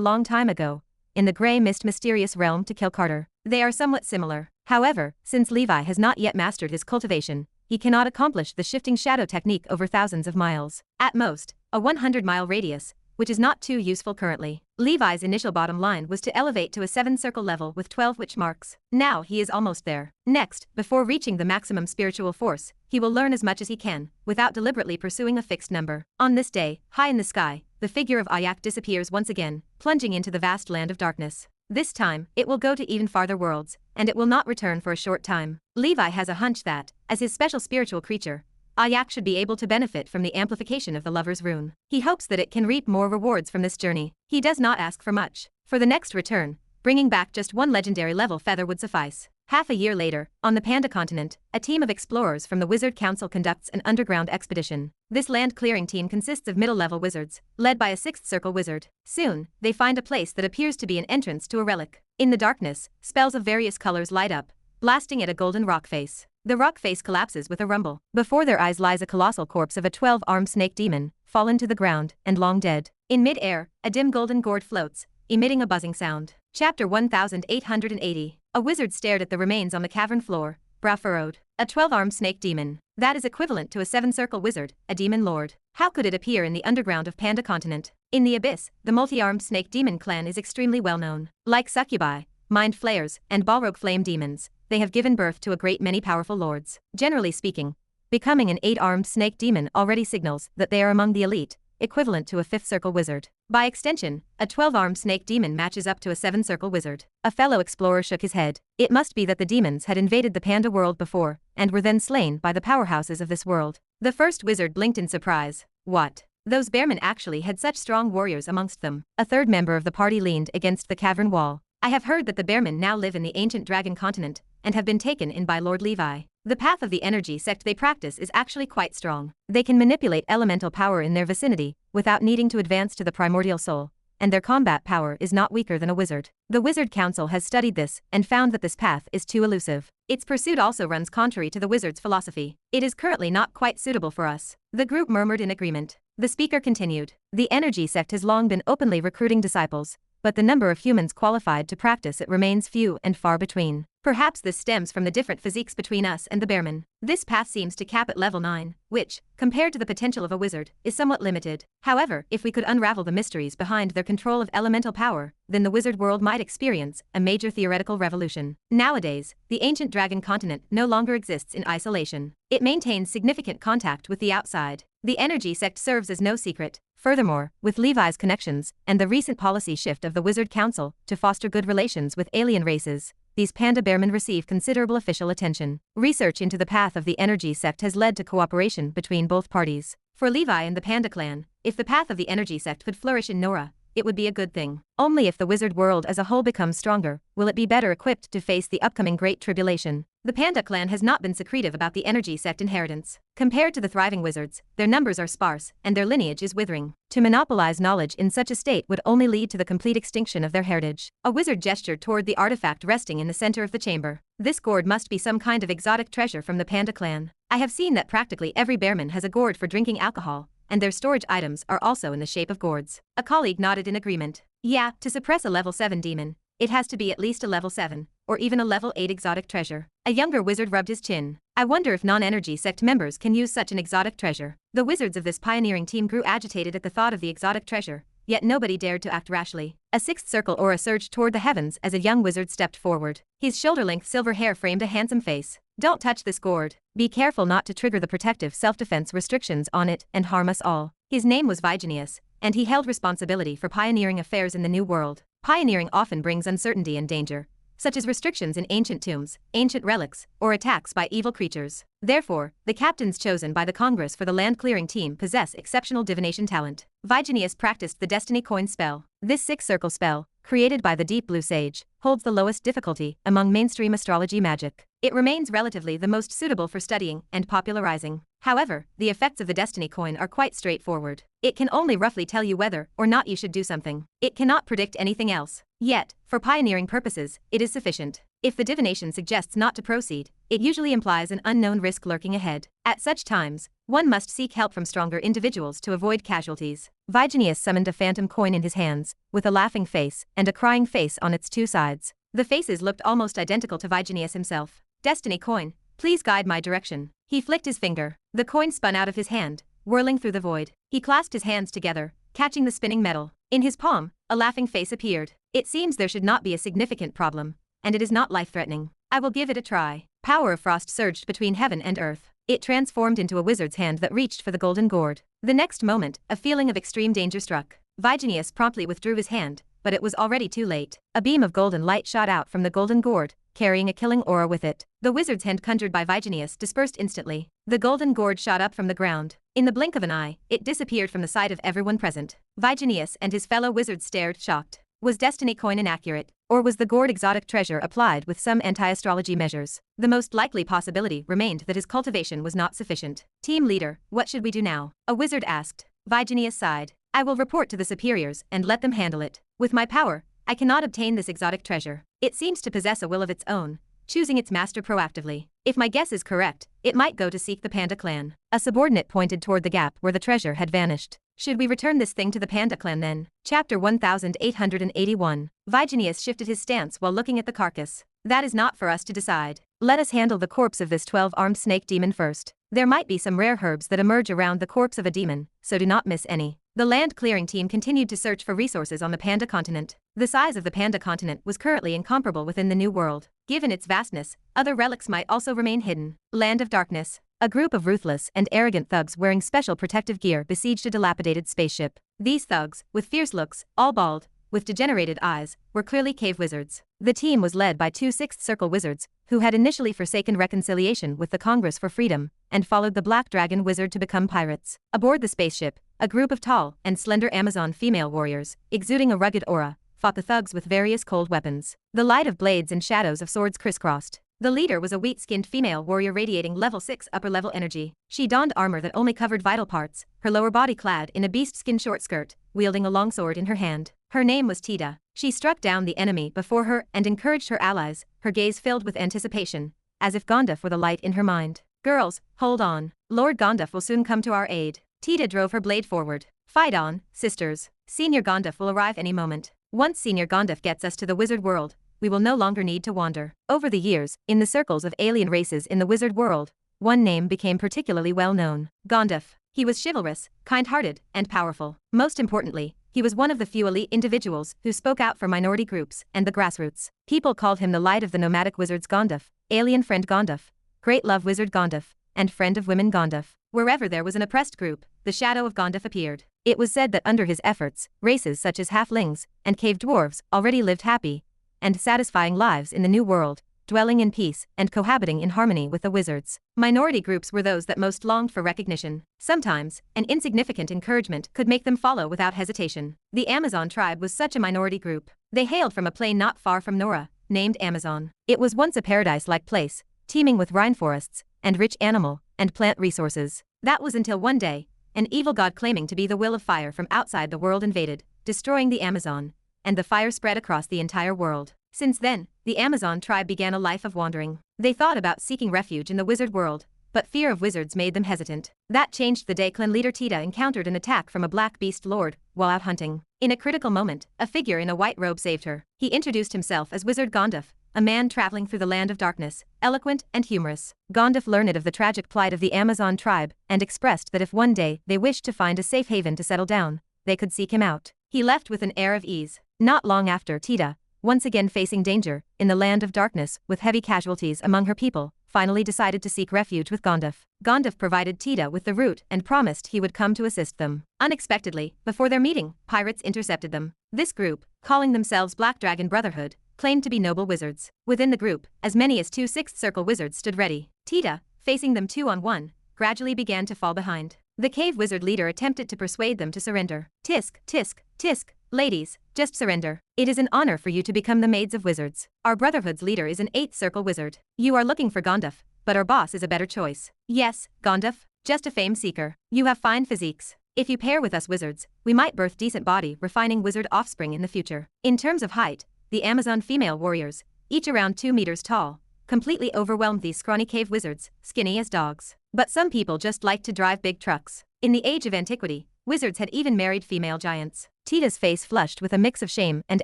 long time ago in the Grey Mist mysterious realm to kill Carter. They are somewhat similar. However, since Levi has not yet mastered his cultivation, he cannot accomplish the shifting shadow technique over thousands of miles. At most, a 100-mile radius, which is not too useful currently. Levi's initial bottom line was to elevate to a 7-circle level with 12 witch marks. Now he is almost there. Next, before reaching the maximum spiritual force, he will learn as much as he can, without deliberately pursuing a fixed number. On this day, high in the sky, the figure of Ayak disappears once again, plunging into the vast land of darkness. This time, it will go to even farther worlds, and it will not return for a short time. Levi has a hunch that, as his special spiritual creature, Ayak should be able to benefit from the amplification of the Lover's Rune. He hopes that it can reap more rewards from this journey. He does not ask for much. For the next return, bringing back just one legendary level feather would suffice. Half a year later, on the Panda continent, a team of explorers from the Wizard Council conducts an underground expedition. This land-clearing team consists of middle-level wizards, led by a 6th circle wizard. Soon, they find a place that appears to be an entrance to a relic. In the darkness, spells of various colors light up, blasting at a golden rock face. The rock face collapses with a rumble. Before their eyes lies a colossal corpse of a 12-armed snake demon, fallen to the ground and long dead. In mid-air, a dim golden gourd floats, emitting a buzzing sound. Chapter 1880. A wizard stared at the remains on the cavern floor, brow furrowed. A 12-armed snake demon. That is equivalent to a 7-circle wizard, a demon lord. How could it appear in the underground of Panda continent? In the abyss, the multi-armed snake demon clan is extremely well known. Like succubi, mind flayers, and balrog flame demons, they have given birth to a great many powerful lords. Generally speaking, becoming an 8-armed snake demon already signals that they are among the elite, equivalent to a 5th circle wizard. By extension, a 12-armed snake demon matches up to a 7-circle wizard. A fellow explorer shook his head. It must be that the demons had invaded the Panda world before, and were then slain by the powerhouses of this world. The first wizard blinked in surprise. What? Those bearmen actually had such strong warriors amongst them. A third member of the party leaned against the cavern wall. I have heard that the bearmen now live in the ancient dragon continent, and have been taken in by Lord Levi. The path of the energy sect they practice is actually quite strong. They can manipulate elemental power in their vicinity, without needing to advance to the primordial soul, and their combat power is not weaker than a wizard. The Wizard Council has studied this, and found that this path is too elusive. Its pursuit also runs contrary to the wizard's philosophy. It is currently not quite suitable for us. The group murmured in agreement. The speaker continued. The energy sect has long been openly recruiting disciples, but the number of humans qualified to practice it remains few and far between. Perhaps this stems from the different physiques between us and the bearmen. This path seems to cap at level 9, which, compared to the potential of a wizard, is somewhat limited. However, if we could unravel the mysteries behind their control of elemental power, then the wizard world might experience a major theoretical revolution. Nowadays, the ancient dragon continent no longer exists in isolation. It maintains significant contact with the outside. The energy sect serves as no secret. Furthermore, with Levi's connections and the recent policy shift of the Wizard Council to foster good relations with alien races, these panda bearmen receive considerable official attention. Research into the path of the energy sect has led to cooperation between both parties. For Levi and the panda clan, if the path of the energy sect could flourish in Nora, it would be a good thing. Only if the wizard world as a whole becomes stronger will it be better equipped to face the upcoming Great Tribulation. The Panda clan has not been secretive about the energy sect inheritance. Compared to the thriving wizards, their numbers are sparse, and their lineage is withering. To monopolize knowledge in such a state would only lead to the complete extinction of their heritage. A wizard gestured toward the artifact resting in the center of the chamber. This gourd must be some kind of exotic treasure from the Panda clan. I have seen that practically every bearman has a gourd for drinking alcohol, and their storage items are also in the shape of gourds. A colleague nodded in agreement. Yeah, to suppress a level 7 demon, it has to be at least a level 7, or even a level 8 exotic treasure. A younger wizard rubbed his chin. I wonder if non-energy sect members can use such an exotic treasure. The wizards of this pioneering team grew agitated at the thought of the exotic treasure, yet nobody dared to act rashly. A sixth circle aura surged toward the heavens as a young wizard stepped forward. His shoulder-length silver hair framed a handsome face. Don't touch this gourd. Be careful not to trigger the protective self-defense restrictions on it and harm us all. His name was Vigenius, and he held responsibility for pioneering affairs in the New World. Pioneering often brings uncertainty and danger, such as restrictions in ancient tombs, ancient relics, or attacks by evil creatures. Therefore, the captains chosen by the Congress for the land-clearing team possess exceptional divination talent. Vigenius practiced the Destiny Coin spell. This six-circle spell, created by the Deep Blue Sage, holds the lowest difficulty among mainstream astrology magic. It remains relatively the most suitable for studying and popularizing. However, the effects of the Destiny Coin are quite straightforward. It can only roughly tell you whether or not you should do something. It cannot predict anything else. Yet, for pioneering purposes, it is sufficient. If the divination suggests not to proceed, it usually implies an unknown risk lurking ahead. At such times, one must seek help from stronger individuals to avoid casualties. Vigenius summoned a phantom coin in his hands, with a laughing face and a crying face on its two sides. The faces looked almost identical to Vigenius himself. Destiny Coin, please guide my direction. He flicked his finger. The coin spun out of his hand, whirling through the void. He clasped his hands together, catching the spinning metal. In his palm, a laughing face appeared. It seems there should not be a significant problem, and it is not life-threatening. I will give it a try. Power of frost surged between heaven and earth. It transformed into a wizard's hand that reached for the golden gourd. The next moment, a feeling of extreme danger struck. Vigenius promptly withdrew his hand, but it was already too late. A beam of golden light shot out from the golden gourd, carrying a killing aura with it. The wizard's hand conjured by Vigenius dispersed instantly. The golden gourd shot up from the ground. In the blink of an eye, it disappeared from the sight of everyone present. Vigenius and his fellow wizards stared, shocked. Was Destiny Coin inaccurate, or was the gourd exotic treasure applied with some anti-astrology measures? The most likely possibility remained that his cultivation was not sufficient. Team leader, what should we do now? A wizard asked. Vigenius sighed. I will report to the superiors and let them handle it. With my power, I cannot obtain this exotic treasure. It seems to possess a will of its own, choosing its master proactively. If my guess is correct, it might go to seek the Panda clan. A subordinate pointed toward the gap where the treasure had vanished. Should we return this thing to the Panda clan then? Chapter 1881. Vigenius shifted his stance while looking at the carcass. That is not for us to decide. Let us handle the corpse of this 12-armed snake demon first. There might be some rare herbs that emerge around the corpse of a demon, so do not miss any. The land-clearing team continued to search for resources on the Panda continent. The size of the Panda continent was currently incomparable within the New World. Given its vastness, other relics might also remain hidden. Land of Darkness. A group of ruthless and arrogant thugs wearing special protective gear besieged a dilapidated spaceship. These thugs, with fierce looks, all bald, with degenerated eyes, were clearly cave wizards. The team was led by two Sixth Circle wizards, who had initially forsaken reconciliation with the Congress for Freedom, and followed the Black Dragon wizard to become pirates. Aboard the spaceship, a group of tall and slender Amazon female warriors, exuding a rugged aura, fought the thugs with various cold weapons. The light of blades and shadows of swords crisscrossed. The leader was a wheat-skinned female warrior radiating level 6 upper-level energy. She donned armor that only covered vital parts, her lower body clad in a beast-skin short skirt, wielding a long sword in her hand. Her name was Tida. She struck down the enemy before her and encouraged her allies, her gaze filled with anticipation, as if Gondaf were the light in her mind. Girls, hold on. Lord Gondaf will soon come to our aid. Tida drove her blade forward. Fight on, sisters. Senior Gondaf will arrive any moment. Once Senior Gondaf gets us to the wizard world, we will no longer need to wander. Over the years, in the circles of alien races in the wizard world, one name became particularly well known: Gondaf. He was chivalrous, kind-hearted, and powerful. Most importantly, he was one of the few elite individuals who spoke out for minority groups and the grassroots. People called him the light of the nomadic wizards Gondaf, alien friend Gondaf, great love wizard Gondaf, and friend of women Gondaf. Wherever there was an oppressed group, the shadow of Gondaf appeared. It was said that under his efforts, races such as halflings and cave dwarves already lived happy and satisfying lives in the new world, dwelling in peace and cohabiting in harmony with the wizards. Minority groups were those that most longed for recognition. Sometimes, an insignificant encouragement could make them follow without hesitation. The Amazon tribe was such a minority group. They hailed from a plain not far from Nora, named Amazon. It was once a paradise-like place, teeming with rainforests and rich animal and plant resources. That was until one day, an evil god claiming to be the will of fire from outside the world invaded, destroying the Amazon, and the fire spread across the entire world. Since then, the Amazon tribe began a life of wandering. They thought about seeking refuge in the wizard world, but fear of wizards made them hesitant. That changed the day clan leader Tita encountered an attack from a black beast lord while out hunting. In a critical moment, a figure in a white robe saved her. He introduced himself as Wizard Gondaf, a man traveling through the land of darkness, eloquent and humorous. Gondaf learned of the tragic plight of the Amazon tribe and expressed that if one day they wished to find a safe haven to settle down, they could seek him out. He left with an air of ease. Not long after, Tita, once again facing danger in the land of darkness with heavy casualties among her people, finally decided to seek refuge with Gondaf. Gondaf provided Tita with the route and promised he would come to assist them. Unexpectedly, before their meeting, pirates intercepted them. This group, calling themselves Black Dragon Brotherhood, claimed to be noble wizards. Within the group, as many as 2 sixth circle wizards stood ready. Tita, facing them 2-on-1, gradually began to fall behind. The cave wizard leader attempted to persuade them to surrender. Tisk, tisk, tisk. Ladies, just surrender. It is an honor for you to become the maids of wizards. Our brotherhood's leader is an 8th circle wizard. You are looking for Gondaf, but our boss is a better choice. Yes, Gondaf, just a fame seeker. You have fine physiques. If you pair with us wizards, we might birth decent body refining wizard offspring in the future. In terms of height, the Amazon female warriors, each around 2 meters tall, completely overwhelmed these scrawny cave wizards, skinny as dogs. But some people just liked to drive big trucks. In the age of antiquity, wizards had even married female giants. Tita's face flushed with a mix of shame and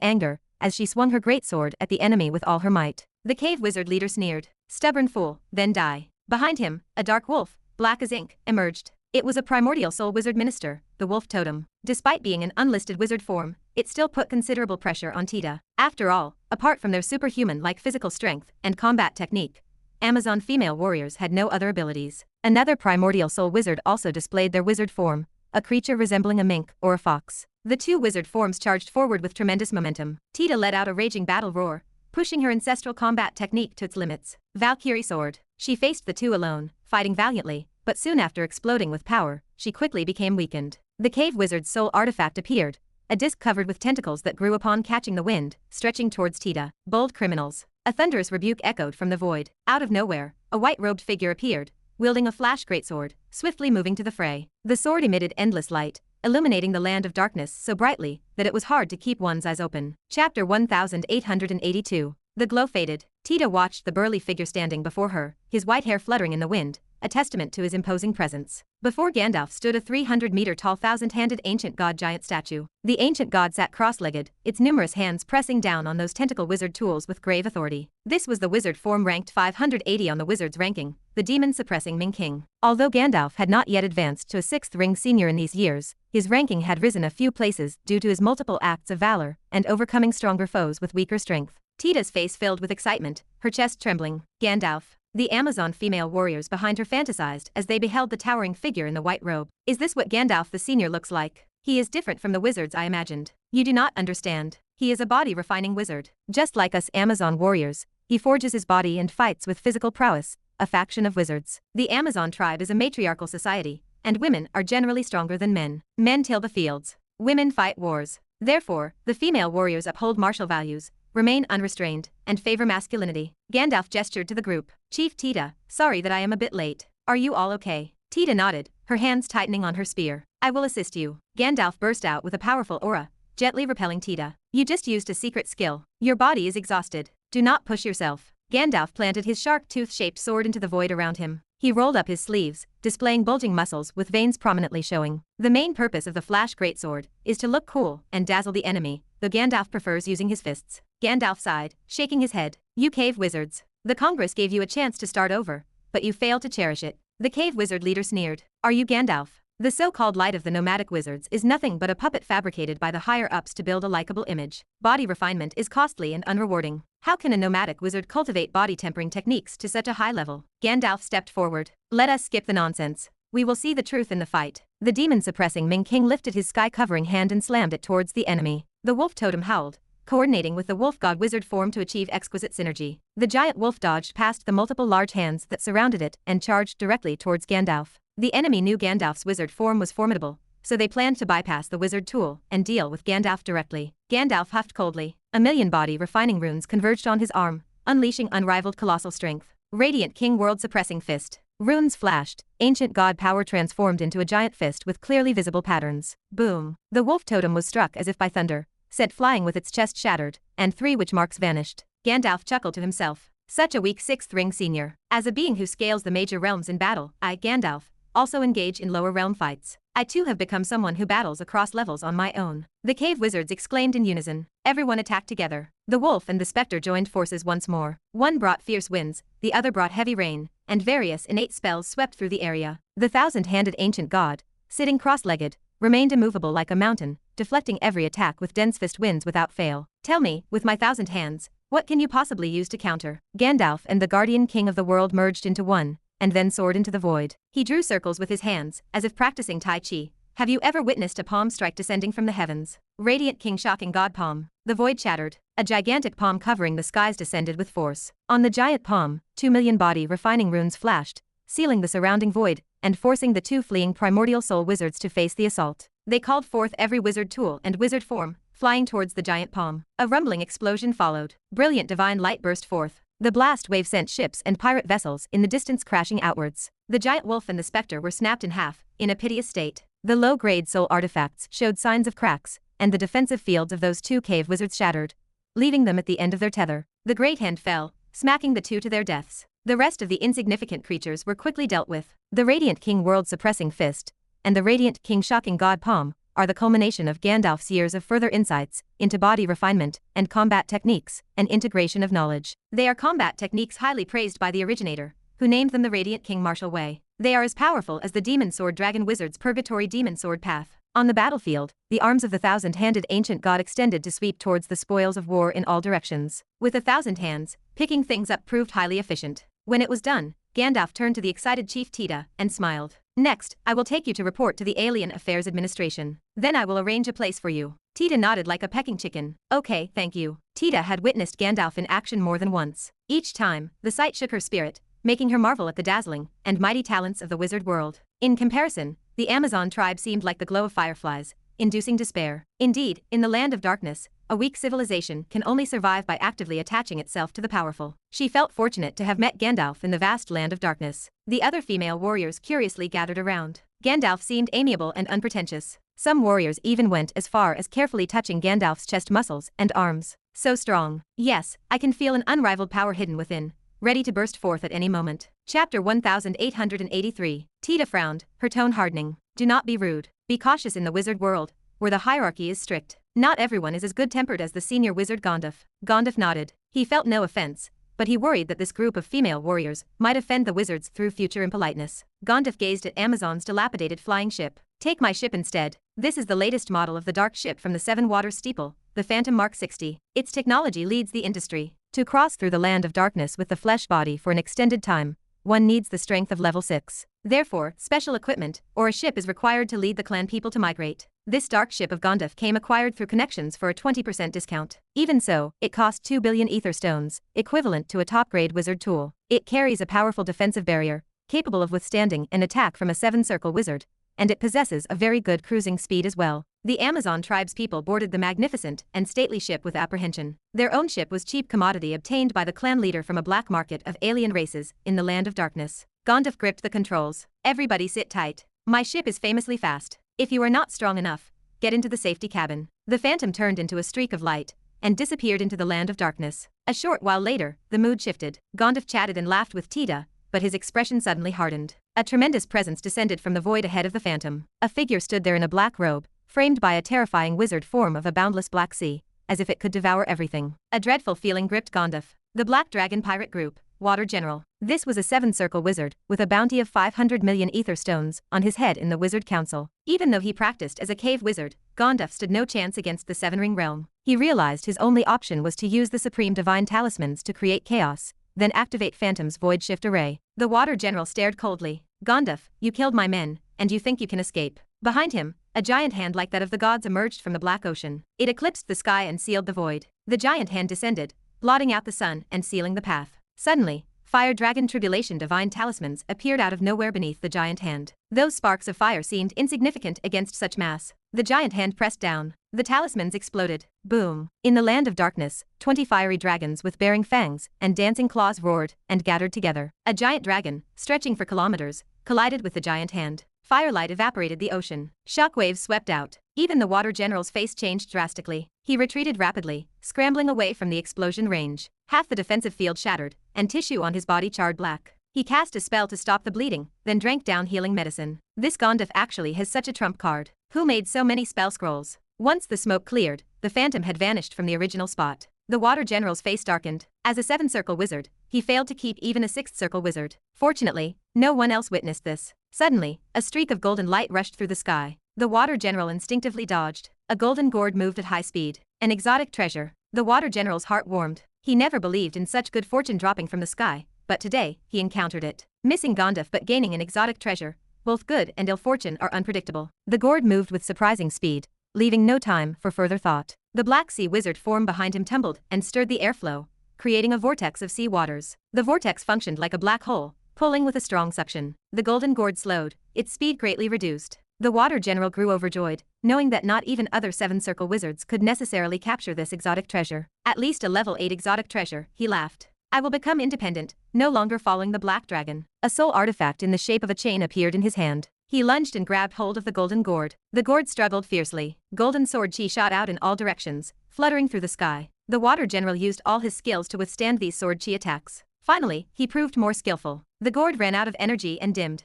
anger as she swung her greatsword at the enemy with all her might. The cave wizard leader sneered. Stubborn fool, then die. Behind him, a dark wolf, black as ink, emerged. It was a primordial soul wizard minister, the wolf totem. Despite being an unlisted wizard form, it still put considerable pressure on Tita. After all, apart from their superhuman-like physical strength and combat technique, Amazon female warriors had no other abilities. Another primordial soul wizard also displayed their wizard form, a creature resembling a mink or a fox. The 2 wizard forms charged forward with tremendous momentum. Tita let out a raging battle roar, pushing her ancestral combat technique to its limits. Valkyrie sword. She faced the 2 alone, fighting valiantly, but soon after exploding with power, she quickly became weakened. The cave wizard's soul artifact appeared, a disc covered with tentacles that grew upon catching the wind, stretching towards Tita. Bold criminals. A thunderous rebuke echoed from the void. Out of nowhere, a white-robed figure appeared, wielding a flash greatsword, swiftly moving to the fray. The sword emitted endless light, illuminating the land of darkness so brightly that it was hard to keep one's eyes open. Chapter 1882. The glow faded. Tita watched the burly figure standing before her, his white hair fluttering in the wind, a testament to his imposing presence. Before Gandalf stood a 300-meter-tall 1,000-handed ancient god giant statue. The ancient god sat cross-legged, its numerous hands pressing down on those tentacle wizard tools with grave authority. This was the wizard form ranked 580 on the wizard's ranking, the demon-suppressing Ming King. Although Gandalf had not yet advanced to a 6th ring senior in these years, his ranking had risen a few places due to his multiple acts of valor and overcoming stronger foes with weaker strength. Tita's face filled with excitement, her chest trembling. Gandalf. The Amazon female warriors behind her fantasized as they beheld the towering figure in the white robe. Is this what Gandalf the Senior looks like? He is different from the wizards I imagined. You do not understand. He is a body-refining wizard. Just like us Amazon warriors, he forges his body and fights with physical prowess, a faction of wizards. The Amazon tribe is a matriarchal society, and women are generally stronger than men. Men till the fields. Women fight wars. Therefore, the female warriors uphold martial values, remain unrestrained, and favor masculinity. Gandalf gestured to the group. Chief Tita, sorry that I am a bit late. Are you all okay? Tita nodded, her hands tightening on her spear. I will assist you. Gandalf burst out with a powerful aura, gently repelling Tita. You just used a secret skill. Your body is exhausted. Do not push yourself. Gandalf planted his sharp tooth-shaped sword into the void around him. He rolled up his sleeves, displaying bulging muscles with veins prominently showing. The main purpose of the flash greatsword is to look cool and dazzle the enemy, though Gandalf prefers using his fists. Gandalf sighed, shaking his head. You cave wizards. The Congress gave you a chance to start over, but you failed to cherish it. The cave wizard leader sneered. Are you Gandalf? The so-called light of the nomadic wizards is nothing but a puppet fabricated by the higher-ups to build a likable image. Body refinement is costly and unrewarding. How can a nomadic wizard cultivate body tempering techniques to such a high level? Gandalf stepped forward. Let us skip the nonsense. We will see the truth in the fight. The demon-suppressing Ming King lifted his sky-covering hand and slammed it towards the enemy. The wolf totem howled, coordinating with the wolf god wizard form to achieve exquisite synergy. The giant wolf dodged past the multiple large hands that surrounded it and charged directly towards Gandalf. The enemy knew Gandalf's wizard form was formidable, so they planned to bypass the wizard tool and deal with Gandalf directly. Gandalf huffed coldly. A million body refining runes converged on his arm, unleashing unrivaled colossal strength. Radiant King world suppressing fist. Runes flashed, ancient god power transformed into a giant fist with clearly visible patterns. Boom. The wolf totem was struck as if by thunder, sent flying with its chest shattered, and 3 witch marks vanished. Gandalf chuckled to himself. Such a weak 6th ring senior. As a being who scales the major realms in battle, I, Gandalf, also engage in lower realm fights. I too have become someone who battles across levels on my own. The cave wizards exclaimed in unison. Everyone attacked together. The wolf and the spectre joined forces once more. One brought fierce winds, the other brought heavy rain, and various innate spells swept through the area. The thousand-handed ancient god, sitting cross-legged, remained immovable like a mountain, deflecting every attack with dense fist winds without fail. Tell me, with my 1,000 hands, what can you possibly use to counter? Gandalf and the guardian king of the world merged into one, and then soared into the void. He drew circles with his hands, as if practicing Tai Chi. Have you ever witnessed a palm strike descending from the heavens? Radiant King shocking god palm. The void shattered. A gigantic palm covering the skies descended with force. On the giant palm, 2 million body refining runes flashed, sealing the surrounding void, and forcing the 2 fleeing primordial soul wizards to face the assault. They called forth every wizard tool and wizard form, flying towards the giant palm. A rumbling explosion followed. Brilliant divine light burst forth. The blast wave sent ships and pirate vessels in the distance crashing outwards. The giant wolf and the spectre were snapped in half, in a piteous state. The low-grade soul artifacts showed signs of cracks, and the defensive fields of those 2 cave wizards shattered, leaving them at the end of their tether. The great hand fell, smacking the 2 to their deaths. The rest of the insignificant creatures were quickly dealt with. The Radiant King world suppressing fist, and the Radiant King shocking god palm, are the culmination of Gandalf's years of further insights into body refinement and combat techniques and integration of knowledge. They are combat techniques highly praised by the originator, who named them the Radiant King martial way. They are as powerful as the Demon Sword Dragon Wizard's Purgatory Demon Sword path. On the battlefield, the arms of the 1,000-handed ancient god extended to sweep towards the spoils of war in all directions. With 1,000 hands, picking things up proved highly efficient. When it was done, Gandalf turned to the excited Chief Tita and smiled. Next, I will take you to report to the Alien Affairs Administration. Then I will arrange a place for you. Tita nodded like a pecking chicken. Okay, thank you. Tita had witnessed Gandalf in action more than once. Each time, the sight shook her spirit, making her marvel at the dazzling and mighty talents of the wizard world. In comparison, the Amazon tribe seemed like the glow of fireflies, inducing despair. Indeed, in the land of darkness, a weak civilization can only survive by actively attaching itself to the powerful. She felt fortunate to have met Gandalf in the vast land of darkness. The other female warriors curiously gathered around. Gandalf seemed amiable and unpretentious. Some warriors even went as far as carefully touching Gandalf's chest muscles and arms. So strong. Yes, I can feel an unrivaled power hidden within, ready to burst forth at any moment. Chapter 1883. Tita frowned, her tone hardening. Do not be rude. Be cautious in the wizard world, where the hierarchy is strict. Not everyone is as good-tempered as the senior wizard Gandalf. Gandalf nodded. He felt no offense, but he worried that this group of female warriors might offend the wizards through future impoliteness. Gandalf gazed at Amazon's dilapidated flying ship. Take my ship instead. This is the latest model of the dark ship from the Seven Waters Steeple, the Phantom Mark 60. Its technology leads the industry. To cross through the land of darkness with the flesh body for an extended time, one needs the strength of level 6. Therefore, special equipment, or a ship is required to lead the clan people to migrate. This dark ship of Gandalf came acquired through connections for a 20% discount. Even so, it cost 2 billion ether stones, equivalent to a top-grade wizard tool. It carries a powerful defensive barrier, capable of withstanding an attack from a 7-circle wizard, and it possesses a very good cruising speed as well. The Amazon tribe's people boarded the magnificent and stately ship with apprehension. Their own ship was cheap commodity obtained by the clan leader from a black market of alien races in the land of darkness. Gandalf gripped the controls. Everybody sit tight. My ship is famously fast. If you are not strong enough, get into the safety cabin. The Phantom turned into a streak of light and disappeared into the land of darkness. A short while later, the mood shifted. Gandalf chatted and laughed with Tita, but his expression suddenly hardened. A tremendous presence descended from the void ahead of the Phantom. A figure stood there in a black robe, framed by a terrifying wizard form of a boundless black sea. as if it could devour everything. A dreadful feeling gripped Gondaf. The Black Dragon Pirate Group, Water General. This was a seven-circle wizard, with a bounty of 500 million ether stones on his head in the Wizard Council. Even though he practiced as a cave wizard, Gondaf stood no chance against the Seven-Ring Realm. He realized his only option was to use the Supreme Divine Talismans to create chaos, then activate Phantom's Void Shift Array. The Water General stared coldly. Gondaf, you killed my men, and you think you can escape. Behind him, a giant hand like that of the gods emerged from the black ocean. It eclipsed the sky and sealed the void. The giant hand descended, blotting out the sun and sealing the path. Suddenly, Fire Dragon Tribulation Divine Talismans appeared out of nowhere beneath the giant hand. Those sparks of fire seemed insignificant against such mass. The giant hand pressed down. The talismans exploded. Boom. In the land of darkness, 20 fiery dragons with bearing fangs and dancing claws roared and gathered together. A giant dragon, stretching for kilometers, collided with the giant hand. Firelight evaporated the ocean. Shockwaves swept out. Even the Water General's face changed drastically. He retreated rapidly, scrambling away from the explosion range. Half the defensive field shattered, and tissue on his body charred black. He cast a spell to stop the bleeding, then drank down healing medicine. This Gondaf actually has such a trump card. Who made so many spell scrolls? Once the smoke cleared, the phantom had vanished from the original spot. The Water General's face darkened. As a seven-circle wizard, he failed to keep even a sixth-circle wizard. Fortunately, no one else witnessed this. Suddenly, a streak of golden light rushed through the sky. The Water General instinctively dodged. A golden gourd moved at high speed. An exotic treasure. The Water General's heart warmed. He never believed in such good fortune dropping from the sky, but today, he encountered it. Missing Gondaf but gaining an exotic treasure. Both good and ill fortune are unpredictable. The gourd moved with surprising speed, leaving no time for further thought. The Black Sea Wizard form behind him tumbled and stirred the airflow, creating a vortex of sea waters. The vortex functioned like a black hole, pulling with a strong suction. The golden gourd slowed, its speed greatly reduced. The Water General grew overjoyed, knowing that not even other seven-circle wizards could necessarily capture this exotic treasure. At least a level 8 exotic treasure, he laughed. I will become independent, no longer following the Black Dragon. A soul artifact in the shape of a chain appeared in his hand. He lunged and grabbed hold of the golden gourd. The gourd struggled fiercely. Golden sword chi shot out in all directions, fluttering through the sky. The Water General used all his skills to withstand these sword chi attacks. Finally, he proved more skillful. The gourd ran out of energy and dimmed.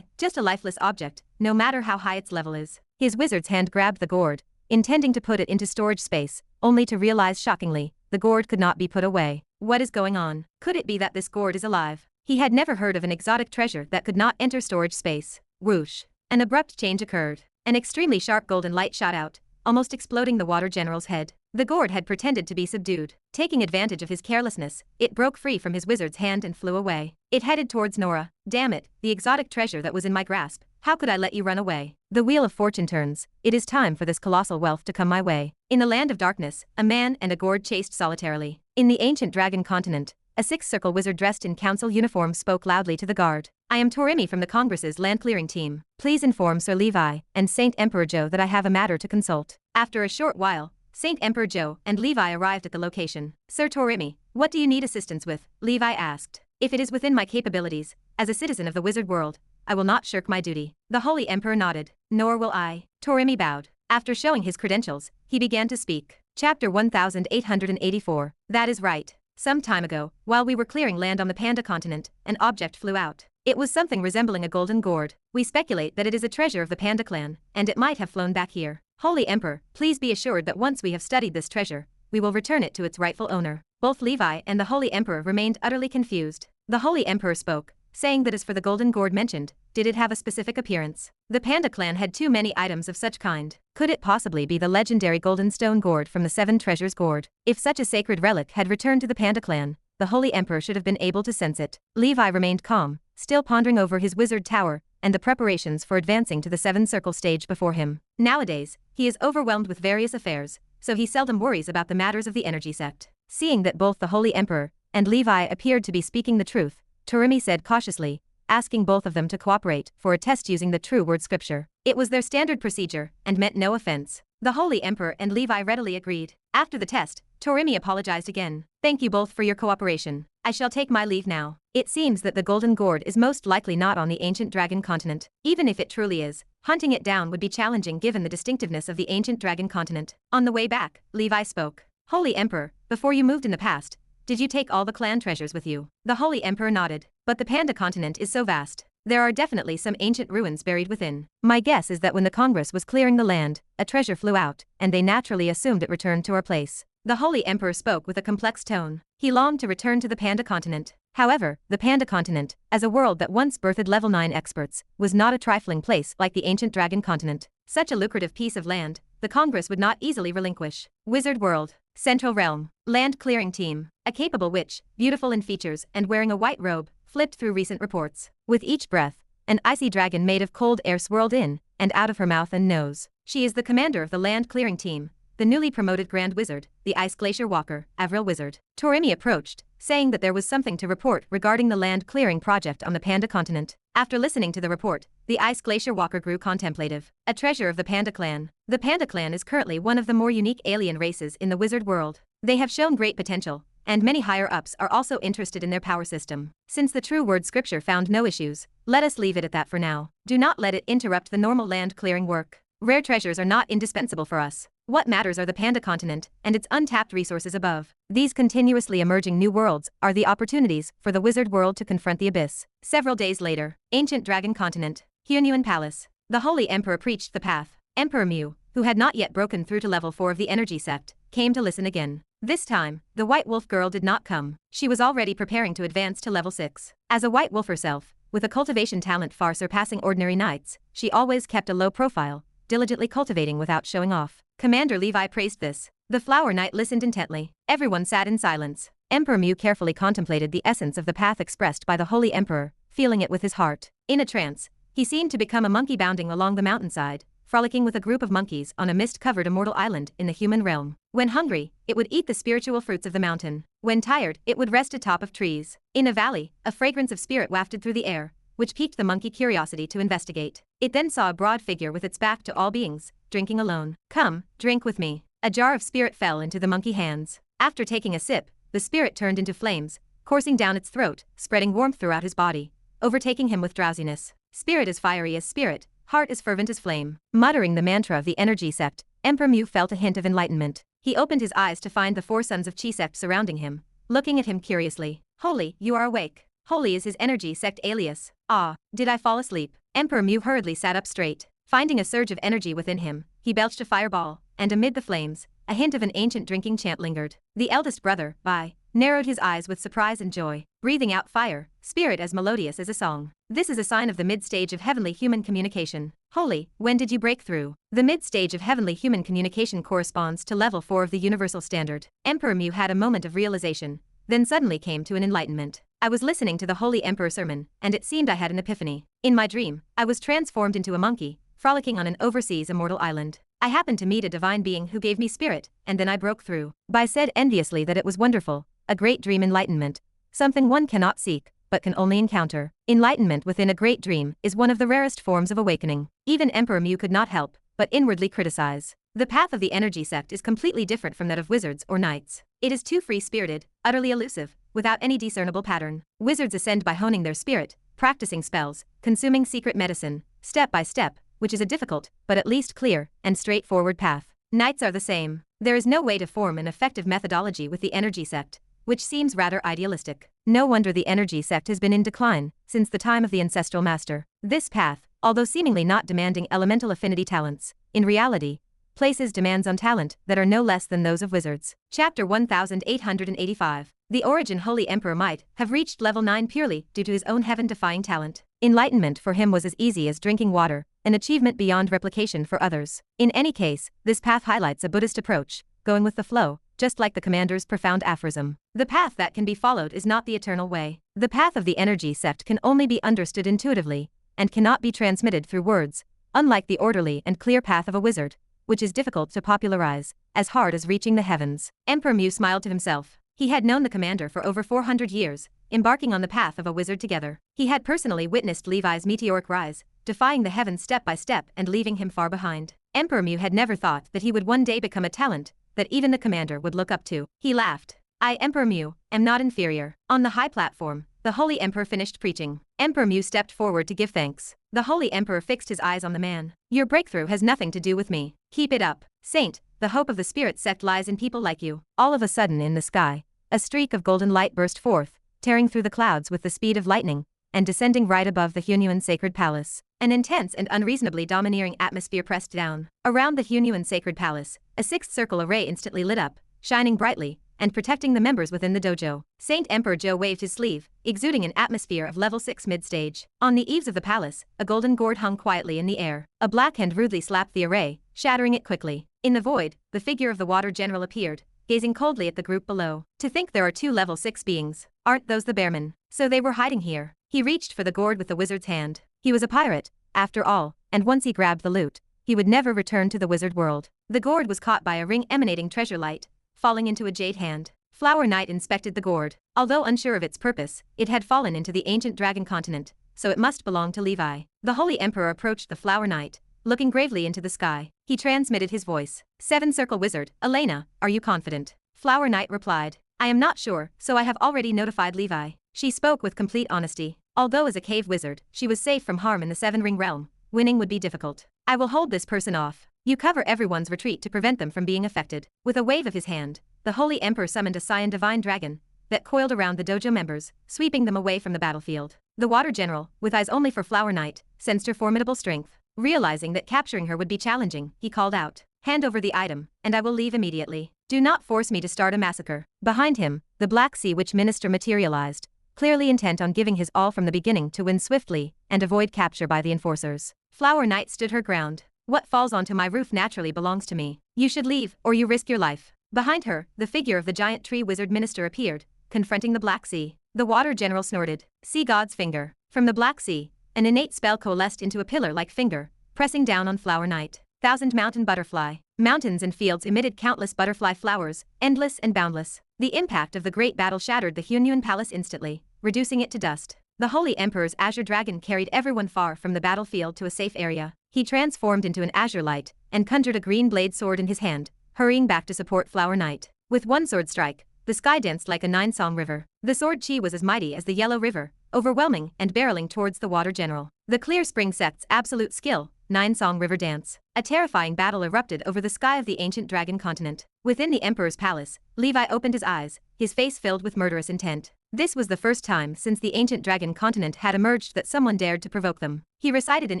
Just a lifeless object, no matter how high its level is. His wizard's hand grabbed the gourd, intending to put it into storage space, only to realize shockingly, the gourd could not be put away. What is going on? Could it be that this gourd is alive? He had never heard of an exotic treasure that could not enter storage space. Whoosh. An abrupt change occurred. An extremely sharp golden light shot out, almost exploding the Water General's head. The gourd had pretended to be subdued. Taking advantage of his carelessness, it broke free from his wizard's hand and flew away. It headed towards Nora. Damn it, the exotic treasure that was in my grasp. How could I let you run away? The wheel of fortune turns. It is time for this colossal wealth to come my way. In the land of darkness, a man and a gourd chased solitarily. In the ancient dragon continent, a six-circle wizard dressed in council uniform spoke loudly to the guard. I am Torimi from the Congress's land clearing team. Please inform Sir Levi and Saint Emperor Joe that I have a matter to consult. After a short while, Saint Emperor Joe and Levi arrived at the location. Sir Torimi, what do you need assistance with? Levi asked. If it is within my capabilities, as a citizen of the wizard world, I will not shirk my duty. The Holy Emperor nodded. Nor will I. Torimi bowed. After showing his credentials, he began to speak. Chapter 1884. That is right. Some time ago, while we were clearing land on the Panda continent, an object flew out. It was something resembling a golden gourd. We speculate that it is a treasure of the Panda clan, and it might have flown back here. Holy Emperor, please be assured that once we have studied this treasure, we will return it to its rightful owner. Both Levi and the Holy Emperor remained utterly confused. The Holy Emperor spoke, saying that as for the golden gourd mentioned, did it have a specific appearance? The Panda clan had too many items of such kind. Could it possibly be the legendary golden stone gourd from the Seven Treasures gourd? If such a sacred relic had returned to the Panda clan, the Holy Emperor should have been able to sense it. Levi remained calm, still pondering over his wizard tower and the preparations for advancing to the seven-circle stage before him. Nowadays, he is overwhelmed with various affairs, so he seldom worries about the matters of the energy sect. Seeing that both the Holy Emperor and Levi appeared to be speaking the truth, Torimi said cautiously, asking both of them to cooperate for a test using the true word scripture. It was their standard procedure and meant no offense. The Holy Emperor and Levi readily agreed. After the test, Torimi apologized again. Thank you both for your cooperation. I shall take my leave now. It seems that the golden gourd is most likely not on the ancient dragon continent. Even if it truly is, hunting it down would be challenging given the distinctiveness of the ancient dragon continent. On the way back, Levi spoke. Holy Emperor, before you moved in the past, did you take all the clan treasures with you? The Holy Emperor nodded. But the Panda continent is so vast. There are definitely some ancient ruins buried within. My guess is that when the Congress was clearing the land, a treasure flew out, and they naturally assumed it returned to our place. The Holy Emperor spoke with a complex tone. He longed to return to the Panda continent. However, the Panda continent, as a world that once birthed level 9 experts, was not a trifling place like the ancient Dragon continent. Such a lucrative piece of land, the Congress would not easily relinquish. Wizard World. Central Realm. Land Clearing Team. A capable witch, beautiful in features and wearing a white robe, flipped through recent reports. With each breath, an icy dragon made of cold air swirled in and out of her mouth and nose. She is the commander of the Land Clearing Team, the newly promoted Grand Wizard, the Ice Glacier Walker, Avril Wizard. Torimi approached, saying that there was something to report regarding the land clearing project on the Panda continent. After listening to the report, the Ice Glacier Walker grew contemplative. A treasure of the Panda clan. The Panda clan is currently one of the more unique alien races in the wizard world. They have shown great potential, and many higher-ups are also interested in their power system. Since the true word scripture found no issues, let us leave it at that for now. Do not let it interrupt the normal land clearing work. Rare treasures are not indispensable for us. What matters are the Panda continent and its untapped resources above. These continuously emerging new worlds are the opportunities for the wizard world to confront the abyss. Several days later, ancient Dragon continent, Hyunyuan Palace. The Holy Emperor preached the path. Emperor Mu, who had not yet broken through to level 4 of the energy sect, came to listen again. This time, the White Wolf girl did not come. She was already preparing to advance to level 6. As a White Wolf herself, with a cultivation talent far surpassing ordinary knights, she always kept a low profile, diligently cultivating without showing off. Commander Levi praised this. The Flower Knight listened intently. Everyone sat in silence. Emperor Mu carefully contemplated the essence of the path expressed by the Holy Emperor, feeling it with his heart. In a trance, he seemed to become a monkey bounding along the mountainside, frolicking with a group of monkeys on a mist-covered immortal island in the human realm. When hungry, it would eat the spiritual fruits of the mountain. When tired, it would rest atop of trees. In a valley, a fragrance of spirit wafted through the air, which piqued the monkey curiosity to investigate. It then saw a broad figure with its back to all beings, drinking alone. Come, drink with me. A jar of spirit fell into the monkey hands. After taking a sip, the spirit turned into flames, coursing down its throat, spreading warmth throughout his body, overtaking him with drowsiness. Spirit as fiery as spirit, heart as fervent as flame. Muttering the mantra of the energy sect, Emperor Mu felt a hint of enlightenment. He opened his eyes to find the 4 sons of Chi sect surrounding him, looking at him curiously. Holy, you are awake. Holy is his energy sect alias. Ah, did I fall asleep? Emperor Mu hurriedly sat up straight. Finding a surge of energy within him, he belched a fireball, and amid the flames, a hint of an ancient drinking chant lingered. The eldest brother, Bai, narrowed his eyes with surprise and joy, breathing out fire, spirit as melodious as a song. This is a sign of the mid-stage of heavenly human communication. Holy, when did you break through? The mid-stage of heavenly human communication corresponds to level 4 of the universal standard. Emperor Mu had a moment of realization, then suddenly came to an enlightenment. I was listening to the Holy Emperor sermon, and it seemed I had an epiphany. In my dream, I was transformed into a monkey, frolicking on an overseas immortal island. I happened to meet a divine being who gave me spirit, and then I broke through. Bai said enviously that it was wonderful, a great dream enlightenment, something one cannot seek, but can only encounter. Enlightenment within a great dream is one of the rarest forms of awakening. Even Emperor Mu could not help but inwardly criticize. The path of the energy sect is completely different from that of wizards or knights. It is too free-spirited, utterly elusive, without any discernible pattern. Wizards ascend by honing their spirit, practicing spells, consuming secret medicine, step by step, which is a difficult, but at least clear, and straightforward path. Knights are the same. There is no way to form an effective methodology with the energy sect, which seems rather idealistic. No wonder the energy sect has been in decline since the time of the ancestral master. This path, although seemingly not demanding elemental affinity talents, in reality, places demands on talent that are no less than those of wizards. Chapter 1885. The origin Holy Emperor might have reached level 9 purely due to his own heaven-defying talent. Enlightenment for him was as easy as drinking water, an achievement beyond replication for others. In any case, this path highlights a Buddhist approach, going with the flow, just like the commander's profound aphorism. The path that can be followed is not the eternal way. The path of the energy sect can only be understood intuitively, and cannot be transmitted through words, unlike the orderly and clear path of a wizard, which is difficult to popularize, as hard as reaching the heavens. Emperor Mu smiled to himself. He had known the commander for over 400 years, embarking on the path of a wizard together. He had personally witnessed Levi's meteoric rise, defying the heavens step by step and leaving him far behind. Emperor Mu had never thought that he would one day become a talent that even the commander would look up to. He laughed. I, Emperor Mu, am not inferior. On the high platform, the Holy Emperor finished preaching. Emperor Mu stepped forward to give thanks. The Holy Emperor fixed his eyes on the man. Your breakthrough has nothing to do with me. Keep it up. Saint, the hope of the spirit sect lies in people like you. All of a sudden in the sky, a streak of golden light burst forth, tearing through the clouds with the speed of lightning, and descending right above the Hunyuan sacred palace. An intense and unreasonably domineering atmosphere pressed down. Around the Hunyuan sacred palace, a sixth circle array instantly lit up, shining brightly, and protecting the members within the dojo. Saint Emperor Joe waved his sleeve, exuding an atmosphere of level 6 mid-stage. On the eaves of the palace, a golden gourd hung quietly in the air. A black hand rudely slapped the array, shattering it quickly. In the void, the figure of the water general appeared, gazing coldly at the group below. To think there are 2 level 6 beings. Aren't those the bearmen? So they were hiding here. He reached for the gourd with the wizard's hand. He was a pirate, after all, and once he grabbed the loot, he would never return to the wizard world. The gourd was caught by a ring emanating treasure light, falling into a jade hand. Flower Knight inspected the gourd. Although unsure of its purpose, it had fallen into the ancient dragon continent, so it must belong to Levi. The Holy Emperor approached the Flower Knight, looking gravely into the sky. He transmitted his voice. 7 Circle Wizard, Elena, are you confident? Flower Knight replied. I am not sure, so I have already notified Levi. She spoke with complete honesty. Although as a cave wizard, she was safe from harm in the 7 Ring realm, winning would be difficult. I will hold this person off. You cover everyone's retreat to prevent them from being affected. With a wave of his hand, the Holy Emperor summoned a Saiyan divine dragon that coiled around the dojo members, sweeping them away from the battlefield. The water general, with eyes only for Flower Knight, sensed her formidable strength. Realizing that capturing her would be challenging, he called out, hand over the item, and I will leave immediately. Do not force me to start a massacre. Behind him, the Black Sea Witch Minister materialized, clearly intent on giving his all from the beginning to win swiftly and avoid capture by the enforcers. Flower Knight stood her ground. What falls onto my roof naturally belongs to me. You should leave, or you risk your life. Behind her, the figure of the giant tree wizard minister appeared, confronting the Black Sea. The water general snorted. Sea God's finger. From the Black Sea, an innate spell coalesced into a pillar-like finger, pressing down on Flower Knight. 1000 mountain butterfly. Mountains and fields emitted countless butterfly flowers, endless and boundless. The impact of the great battle shattered the Hunyuan palace instantly, reducing it to dust. The Holy Emperor's azure dragon carried everyone far from the battlefield to a safe area. He transformed into an azure light and conjured a green blade sword in his hand, hurrying back to support Flower Knight. With one sword strike, the sky danced like a 9-song river. The sword chi was as mighty as the Yellow River, overwhelming and barreling towards the water general. The Clear Spring sect's absolute skill, 9-song river dance. A terrifying battle erupted over the sky of the ancient dragon continent. Within the Emperor's palace, Levi opened his eyes, his face filled with murderous intent. This was the first time since the ancient dragon continent had emerged that someone dared to provoke them. He recited an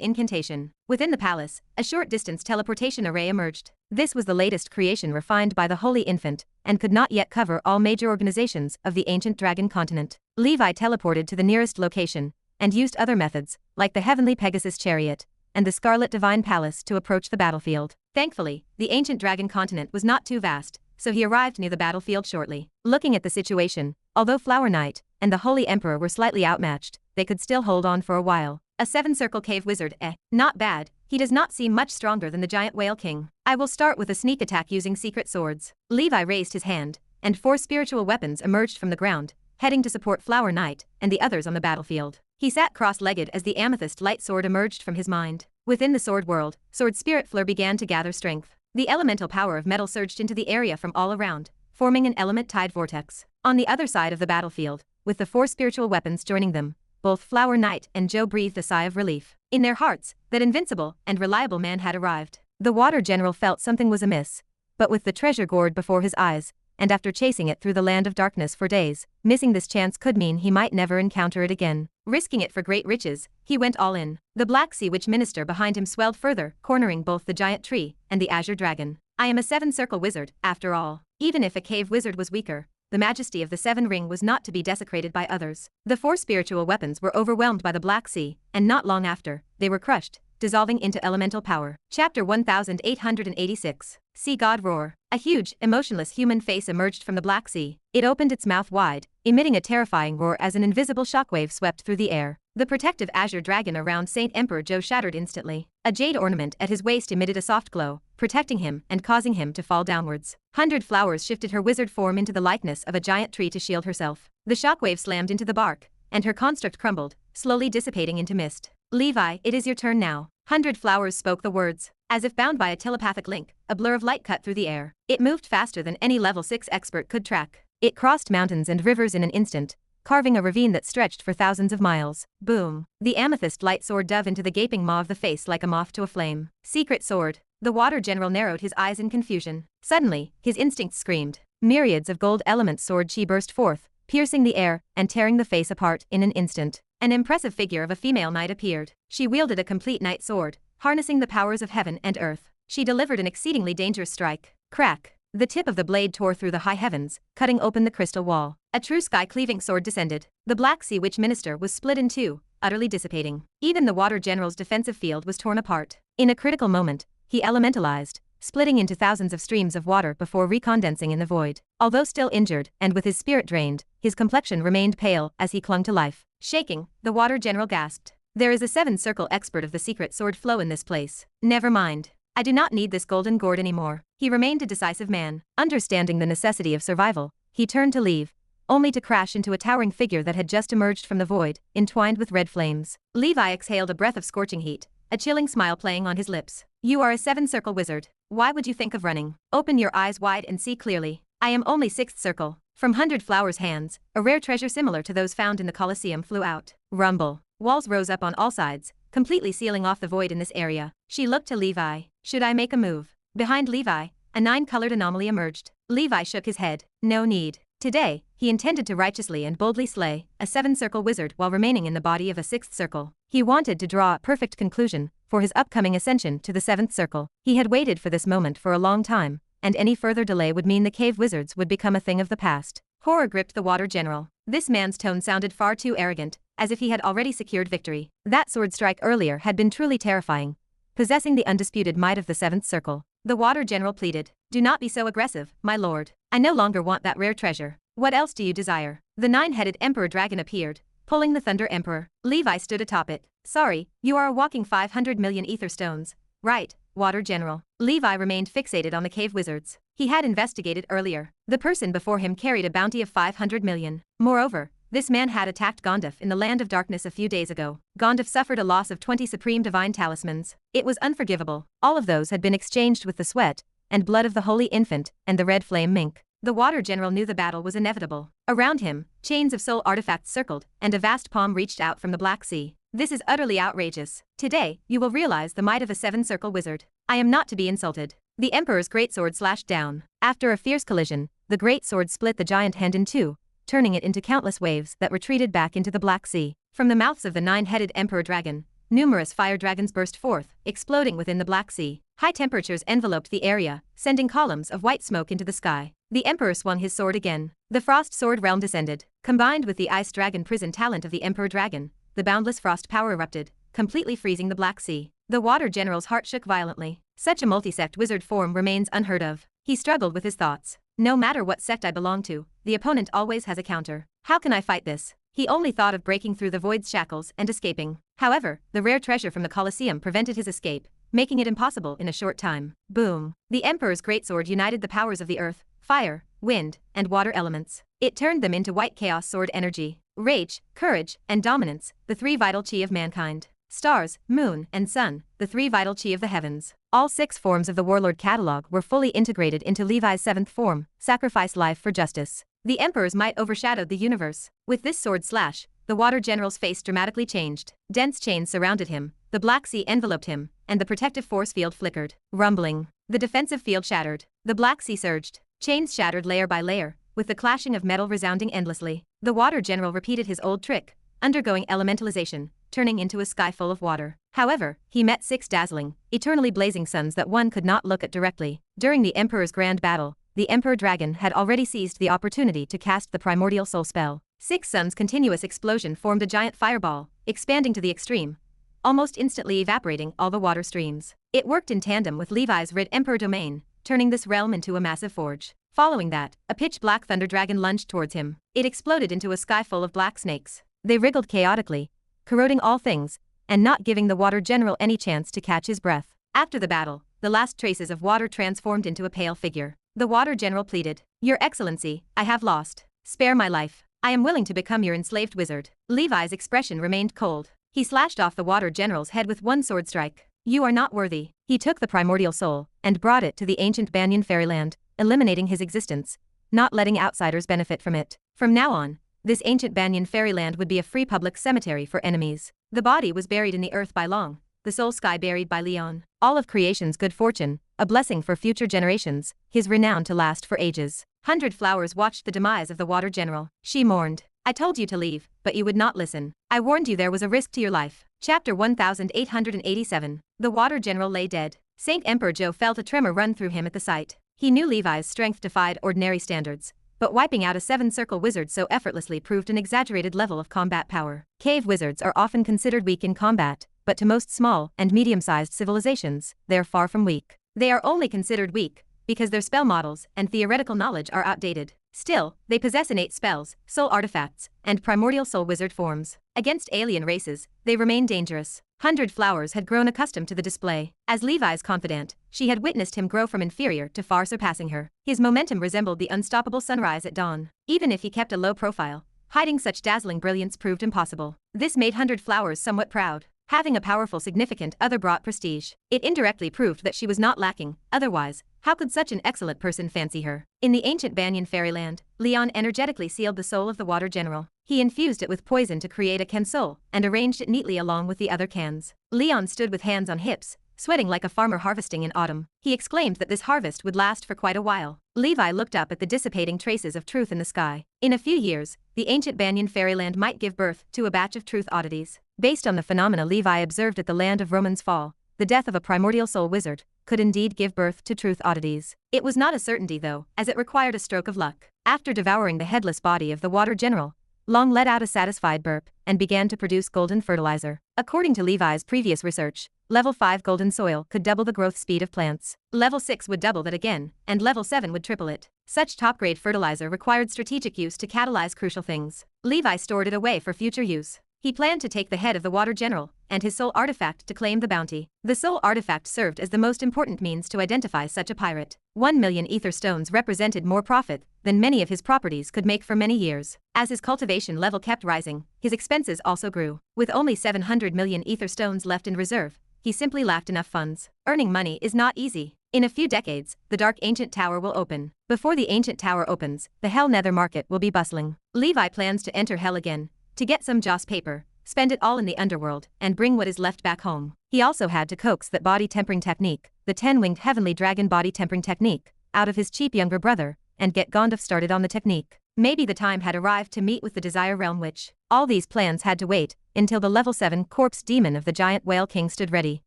incantation. Within the palace, a short-distance teleportation array emerged. This was the latest creation refined by the Holy Infant, and could not yet cover all major organizations of the ancient dragon continent. Levi teleported to the nearest location, and used other methods, like the Heavenly Pegasus Chariot, and the Scarlet Divine Palace to approach the battlefield. Thankfully, the ancient dragon continent was not too vast, so he arrived near the battlefield shortly. Looking at the situation, although Flower Knight and the Holy Emperor were slightly outmatched, they could still hold on for a while. A 7-circle cave wizard, not bad. He does not seem much stronger than the giant whale king. I will start with a sneak attack using secret swords. Levi raised his hand, and 4 spiritual weapons emerged from the ground, heading to support Flower Knight and the others on the battlefield. He sat cross-legged as the Amethyst Light Sword emerged from his mind. Within the sword world, sword spirit flare began to gather strength. The elemental power of metal surged into the area from all around, forming an element-tide vortex. On the other side of the battlefield, with the 4 spiritual weapons joining them, both Flower Knight and Joe breathed a sigh of relief. In their hearts, that invincible and reliable man had arrived. The water general felt something was amiss, but with the treasure gourd before his eyes, and after chasing it through the land of darkness for days, missing this chance could mean he might never encounter it again. Risking it for great riches, he went all in. The Black Sea Witch Minister behind him swelled further, cornering both the giant tree and the azure dragon. I am a 7-circle wizard, after all. Even if a cave wizard was weaker, the majesty of the 7 Ring was not to be desecrated by others. The 4 spiritual weapons were overwhelmed by the Black Sea, and not long after, they were crushed, dissolving into elemental power. Chapter 1886. Sea God Roar. A huge, emotionless human face emerged from the Black Sea. It opened its mouth wide, emitting a terrifying roar as an invisible shockwave swept through the air. The protective azure dragon around Saint Emperor Joe shattered instantly. A jade ornament at his waist emitted a soft glow, protecting him and causing him to fall downwards. 100 flowers shifted her wizard form into the likeness of a giant tree to shield herself. The shockwave slammed into the bark, and her construct crumbled, slowly dissipating into mist. Levi, it is your turn now. 100 flowers spoke the words. As if bound by a telepathic link, a blur of light cut through the air. It moved faster than any level 6 expert could track. It crossed mountains and rivers in an instant, carving a ravine that stretched for thousands of miles. Boom. The Amethyst Light Sword dove into the gaping maw of the face like a moth to a flame. Secret sword. The water general narrowed his eyes in confusion. Suddenly, his instincts screamed. Myriads of gold element sword chi burst forth, piercing the air and tearing the face apart in an instant. An impressive figure of a female knight appeared. She wielded a complete knight sword, harnessing the powers of heaven and earth. She delivered an exceedingly dangerous strike. Crack! The tip of the blade tore through the high heavens, cutting open the crystal wall. A true sky-cleaving sword descended. The Black Sea Witch Minister was split in two, utterly dissipating. Even the Water General's defensive field was torn apart. In a critical moment, he elementalized, splitting into thousands of streams of water before recondensing in the void. Although still injured and with his spirit drained, his complexion remained pale as he clung to life. Shaking, the Water General gasped. There is a 7-circle expert of the secret sword flow in this place. Never mind. I do not need this golden gourd anymore. He remained a decisive man. Understanding the necessity of survival, he turned to leave, only to crash into a towering figure that had just emerged from the void, entwined with red flames. Levi exhaled a breath of scorching heat, a chilling smile playing on his lips. You are a 7-circle wizard. Why would you think of running? Open your eyes wide and see clearly. I am only 6th circle. From 100 Flowers' hands, a rare treasure similar to those found in the Colosseum flew out. Rumble. Walls rose up on all sides, completely sealing off the void in this area. She looked to Levi. Should I make a move? Behind Levi, a 9-colored anomaly emerged. Levi shook his head. No need. Today, he intended to righteously and boldly slay a 7-circle wizard while remaining in the body of a 6th circle. He wanted to draw a perfect conclusion for his upcoming ascension to the 7th circle. He had waited for this moment for a long time, and any further delay would mean the cave wizards would become a thing of the past. Horror gripped the Water General. This man's tone sounded far too arrogant, as if he had already secured victory. That sword strike earlier had been truly terrifying, possessing the undisputed might of the 7th circle. The Water General pleaded. Do not be so aggressive, my lord. I no longer want that rare treasure. What else do you desire? The 9-headed Emperor Dragon appeared, pulling the Thunder Emperor. Levi stood atop it. Sorry, you are a walking 500 million ether stones. Right, Water General. Levi remained fixated on the cave wizards. He had investigated earlier. The person before him carried a bounty of 500 million. Moreover, this man had attacked Gondaf in the Land of Darkness a few days ago. Gondaf suffered a loss of 20 supreme divine talismans. It was unforgivable. All of those had been exchanged with the sweat and blood of the Holy Infant and the Red Flame Mink. The Water General knew the battle was inevitable. Around him, chains of soul artifacts circled, and a vast palm reached out from the Black Sea. This is utterly outrageous. Today, you will realize the might of a 7-circle wizard. I am not to be insulted. The Emperor's greatsword slashed down. After a fierce collision, the greatsword split the giant hand in two, turning it into countless waves that retreated back into the Black Sea. From the mouths of the 9-headed Emperor Dragon, numerous fire dragons burst forth, exploding within the Black Sea. High temperatures enveloped the area, sending columns of white smoke into the sky. The Emperor swung his sword again. The Frost Sword realm descended. Combined with the Ice Dragon prison talent of the Emperor Dragon, the boundless frost power erupted, completely freezing the Black Sea. The Water General's heart shook violently. Such a multi-sect wizard form remains unheard of. He struggled with his thoughts. No matter what sect I belong to, the opponent always has a counter. How can I fight this? He only thought of breaking through the void's shackles and escaping. However, the rare treasure from the Colosseum prevented his escape, making it impossible in a short time. Boom! The Emperor's greatsword united the powers of the earth, fire, wind, and water elements. It turned them into white chaos sword energy. Rage, courage, and dominance, the 3 vital chi of mankind. Stars, moon, and sun, the 3 vital chi of the heavens. All 6 forms of the Warlord catalog were fully integrated into Levi's 7th form, sacrifice life for justice. The Emperor's might overshadowed the universe. With this sword slash, the Water General's face dramatically changed. Dense chains surrounded him, the Black Sea enveloped him, and the protective force field flickered. Rumbling. The defensive field shattered. The Black Sea surged. Chains shattered layer by layer, with the clashing of metal resounding endlessly. The Water General repeated his old trick, undergoing elementalization, turning into a sky full of water. However, he met 6 dazzling, eternally blazing suns that one could not look at directly. During the Emperor's grand battle, the Emperor Dragon had already seized the opportunity to cast the primordial soul spell. 6 suns' continuous explosion formed a giant fireball, expanding to the extreme, almost instantly evaporating all the water streams. It worked in tandem with Levi's Red Emperor domain, turning this realm into a massive forge. Following that, a pitch-black thunder dragon lunged towards him. It exploded into a sky full of black snakes. They wriggled chaotically, corroding all things, and not giving the Water General any chance to catch his breath. After the battle, the last traces of water transformed into a pale figure. The Water General pleaded, "Your Excellency, I have lost. Spare my life. I am willing to become your enslaved wizard." Levi's expression remained cold. He slashed off the Water General's head with one sword strike. "You are not worthy." He took the primordial soul and brought it to the ancient Banyan fairyland, eliminating his existence, not letting outsiders benefit from it. From now on, this ancient Banyan fairyland would be a free public cemetery for enemies. The body was buried in the earth by long, the soul sky buried by Leon. All of creation's good fortune, a blessing for future generations, his renown to last for ages. 100 Flowers watched the demise of the water general. She mourned. I told you to leave, but you would not listen. I warned you there was a risk to your life. Chapter 1887. The water general lay dead. Saint Emperor Joe felt a tremor run through him at the sight. He knew Levi's strength defied ordinary standards, but wiping out a 7-circle wizard so effortlessly proved an exaggerated level of combat power. Cave wizards are often considered weak in combat, but to most small and medium-sized civilizations, they are far from weak. They are only considered weak because their spell models and theoretical knowledge are outdated. Still, they possess innate spells, soul artifacts, and primordial soul wizard forms. Against alien races, they remain dangerous. 100 Flowers had grown accustomed to the display. As Levi's confidant, she had witnessed him grow from inferior to far surpassing her. His momentum resembled the unstoppable sunrise at dawn. Even if he kept a low profile, hiding such dazzling brilliance proved impossible. This made 100 Flowers somewhat proud. Having a powerful significant other brought prestige. It indirectly proved that she was not lacking, otherwise, how could such an excellent person fancy her? In the ancient Banyan fairyland, Leon energetically sealed the soul of the water general. He infused it with poison to create a can soul and arranged it neatly along with the other cans. Leon stood with hands on hips, sweating like a farmer harvesting in autumn. He exclaimed that this harvest would last for quite a while. Levi looked up at the dissipating traces of truth in the sky. In a few years, the ancient Banyan fairyland might give birth to a batch of truth oddities. Based on the phenomena Levi observed at the land of Roman's fall, the death of a primordial soul wizard could indeed give birth to truth oddities. It was not a certainty though, as it required a stroke of luck. After devouring the headless body of the water general, Long let out a satisfied burp and began to produce golden fertilizer. According to Levi's previous research, level 5 golden soil could double the growth speed of plants. Level 6 would double that again, and level 7 would triple it. Such top-grade fertilizer required strategic use to catalyze crucial things. Levi stored it away for future use. He planned to take the head of the water general and his soul artifact to claim the bounty. The soul artifact served as the most important means to identify such a pirate. 1 million ether stones represented more profit than many of his properties could make for many years. As his cultivation level kept rising, his expenses also grew. With only 700 million ether stones left in reserve, he simply lacked enough funds. Earning money is not easy. In a few decades, the Dark Ancient Tower will open. Before the Ancient Tower opens, the Hell Nether Market will be bustling. Levi plans to enter Hell again, to get some joss paper, spend it all in the underworld, and bring what is left back home. He also had to coax that body tempering technique, the 10-winged heavenly dragon body tempering technique, out of his cheap younger brother, and get Gondoff started on the technique. Maybe the time had arrived to meet with the Desire Realm Witch. All these plans had to wait until the level 7 corpse demon of the giant whale king stood ready.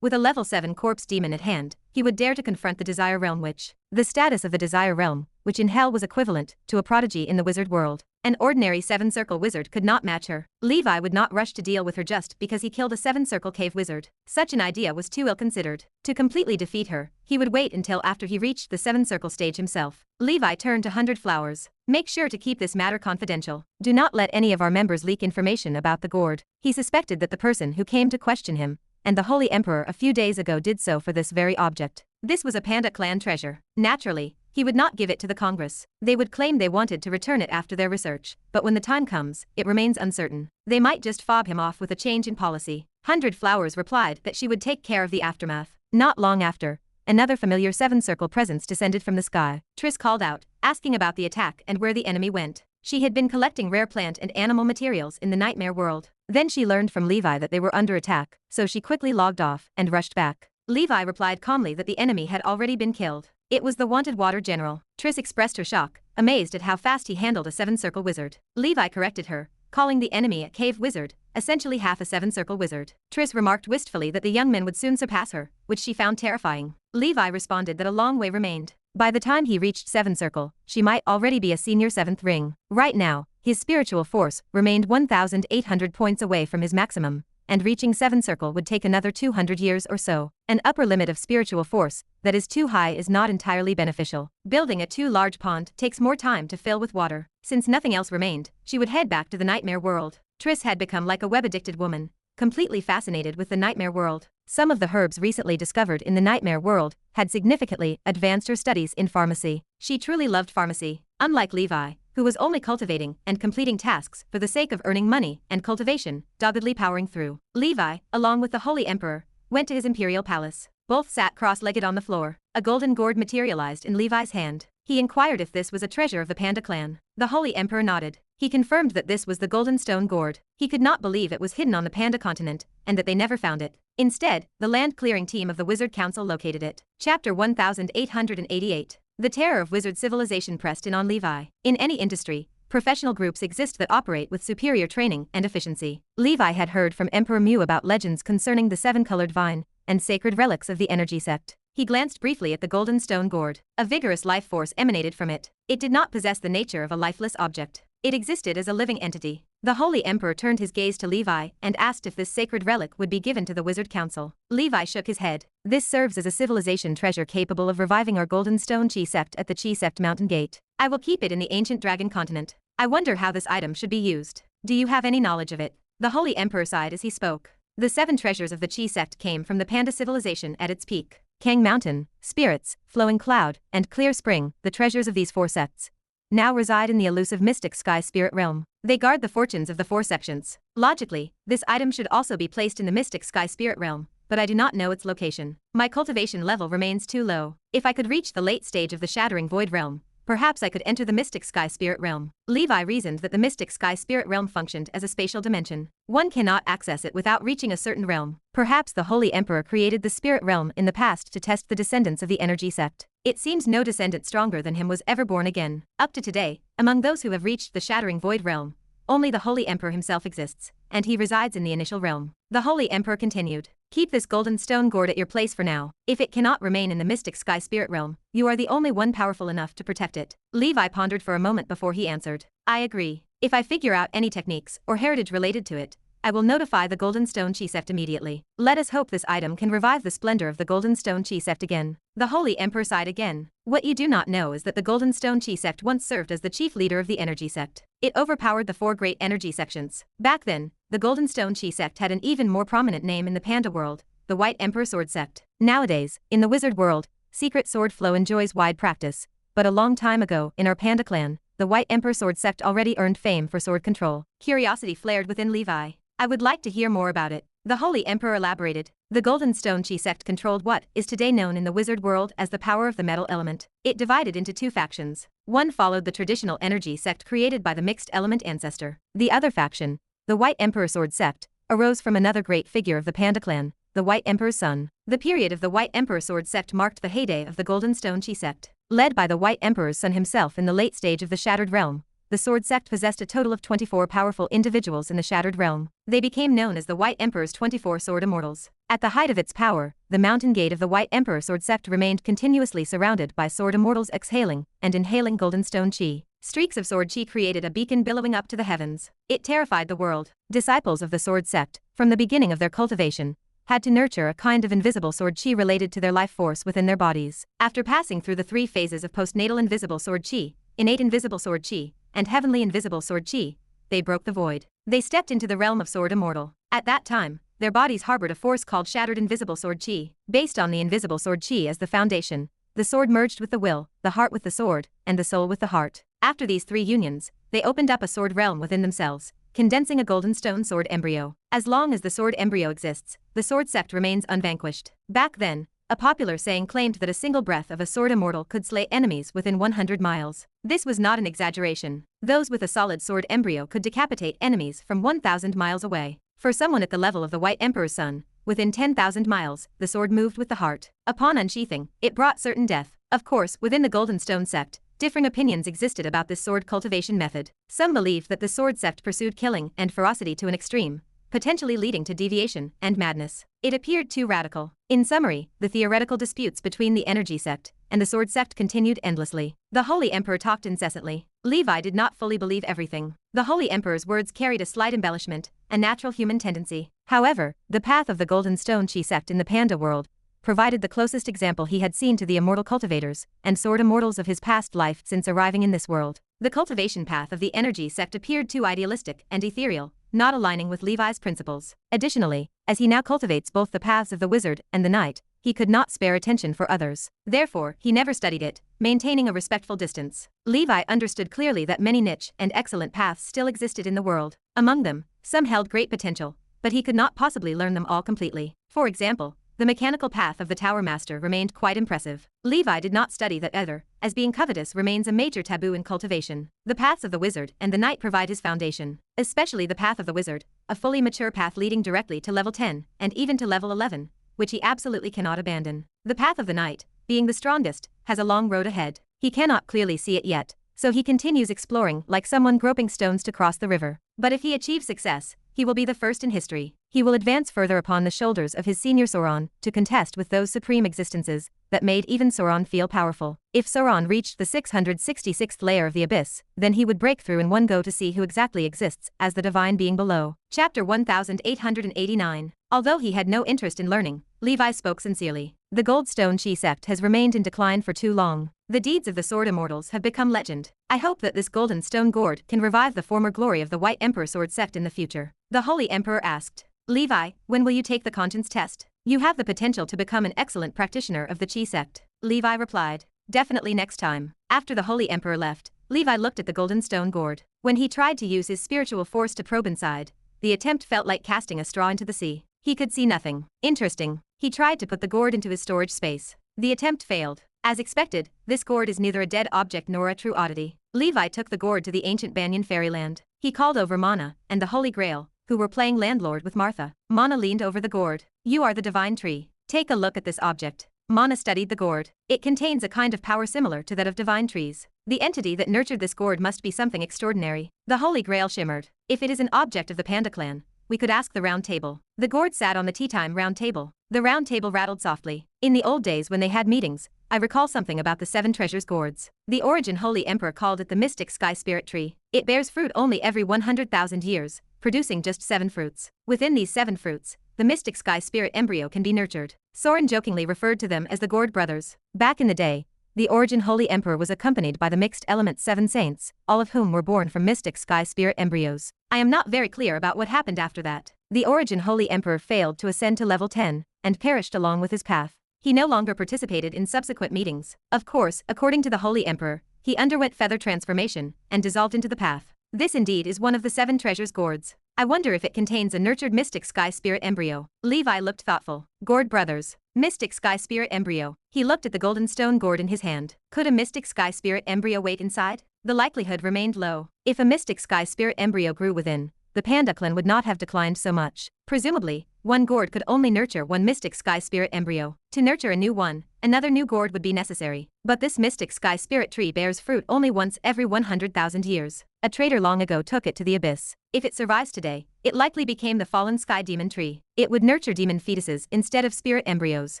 With a level 7 corpse demon at hand, he would dare to confront the Desire Realm Witch. The status of the Desire Realm, which in Hell was equivalent to a prodigy in the wizard world. An ordinary 7-circle wizard could not match her. Levi would not rush to deal with her just because he killed a 7-circle cave wizard. Such an idea was too ill-considered. To completely defeat her, he would wait until after he reached the 7-circle stage himself. Levi turned to 100 Flowers. Make sure to keep this matter confidential. Do not let any of our members leak information about the gourd. He suspected that the person who came to question him and the Holy Emperor a few days ago did so for this very object. This was a Panda clan treasure. Naturally, he would not give it to the Congress. They would claim they wanted to return it after their research, but when the time comes, it remains uncertain. They might just fob him off with a change in policy. 100 Flowers replied that she would take care of the aftermath. Not long after, another familiar 7-circle presence descended from the sky. Triss called out, asking about the attack and where the enemy went. She had been collecting rare plant and animal materials in the nightmare world. Then she learned from Levi that they were under attack, so she quickly logged off and rushed back. Levi replied calmly that the enemy had already been killed. It was the wanted water general. Triss expressed her shock, amazed at how fast he handled a 7-circle wizard. Levi corrected her, calling the enemy a cave wizard, essentially half a 7-circle wizard. Triss remarked wistfully that the young men would soon surpass her, which she found terrifying. Levi responded that a long way remained. By the time he reached 7-circle, she might already be a senior 7th ring. Right now, his spiritual force remained 1,800 points away from his maximum, and reaching 7-circle would take another 200 years or so. An upper limit of spiritual force that is too high is not entirely beneficial. Building a too large pond takes more time to fill with water. Since nothing else remained, she would head back to the nightmare world. Triss had become like a web-addicted woman, completely fascinated with the nightmare world. Some of the herbs recently discovered in the nightmare world had significantly advanced her studies in pharmacy. She truly loved pharmacy. Unlike Levi, who was only cultivating and completing tasks for the sake of earning money and cultivation, doggedly powering through. Levi, along with the Holy Emperor, went to his imperial palace. Both sat cross-legged on the floor. A golden gourd materialized in Levi's hand. He inquired if this was a treasure of the Panda clan. The Holy Emperor nodded. He confirmed that this was the golden stone gourd. He could not believe it was hidden on the Panda continent, and that they never found it. Instead, the land-clearing team of the Wizard Council located it. Chapter 1888. The terror of wizard civilization pressed in on Levi. In any industry, professional groups exist that operate with superior training and efficiency. Levi had heard from Emperor Mu about legends concerning the seven-colored vine and sacred relics of the energy sect. He glanced briefly at the golden stone gourd. A vigorous life force emanated from it. It did not possess the nature of a lifeless object. It existed as a living entity. The Holy Emperor turned his gaze to Levi and asked if this sacred relic would be given to the Wizard Council. Levi shook his head. This serves as a civilization treasure capable of reviving our golden stone Chi Sept at the Chi Sept Mountain Gate. I will keep it in the ancient dragon continent. I wonder how this item should be used. Do you have any knowledge of it? The Holy Emperor sighed as he spoke. The 7 treasures of the Chi Sect came from the Panda civilization at its peak. Kang Mountain, Spirits, Flowing Cloud, and Clear Spring, the treasures of these 4 sects, now reside in the elusive mystic sky spirit realm. They guard the fortunes of the 4 sections. Logically, this item should also be placed in the mystic sky spirit realm, but I do not know its location. My cultivation level remains too low. If I could reach the late stage of the shattering void realm, perhaps I could enter the mystic sky spirit realm. Levi reasoned that the mystic sky spirit realm functioned as a spatial dimension. One cannot access it without reaching a certain realm. Perhaps the Holy Emperor created the spirit realm in the past to test the descendants of the energy sect. It seems no descendant stronger than him was ever born again. Up to today, among those who have reached the shattering void realm, only the Holy Emperor himself exists, and he resides in the initial realm. The Holy Emperor continued. Keep this golden stone gourd at your place for now. If it cannot remain in the mystic sky spirit realm, you are the only one powerful enough to protect it. Levi pondered for a moment before he answered. I agree. If I figure out any techniques or heritage related to it, I will notify the Golden Stone Chi Sept immediately. Let us hope this item can revive the splendor of the Golden Stone Chi Sept again. The Holy Emperor sighed again. What you do not know is that the Golden Stone Chi Sept once served as the chief leader of the energy sect. It overpowered the 4 great energy sections. Back then, the Golden Stone Chi Sept had an even more prominent name in the Panda world, the White Emperor Sword Sect. Nowadays, in the wizard world, secret sword flow enjoys wide practice, but a long time ago, in our Panda clan, the White Emperor Sword Sect already earned fame for sword control. Curiosity flared within Levi. I would like to hear more about it. The Holy Emperor elaborated. The Golden Stone Chi Sect controlled what is today known in the wizard world as the power of the metal element. It divided into 2 factions. One followed the traditional energy sect created by the mixed element ancestor. The other faction, the White Emperor Sword Sect, arose from another great figure of the Panda clan, the White Emperor's son. The period of the White Emperor Sword Sect marked the heyday of the Golden Stone Chi Sect. Led by the White Emperor's son himself in the late stage of the Shattered Realm, the Sword Sect possessed a total of 24 powerful individuals in the Shattered Realm. They became known as the White Emperor's 24 Sword Immortals. At the height of its power, the mountain gate of the White Emperor Sword Sect remained continuously surrounded by Sword Immortals exhaling and inhaling golden stone chi. Streaks of sword chi created a beacon billowing up to the heavens. It terrified the world. Disciples of the Sword Sect, from the beginning of their cultivation, had to nurture a kind of invisible sword chi related to their life force within their bodies. After passing through the 3 phases of postnatal invisible sword chi, innate invisible sword chi, and heavenly invisible sword chi, they broke the void. They stepped into the realm of sword immortal. At that time, their bodies harbored a force called shattered invisible sword chi. Based on the invisible sword chi as the foundation, the sword merged with the will, the heart with the sword, and the soul with the heart. After these 3 unions, they opened up a sword realm within themselves, condensing a golden stone sword embryo. As long as the sword embryo exists, the Sword Sect remains unvanquished. Back then, a popular saying claimed that a single breath of a sword immortal could slay enemies within 100 miles. This was not an exaggeration. Those with a solid sword embryo could decapitate enemies from 1,000 miles away. For someone at the level of the White Emperor's son, within 10,000 miles, the sword moved with the heart. Upon unsheathing, it brought certain death. Of course, within the Golden Stone Sect, differing opinions existed about this sword cultivation method. Some believed that the Sword Sect pursued killing and ferocity to an extreme, potentially leading to deviation and madness. It appeared too radical. In summary, the theoretical disputes between the Energy Sect and the Sword Sect continued endlessly. The Holy Emperor talked incessantly. Levi did not fully believe everything. The Holy Emperor's words carried a slight embellishment, a natural human tendency. However, the path of the Golden Stone Chi Sect in the Panda world provided the closest example he had seen to the immortal cultivators and sword immortals of his past life since arriving in this world. The cultivation path of the Energy Sect appeared too idealistic and ethereal, not aligning with Levi's principles. Additionally, as he now cultivates both the paths of the wizard and the knight, he could not spare attention for others. Therefore, he never studied it, maintaining a respectful distance. Levi understood clearly that many niche and excellent paths still existed in the world. Among them, some held great potential, but he could not possibly learn them all completely. For example, The mechanical path of the Tower Master remained quite impressive. Levi did not study that either, as being covetous remains a major taboo in cultivation. The paths of the wizard and the knight provide his foundation, especially the path of the wizard, a fully mature path leading directly to level 10, and even to level 11, which he absolutely cannot abandon. The path of the knight, being the strongest, has a long road ahead. He cannot clearly see it yet, so he continues exploring like someone groping stones to cross the river. But if he achieves success, he will be the first in history. He will advance further upon the shoulders of his senior Sauron to contest with those supreme existences that made even Sauron feel powerful. If Sauron reached the 666th layer of the abyss, then he would break through in one go to see who exactly exists as the divine being below. Chapter 1889. Although he had no interest in learning, Levi spoke sincerely. The Goldstone Chi sect has remained in decline for too long. The deeds of the Sword Immortals have become legend. I hope that this golden stone gourd can revive the former glory of the White Emperor Sword sect in the future. The Holy Emperor asked, Levi, when will you take the conscience test? You have the potential to become an excellent practitioner of the Chi sect. Levi replied, definitely next time. After the Holy Emperor left, Levi looked at the golden stone gourd. When he tried to use his spiritual force to probe inside, the attempt felt like casting a straw into the sea. He could see nothing. Interesting. He tried to put the gourd into his storage space. The attempt failed. As expected, this gourd is neither a dead object nor a true oddity. Levi took the gourd to the ancient Banyan fairyland. He called over Mana and the Holy Grail, who were playing landlord with Martha. Mana leaned over the gourd. You are the divine tree. Take a look at this object. Mana studied the gourd. It contains a kind of power similar to that of divine trees. The entity that nurtured this gourd must be something extraordinary. The Holy Grail shimmered. If it is an object of the Panda clan, we could ask the round table. The gourd sat on the tea time round table. The round table rattled softly. In the old days when they had meetings, I recall something about the 7 treasures gourds. The origin Holy Emperor called it the mystic sky spirit tree. It bears fruit only every 100,000 years, producing just 7 fruits. Within these 7 fruits, the mystic sky spirit embryo can be nurtured. Soren jokingly referred to them as the Gourd brothers. Back in the day, the origin Holy Emperor was accompanied by the mixed element 7 saints, all of whom were born from mystic sky spirit embryos. I am not very clear about what happened after that. The origin Holy Emperor failed to ascend to level 10, and perished along with his path. He no longer participated in subsequent meetings. Of course, according to the Holy Emperor, he underwent feather transformation, and dissolved into the path. This indeed is one of the 7 treasures gourds. I wonder if it contains a nurtured mystic sky spirit embryo. Levi looked thoughtful. Gourd brothers. Mystic sky spirit embryo. He looked at the golden stone gourd in his hand. Could a mystic sky spirit embryo wait inside? The likelihood remained low. If a mystic sky spirit embryo grew within, the Panda clan would not have declined so much. Presumably, one gourd could only nurture one mystic sky spirit embryo. To nurture a new one, another new gourd would be necessary. But this mystic sky spirit tree bears fruit only once every 100,000 years. A traitor long ago took it to the abyss. If it survives today, it likely became the fallen sky demon tree. It would nurture demon fetuses instead of spirit embryos.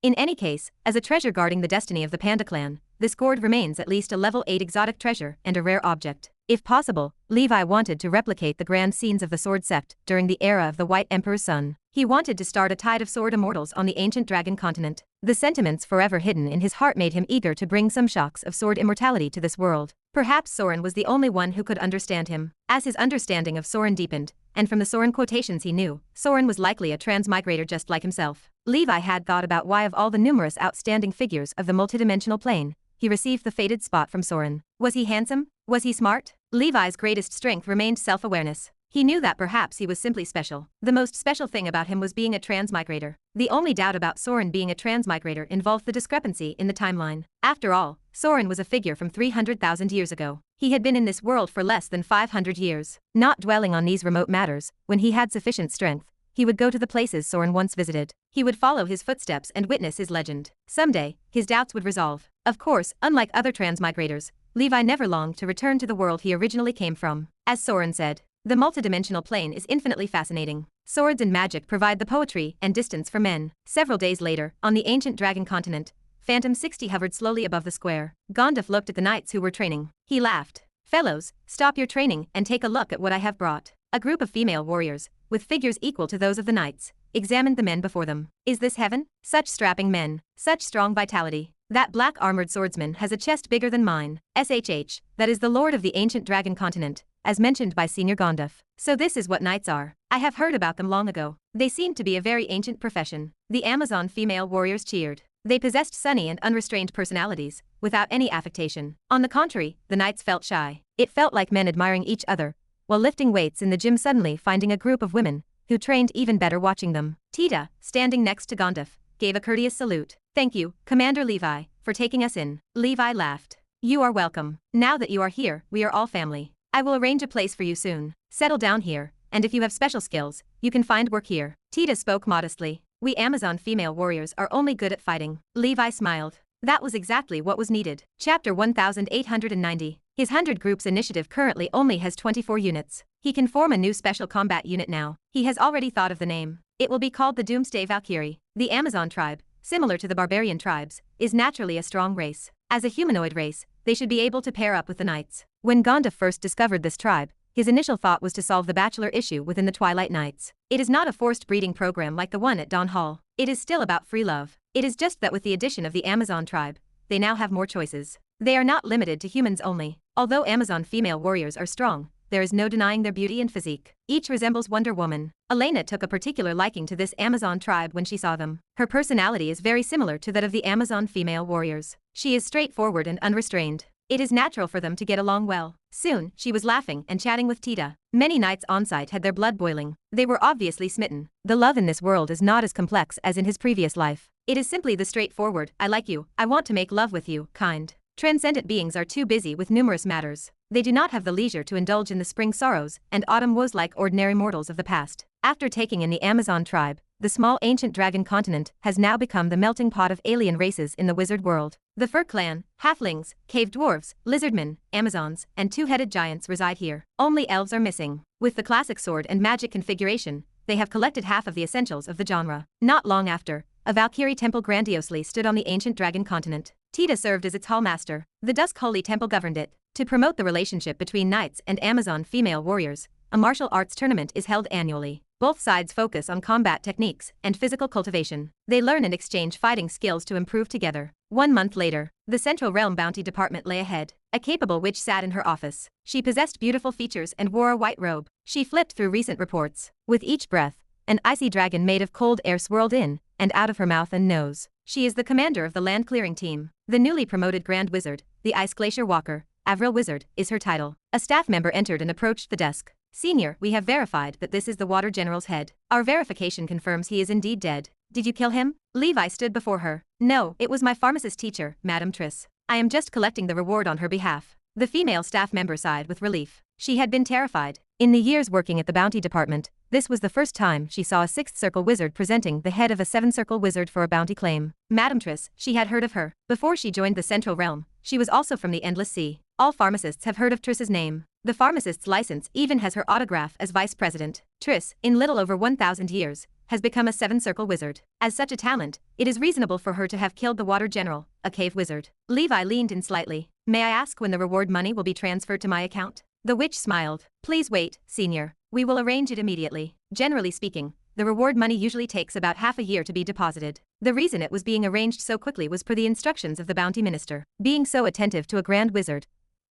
In any case, as a treasure guarding the destiny of the Panda clan, this gourd remains at least a level 8 exotic treasure and a rare object. If possible, Levi wanted to replicate the grand scenes of the Sword Sept during the era of the White Emperor's son. He wanted to start a tide of sword immortals on the ancient dragon continent. The sentiments forever hidden in his heart made him eager to bring some shocks of sword immortality to this world. Perhaps Soren was the only one who could understand him. As his understanding of Soren deepened, and from the Soren quotations he knew, Soren was likely a transmigrator just like himself. Levi had thought about why of all the numerous outstanding figures of the multidimensional plane, he received the fated spot from Soren. Was he handsome? Was he smart? Levi's greatest strength remained self-awareness. He knew that perhaps he was simply special. The most special thing about him was being a transmigrator. The only doubt about Soren being a transmigrator involved the discrepancy in the timeline. After all, Soren was a figure from 300,000 years ago. He had been in this world for less than 500 years. Not dwelling on these remote matters, when he had sufficient strength, he would go to the places Soren once visited. He would follow his footsteps and witness his legend. Someday, his doubts would resolve. Of course, unlike other transmigrators, Levi never longed to return to the world he originally came from. As Soren said, the multidimensional plane is infinitely fascinating. Swords and magic provide the poetry and distance for men. Several days later, on the ancient dragon continent, Phantom 60 hovered slowly above the square. Gandalf looked at the knights who were training. He laughed. Fellows, stop your training and take a look at what I have brought. A group of female warriors, with figures equal to those of the knights, examined the men before them. Is this heaven? Such strapping men, such strong vitality. That black armored swordsman has a chest bigger than mine. SHH, that is the lord of the ancient dragon continent, as mentioned by Senior Gandalf. So this is what knights are. I have heard about them long ago. They seem to be a very ancient profession. The Amazon female warriors cheered. They possessed sunny and unrestrained personalities, without any affectation. On the contrary, the knights felt shy. It felt like men admiring each other, while lifting weights in the gym, suddenly finding a group of women, who trained even better, watching them. Tita, standing next to Gandalf, gave a courteous salute. Thank you, Commander Levi, for taking us in. Levi laughed. You are welcome. Now that you are here, we are all family. I will arrange a place for you soon. Settle down here, and if you have special skills, you can find work here. Tita spoke modestly. We Amazon female warriors are only good at fighting. Levi smiled. That was exactly what was needed. Chapter 1890. His 100 Groups initiative currently only has 24 units. He can form a new special combat unit now. He has already thought of the name. It will be called the Doomsday Valkyrie. The Amazon tribe, similar to the barbarian tribes, is naturally a strong race. As a humanoid race, they should be able to pair up with the knights. When Gonda first discovered this tribe, his initial thought was to solve the bachelor issue within the Twilight Knights. It is not a forced breeding program like the one at Dawn Hall. It is still about free love. It is just that with the addition of the Amazon tribe, they now have more choices. They are not limited to humans only. Although Amazon female warriors are strong, there is no denying their beauty and physique. Each resembles Wonder Woman. Elena took a particular liking to this Amazon tribe when she saw them. Her personality is very similar to that of the Amazon female warriors. She is straightforward and unrestrained. It is natural for them to get along well. Soon, she was laughing and chatting with Tita. Many knights on site had their blood boiling. They were obviously smitten. The love in this world is not as complex as in his previous life. It is simply the straightforward, I like you, I want to make love with you, kind. Transcendent beings are too busy with numerous matters. They do not have the leisure to indulge in the spring sorrows and autumn woes like ordinary mortals of the past. After taking in the Amazon tribe, the small ancient dragon continent has now become the melting pot of alien races in the wizard world. The Fur Clan, halflings, cave dwarves, lizardmen, Amazons, and two-headed giants reside here. Only elves are missing. With the classic sword and magic configuration, they have collected half of the essentials of the genre. Not long after, a Valkyrie temple grandiosely stood on the ancient dragon continent. Tita served as its hallmaster. The Dusk Holy Temple governed it. To promote the relationship between knights and Amazon female warriors, a martial arts tournament is held annually. Both sides focus on combat techniques and physical cultivation. They learn and exchange fighting skills to improve together. 1 month later, the Central Realm Bounty Department lay ahead. A capable witch sat in her office. She possessed beautiful features and wore a white robe. She flipped through recent reports. With each breath, an icy dragon made of cold air swirled in and out of her mouth and nose. She is the commander of the land clearing team. The newly promoted Grand Wizard, the Ice Glacier Walker, Avril Wizard, is her title. A staff member entered and approached the desk. Senior, we have verified that this is the Water General's head. Our verification confirms he is indeed dead. Did you kill him? Levi stood before her. No, it was my pharmacist teacher, Madame Triss. I am just collecting the reward on her behalf. The female staff member sighed with relief. She had been terrified. In the years working at the Bounty Department, this was the first time she saw a 6th Circle Wizard presenting the head of a 7th Circle Wizard for a bounty claim. Madame Triss, she had heard of her. Before she joined the Central Realm, she was also from the Endless Sea. All pharmacists have heard of Triss's name. The pharmacist's license even has her autograph as vice president. Triss, in little over 1,000 years, has become a 7th Circle Wizard. As such a talent, it is reasonable for her to have killed the Water General, a cave wizard. Levi leaned in slightly. May I ask when the reward money will be transferred to my account? The witch smiled. Please wait, Senior. We will arrange it immediately. Generally speaking, the reward money usually takes about half a year to be deposited. The reason it was being arranged so quickly was per the instructions of the bounty minister. Being so attentive to a grand wizard,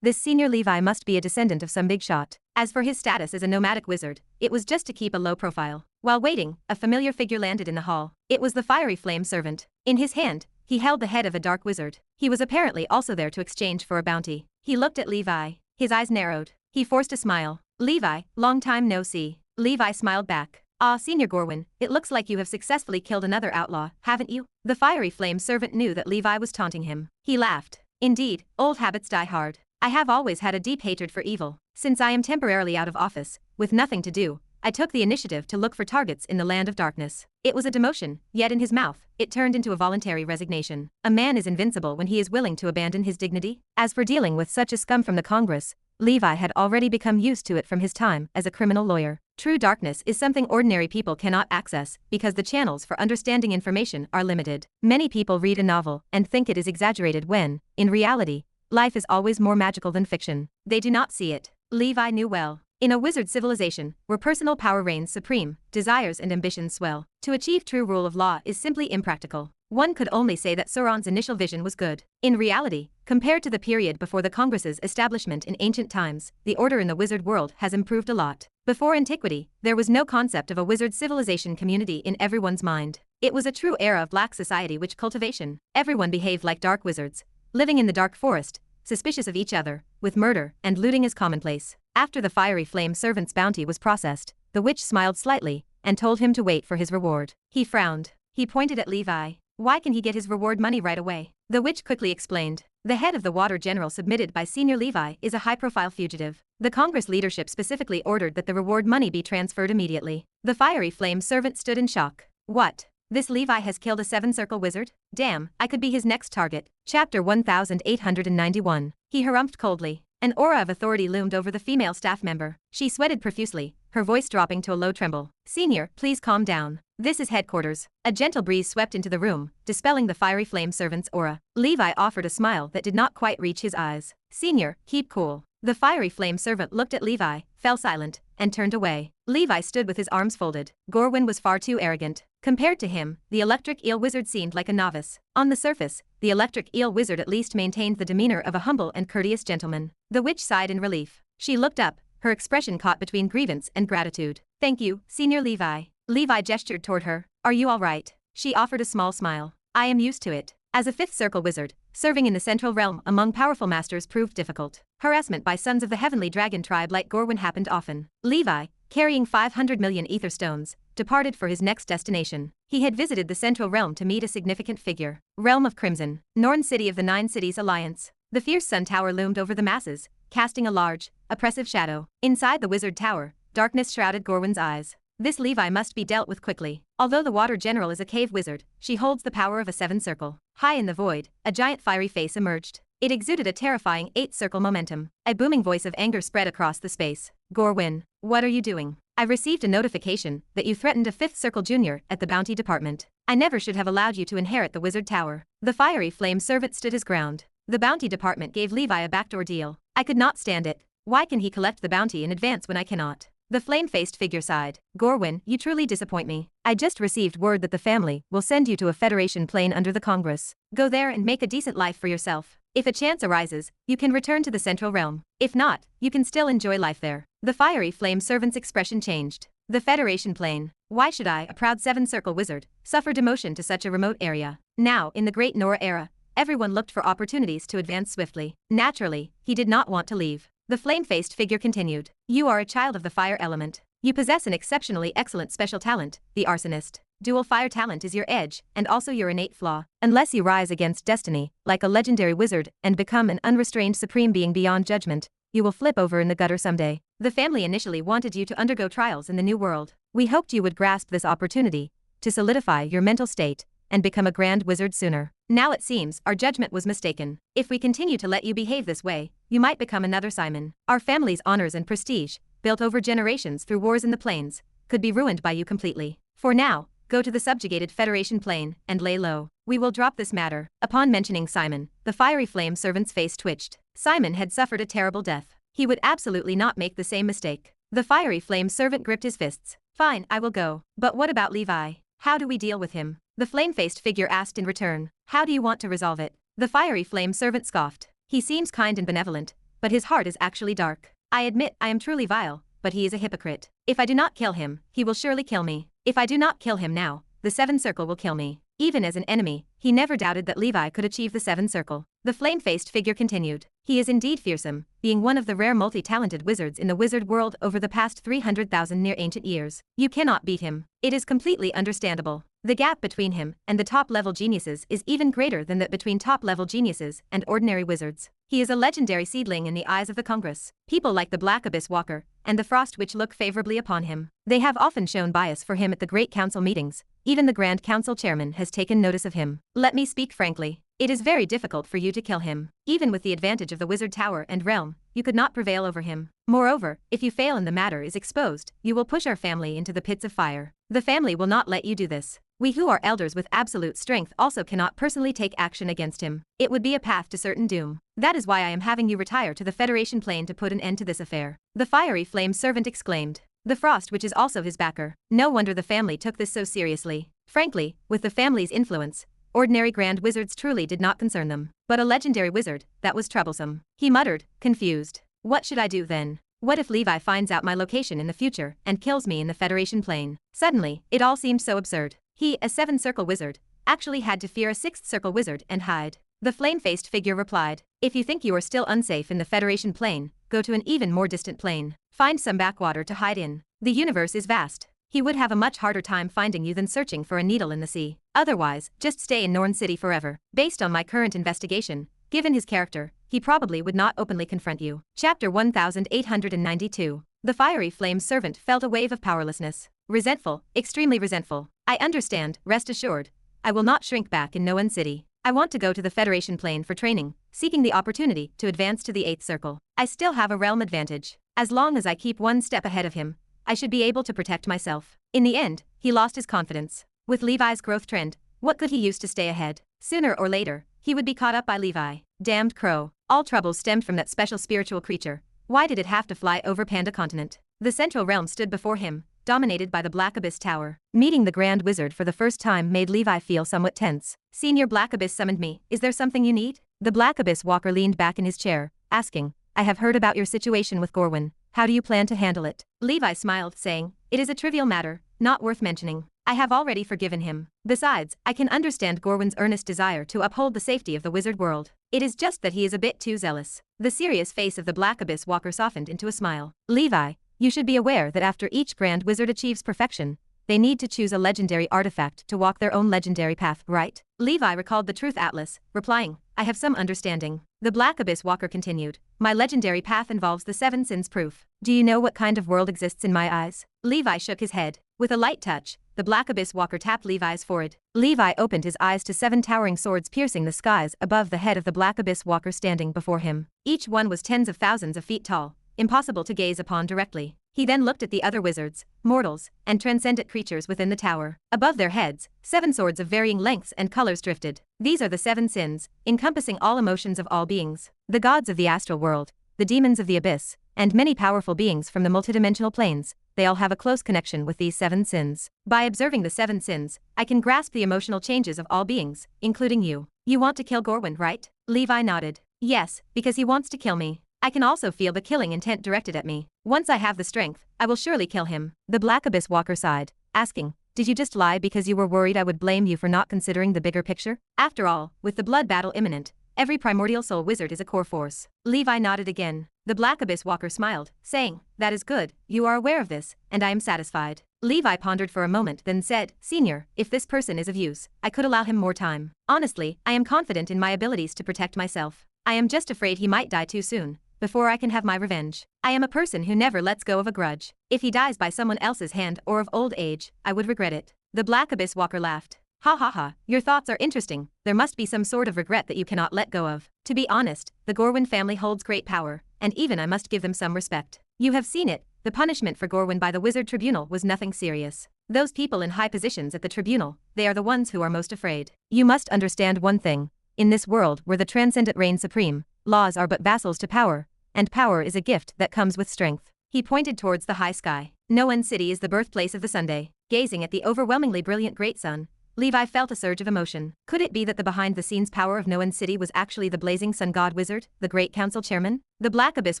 this senior Levi must be a descendant of some big shot. As for his status as a nomadic wizard, it was just to keep a low profile. While waiting, a familiar figure landed in the hall. It was the fiery flame servant. In his hand, he held the head of a dark wizard. He was apparently also there to exchange for a bounty. He looked at Levi. His eyes narrowed. He forced a smile. Levi, long time no see. Levi smiled back. Ah, Senior Gorwin, it looks like you have successfully killed another outlaw, haven't you? The fiery flame servant knew that Levi was taunting him. He laughed. Indeed, old habits die hard. I have always had a deep hatred for evil. Since I am temporarily out of office, with nothing to do, I took the initiative to look for targets in the land of darkness. It was a demotion, yet in his mouth, it turned into a voluntary resignation. A man is invincible when he is willing to abandon his dignity. As for dealing with such a scum from the Congress, Levi had already become used to it from his time as a criminal lawyer. True darkness is something ordinary people cannot access because the channels for understanding information are limited. Many people read a novel and think it is exaggerated when, in reality, life is always more magical than fiction. They do not see it. Levi knew well. In a wizard civilization, where personal power reigns supreme, desires and ambitions swell, to achieve true rule of law is simply impractical. One could only say that Sauron's initial vision was good. In reality, compared to the period before the Congress's establishment in ancient times, the order in the wizard world has improved a lot. Before antiquity, there was no concept of a wizard civilization community in everyone's mind. It was a true era of black society which cultivation. Everyone behaved like dark wizards, living in the dark forest, suspicious of each other, with murder and looting as commonplace. After the fiery flame servant's bounty was processed, the witch smiled slightly and told him to wait for his reward. He frowned. He pointed at Levi. Why can he get his reward money right away? The witch quickly explained. The head of the water general submitted by Senior Levi is a high-profile fugitive. The Congress leadership specifically ordered that the reward money be transferred immediately. The fiery flame servant stood in shock. What? This Levi has killed a seven-circle wizard? Damn, I could be his next target. Chapter 1891. He harumphed coldly. An aura of authority loomed over the female staff member. She sweated profusely, her voice dropping to a low tremble. Senior, please calm down. This is headquarters. A gentle breeze swept into the room, dispelling the fiery flame servant's aura. Levi offered a smile that did not quite reach his eyes. Senior, keep cool. The fiery flame servant looked at Levi, fell silent, and turned away. Levi stood with his arms folded. Gorwin was far too arrogant. Compared to him, the electric eel wizard seemed like a novice. On the surface, the electric eel wizard at least maintained the demeanor of a humble and courteous gentleman. The witch sighed in relief. She looked up, her expression caught between grievance and gratitude. Thank you, Senior Levi. Levi gestured toward her. Are you all right? She offered a small smile. I am used to it. As a fifth circle wizard, serving in the central realm among powerful masters proved difficult. Harassment by sons of the heavenly dragon tribe like Gorwin happened often. Levi, carrying 500 million ether stones, departed for his next destination. He had visited the central realm to meet a significant figure. Realm of Crimson, Norn City of the Nine Cities Alliance. The fierce sun tower loomed over the masses, casting a large, oppressive shadow. Inside the wizard tower, darkness shrouded Gorwin's eyes. This Levi must be dealt with quickly. Although the water general is a cave wizard, she holds the power of a seven circle. High in the void, a giant fiery face emerged. It exuded a terrifying eight-circle momentum. A booming voice of anger spread across the space. Gorwin, what are you doing? I received a notification that you threatened a fifth circle junior at the bounty department. I never should have allowed you to inherit the wizard tower. The fiery flame servant stood his ground. The bounty department gave Levi a backdoor deal. I could not stand it. Why can he collect the bounty in advance when I cannot? The flame-faced figure sighed. Gorwin, you truly disappoint me. I just received word that the family will send you to a Federation plane under the Congress. Go there and make a decent life for yourself. If a chance arises, you can return to the Central Realm. If not, you can still enjoy life there. The fiery flame servant's expression changed. The Federation plane. Why should I, a proud seven-circle wizard, suffer demotion to such a remote area? Now, in the Great Nora era, everyone looked for opportunities to advance swiftly. Naturally, he did not want to leave. The flame-faced figure continued. You are a child of the fire element. You possess an exceptionally excellent special talent, the arsonist. Dual fire talent is your edge, and also your innate flaw. Unless you rise against destiny, like a legendary wizard, and become an unrestrained supreme being beyond judgment, you will flip over in the gutter someday. The family initially wanted you to undergo trials in the new world. We hoped you would grasp this opportunity to solidify your mental state and become a grand wizard sooner. Now it seems our judgment was mistaken. If we continue to let you behave this way, you might become another Simon. Our family's honors and prestige, built over generations through wars in the plains, could be ruined by you completely. For now, go to the subjugated Federation plane and lay low. We will drop this matter. Upon mentioning Simon, the fiery flame servant's face twitched. Simon had suffered a terrible death. He would absolutely not make the same mistake. The fiery flame servant gripped his fists. Fine, I will go. But what about Levi? How do we deal with him? The flame-faced figure asked in return. How do you want to resolve it? The fiery flame servant scoffed. He seems kind and benevolent, but his heart is actually dark. I admit I am truly vile, but he is a hypocrite. If I do not kill him, he will surely kill me. If I do not kill him now, the seven circle will kill me. Even as an enemy, he never doubted that Levi could achieve the seven circle. The flame-faced figure continued. He is indeed fearsome, being one of the rare multi-talented wizards in the wizard world over the past 300,000 near ancient years. You cannot beat him. It is completely understandable. The gap between him and the top-level geniuses is even greater than that between top-level geniuses and ordinary wizards. He is a legendary seedling in the eyes of the Congress. People like the Black Abyss Walker and the Frost Witch look favorably upon him. They have often shown bias for him at the Great Council meetings. Even the Grand Council chairman has taken notice of him. Let me speak frankly. It is very difficult for you to kill him. Even with the advantage of the Wizard Tower and Realm, you could not prevail over him. Moreover, if you fail and the matter is exposed, you will push our family into the pits of fire. The family will not let you do this. We who are elders with absolute strength also cannot personally take action against him. It would be a path to certain doom. That is why I am having you retire to the Federation plane to put an end to this affair. The fiery flame servant exclaimed. The Frost Witch is also his backer. No wonder the family took this so seriously. Frankly, with the family's influence, ordinary grand wizards truly did not concern them. But a legendary wizard, that was troublesome. He muttered, confused. What should I do then? What if Levi finds out my location in the future and kills me in the Federation plane? Suddenly, it all seemed so absurd. He, a seven-circle wizard, actually had to fear a sixth-circle wizard and hide. The flame-faced figure replied, if you think you are still unsafe in the Federation plane, go to an even more distant plane. Find some backwater to hide in. The universe is vast. he would have a much harder time finding you than searching for a needle in the sea. Otherwise, just stay in Norn City forever. Based on my current investigation, given his character, he probably would not openly confront you. Chapter 1892. The fiery flame servant felt a wave of powerlessness. Resentful, extremely resentful. I understand, rest assured. I will not shrink back in Noan City. I want to go to the Federation plane for training, seeking the opportunity to advance to the 8th circle. I still have a realm advantage. As long as I keep one step ahead of him, I should be able to protect myself. In the end, he lost his confidence. With Levi's growth trend, what could he use to stay ahead? Sooner or later, he would be caught up by Levi. Damned crow. All troubles stemmed from that special spiritual creature. Why did it have to fly over Panda Continent? The central realm stood before him, dominated by the Black Abyss Tower. Meeting the Grand Wizard for the first time made Levi feel somewhat tense. Senior Black Abyss summoned me. Is there something you need? The Black Abyss Walker leaned back in his chair, asking, I have heard about your situation with Gorwin. How do you plan to handle it? Levi smiled, saying, it is a trivial matter, not worth mentioning. I have already forgiven him. Besides, I can understand Gorwin's earnest desire to uphold the safety of the wizard world. It is just that he is a bit too zealous. The serious face of the Black Abyss Walker softened into a smile. Levi, you should be aware that after each Grand Wizard achieves perfection, they need to choose a legendary artifact to walk their own legendary path, right? Levi recalled the Truth Atlas, replying, I have some understanding. The Black Abyss Walker continued, my legendary path involves the 7 sins proof. Do you know what kind of world exists in my eyes? Levi shook his head. With a light touch, the Black Abyss Walker tapped Levi's forehead. Levi opened his eyes to 7 towering swords piercing the skies above the head of the Black Abyss Walker standing before him. Each one was tens of thousands of feet tall, impossible to gaze upon directly. He then looked at the other wizards, mortals, and transcendent creatures within the tower. Above their heads, 7 swords of varying lengths and colors drifted. These are the 7 sins, encompassing all emotions of all beings. The gods of the astral world, the demons of the abyss, and many powerful beings from the multidimensional planes, they all have a close connection with these 7 sins. By observing the 7 sins, I can grasp the emotional changes of all beings, including you. You want to kill Gorwin, right? Levi nodded. Yes, because he wants to kill me. I can also feel the killing intent directed at me. Once I have the strength, I will surely kill him. The Black Abyss Walker sighed, asking, did you just lie because you were worried I would blame you for not considering the bigger picture? After all, with the blood battle imminent, every primordial soul wizard is a core force. Levi nodded again. The Black Abyss Walker smiled, saying, that is good, you are aware of this, and I am satisfied. Levi pondered for a moment then said, Senior, if this person is of use, I could allow him more time. Honestly, I am confident in my abilities to protect myself. I am just afraid he might die too soon, before I can have my revenge. I am a person who never lets go of a grudge. If he dies by someone else's hand or of old age, I would regret it. The Black Abyss Walker laughed. Ha ha ha, your thoughts are interesting. There must be some sort of regret that you cannot let go of. To be honest, the Gorwin family holds great power, and even I must give them some respect. You have seen it, the punishment for Gorwin by the Wizard Tribunal was nothing serious. Those people in high positions at the tribunal, they are the ones who are most afraid. You must understand one thing. In this world where the transcendent reign supreme, laws are but vassals to power, and power is a gift that comes with strength. He pointed towards the high sky. Noan City is the birthplace of the Sunday. Gazing at the overwhelmingly brilliant great sun, Levi felt a surge of emotion. Could it be that the behind-the-scenes power of Noan City was actually the blazing sun god wizard, the great council chairman? The Black Abyss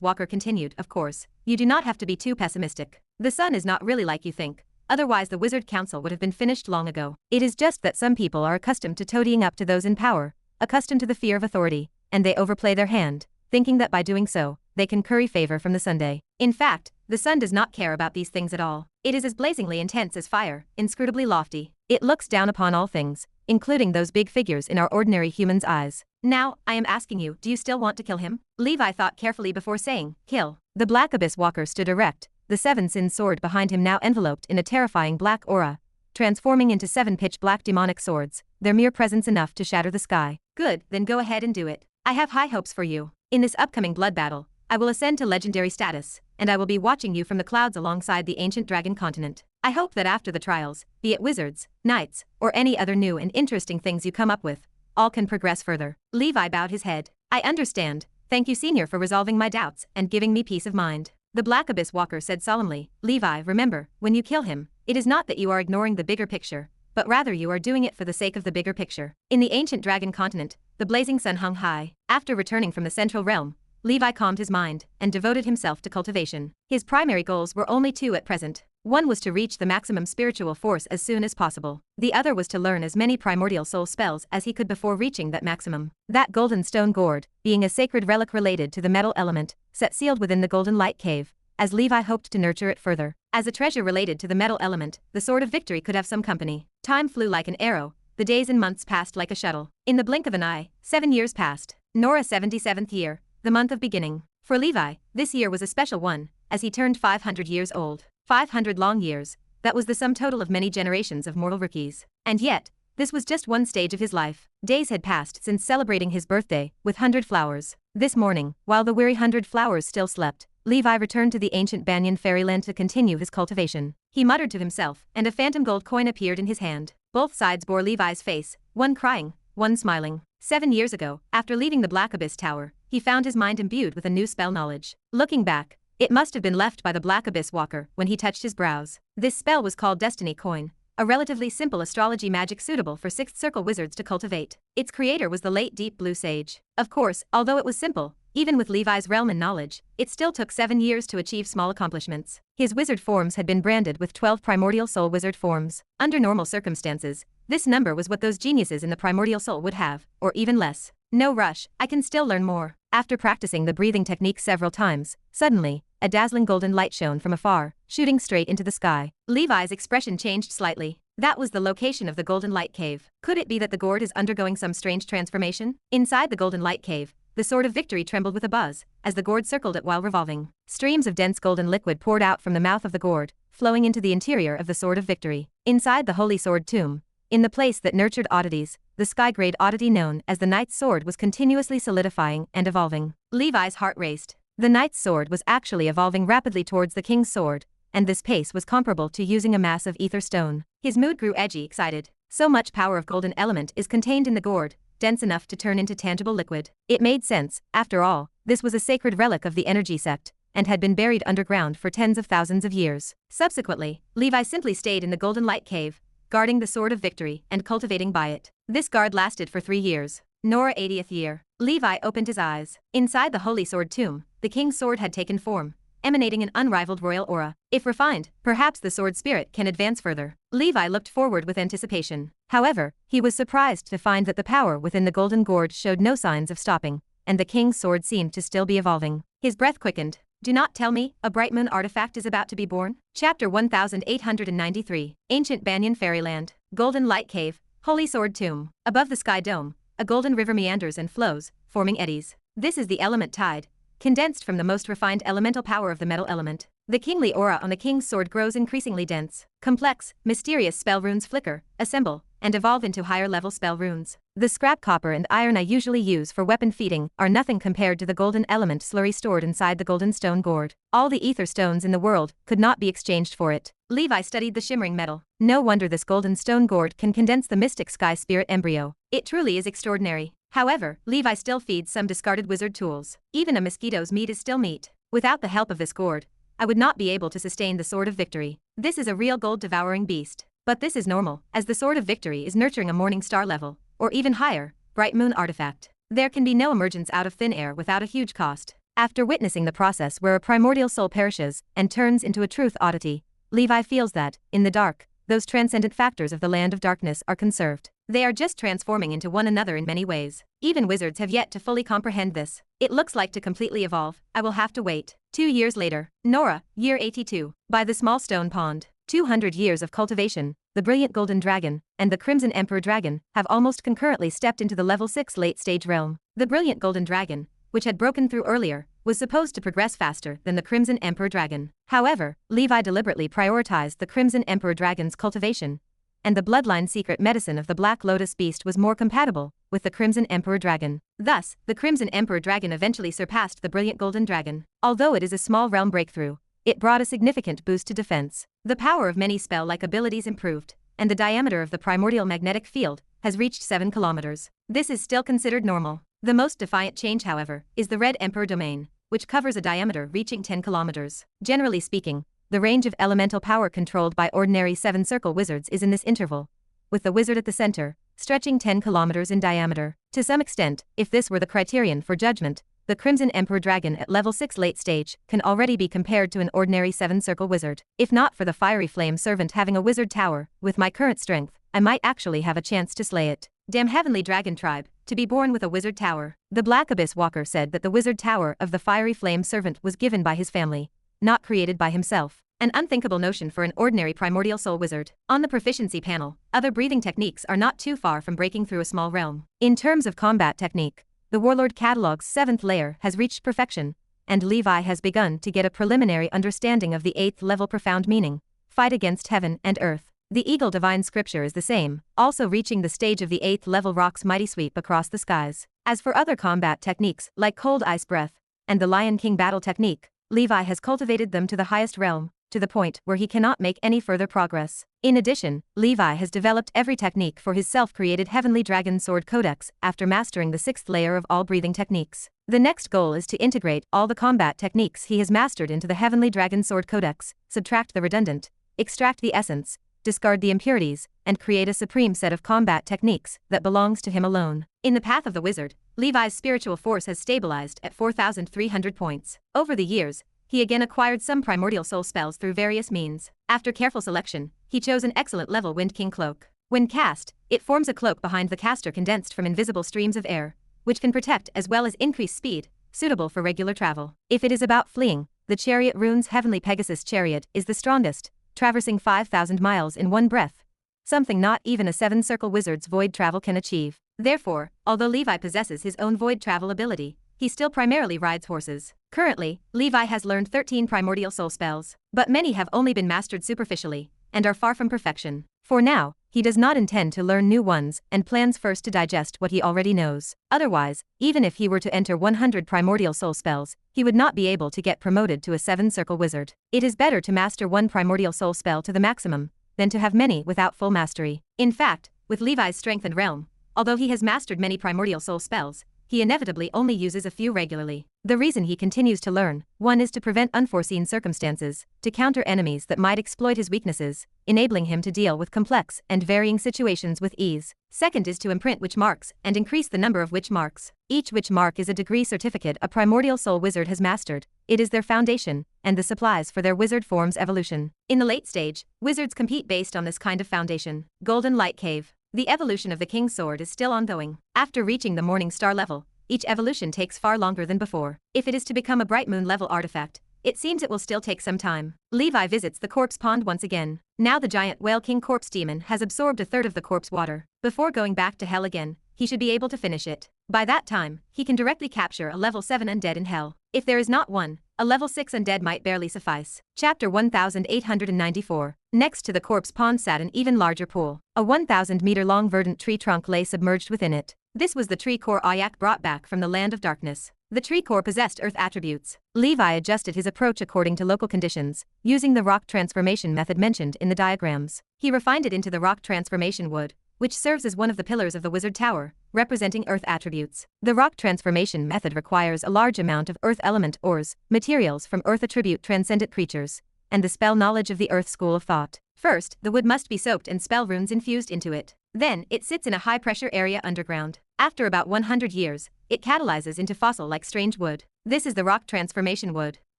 Walker continued, of course, you do not have to be too pessimistic. The sun is not really like you think. Otherwise the wizard council would have been finished long ago. It is just that some people are accustomed to toadying up to those in power, accustomed to the fear of authority, and they overplay their hand, thinking that by doing so, they can curry favor from the Sunday. In fact, the sun does not care about these things at all. It is as blazingly intense as fire, inscrutably lofty. It looks down upon all things, including those big figures in our ordinary humans' eyes. Now, I am asking you, do you still want to kill him? Levi thought carefully before saying, kill. The Black Abyss Walker stood erect, the 7 sin sword behind him now enveloped in a terrifying black aura, transforming into 7 pitch black demonic swords, their mere presence enough to shatter the sky. Good, then go ahead and do it. I have high hopes for you. In this upcoming blood battle, I will ascend to legendary status, and I will be watching you from the clouds alongside the ancient dragon continent. I hope that after the trials, be it wizards, knights, or any other new and interesting things you come up with, all can progress further. Levi bowed his head. I understand. Thank you, Senior, for resolving my doubts and giving me peace of mind. The Black Abyss Walker said solemnly, Levi, remember, when you kill him, it is not that you are ignoring the bigger picture, but rather you are doing it for the sake of the bigger picture. In the ancient dragon continent, the blazing sun hung high. After returning from the central realm, Levi calmed his mind and devoted himself to cultivation. His primary goals were only 2 at present. One was to reach the maximum spiritual force as soon as possible. The other was to learn as many primordial soul spells as he could before reaching that maximum. That golden stone gourd, being a sacred relic related to the metal element, set sealed within the golden light cave, as Levi hoped to nurture it further. As a treasure related to the metal element, the Sword of Victory could have some company. Time flew like an arrow, the days and months passed like a shuttle. In the blink of an eye, 7 years passed. Nora's 77th year, the month of beginning. For Levi, this year was a special one, as he turned 500 years old. 500 long years, that was the sum total of many generations of mortal rookies. And yet, this was just one stage of his life. Days had passed since celebrating his birthday, with 100 flowers. This morning, while the weary 100 flowers still slept, Levi returned to the ancient Banyan fairyland to continue his cultivation. He muttered to himself, and a phantom gold coin appeared in his hand. Both sides bore Levi's face, one crying, one smiling. 7 years ago, after leaving the Black Abyss Tower, he found his mind imbued with a new spell knowledge. Looking back, it must have been left by the Black Abyss Walker when he touched his brows. This spell was called Destiny Coin, a relatively simple astrology magic suitable for Sixth Circle wizards to cultivate. Its creator was the late Deep Blue Sage. Of course, although it was simple, even with Levi's realm and knowledge, it still took 7 years to achieve small accomplishments. His wizard forms had been branded with 12 primordial soul wizard forms. Under normal circumstances, this number was what those geniuses in the primordial soul would have, or even less. No rush, I can still learn more. After practicing the breathing technique several times, suddenly, a dazzling golden light shone from afar, shooting straight into the sky. Levi's expression changed slightly. That was the location of the Golden Light Cave. Could it be that the gourd is undergoing some strange transformation? Inside the Golden Light Cave, the Sword of Victory trembled with a buzz, as the gourd circled it while revolving. Streams of dense golden liquid poured out from the mouth of the gourd, flowing into the interior of the Sword of Victory. Inside the Holy Sword Tomb, in the place that nurtured oddities, the sky-grade oddity known as the Knight's Sword was continuously solidifying and evolving. Levi's heart raced. The Knight's Sword was actually evolving rapidly towards the King's Sword, and this pace was comparable to using a mass of ether stone. His mood grew edgy, excited. So much power of golden element is contained in the gourd, dense enough to turn into tangible liquid. It made sense, after all, this was a sacred relic of the energy sect, and had been buried underground for tens of thousands of years. Subsequently, Levi simply stayed in the Golden Light Cave, guarding the Sword of Victory and cultivating by it. This guard lasted for 3 years. Nora 80th year. Levi opened his eyes. Inside the Holy Sword Tomb, the King's Sword had taken form, emanating an unrivaled royal aura. If refined, perhaps the sword spirit can advance further. Levi looked forward with anticipation. However, he was surprised to find that the power within the golden gourd showed no signs of stopping, and the King's Sword seemed to still be evolving. His breath quickened. Do not tell me, a bright moon artifact is about to be born? Chapter 1893. Ancient Banyan Fairyland. Golden Light Cave. Holy Sword Tomb. Above the sky dome, a golden river meanders and flows, forming eddies. This is the element tide, condensed from the most refined elemental power of the metal element. The kingly aura on the King's Sword grows increasingly dense. Complex, mysterious spell runes flicker, assemble, and evolve into higher-level spell runes. The scrap copper and iron I usually use for weapon feeding are nothing compared to the golden element slurry stored inside the golden stone gourd. All the ether stones in the world could not be exchanged for it. Levi studied the shimmering metal. No wonder this golden stone gourd can condense the mystic sky spirit embryo. It truly is extraordinary. However, Levi still feeds some discarded wizard tools. Even a mosquito's meat is still meat. Without the help of this gourd, I would not be able to sustain the Sword of Victory. This is a real gold-devouring beast. But this is normal, as the Sword of Victory is nurturing a morning star level, or even higher, bright moon artifact. There can be no emergence out of thin air without a huge cost. After witnessing the process where a primordial soul perishes and turns into a truth oddity, Levi feels that, in the dark, those transcendent factors of the land of darkness are conserved. They are just transforming into one another in many ways. Even wizards have yet to fully comprehend this. It looks like to completely evolve, I will have to wait. 2 years later. Nora, year 82. By the small stone pond. 200 years of cultivation, the brilliant golden dragon, and the crimson emperor dragon, have almost concurrently stepped into the level 6 late-stage realm. The brilliant golden dragon, which had broken through earlier, was supposed to progress faster than the crimson emperor dragon. However, Levi deliberately prioritized the crimson emperor dragon's cultivation, and the bloodline secret medicine of the Black Lotus beast was more compatible with the Crimson Emperor Dragon. Thus, the Crimson Emperor Dragon eventually surpassed the Brilliant Golden Dragon. Although it is a small realm breakthrough, it brought a significant boost to defense. The power of many spell-like abilities improved, and the diameter of the primordial magnetic field has reached 7 kilometers. This is still considered normal. The most defiant change, however, is the Red Emperor domain, which covers a diameter reaching 10 kilometers. Generally speaking, the range of elemental power controlled by ordinary 7-circle wizards is in this interval, with the wizard at the center, stretching 10 kilometers in diameter. To some extent, if this were the criterion for judgment, the Crimson Emperor Dragon at level 6 late stage can already be compared to an ordinary 7-circle wizard. If not for the Fiery Flame Servant having a wizard tower, with my current strength, I might actually have a chance to slay it. Damn Heavenly Dragon Tribe, to be born with a wizard tower. The Black Abyss Walker said that the wizard tower of the Fiery Flame Servant was given by his family, not created by himself. An unthinkable notion for an ordinary primordial soul wizard. On the proficiency panel, other breathing techniques are not too far from breaking through a small realm. In terms of combat technique, the Warlord Catalog's 7th layer has reached perfection, and Levi has begun to get a preliminary understanding of the 8th level profound meaning, fight against heaven and earth. The Eagle Divine Scripture is the same, also reaching the stage of the 8th level Rock's mighty sweep across the skies. As for other combat techniques, like Cold Ice Breath, and the Lion King battle technique, Levi has cultivated them to the highest realm, to the point where he cannot make any further progress. In addition, Levi has developed every technique for his self-created Heavenly Dragon Sword Codex after mastering the 6th layer of all breathing techniques. The next goal is to integrate all the combat techniques he has mastered into the Heavenly Dragon Sword Codex, subtract the redundant, extract the essence, discard the impurities, and create a supreme set of combat techniques that belongs to him alone. In the path of the wizard, Levi's spiritual force has stabilized at 4,300 points. Over the years, he again acquired some primordial soul spells through various means. After careful selection, he chose an excellent level Wind King cloak. When cast, it forms a cloak behind the caster condensed from invisible streams of air, which can protect as well as increase speed, suitable for regular travel. If it is about fleeing, the Chariot Rune's Heavenly Pegasus Chariot is the strongest, traversing 5,000 miles in one breath, something not even a 7-circle wizard's void travel can achieve. Therefore, although Levi possesses his own void travel ability, he still primarily rides horses. Currently, Levi has learned 13 primordial soul spells, but many have only been mastered superficially, and are far from perfection. For now, he does not intend to learn new ones and plans first to digest what he already knows. Otherwise, even if he were to enter 100 primordial soul spells, he would not be able to get promoted to a 7-circle wizard. It is better to master one primordial soul spell to the maximum, than to have many without full mastery. In fact, with Levi's strength and realm, although he has mastered many primordial soul spells, he inevitably only uses a few regularly. The reason he continues to learn, one is to prevent unforeseen circumstances, to counter enemies that might exploit his weaknesses, enabling him to deal with complex and varying situations with ease. Second is to imprint witch marks and increase the number of witch marks. Each witch mark is a degree certificate a primordial soul wizard has mastered. It is their foundation, and the supplies for their wizard form's evolution. In the late stage, wizards compete based on this kind of foundation. Golden Light Cave. The evolution of the King's Sword is still ongoing. After reaching the Morning Star level, each evolution takes far longer than before. If it is to become a Bright Moon level artifact, it seems it will still take some time. Levi visits the corpse pond once again. Now the giant Whale King corpse demon has absorbed a third of the corpse water. Before going back to hell again, he should be able to finish it. By that time, he can directly capture a level 7 undead in hell. If there is not one, a level 6 undead might barely suffice. Chapter 1894. Next to the corpse pond sat an even larger pool. A 1,000-meter-long verdant tree trunk lay submerged within it. This was the tree core Ayak brought back from the land of darkness. The tree core possessed earth attributes. Levi adjusted his approach according to local conditions, using the rock transformation method mentioned in the diagrams. He refined it into the rock transformation wood, which serves as one of the pillars of the wizard tower, representing earth attributes. The rock transformation method requires a large amount of earth element ores, materials from earth attribute transcendent creatures, and the spell knowledge of the earth school of thought. First, the wood must be soaked and spell runes infused into it. Then, it sits in a high-pressure area underground. After about 100 years, it catalyzes into fossil-like strange wood. This is the rock transformation wood.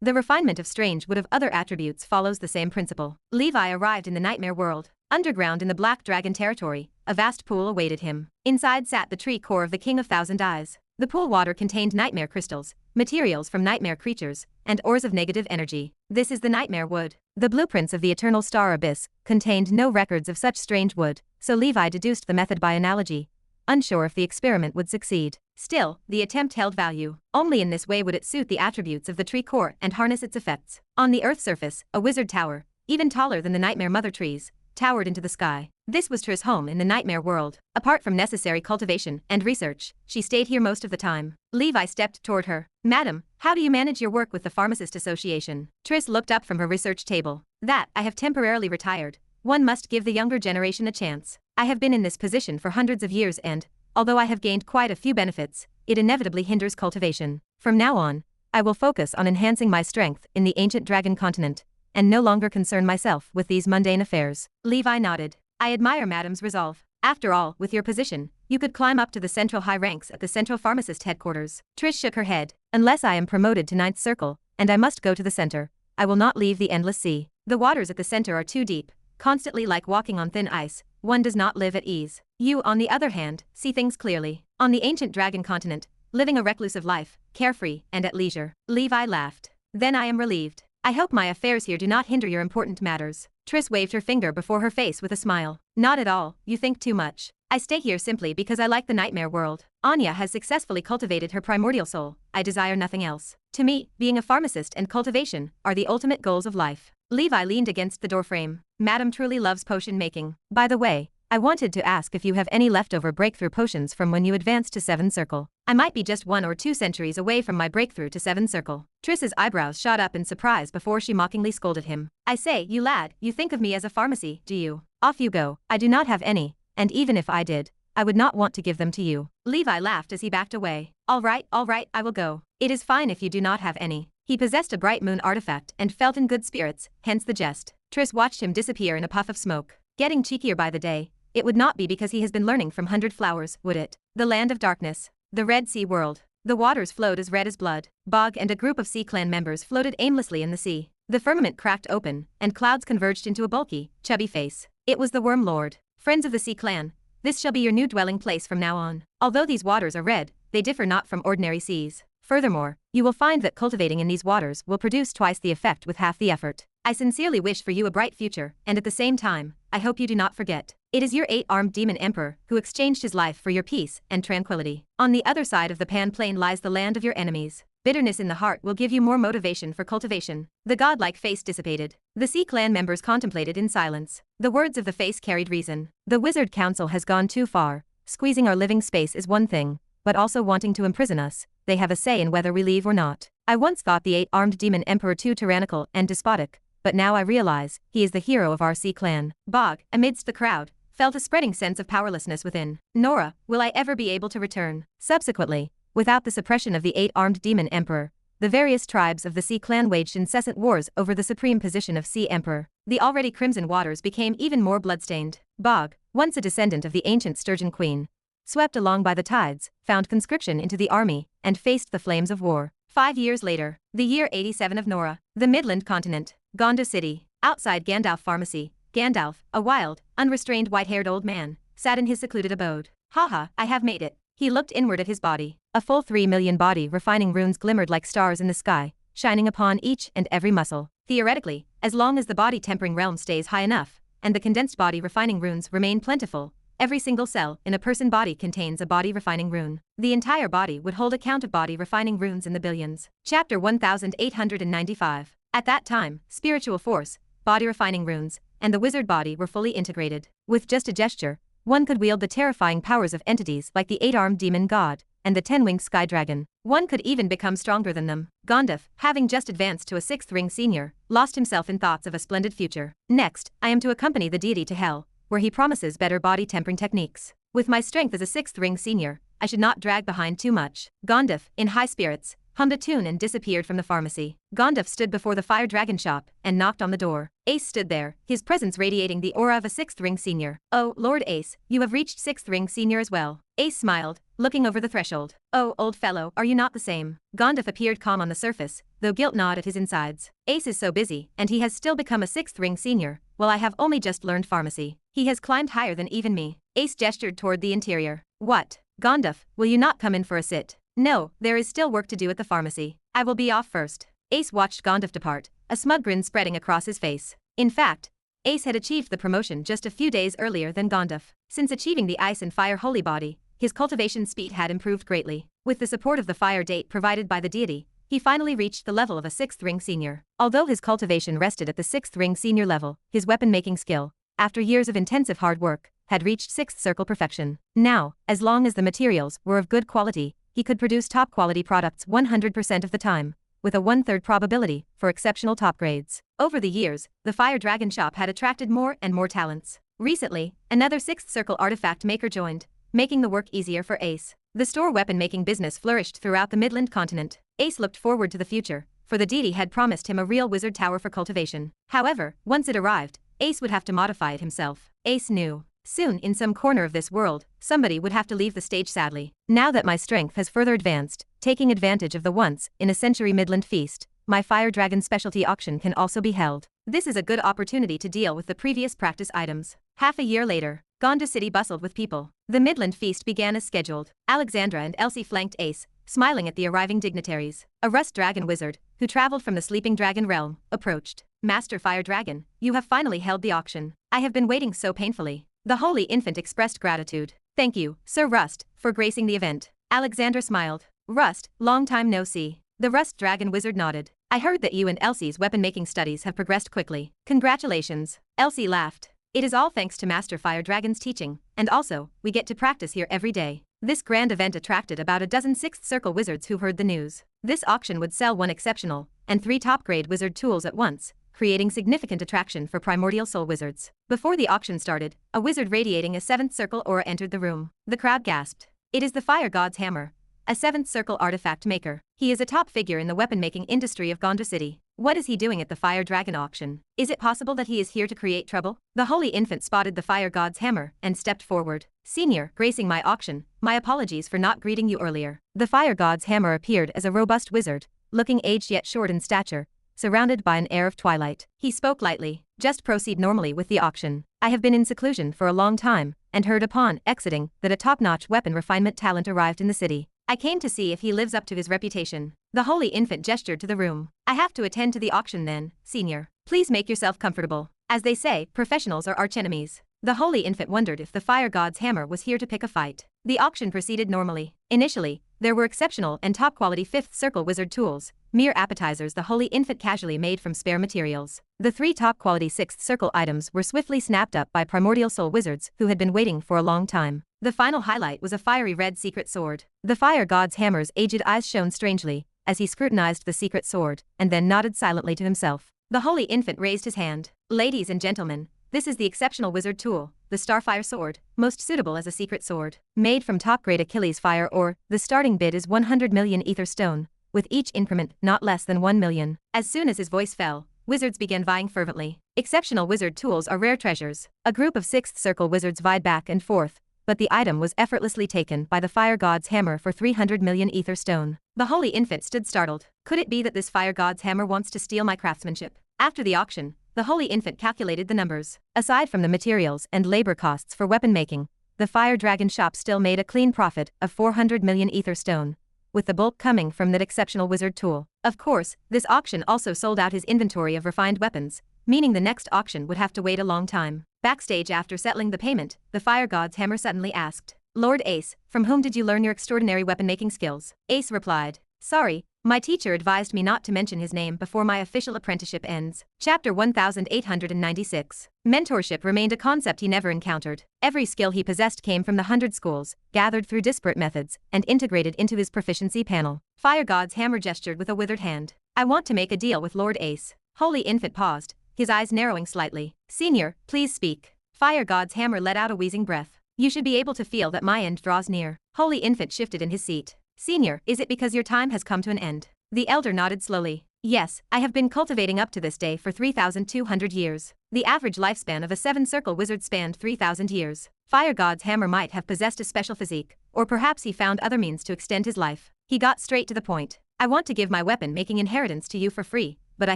The refinement of strange wood of other attributes follows the same principle. Levi arrived in the nightmare world. Underground in the Black Dragon territory, a vast pool awaited him. Inside sat the tree core of the King of Thousand Eyes. The pool water contained nightmare crystals, materials from nightmare creatures, and ores of negative energy. This is the nightmare wood. The blueprints of the Eternal Star Abyss contained no records of such strange wood, so Levi deduced the method by analogy, unsure if the experiment would succeed. Still, the attempt held value. Only in this way would it suit the attributes of the tree core and harness its effects. On the Earth's surface, a wizard tower, even taller than the nightmare mother trees, towered into the sky. This was Triss' home in the nightmare world. Apart from necessary cultivation and research, she stayed here most of the time. Levi stepped toward her. "Madam, how do you manage your work with the Pharmacist Association?" Triss looked up from her research table. "That, I have temporarily retired. One must give the younger generation a chance. I have been in this position for hundreds of years and, although I have gained quite a few benefits, it inevitably hinders cultivation. From now on, I will focus on enhancing my strength in the ancient dragon continent, and no longer concern myself with these mundane affairs." Levi nodded. "I admire Madam's resolve. After all, with your position, you could climb up to the central high ranks at the Central Pharmacist headquarters." Trish shook her head. "Unless I am promoted to 9th Circle, and I must go to the center, I will not leave the endless sea. The waters at the center are too deep, constantly like walking on thin ice. One does not live at ease. You, on the other hand, see things clearly. On the ancient dragon continent, living a reclusive life, carefree and at leisure." Levi laughed. "Then I am relieved. I hope my affairs here do not hinder your important matters. Triss waved her finger before her face with a smile. Not at all, you think too much. I stay here simply because I like the nightmare world. Anya has successfully cultivated her primordial soul. I desire nothing else. To me, being a pharmacist and cultivation are the ultimate goals of life. Levi leaned against the doorframe. Madam truly loves potion making. By the way, I wanted to ask if you have any leftover breakthrough potions from when you advanced to 7th Circle. I might be just 1 or 2 centuries away from my breakthrough to 7th Circle. Triss's eyebrows shot up in surprise before she mockingly scolded him. I say, you lad, you think of me as a pharmacy, do you? Off you go. I do not have any, and even if I did, I would not want to give them to you. Levi laughed as he backed away. All right, I will go. It is fine if you do not have any. He possessed a bright moon artifact and felt in good spirits, hence the jest. Triss watched him disappear in a puff of smoke. Getting cheekier by the day. It would not be because he has been learning from 100 Flowers, would it? The land of darkness. The Red Sea world. The waters flowed as red as blood. Bog and a group of Sea Clan members floated aimlessly in the sea. The firmament cracked open, and clouds converged into a bulky, chubby face. It was the Worm Lord. Friends of the Sea Clan, this shall be your new dwelling place from now on. Although these waters are red, they differ not from ordinary seas. Furthermore, you will find that cultivating in these waters will produce twice the effect with half the effort. I sincerely wish for you a bright future, and at the same time, I hope you do not forget. It is your 8-armed demon emperor who exchanged his life for your peace and tranquility. On the other side of the Pan Plain lies the land of your enemies. Bitterness in the heart will give you more motivation for cultivation. The godlike face dissipated. The Sea Clan members contemplated in silence. The words of the face carried reason. The Wizard Council has gone too far. Squeezing our living space is one thing, but also wanting to imprison us. They have a say in whether we leave or not. I once thought the 8-armed demon emperor too tyrannical and despotic, but now I realize he is the hero of our Sea Clan. Bog, amidst the crowd, felt a spreading sense of powerlessness within. Nora, will I ever be able to return? Subsequently, without the suppression of the 8-armed demon emperor, the various tribes of the Sea Clan waged incessant wars over the supreme position of Sea Emperor. The already crimson waters became even more bloodstained. Bog, once a descendant of the ancient Sturgeon Queen, swept along by the tides, found conscription into the army, and faced the flames of war. 5 years later, the year 87 of Nora, the Midland continent, Gondo City, outside Gandalf Pharmacy, Gandalf, a wild, unrestrained white-haired old man, sat in his secluded abode. Haha, I have made it. He looked inward at his body. A full 3 million body refining runes glimmered like stars in the sky, shining upon each and every muscle. Theoretically, as long as the body tempering realm stays high enough, and the condensed body refining runes remain plentiful, every single cell in a person body contains a body refining rune. The entire body would hold a count of body refining runes in the billions. Chapter 1895. At that time, spiritual force, body refining runes, and the wizard body were fully integrated. With just a gesture, one could wield the terrifying powers of entities like the 8-armed demon god and the 10-winged sky dragon. One could even become stronger than them. Gondalf, having just advanced to a 6th ring senior, lost himself in thoughts of a splendid future. Next, I am to accompany the deity to hell, where he promises better body tempering techniques. With my strength as a 6th ring senior, I should not drag behind too much. Gondalf, in high spirits, hummed a tune and disappeared from the pharmacy. Gondalf stood before the fire dragon shop and knocked on the door. Ace stood there, his presence radiating the aura of a 6th ring senior. Oh, Lord Ace, you have reached 6th ring senior as well. Ace smiled, looking over the threshold. Oh, old fellow, are you not the same? Gondalf appeared calm on the surface, though guilt gnawed at his insides. Ace is so busy, and he has still become a 6th ring senior, while I have only just learned pharmacy. He has climbed higher than even me. Ace gestured toward the interior. What? Gondalf, will you not come in for a sit? No, there is still work to do at the pharmacy. I will be off first. Ace watched Gondalf depart, a smug grin spreading across his face. In fact, Ace had achieved the promotion just a few days earlier than Gondalf. Since achieving the Ice and Fire Holy Body, his cultivation speed had improved greatly. With the support of the fire date provided by the deity, he finally reached the level of a 6th ring senior. Although his cultivation rested at the 6th ring senior level, his weapon-making skill, after years of intensive hard work, had reached 6th circle perfection. Now, as long as the materials were of good quality, he could produce top-quality products 100% of the time, with a 1/3 probability for exceptional top grades. Over the years, the Fire Dragon shop had attracted more and more talents. Recently, another 6th circle artifact maker joined, making the work easier for Ace. The store weapon-making business flourished throughout the Midland continent. Ace looked forward to the future, for the deity had promised him a real wizard tower for cultivation. However, once it arrived, Ace would have to modify it himself. Ace knew. Soon, in some corner of this world, somebody would have to leave the stage sadly. Now that my strength has further advanced, taking advantage of the once-in-a-century Midland feast, my Fire Dragon specialty auction can also be held. This is a good opportunity to deal with the previous practice items. Half a year later, Gondo City bustled with people. The Midland feast began as scheduled. Alexandra and Elsie flanked Ace, smiling at the arriving dignitaries. A rust dragon wizard, who traveled from the sleeping dragon realm, approached. Master Fire Dragon, you have finally held the auction. I have been waiting so painfully. The Holy Infant expressed gratitude. Thank you, Sir Rust, for gracing the event. Alexander smiled. Rust, long time no see. The Rust Dragon Wizard nodded. I heard that you and Elsie's weapon-making studies have progressed quickly. Congratulations. Elsie laughed. It is all thanks to Master Fire Dragon's teaching, and also, we get to practice here every day. This grand event attracted about a dozen 6th Circle wizards who heard the news. This auction would sell 1 exceptional and 3 top-grade wizard tools at once, creating significant attraction for primordial soul wizards. Before the auction started, a wizard radiating a 7th Circle aura entered the room. The crowd gasped. It is the Fire God's Hammer, a 7th Circle artifact maker. He is a top figure in the weapon-making industry of Gondor City. What is he doing at the Fire Dragon auction? Is it possible that he is here to create trouble? The Holy Infant spotted the Fire God's Hammer and stepped forward. Senior, gracing my auction, my apologies for not greeting you earlier. The Fire God's Hammer appeared as a robust wizard, looking aged yet short in stature, surrounded by an air of twilight. He spoke lightly. Just proceed normally with the auction. I have been in seclusion for a long time, and heard upon exiting that a top-notch weapon refinement talent arrived in the city. I came to see if he lives up to his reputation. The Holy Infant gestured to the room. I have to attend to the auction then, Senior. Please make yourself comfortable. As they say, professionals are archenemies. The Holy Infant wondered if the Fire God's Hammer was here to pick a fight. The auction proceeded normally. Initially, there were exceptional and top-quality 5th Circle wizard tools, mere appetizers the Holy Infant casually made from spare materials. The 3 top-quality 6th Circle items were swiftly snapped up by primordial soul wizards who had been waiting for a long time. The final highlight was a fiery red secret sword. The Fire God's Hammer's aged eyes shone strangely as he scrutinized the secret sword, and then nodded silently to himself. The Holy Infant raised his hand. Ladies and gentlemen, this is the exceptional wizard tool, the Starfire Sword, most suitable as a secret sword. Made from top-grade Achilles fire ore, the starting bid is 100 million ether stone, with each increment not less than 1 million. As soon as his voice fell, wizards began vying fervently. Exceptional wizard tools are rare treasures. A group of 6th Circle wizards vied back and forth, but the item was effortlessly taken by the Fire God's Hammer for 300 million ether stone. The Holy Infant stood startled. Could it be that this Fire God's Hammer wants to steal my craftsmanship? After the auction, the Holy Infant calculated the numbers. Aside from the materials and labor costs for weapon making, the Fire Dragon shop still made a clean profit of 400 million ether stone, with the bulk coming from that exceptional wizard tool. Of course, this auction also sold out his inventory of refined weapons, meaning the next auction would have to wait a long time. Backstage, after settling the payment, the Fire God's Hammer suddenly asked, Lord Ace, from whom did you learn your extraordinary weapon-making skills? Ace replied, sorry, my teacher advised me not to mention his name before my official apprenticeship ends. Chapter 1896. Mentorship remained a concept he never encountered. Every skill he possessed came from the 100 schools, gathered through disparate methods, and integrated into his proficiency panel. Fire God's Hammer gestured with a withered hand. I want to make a deal with Lord Ace. Holy Infant paused, his eyes narrowing slightly. Senior, please speak. Fire God's Hammer let out a wheezing breath. You should be able to feel that my end draws near. Holy Infant shifted in his seat. Senior, is it because your time has come to an end? The elder nodded slowly. Yes, I have been cultivating up to this day for 3,200 years. The average lifespan of a 7-circle wizard spanned 3,000 years. Fire God's Hammer might have possessed a special physique, or perhaps he found other means to extend his life. He got straight to the point. I want to give my weapon-making inheritance to you for free, but I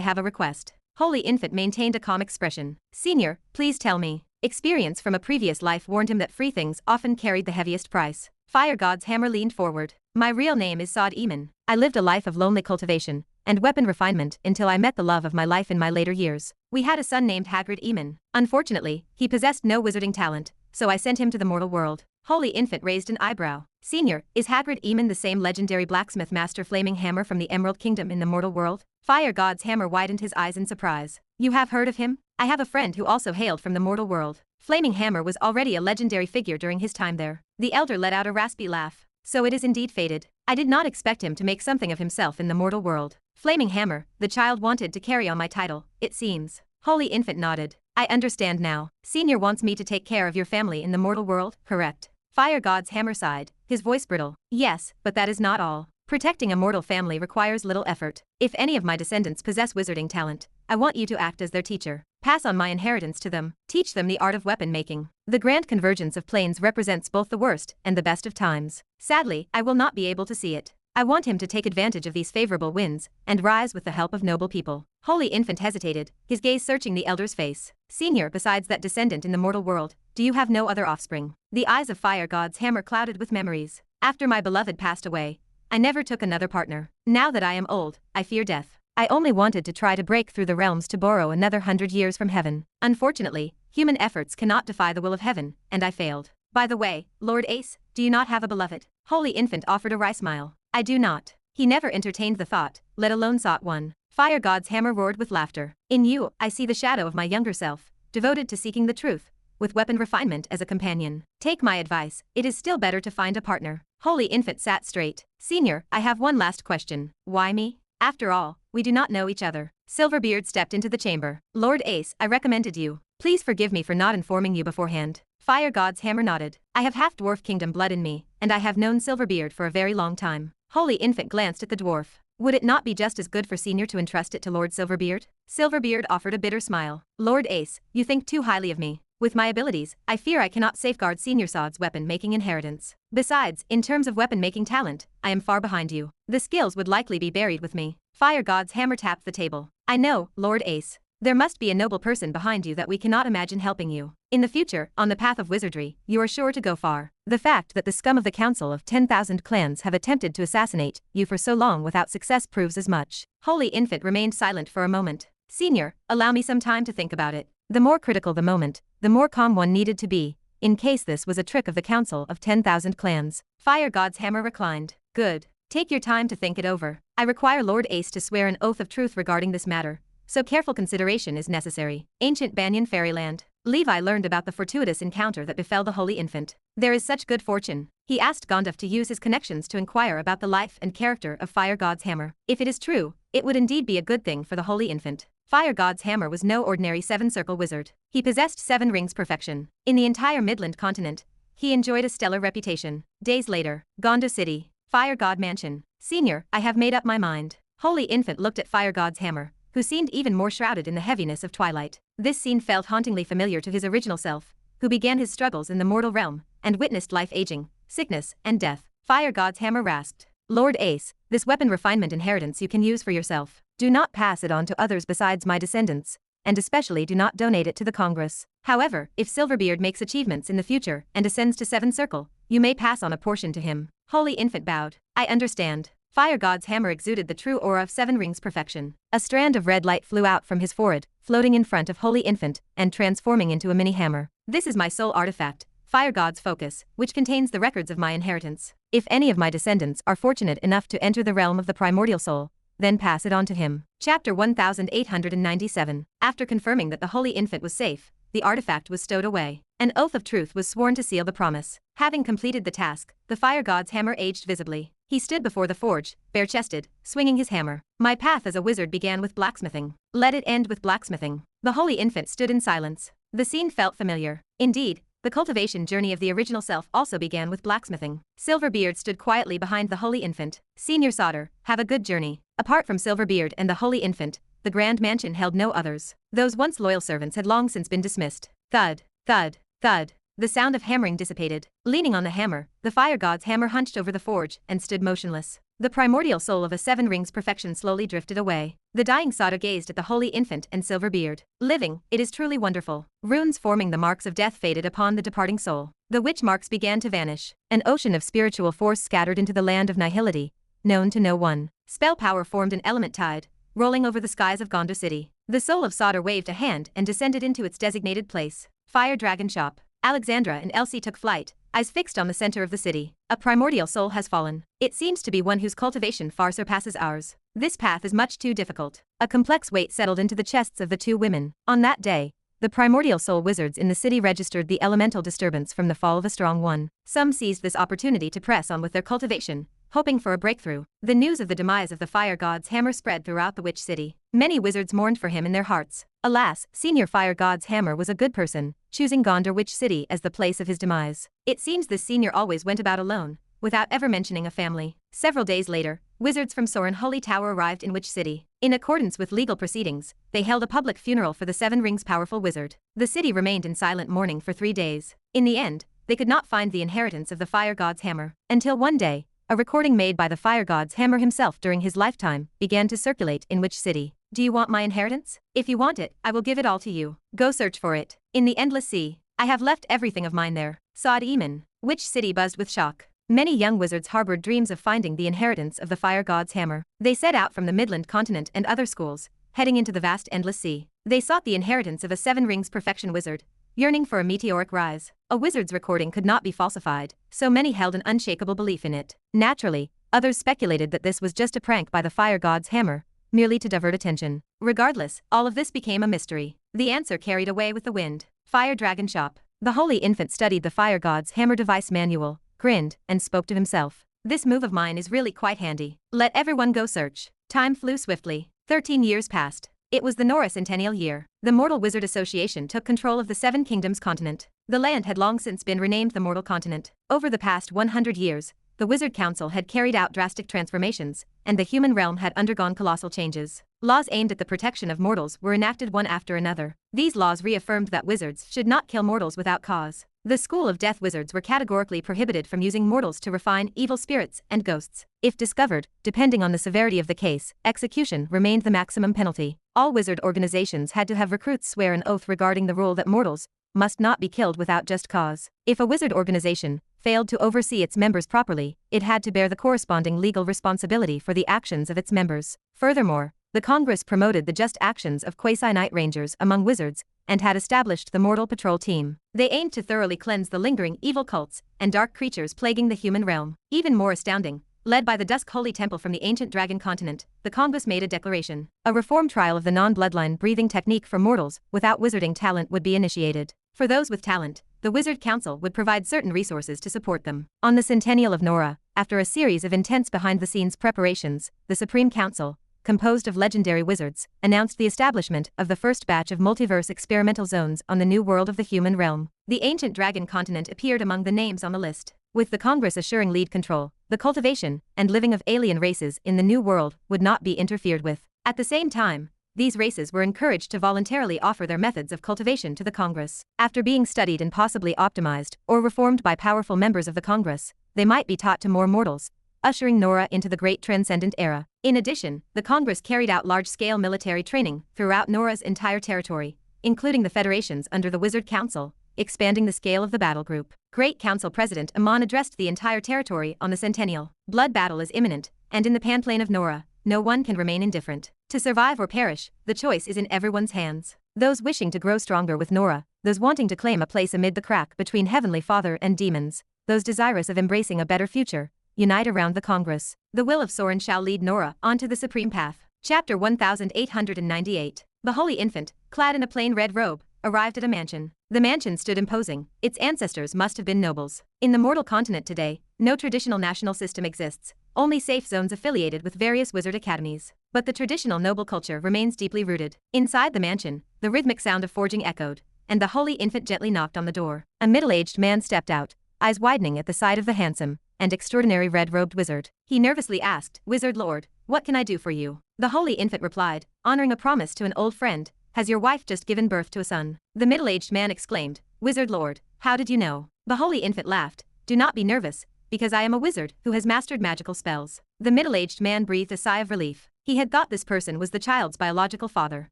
have a request. Holy Infant maintained a calm expression. Senior, please tell me. Experience from a previous life warned him that free things often carried the heaviest price. Fire God's Hammer leaned forward. My real name is Saad Eamon. I lived a life of lonely cultivation and weapon refinement until I met the love of my life in my later years. We had a son named Hagrid Eamon. Unfortunately, he possessed no wizarding talent, so I sent him to the mortal world. Holy Infant raised an eyebrow. Senior, is Hagrid Eamon the same legendary blacksmith master flaming hammer from the Emerald Kingdom in the mortal world? Fire God's Hammer widened his eyes in surprise. You have heard of him? I have a friend who also hailed from the mortal world. Flaming Hammer was already a legendary figure during his time there. The elder let out a raspy laugh. So it is indeed fated. I did not expect him to make something of himself in the mortal world. Flaming Hammer, the child wanted to carry on my title, it seems. Holy Infant nodded. I understand now. Senior wants me to take care of your family in the mortal world, correct? Fire God's Hammer sighed, his voice brittle. Yes, but that is not all. Protecting a mortal family requires little effort. If any of my descendants possess wizarding talent, I want you to act as their teacher. Pass on my inheritance to them. Teach them the art of weapon making. The grand convergence of planes represents both the worst and the best of times. Sadly, I will not be able to see it. I want him to take advantage of these favorable winds and rise with the help of noble people. Holy Infant hesitated, his gaze searching the elder's face. Senior, besides that descendant in the mortal world, do you have no other offspring? The eyes of Fire God's Hammer clouded with memories. After my beloved passed away, I never took another partner. Now that I am old, I fear death. I only wanted to try to break through the realms to borrow another 100 years from heaven. Unfortunately, human efforts cannot defy the will of heaven, and I failed. By the way, Lord Ace, do you not have a beloved? Holy Infant offered a wry smile. I do not. He never entertained the thought, let alone sought one. Fire God's hammer roared with laughter. In you, I see the shadow of my younger self, devoted to seeking the truth, with weapon refinement as a companion. Take my advice, it is still better to find a partner. Holy Infant sat straight. Senior, I have one last question. Why me? After all, we do not know each other. Silverbeard stepped into the chamber. Lord Ace, I recommended you. Please forgive me for not informing you beforehand. Fire God's hammer nodded. I have half-dwarf kingdom blood in me, and I have known Silverbeard for a very long time. Holy Infant glanced at the dwarf. Would it not be just as good for Senior to entrust it to Lord Silverbeard? Silverbeard offered a bitter smile. Lord Ace, you think too highly of me. With my abilities, I fear I cannot safeguard Senior Sod's weapon-making inheritance. Besides, in terms of weapon-making talent, I am far behind you. The skills would likely be buried with me. Fire God's hammer tapped the table. I know, Lord Ace. There must be a noble person behind you that we cannot imagine helping you. In the future, on the path of wizardry, you are sure to go far. The fact that the scum of the Council of 10,000 clans have attempted to assassinate you for so long without success proves as much. Holy Infant remained silent for a moment. Senior, allow me some time to think about it. The more critical the moment, the more calm one needed to be, in case this was a trick of the Council of 10,000 clans. Fire God's hammer reclined. Good. Take your time to think it over. I require Lord Ace to swear an oath of truth regarding this matter, so careful consideration is necessary. Ancient Banyan Fairyland. Levi learned about the fortuitous encounter that befell the Holy Infant. There is such good fortune. He asked Gondalf to use his connections to inquire about the life and character of Fire God's hammer. If it is true, it would indeed be a good thing for the Holy Infant. Fire God's hammer was no ordinary seven-circle wizard. He possessed 7 rings perfection. In the entire Midland continent, he enjoyed a stellar reputation. Days later, Gondor City. Fire God Mansion. Senior, I have made up my mind. Holy Infant looked at Fire God's hammer, who seemed even more shrouded in the heaviness of twilight. This scene felt hauntingly familiar to his original self, who began his struggles in the mortal realm, and witnessed life aging, sickness, and death. Fire God's hammer rasped. Lord Ace, this weapon refinement inheritance you can use for yourself. Do not pass it on to others besides my descendants, and especially do not donate it to the Congress. However, if Silverbeard makes achievements in the future and ascends to 7th Circle, you may pass on a portion to him. Holy Infant bowed. I understand. Fire God's hammer exuded the true aura of 7 rings perfection. A strand of red light flew out from his forehead, floating in front of Holy Infant, and transforming into a mini hammer. This is my sole artifact, Fire God's focus, which contains the records of my inheritance. If any of my descendants are fortunate enough to enter the realm of the primordial soul, then pass it on to him. Chapter 1897. After confirming that the Holy Infant was safe, the artifact was stowed away. An oath of truth was sworn to seal the promise. Having completed the task, the Fire God's hammer aged visibly. He stood before the forge, bare-chested, swinging his hammer. My path as a wizard began with blacksmithing. Let it end with blacksmithing. The Holy Infant stood in silence. The scene felt familiar. Indeed, the cultivation journey of the original self also began with blacksmithing. Silverbeard stood quietly behind the Holy Infant. Senior Solder, have a good journey. Apart from Silverbeard and the Holy Infant, the Grand Mansion held no others. Those once loyal servants had long since been dismissed. Thud, thud, thud. The sound of hammering dissipated. Leaning on the hammer, the Fire God's hammer hunched over the forge and stood motionless. The primordial soul of a 7 rings perfection slowly drifted away. The dying Sada gazed at the Holy Infant and Silverbeard. Living, it is truly wonderful. Runes forming the marks of death faded upon the departing soul. The witch marks began to vanish. An ocean of spiritual force scattered into the land of nihility, known to no one. Spell power formed an element tide, rolling over the skies of Gondor City. The soul of Sada waved a hand and descended into its designated place. Fire Dragon Shop. Alexandra and Elsie took flight, eyes fixed on the center of the city. A primordial soul has fallen. It seems to be one whose cultivation far surpasses ours. This path is much too difficult. A complex weight settled into the chests of the 2 women. On that day, the primordial soul wizards in the city registered the elemental disturbance from the fall of a strong one. Some seized this opportunity to press on with their cultivation, hoping for a breakthrough. The news of the demise of the Fire God's hammer spread throughout the Witch City. Many wizards mourned for him in their hearts. Alas, Senior Fire God's hammer was a good person, choosing Gondor Witch City as the place of his demise. It seems this senior always went about alone, without ever mentioning a family. Several days later, wizards from Sorin Holy Tower arrived in Witch City. In accordance with legal proceedings, they held a public funeral for the 7 rings powerful wizard. The city remained in silent mourning for 3 days. In the end, they could not find the inheritance of the Fire God's hammer, until one day, a recording made by the Fire God's hammer himself during his lifetime began to circulate in Witch City. Do you want my inheritance? If you want it, I will give it all to you. Go search for it. In the endless sea. I have left everything of mine there. Saad Eamon. Witch City buzzed with shock. Many young wizards harbored dreams of finding the inheritance of the fire god's hammer. They set out from the Midland continent and other schools, heading into the vast endless sea. They sought the inheritance of a 7 rings perfection wizard, yearning for a meteoric rise. A wizard's recording could not be falsified, so many held an unshakable belief in it. Naturally, others speculated that this was just a prank by the fire god's hammer, merely to divert attention. Regardless, all of this became a mystery. The answer carried away with the wind. Fire Dragon Shop. The holy infant studied the fire god's hammer device manual, grinned, and spoke to himself. This move of mine is really quite handy. Let everyone go search. Time flew swiftly. 13 years passed. It was the Nora Centennial year. The Mortal Wizard Association took control of the 7 Kingdoms continent. The land had long since been renamed the Mortal Continent. Over the past 100 years, the Wizard Council had carried out drastic transformations, and the human realm had undergone colossal changes. Laws aimed at the protection of mortals were enacted one after another. These laws reaffirmed that wizards should not kill mortals without cause. The School of Death wizards were categorically prohibited from using mortals to refine evil spirits and ghosts. If discovered, depending on the severity of the case, execution remained the maximum penalty. All wizard organizations had to have recruits swear an oath regarding the rule that mortals must not be killed without just cause. If a wizard organization failed to oversee its members properly, it had to bear the corresponding legal responsibility for the actions of its members. Furthermore, the Congress promoted the just actions of quasi-night rangers among wizards and had established the Mortal Patrol Team. They aimed to thoroughly cleanse the lingering evil cults and dark creatures plaguing the human realm. Even more astounding, led by the Dusk Holy Temple from the ancient Dragon Continent, the Congress made a declaration. A reform trial of the non-bloodline breathing technique for mortals without wizarding talent would be initiated. For those with talent, the Wizard Council would provide certain resources to support them. On the Centennial of Nora, after a series of intense behind-the-scenes preparations, the Supreme Council, composed of legendary wizards, announced the establishment of the first batch of multiverse experimental zones on the new world of the human realm. The ancient Dragon Continent appeared among the names on the list. With the Congress assuring lead control, the cultivation and living of alien races in the new world would not be interfered with. At the same time, these races were encouraged to voluntarily offer their methods of cultivation to the Congress. After being studied and possibly optimized or reformed by powerful members of the Congress, they might be taught to more mortals, ushering Nora into the Great Transcendent Era. In addition, the Congress carried out large-scale military training throughout Nora's entire territory, including the federations under the Wizard Council, expanding the scale of the battle group. Great Council President Amon addressed the entire territory on the Centennial. Blood battle is imminent, and in the Panplane of Nora, no one can remain indifferent. To survive or perish, the choice is in everyone's hands. Those wishing to grow stronger with Nora, those wanting to claim a place amid the crack between Heavenly Father and demons, those desirous of embracing a better future, unite around the Congress. The will of Soren shall lead Nora onto the supreme path. Chapter 1898. The Holy Infant, clad in a plain red robe, arrived at a mansion. The mansion stood imposing. Its ancestors must have been nobles. In the mortal continent today, no traditional national system exists, only safe zones affiliated with various wizard academies. But the traditional noble culture remains deeply rooted. Inside the mansion, the rhythmic sound of forging echoed, and the Holy Infant gently knocked on the door. A middle-aged man stepped out, eyes widening at the sight of the handsome and extraordinary red-robed wizard. He nervously asked, "Wizard Lord, what can I do for you?" The Holy Infant replied, honoring a promise to an old friend, "Has your wife just given birth to a son?" The middle-aged man exclaimed, "Wizard Lord, how did you know?" The Holy Infant laughed, "Do not be nervous, because I am a wizard who has mastered magical spells." The middle-aged man breathed a sigh of relief. He had thought this person was the child's biological father.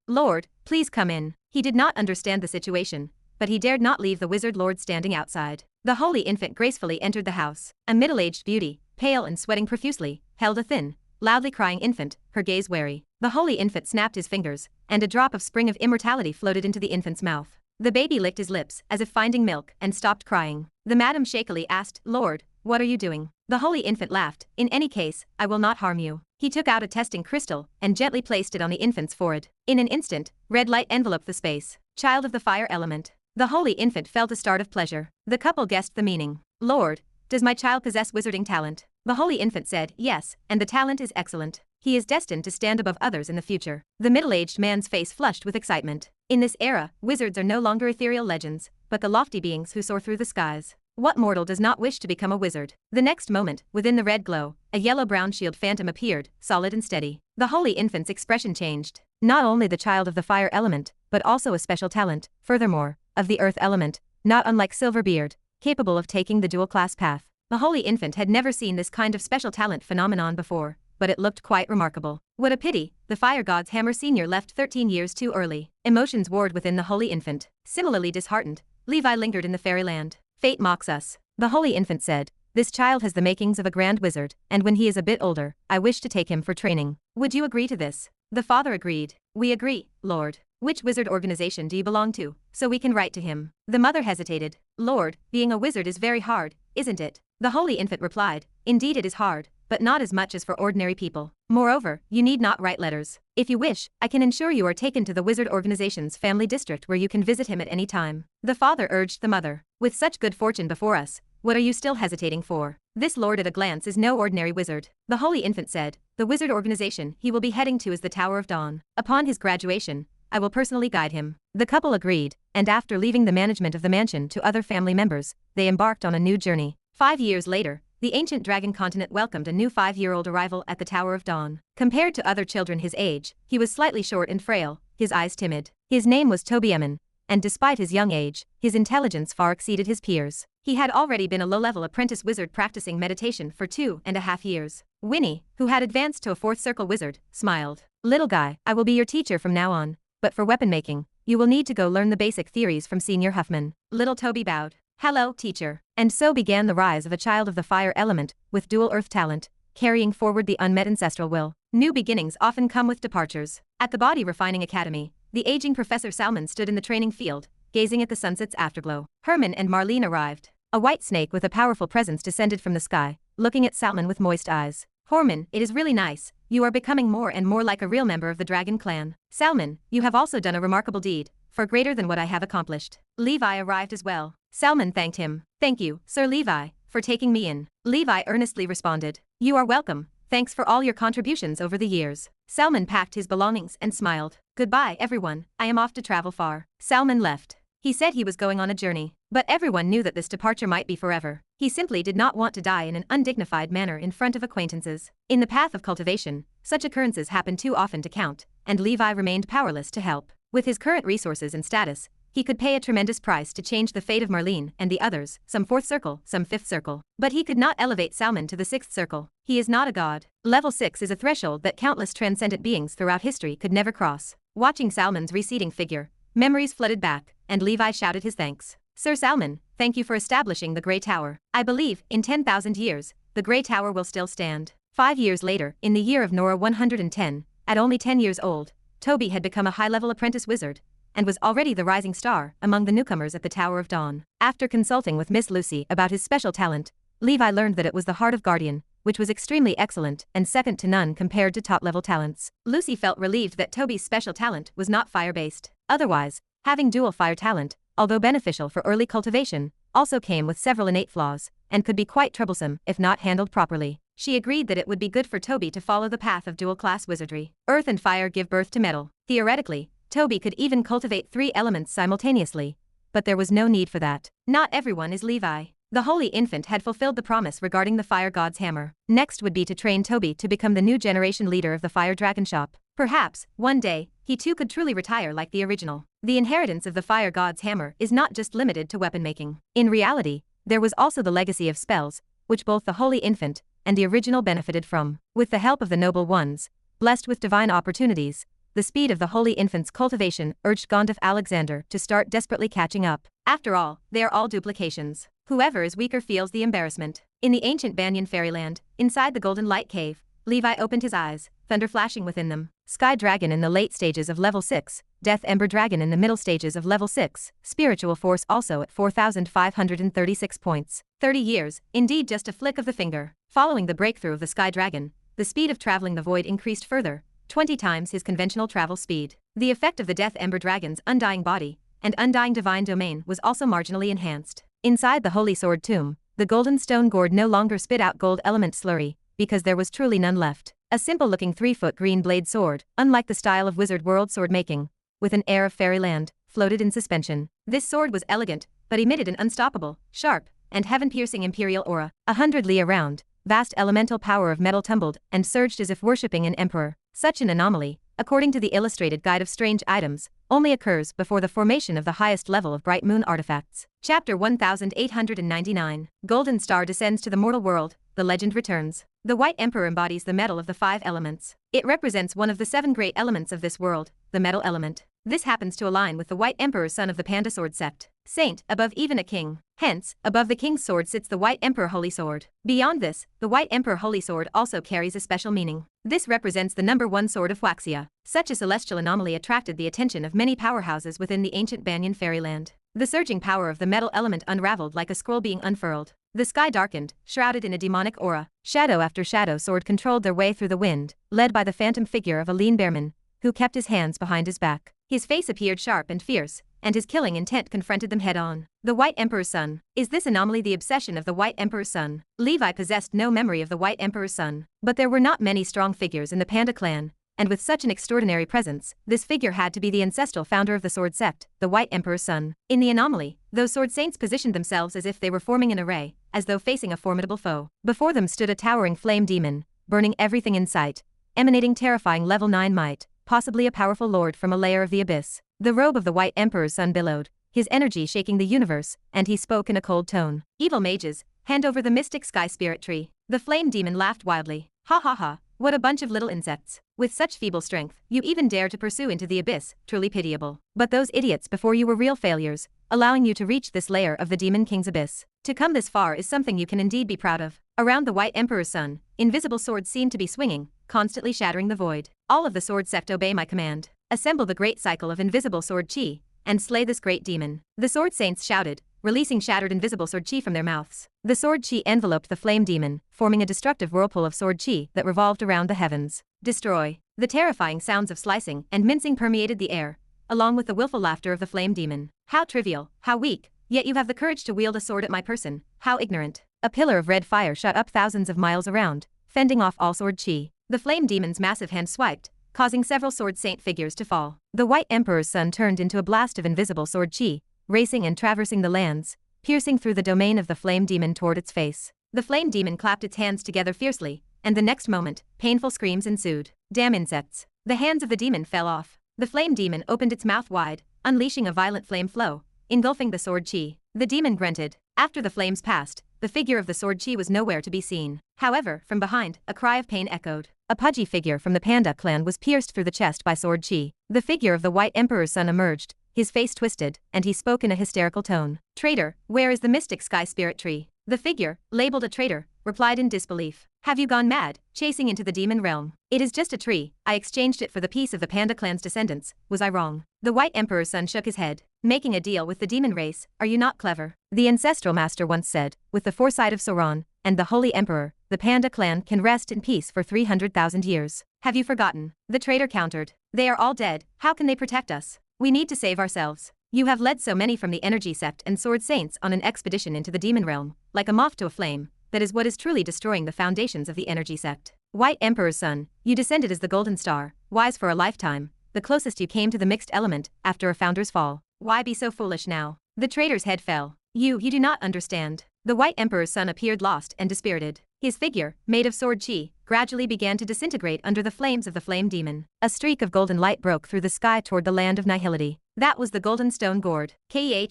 "Lord, please come in." He did not understand the situation, but he dared not leave the Wizard Lord standing outside. The Holy Infant gracefully entered the house. A middle-aged beauty, pale and sweating profusely, held a thin, loudly crying infant, her gaze wary. The Holy Infant snapped his fingers, and a drop of spring of immortality floated into the infant's mouth. The baby licked his lips as if finding milk and stopped crying. The madam shakily asked, "Lord, what are you doing?" The Holy Infant laughed, "In any case, I will not harm you." He took out a testing crystal and gently placed it on the infant's forehead. In an instant, red light enveloped the space. Child of the fire element. The Holy Infant felt a start of pleasure. The couple guessed the meaning. "Lord, does my child possess wizarding talent?" The Holy Infant said, "Yes, and the talent is excellent. He is destined to stand above others in the future." The middle-aged man's face flushed with excitement. In this era, wizards are no longer ethereal legends, but the lofty beings who soar through the skies. What mortal does not wish to become a wizard? The next moment, within the red glow, a yellow-brown shield phantom appeared, solid and steady. The Holy Infant's expression changed. Not only the child of the fire element, but also a special talent, furthermore, of the earth element, not unlike Silverbeard, capable of taking the dual-class path. The Holy Infant had never seen this kind of special talent phenomenon before, but it looked quite remarkable. What a pity, the fire god's hammer senior left 13 years too early. Emotions warred within the Holy Infant. Similarly disheartened, Levi lingered in the fairyland. "Fate mocks us," the Holy Infant said, This child has the makings of a grand wizard, and when he is a bit older, I wish to take him for training. Would you agree to this?" The father agreed. "We agree, Lord. Which wizard organization do you belong to, so we can write to him?" The mother hesitated. "Lord, being a wizard is very hard, isn't it?" The holy infant replied, "Indeed it is hard, but not as much as for ordinary people. Moreover, you need not write letters. If you wish, I can ensure you are taken to the wizard organization's family district where you can visit him at any time." The father urged the mother, "With such good fortune before us, what are you still hesitating for? This lord at a glance is no ordinary wizard." The holy infant said, "The wizard organization he will be heading to is the Tower of Dawn. Upon his graduation, I will personally guide him." The couple agreed, and after leaving the management of the mansion to other family members, they embarked on a new journey. 5 years later, the ancient dragon continent welcomed a new 5-year-old arrival at the Tower of Dawn. Compared to other children his age, he was slightly short and frail, his eyes timid. His name was Tobiaman, and despite his young age, his intelligence far exceeded his peers. He had already been a low-level apprentice wizard practicing meditation for 2.5 years. Winnie, who had advanced to a 4th circle wizard, smiled. "Little guy, I will be your teacher from now on, but for weapon making, you will need to go learn the basic theories from Senior Huffman." Little Toby bowed. "Hello, teacher." And so began the rise of a child of the fire element, with dual earth talent, carrying forward the unmet ancestral will. New beginnings often come with departures. At the Body Refining Academy, the aging Professor Salmon stood in the training field, gazing at the sunset's afterglow. Herman and Marlene arrived. A white snake with a powerful presence descended from the sky, looking at Salmon with moist eyes. "Horman, it is really nice. You are becoming more and more like a real member of the dragon clan. Salmon, you have also done a remarkable deed, far greater than what I have accomplished." Levi arrived as well. Salmon thanked him. "Thank you, Sir Levi, for taking me in." Levi earnestly responded, "You are welcome. Thanks for all your contributions over the years." Salmon packed his belongings and smiled. "Goodbye, everyone. I am off to travel far." Salmon left. He said he was going on a journey, but everyone knew that this departure might be forever. He simply did not want to die in an undignified manner in front of acquaintances. In the path of cultivation, such occurrences happen too often to count, and Levi remained powerless to help. With his current resources and status, he could pay a tremendous price to change the fate of Marlene and the others, some 4th circle, some 5th circle. But he could not elevate Salmon to the 6th circle. He is not a god. Level 6 is a threshold that countless transcendent beings throughout history could never cross. Watching Salmon's receding figure, memories flooded back, and Levi shouted his thanks. "Sir Salmon, thank you for establishing the Grey Tower. I believe, in 10,000 years, the Grey Tower will still stand." 5 years later, in the year of Nora 110, at only 10 years old, Toby had become a high-level apprentice wizard, and was already the rising star among the newcomers at the Tower of Dawn. After consulting with Miss Lucy about his special talent, Levi learned that it was the Heart of Guardian, which was extremely excellent and second to none compared to top-level talents. Lucy felt relieved that Toby's special talent was not fire-based. Otherwise, having dual fire talent, although beneficial for early cultivation, also came with several innate flaws, and could be quite troublesome if not handled properly. She agreed that it would be good for Toby to follow the path of dual-class wizardry. Earth and fire give birth to metal. Theoretically, Toby could even cultivate 3 elements simultaneously, but there was no need for that. Not everyone is Levi. The holy infant had fulfilled the promise regarding the fire god's hammer. Next would be to train Toby to become the new generation leader of the fire dragon shop. Perhaps, one day, he too could truly retire like the original. The inheritance of the fire god's hammer is not just limited to weapon making. In reality, there was also the legacy of spells, which both the holy infant and the original benefited from. With the help of the noble ones, blessed with divine opportunities, the speed of the holy infant's cultivation urged Gondif Alexander to start desperately catching up. After all, they are all duplications. Whoever is weaker feels the embarrassment. In the ancient Banyan fairyland, inside the Golden Light Cave, Levi opened his eyes, thunder flashing within them. Sky Dragon in the late stages of level 6, Death Ember Dragon in the middle stages of level 6, Spiritual Force also at 4,536 points. 30 years, indeed just a flick of the finger. Following the breakthrough of the Sky Dragon, the speed of traveling the void increased further, 20 times his conventional travel speed. The effect of the Death Ember Dragon's undying body and undying divine domain was also marginally enhanced. Inside the Holy Sword Tomb, the golden stone gourd no longer spit out gold element slurry, because there was truly none left. A simple-looking 3-foot green blade sword, unlike the style of wizard world sword making, with an air of fairyland, floated in suspension. This sword was elegant, but emitted an unstoppable, sharp, and heaven-piercing imperial aura. 100 li around, vast elemental power of metal tumbled and surged as if worshipping an emperor. Such an anomaly, according to the Illustrated Guide of Strange Items, only occurs before the formation of the highest level of bright moon artifacts. Chapter 1899. Golden Star descends to the mortal world, the legend returns. The White Emperor embodies the metal of the 5 elements. It represents one of the 7 great elements of this world, the metal element. This happens to align with the White Emperor, son of the Panda Sword sect. saint, above even a king. Hence, above the king's sword sits the White Emperor Holy Sword. Beyond this, the White Emperor Holy Sword also carries a special meaning. This represents the number 1 sword of Huaxia. Such a celestial anomaly attracted the attention of many powerhouses within the ancient Banyan fairyland. The surging power of the metal element unraveled like a scroll being unfurled. The sky darkened, shrouded in a demonic aura. Shadow after shadow sword controlled their way through the wind, led by the phantom figure of a lean bearman, who kept his hands behind his back. His face appeared sharp and fierce, and his killing intent confronted them head-on. The White Emperor's son. Is this anomaly the obsession of the White Emperor's son? Levi possessed no memory of the White Emperor's son. But there were not many strong figures in the Panda clan, and with such an extraordinary presence, this figure had to be the ancestral founder of the Sword Sect, the White Emperor's son. In the anomaly, those sword saints positioned themselves as if they were forming an array, as though facing a formidable foe. Before them stood a towering flame demon, burning everything in sight, emanating terrifying level 9 might, possibly a powerful lord from a layer of the abyss. The robe of the White Emperor's son billowed, his energy shaking the universe, and he spoke in a cold tone. Evil mages, hand over the mystic sky spirit tree. The flame demon laughed wildly. Ha ha ha, what a bunch of little insects. With such feeble strength, you even dare to pursue into the abyss, truly pitiable. But those idiots before you were real failures, allowing you to reach this layer of the Demon King's abyss. To come this far is something you can indeed be proud of. Around the White Emperor's son, invisible swords seemed to be swinging, constantly shattering the void. All of the sword sect obey my command. Assemble the great cycle of invisible sword chi, and slay this great demon. The sword saints shouted, releasing shattered invisible sword chi from their mouths. The sword chi enveloped the flame demon, forming a destructive whirlpool of sword chi that revolved around the heavens. Destroy. The terrifying sounds of slicing and mincing permeated the air, along with the willful laughter of the flame demon. How trivial, how weak, yet you have the courage to wield a sword at my person. How ignorant. A pillar of red fire shot up thousands of miles around, fending off all sword chi. The flame demon's massive hand swiped, causing several sword saint figures to fall. The White Emperor's son turned into a blast of invisible sword chi, racing and traversing the lands, piercing through the domain of the flame demon toward its face. The flame demon clapped its hands together fiercely, and the next moment, painful screams ensued. Damn insects. The hands of the demon fell off. The flame demon opened its mouth wide, unleashing a violent flame flow, engulfing the sword chi. The demon grunted. After the flames passed, the figure of the sword chi was nowhere to be seen. However, from behind, a cry of pain echoed. A pudgy figure from the Panda clan was pierced through the chest by sword chi. The figure of the White Emperor's son emerged, his face twisted, and he spoke in a hysterical tone. Traitor, where is the mystic sky spirit tree? The figure, labeled a traitor, replied in disbelief. Have you gone mad, chasing into the demon realm? It is just a tree, I exchanged it for the peace of the Panda clan's descendants, was I wrong? The White Emperor's son shook his head. Making a deal with the demon race, are you not clever? The ancestral master once said, with the foresight of Sauron, and the Holy Emperor, the Panda clan can rest in peace for 300,000 years. Have you forgotten? The traitor countered. They are all dead, how can they protect us? We need to save ourselves. You have led so many from the Energy Sect and Sword Saints on an expedition into the demon realm, like a moth to a flame, that is what is truly destroying the foundations of the Energy Sect. White Emperor's son, you descended as the Golden Star, wise for a lifetime, the closest you came to the mixed element after a founder's fall. Why be so foolish now? The traitor's head fell. You do not understand. The White Emperor's son appeared lost and dispirited. His figure, made of sword chi, gradually began to disintegrate under the flames of the flame demon. A streak of golden light broke through the sky toward the land of nihility. That was the golden stone gourd. Keh.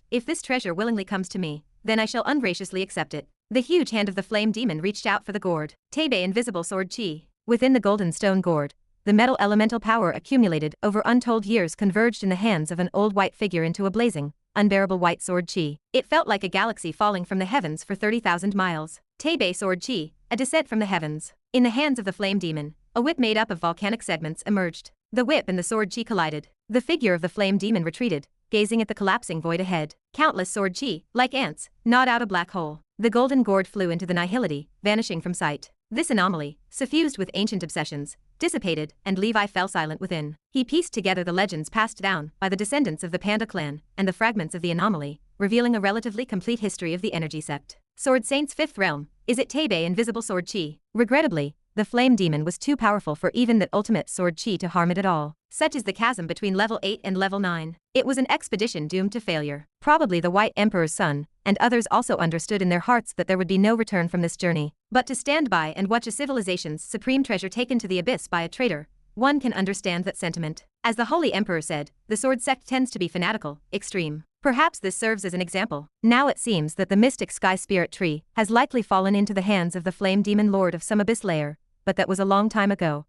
If this treasure willingly comes to me, then I shall ungraciously accept it. The huge hand of the flame demon reached out for the gourd. Tebe invisible sword chi. Within the golden stone gourd, the metal elemental power accumulated over untold years converged in the hands of an old white figure into a blazing, unbearable white sword chi. It felt like a galaxy falling from the heavens for 30,000 miles. Tebe sword chi, a descent from the heavens. In the hands of the flame demon, a whip made up of volcanic segments emerged. The whip and the sword chi collided. The figure of the flame demon retreated, gazing at the collapsing void ahead. Countless sword chi, like ants, gnawed out a black hole. The golden gourd flew into the nihility, vanishing from sight. This anomaly, suffused with ancient obsessions, dissipated, and Levi fell silent within. He pieced together the legends passed down by the descendants of the Panda clan and the fragments of the anomaly, revealing a relatively complete history of the Energy Sect. Sword Saint's fifth realm. Is it Tebe invisible sword chi? Regrettably, the flame demon was too powerful for even that ultimate sword chi to harm it at all. Such is the chasm between level 8 and level 9. It was an expedition doomed to failure. Probably the White Emperor's son, and others also understood in their hearts that there would be no return from this journey. But to stand by and watch a civilization's supreme treasure taken to the abyss by a traitor, one can understand that sentiment. As the Holy Emperor said, the sword sect tends to be fanatical, extreme. Perhaps this serves as an example. Now it seems that the mystic sky spirit tree has likely fallen into the hands of the flame demon lord of some abyss layer, but that was a long time ago.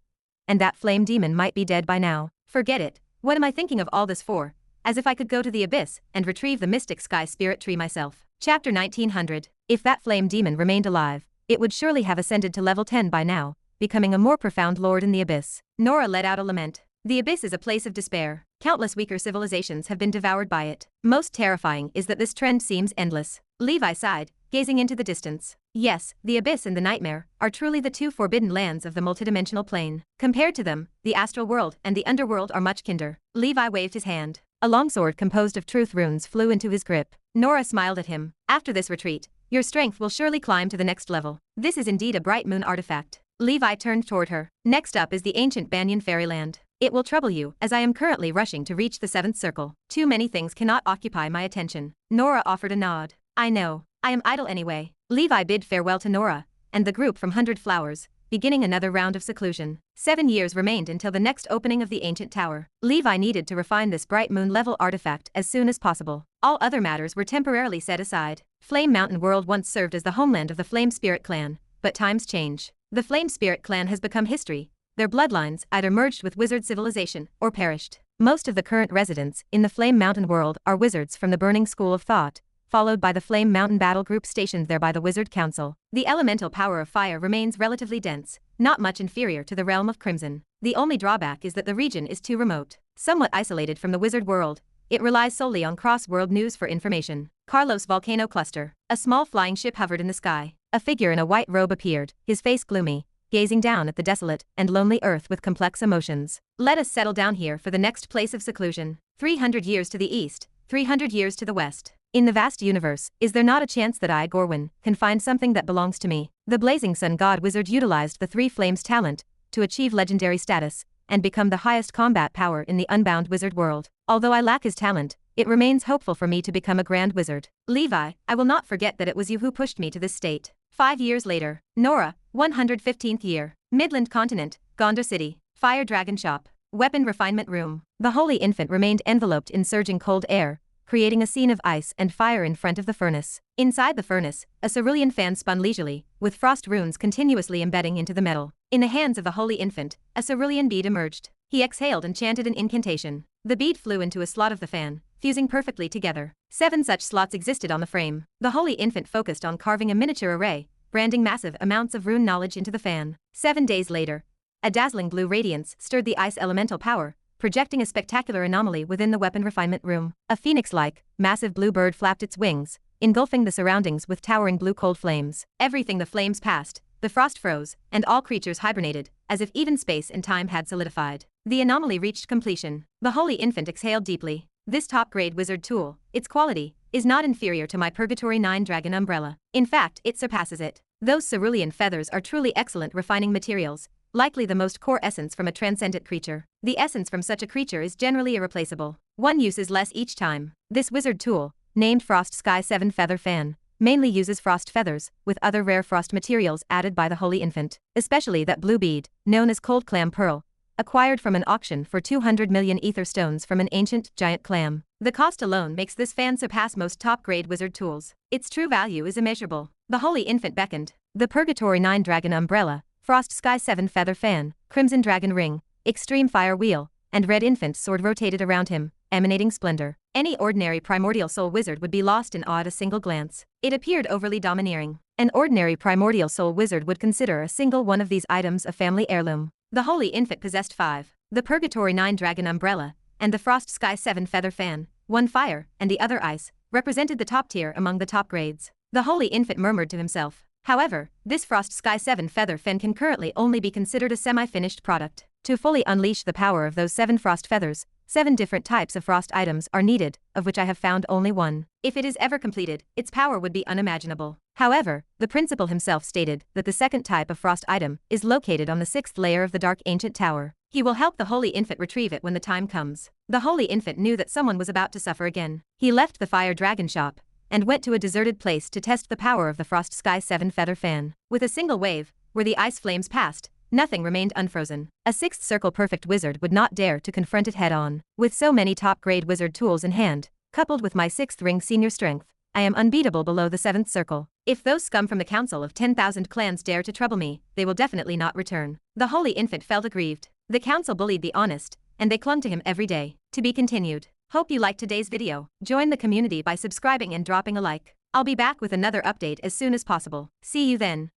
And that flame demon might be dead by now. Forget it. What am I thinking of all this for? as if I could go to the abyss and retrieve the mystic sky spirit tree myself. Chapter 1900. If that flame demon remained alive, it would surely have ascended to level 10 by now, becoming a more profound lord in the abyss. Nora let out a lament. The abyss is a place of despair. Countless weaker civilizations have been devoured by it. Most terrifying is that this trend seems endless. Levi sighed, gazing into the distance. Yes, the abyss and the nightmare are truly the two forbidden lands of the multidimensional plane. Compared to them, the astral world and the underworld are much kinder. Levi waved his hand. A longsword composed of truth runes flew into his grip. Nora smiled at him. After this retreat, your strength will surely climb to the next level. This is indeed a bright moon artifact. Levi turned toward her. Next up is the ancient Banyan fairyland. It will trouble you, as I am currently rushing to reach the 7th circle. Too many things cannot occupy my attention. Nora offered a nod. I know. I am idle anyway. Levi bid farewell to Nora and the group from 100 Flowers, beginning another round of seclusion. 7 years remained until the next opening of the ancient tower. Levi needed to refine this bright moon-level artifact as soon as possible. All other matters were temporarily set aside. Flame Mountain World once served as the homeland of the Flame Spirit clan, but times change. The Flame Spirit clan has become history. Their bloodlines either merged with wizard civilization or perished. Most of the current residents in the Flame Mountain World are wizards from the Burning School of Thought, followed by the Flame Mountain Battle Group stationed there by the Wizard Council. The elemental power of fire remains relatively dense, not much inferior to the realm of Crimson. The only drawback is that the region is too remote. Somewhat isolated from the wizard world, it relies solely on cross-world news for information. Carlos Volcano Cluster. A small flying ship hovered in the sky. A figure in a white robe appeared, his face gloomy, gazing down at the desolate and lonely earth with complex emotions. Let us settle down here for the next place of seclusion. 300 years to the east, 300 years to the west. In the vast universe, is there not a chance that I, Gorwin, can find something that belongs to me? The Blazing Sun God Wizard utilized the Three Flames talent to achieve legendary status and become the highest combat power in the Unbound Wizard world. Although I lack his talent, it remains hopeful for me to become a Grand Wizard. Levi, I will not forget that it was you who pushed me to this state. 5 years later. Nora, 115th year. Midland Continent, Gondar City. Fire Dragon Shop. Weapon Refinement Room. The Holy Infant remained enveloped in surging cold air, creating a scene of ice and fire in front of the furnace. Inside the furnace, a cerulean fan spun leisurely, with frost runes continuously embedding into the metal. In the hands of the Holy Infant, a cerulean bead emerged. He exhaled and chanted an incantation. The bead flew into a slot of the fan, fusing perfectly together. 7 such slots existed on the frame. The Holy Infant focused on carving a miniature array, branding massive amounts of rune knowledge into the fan. 7 days later, a dazzling blue radiance stirred the ice elemental power, projecting a spectacular anomaly within the weapon refinement room. A phoenix-like, massive blue bird flapped its wings, engulfing the surroundings with towering blue cold flames. Everything the flames passed, the frost froze, and all creatures hibernated, as if even space and time had solidified. The anomaly reached completion. The Holy Infant exhaled deeply. This top-grade wizard tool, its quality, is not inferior to my Purgatory 9 Dragon Umbrella. In fact, it surpasses it. Those cerulean feathers are truly excellent refining materials, likely the most core essence from a transcendent creature. The essence from such a creature is generally irreplaceable. One use is less each time. This wizard tool, named Frost Sky 7 Feather Fan, mainly uses frost feathers, with other rare frost materials added by the Holy Infant, especially that blue bead, known as Cold Clam Pearl, acquired from an auction for 200 million ether stones from an ancient, giant clam. The cost alone makes this fan surpass most top-grade wizard tools. Its true value is immeasurable. The Holy Infant beckoned. The Purgatory 9 Dragon Umbrella, Frost Sky 7 Feather Fan, Crimson Dragon Ring, Extreme Fire Wheel, and Red Infant Sword rotated around him, emanating splendor. Any ordinary primordial soul wizard would be lost in awe at a single glance. It appeared overly domineering. An ordinary primordial soul wizard would consider a single one of these items a family heirloom. The Holy Infant possessed 5. The Purgatory 9 Dragon Umbrella, and the Frost Sky 7 Feather Fan, one fire, and the other ice, represented the top tier among the top grades. The Holy Infant murmured to himself. However, this Frost Sky 7 Feather Fan can currently only be considered a semi-finished product. To fully unleash the power of those 7 frost feathers, 7 different types of frost items are needed, of which I have found only one. If it is ever completed, its power would be unimaginable. However, the principal himself stated that the second type of frost item is located on the 6th layer of the Dark Ancient Tower. He will help the Holy Infant retrieve it when the time comes. The Holy Infant knew that someone was about to suffer again. He left the Fire Dragon Shop and went to a deserted place to test the power of the Frost Sky 7 Feather Fan. With a single wave, where the ice flames passed, nothing remained unfrozen. A 6th circle perfect wizard would not dare to confront it head-on. With so many top-grade wizard tools in hand, coupled with my 6th ring senior strength, I am unbeatable below the 7th circle. If those scum from the Council of 10,000 Clans dare to trouble me, they will definitely not return. The Holy Infant felt aggrieved. The Council bullied the honest, and they clung to him every day. To be continued. Hope you liked today's video. Join the community by subscribing and dropping a like. I'll be back with another update as soon as possible. See you then.